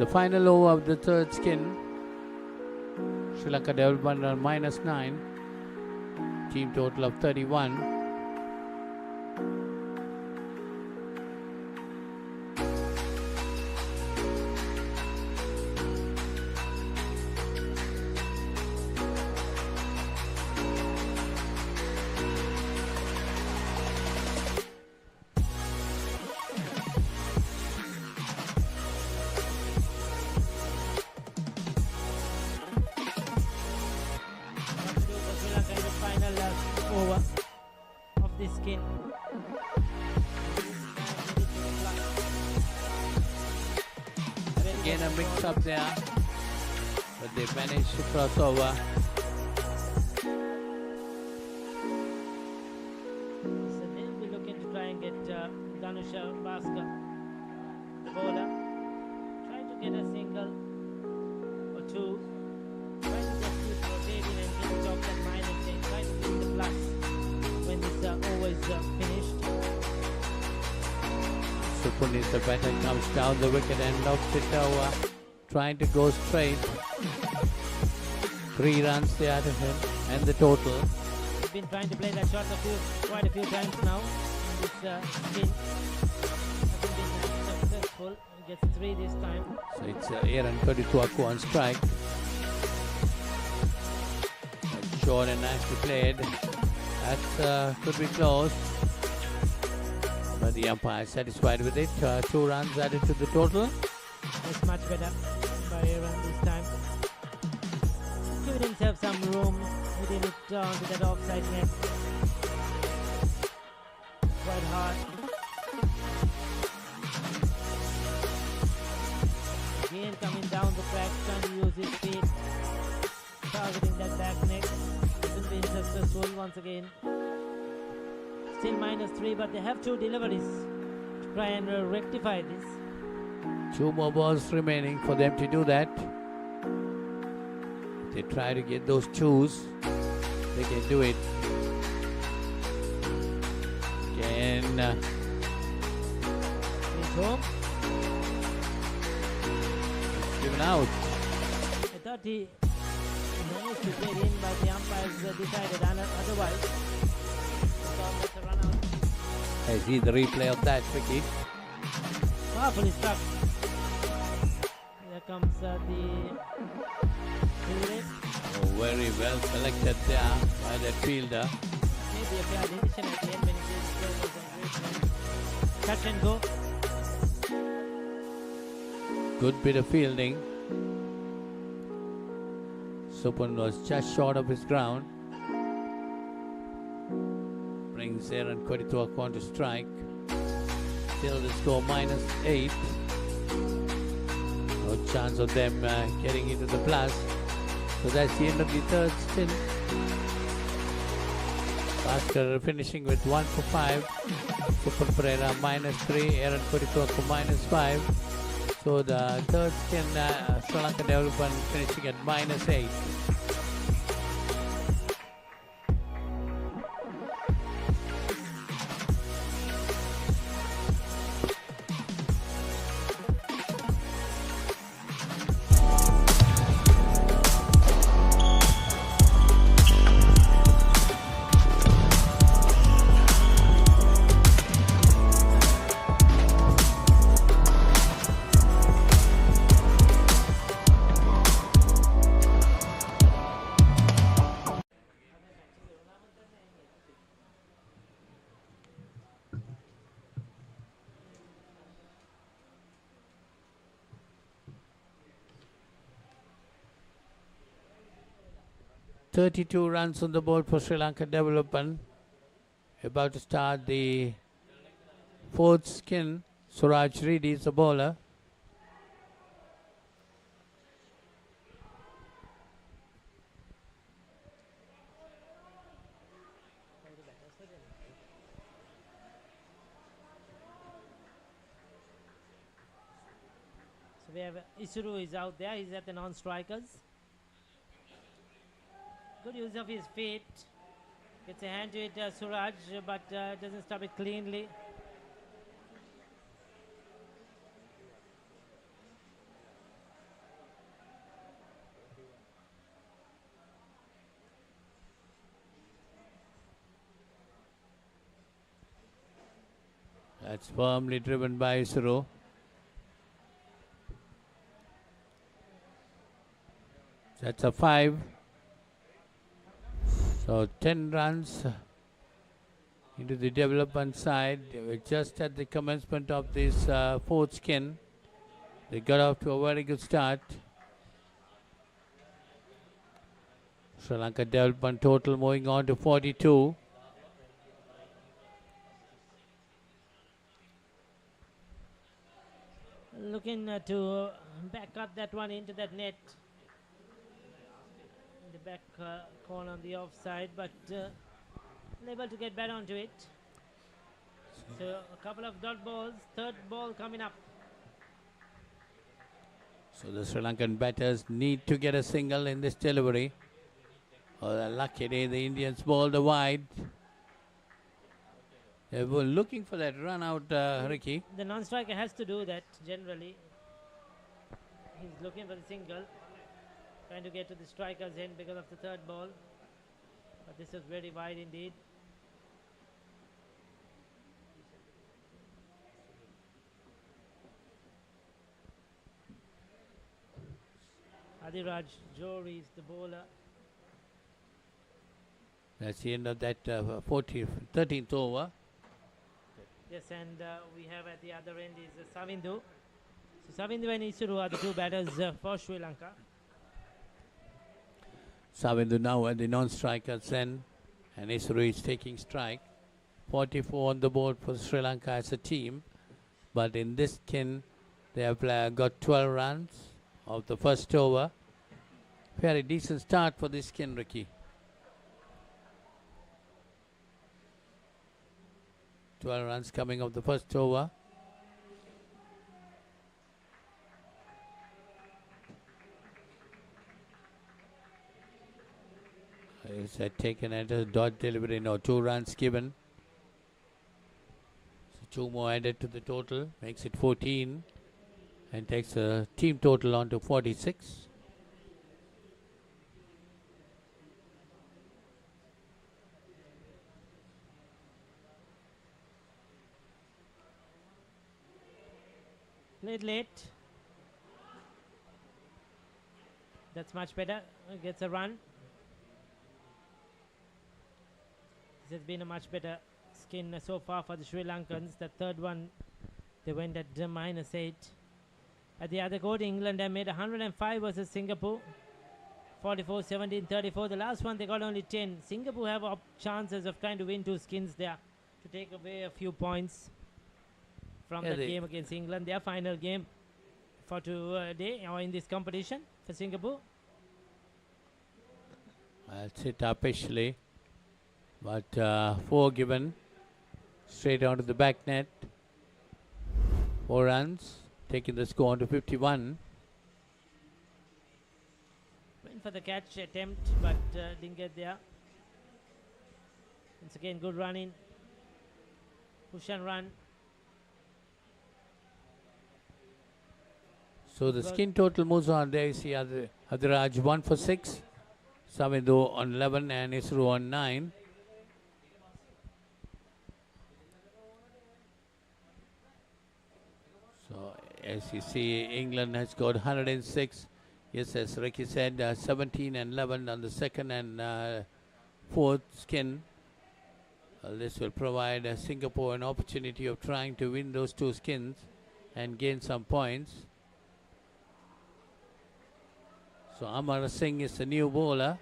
the final over of the third skin. Sri Lanka Development on -9. Team total of 31. Again a mix up there, but they managed to cross over. So they'll be looking to try and get Danusha Bhaskar, the bowler, trying to get a single or two, trying to just keep rotating and get it off at -10, trying to keep the plus when this over is finished. Supunis, the batter, comes down the wicket and knocks it over, trying to go straight. 3 runs there to him, and the total. He's been trying to play that shot quite a few times now in this spin. Hasn't been successful. He gets 3 this time. So it's Aaron Kodituaku on strike. That's short and nicely played. That could be close. But the umpire is satisfied with it. 2 runs added to the total. It's much better by Aaron this time. Giving himself some room, hitting it to that offside net. Quite hard. Again coming down the track, trying to use his feet. Targeting that back neck. Hasn't been successful once again. Still -3, but they have 2 deliveries to try and rectify this. 2 more balls remaining for them to do that. If they try to get those 2s, they can do it. Again. He's home. It's given out. I thought he managed to get in, but the umpires decided otherwise. I see the replay of that wicket. Powerfully struck. Here comes the fielder. Oh, very well selected there by that fielder. Maybe a fair decision at the end when he did overs and great. Touch and go. Good bit of fielding. Supan was just short of his ground. Brings Aaron Kodituaku on to strike. Still the score -8. No chance of them getting into the plus. So that's the end of the third stint. Bhaskar finishing with 1 for 5. Supan Pereira -3. Aaron Kodituaku -5. So the third stint, Sri Lanka Development finishing at -8. .32 runs on the board for Sri Lanka Development. About to start the 4th skin. Suraj Reddy is the bowler. So we have Isuru is out there. He's at the non-strikers. Good use of his feet. Gets a hand to it, Suraj, but doesn't stop it cleanly. That's firmly driven by Isuru. That's a 5. So 10 runs into the development side. We're just at the commencement of this fourth skin. They got off to a very good start. Sri Lanka development total moving on to 42. Looking to back up that one into that net. The back corner on the offside, but able to get back onto it. So a couple of dot balls, third ball coming up. So the Sri Lankan batters need to get a single in this delivery. Oh, a lucky day, the Indians bowled wide. They were looking for that run out, Ricky. The non-striker has to do that generally. He's looking for the single, trying to get to the striker's end because of the third ball. But this was very wide indeed. Adiraj Johri is the bowler. That's the end of that 13th over. Yes, and we have at the other end is Savindu. So Savindu and Isuru are the two batters for Sri Lanka. Savindu now at the non-striker's end, and Isuru is taking strike. 44 on the board for Sri Lanka as a team, but in this skin they have got 12 runs of the first over. Very decent start for this skin, Ricky. 12 runs coming of the first over. Is that taken at a dot delivery? No, 2 runs given. So 2 more added to the total, makes it 14, and takes the team total on to 46. Played late. That's much better. Gets a run. This has been a much better skin so far for the Sri Lankans. The third one, they went at -8. At the other court, England have made 105 versus Singapore. 44, 17, 34. The last one, they got only 10. Singapore have chances of trying to win 2 skins there to take away a few points from the game against England. Their final game for today or in this competition for Singapore. That's it officially. But 4 given. Straight onto the back net. 4 runs. Taking the score on to 51. Went for the catch attempt, but didn't get there. Once again, good running. Push and run. So the skin total moves on. There you see Adiraj 1 for 6. Savindu on 11 and Isuru on 9. So as you see, England has got 106. Yes, as Ricky said, 17 and 11 on the second and fourth skin. This will provide Singapore an opportunity of trying to win those 2 skins and gain some points. So Amar Singh is the new bowler.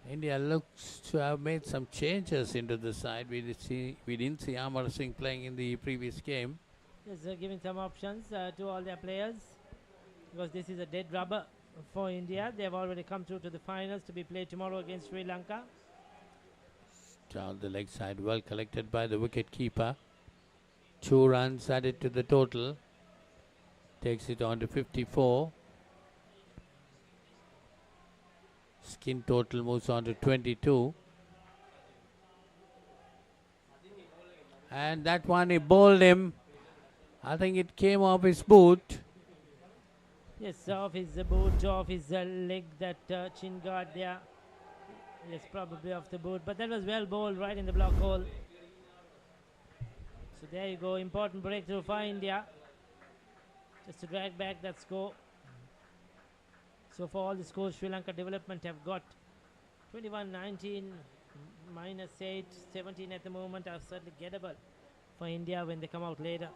India looks to have made some changes into the side. We didn't see Amar Singh playing in the previous game. Yes, giving some options to all their players, because this is a dead rubber for India. They have already come through to the finals to be played tomorrow against Sri Lanka. Down the leg side, well collected by the wicket keeper. 2 runs added to the total. Takes it on to 54. Skin total moves on to 22. And that one, he bowled him. I think it came off his boot. Yes, off his boot, off his leg, that chin guard there. Yes, probably off the boot, but that was well bowled right in the block hole. So there you go, important breakthrough for India. Just to drag back that score. So for all the scores, Sri Lanka Development have got 21-19, -8, 17 at the moment are certainly gettable for India when they come out later.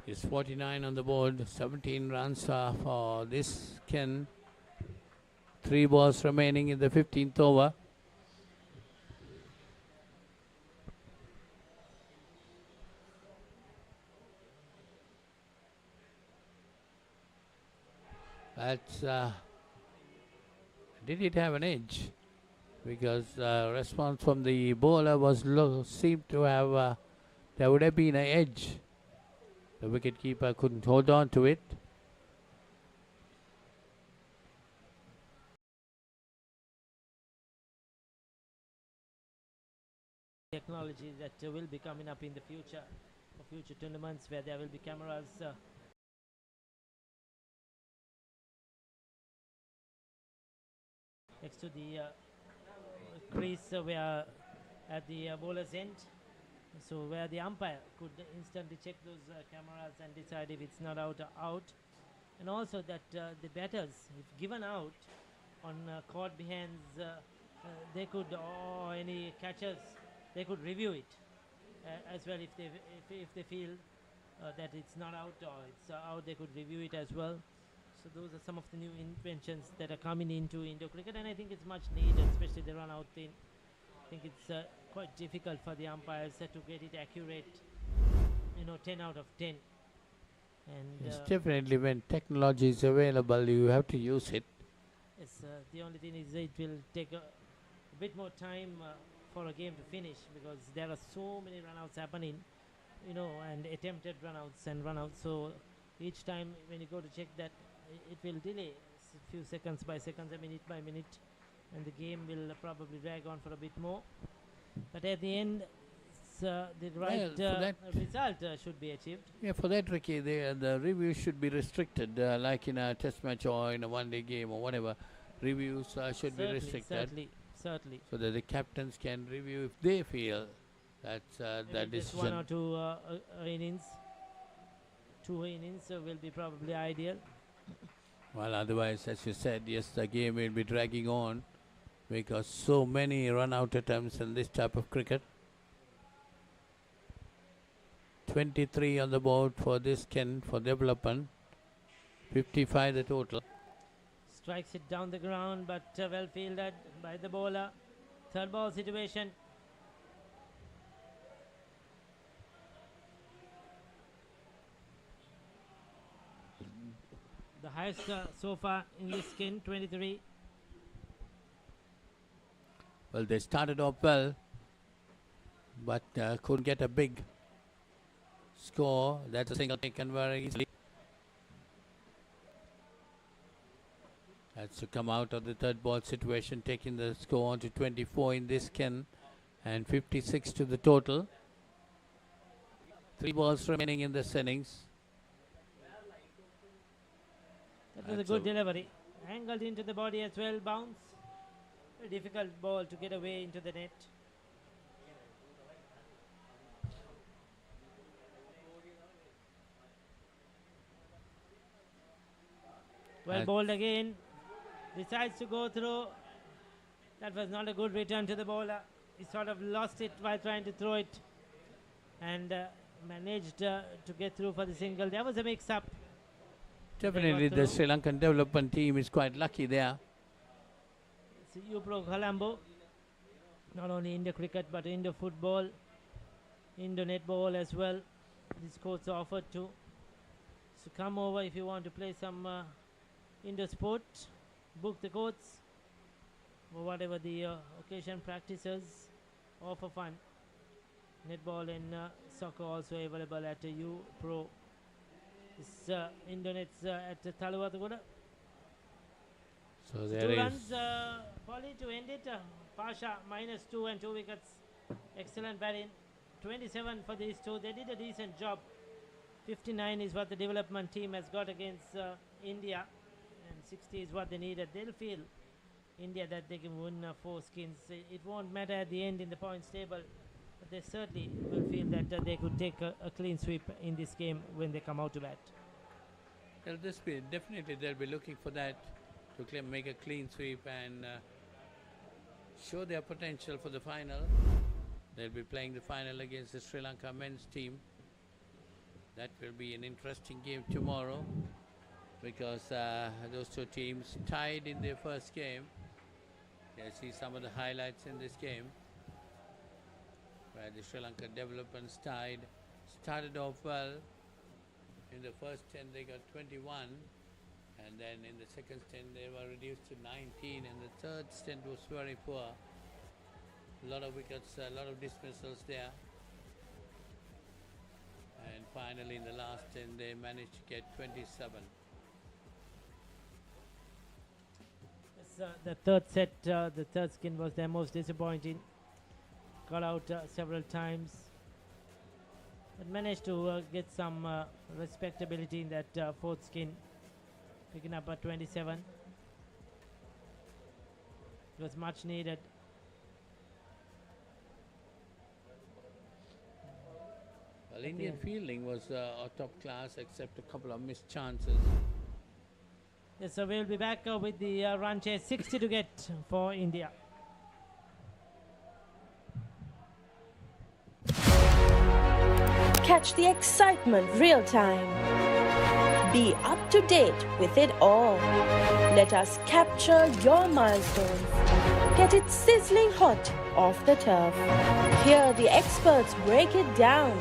It's 49 on the board, 17 runs for this Ken. 3 balls remaining in the 15th over. That's did it have an edge? Because response from the bowler was low, seemed to have there would have been an edge. The wicketkeeper couldn't hold on to it. Technology that will be coming up in the future, for future tournaments where there will be cameras next to the crease where at the bowler's end, so where the umpire could instantly check those cameras and decide if it's not out or out, and also that the batters, if given out on caught behinds, they could, or any catchers, they could review it as well if they feel that it's not out or it's out, they could review it as well. So those are some of the new inventions that are coming into Indo cricket, and I think it's much needed, especially the run out thing. I think it's quite difficult for the umpires to get it accurate, 10 out of 10. And it's definitely, when technology is available, you have to use it. Yes, the only thing is it will take a bit more time for a game to finish, because there are so many runouts happening, and attempted runouts and runouts. So each time when you go to check that, it will delay a few seconds by seconds, a minute by minute, and the game will probably drag on for a bit more. But at the end, the right result should be achieved. Yeah, for that, Ricky, the review should be restricted, like in a test match or in a one-day game or whatever. Reviews should be restricted. Certainly. So that the captains can review if they feel that's that decision. One or two innings. 2 innings will be probably ideal. Well, otherwise, as you said, yes, the game will be dragging on because so many run-out attempts in this type of cricket. 23 on the board for this Ken for development. 55 the total. Strikes it down the ground, but well fielded by the bowler. Third ball situation. The highest so far in this Ken, 23. Well, they started off well, but couldn't get a big score. That's a single taken very easily. That's to come out of the third ball situation, taking the score on to 24 in this Ken and 56 to the total. 3 balls remaining in this innings. That was a good delivery. Angled into the body as well, bounce. A difficult ball to get away into the net. Well bowled again. Decides to go through. That was not a good return to the bowler. He sort of lost it while trying to throw it, and managed to get through for the single. There was a mix-up. Definitely the Sri Lankan development team is quite lucky there. It's Pro Colombo. Not only Indo cricket but Indo football, Indo netball as well. This course offered to. So come over if you want to play some Indo sport. Book the courts or whatever the occasion practices, or for fun. Netball and soccer also available at U Pro. This Indonets at Talawathagoda. So there 2 is runs, Polly, to end it. Pasha -2 and 2 wickets. Excellent batting. 27 for these two. They did a decent job 59 is what the development team has got against India, and 60 is what they needed. They'll feel, India, that they can win 4 skins. It won't matter at the end in the points table, but they certainly will feel that they could take a clean sweep in this game when they come out to bat. Well, definitely they'll be looking for that to make a clean sweep and show their potential for the final. They'll be playing the final against the Sri Lanka men's team. That will be an interesting game tomorrow because those two teams tied in their first game. I see some of the highlights in this game where the Sri Lanka developments started off well. In the first 10 they got 21, and then in the second stint they were reduced to 19, and the third stint was very poor. A lot of wickets, a lot of dismissals there. And finally in the last 10 they managed to get 27. The third set, the third skin was their most disappointing. Got out several times, but managed to get some respectability in that fourth skin, picking up a 27. It was much needed. Well, Indian fielding was top class except a couple of missed chances. Yes, so we'll be back with the run chase. 60 to get for India. Catch the excitement real time. Be up to date with it all. Let us capture your milestones. Get it sizzling hot off the turf. Hear the experts break it down.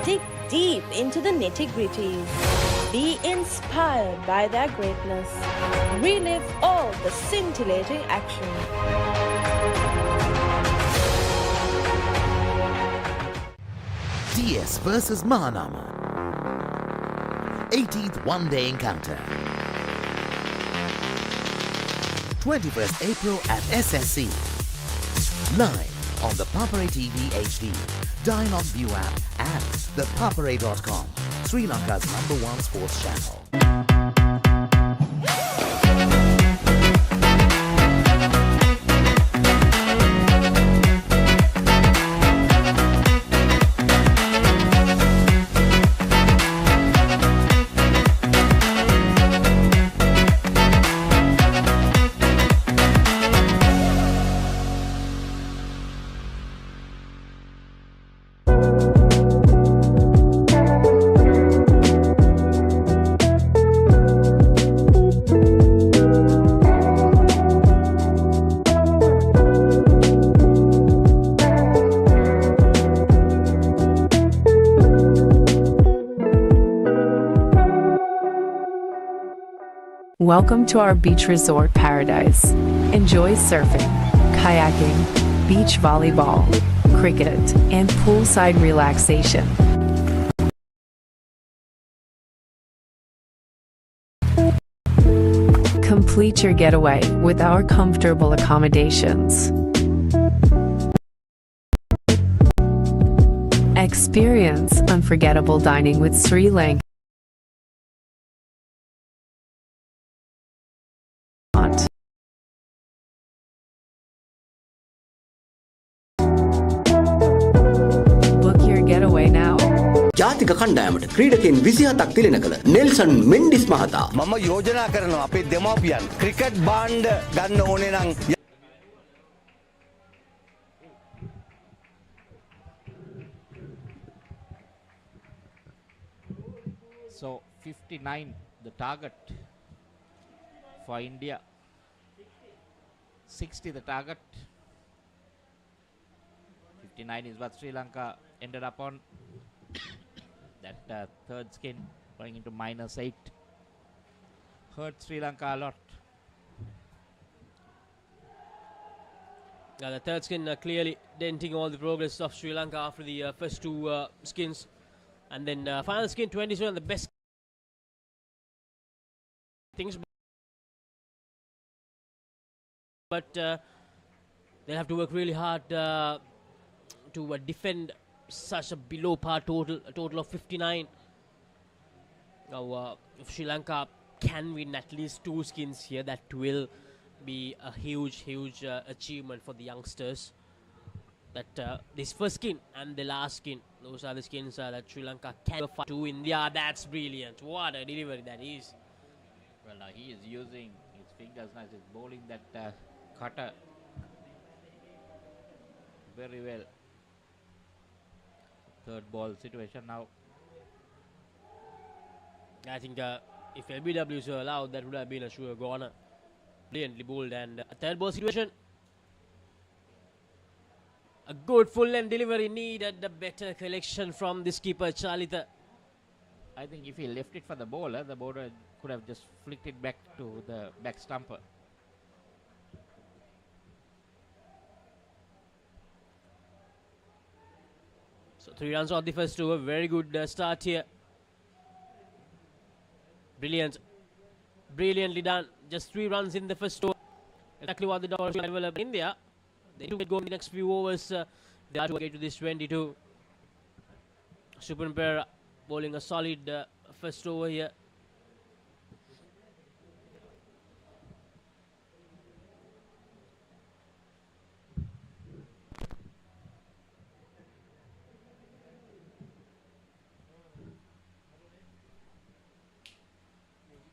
Dig deep into the nitty-gritties. Be inspired by their greatness. Relive all the scintillating action. DS versus Mahanama. 18th one-day encounter. 21st April at SSC. Live on the Papare TV HD, Dialog ViU App and ThePapare.com, Sri Lanka's #1 sports channel. Welcome to our beach resort paradise. Enjoy surfing, kayaking, beach volleyball, cricket, and poolside relaxation. Complete your getaway with our comfortable accommodations. Experience unforgettable dining with Sri Lanka. ජාතික කණ්ඩායමට ක්‍රීඩකයන් 27ක් තිලෙන කළ Nelson Mendis මහතා මම යෝජනා කරනවා අපේ දෙමව්පියන් cricket බාණ්ඩ ගන්න ඕනේ නම් So 59 the target for India, 60 the target. 59 is what Sri Lanka ended up on. That third skin going into -8 hurt Sri Lanka a lot. The third skin clearly denting all the progress of Sri Lanka after the first two skins, and then final skin 27, the best things, but they'll have to work really hard to defend such a below par total, a total of 59. Now, if Sri Lanka can win at least 2 skins here, that will be a huge achievement for the youngsters. That this first skin and the last skin, those are the skins that Sri Lanka can fight to India. That's brilliant. What a delivery that is. Well, he is using his fingers now. He's bowling that cutter very well. Third ball situation now. I think if LBWs were allowed, that would have been a sure goner. Brilliantly bowled, and a third ball situation. A good full length delivery needed, a better collection from the skipper Chalita. I think if he left it for the bowler could have just flicked it back to the back stumper. So 3 runs on the first over. Very good start here. Brilliantly done. Just 3 runs in the first over. Exactly what the Dogs will develop in India. They do go in the next few overs. They are to get to this 22. Papare bowling a solid first over here.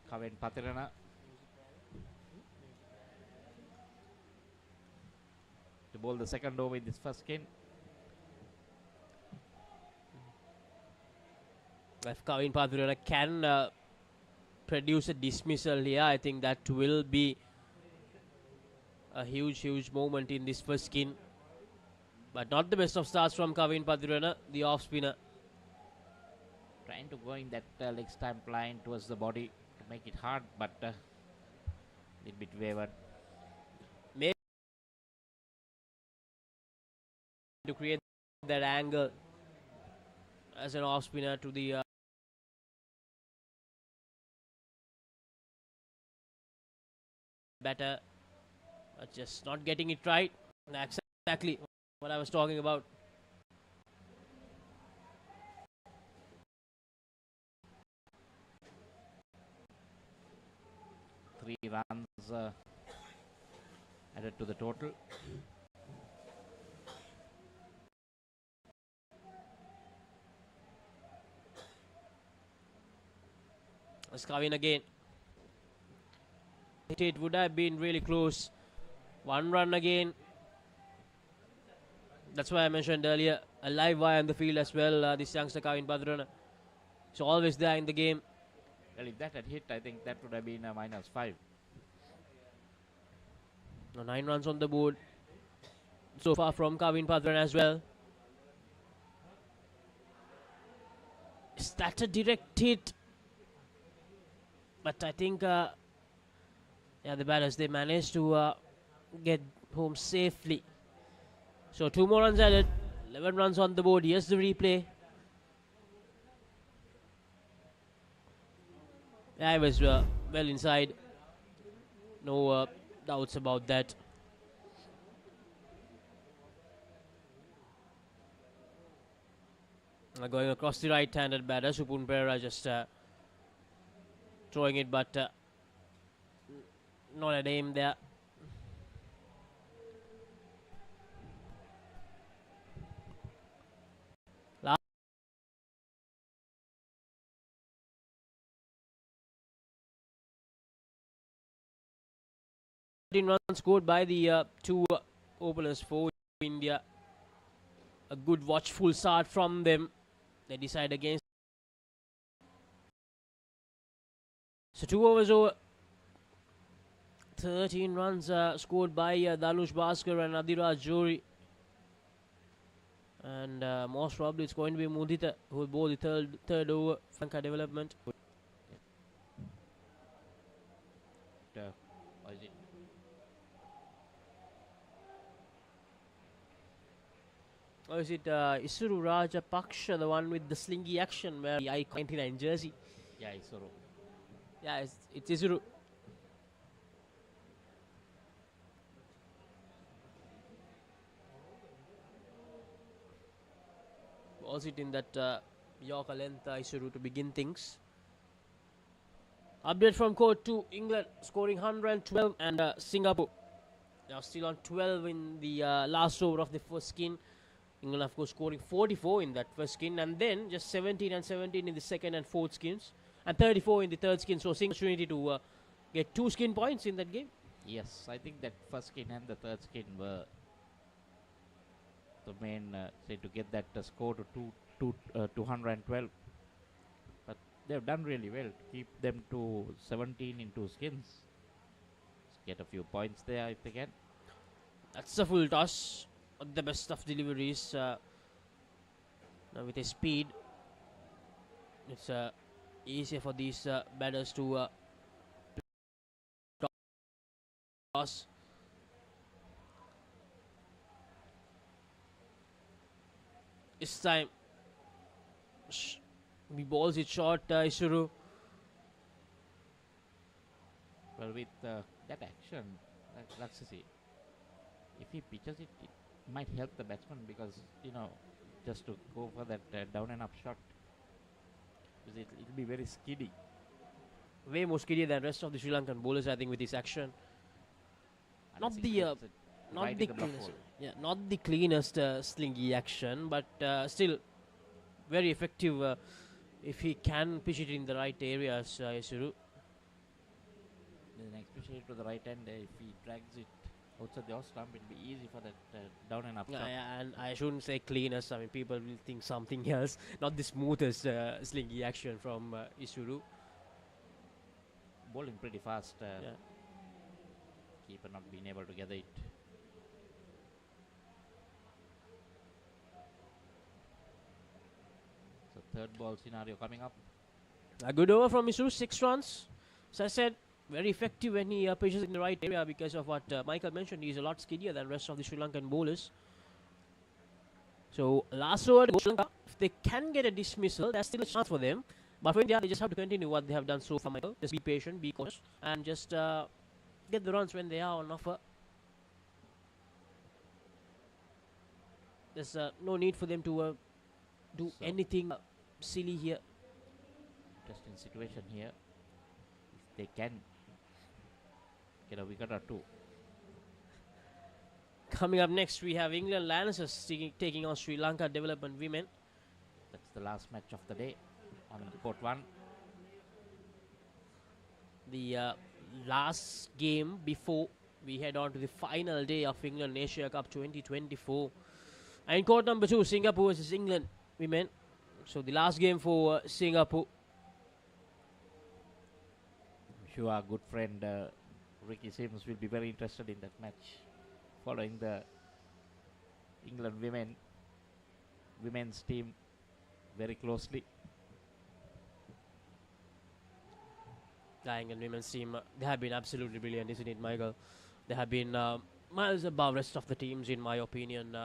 Kavin Patirana to bowl the second over in this first skin. If Kavin Patirana can produce a dismissal here, I think that will be a huge moment in this first skin. But not the best of starts from Kavin Patirana, the off spinner. Trying to go in that leg stump line towards the body to make it hard, but a little bit wavered. Maybe to create that angle as an off spinner to the batter, but just not getting it right. Exactly what I was talking about. Three runs added to the total. Let's come in again. It would have been really close. 1 run again. That's why I mentioned earlier, a live wire on the field as well. This youngster Kavin Patirana is always there in the game. Well, if that had hit, I think that would have been a -5. Now 9 runs on the board so far from Kavin Patirana as well. Is that a direct hit? But I think the batters, they managed to get home safely. So 2 more runs added, 11 runs on the board. Here's the replay. Yeah, I was well inside. No doubts about that. Going across the right-handed batter, Papare just throwing it, but not an aim there. Runs scored by the 2 openers for India. A good watchful start from them. They decide against. So 2 overs over. 13 runs scored by Danush Bhaskar and Adhiraj Johri. And most probably it's going to be Mudita who will bowl the third over. Lanka development. What is it? Or is it Isuru Raja Paksha, the one with the slingy action, where the I-99 jersey? Yeah, Isuru. Yeah, it's Isuru. Was it in that Yorker length Isuru to begin things? Update from court to England scoring 112 and Singapore. They are still on 12 in the last over of the first skin. England, of course, scoring 44 in that first skin, and then just 17 and 17 in the second and fourth skins, and 34 in the third skin. So, opportunity to get 2 skin points in that game. Yes, I think that first skin and the third skin were the main, say, to get that score to 212. But they've done really well to keep them to 17 in 2 skins. Let's get a few points there if they can. That's a full toss. The best of deliveries. Now with a speed, it's easier for these batters to toss. This time, he balls it short, Isuru. Well, with that action, let's see. If he pitches it, it might help the batsman because, you know, just to go for that down and up shot, because it'll be very skiddy. Way more skiddy than rest of the Sri Lankan bowlers, I think, with this action. Not the cleanest slingy action, but still very effective if he can pitch it in the right areas, Isuru. The next pitch to the right hand, if he drags it outside the off stump, it'll be easy for that down and up shot. And I shouldn't say cleanest. I mean, people will think something else. Not the smoothest slingy action from Isuru. Bowling pretty fast. Keeper not being able to gather it. So third ball scenario coming up. A good over from Isuru, 6 runs. As I said, very effective when he pitches in the right area because of what Michael mentioned. He's a lot skiddier than the rest of the Sri Lankan bowlers. So last over, if they can get a dismissal, there's still a chance for them. But when they just have to continue what they have done so far, Michael. Just be patient, be cautious, and just get the runs when they are on offer. There's no need for them to do anything silly here. Interesting situation here. If they can get a wicket or 2. Coming up next, we have England Lancers taking on Sri Lanka Development Women. That's the last match of the day on court 1. The last game before we head on to the final day of England Asia Cup 2024. And court number 2, Singapore versus England Women. So the last game for Singapore. I'm sure our good friend Ricky Sims will be very interested in that match, following the England women's team very closely. The England women's team, they have been absolutely brilliant, isn't it, Michael? They have been miles above rest of the teams, in my opinion,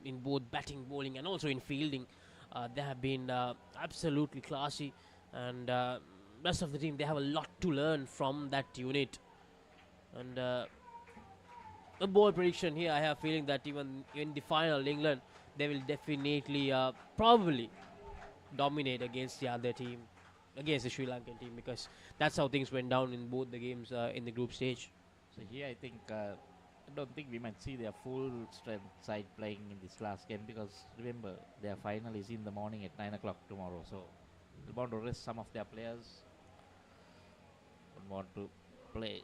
in both batting, bowling, and also in fielding. They have been absolutely classy, and rest of the team, they have a lot to learn from that unit. And a bold prediction here, I have a feeling that even in the final, England, they will definitely probably dominate against the other team, against the Sri Lankan team, because that's how things went down in both the games in the group stage. So here I think I don't think we might see their full strength side playing in this last game, because remember their final is in the morning at 9 o'clock tomorrow, so they want to rest some of their players and want to play,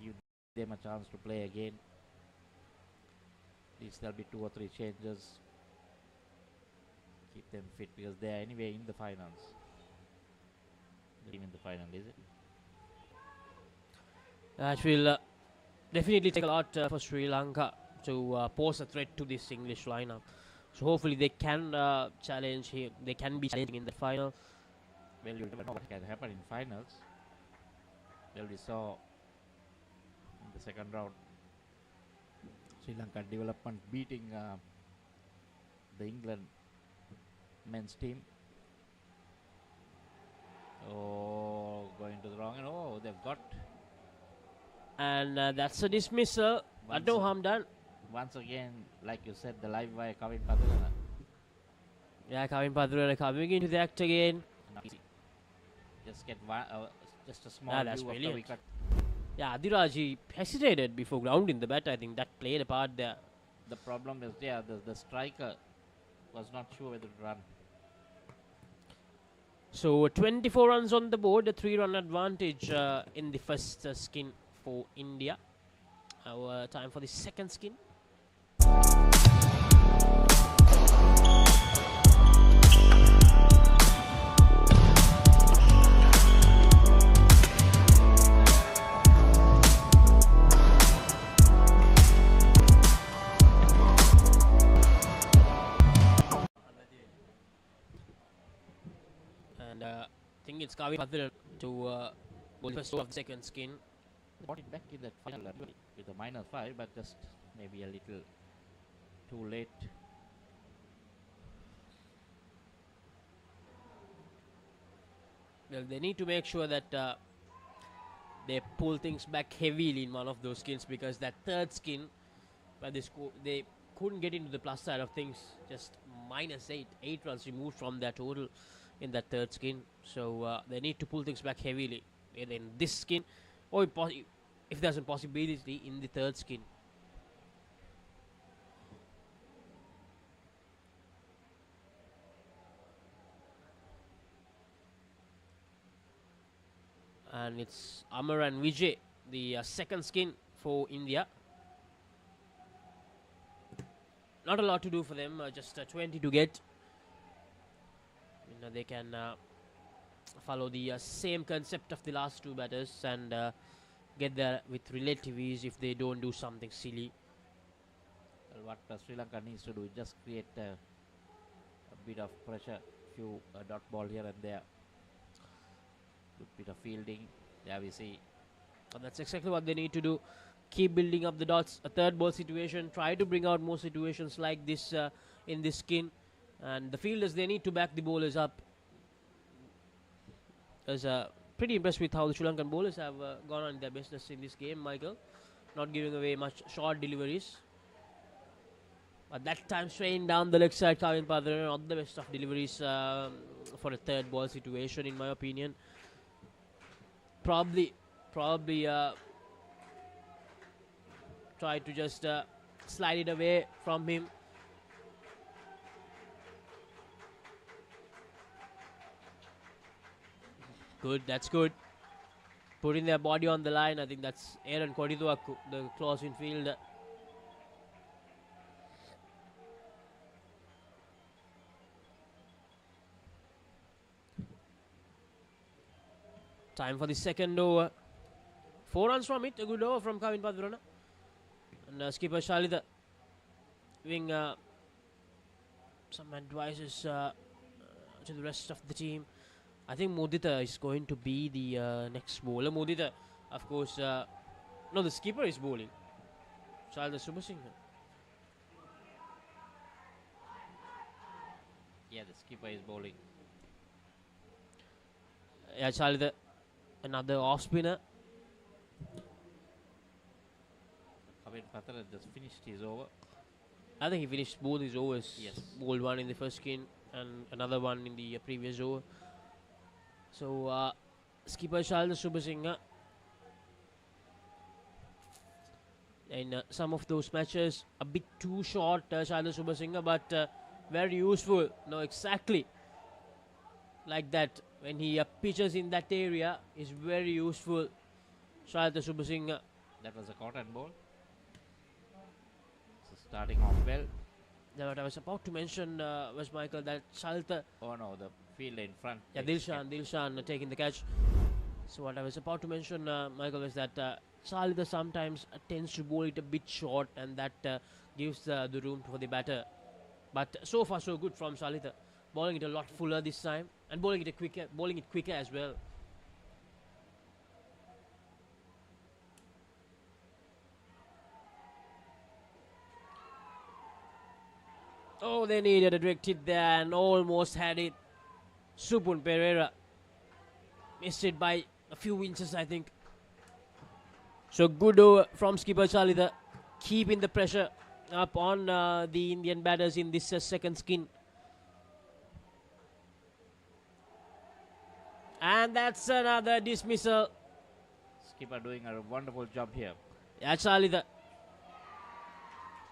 give them a chance to play again. At least there'll be 2 or 3 changes, keep them fit, because they are anyway in the finals. The team in the final, is it? That will definitely take a lot for Sri Lanka to pose a threat to this English lineup. So hopefully they can challenge here. They can be challenging in the final. Well, you never know what can happen in finals. Well, we saw in the second round Sri Lanka Development beating the England men's team. Oh, going to the wrong, and oh, they've got. And that's a dismissal, but no harm done. Once again, like you said, the live wire Kavin Padurana. Yeah, Kavin Padurana coming into the act again. just get just a small Ah, that's view of the brilliant. wicket. Yeah, Adiraj, he hesitated before grounding the bat. I think that played a part there. The problem is, yeah, the striker was not sure whether to run. So 24 runs on the board, a 3-run advantage in the first skin for India. Our time for the second skin. And I think it's Kavi Padhir to bowl the first of the second skin. Brought it back in that final with a -5, but just maybe a little too late. Well, they need to make sure that they pull things back heavily in one of those skins, because that third skin, where they couldn't get into the plus side of things, just -8 runs removed from their total in that third skin. So they need to pull things back heavily in this skin, or if there's a possibility in the third skin. And it's Amar and Vijay, the second skin for India. Not a lot to do for them, just 20 to get. They can follow the same concept of the last two batters and get there with relative ease if they don't do something silly. Well, what Sri Lanka needs to do is just create a bit of pressure, few dot ball here and there. Good bit of fielding, there we see. And that's exactly what they need to do. Keep building up the dots. A third ball situation. Try to bring out more situations like this in this skin. And the fielders, they need to back the bowlers up. I was pretty impressed with how the Sri Lankan bowlers have gone on their business in this game, Michael. Not giving away much short deliveries. But that time straying down the leg side, Kavin Padhir, not the best of deliveries for a third ball situation, in my opinion. Probably try to just slide it away from him. Good, that's good. Putting their body on the line. I think that's Aaron Kodiduaku, the close in field. Time for the second over. 4 runs from it. A good over from Kavin Padhir. And skipper Shalida giving some advices to the rest of the team. I think Mudita is going to be the next bowler. Mudita, of course, no, the skipper is bowling. Shalida Subasinghe. Yeah, the skipper is bowling. Yeah, Shalida, another off spinner. Kavin Padhir just finished his over. I think he finished both his overs. Yes. Bowled one in the first skin and another one in the previous over. So, skipper Shalda Subasinghe. In some of those matches, a bit too short, Shalda Subasinghe, but very useful. No, exactly like that. When he pitches in that area, is very useful. Shalda Subasinghe. That was a cotton ball. So starting off well. Yeah, what I was about to mention was, Michael, that Shalta. Oh no, the fielder in front. Yeah, Dilshan taking the catch. So what I was about to mention, Michael, was that Shalita sometimes tends to bowl it a bit short, and that gives the room for the batter. But so far so good from Shalita. Bowling it a lot fuller this time, and bowling it quicker as well. Oh, they needed a direct hit there and almost had it. Supun Pereira missed it by a few inches, I think. So good over from skipper Shalita, keeping the pressure up on the Indian batters in this second skin. And that's another dismissal. Skipper doing a wonderful job here. Yeah, Charlie,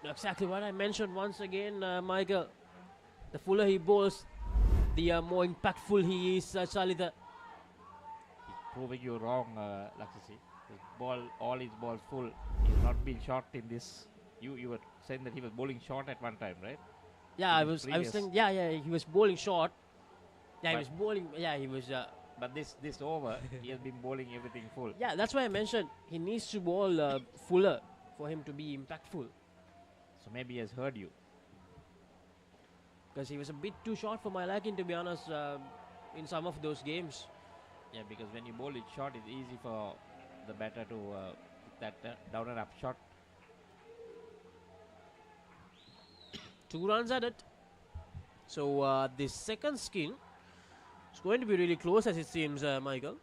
exactly what I mentioned once again, Michael. The fuller he bowls, the more impactful he is, Charlie. He's proving you wrong, Laksasi. His ball, all his balls full. He's not been short in this. You were saying that he was bowling short at one time, right? Yeah, I was saying, yeah, he was bowling short. Yeah, he was bowling. Yeah, he was. But this over, he has been bowling everything full. Yeah, that's why I mentioned he needs to bowl fuller for him to be impactful. So maybe he has heard you. Because he was a bit too short for my liking, to be honest, in some of those games. Yeah, because when you bowl it short, it's easy for the batter to hit that down and up shot. 2 runs at it. So the second skin is going to be really close, as it seems, Michael.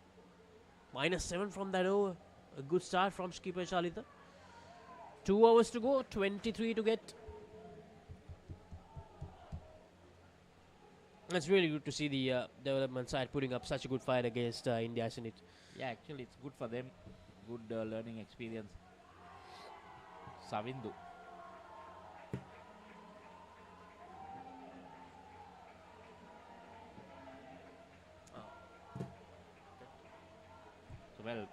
-7 from that over. A good start from skipper Chalita. 2 overs to go, 23 to get. It's really good to see the development side putting up such a good fight against India, isn't it? Yeah, actually it's good for them. Good learning experience. Savindu. So well,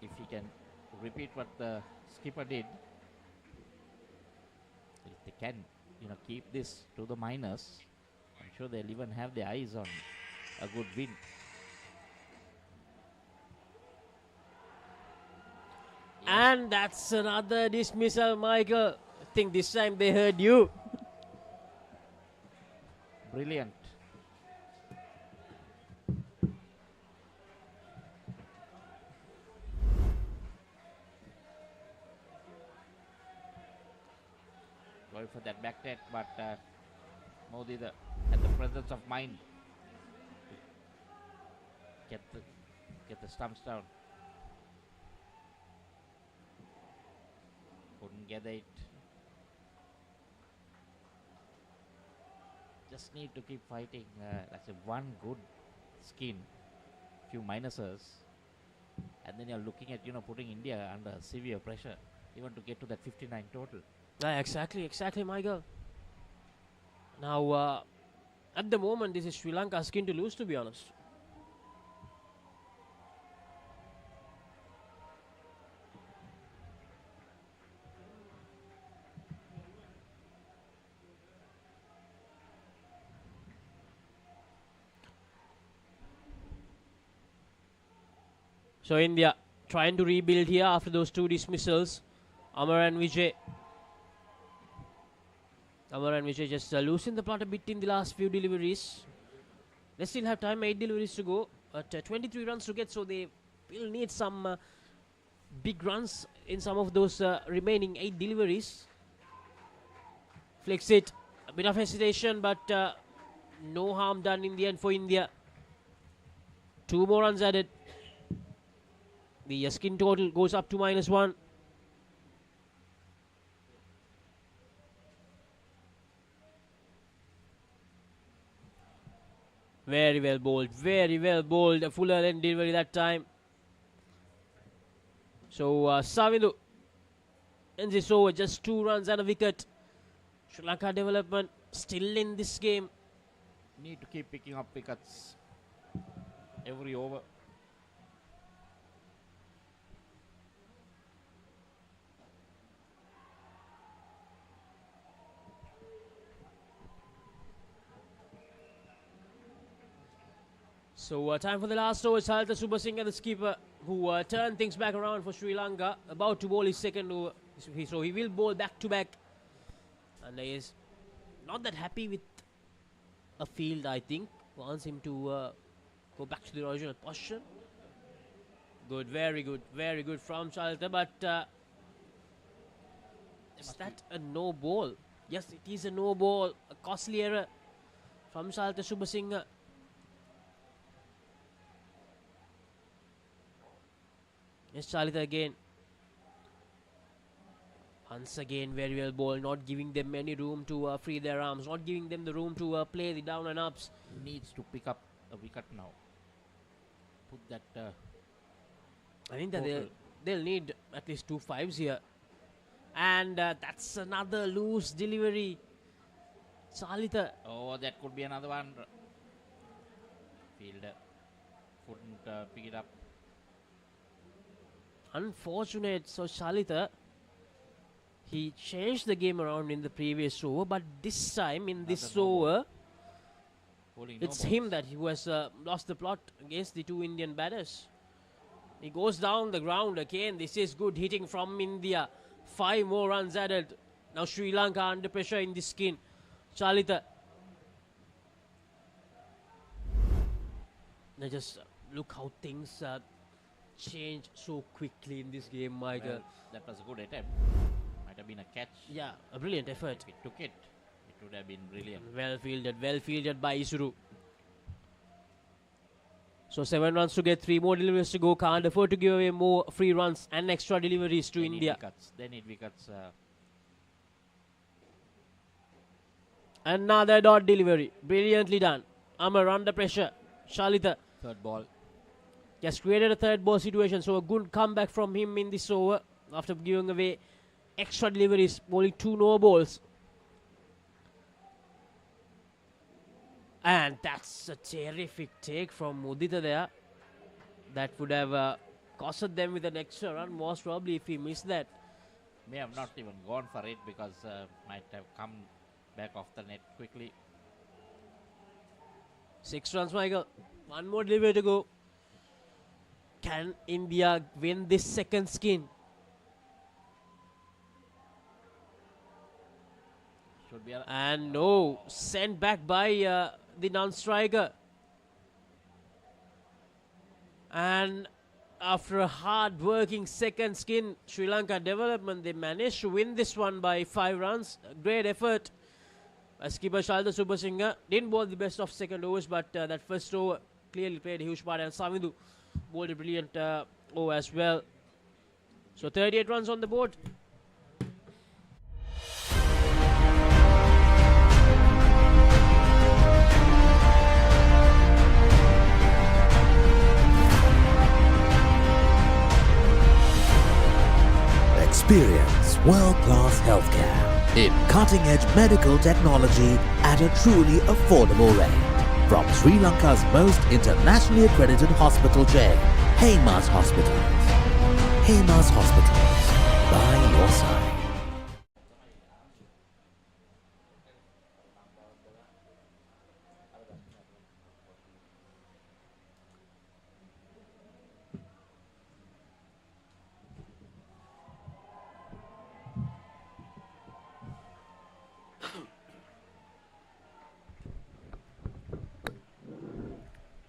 if he can repeat what the skipper did, if they can, keep this to the minors, I'm sure they'll even have their eyes on a good win. And that's another dismissal, Michael. I think this time they heard you. Brilliant. Going for that back net, but Modi had the presence of mind to get the stumps down. Couldn't get it. Just need to keep fighting. That's one good skin, few minuses, and then you're looking at putting India under severe pressure, even to get to that 59 total. Exactly, Michael. Now, at the moment, this is Sri Lanka's skin to lose, to be honest. So India trying to rebuild here after those 2 dismissals. Amar and Vijay just losing the plot a bit in the last few deliveries. They still have time, 8 deliveries to go, but 23 runs to get, so they will need some big runs in some of those remaining 8 deliveries. Flicks it, a bit of hesitation, but no harm done in the end for India. 2 more runs added. The skin total goes up to -1. Very well bowled. A fuller end delivery that time. So Savindu ends this over, just 2 runs and a wicket. Sri Lanka development still in this game. Need to keep picking up wickets every over. So time for the last over. Salta Subasinghe, the skipper, who turned things back around for Sri Lanka, about to bowl his second over. So he will bowl back to back, and he is not that happy with a field, I think. Wants him to go back to the original position. Good, very good from Salta, but is that a no ball? Yes, it is a no ball. A costly error from Salta Subasinghe. Yes, Chalita again. Once again, very well bowled, not giving them any room to free their arms, not giving them the room to play the down and ups. Needs to pick up a wicket now. put that. I think that they'll need at least 2 5s here. And that's another loose delivery. Salita. Oh, that could be another one. Fielder couldn't pick it up. Unfortunate. So Shalita, he changed the game around in the previous over, but this time in this over, it's him that who has lost the plot against the 2 Indian batters. He goes down the ground again. This is good hitting from India. 5 more runs added. Now Sri Lanka under pressure in this skin. Shalita. Now just look how things change so quickly in this game, Michael. Well, that was a good attempt. Might have been a catch. Yeah, a brilliant effort. If it took it, it would have been brilliant. Well fielded by Isuru. So 7 runs to get, 3 more deliveries to go. Can't afford to give away more free runs and extra deliveries to India. They need wickets. Another dot delivery. Brilliantly done. Amar under pressure. Shalita. Third ball. Just created a third ball situation. So a good comeback from him in this over after giving away extra deliveries. Bowling 2 no balls. And that's a terrific take from Mudita there. That would have costed them with an extra run, most probably, if he missed that. May have not even gone for it because might have come back off the net quickly. 6 runs, Michael. 1 more delivery to go. Can India win this second skin? Should be and no, sent back by the non-striker. And after a hard-working second skin, Sri Lanka development, they managed to win this one by 5 runs. Great effort. Skipper Shalda Subasinghe didn't bowl the best of second overs, but that first over clearly played a huge part. And Samindu bowled a brilliant over as well. So 38 runs on the board. Experience world-class healthcare in cutting-edge medical technology at a truly affordable rate. From Sri Lanka's most internationally accredited hospital chain, Heymas Hospitals. Heymas Hospitals, by your side.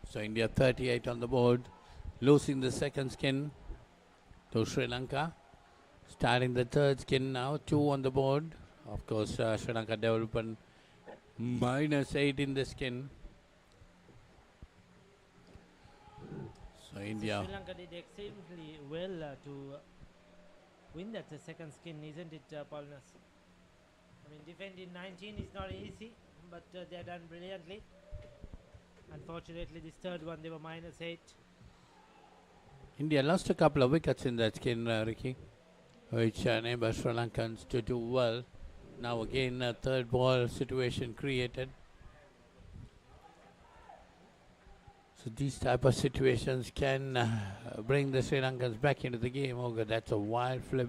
So India 38 on the board, losing the second skin to Sri Lanka. Starting the third skin now, 2 on the board. Of course, Sri Lanka development -8 in the skin. So India. Sri Lanka did extremely well to win that second skin, isn't it, Paulinus? I mean, defending 19 is not easy, but they have done brilliantly. Unfortunately, this third one, they were -8. India lost a couple of wickets in that skin, Ricky, which enabled Sri Lankans to do well. Now again, a third ball situation created. So these type of situations can bring the Sri Lankans back into the game. Oh God, that's a wild flip.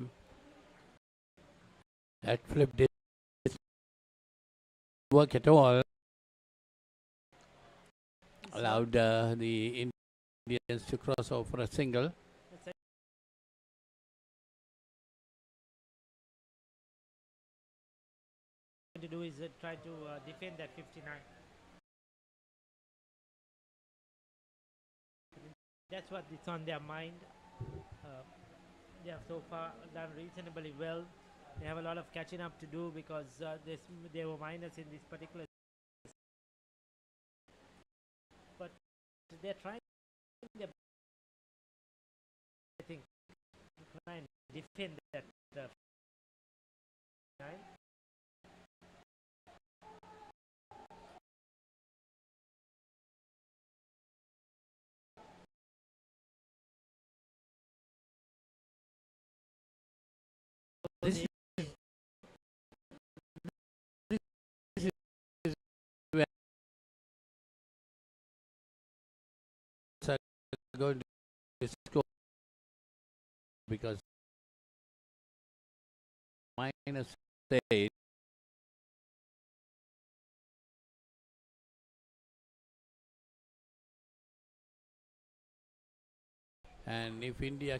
That flip didn't work at all. Allowed the Indians to cross over for a single. To do is try to defend that 59. That's what is on their mind. They have so far done reasonably well. They have a lot of catching up to do because they were minus in this particular. But they're trying. I think try and defend that 9. This is where are going to score because -8. And if India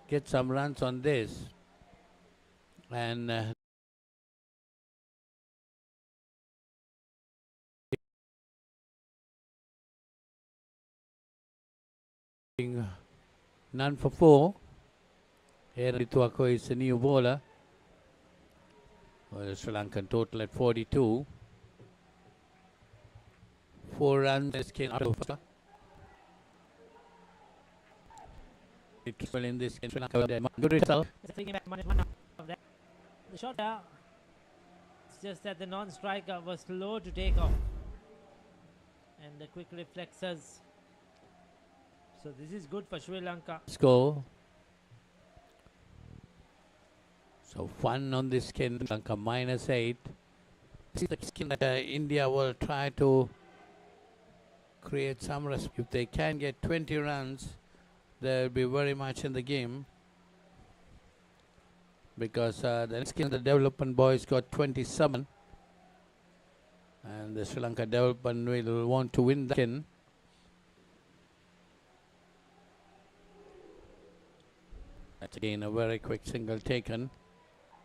get some runs on this and none for 4. Erituako is a new bowler. Well, the Sri Lankan total at 42. 4 runs this came out of it well in this in Sri Lanka. Good result. The shot out. It's just that the non-striker was slow to take off. And the quick reflexes. So this is good for Sri Lanka. Score. So fun on this skin, Sri Lanka -8. This is the skin that India will try to create some risk. If they can get 20 runs, they'll be very much in the game. Because the skin, the development boys got 27. And the Sri Lanka development will want to win the skin. That's again a very quick single taken.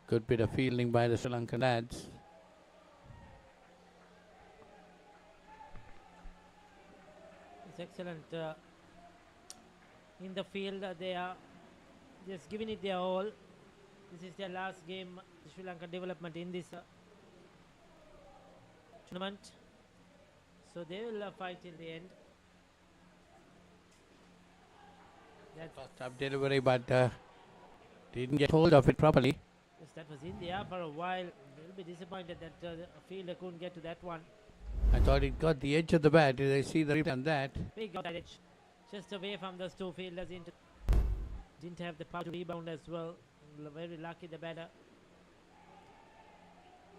Good bit of fielding by the Sri Lankan lads. It's excellent. In the field, they are just giving it their all. This is their last game, the Sri Lanka development in this tournament. So they will fight till the end. First up delivery, but didn't get hold of it properly. Yes, that was in the air for a while. They'll be disappointed that the fielder couldn't get to that one. I thought it got the edge of the bat. Did I see the replay on that? Big got that edge. Just away from those two fielders. Didn't have the power to rebound as well. Very lucky the batter.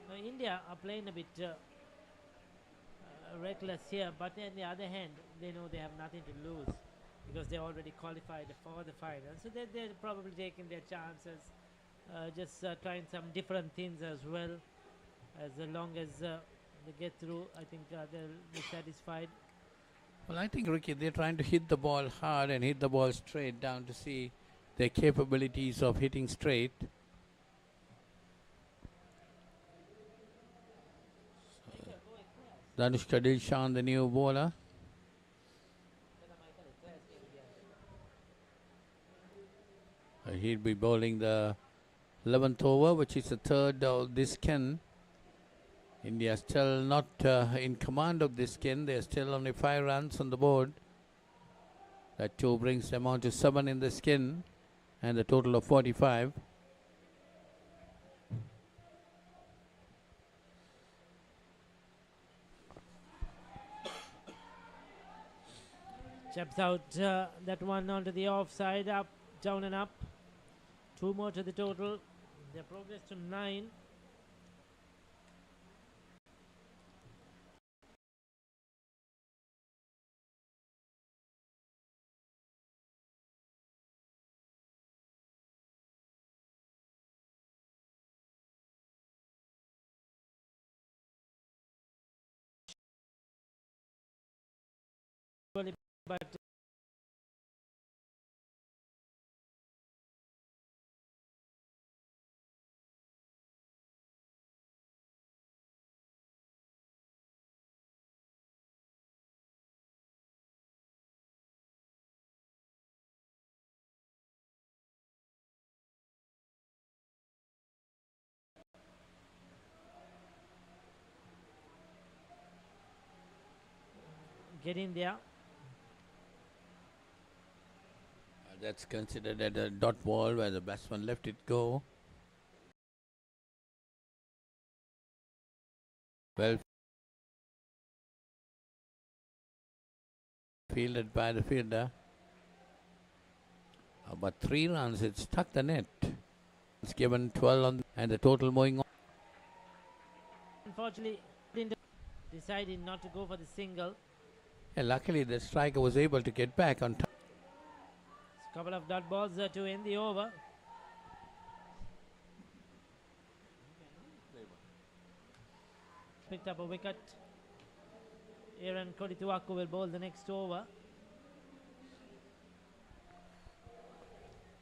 Now India are playing a bit reckless here, but on the other hand, they know they have nothing to lose because they already qualified for the final. So they're probably taking their chances, just trying some different things as well. As long as they get through, I think they'll be satisfied. Well, I think, Ricky, they're trying to hit the ball hard and hit the ball straight down to see their capabilities of hitting straight. Danushka Dilshan, the new bowler. He'll be bowling the 11th over, which is the third of this skin. India still not in command of this skin. They're still only 5 runs on the board. That 2 brings them on to 7 in the skin and a total of 45. Chaps out that one onto the offside, up, down and up. 2 more to the total. Their progress to 9. But get in there. That's considered at a dot ball where the batsman left it go. Well fielded by the fielder. But 3 runs, it stuck the net. It's given 12 on, and the total moving on. Unfortunately, decided not to go for the single. Yeah, luckily, the striker was able to get back on time. A couple of dot balls to end the over. Picked up a wicket. Aaron Kodituaku will bowl the next over.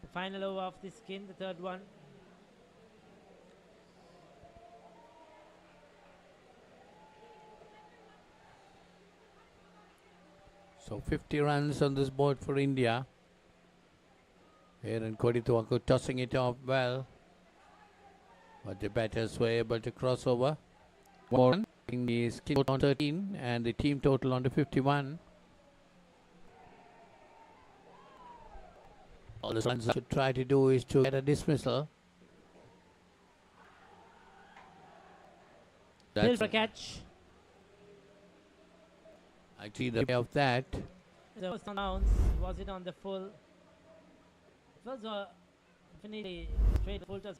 The final over of the skin, the third one. So 50 runs on this board for India. Aaron Kodituaku tossing it off well. But the batters were able to cross over. One in the skin on 13 and the team total on to 51. All the runs should try to do is to get a dismissal. Hill for catch. I see the way of that. The first bounce, was it on the full? It was definitely straight full toss.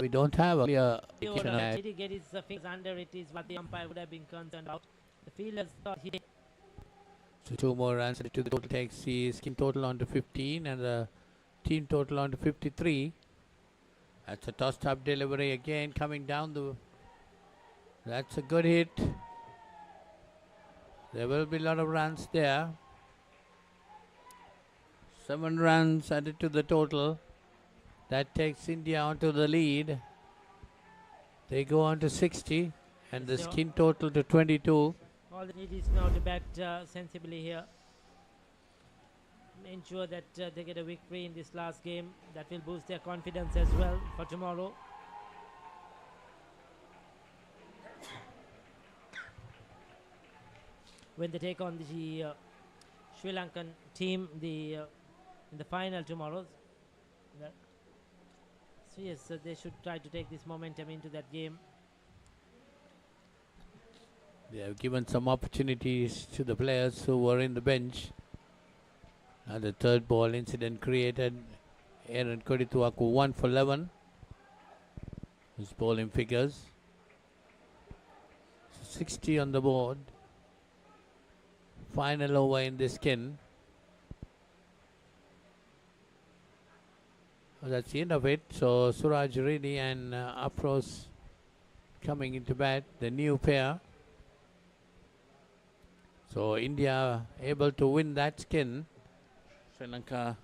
We don't have a clear Did he get his fingers under it is what the umpire would have been concerned about. The fielders thought he did. So 2 more runs to the total takes the skin total on to 15 and the team total on to 53. That's a tossed up delivery again coming down the. That's a good hit. There will be a lot of runs there. 7 runs added to the total. That takes India onto the lead. They go on to 60 and the skin total to 22. All they need is now to bat sensibly here. Ensure that they get a victory in this last game. That will boost their confidence as well for tomorrow. When they take on the Sri Lankan team in the final tomorrow. So yes, they should try to take this momentum into that game. They have given some opportunities to the players who were in the bench. And the third ball incident created. Aaron Kodituaku 1 for 11. His bowling figures. 60 on the board. Final over in the skin. Well, that's the end of it. So Suraj Reddy and Afros coming into bat, the new pair. So India able to win that skin. Sri Lanka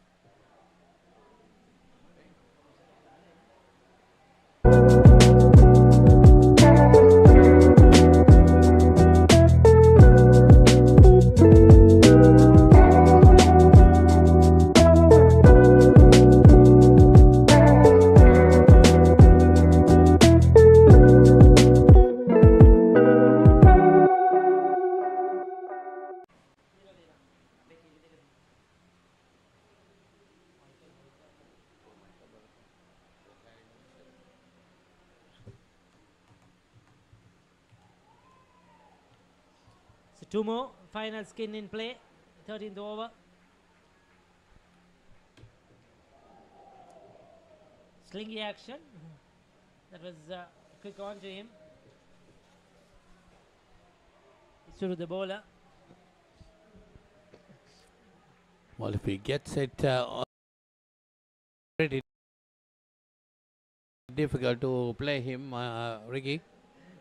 So 2 more, final skin in play, 13th over. Slingy action, that was quick on to him. To the bowler. well, if he gets it pretty difficult to play him, Ricky.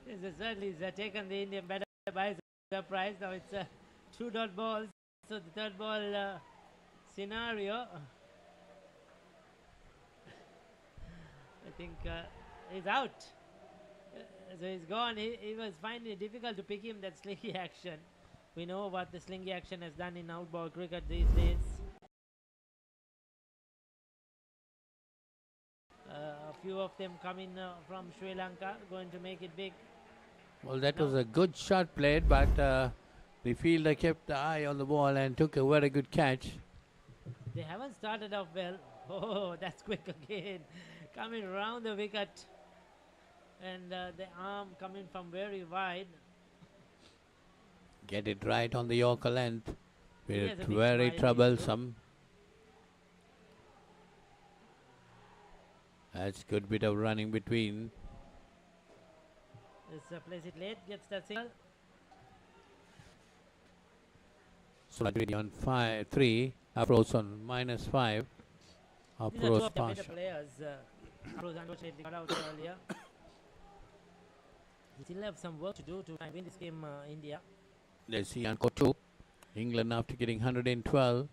Yes, certainly he's taken the Indian batter by surprise. Now it's 2 dot balls. So the third ball scenario. I think he's out. So he's gone. He was finding it difficult to pick him that slingy action. We know what the slingy action has done in outball cricket these days. A few of them coming from Sri Lanka, going to make it big. Well, that was a good shot played, but the fielder kept the eye on the ball and took a very good catch. They haven't started off well. Oh, that's quick again. Coming around the wicket. And the arm coming from very wide. Get it right on the Yorker length. He has a big Very smile. troublesome. That's good bit of running between. This plays it late, gets that single. So already on 3. Afros on -5. These are two Afros of the better partial. players. Afros unfortunately got out earlier. We still have some work to do to try and win this game, India. Let's see Encore 2. England after getting 112.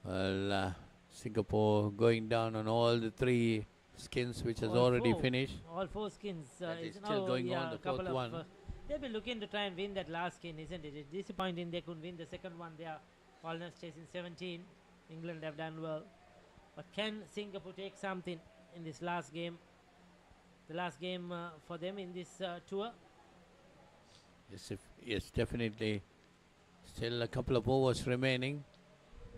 Well, Singapore going down on all the 3 skins, which has All already 4. finished. All 4 skins. That is It's still now, going on, the a couple fourth of, one. they'll be looking to try and win that last skin, isn't it? It's disappointing they couldn't win the second one. They are Holland's chasing 17. England have done well. But can Singapore take something in this last game? The last game for them in this tour? Yes, definitely. Still a couple of overs remaining.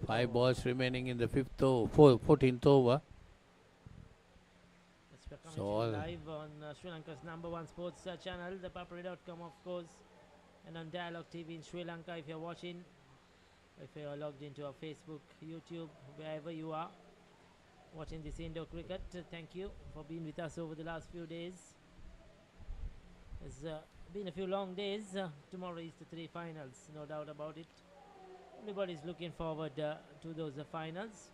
5 balls remaining in the 14th over. We're coming So to all you live on Sri Lanka's #1 sports channel, ThePapare.com, of course, and on Dialog TV in Sri Lanka if you're watching. If you're logged into our Facebook, YouTube, wherever you are watching this indoor cricket, thank you for being with us over the last few days. It's been a few long days. Tomorrow is the 3 finals, no doubt about it. Everybody's looking forward to those finals.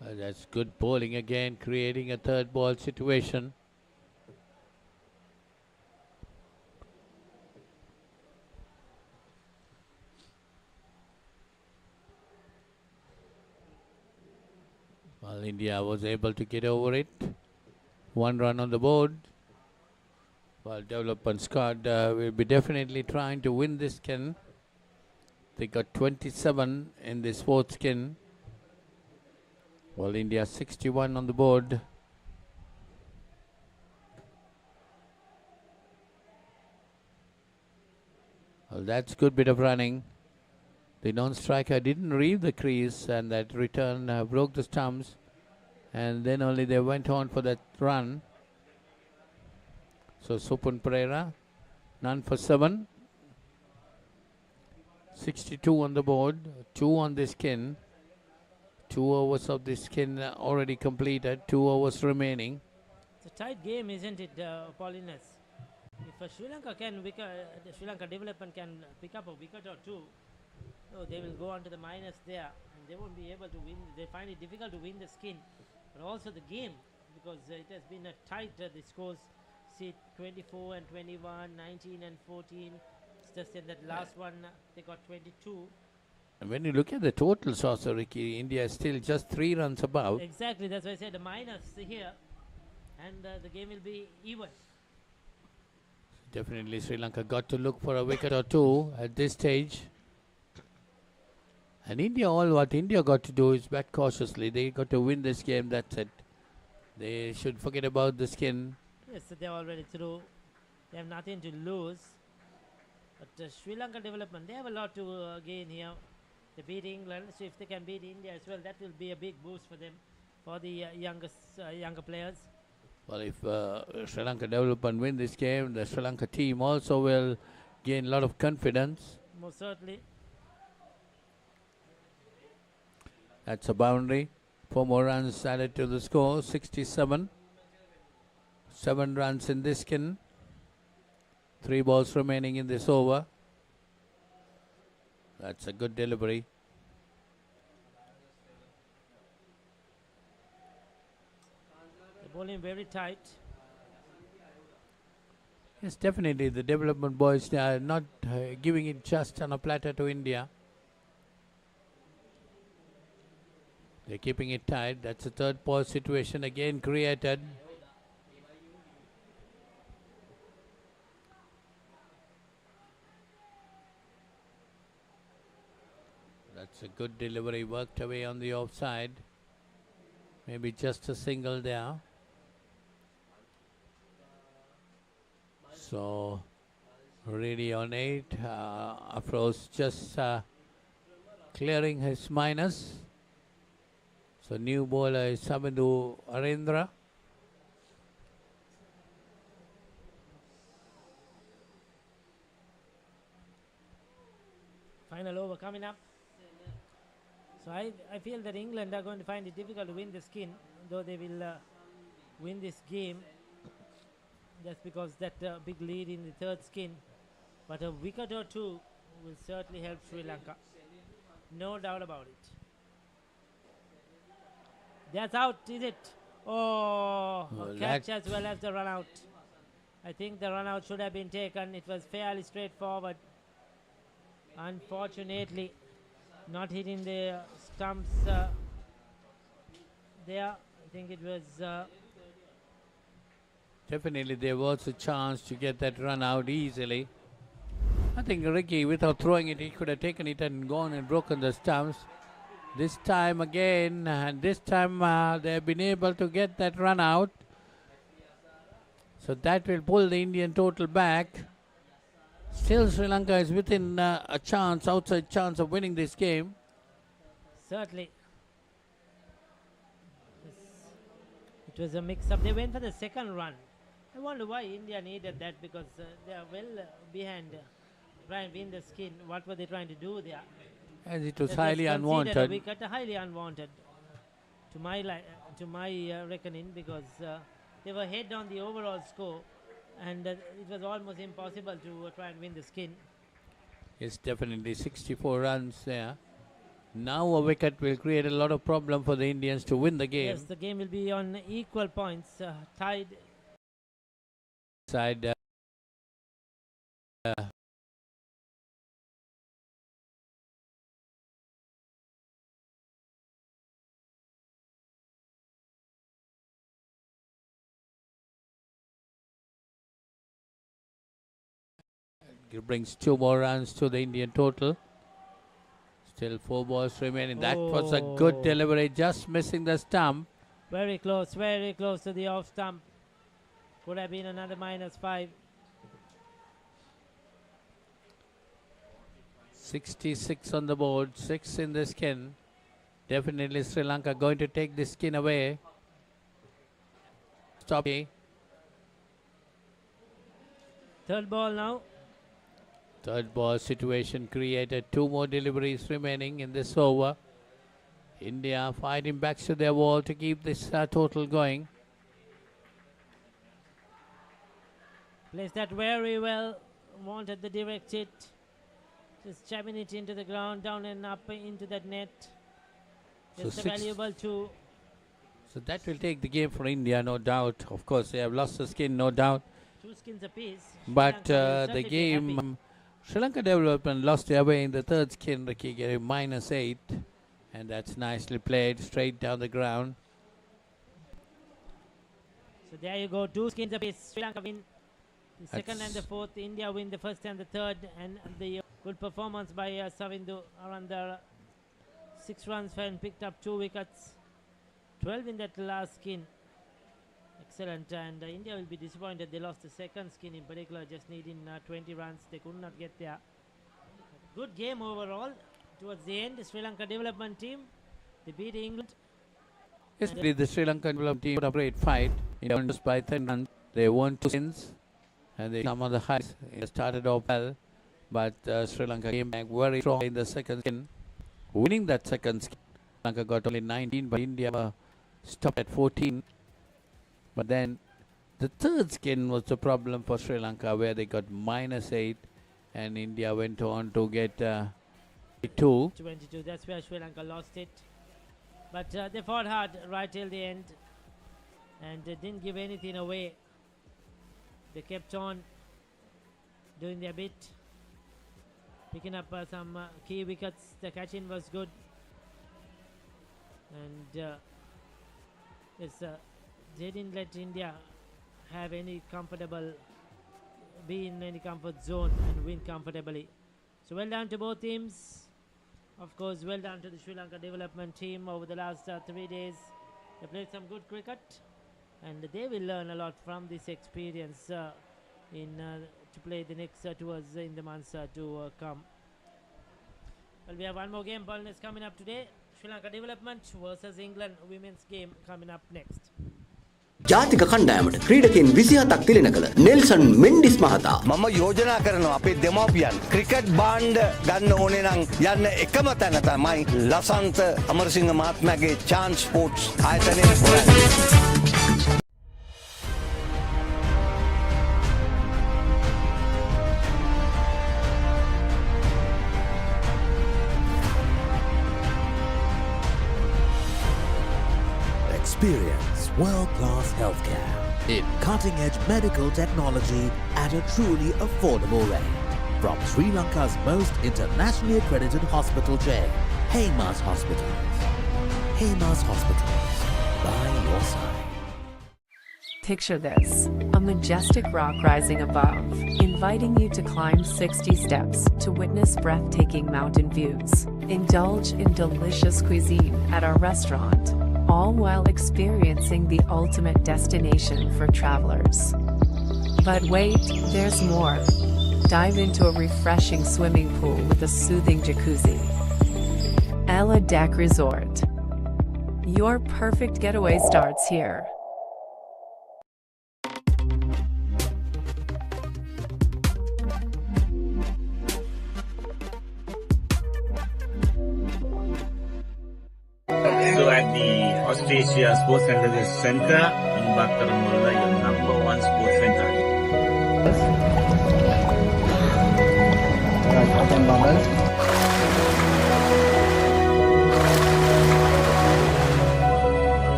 That's good bowling again, creating a 3rd ball situation. Well, India was able to get over it. 1 run on the board. Well, development squad will be definitely trying to win this skin. They got 27 in this 4th skin. Well, India 61 on the board. Well, that's good bit of running. The non-striker didn't read the crease, and that return broke the stumps, and then only they went on for that run. So Supun Pereira, none for 7. 62 on the board, 2 on the skin. 2 overs of the skin already completed, 2 overs remaining. It's a tight game, isn't it, Paulinus? If Sri Lanka the Sri Lanka development can pick up a wicket or 2, they will go on to the minus there, and they won't be able to win. They find it difficult to win the skin, but also the game, because it has been a tight. The scores, see, 24 and 21, 19 and 14. It's just in that last one they got 22. And when you look at the totals also, Ricky, India is still just 3 runs above. Exactly, that's why I said the minus here, and the game will be even. Definitely Sri Lanka got to look for a wicket or 2 at this stage. And India, all what India got to do is bat cautiously. They got to win this game, that's it. They should forget about the skin. Yes, so they're already through. They have nothing to lose. But Sri Lanka development, they have a lot to gain here. They beat England, so if they can beat India as well, that will be a big boost for them, for the younger players. Well, if Sri Lanka development win this game, the Sri Lanka team also will gain a lot of confidence. Most certainly. That's a boundary. 4 more runs added to the score, 67. 7 runs in this skin. 3 balls remaining in this over. That's a good delivery. They're bowling very tight. Yes, definitely. The development boys, they are not giving it just on a platter to India. They're keeping it tight. That's a 3rd ball situation again created. That's a good delivery, worked away on the offside. Maybe just a single there. So, really on 8. Afros just clearing his minus. So, new bowler is Samindu Arendra. Final over coming up. So I feel that England are going to find it difficult to win the skin, though they will win this game. That's because that big lead in the third skin. But a wicket or two will certainly help Sri Lanka. No doubt about it. That's out, is it? Oh, a catch as well as the run out. I think the run out should have been taken. It was fairly straightforward. Unfortunately, not hitting the stumps there. I think it was... Definitely there was a chance to get that run out easily. I think Ricky, without throwing it, he could have taken it and gone and broken the stumps. This time again, and this time they've been able to get that run out. So that will pull the Indian total back. Still Sri Lanka is within a chance, outside chance of winning this game. Certainly. It was a mix-up. They went for the second run. I wonder why India needed that, because they are well behind trying to win the skin. What were they trying to do there? As it was highly unwanted. A wicket, highly unwanted, to my reckoning, because they were ahead on the overall score, and it was almost impossible to try and win the skin. It's definitely 64 runs there. Now a wicket will create a lot of problem for the Indians to win the game. Yes, the game will be on equal points, tied. Side. It brings 2 more runs to the Indian total. Still 4 balls remaining. That was a good delivery, just missing the stump. Very close to the off stump. Could have been another -5. 66 on the board, 6 in the skin. Definitely Sri Lanka going to take the skin away. Stop. Third ball now. Third ball situation created. 2 more deliveries remaining in this over. India fighting back to their wall to keep this total going. Placed that very well. Wanted the direct hit. Just jamming it into the ground, down and up into that net. Just a valuable 2. So that will take the game for India, no doubt. Of course, they have lost the skin, no doubt. 2 skins apiece. But the game, Sri Lanka Development lost their way in the third skin. Ricky gave -8. And that's nicely played, straight down the ground. So there you go, 2 skins apiece. Sri Lanka win the second and the fourth. India win the first and the third. And the good performance by Savindu around the 6 runs and picked up 2 wickets. 12 in that last skin. Excellent. And India will be disappointed. They lost the second skin in particular, just needing 20 runs. They could not get there. Good game overall. Towards the end, the Sri Lanka development team, they beat England. Yesterday, the Sri Lanka development team put up a great fight. Just by 10 runs. They won 2 skins. And they some of the highs. It started off well. But Sri Lanka came back very strong in the second skin. Winning that second skin. Sri Lanka got only 19, but India stopped at 14. But then the third skin was the problem for Sri Lanka, where they got -8. And India went on to get 22. That's where Sri Lanka lost it. But they fought hard right till the end. And they didn't give anything away. They kept on doing their bit. Picking up some key wickets. The catching was good. And they didn't let India have any be in any comfort zone and win comfortably. So well done to both teams. Of course, well done to the Sri Lanka development team over the last 3 days. They played some good cricket, and they will learn a lot from this experience to play the next tours in the months to come. Well, we have one more game, Paul, is coming up today. Sri Lanka development versus England women's game coming up next. ජාතික කණ්ඩායමට ක්‍රීඩකයන් 27ක් තිලෙන කළ Nelson Mendis මහතා මම යෝජනා කරනවා අපේ දෙමව්පියන් cricket බාණ්ඩ ගන්න ඕනේ නම් යන්න එකම තැන තමයි ලසන්ත අමරසිංහ මහත්මයාගේ chance sports ආයතනයේ Experience world-class healthcare in cutting-edge medical technology at a truly affordable rate. From Sri Lanka's most internationally accredited hospital chain, Heymas Hospitals. Heymas Hospitals, by your side. Picture this, a majestic rock rising above, inviting you to climb 60 steps to witness breathtaking mountain views. Indulge in delicious cuisine at our restaurant, all while experiencing the ultimate destination for travelers. But wait, there's more. Dive into a refreshing swimming pool with a soothing jacuzzi. Ella Deck Resort. Your perfect getaway starts here. So at the Australia Sports Center, Mubarakaramulla, your number one sports center.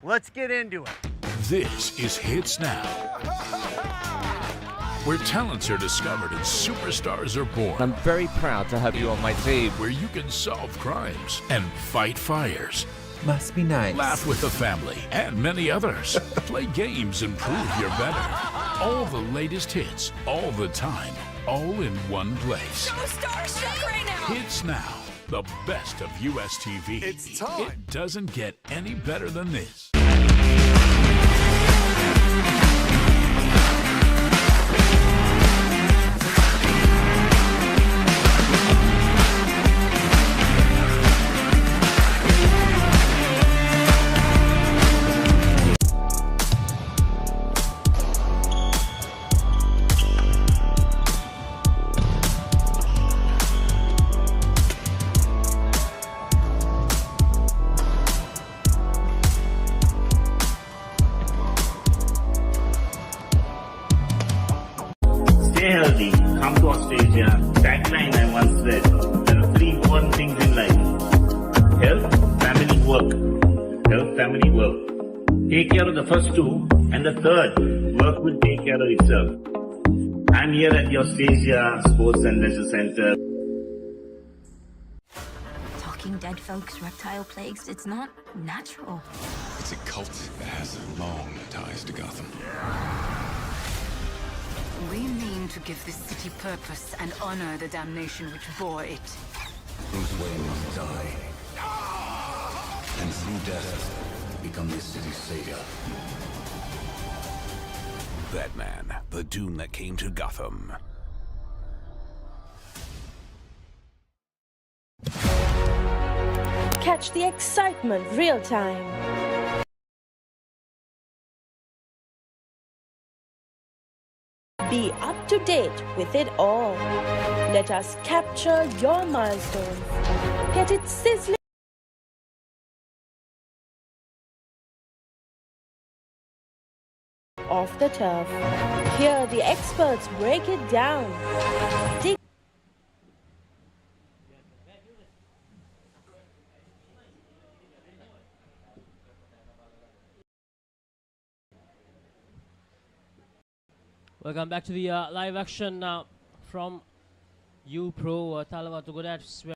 Let's get into it. This is Hits Now, where talents are discovered and superstars are born. I'm very proud to have you on my team. Where you can solve crimes and fight fires. Must be nice. Laugh with the family and many others. Play games and prove you're better. All the latest hits, all the time, all in one place. So starstruck right now. Hits Now, the best of US TV. It's time. It doesn't get any better than this. Stay healthy, come to Australia. Tagline I once said, there are three important things in life. Health, family, work. Health, family, work. Take care of the first two, and the third, work will take care of itself. I'm here at the Australia Sports and Leisure Center. Talking dead folks, reptile plagues, it's not natural. It's a cult that has long ties to Gotham. We mean to give this city purpose and honor the damnation which bore it. Bruce Wayne must die. And through death, become this city's savior. Batman, the doom that came to Gotham. Catch the excitement real time. Be up to date with it all. Let us capture your milestones. Get it sizzling off the turf. Hear the experts break it down. Dig Welcome back to the live action now from U-Pro Talawatu Godats.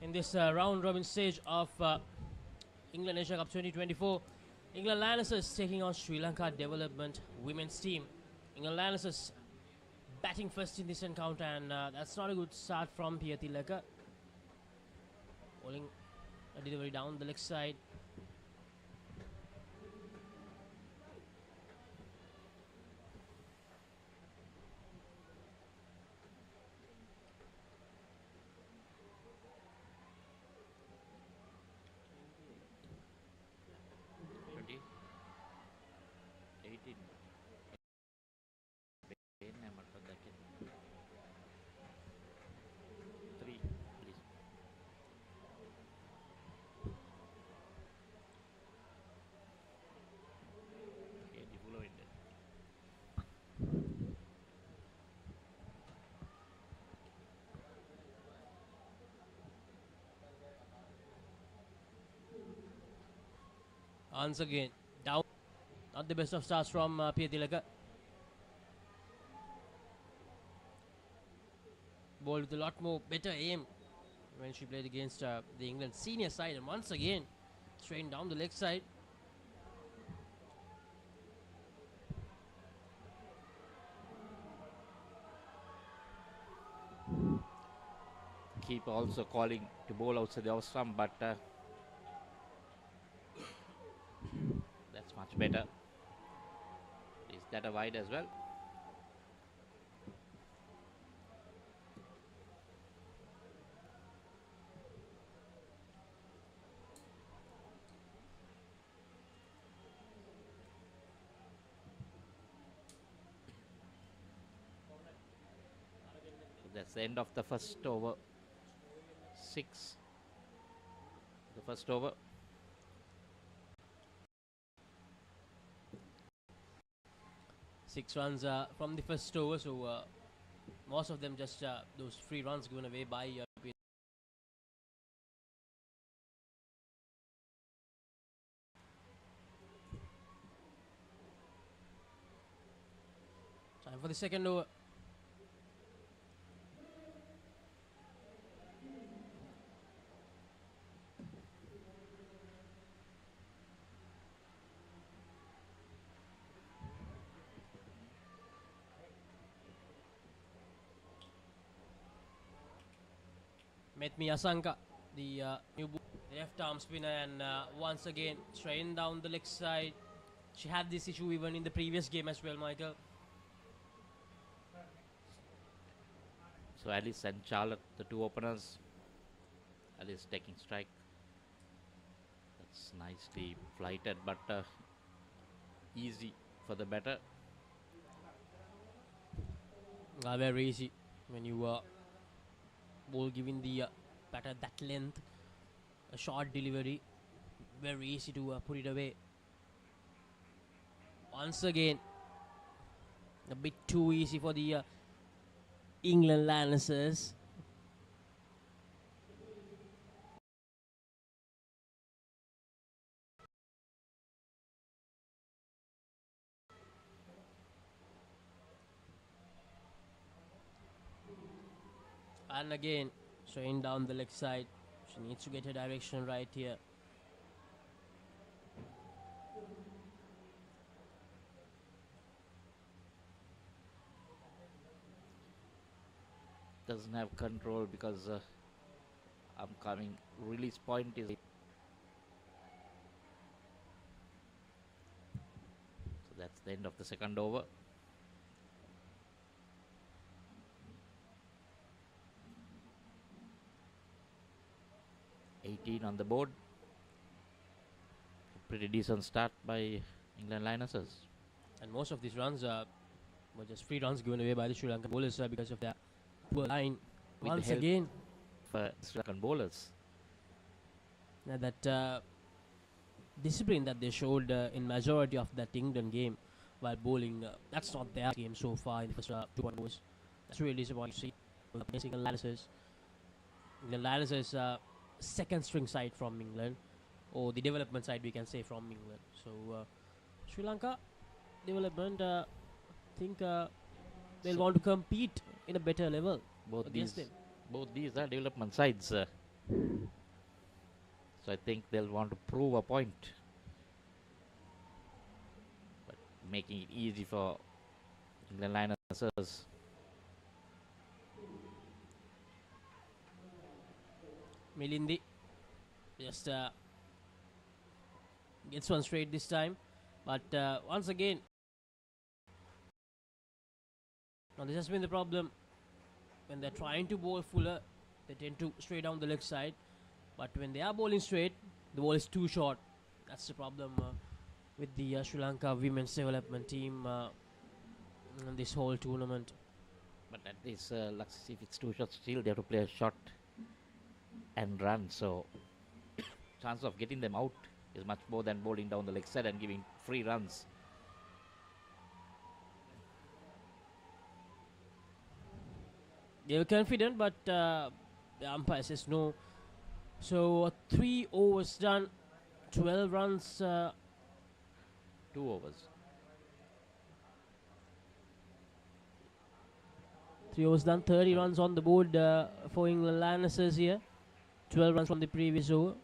In this round robin stage of England Asia Cup 2024, England Lionesses taking on Sri Lanka Development Women's Team. England Lionesses batting first in this encounter, and that's not a good start from Piyati Leka. Bowling a delivery down the leg side. Once again, down. Not the best of starts from Piyatilaka. Ball with a lot more better aim when she played against the England senior side. And once again, straight down the leg side. Keep also calling to bowl outside the off stump, but that's much better. Is that a wide as well? So that's the end of the first over. 6. The first over. Six runs from the first over, so most of them just those free runs given away by time for the second over. Metmi Asanka, the new left arm spinner, and once again straight down the leg side. She had this issue even in the previous game as well, Michael. So Alice and Charlotte, the two openers. Alice taking strike. That's nicely flighted, but easy for the batter. Very easy when you ball giving the batter that length, a short delivery, very easy to put it away. Once again, a bit too easy for the England Lionesses. And again, straight down the leg side. She needs to get her direction right here. Doesn't have control because upcoming release point is. So that's the end of the second over. On the board. Pretty decent start by England Lionesses. And most of these runs were just free runs given away by the Sri Lankan bowlers because of their poor line. With Once the help again, for Sri Lankan bowlers. That discipline that they showed in majority of that England game while bowling, that's not their game so far in the first 2 overs. That's really disappointing to see against England Lionesses. England Lionesses second string side from England, or the development side we can say from England. So Sri Lanka development, think they'll want to compete in a better level against them. Both these are development sides. So I think they'll want to prove a point, but making it easy for England Lionesses. Milindi just gets one straight this time, but once again, now this has been the problem when they're trying to bowl fuller. They tend to stray down the leg side, but when they are bowling straight, the ball is too short. That's the problem with the Sri Lanka women's development team in this whole tournament. But at least if it's too short, still they have to play a shot and run, so chance of getting them out is much more than bowling down the leg side and giving free runs. They were confident, but the umpire says no. So 3 overs done, 12 runs 2 overs. 3 overs done, 30 runs on the board for England Lancers here. 12 runs from the previous over.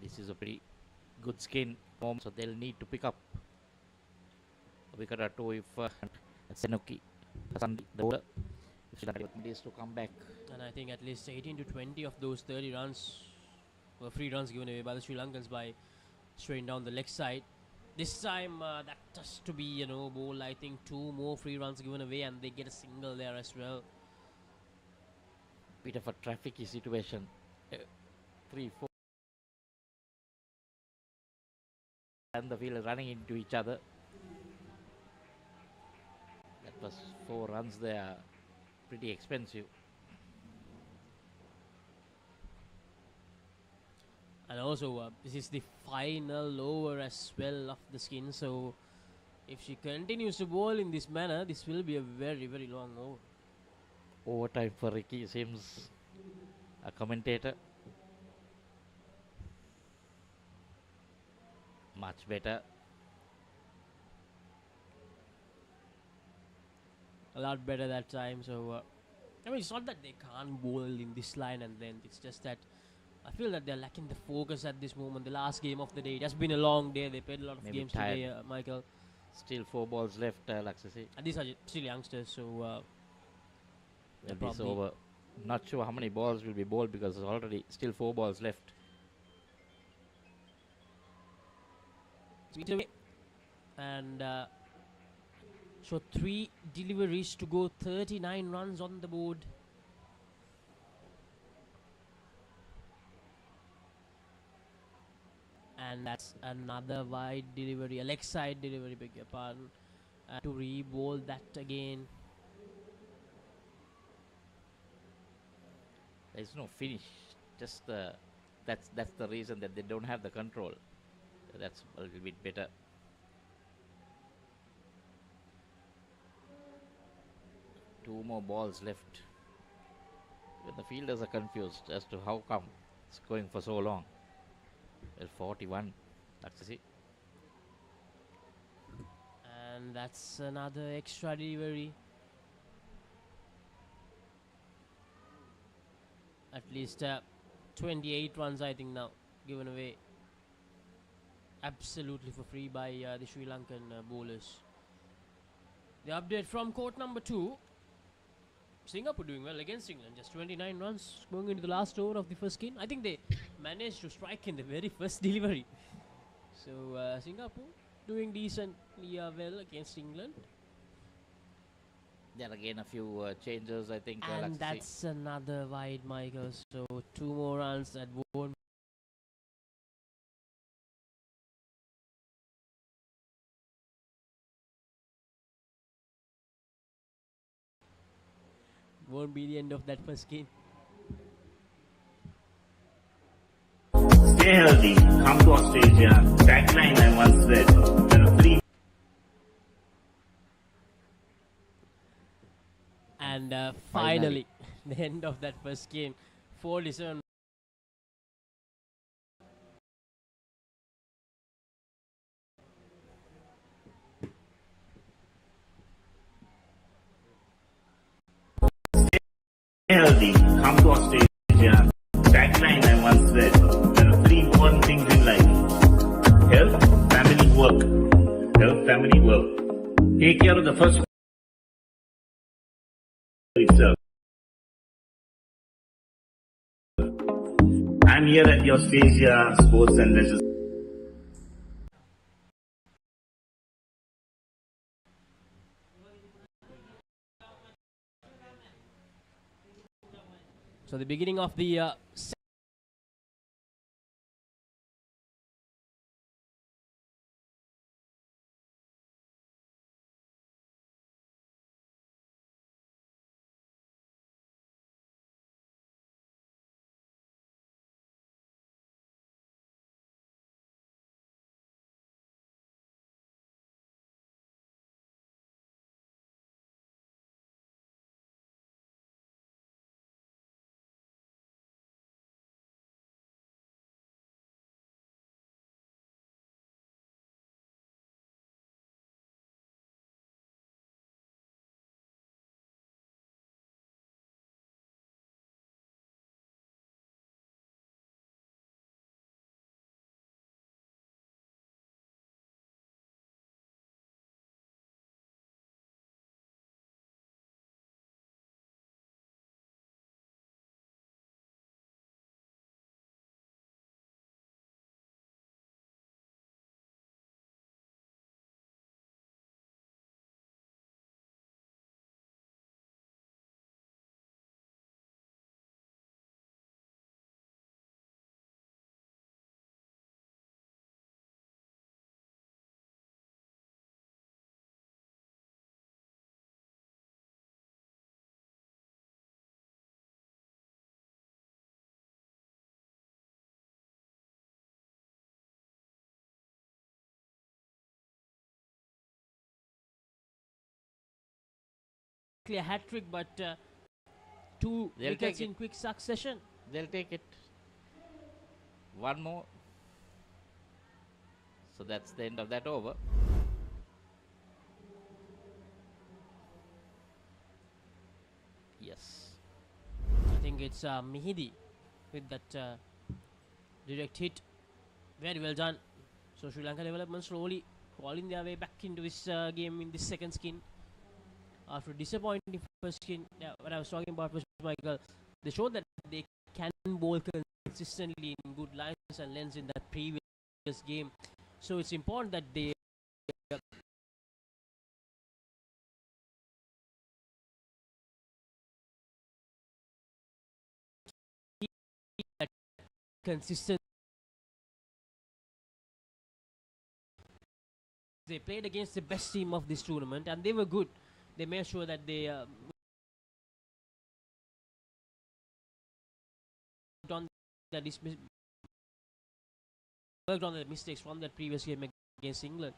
This is a pretty good skin form, so they'll need to pick up a wicket or two if Senuki the bowler if Sri Lanka needs to come back. And I think at least 18 to 20 of those 30 runs were free runs given away by the Sri Lankans by straight down the leg side. This time that has to be bowl. I think 2 more free runs given away and they get a single there as well. Bit of a trafficy situation. 3, 4. And the field running into each other. That was 4 runs there. Pretty expensive. And also this is the final over as well of the skin, so if she continues to bowl in this manner, this will be a very, very long over. Overtime for Ricky Sims, a commentator. Much better. A lot better that time. So I mean, it's not that they can't bowl in this line and then, it's just that I feel that they're lacking the focus at this moment. The last game of the day, it has been a long day. They played a lot of games today, Michael. Still 4 balls left, Laxasi. And these are still youngsters, so this over. Not sure how many balls will be bowled because there's already still 4 balls left. And so 3 deliveries to go, 39 runs on the board. And that's another wide delivery, a leg side delivery, beg your pardon. To re-bowl that again. There's no finish. Just that's the reason that they don't have the control. That's a little bit better. Two more balls left. Even the fielders are confused as to how come it's going for so long. Well, 41. That's it. And that's another extra delivery. At least 28 runs, I think, now given away absolutely for free by the Sri Lankan bowlers. The update from court number 2. Singapore doing well against England, just 29 runs going into the last over of the first game. I think they managed to strike in the very first delivery. So Singapore doing decently well against England. Then again a few changes, I think. And that's another wide, Michael. So 2 more runs that won't. Won't be the end of that first game. Stay healthy, come to Australia. Tagline I once said. There are 3. And finally, the end of that first game. 47. Healthy, come to Australia. Tagline I once said. There are 3 important things in life: health, family, work. Health, family, work. Take care of the first itself. I'm here at the Australia Sports and Leisure. So the beginning of the exactly a hat trick, but 2 They'll wickets take in quick succession. They'll take it. One more. So that's the end of that over. Yes. I think it's Mihidi with that direct hit. Very well done. So Sri Lanka development slowly crawling their way back into this game in this second skin. After disappointing first skin, what I was talking about was Michael. They showed that they can bowl consistently in good lines and lengths in that previous game. So it's important that they keep that consistent. They played against the best team of this tournament and they were good. They made sure that they worked on the mistakes from that previous game against England.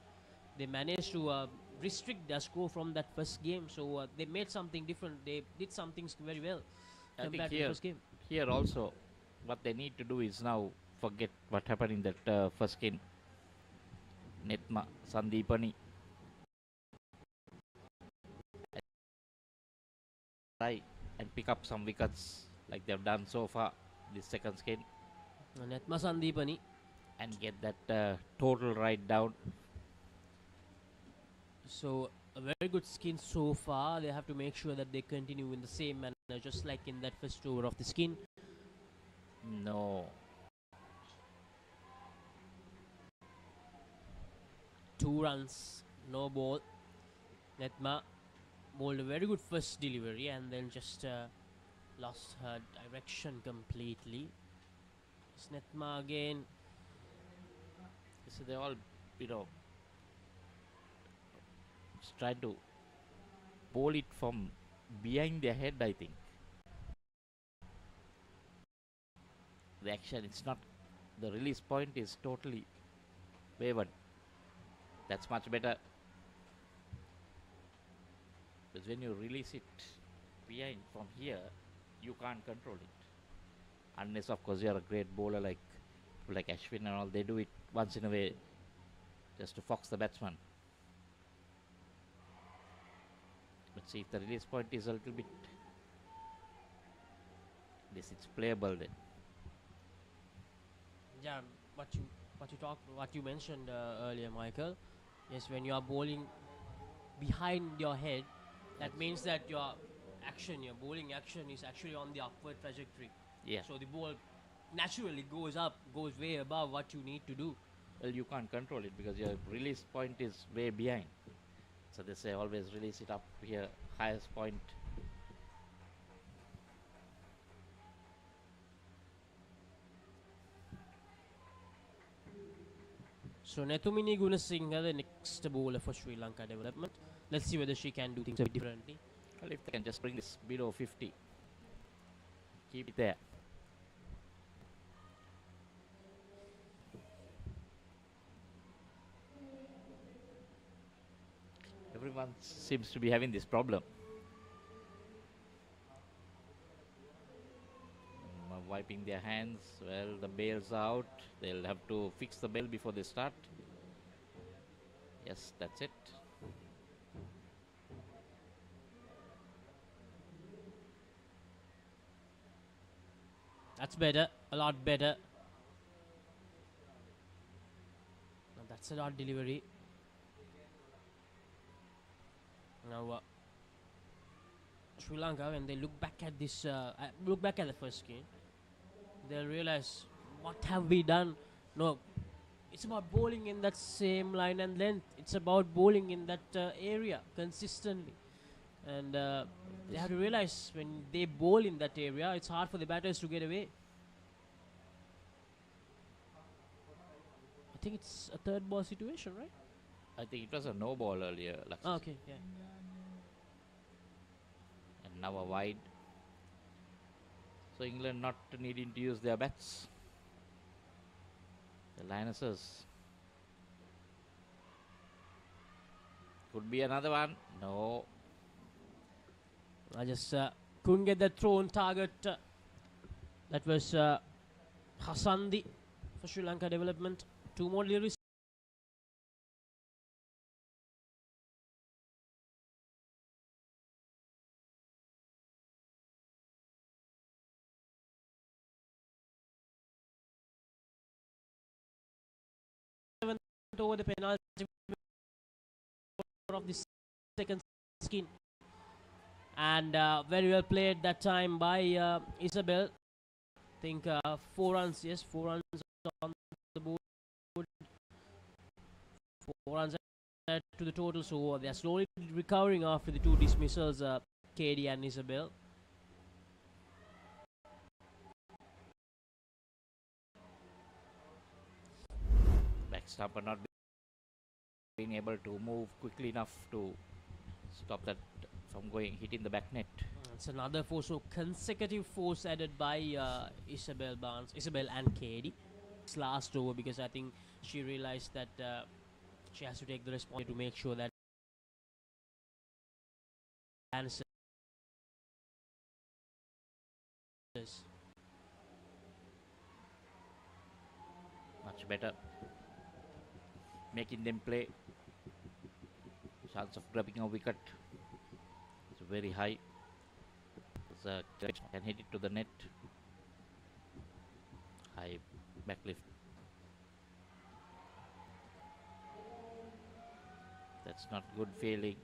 They managed to restrict their score from that first game, so they made something different. They did some things very well compared to the first game. Here also, what they need to do is now forget what happened in that first game. Netma, Sandeepani. Try and pick up some wickets like they've done so far this second skin. Netma Sandeepani. And get that total right down. So a very good skin so far. They have to make sure that they continue in the same manner, just like in that first over of the skin. No. 2 runs, no ball. Netma bowled a very good first delivery and then just lost her direction completely. It's Netma again. So they all, try to bowl it from behind their head, I think. The action, it's not, the release point is totally wavered. That's much better. Because when you release it behind from here, you can't control it. Unless, of course, you're a great bowler like Ashwin and all. They do it once in a way just to fox the batsman. Let's see if the release point is a little bit, this it's playable then. Yeah, what you mentioned earlier, Michael. Yes, when you are bowling behind your head, that means that your bowling action is actually on the upward trajectory. Yeah. So the ball naturally goes up, goes way above what you need to do. Well, you can't control it because your release point is way behind. So they say always release it up here, highest point. So Netumini Gunasinghe, the next bowler for Sri Lanka development. Let's see whether she can do things a bit differently. Well, if they can just bring this below 50, keep it there. Everyone seems to be having this problem. Wiping their hands. Well, the bail's out. They'll have to fix the bail before they start. Yes, that's it. That's better, a lot better. Now that's a lot delivery. Now Sri Lanka, when they look back at this, look back at the first game, they'll realize what have we done. No, it's about bowling in that same line and length. It's about bowling in that area consistently, and they have to realize when they bowl in that area, it's hard for the batters to get away. I think it's a third ball situation, right? I think it was a no ball earlier. Oh, okay, yeah. And now a wide. So England not needing to use their bats. The Lionesses. Could be another one. No. I just couldn't get the thrown target. That was Hasandi for Sri Lanka development. 2 more lyrics. Over the penalty of the second skin, and very well played that time by Isabel. I think 4 runs, yes, 4 runs on the board, 4 runs added to the total. So they are slowly recovering after the 2 dismissals, KD and Isabel. Backstamper not being able to move quickly enough to stop that from hitting the back net. It's another 4, so consecutive 4s added by Isabel and KD. It's last over because I think she realized that she has to take the responsibility to make sure that answers. Much better. Making them play. Chance of grabbing a wicket is very high. Can hit it to the net. High backlift. That's not good feeling.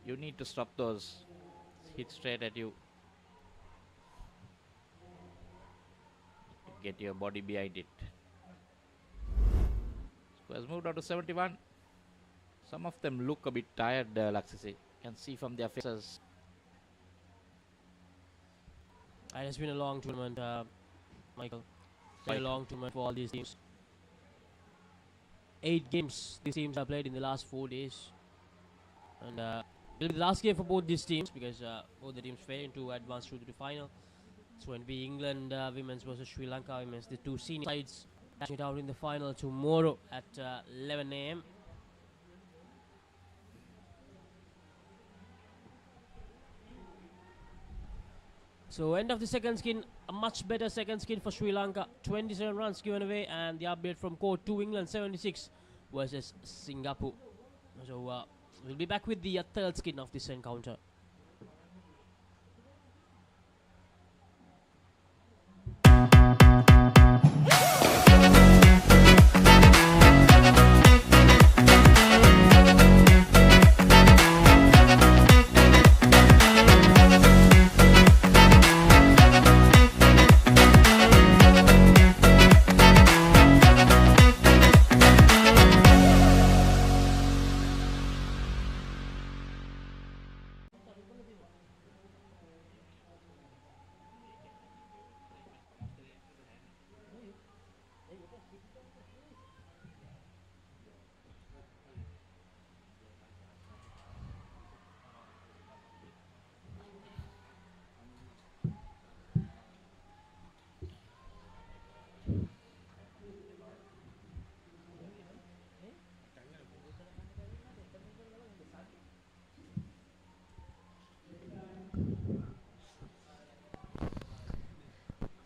You need to stop those. Hit straight at you. Get your body behind it. Has moved out to 71. Some of them look a bit tired, Laksisi. Can see from their faces. It has been a long tournament, Michael. Very long tournament for all these teams. 8 games these teams have played in the last 4 days. And it will be the last game for both these teams because both the teams failed to advance through to the final. So it will be England women's versus Sri Lanka women's, the 2 senior sides. It out in the final tomorrow at 11 a.m. So end of the second skin, a much better second skin for Sri Lanka. 27 runs given away, and the update from court to England 76 versus Singapore. So we'll be back with the third skin of this encounter.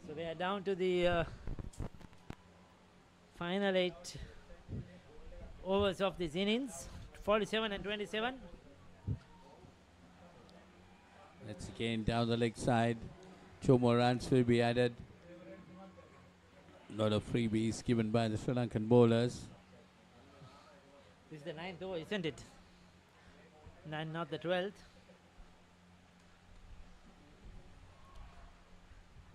So we are down to the final 8 overs of this innings, 47 and 27. Let's again down the leg side. 2 more runs will be added. A lot of freebies given by the Sri Lankan bowlers. This is the 9th over, isn't it? 9, not the 12th.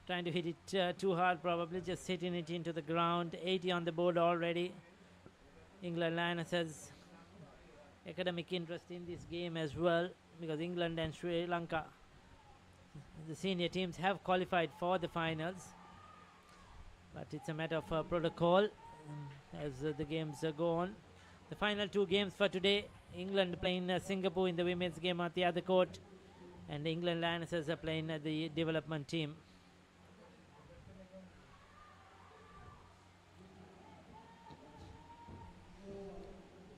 Trying to hit it too hard, probably just hitting it into the ground. 80 on the board already. England Lionesses academic interest in this game as well, because England and Sri Lanka, the senior teams, have qualified for the finals, but it's a matter of protocol as the games go on. The final 2 games for today: England playing Singapore in the women's game at the other court, and the England Lionesses are playing the development team.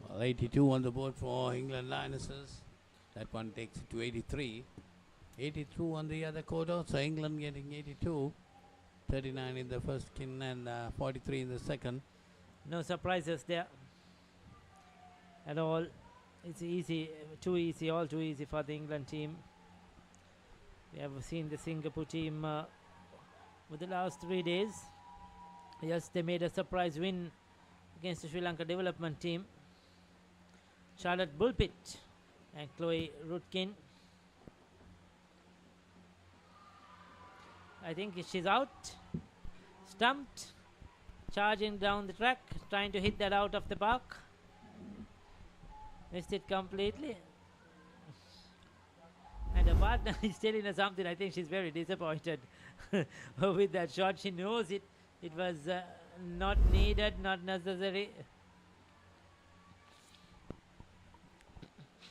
Well, 82 on the board for England Lionesses. That one takes it to 83. 82 on the other quarter. So England getting 82. 39 in the first skin and 43 in the second. No surprises there at all. It's easy, all too easy for the England team. We have seen the Singapore team for the last 3 days. Yes, they made a surprise win against the Sri Lanka development team. Charlotte Bulpit and Chloe Rutkin. I think she's out. Stumped. Charging down the track, trying to hit that out of the park. Missed it completely. And her partner is telling her something. I think she's very disappointed with that shot. She knows it was not needed, not necessary.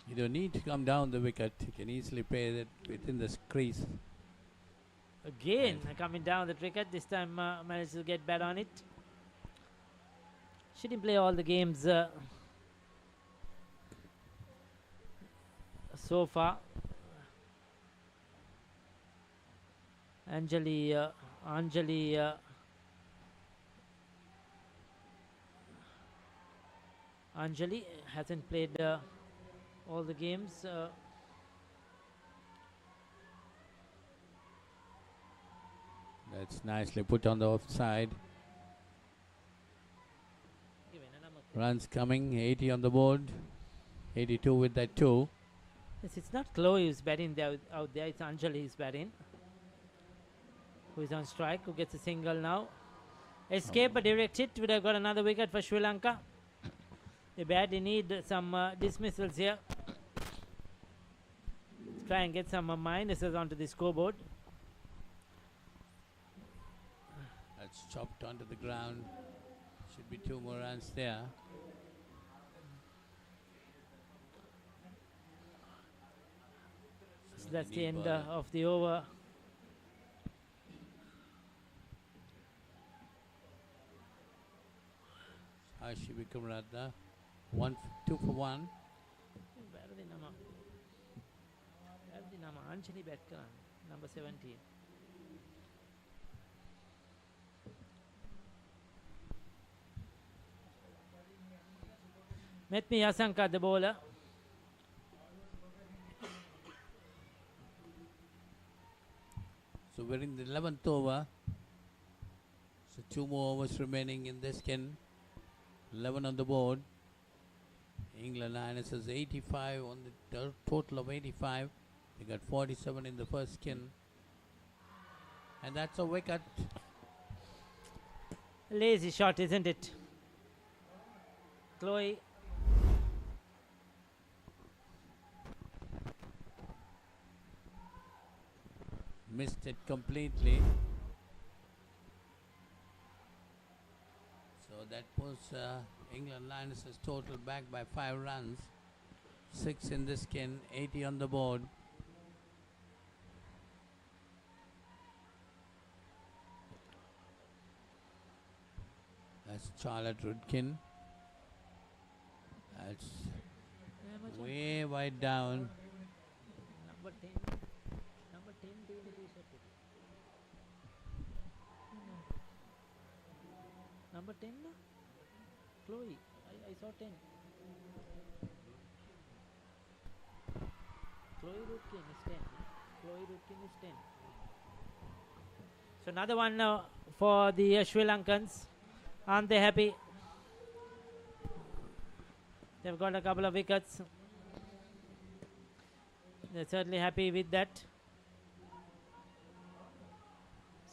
You don't need to come down the wicket. You can easily play that within the crease. Again, coming down the wicket. This time managed to get bat on it. She didn't play all the games so far. Anjali hasn't played all the games. That's nicely put on the offside. Runs coming, 80 on the board. 82 with that 2. Yes, it's not Chloe who's batting there, out there. It's Anjali who's batting. Who is on strike, who gets a single now. Escape, a direct hit. Would have got another wicket for Sri Lanka. They badly need some dismissals here. Try and get some minuses onto the scoreboard. That's chopped onto the ground. Should be 2 more runs there. So that's the end of the over. Hashibi Kumratna. 2 for 1. Anjali Batkar, number 17. Metmi Asanka, the bowler. So we're in the 11th over. So 2 more overs remaining in this skin. 11 on the board. England Lioness is 85 on the total of 85. They got 47 in the first skin. And that's a wicket. Lazy shot, isn't it? Chloe. Missed it completely. So that puts England Lionesses total back by 5 runs. 6 in this skin, 80 on the board. That's Charlotte Rudkin. That's way wide down. Number 10. Number 10 doing the shot. Number 10? Chloe. I saw 10. Chloe Rutkin is 10. Chloe Rutkin is 10. So another one for the Sri Lankans. Aren't they happy? They've got a couple of wickets. They're certainly happy with that.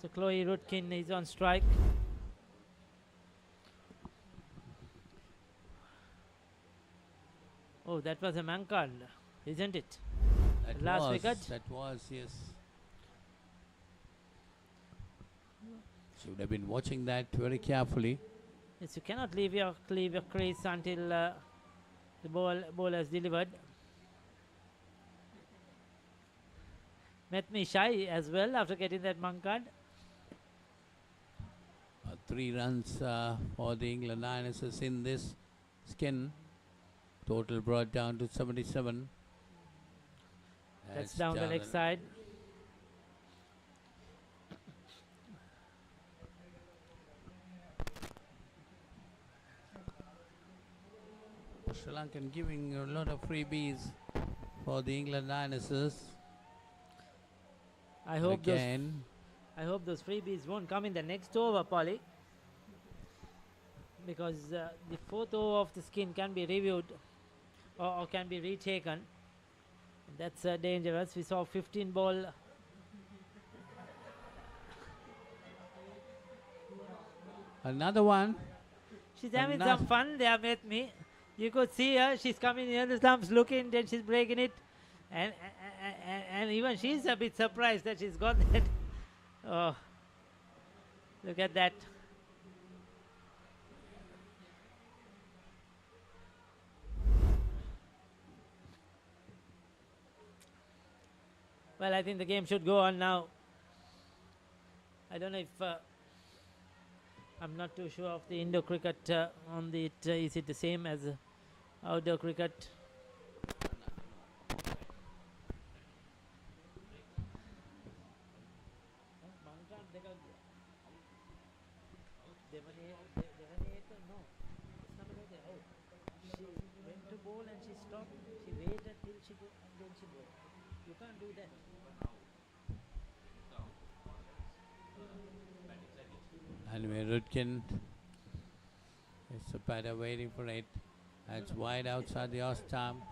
So Chloe Rutkin is on strike. Oh, that was a mankad, isn't it? That Last was, wicket? That was, yes. Should have been watching that very carefully. Yes, you cannot leave your crease until the ball has delivered. Met me shy as well after getting that mankad. 3 runs for the England Lionesses in this skin. Total brought down to 77. That's down the leg side. Sri Lankan giving a lot of freebies for the England Lionesses. I hope again. I hope those freebies won't come in the next over, Polly, because the photo of the skin can be reviewed or can be retaken. That's dangerous. We saw 15 ball. Another one. She's having some fun there with me. You could see her. She's coming in the stumps, looking, then she's breaking it, and even she's a bit surprised that she's got that. Oh, look at that. Well, I think the game should go on now. I don't know if I'm not too sure of the indoor cricket on the is it the same as outdoor cricket? She went to bowl and she stopped. She waited till she go and then she bowled. You can't do that. Anyway, Rudkin is the batter waiting for it. It's wide outside the off stump.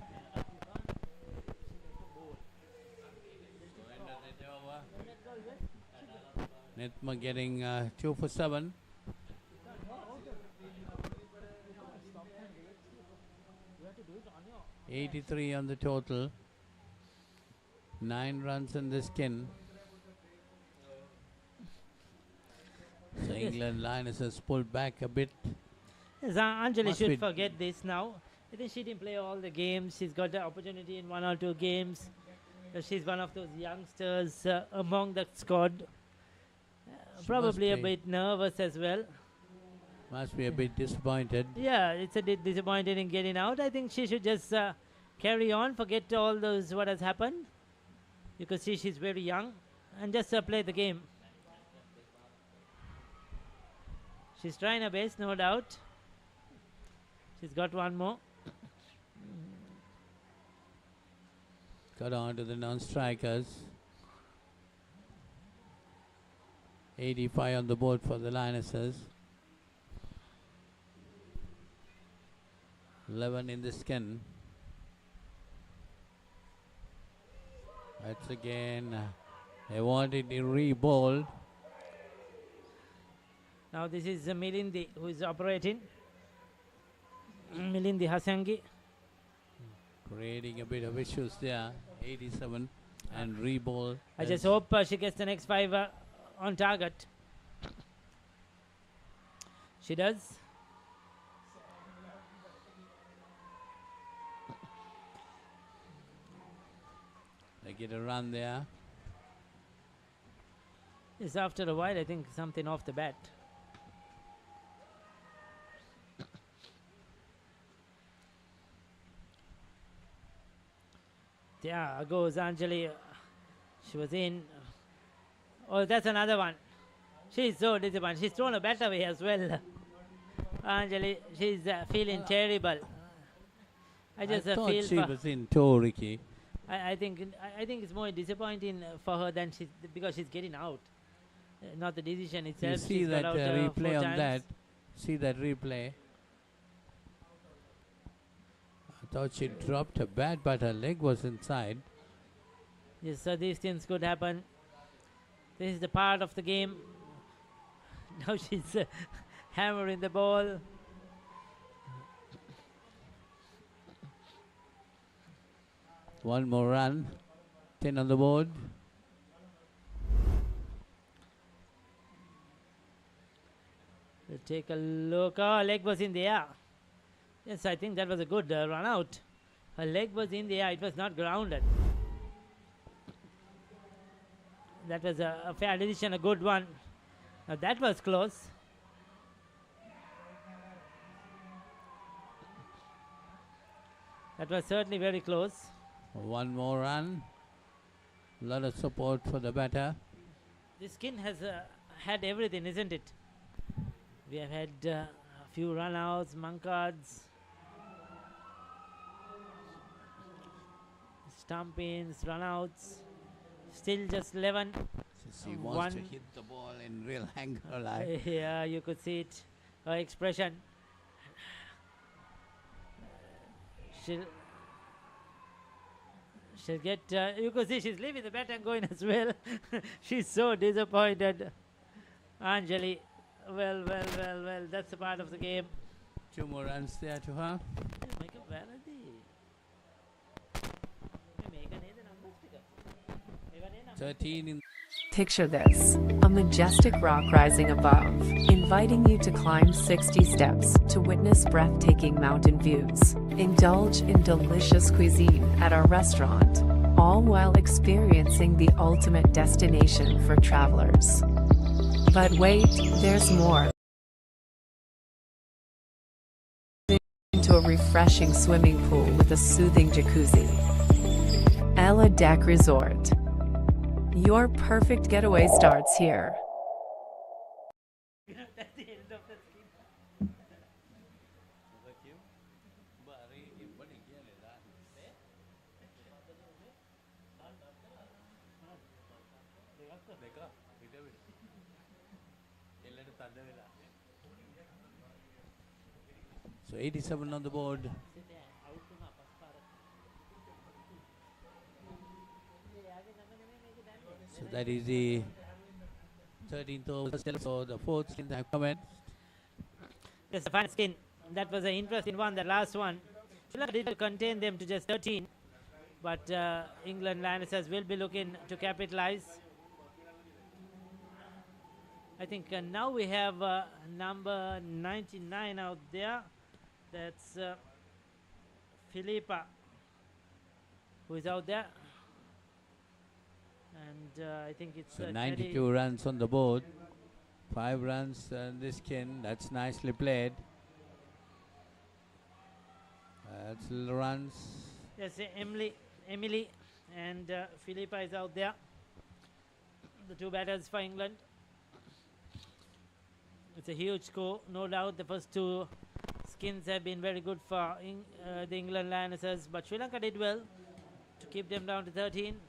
Netma getting 2 for 7. 83 on the total. 9 runs in the skin. So England Lionesses pulled back a bit. Yes, Anjali should forget this now. I think she didn't play all the games. She's got the opportunity in 1 or 2 games. She's one of those youngsters among the squad. Probably a bit nervous as well. Must be a bit disappointed. Yeah, it's a bit disappointed in getting out. I think she should just carry on, forget all those what has happened. You can see she's very young and just play the game. She's trying her best, no doubt. She's got one more. Got on to the non-strikers. 85 on the board for the Lionesses. 11 in the skin. That's again. They wanted to re-bowl. Now this is Milindi who is operating. Milindi Hasangi. Creating a bit of issues there. 87 and re-bowl. I just hope she gets the next 5 on target. She does. They get a run there. Yes, after a while, I think something off the bat. Yeah, goes Anjali. She was in. Oh, that's another one. She's so disappointed. She's thrown a bat away as well. Anjali, she's feeling terrible. I just thought feel she was in tow, Ricky. I think it's more disappointing for her than because she's getting out. Not the decision itself. You see She's got that out, replay 4 on times. that. See that replay. I thought she dropped her bat, but her leg was inside. Yes, so these things could happen. This is the part of the game. Now she's hammering the ball. One more run. 10 on the board. We'll take a look. Oh, leg was in the air. Yes, I think that was a good run out. Her leg was in the air. It was not grounded. That was a fair decision, a good one. Now that was close. That was certainly very close. One more run. A lot of support for the batter. This skin has had everything, isn't it? We have had a few run-outs, monk cards. Stump ins, runouts. Still just 11. She wants to hit the ball in real anger. Like. Yeah, you could see it. Her expression. She'll get, you could see she's leaving the bat and going as well. She's so disappointed. Anjali, well, that's a part of the game. 2 more runs there to her. 13 in. Picture this, a majestic rock rising above, inviting you to climb 60 steps to witness breathtaking mountain views. Indulge in delicious cuisine at our restaurant, all while experiencing the ultimate destination for travelers. But wait, there's more. Into a refreshing swimming pool with a soothing jacuzzi. Ella Deck Resort. Your perfect getaway starts here. That's the end of the scheme. So 87 on the board. So that is the 13th over. So the 4th skins have come in. That's the final skin. That was an interesting one, the last one. Sri Lanka did contain them to just 13. But England Lionesses will be looking to capitalize. I think now we have number 99 out there. That's Philippa, who is out there. And I think it's so 92 runs on the board. 5 runs on the skin. That's nicely played. That's runs. Yes, Emily and Philippa is out there. The 2 batters for England. It's a huge score, no doubt. The first 2 skins have been very good for the England Lionesses, but Sri Lanka did well to keep them down to 13.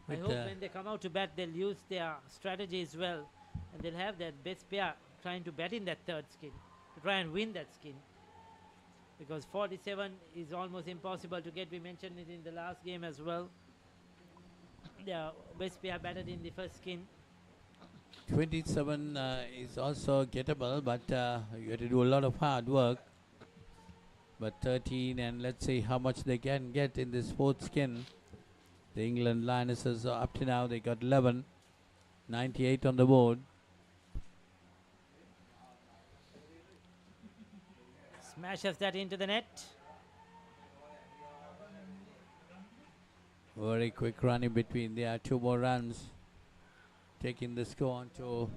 I hope when they come out to bat, they'll use their strategy as well, and they'll have that best pair trying to bat in that 3rd skin, to try and win that skin. Because 47 is almost impossible to get. We mentioned it in the last game as well. Their best pair batted in the 1st skin. 27 is also gettable, but you have to do a lot of hard work. But 13, and let's see how much they can get in this 4th skin. The England Lionesses are up to now, they got 11, 98 on the board. Smashes that into the net. Very quick run in between. There are 2 more runs, taking the score on to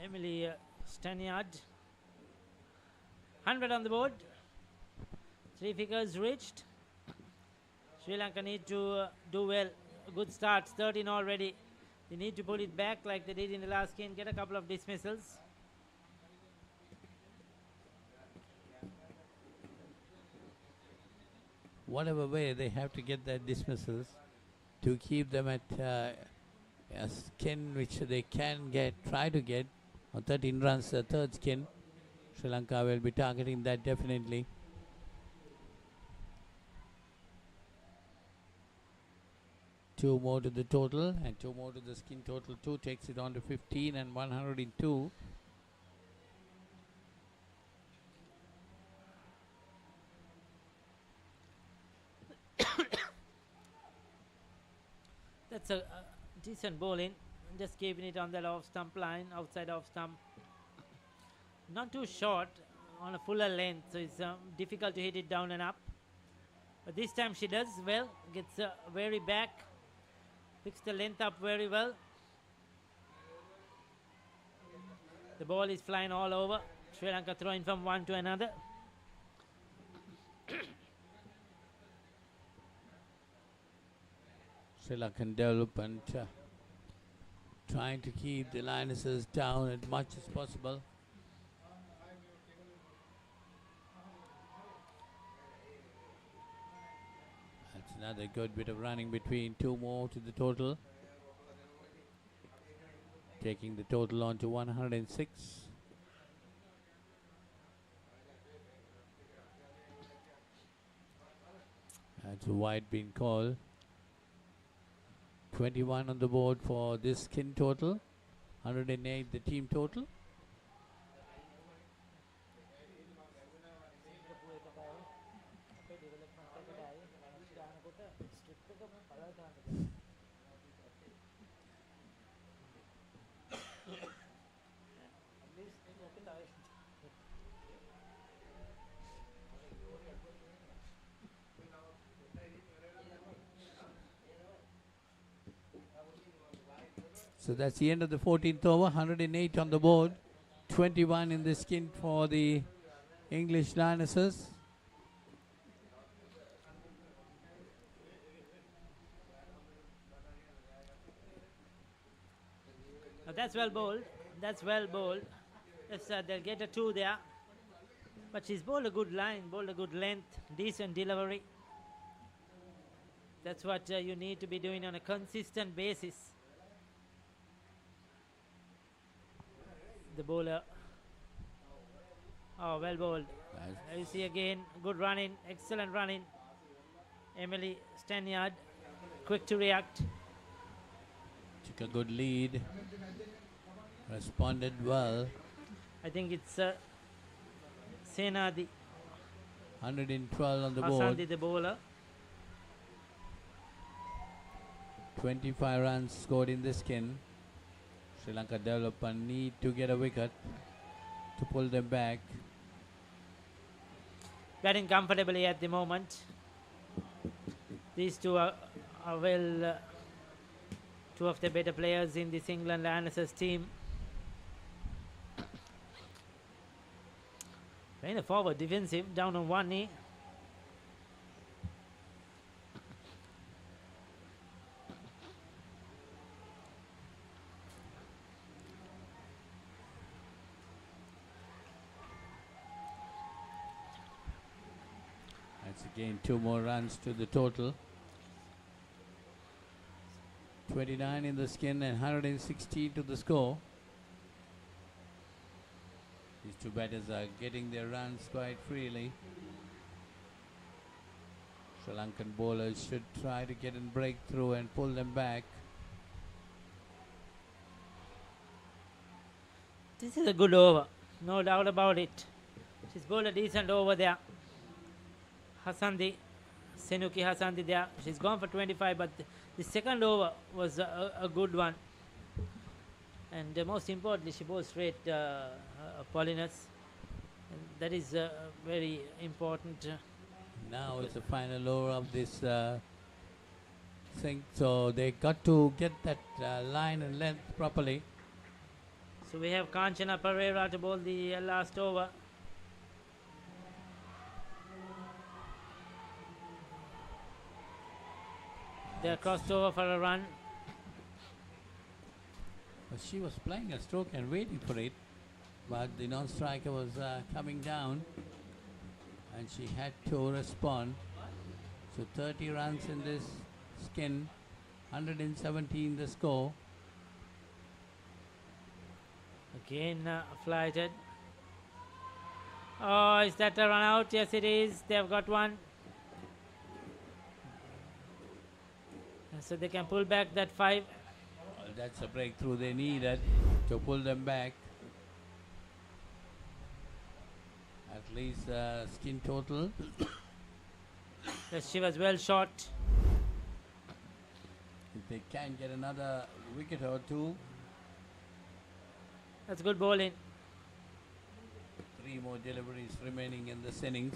Emily Stanyard. 100 on the board. 3 figures reached. Sri Lanka need to do well. Good start, 13 already. They need to pull it back like they did in the last game. Get a couple of dismissals. whatever way they have to get their dismissals to keep them at a skin which they can get, try to get on 13 runs, a third skin. Sri Lanka will be targeting that definitely. Two more to the total and 2 more to the skin total. 2 takes it on to 15 and 102. That's a decent bowling. Just keeping it on that off stump line, outside off stump. Not too short, on a fuller length, so it's difficult to hit it down and up. But this time she does well, gets very back, picks the length up very well. The ball is flying all over. Sri Lanka throwing from one to another. Sri Lankan development trying to keep the Lionesses down as much as possible. Another good bit of running between two more to the total. Taking the total on to 106. That's a wide being called. 21 on the board for this skin total. 108 the team total. So that's the end of the 14th over. 108 on the board. 21 in the skin for the English Lionesses. Now that's well bowled. That's well bowled. Yes, they'll get a 2 there. But she's bowled a good line, bowled a good length, decent delivery. That's what you need to be doing on a consistent basis. The bowler. Oh, well bowled. Nice. You see again, good running, excellent running. Emily Stanyard, quick to react. Took a good lead. Responded well. I think it's Senadi. 112 on the board. Hasandi the bowler. 25 runs scored in the skin. Sri Lanka developer need to get a wicket to pull them back. Batting comfortably at the moment. These two are well, two of the better players in this England Lionesses team. Playing the forward defensive, down on one knee. Again, 2 more runs to the total. 29 in the skin and 116 to the score. These two batters are getting their runs quite freely. Sri Lankan bowlers should try to get a breakthrough and pull them back. This is a good over, no doubt about it. She's bowled a decent over there. Hasandi, Senuki Hasandi there. She's gone for 25, but the second over was a good one. And most importantly, she bowled straight Paulinus. And that is very important. Now it's the final over of this thing. So they got to get that line and length properly. So we have Kanchana Pereira to bowl the last over. They're crossed over for a run. But she was playing a stroke and waiting for it, but the non-striker was coming down and she had to respond. So 30 runs in this skin, 117 the score. Again flighted. Oh, is that a run out? Yes, it is. They've got one. So they can pull back that 5. Well, that's a breakthrough they needed to pull them back. At least skin total. Yes, she was well shot. If they can get another wicket or 2. That's good bowling. 3 more deliveries remaining in this innings.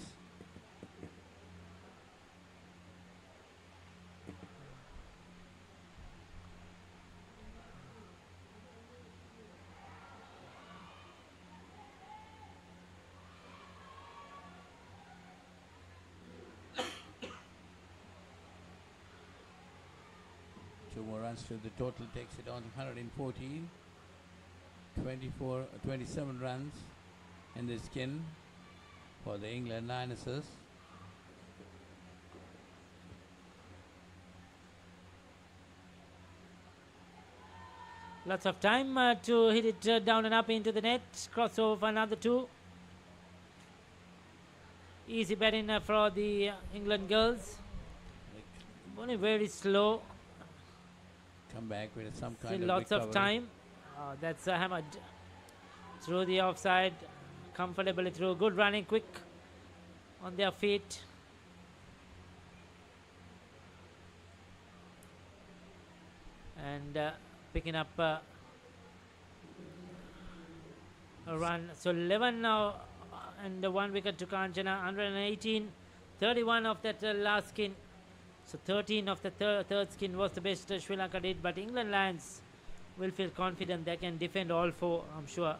To the total takes it on to 114. 27 runs in the skin for the England Lionesses. Lots of time to hit it down and up into the net. Crossover for another 2. Easy batting for the England girls. Only very slow. Come back with some kind Still of lots recovery. of time. That's hammered through the offside. Comfortably through. Good running, quick on their feet. And picking up a run. So 11 now and 1 wicket to Kanchana. 118. 31 of that last skin. So 13 of the third skin was the best Sri Lanka did. But England Lions will feel confident they can defend all 4, I'm sure,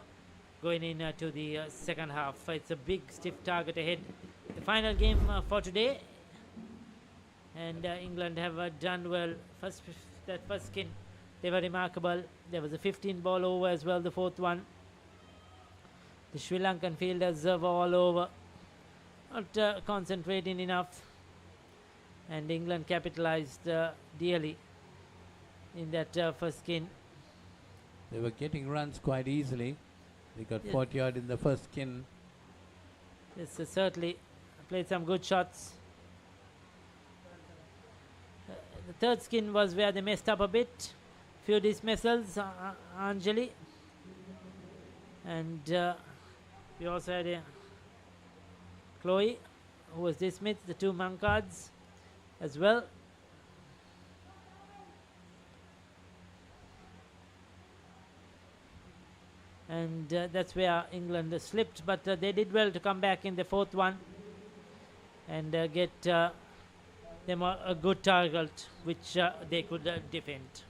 going into the second half. It's a big stiff target ahead. The final game for today. And England have done well. That first skin, they were remarkable. There was a 15 ball over as well, the 4th one. The Sri Lankan fielders were all over. Not concentrating enough. And England capitalized dearly in that first skin. They were getting runs quite easily. They got 40 odd in the first skin. Yes, certainly played some good shots. The third skin was where they messed up a bit. Few dismissals, Anjali. And we also had Chloe, who was dismissed, the 2 Mankards as well. And that's where England slipped, but they did well to come back in the 4th one and get them a good target which they could defend.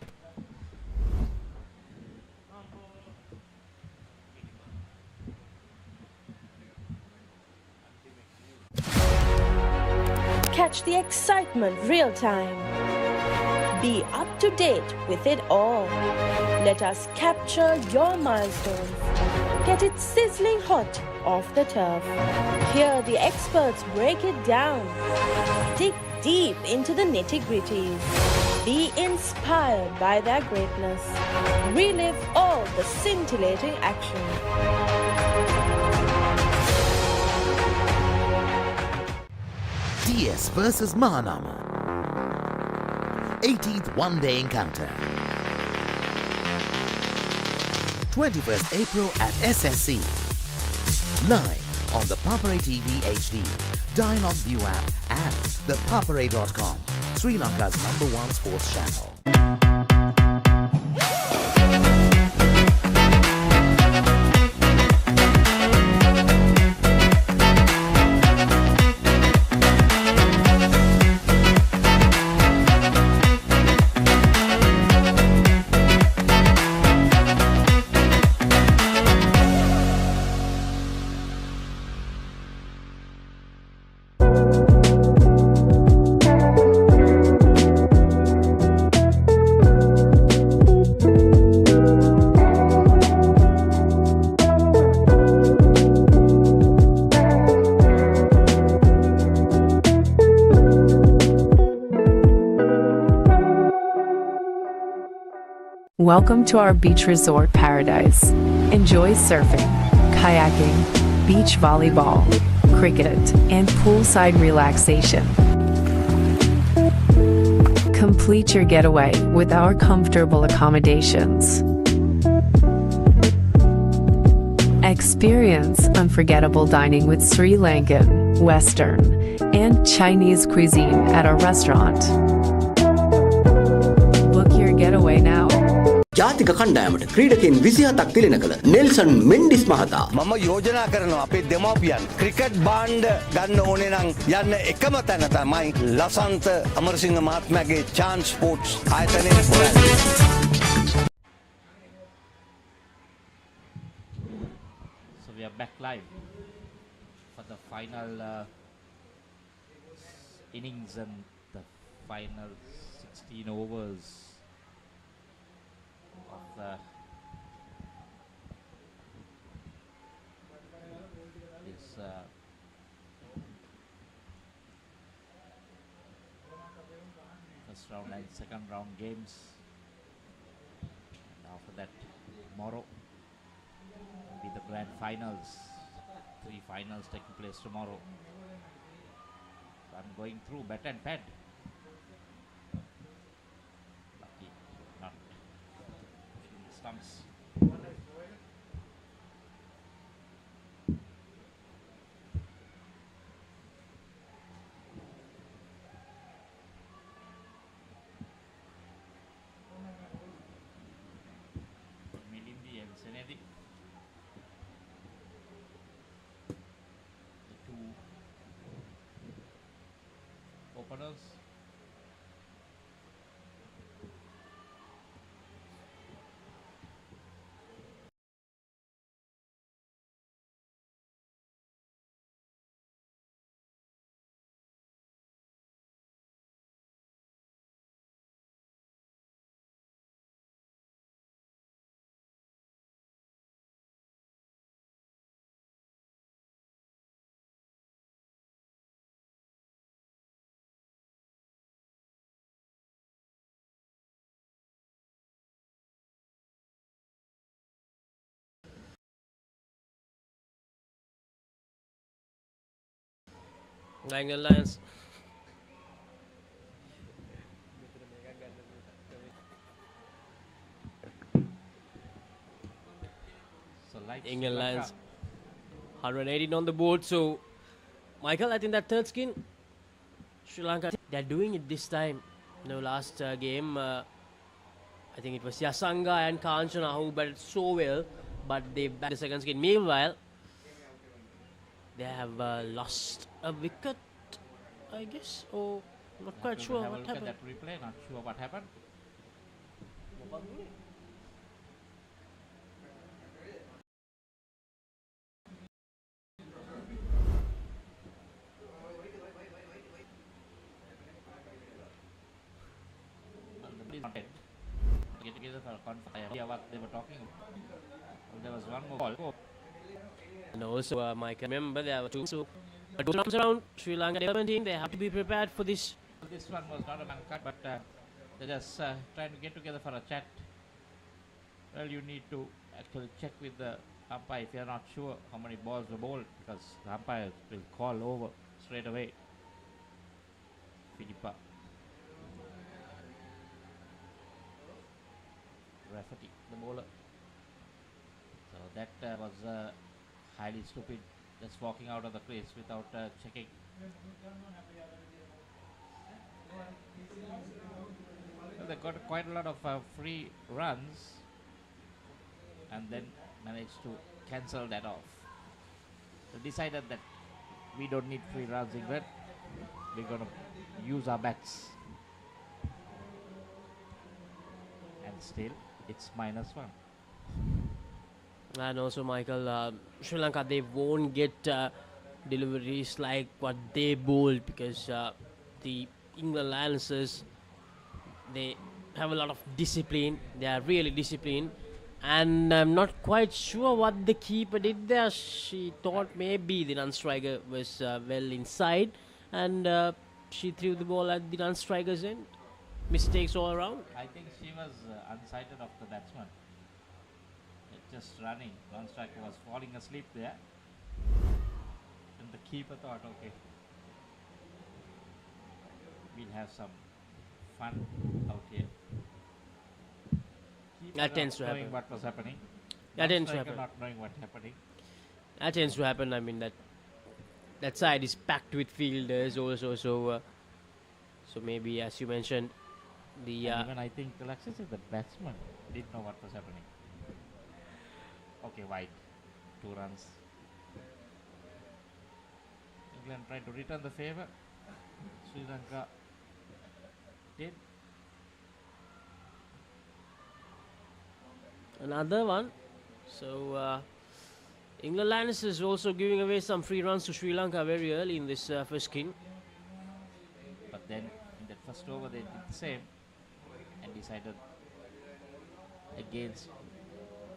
Catch the excitement real time. Be up to date with it all. Let us capture your milestones. Get it sizzling hot off the turf. Hear the experts break it down. Dig deep into the nitty-gritties. Be inspired by their greatness. Relive all the scintillating action. DS versus Mahanama. 18th one-day encounter. 21st April at SSC. Live on the Papare TV HD, Dialog ViU App and ThePapare.com, Sri Lanka's #1 sports channel. Welcome to our beach resort paradise. Enjoy surfing, kayaking, beach volleyball, cricket, and poolside relaxation. Complete your getaway with our comfortable accommodations. Experience unforgettable dining with Sri Lankan, Western, and Chinese cuisine at our restaurant. Book your getaway now. ජාතික කණ්ඩායමට ක්‍රීඩකයන් 27ක් තිලෙන කළ Nelson Mendis මහතා මම යෝජනා කරනවා අපේ දෙමව්පියන් cricket බාණ්ඩ ගන්න ඕනේ නම් යන්න එකම තැන තමයි ලසන්ත අමරසිංහ මහත්මයාගේ chance sports ආයතනයේ හොයන්න. So we are back live for the final innings and the final 16 overs of this first round and second round games. And after after that, tomorrow will be the grand finals. 3 finals taking place tomorrow. So I'm going through bet and ped. Lucky, not in the stumps. Milindi and Senedi. The 2 openers. England Lions. So like England Sri Lanka. Lions 118 on the board. So, Michael, I think that third skin, Sri Lanka, they're doing it this time. Last game, I think it was Yasanga and Kanchana who batted so well, but they batted the second skin. Meanwhile, they have lost a wicket, I guess, or not quite sure Have a what look happened. at that replay, not sure what happened. Content. Get together for a conference. Yeah, what they were talking about. There was one more ball. And also, Mike, remember there were 2. So, but goes comes around, Sri Lanka 17, they have to be prepared for this. This one was not a man cut, but they're just trying to get together for a chat. Well, you need to actually check with the umpire if you're not sure how many balls were bowled, because the umpire will call over straight away. Philippa. Rafferty, the bowler. So that was highly stupid, just walking out of the crease without checking. Well, they got quite a lot of free runs and then managed to cancel that off. They decided that we don't need free runs, England. We're going to use our bats. And still, it's -1. And also, Michael, Sri Lanka, they won't get deliveries like what they bowled, because the England Lancers, they have a lot of discipline. They are really disciplined. And I'm not quite sure what the keeper did there. She thought maybe the non-striker was well inside, and she threw the ball at the non-striker's end. Mistakes all around. I think she was unsighted of the batsman. Just running. Non-striker was falling asleep there. And the keeper thought, okay, we'll have some fun out here. Keeper That tends to not knowing happen. what was happening. That tends to Non-striker happen. not knowing what happening. That tends to happen. I mean, that side is packed with fielders also. So maybe, as you mentioned, the And even I think Alexis is the batsman didn't know what was happening. Okay, wide. 2 runs. England tried to return the favour. Sri Lanka did. another one. So England Lions is also giving away some free runs to Sri Lanka very early in this first game. But then in that first over they did the same and decided against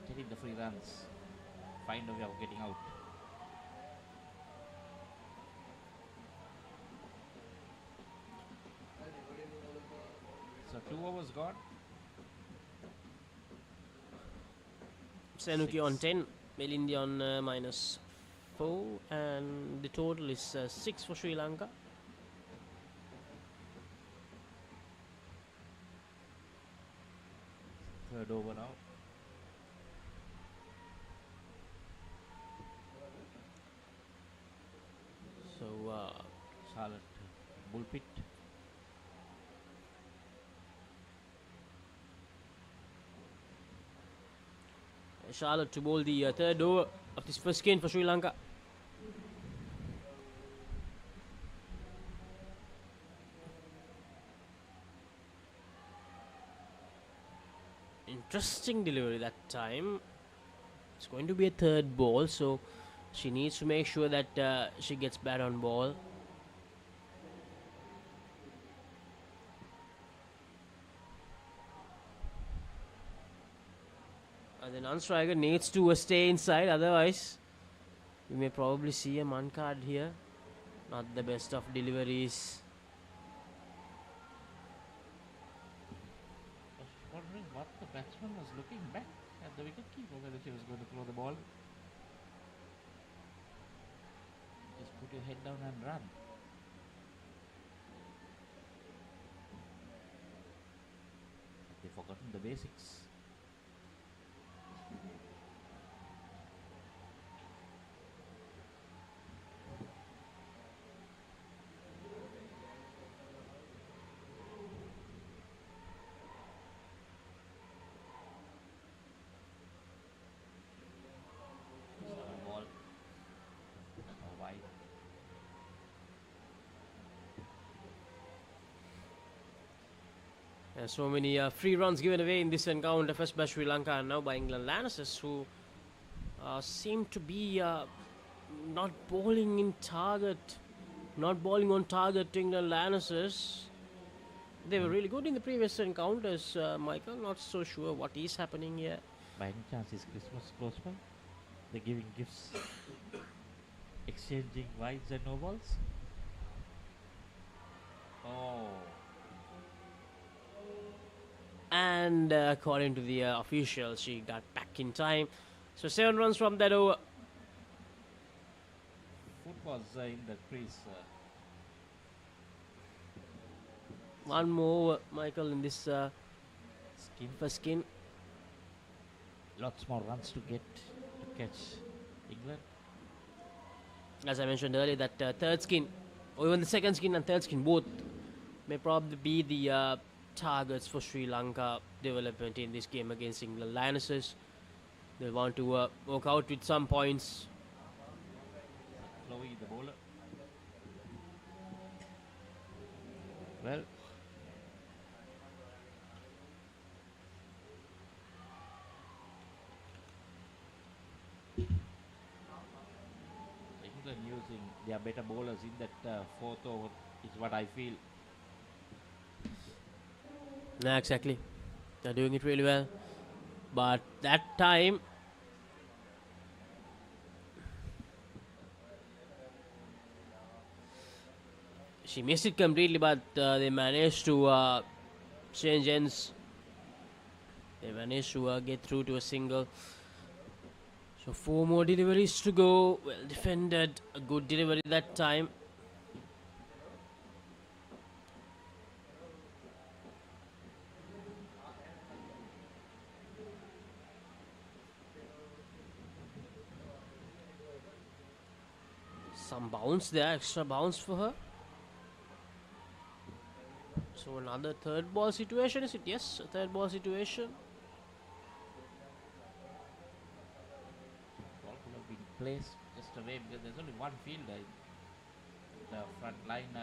getting the free runs, find a way of getting out. So 2 overs gone. Senuki on 10, Melindi on -4, and the total is 6 for Sri Lanka. Third over now. So Charlotte Bullpit. Charlotte to bowl the third over of this first game for Sri Lanka. Interesting delivery that time. It's going to be a third ball, so she needs to make sure that she gets bat on ball. And the non-striker needs to stay inside, otherwise we may probably see a man card here. Not the best of deliveries. I was wondering what the batsman was looking back at the wicketkeeper, whether she was going to throw the ball. Just put your head down and run. They've forgotten the basics. Ball. Wide. So many free runs given away in this encounter, first by Sri Lanka and now by England Lancers, who seem to be not bowling in target, not bowling on target to England Lancers. They were really good in the previous encounters, Michael. Not so sure what is happening here. By any chance is Christmas close by? They're giving gifts, exchanging wides and no balls. Oh. And according to the official, she got back in time. So 7 runs from that over. Foot was in the crease. One more, Michael, in this Skin. first skin. Lots more runs to get to catch England. As I mentioned earlier, that third skin, or even the second skin and third skin, both may probably be the targets for Sri Lanka development in this game against England Lionesses. They'll want to work out with some points. Chloe, the bowler. Well, England using their better bowlers in that fourth over is what I feel. Yeah, exactly. They're doing it really well. But that time, she missed it completely, but they managed to change ends. They managed to get through to a single. So 4 more deliveries to go. Well defended. A good delivery that time. Some bounce there, extra bounce for her. So another third ball situation, is it? Yes, a third ball situation. Ball could have been placed just away because there's only one fielder in the front line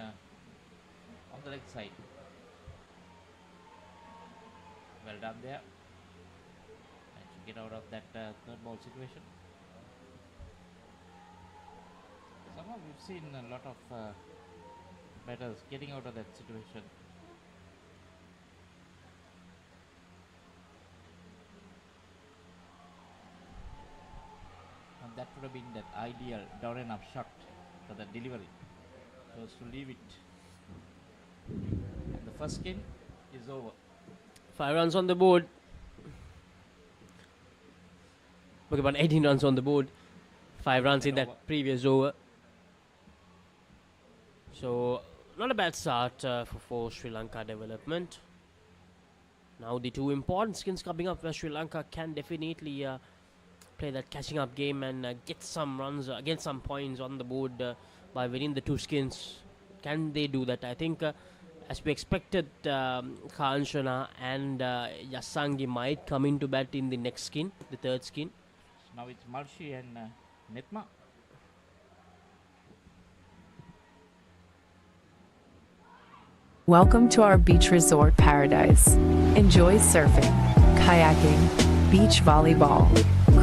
on the leg side. Well done there. And to get out of that third ball situation. Somehow we've seen a lot of batters getting out of that situation. And that would have been that ideal down and up shot for the delivery. So as to leave it. And the first skin is over. 5 runs on the board. about 18 runs on the board. 5 runs in that previous over. So, not a bad start for Sri Lanka development. Now the two important skins coming up where Sri Lanka can definitely play that catching up game and get some runs, get some points on the board by winning the two skins. Can they do that? I think as we expected, Kanchana and Yasangi might come into bat in the next skin, the third skin. Now it's Marshi and Netma. Welcome to our beach resort paradise. Enjoy surfing, kayaking, beach volleyball,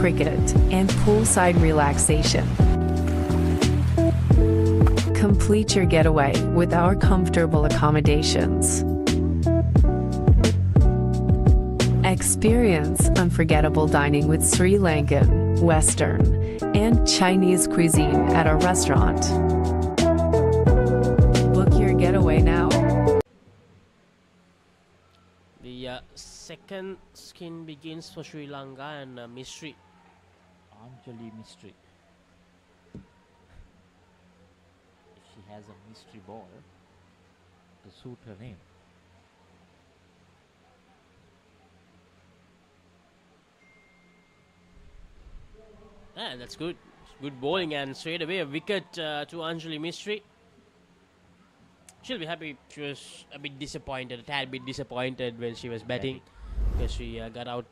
cricket, and poolside relaxation. Complete your getaway with our comfortable accommodations. Experience unforgettable dining with Sri Lankan, Western, and Chinese cuisine at our restaurant. Book your getaway now. The second skin begins for Sri Lanka and Mystery. Anjali Mystery. If she has a mystery ball to suit her name. Yeah, that's good. Good bowling and straight away a wicket to Anjali Mystery. She'll be happy. She was a bit disappointed, a tad bit disappointed when she was batting because she got out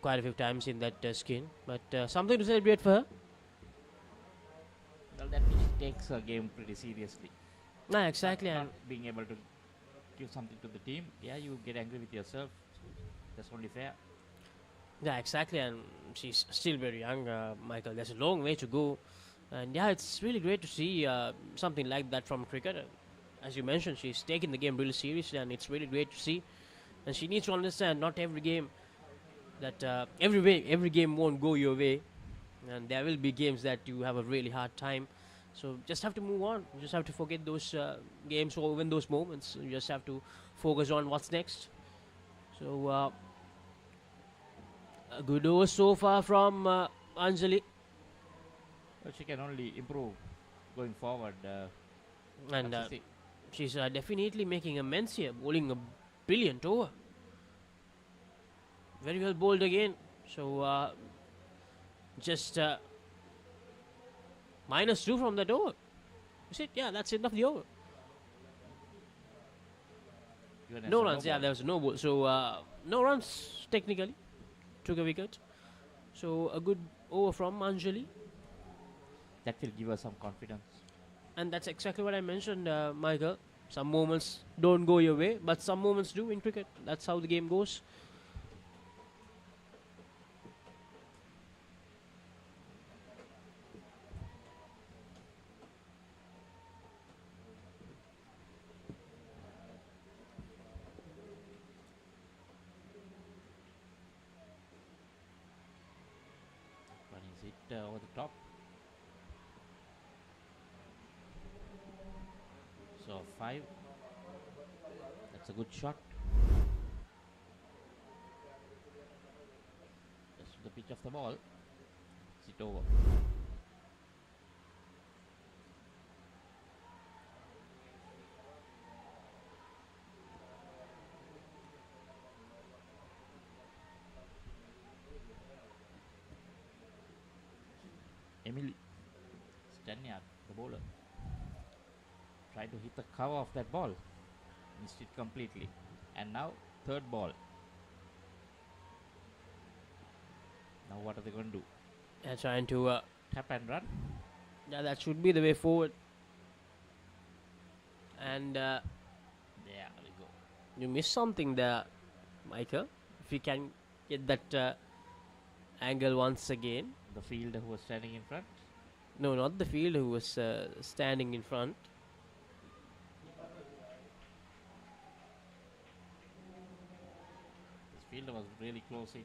quite a few times in that skin. But something to celebrate for her. Well, that means she takes her game pretty seriously. Nah, exactly. Not And being able to give something to the team. Yeah, you get angry with yourself. That's only fair. yeah, exactly. And she's still very young, Michael. There's a long way to go. And yeah, it's really great to see something like that from cricket. As you mentioned, she's taking the game really seriously, and it's really great to see. And she needs to understand not every game that every game won't go your way, and there will be games that you have a really hard time. So just have to move on. You just have to forget those games or even those moments. You just have to focus on what's next. So a good over so far from Anjali. Well, she can only improve going forward. And she's definitely making amends here, bowling a brilliant over. Very well bowled again. So just -2 from that over. Is it? Yeah, that's enough the over. No runs. Yeah, there was no ball. So no runs technically. Took a wicket. So a good over from Anjali. That will give us some confidence. And that's exactly what I mentioned, Michael. Some moments don't go your way, but some moments do in cricket. That's how the game goes. One is hit over the top. So 5. That's a good shot. Just to the pitch of the ball. It's it over. Emily Stanyard, the bowler, tried to hit the cover of that ball, missed it completely. And now third ball. Now what are they going to do? They're trying to tap and run. Yeah, that should be the way forward. And there we go. You missed something there, Michael. If you can get that angle once again. The fielder who was standing in front? No, not the fielder who was standing in front. This fielder was really close in.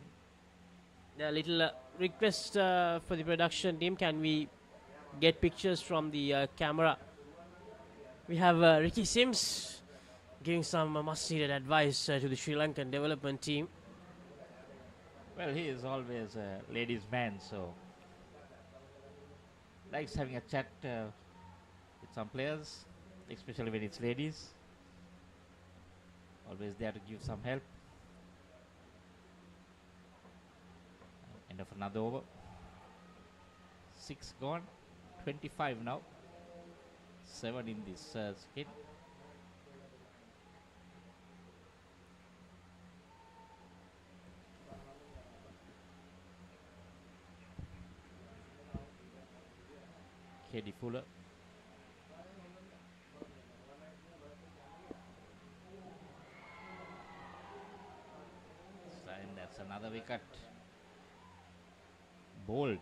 A little request for the production team. Can we get pictures from the camera? We have Ricky Sims giving some much-needed advice to the Sri Lankan development team. Well, he is always a ladies' man, so likes having a chat with some players, especially when it's ladies. Always there to give some help. End of another over. 6 gone, 25 now. 7 in this skin. KD Fuller. And that's another wicket. Bold.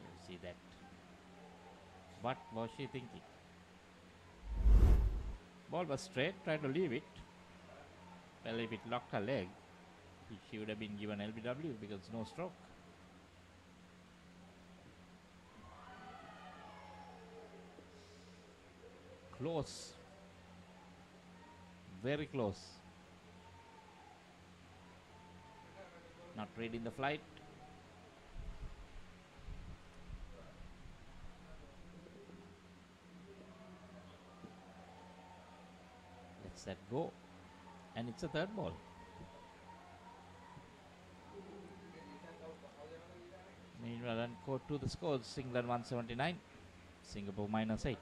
You see that. What was she thinking? Ball was straight, tried to leave it. Well, if it locked her leg, she would have been given LBW because no stroke. Close. Very close. Not reading the flight. Let's that go. And it's a third ball. Meanwhile, run code to the scores. England 179, Singapore -8.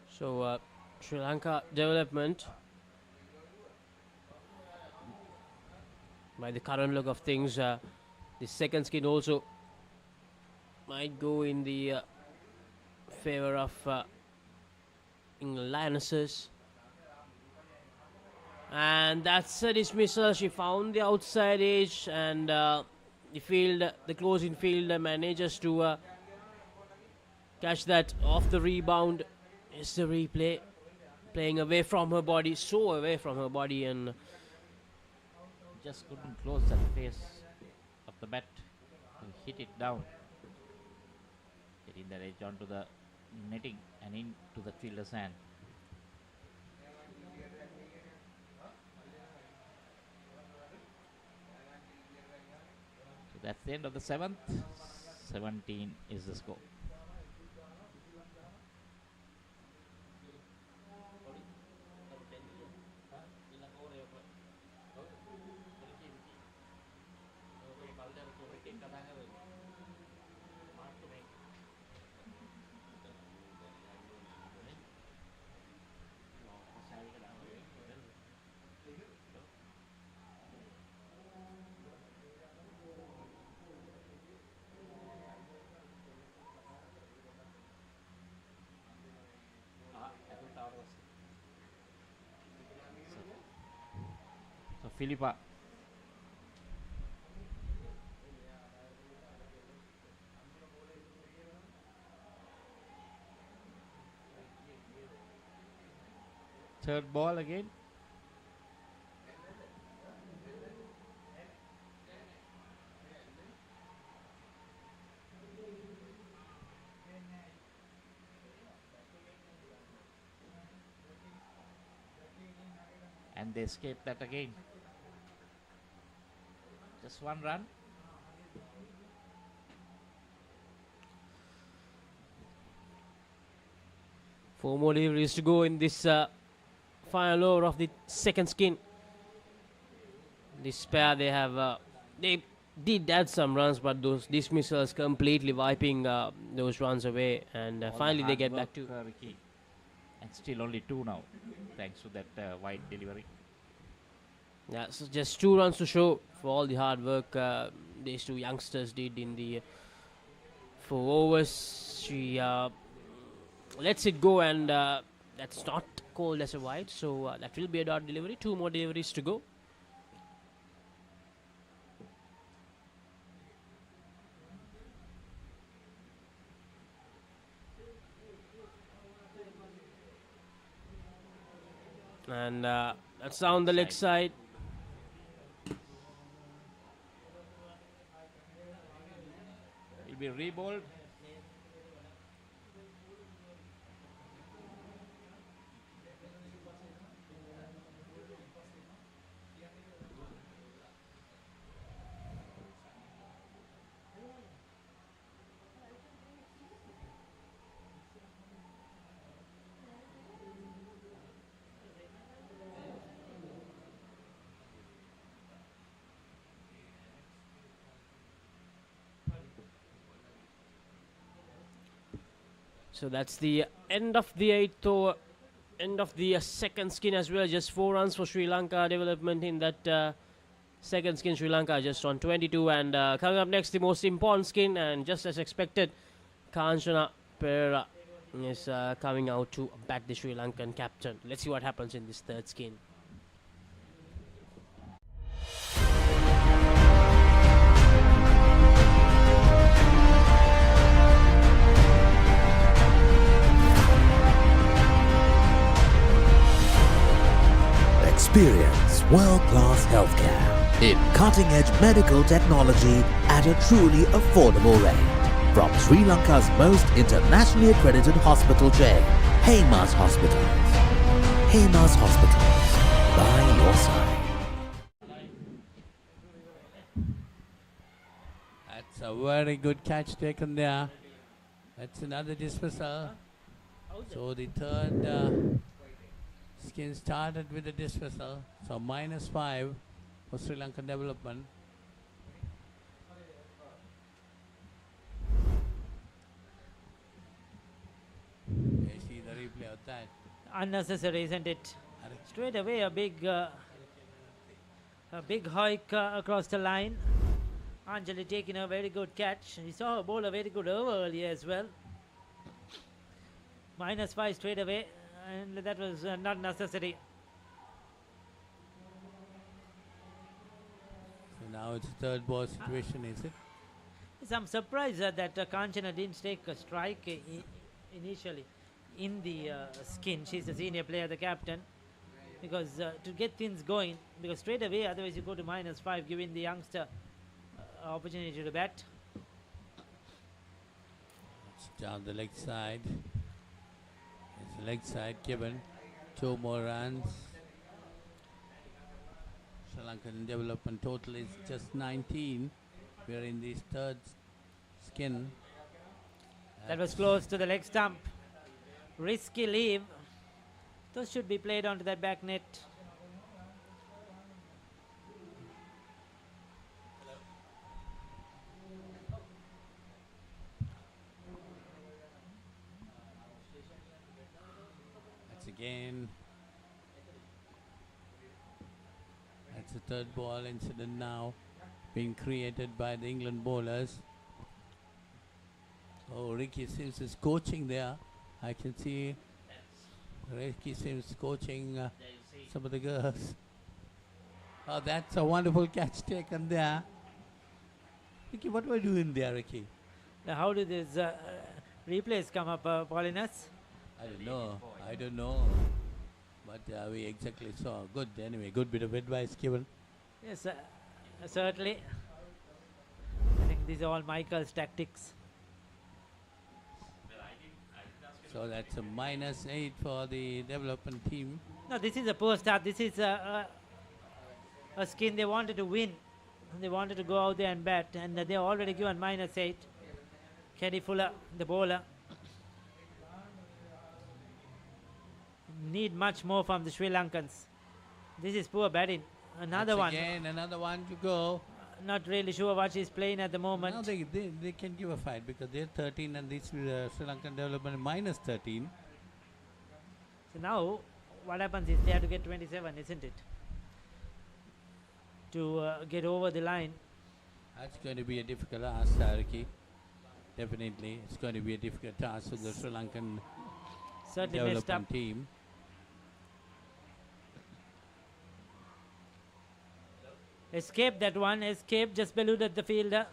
So Sri Lanka development, by the current look of things, the second skin also might go in the favor of England Lionesses. And that's a dismissal. She found the outside edge, and the closing fielder manages to catch that off the rebound. It's the replay, playing away from her body, so away from her body, and just couldn't close that face of the bat to hit it down. Getting that edge onto the netting and into the fielder's hand. So that's the end of the 7th. 17 is the score. So Philippa. Third ball again. And they escape that again. Just one run. Four more deliveries to go in this final over of the second skin. This pair, they have they did add some runs, but those dismissals completely wiping those runs away, and finally they get back to Ricky. And still only 2 now, thanks to that wide delivery. Yeah, so just 2 runs to show for all the hard work these 2 youngsters did in the 4 overs. She lets it go, and that's not called as a wide, so that will be a dot delivery. 2 more deliveries to go. And that's down the leg side. Will be rebowled. So that's the end of the 8th over, end of the second skin as well. Just 4 runs for Sri Lanka development in that second skin. Sri Lanka just on 22. And coming up next, the most important skin, and just as expected, Kanchana Perera is coming out to back the Sri Lankan captain. Let's see what happens in this third skin. Experience world-class healthcare in cutting-edge medical technology at a truly affordable rate. From Sri Lanka's most internationally accredited hospital chain, Hema's Hospitals. Hema's Hospitals, by your side. That's a very good catch taken there. That's another dismissal. So the third skin started with a dismissal. So -5 for Sri Lankan development. You see the replay of that. Unnecessary, isn't it? Straight away a big hike across the line. Anjali taking a very good catch. He saw her bowl a very good over earlier as well. -5 straight away, and that was not necessary. So now it's a third ball situation, is it? I'm surprised that Kanchana didn't take a strike initially in the skin. She's the senior player, the captain, because to get things going, because straight away otherwise you go to -5, giving the youngster opportunity to bat. It's down the leg side. It's the leg side given. 2 more runs. Sri Lankan development total is just 19. We're in this third skin. That was close to the leg stump. Risky leave. Those should be played onto that back net. That's again. That's the third ball incident now being created by the England bowlers. Oh, Ricky Sims is coaching there. I can see Ricky Sims coaching some of the girls. Oh, that's a wonderful catch taken there. Ricky, what were you doing there, Ricky? Now, how did these replays come up, Paulinus? I don't know. But we exactly saw. Good, anyway, good bit of advice given. Yes, certainly. I think these are all Michael's tactics. So that's a -8 for the development team. No, this is a poor start. This is a skin they wanted to win. They wanted to go out there and bat, and they already given -8. Kerry Fuller, the bowler. Need much more from the Sri Lankans. This is poor batting. Another one. Again, another one to go. Not really sure what she's playing at the moment. Now they can give a fight because they're 13 and this Sri Lankan development -13. So now what happens is they have to get 27, isn't it? To get over the line. That's going to be a difficult task, Ricky. Definitely. It's going to be a difficult task for the Sri Lankan Certainly messed up. development team. Escape that one. Escape, just eluded the fielder.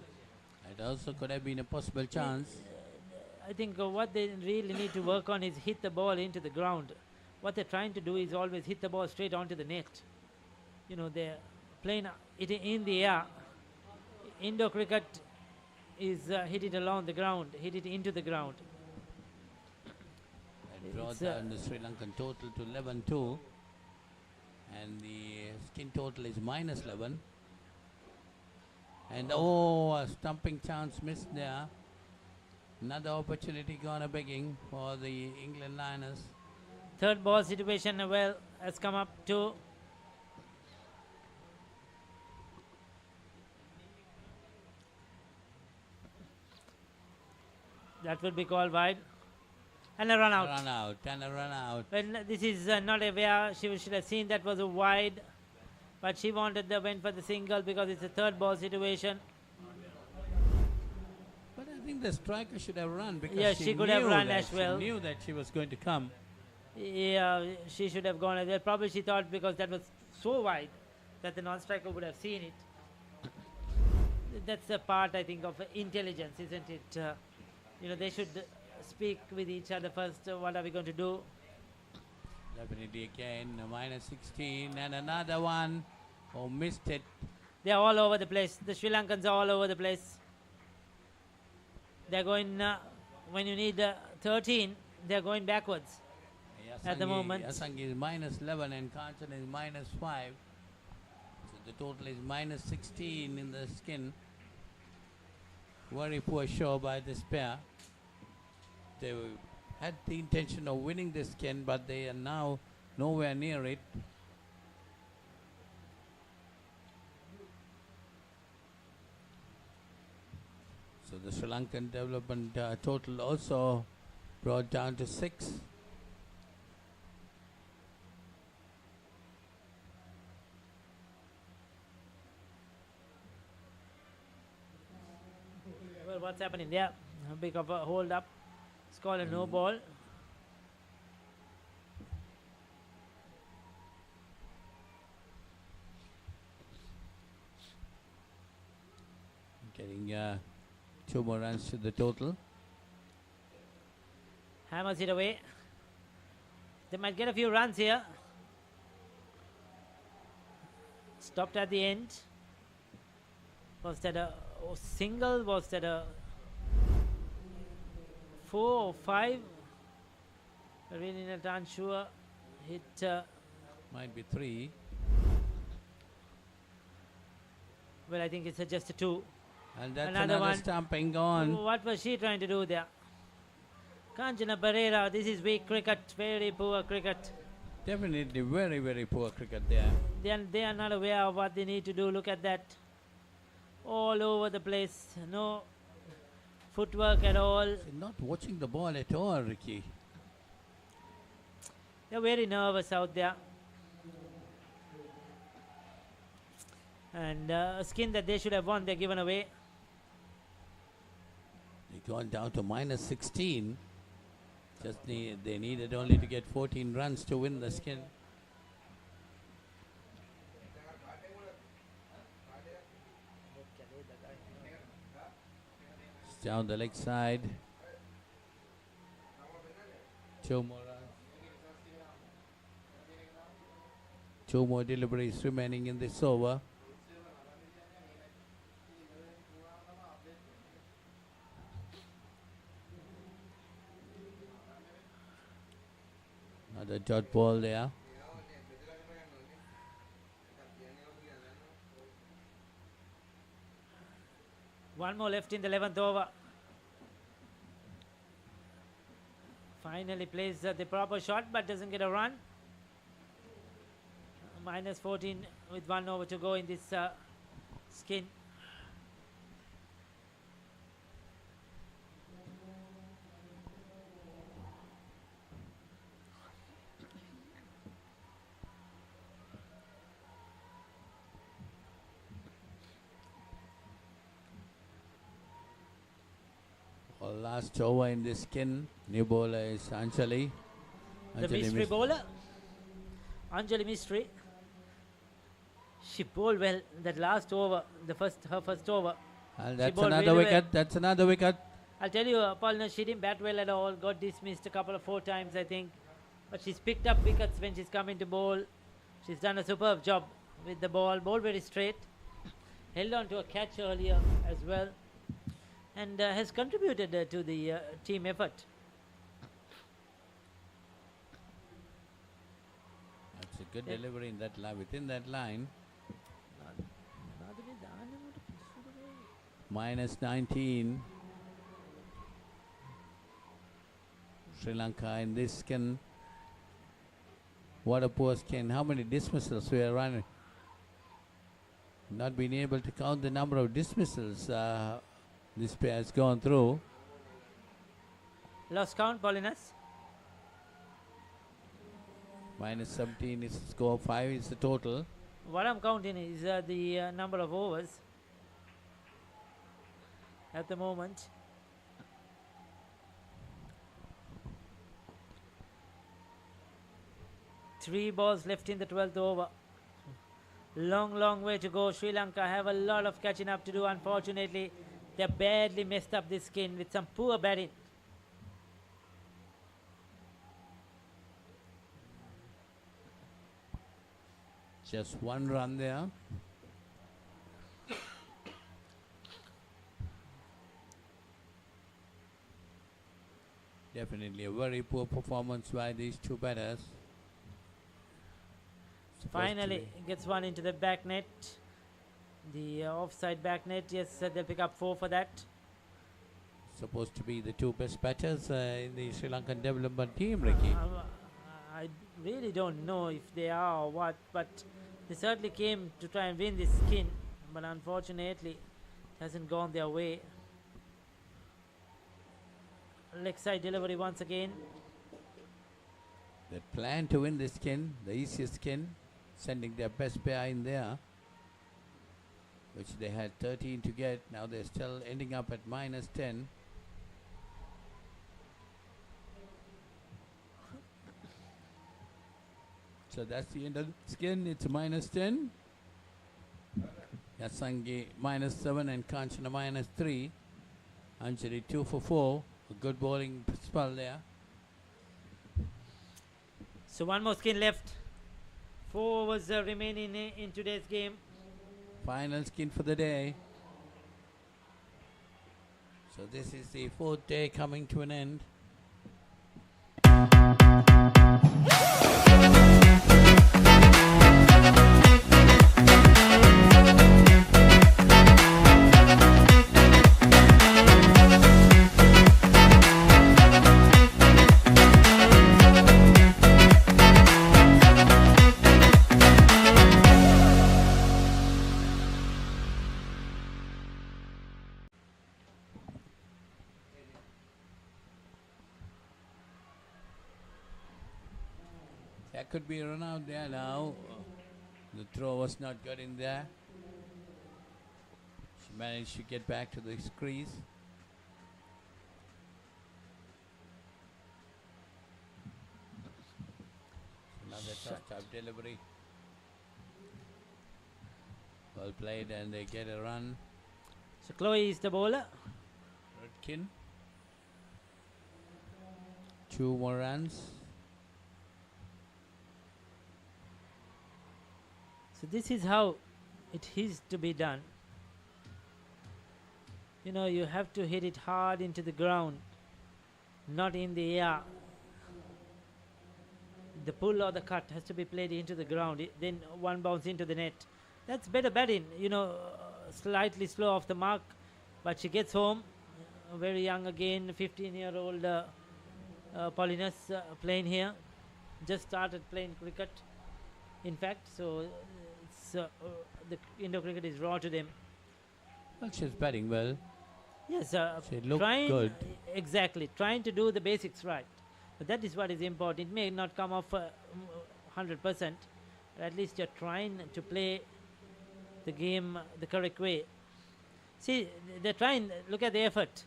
It also could have been a possible chance. I think what they really need to work on is hit the ball into the ground. What they're trying to do is always hit the ball straight onto the net. You know, they're playing it in the air. Indo cricket is hit it along the ground, hit it into the ground. It brought down the Sri Lankan total to 11-2. And the skin total is minus 11. And a stumping chance missed there. Another opportunity gonna begging for the England Liners. Third ball situation has come up too. That will be called wide. And a run out. And a run out. When this is not a where she should have seen that was a wide. But she wanted the win for the single because it's a third ball situation. But I think the striker should have run because she could have run as well. She knew that she was going to come. Yeah, she should have gone as well. Probably she thought because that was so wide that the non-striker would have seen it. That's the part, I think, of intelligence, isn't it? They should speak with each other first. What are we going to do? Definitely again, minus 16 and another one. Oh, missed it. They are all over the place. The Sri Lankans are all over the place. They're going, when you need 13, they're going backwards at the moment. Yasangi is minus 11 and Kanchan is minus 5. So the total is minus 16 in the skin. Very poor show by this pair. They had the intention of winning this skin, but they are now nowhere near it. So the Sri Lankan development total also brought down to 6. Well, what's happening there? A big of a hold up. It's called a no ball. Getting 2 more runs to the total. Hammers it away. They might get a few runs here. Stopped at the end. Was that a single? Was that a 4 or 5? Really not unsure. Hit. Might be 3. Well, I think it's just a 2. And that's another stamping gone. What was she trying to do there? Kanchana Pereira, this is weak cricket, very poor cricket. Definitely very, very poor cricket there. They are not aware of what they need to do. Look at that. All over the place. No footwork at all. They're not watching the ball at all, Ricky. They're very nervous out there. And a skin that they should have won, they're given away. They've gone down to minus 16. They needed only to get 14 runs to win the skin. It's down the leg side. 2 more runs. 2 more deliveries remaining in this over. Another dot ball there. One more left in the 11th over. Finally plays the proper shot but doesn't get a run. Minus 14 with 1 over to go in this skin. Last over in this skin. New bowler is Anjali. The mystery bowler, Anjali Mystery. She bowled well that last over, her first over. And that's another wicket. Well. That's another wicket. I'll tell you, Paul, she didn't bat well at all. Got dismissed a couple of 4 times, I think. But she's picked up wickets when she's come into bowl. She's done a superb job with the ball. Bowled very straight. Held on to a catch earlier as well. and has contributed to the team effort. That's a good delivery in that line, within that line. Minus 19. Sri Lanka in this skin. What a poor skin. How many dismissals we are running? Not being able to count the number of dismissals this pair has gone through. Lost count, Paulinus. Minus 17 is the score, 5 is the total. What I'm counting is the number of overs at the moment. Three balls left in the 12th over. Long way to go. Sri Lanka have a lot of catching up to do. Unfortunately, they badly messed up this skin with some poor batting. Just one run there. Definitely a very poor performance by these two batters. Finally gets one into the back net. The offside back net. Yes, they'll pick up 4 for that. Supposed to be the two best batters in the Sri Lankan development team, Ricky. I really don't know if they are or what, but they certainly came to try and win this skin, but unfortunately it hasn't gone their way. Leg side delivery once again. They plan to win this skin, the easiest skin, sending their best pair in there, which they had 13 to get. Now they're still ending up at minus 10. So that's the end of the skin. It's minus 10. Yasangi minus 7 and Kanchana minus 3. Anjali 2 for 4. A good bowling spell there. So one more skin left. 4 overs remaining in today's game. Final skin for the day. So this is the 4th day coming to an end. That could be a run out there now. The throw was not good in there. She managed to get back to the crease. Another touch-up delivery. Well played, and they get a run. So Chloe is the bowler. Rudkin. 2 more runs. So this is how it is to be done. You know, you have to hit it hard into the ground, not in the air. The pull or the cut has to be played into the ground. Then one bounce into the net. That's better batting. You know, slightly slow off the mark, but she gets home. Very young again, 15-year-old Paulinus playing here. Just started playing cricket, in fact. So the Indo cricket is raw to them. Well, she's batting well. Yes, she looked trying, good. Exactly, trying to do the basics right. But that is what is important. It may not come off 100%, but at least you're trying to play the game the correct way. See, they're trying, look at the effort.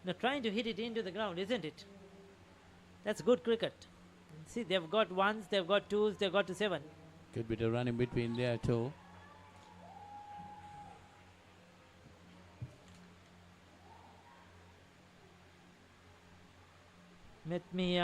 They're trying to hit it into the ground, isn't it? That's good cricket. See, they've got 1s, they've got 2s, they've got to 7. Good bit of run in between there too. Let me